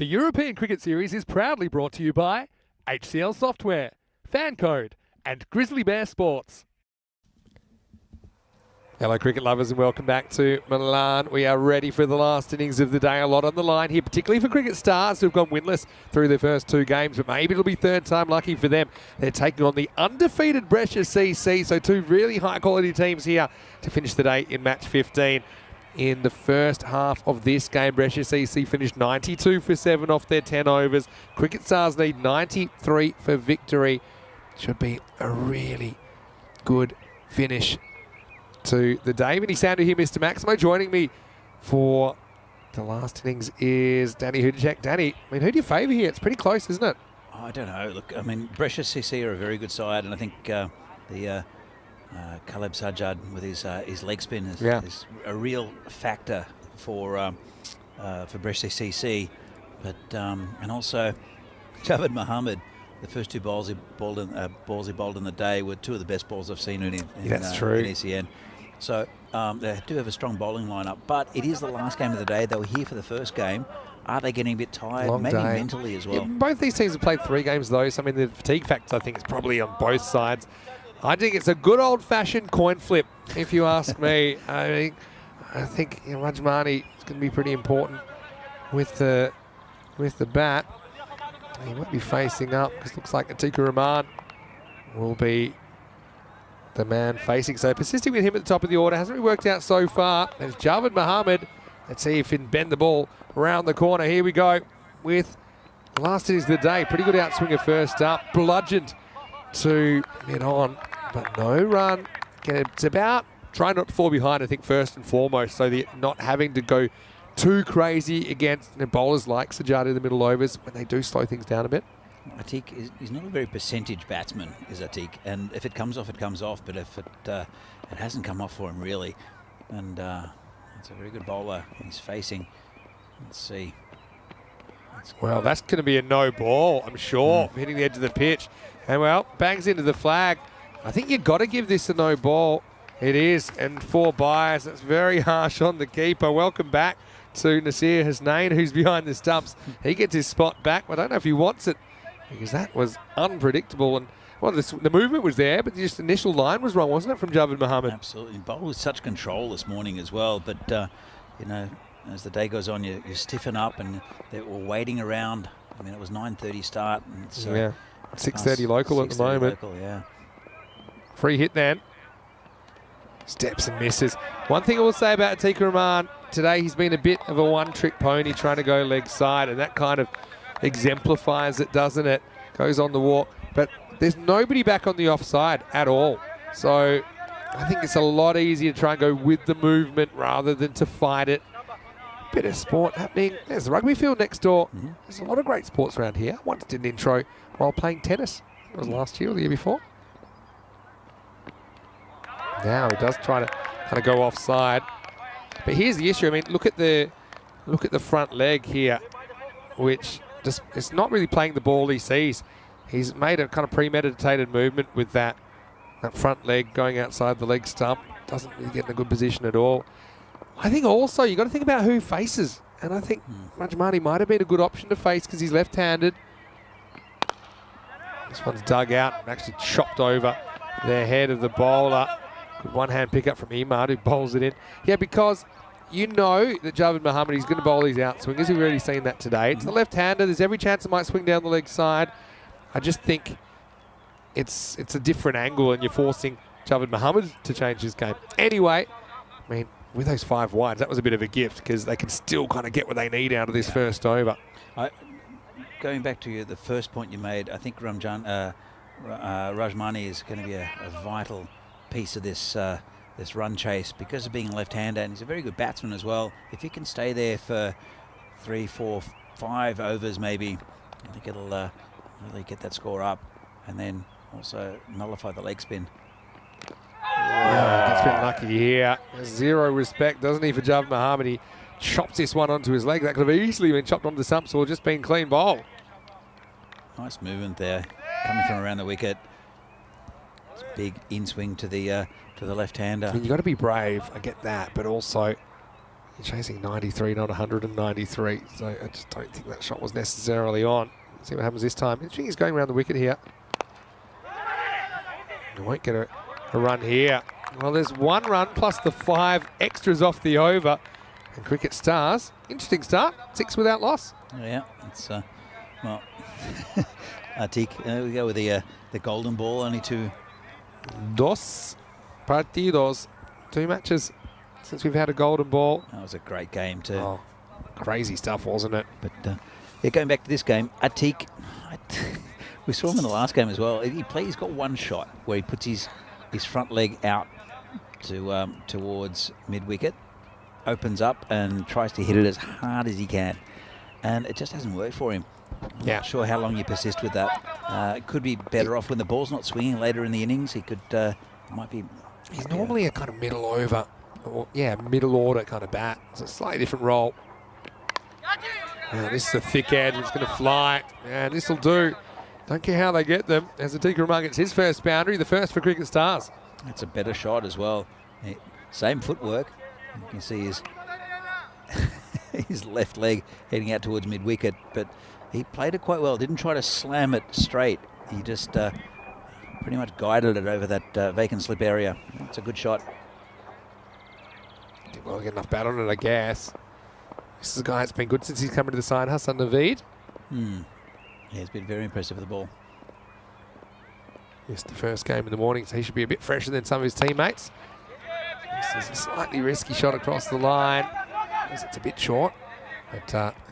The European Cricket Series is proudly brought to you by HCL Software, Fan Code, and Grizzly Bear Sports. Hello cricket lovers and welcome back to Milan. We are ready for the last innings of the day. A lot on the line here, particularly for cricket stars who've gone winless through their first 2 games, but maybe it'll be third time lucky for them. They're taking on the undefeated Brescia CC, so 2 really high quality teams here to finish the day in match 15. In the first half of this game, Brescia CC finished 92 for 7 off their 10 overs. Cricket stars need 93 for victory. Should be a really good finish to the day. Many sound to hear Mr. Maximo. Joining me for the last innings is Danny Hudacek. Danny, I mean, who do you favour here? It's pretty close, isn't it? Oh, I don't know. Look, I mean, Brescia CC are a very good side, and I think the Caleb Sajjad with his leg spin is a real factor for Brescia CC. But and also Javed Mohammed, the first 2 balls he bowled in the day were 2 of the best balls I've seen in That's true. In ECN. So they do have a strong bowling lineup, but it is the last game of the day. They were here for the first game. Are they getting a bit tired? Long Maybe day. mentally as well. Yeah, both these teams have played 3 games though, so I mean the fatigue factor I think is probably on both sides. I think it's a good old-fashioned coin flip, if you ask me. I think Rajmani is going to be pretty important with the bat. He might be facing up because it looks like Atiku Rahman will be the man facing. So persisting with him at the top of the order. Hasn't really worked out so far. There's Javed Mohammed. Let's see if he can bend the ball around the corner. Here we go with the last innings of the day. Pretty good outswinger first up. Bludgeoned to mid-on, but no run. It's about trying not to fall behind, I think, first and foremost, so they're not having to go too crazy against bowlers like Sajjad in the middle overs when they do slow things down a bit. Atiq is not a very percentage batsman, is Atiq, and if it comes off, it comes off, but if it hasn't come off for him really, and it's a very good bowler he's facing. Let's see. Well, that's going to be a no ball, I'm sure, hitting the edge of the pitch. And well, bangs into the flag. I think you've got to give this a no ball. It is, and 4 byes. That's very harsh on the keeper. Welcome back to Nasir Hasnain, who's behind the stumps. He gets his spot back. I don't know if he wants it because that was unpredictable. And well, the movement was there, but the initial line was wrong, wasn't it, from Javed Mohammed? Absolutely. Bowled with such control this morning as well. But, you know, as the day goes on, you stiffen up, and they were waiting around. I mean, it was 9:30 start. And it's, yeah, 6:30 local at the moment. Local, yeah. Free hit then. Steps and misses. One thing I will say about Atiku Rahman today, he's been a bit of a one-trick pony trying to go leg side, and that kind of exemplifies it, doesn't it? Goes on the walk, but there's nobody back on the offside at all. So I think it's a lot easier to try and go with the movement rather than to fight it. Bit of sport happening. There's the rugby field next door. There's a lot of great sports around here. I once did an intro while playing tennis. It was last year or the year before. Now he does try to kind of go offside. But here's the issue. I mean, look at the front leg here, which just it's not really playing the ball he sees. He's made a kind of premeditated movement with that front leg going outside the leg stump. Doesn't really get in a good position at all. I think also you've got to think about who faces. And I think Rajmani might have been a good option to face because he's left-handed. This one's dug out and actually chopped over the head of the bowler. Good one-hand pickup from Imad, who bowls it in. Yeah, because you know that Javed Mohammed is going to bowl these outswingers. We've already seen that today. It's the left-hander. There's every chance it might swing down the leg side. I just think it's a different angle, and you're forcing Javed Mohammed to change his game. Anyway, I mean, with those 5 wides, that was a bit of a gift because they can still kind of get what they need out of this first over. Going back to the first point you made, I think Rajmani is going to be a vital piece of this this run chase because of being a left-hander, and he's a very good batsman as well. If he can stay there for 3, 4, 5 overs maybe, I think it'll really get that score up, and then also nullify the leg spin. Yeah, gets a bit lucky here. Zero respect, doesn't he, for Javed Mohammed? He chops this one onto his leg. That could have easily been chopped onto the stumps or just been clean bowl. Nice movement there, coming from around the wicket. It's a big in swing to the left-hander. I mean, you've got to be brave, I get that, but also You're chasing 93, not 193. So I just don't think that shot was necessarily on. Let's see what happens this time. Interesting, he's going around the wicket here. He won't get a run here. Well, there's 1 run plus the 5 extras off the over. And Cricket Stars, interesting start, 6 without loss. Yeah, it's well, Atik. We go with the golden ball. Only 2. Dos partidos, 2 matches since we've had a golden ball. That was a great game too. Oh, crazy stuff, wasn't it? But yeah, going back to this game, Atik, we saw him in the last game as well. He's got 1 shot where he puts his front leg out to towards mid wicket, opens up and tries to hit it as hard as he can, and it just hasn't worked for him. I'm not sure how long you persist with that. It could be better off when the ball's not swinging later in the innings. He could might be. He's normally a kind of middle over, or middle order kind of bat. It's a slightly different role. Now, this is a thick edge. It's going to fly, and this will do. Don't care how they get them. As Atiq Rahman gets his first boundary, the first for Cricket Stars. It's a better shot as well. Same footwork. You can see his his left leg heading out towards mid wicket, but he played it quite well. Didn't try to slam it straight. He just pretty much guided it over that vacant slip area. It's a good shot. Didn't well get enough bat on it, I guess. This is a guy that's been good since he's come into the side, Hassan Naveed. Yeah, he's been very impressive with the ball. Missed the first game in the morning, so he should be a bit fresher than some of his teammates. This is a slightly risky shot across the line. It's a bit short. But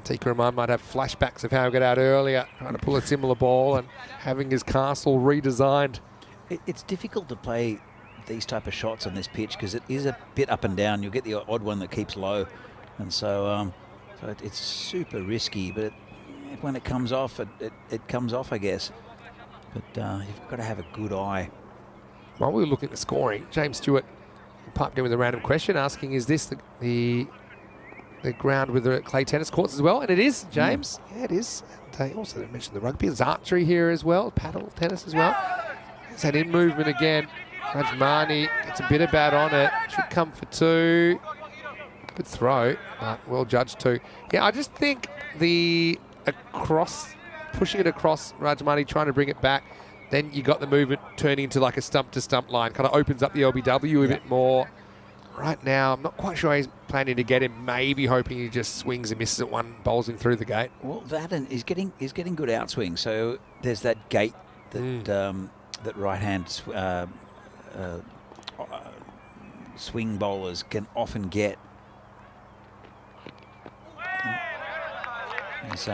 Atiq Rahman might have flashbacks of how he got out earlier, trying to pull a similar ball and having his castle redesigned. It's difficult to play these type of shots on this pitch because it is a bit up and down. You'll get the odd one that keeps low. And so, it's super risky, but when it comes off, it comes off, I guess. But you've got to have a good eye. While we were looking at the scoring, James Stewart piped in with a random question asking, is this the ground with the clay tennis courts as well? And it is, James. Yeah, it is. And also mentioned the rugby. There's archery here as well, paddle tennis as well. There's that in movement again. Rajmani gets a bit of bat on it. Should come for 2. Good throw, but well judged too. Yeah, I just think pushing it across Rajmani, trying to bring it back, then you got the movement turning into like a stump-to-stump line. Kind of opens up the LBW a bit more. Right now, I'm not quite sure he's planning to get him. Maybe hoping he just swings and misses at one, bowls him through the gate. Well, that and he's getting good outswing. So there's that gate that that right-hand swing bowlers can often get. If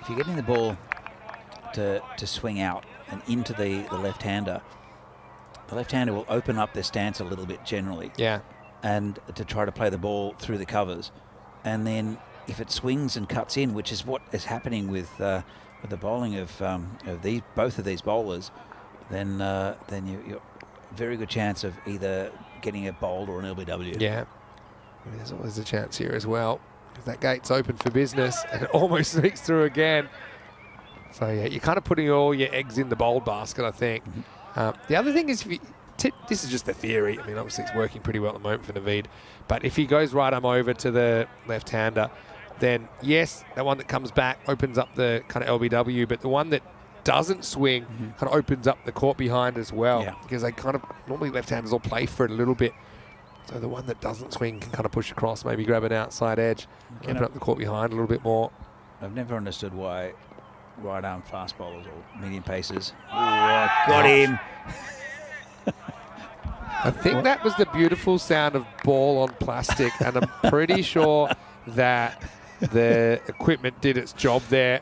you're getting the ball to swing out and into the left-hander, the left-hander will open up their stance a little bit generally. Yeah. And to try to play the ball through the covers. And then if it swings and cuts in, which is what is happening with the bowling of both of these bowlers, then you're very good chance of either getting a bowled or an LBW. Yeah. There's always a chance here as well. If that gate's open for business and it almost sneaks through again. So yeah, you're kind of putting all your eggs in the bowled basket, I think. The other thing is, this is just a theory. I mean, obviously it's working pretty well at the moment for Naveed. But if he goes right arm over to the left-hander, then yes, that one that comes back opens up the kind of LBW, but the one that doesn't swing kind of opens up the court behind as well. Yeah. Because they kind of, normally left-handers will play for it a little bit. So the one that doesn't swing can kind of push across, maybe grab an outside edge, open up the court behind a little bit more. I've never understood why right-arm fast bowlers or medium pacers. Oh, got him. I think that was the beautiful sound of ball on plastic, and I'm pretty sure that the equipment did its job there.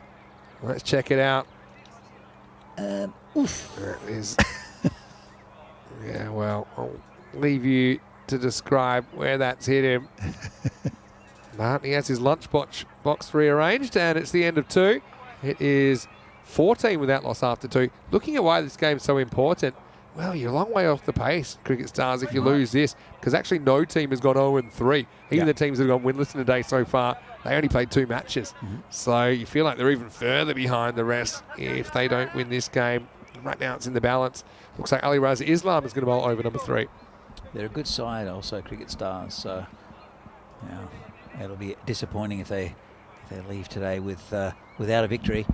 Let's check it out. Oof. There it is. Yeah, well, I'll leave you to describe where that's hit him. But he has his lunch box rearranged, and it's the end of 2. It is 14 without loss after 2. Looking at why this game's so important, well, you're a long way off the pace, Cricket Stars, if you lose this, because actually no team has gone 0-3. Even the teams that have gone winless in the day so far, they only played 2 matches. So you feel like they're even further behind the rest if they don't win this game. Right now it's in the balance. Looks like Ali Raza Islam is going to bowl over number 3. They're a good side also, Cricket Stars. So Yeah, it'll be disappointing if they leave today without a victory,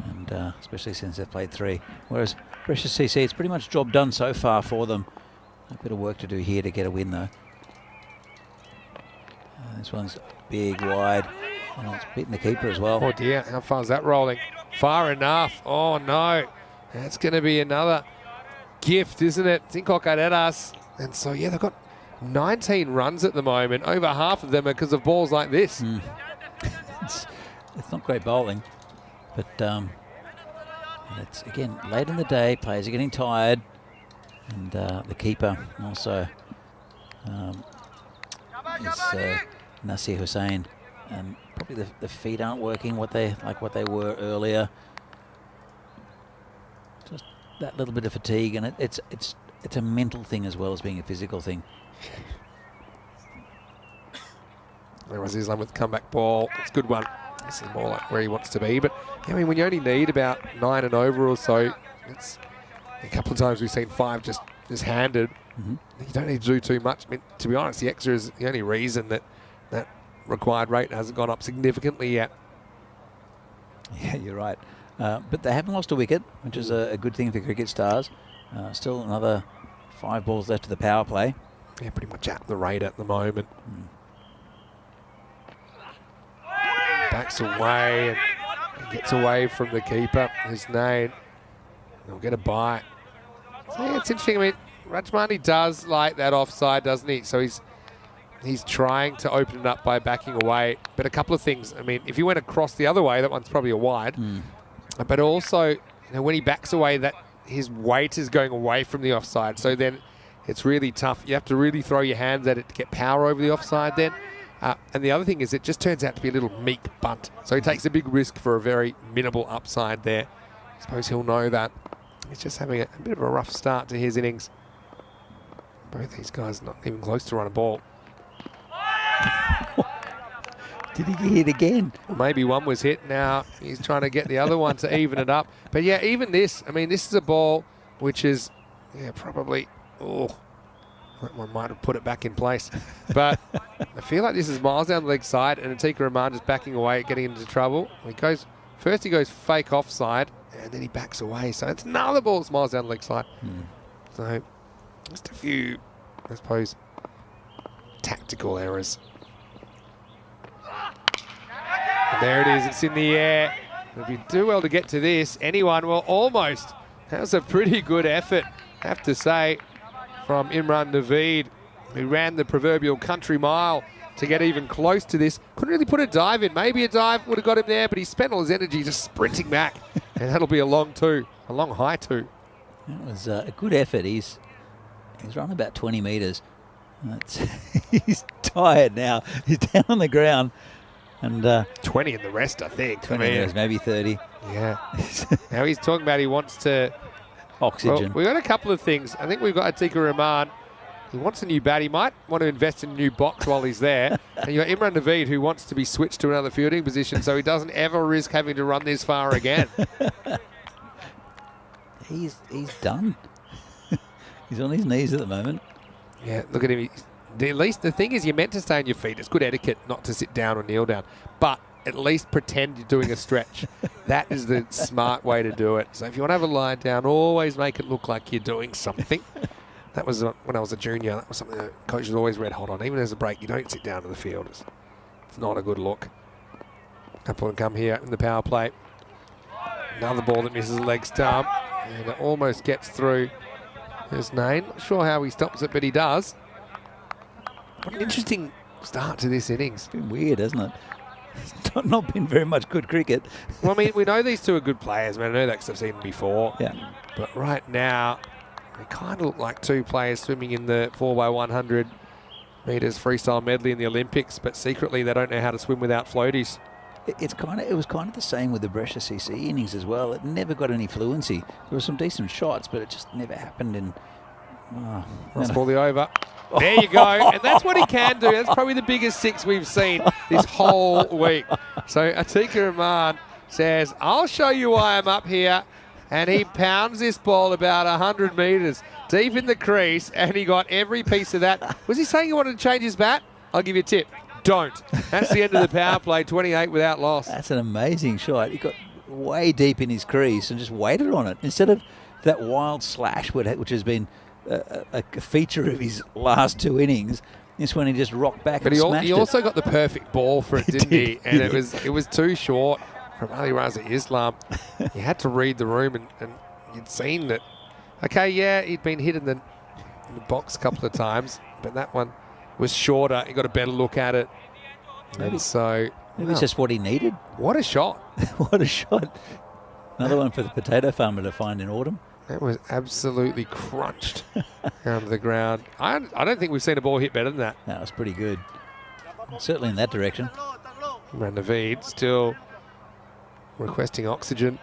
and especially since they've played 3. Whereas Precious CC, it's pretty much job done so far for them. A bit of work to do here to get a win though. This one's big, wide, and it's beating the keeper as well. Oh dear, how far is that rolling? Far enough. Oh no, that's going to be another gift, isn't it? Tinkokareras. And so yeah, they've got 19 runs at the moment. Over half of them are because of balls like this. It's not great bowling, but it's again late in the day. Players are getting tired, and the keeper also is Nasir Hussain, and probably the feet aren't working what they were earlier. Just that little bit of fatigue, and it's a mental thing as well as being a physical thing. There was Islam with the comeback ball. It's a good one. This is more like where he wants to be. But, I mean, when you only need about 9 and over or so, it's a couple of times we've seen 5 just handed. You don't need to do too much. I mean, to be honest, the extra is the only reason that required rate hasn't gone up significantly yet. Yeah, you're right. But they haven't lost a wicket, which is a good thing for cricket stars. Still another 5 balls left to the power play. Yeah, pretty much at the rate at the moment. Backs away and gets away from the keeper. His name. They'll get a bite. So yeah, it's interesting. I mean, Rajmani does like that offside, doesn't he? So he's trying to open it up by backing away. But a couple of things. I mean, if he went across the other way, that one's probably a wide. But also, when he backs away, that his weight is going away from the offside. So then it's really tough. You have to really throw your hands at it to get power over the offside then. And the other thing is it just turns out to be a little meek bunt. So he takes a big risk for a very minimal upside there. I suppose he'll know that. He's just having a bit of a rough start to his innings. Both these guys not even close to run a ball. Did he get hit again? Well, maybe one was hit. Now he's trying to get the other one to even it up. But yeah, even this, I mean, this is a ball which is, yeah, probably, that one might have put it back in place. But I feel like this is miles down the leg side, and Atika Rahman just backing away, getting into trouble. He goes fake offside, and then he backs away. So it's another ball that's miles down the leg side. So just a few, I suppose, tactical errors. And there it is, it's in the air. If you do well to get to this, anyone will almost. That was a pretty good effort, I have to say, from Imran Naveed, who ran the proverbial country mile to get even close to this. Couldn't really put a dive in. Maybe a dive would have got him there, but he spent all his energy just sprinting back. And that'll be a long high two. That was a good effort. He's run about 20 metres. He's tired now. He's down on the ground. And 20 in the rest, I think. 20 metres, maybe 30. Yeah. Now he's talking about he wants to... Oxygen. Well, we've got a couple of things. I think we've got Atika Rahman. He wants a new bat. He might want to invest in a new box while he's there. And you've got Imran Naveed, who wants to be switched to another fielding position so he doesn't ever risk having to run this far again. He's done. He's on his knees at the moment. Yeah, look at him. At least the thing is, you're meant to stay on your feet. It's good etiquette not to sit down or kneel down. But at least pretend you're doing a stretch. That is the smart way to do it. So if you want to have a lie down, always make it look like you're doing something. That was when I was a junior. That was something that coaches always red hot on. Even as a break, you don't sit down to the field. It's not a good look. Couple of come here in the power play. Another ball that misses the leg stump. And it almost gets through his name. Not sure how he stops it, but he does. What an interesting start to this innings. It's been weird, hasn't it? It's not been very much good cricket. Well, I mean, we know these two are good players. I mean, I know that because I've seen them before. Yeah. But right now, they kind of look like two players swimming in the 4x100 metres freestyle medley in the Olympics, but secretly they don't know how to swim without floaties. It was kind of the same with the Brescia CC innings as well. It never got any fluency. There were some decent shots, but it just never happened in... Let's ball the over. There you go. And that's what he can do. That's probably the biggest six we've seen this whole week. So Atika Rahman says, I'll show you why I'm up here. And he pounds this ball about 100 metres deep in the crease, and he got every piece of that. Was he saying he wanted to change his bat? I'll give you a tip. don't. That's the end of the power play, 28 without loss. That's an amazing shot. He got way deep in his crease and just waited on it. Instead of that wild slash, which has been a feature of his last 2 innings, this one he just rocked back and smashed he also got the perfect ball for it, didn't he? And it was too short from Ali Raza Islam. He had to read the room, and you'd seen that. Okay, yeah, he'd been hit in the box a couple of times, but that one was shorter. He got a better look at it. And so... Maybe it's just what he needed. What a shot. What a shot. Another one for the potato farmer to find in autumn. That was absolutely crunched down to the ground. I don't think we've seen a ball hit better than that. That was pretty good. Certainly in that direction. Naveed still requesting oxygen.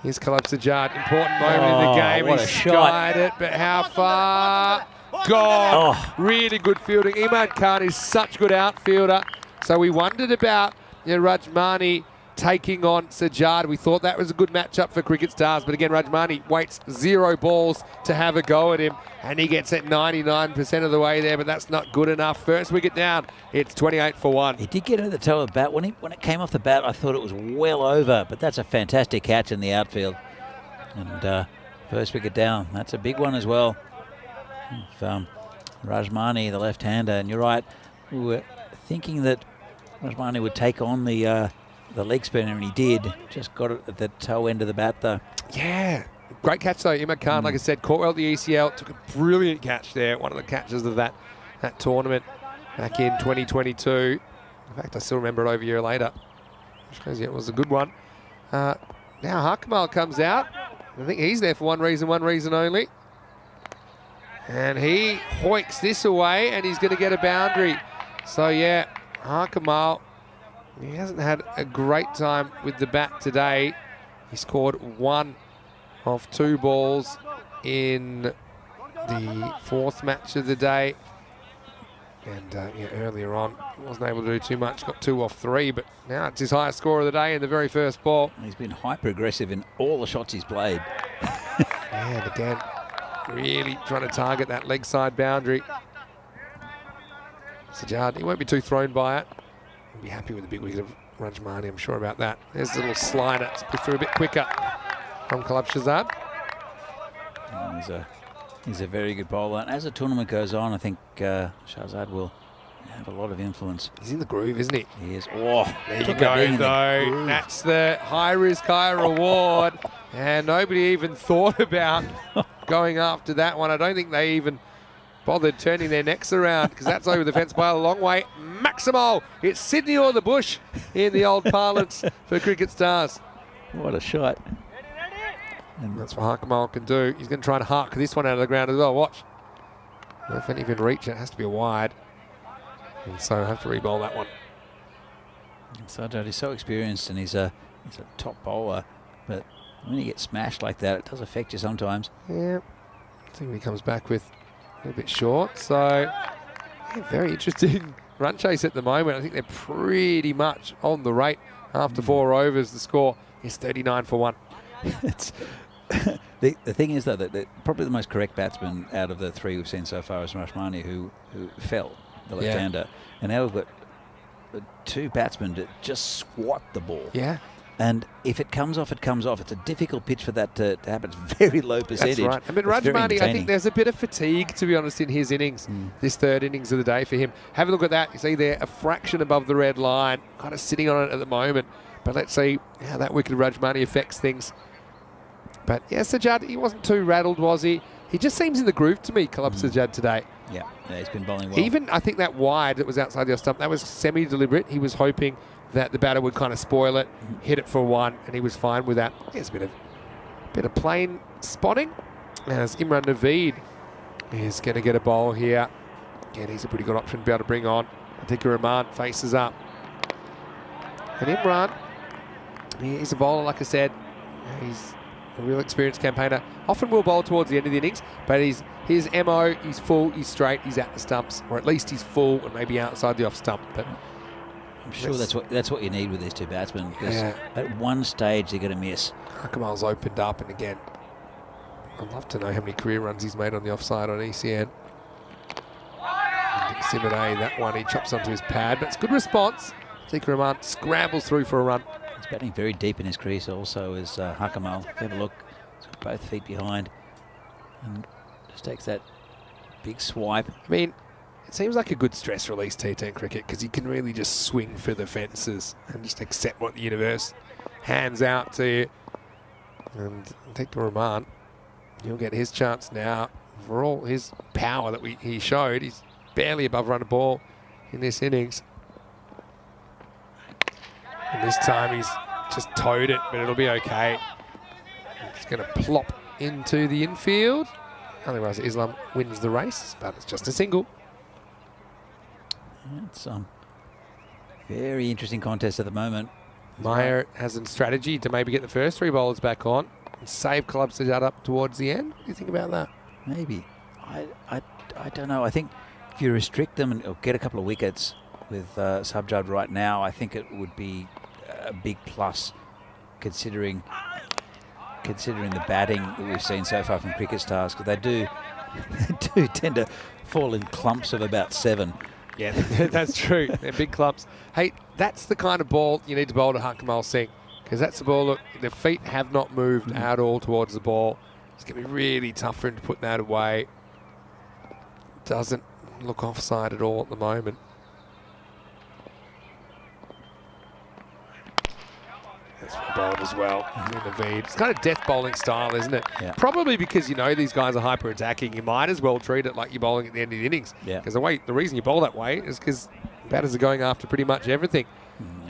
Here's Khalab Sajjad. Important moment in the game. What He a skied shot. it, but how far? Gone. Really good fielding. Imad Khan is such a good outfielder. So we wondered about Rajmani taking on Sajjad. We thought that was a good matchup for Cricket Stars, but again, Rajmani waits 0 balls to have a go at him, and he gets it 99% of the way there, but that's not good enough. First wicket down, it's 28 for 1. He did get at the toe of the bat. When it came off the bat, I thought it was well over, but that's a fantastic catch in the outfield. And first wicket down, that's a big one as well. Rajmani, the left-hander, and you're right, we were thinking that Rajmani would take on the leg spinner, and he did. Just got it at the toe end of the bat, though. Yeah. Great catch, though. Imad Khan, like I said, caught well at the ECL. Took a brilliant catch there. One of the catches of that tournament back in 2022. In fact, I still remember it over a year later. Which shows you it was a good one. Now Hakmal comes out. I think he's there for one reason only. And he hoiks this away, and he's going to get a boundary. So, yeah, Hakmal, he hasn't had a great time with the bat today. He scored 1 of 2 balls in the 4th match of the day. And earlier on, wasn't able to do too much. Got 2 off 3, but now it's his highest score of the day in the very first ball. He's been hyper-aggressive in all the shots he's played. And again, really trying to target that leg side boundary. Sajjad, he won't be too thrown by it. He'll be happy with the big wicket of Rajmani, I'm sure about that. There's a little slider. It's put through a bit quicker from Khalab Shahzad. He's a very good bowler. And as the tournament goes on, I think Shahzad will have a lot of influence. He's in the groove, isn't he? He is. Oh, there you go, though. That's the high risk, high reward. And nobody even thought about going after that one. I don't think they even bothered turning their necks around, because that's over the fence by a long way. Maximal. It's Sydney or the bush in the old parlance for Cricket Stars. What a shot. And that's what Hakmal can do. He's going to try and hark this one out of the ground as well. Watch. If any even reach it, it has to be a wide. And so I have to re-bowl that one. Sajjad is so experienced, and he's a top bowler, but when you get smashed like that, it does affect you sometimes. Yeah. I think he comes back with a bit short. So, yeah, very interesting run chase at the moment. I think they're pretty much on the rate after 4 overs. The score is 39 for 1. The thing is, though, that probably the most correct batsman out of the 3 we've seen so far is Rajmani, who fell, the left-hander. Yeah. And now we've got 2 batsmen that just squat the ball. Yeah. And if it comes off, it comes off. It's a difficult pitch for that to happen. It's very low percentage. That's right. I mean, Rajmani, I think there's a bit of fatigue, to be honest, in his innings, this 3rd innings of the day for him. Have a look at that. You see there, a fraction above the red line, kind of sitting on it at the moment. But let's see how that wicket of Rajmani affects things. But yeah, Sajjad, he wasn't too rattled, was he? He just seems in the groove to me, Khalab Sajjad, today. Yeah, he's been bowling well. Even, I think that wide that was outside the off stump, that was semi-deliberate. He was hoping that the batter would kind of spoil it, hit it for 1, and he was fine with that. There's a bit of plain spotting, as Imran Naveed is going to get a bowl here. Again, he's a pretty good option to be able to bring on. Atikur Rahman faces up. And Imran, he's a bowler, like I said. He's a real experienced campaigner. Often will bowl towards the end of the innings, but his MO, he's full, he's straight, he's at the stumps, or at least he's full and maybe outside the off stump. But I'm sure that's what you need with these 2 batsmen, because at one stage they're going to miss. Hakmal's opened up, and again, I'd love to know how many career runs he's made on the offside on ECN. Simone, that one, he chops onto his pad, but it's good response. Tika Rahman scrambles through for a run. He's batting very deep in his crease also is Hakamal. Have a look. He's got both feet behind and just takes that big swipe. I mean, it seems like a good stress release T10 cricket because you can really just swing for the fences and just accept what the universe hands out to you. And Tika Rahman, he'll get his chance now. For all his power that he showed, he's barely above run a ball in this innings. And this time he's just towed it, but it'll be okay. It's going to plop into the infield. Otherwise, Islam wins the race, but it's just a single. It's very interesting contest at the moment. Meyer has a strategy to maybe get the first 3 bowlers back on and save Club Sajjad up towards the end. What do you think about that? Maybe. I don't know. I think if you restrict them and get a couple of wickets with Sajjad right now, I think it would be a big plus considering the batting that we've seen so far from cricket stars, because they do tend to fall in clumps of about 7. Yeah, that's true. They're big clumps. Hey, that's the kind of ball you need to bowl to Hakamal Singh, because that's the ball, look, the feet have not moved at all towards the ball. It's going to be really tough for him to put that away. Doesn't look offside at all at the moment. That's well bowled as well. Naveed. It's kind of death bowling style, isn't it? Yeah. Probably because you know these guys are hyper attacking. You might as well treat it like you're bowling at the end of the innings. Yeah. Because the reason you bowl that way is because batters are going after pretty much everything.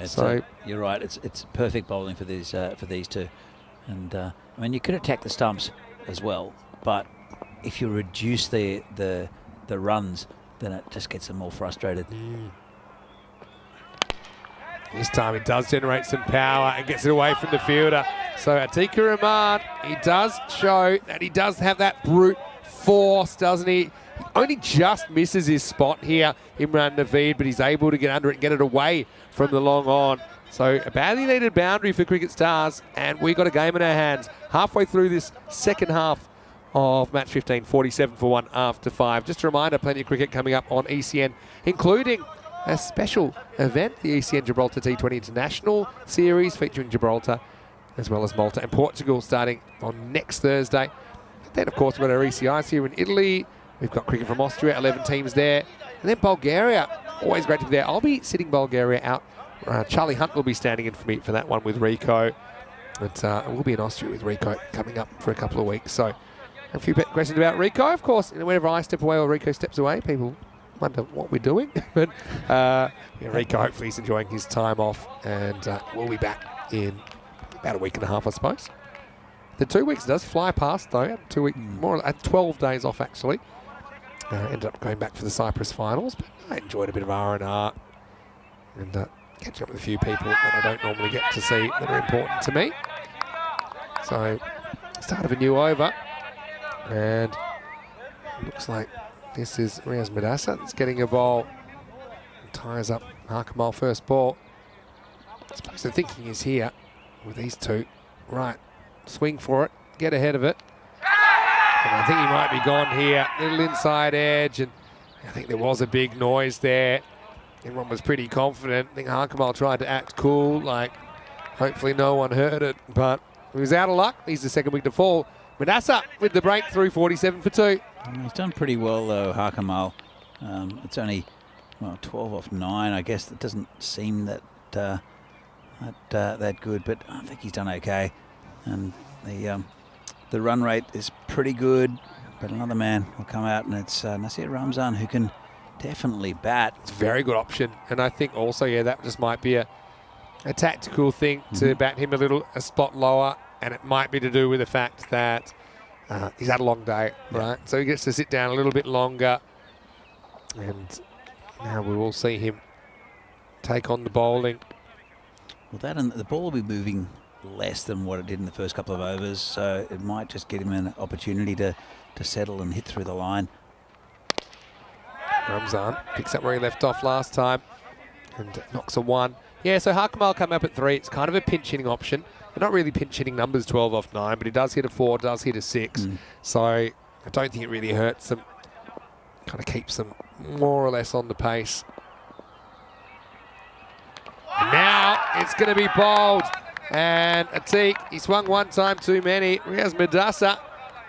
So you're right. It's perfect bowling for these two. And I mean, you could attack the stumps as well, but if you reduce the runs, then it just gets them more frustrated. This time he does generate some power and gets it away from the fielder. So Atiqa Rahman, he does show that he does have that brute force, doesn't he? He only just misses his spot here, Imran Naveed, but he's able to get under it and get it away from the long on. So a badly needed boundary for Cricket Stars, and we got a game in our hands. Halfway through this second half of match 15, 47 for 1 after 5. Just a reminder, plenty of cricket coming up on ECN, including a special event, the ECN Gibraltar T20 International Series featuring Gibraltar as well as Malta and Portugal starting on next Thursday. Then, of course, we've got our ECIs here in Italy. We've got cricket from Austria, 11 teams there. And then Bulgaria, always great to be there. I'll be sitting Bulgaria out. Charlie Hunt will be standing in for me for that one with Rico. But we'll be in Austria with Rico coming up for a couple of weeks. So a few questions about Rico. Of course, whenever I step away or Rico steps away, people wonder what we're doing. But Rico hopefully is enjoying his time off, and we'll be back in about a week and a half, I suppose. The 2 weeks does fly past, though. 2 weeks, more 12 days off, actually. Ended up going back for the Cyprus finals, but I enjoyed a bit of R&R and catching up with a few people that I don't normally get to see that are important to me. So, start of a new over, and it looks like this is Riaz Madassa that's getting a ball. Ties up Hakamal first ball. I suppose the thinking is here with these two. Right, swing for it, get ahead of it. And I think he might be gone here. Little inside edge, and I think there was a big noise there. Everyone was pretty confident. I think Hakamal tried to act cool, like hopefully no one heard it, but he was out of luck. He's the second wicket to fall. Madassa with the breakthrough, 47 for 2. He's done pretty well though, Hakamal. It's only 12 off 9. I guess it doesn't seem that good, but I think he's done okay. And the run rate is pretty good, but another man will come out, and it's Nasir Ramzan, who can definitely bat. It's a very good option, and I think also, yeah, that just might be a tactical thing to bat him a spot lower, and it might be to do with the fact that he's had a long day, right? So he gets to sit down a little bit longer, and now we will see him take on the bowling. Well, that and the ball will be moving less than what it did in the first couple of overs, so it might just give him an opportunity to settle and hit through the line. Ramzan picks up where he left off last time and knocks a 1. Yeah, so Hakamal come up at 3. It's kind of a pinch hitting option. They're not really pinch hitting numbers 12 off 9, but he does hit a 4, does hit a 6. So I don't think it really hurts them. Kind of keeps them more or less on the pace. And now it's going to be bowled. And Atik, he swung one time too many. Riaz Madassa,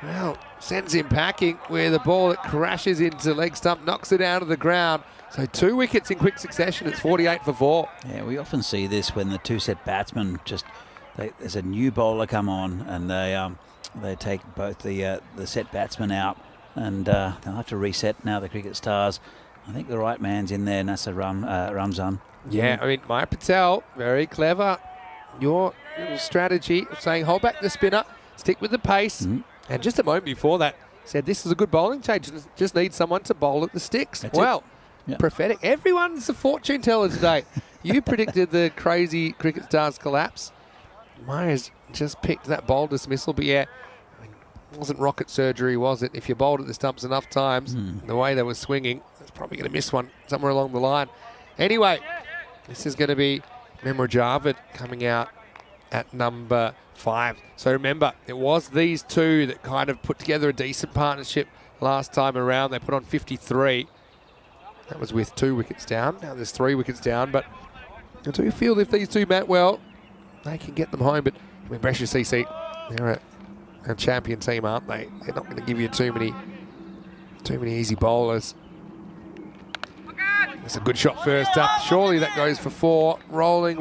well, sends him packing where the ball that crashes into leg stump knocks it out of the ground. So 2 wickets in quick succession. It's 48 for 4. Yeah, we often see this when the two-set batsmen there's a new bowler come on and they take both the set batsmen out and they'll have to reset now, the cricket stars. I think the right man's in there, Nasser Ramzan. Yeah, I mean, Maya Patel, very clever. Your little strategy of saying hold back the spinner, stick with the pace. And just a moment before that, said this is a good bowling change. Just need someone to bowl at the sticks. That's well, Yep. prophetic. Everyone's a fortune teller today. You predicted the crazy cricket stars collapse. Maya's just picked that bowl dismissal. But yeah, I mean, it wasn't rocket surgery, was it? If you bowled at the stumps enough times, the way they were swinging, it's probably going to miss one somewhere along the line. Anyway, this is going to be Memra Javed coming out at number 5. So remember, it was these two that kind of put together a decent partnership last time around. They put on 53. That was with 2 wickets down. Now there's 3 wickets down, but I do feel if these two bat well, they can get them home. But I mean, Brescia CC, they're a champion team, aren't they? They're not going to give you too many easy bowlers. It's a good shot first up. Surely that goes for 4. Rolling,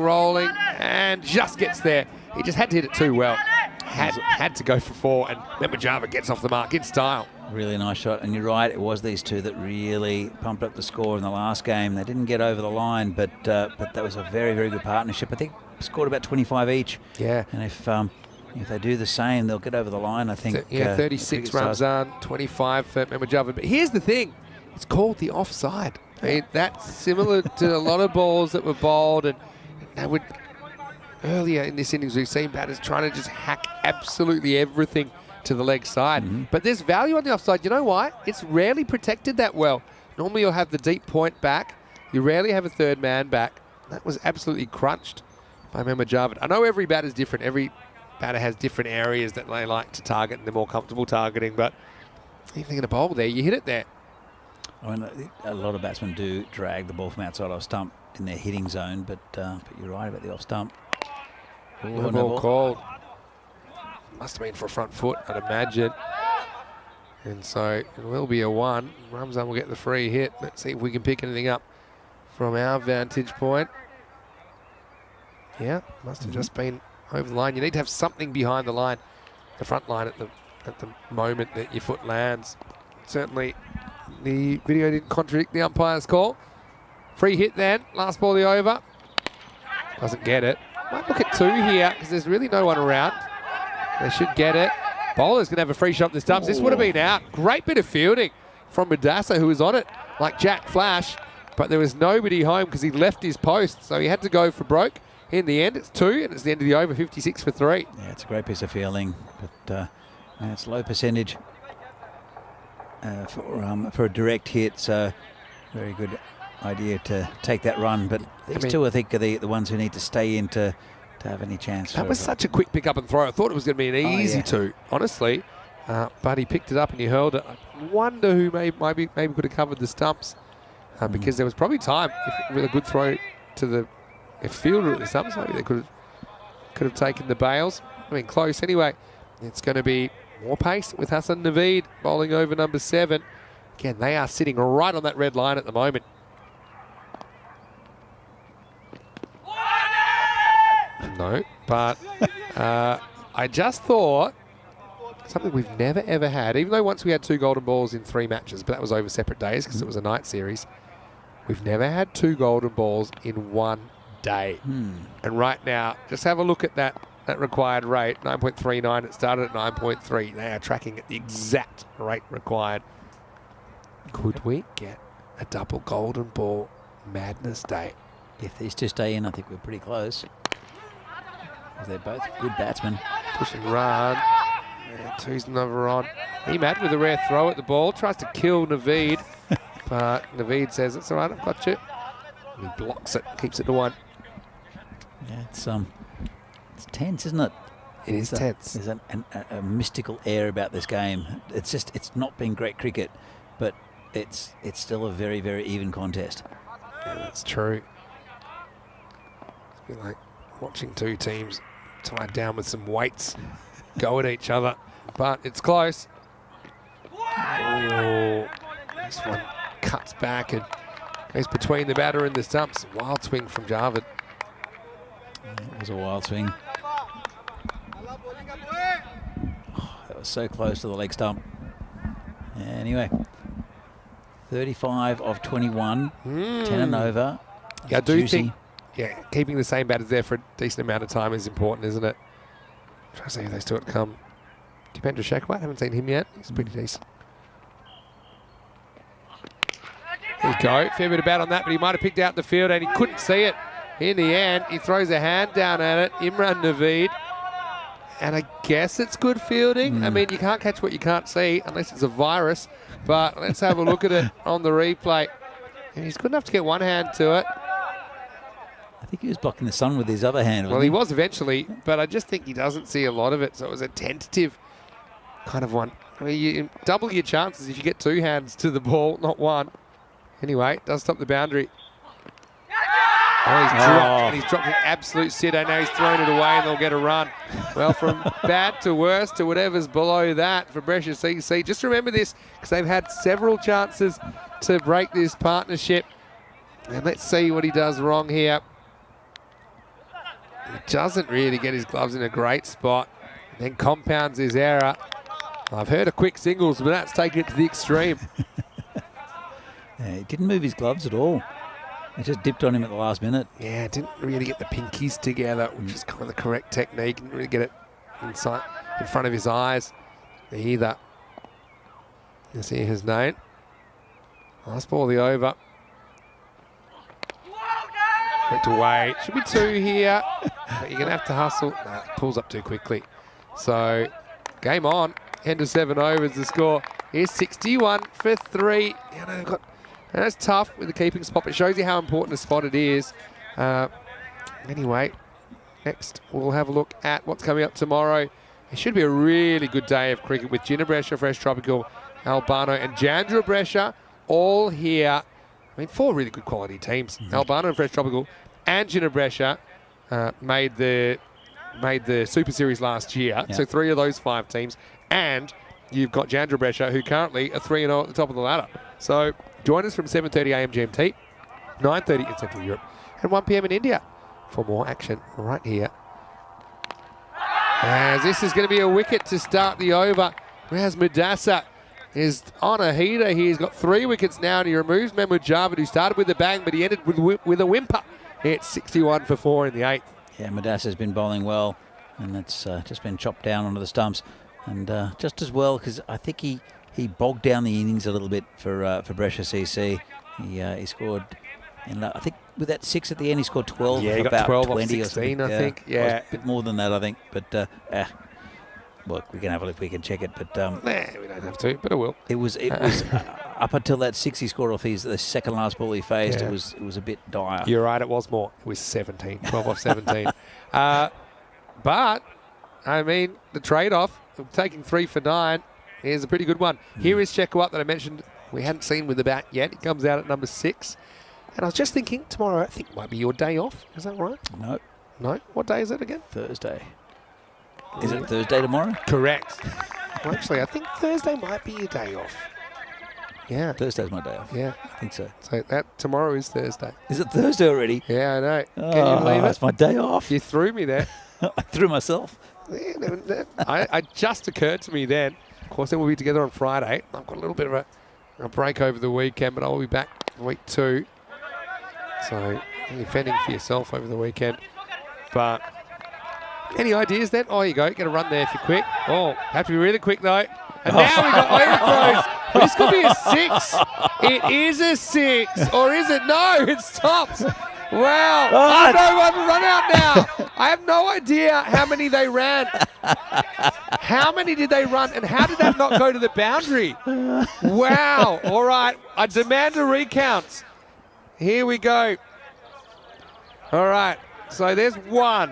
and just gets there. He just had to hit it too well. Had to go for 4, and Memra Javed gets off the mark in style. Really nice shot, and you're right, it was these two that really pumped up the score in the last game. They didn't get over the line, but that was a very, very good partnership. I think scored about 25 each. Yeah. And if they do the same, they'll get over the line, I think. Yeah, 36 Ramzan, 25 for Memra Javed. But here's the thing, it's called the offside. I mean, that's similar to a lot of balls that were bowled, and they would, earlier in this innings, we've seen batters trying to just hack absolutely everything to the leg side. But there's value on the offside. You know why? It's rarely protected that well. Normally you'll have the deep point back. You rarely have a third man back. That was absolutely crunched by Memra Javed. I know every batter's different. Every batter has different areas that they like to target and they're more comfortable targeting. But if you're going to bowl there, you hit it there. I mean, a lot of batsmen do drag the ball from outside off stump in their hitting zone, but you're right about the off stump. No ball called. Must have been for a front foot, I'd imagine. And so it will be a 1. Ramzan will get the free hit. Let's see if we can pick anything up from our vantage point. Yeah, must have just been over the line. You need to have something behind the line, the front line at the moment that your foot lands. Certainly the video didn't contradict the umpire's call. Free hit then, last ball of the over. Doesn't get it. Might look at 2 here because there's really no one around. They should get it. Bowler's going to have a free shot this time. This would have been out. Great bit of fielding from Madassa, who was on it like Jack Flash, but there was nobody home because he left his post, so he had to go for broke. In the end, it's 2, and it's the end of the over, 56 for 3. Yeah, it's a great piece of fielding, but it's low percentage for a direct hit, so very good idea to take that run. But these two, I think, are the ones who need to stay in to have any chance. That was such a quick pick up and throw. I thought it was going to be an easy 2, honestly. But he picked it up and he hurled it. I wonder who maybe could have covered the stumps because there was probably time with a good throw to the fielder at the stumps. Maybe they could have taken the bails. I mean, close anyway. It's going to be more pace with Hassan Naveed bowling over number 7. Again, they are sitting right on that red line at the moment. No, but I just thought something we've never, ever had, even though once we had 2 golden balls in 3 matches, but that was over separate days because it was a night series. We've never had 2 golden balls in 1 day. And right now, just have a look at that required rate, 9.39. It started at 9.3. They are tracking at the exact rate required. Could we get a double golden ball madness day? If these two stay in, I think we're pretty close. They're both good batsmen. Push and run. Yeah, 2's another on. Emad with a rare throw at the ball. Tries to kill Naveed. But Naveed says, it's all right, I've got you. And he blocks it. Keeps it to 1. Yeah, it's tense, isn't it? It is tense. There's a mystical air about this game. It's not been great cricket, but it's still a very, very even contest. Yeah, that's true. It's like watching two teams tied down with some weights go at each other, but it's close. Oh, this one cuts back and goes between the batter and the stumps. Wild swing from Jarvid. It was a wild swing. Oh, that was so close to the leg stump. Anyway, 35 of 21, 10 and over. Yeah, I do Juicy. think, yeah, keeping the same batters there for a decent amount of time is important, isn't it? Try to see if they still come. Dipendra Shekhawat, haven't seen him yet. He's pretty decent. There you go. Fair bit of bat on that, but he might have picked out the field and he couldn't see it. In the end, he throws a hand down at it. Imran Naveed. And I guess it's good fielding. I mean, you can't catch what you can't see unless it's a virus. But let's have a look at it on the replay. And he's good enough to get one hand to it. I think he was blocking the sun with his other hand. Well, he was eventually, but I just think he doesn't see a lot of it. So it was a tentative kind of one. I mean, you double your chances if you get two hands to the ball, not one. Anyway, does stop the boundary. Oh, he's dropped an absolute sitter. Now he's thrown it away and they'll get a run. Well, from bad to worse to whatever's below that for Brescia CC. Just remember this, because they've had several chances to break this partnership. And let's see what he does wrong here. He doesn't really get his gloves in a great spot. And then compounds his error. I've heard of quick singles, but that's taking it to the extreme. Yeah, he didn't move his gloves at all. He just dipped on him at the last minute. Yeah, didn't really get the pinkies together, which is kind of the correct technique. Didn't really get it inside, in front of his eyes either. You see his name. Last ball of the over. Went away. Should be two here, but you're going to have to hustle. Nah, pulls up too quickly. So, game on. End of 7 overs. The score is 61 for 3. You know, they've got... That's tough with the keeping spot, but it shows you how important a spot it is. Anyway, next we'll have a look at what's coming up tomorrow. It should be a really good day of cricket with Ginna Brescia, Fresh Tropical, Albano and Jandra Brescia all here. I mean, 4 really good quality teams. Albano and Fresh Tropical and Ginna Brescia made the Super Series last year. Yeah. So 3 of those 5 teams. And you've got Jandra Brescia, who currently are 3-0 at the top of the ladder. So join us from 7:30 a.m. GMT, 9:30 in Central Europe, and 1 p.m. in India for more action right here. As this is going to be a wicket to start the over. Raz Mudassa is on a heater. He's got 3 wickets now, and he removes Mahmood Javed, who started with a bang, but he ended with a whimper. It's 61 for 4 in the 8th. Yeah, Mudassa's been bowling well, and that's just been chopped down onto the stumps. And just as well, because I think he bogged down the innings a little bit for Brescia CC. He scored, and I think with that 6 at the end, he scored 12. Yeah, he got about 12 20 off or 16, something. I think. Yeah, a bit more than that, I think. But look, we can have a look. We can check it. But nah, we don't have to, but I will. it was up until that 6 he scored off the second last ball he faced. Yeah. It was a bit dire. You're right, it was more. It was 17, 12 off 17. But I mean, the trade-off of taking 3 for 9 is a pretty good one. Here is Shekhawat that I mentioned we hadn't seen with the bat yet. He comes out at number 6. And I was just thinking, tomorrow I think might be your day off. Is that right? No, No? What day is it again? Thursday. Is it Thursday tomorrow? Correct. Well, actually, I think Thursday might be your day off. Yeah. Thursday's my day off. Yeah. I think so. So that tomorrow is Thursday. Is it Thursday already? Yeah, I know. Can you believe It's it? my day off. You threw me there. I threw myself. Yeah, I just occurred to me then. Of course, then we'll be together on Friday. I've got a little bit of a break over the weekend, but I'll be back week 2. So you're fending for yourself over the weekend. But any ideas then? Oh, you go. Get a run there if you're quick. Oh, have to be really quick though. And now we've got overthrows. Well, this could be a 6. It is a 6. Or is it? No, it stops. Wow. Oh, no one run out now. I have no idea how many they ran. How many did they run? And how did that not go to the boundary? Wow. All right. I demand a recount. Here we go. All right. So there's 1.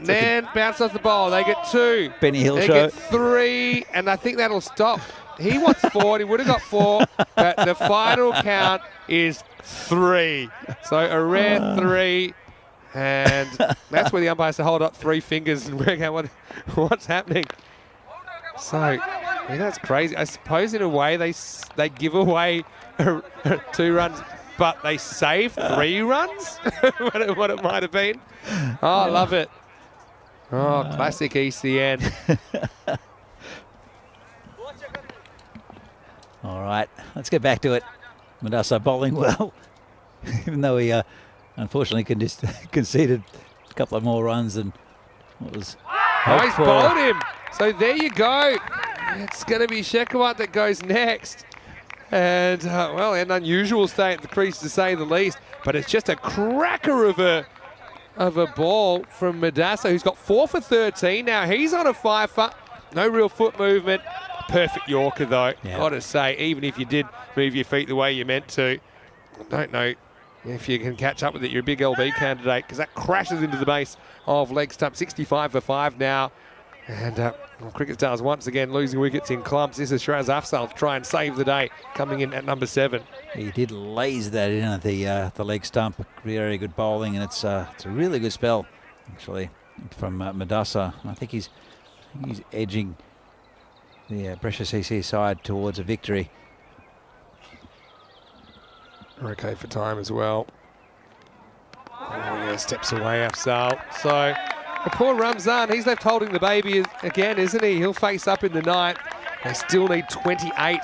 Then bounce off the bowl. They get 2. Benny Hill they show. get 3. And I think that'll stop. he wants 4, and he would have got 4, but the final count is 3. So a rare 3, and that's where the umpire has to hold up 3 fingers and work out what's happening. So, I mean, that's crazy. I suppose in a way they give away 2 runs, but they save 3 runs, what it might have been. Oh, I love it. Oh, classic ECN. All right, let's get back to it. Madassa bowling well, even though he unfortunately conceded a couple of more runs than what was hoped He's for. bowled him. So there you go. It's going to be Shekhawat that goes next. And, well, an unusual stay at the crease to say the least. But it's just a cracker of a ball from Madassa, who's got 4 for 13 now. He's on a 5 for. No real foot movement. Perfect Yorker, though. Yeah. Got to say, even if you did move your feet the way you meant to, I don't know if you can catch up with it. You're a big LB candidate, because that crashes into the base of leg stump. 65 for 5 now. And well, Cricket Stars once again losing wickets in clumps. This is Shiraz Afzal to try and save the day, coming in at number 7. He did laze that in at the leg stump. Very good bowling, and it's a really good spell, actually, from Madassa. I think he's edging the Brescia CC side towards a victory. Okay for time as well. Oh, yeah, steps away Afzal. So, the poor Ramzan, he's left holding the baby again, isn't he? He'll face up in the 9th. They still need 28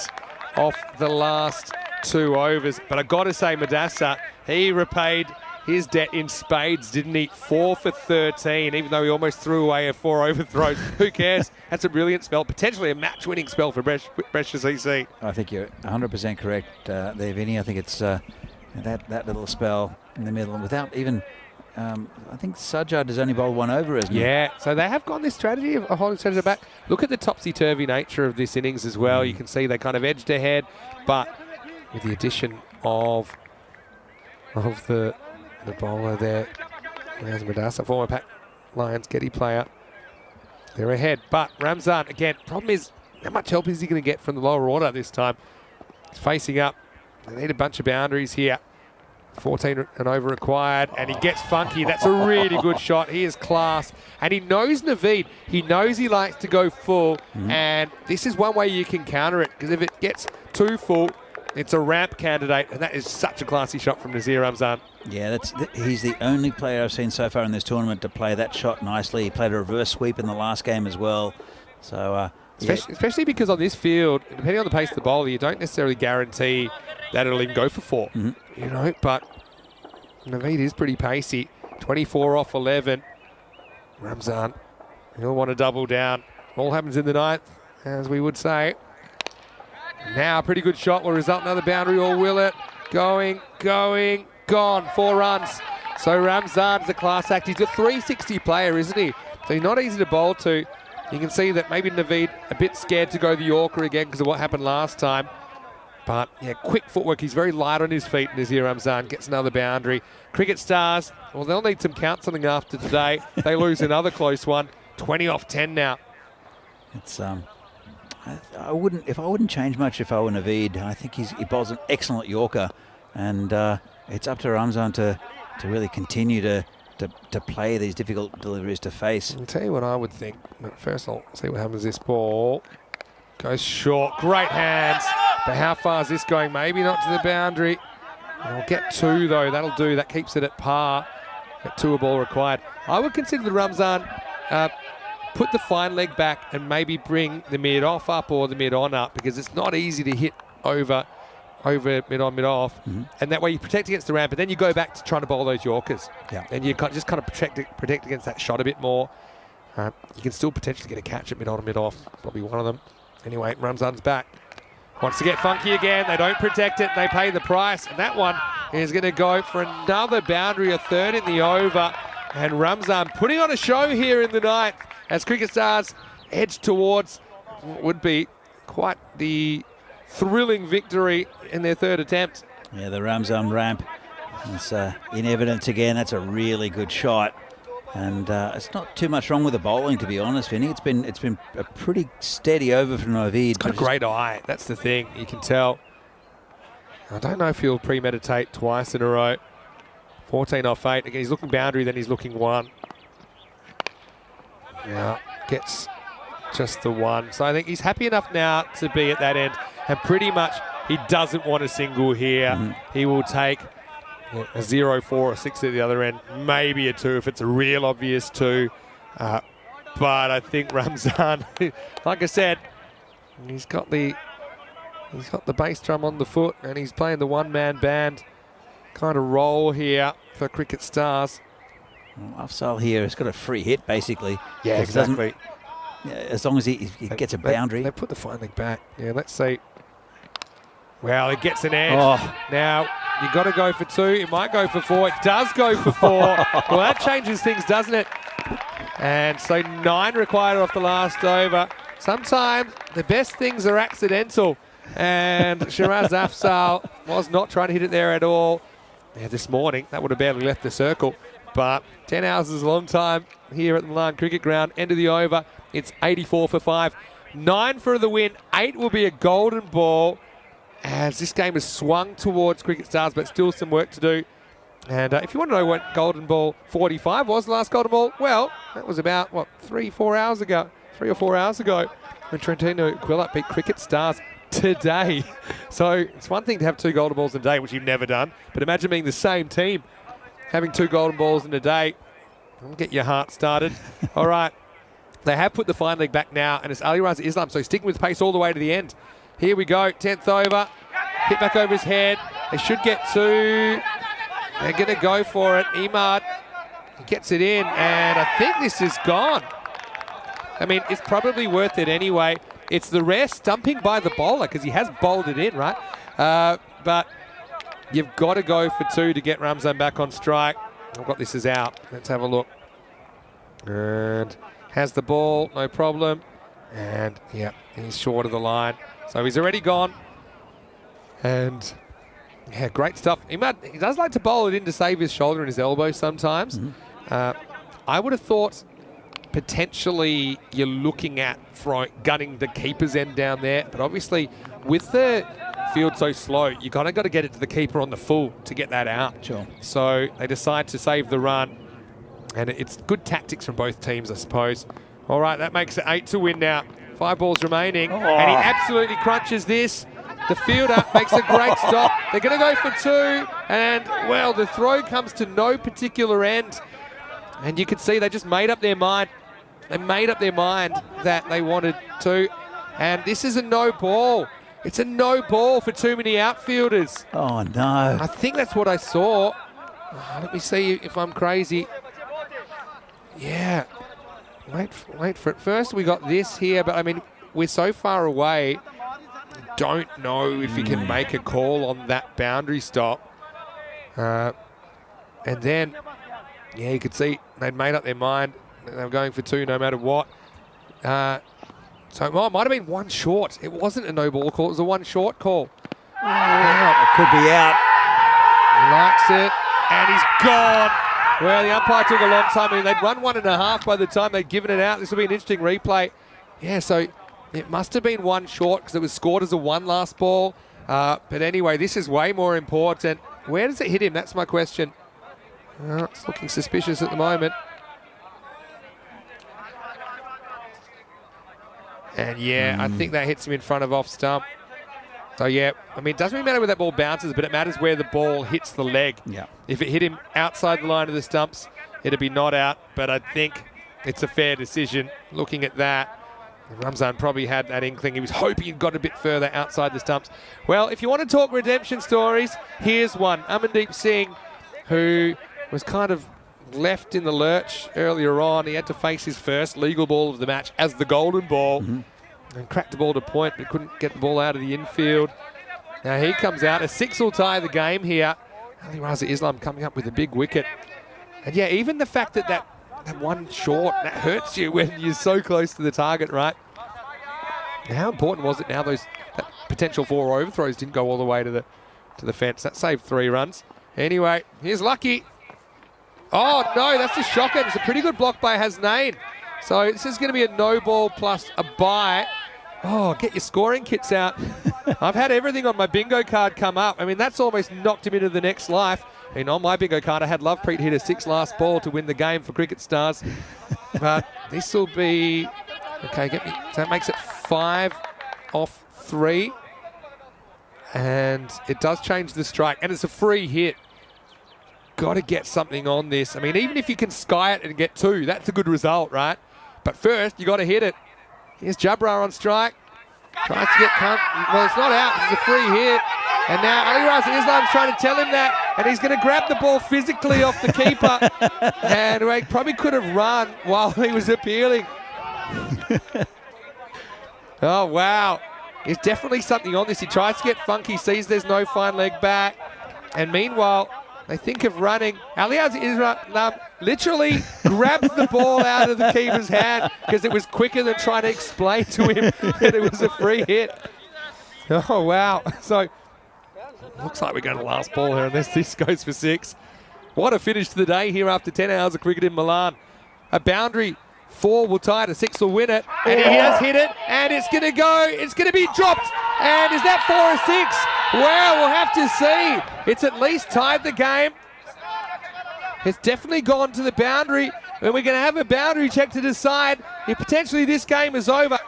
off the last 2 overs. But I got to say, Madassa, he repaid his debt in spades, didn't he? 4 for 13, even though he almost threw away a 4 overthrows. Who cares? That's a brilliant spell, potentially a match-winning spell for Brescia CC. I think you're 100% correct there, Vinny. I think it's that little spell in the middle, and without even... I think Sajjad has only bowled 1 over, isn't he? Yeah, so they have gone this strategy of holding Sajjad back. Look at the topsy-turvy nature of this innings as well. You can see they kind of edged ahead, but with the addition of the bowler there, there's Madassa, former Pac Lions Getty player. They're ahead, but Ramzan, again, problem is, how much help is he going to get from the lower order this time? He's facing up. They need a bunch of boundaries here. 14 and over required, and he gets funky. That's a really good shot. He is class, and he knows Naveed. He knows he likes to go full, and this is one way you can counter it, because if it gets too full, it's a ramp candidate, and that is such a classy shot from Nazir Ramzan. Yeah, he's the only player I've seen so far in this tournament to play that shot nicely. He played a reverse sweep in the last game as well. So, especially because on this field, depending on the pace of the bowler, you don't necessarily guarantee that it'll even go for 4. You know, but Naveed is pretty pacey. 24 off 11. Ramzan, he'll want to double down. All happens in the 9th, as we would say. Now, a pretty good shot will result in another boundary, or will it? Going, gone. 4 runs. So Ramzan's a class act. He's a 360 player, isn't he? So he's not easy to bowl to. You can see that maybe Naveed a bit scared to go the Yorker again because of what happened last time. But, yeah, quick footwork. He's very light on his feet. Nazir Ramzan gets another boundary. Cricket Stars, well, they'll need some counselling after today. They lose another close one. 20 off 10 now. It's I wouldn't change much if I were Naveed. I think he bowls an excellent Yorker, and it's up to Ramzan to really continue to play these difficult deliveries to face. I'll tell you what I would think. But first, I'll see what happens. This ball goes short. Great hands. But how far is this going? Maybe not to the boundary. He'll get 2, though. That'll do. That keeps it at par. At 2 a ball required. I would consider the Ramzan put the fine leg back and maybe bring the mid-off up or the mid-on up, because it's not easy to hit over mid-on, mid-off. And that way you protect against the ramp, but then you go back to trying to bowl those Yorkers. Yeah. And you just kind of protect against that shot a bit more. You can still potentially get a catch at mid-on and mid-off. Probably one of them. Anyway, Ramzan's back. Wants to get funky again. They don't protect it. They pay the price. And that one is going to go for another boundary, a 3rd in the over. And Ramzan putting on a show here in the 9th as Cricket Stars edge towards what would be quite the thrilling victory in their 3rd attempt. Yeah, the Ramzan ramp is in evidence again. That's a really good shot. And it's not too much wrong with the bowling, to be honest, Vinny. It's been a pretty steady over from Ovid. He's got a great eye. That's the thing. You can tell. I don't know if he'll premeditate twice in a row. 14 off 8. Again, he's looking boundary, then he's looking 1. Now gets just the 1. So I think he's happy enough now to be at that end. And pretty much he doesn't want a single here. He will take a 0, 4 or 6 at the other end. Maybe a 2 if it's a real obvious 2. But I think Ramzan, like I said, he's got the bass drum on the foot and he's playing the one-man band kind of role here for Cricket Stars. Well, Afzal here has got a free hit, basically. Yeah, exactly. As long as he gets a boundary. They put the fine leg back. Yeah, let's see. Well, it gets an edge. Oh. Now, you got to go for 2. It might go for 4. It does go for 4. Well, that changes things, doesn't it? And so 9 required off the last over. Sometimes the best things are accidental. And Shiraz Afzal was not trying to hit it there at all. Yeah, this morning, that would have barely left the circle. But 10 hours is a long time here at the Milan Cricket Ground. End of the over. It's 84 for 5. 9 for the win. 8 will be a golden ball. As this game has swung towards Cricket Stars, but still some work to do. And if you want to know what golden ball 45 was, the last golden ball, well, that was about, 3 or 4 hours ago, when Trentino Aquila beat Cricket Stars today. So it's one thing to have 2 golden balls in a day, which you've never done, but imagine being the same team having 2 golden balls in a day. It'll get your heart started. All right. They have put the fine leg back now, and it's Ali Raza Islam, so sticking with pace all the way to the end. Here we go, 10th over. Hit back over his head. They should get 2. They're going to go for it. Imad gets it in, and I think this is gone. I mean, it's probably worth it anyway. It's the rare stumping by the bowler, because he has bowled it in, right? But you've got to go for 2 to get Ramzan back on strike. I've got this as out. Let's have a look. And has the ball, no problem. And, yeah, he's short of the line. So he's already gone. And, yeah, great stuff. He does like to bowl it in to save his shoulder and his elbow sometimes. I would have thought potentially you're looking at gunning the keeper's end down there. But obviously, with the field so slow, you kind of got to get it to the keeper on the full to get that out. Sure. So they decide to save the run. And it's good tactics from both teams, I suppose. All right, that makes it 8 to win now. 5 balls remaining. And he absolutely crunches this. The fielder makes a great stop. They're going to go for 2. And, well, the throw comes to no particular end. And you can see they just made up their mind. They made up their mind that they wanted to. And this is a no ball. It's a no ball for too many outfielders. Oh, no. I think that's what I saw. Let me see if I'm crazy. Yeah. Wait for it. First, we got this here, but I mean, we're so far away. Don't know if you can make a call on that boundary stop. And then, yeah, you could see they'd made up their mind. They were going for 2 no matter what. So it might have been 1 short. It wasn't a no ball call. It was a 1 short call. It could be out. He likes it, and he's gone. Well, the umpire took a long time. I mean, they'd run 1.5 by the time they'd given it out. This will be an interesting replay. Yeah, so it must have been 1 short because it was scored as a 1 last ball. But anyway, this is way more important. Where does it hit him? That's my question. It's looking suspicious at the moment. And yeah, I think that hits him in front of off stump. So yeah, I mean, it doesn't really matter where that ball bounces, but it matters where the ball hits the leg. Yeah. If it hit him outside the line of the stumps, it'd be not out. But I think it's a fair decision looking at that. Ramzan probably had that inkling. He was hoping he'd got a bit further outside the stumps. Well, if you want to talk redemption stories, here's one. Amandeep Singh, who was kind of left in the lurch earlier on. He had to face his first legal ball of the match as the golden ball. And cracked the ball to point, but couldn't get the ball out of the infield. Now he comes out. A 6 will tie the game here. Ali Raza Islam coming up with a big wicket. And yeah, even the fact that that 1 short, that hurts you when you're so close to the target, right? And how important was it now that potential 4 overthrows didn't go all the way to the fence? That saved 3 runs. Anyway, here's Lucky. Oh, no, that's a shocker. It's a pretty good block by Hasnain. So this is going to be a no ball plus a bye. Oh, get your scoring kits out. I've had everything on my bingo card come up. I mean, that's almost knocked him into the next life. And on my bingo card, I had Lovepreet hit a 6 last ball to win the game for Cricket Stars. But this will be... Okay, so that makes it 5 off 3. And it does change the strike. And it's a free hit. Got to get something on this. I mean, even if you can sky it and get 2, that's a good result, right? But first, you got to hit it. Here's Jabra on strike. Tries to get well, it's not out. It's a free hit. And now Ali Raza Islam's trying to tell him that. And he's going to grab the ball physically off the keeper. And he probably could have run while he was appealing. Oh, wow. There's definitely something on this. He tries to get funky, sees there's no fine leg back. And meanwhile, they think of running. Aliaz Islam literally grabs the ball out of the keeper's hand because it was quicker than trying to explain to him that it was a free hit. Oh, wow. So, looks like we're going to last ball here unless this goes for 6. What a finish to the day here after 10 hours of cricket in Milan. A boundary. 4 will tie it, a 6 will win it. And he has hit it, and it's going to go. It's going to be dropped. And is that 4 or 6? Well, we'll have to see. It's at least tied the game. It's definitely gone to the boundary. And we're going to have a boundary check to decide if potentially this game is over.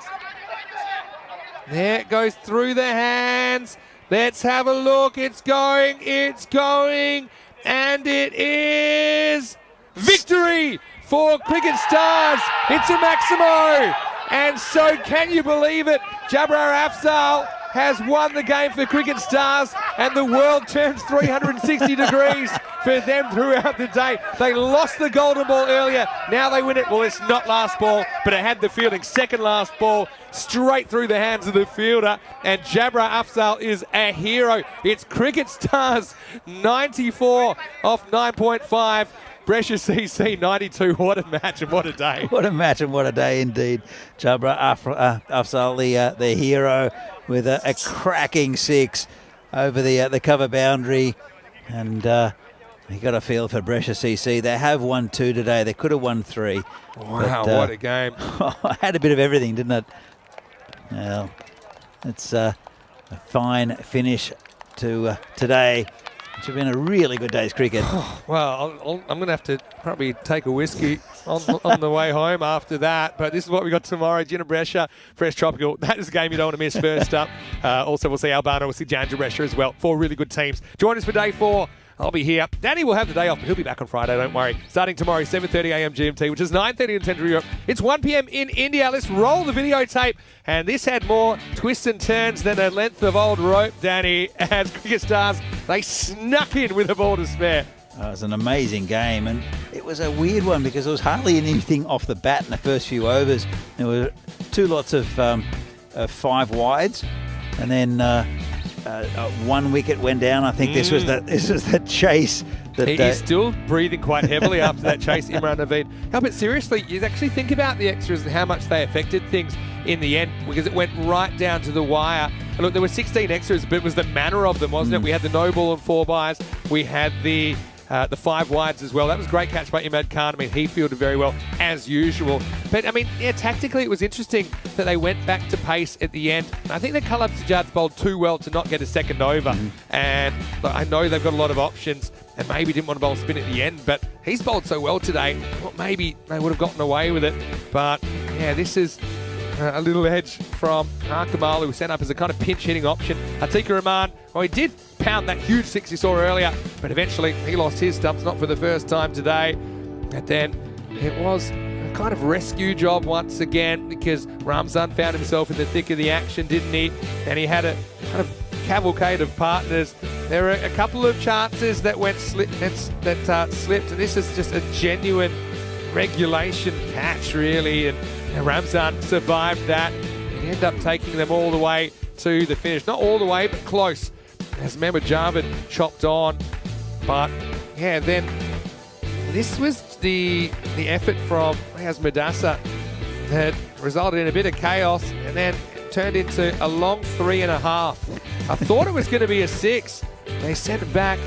There it goes through the hands. Let's have a look. It's going, and it is victory for Cricket Stars. It's a Maximo. And so can you believe it? Jabrar Afzal has won the game for Cricket Stars, and the world turns 360 degrees for them throughout the day. They lost the golden ball earlier. Now they win it. Well, it's not last ball, but it had the fielding. Second last ball, straight through the hands of the fielder, and Jabra Afzal is a hero. It's Cricket Stars 94 off 9.5. Brescia CC 92. What a match and what a day. What a match and what a day indeed. Jabra Afzal, the hero, with a cracking 6 over the cover boundary. And you got a feel for Brescia CC. They have won 2 today. They could have won 3. Wow, what a game. Had a bit of everything, didn't it? Well, it's a fine finish to today. It's been a really good day's cricket. Well, I'm going to have to probably take a whiskey on the way home after that. But this is what we got tomorrow. Gina Brescia, Fresh Tropical. That is a game you don't want to miss first up. Also, we'll see Albano. We'll see Janja Brescia as well. 4 really good teams. Join us for day 4. I'll be here. Danny will have the day off, but he'll be back on Friday, don't worry. Starting tomorrow, 7:30 a.m. GMT, which is 9:30 in Central Europe. It's 1 p.m. in India. Let's roll the videotape. And this had more twists and turns than a length of old rope, Danny, as Cricket Stars, they snuck in with a ball to spare. It was an amazing game, and it was a weird one because there was hardly anything off the bat in the first few overs. There were 2 lots of 5 wides, and then 1 wicket went down. I think this was the chase. He's still breathing quite heavily after that chase, Imran Naveed. No, but seriously, you actually think about the extras and how much they affected things in the end, because it went right down to the wire. And look, there were 16 extras, but it was the manner of them, wasn't it? We had the no ball and 4 byes. We had the 5 wides as well. That was a great catch by Imad Khan. I mean, he fielded very well, as usual. But, I mean, yeah, tactically it was interesting that they went back to pace at the end. I think the Kalab Sajjad's bowled too well to not get a second over. And look, I know they've got a lot of options and maybe didn't want to bowl spin at the end, but he's bowled so well today. Well, maybe they would have gotten away with it. But, yeah, this is a little edge from Kamalu, who was sent up as a kind of pinch-hitting option. Atiq Rahman, well, he did pound that huge 6 he saw earlier, but eventually he lost his stumps, not for the first time today. And then it was a kind of rescue job once again, because Ramzan found himself in the thick of the action, didn't he? And he had a kind of cavalcade of partners. There were a couple of chances that went slipped, and this is just a genuine regulation catch, really. And Ramzan survived that and ended up taking them all the way to the finish. Not all the way, but close, as Mehmet Javed chopped on. But, yeah, then this was the effort from Riaz Madassa that resulted in a bit of chaos and then turned into a long 3.5. I thought it was going to be a 6. They sent it back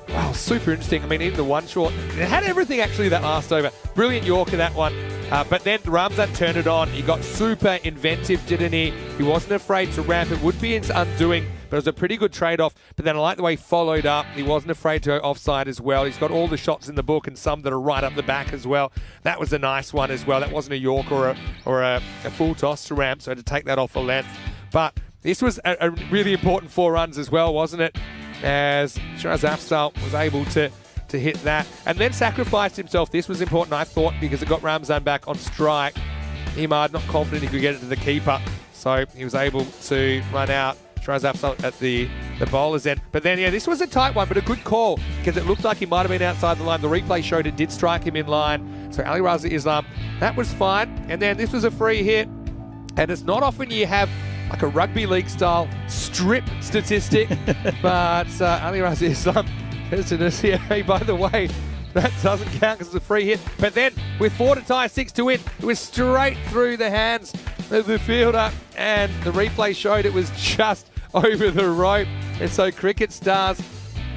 wow, super interesting. I mean, even the one short, it had everything actually that last over. Brilliant Yorker, that one. But then Ramzan turned it on. He got super inventive, didn't he? He wasn't afraid to ramp. It would be his undoing, but it was a pretty good trade-off. But then I like the way he followed up. He wasn't afraid to go offside as well. He's got all the shots in the book and some that are right up the back as well. That was a nice one as well. That wasn't a Yorker or a full toss to ramp, so to take that off a length. But this was a really important 4 runs as well, wasn't it? As Shiraz Afzal was able to hit that and then sacrificed himself. This was important, I thought, because it got Ramzan back on strike. Imad not confident he could get it to the keeper, so he was able to run out Shiraz Afzal at the bowler's end. But then, yeah, this was a tight one, but a good call because it looked like he might have been outside the line. The replay showed it did strike him in line. So Ali Raza Islam, that was fine. And then this was a free hit, and it's not often you have like a rugby league style strip statistic, but Ali Raza Islam, hey, by the way, that doesn't count because it's a free hit. But then with 4 to tie, 6 to win, it was straight through the hands of the fielder, and the replay showed it was just over the rope. And so cricket stars,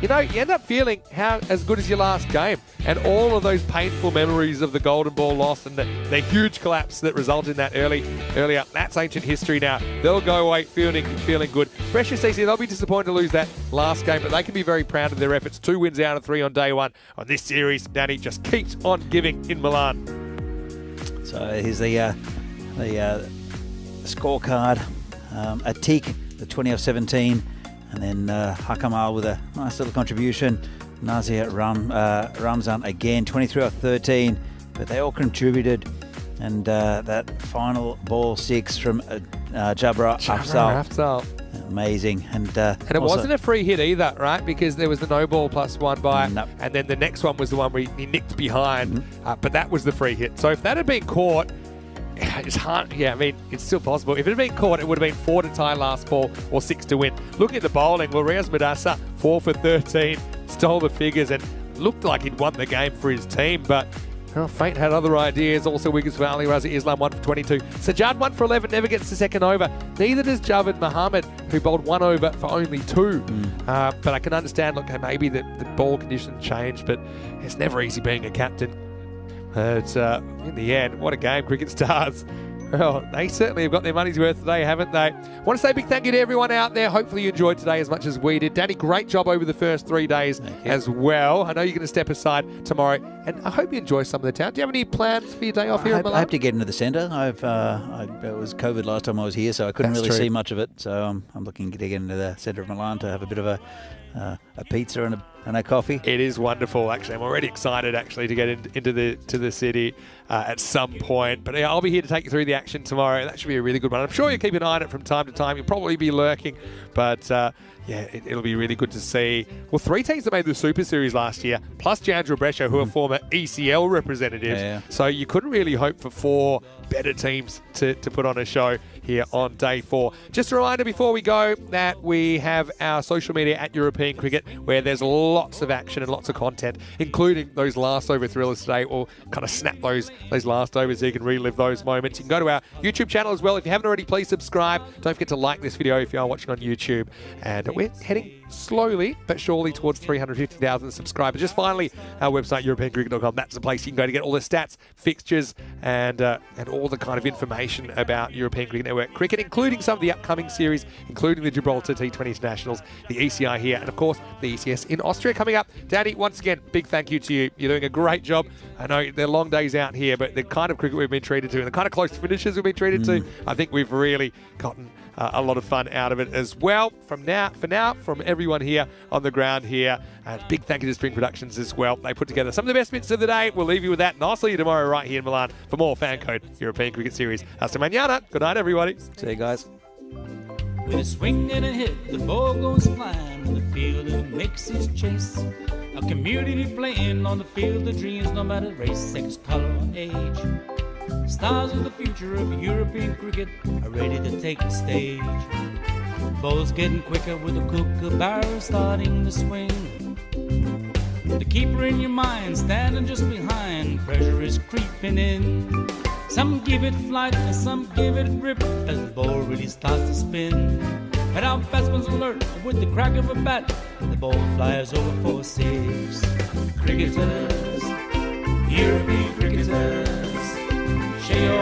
you know, you end up feeling as good as your last game. And all of those painful memories of the golden ball loss and the huge collapse that resulted in that earlier, that's ancient history now. They'll go away feeling good. Precious CC, they'll be disappointed to lose that last game, but they can be very proud of their efforts. 2 wins out of 3 on day 1 on this series. Danny just keeps on giving in Milan. So here's the scorecard. Atik, the 20 of 17. And then Hakamal with a nice little contribution. Nazir Ramzan again, 23 of 13. But they all contributed. And that final ball 6 from Jabra Afzal. Amazing. And it wasn't a free hit either, right? Because there was the no ball +1 by. Nope. And then the next one was the one where he nicked behind. But that was the free hit. So if that had been caught, it's hard. Yeah, I mean, it's still possible. If it had been caught, it would have been 4 to tie last ball or 6 to win. Looking at the bowling, well, Riaz Madassa, 4 for 13, stole the figures and looked like he'd won the game for his team, but fate had other ideas. Also wickets for Ali Raza Islam, 1 for 22. Sajjad, 1 for 11, never gets the second over. Neither does Javed Mohammed, who bowled 1 over for only 2. But I can understand, look, maybe the ball conditions changed, but it's never easy being a captain. But in the end, what a game, cricket stars. Well, they certainly have got their money's worth today, haven't they? I want to say a big thank you to everyone out there. Hopefully you enjoyed today as much as we did. Danny, great job over the first 3 days as well. I know you're going to step aside tomorrow, and I hope you enjoy some of the town. Do you have any plans for your day off here in Milan? I hope to get into the centre. It was COVID last time I was here, so I couldn't really see much of it. So I'm looking to get into the centre of Milan to have a bit of a pizza and a coffee. It is wonderful, actually. I'm already excited, actually, to get into the city at some point. But yeah, I'll be here to take you through the action tomorrow. That should be a really good one. I'm sure you'll keep an eye on it from time to time. You'll probably be lurking, but yeah, it'll be really good to see. Well, 3 teams that made the Super Series last year, plus Jandra Brescia, who are former ECL representatives. Yeah. So you couldn't really hope for 4 better teams to put on a show here on day 4. Just a reminder before we go that we have our social media at European Cricket, where there's lots of action and lots of content, including those last over thrillers today. We'll kind of snap those last overs so you can relive those moments. You can go to our YouTube channel as well. If you haven't already, please subscribe. Don't forget to like this video if you are watching on YouTube. And we're heading slowly but surely towards 350,000 subscribers. Just finally, our website, EuropeanCricket.com. That's the place you can go to get all the stats, fixtures, and all the kind of information about European Cricket Network cricket, including some of the upcoming series, including the Gibraltar T20 Internationals, the ECI here, and of course, the ECS in Austria coming up. Danny, once again, big thank you to you. You're doing a great job. I know they're long days out here, but the kind of cricket we've been treated to and the kind of close finishes we've been treated to, I think we've really gotten a lot of fun out of it as well. For now, from everyone here on the ground here, and big thank you to Spring Productions as well. They put together some of the best bits of the day. We'll leave you with that, and I'll see you tomorrow right here in Milan for more Fan Code European Cricket Series. Hasta mañana. Good night, everybody. See you guys. With a swing and a hit, the ball goes flying on the field and makes his chase. A community playing on the field of dreams, no matter race, sex, color, or age. Stars of the future of European cricket are ready to take the stage. Ball's getting quicker with the kookaburra starting to swing. The keeper in your mind standing just behind, pressure is creeping in. Some give it flight and some give it grip as the ball really starts to spin. And our batsman's alert with the crack of a bat. The ball flies over for 6. Cricketers, here be cricketers. Share your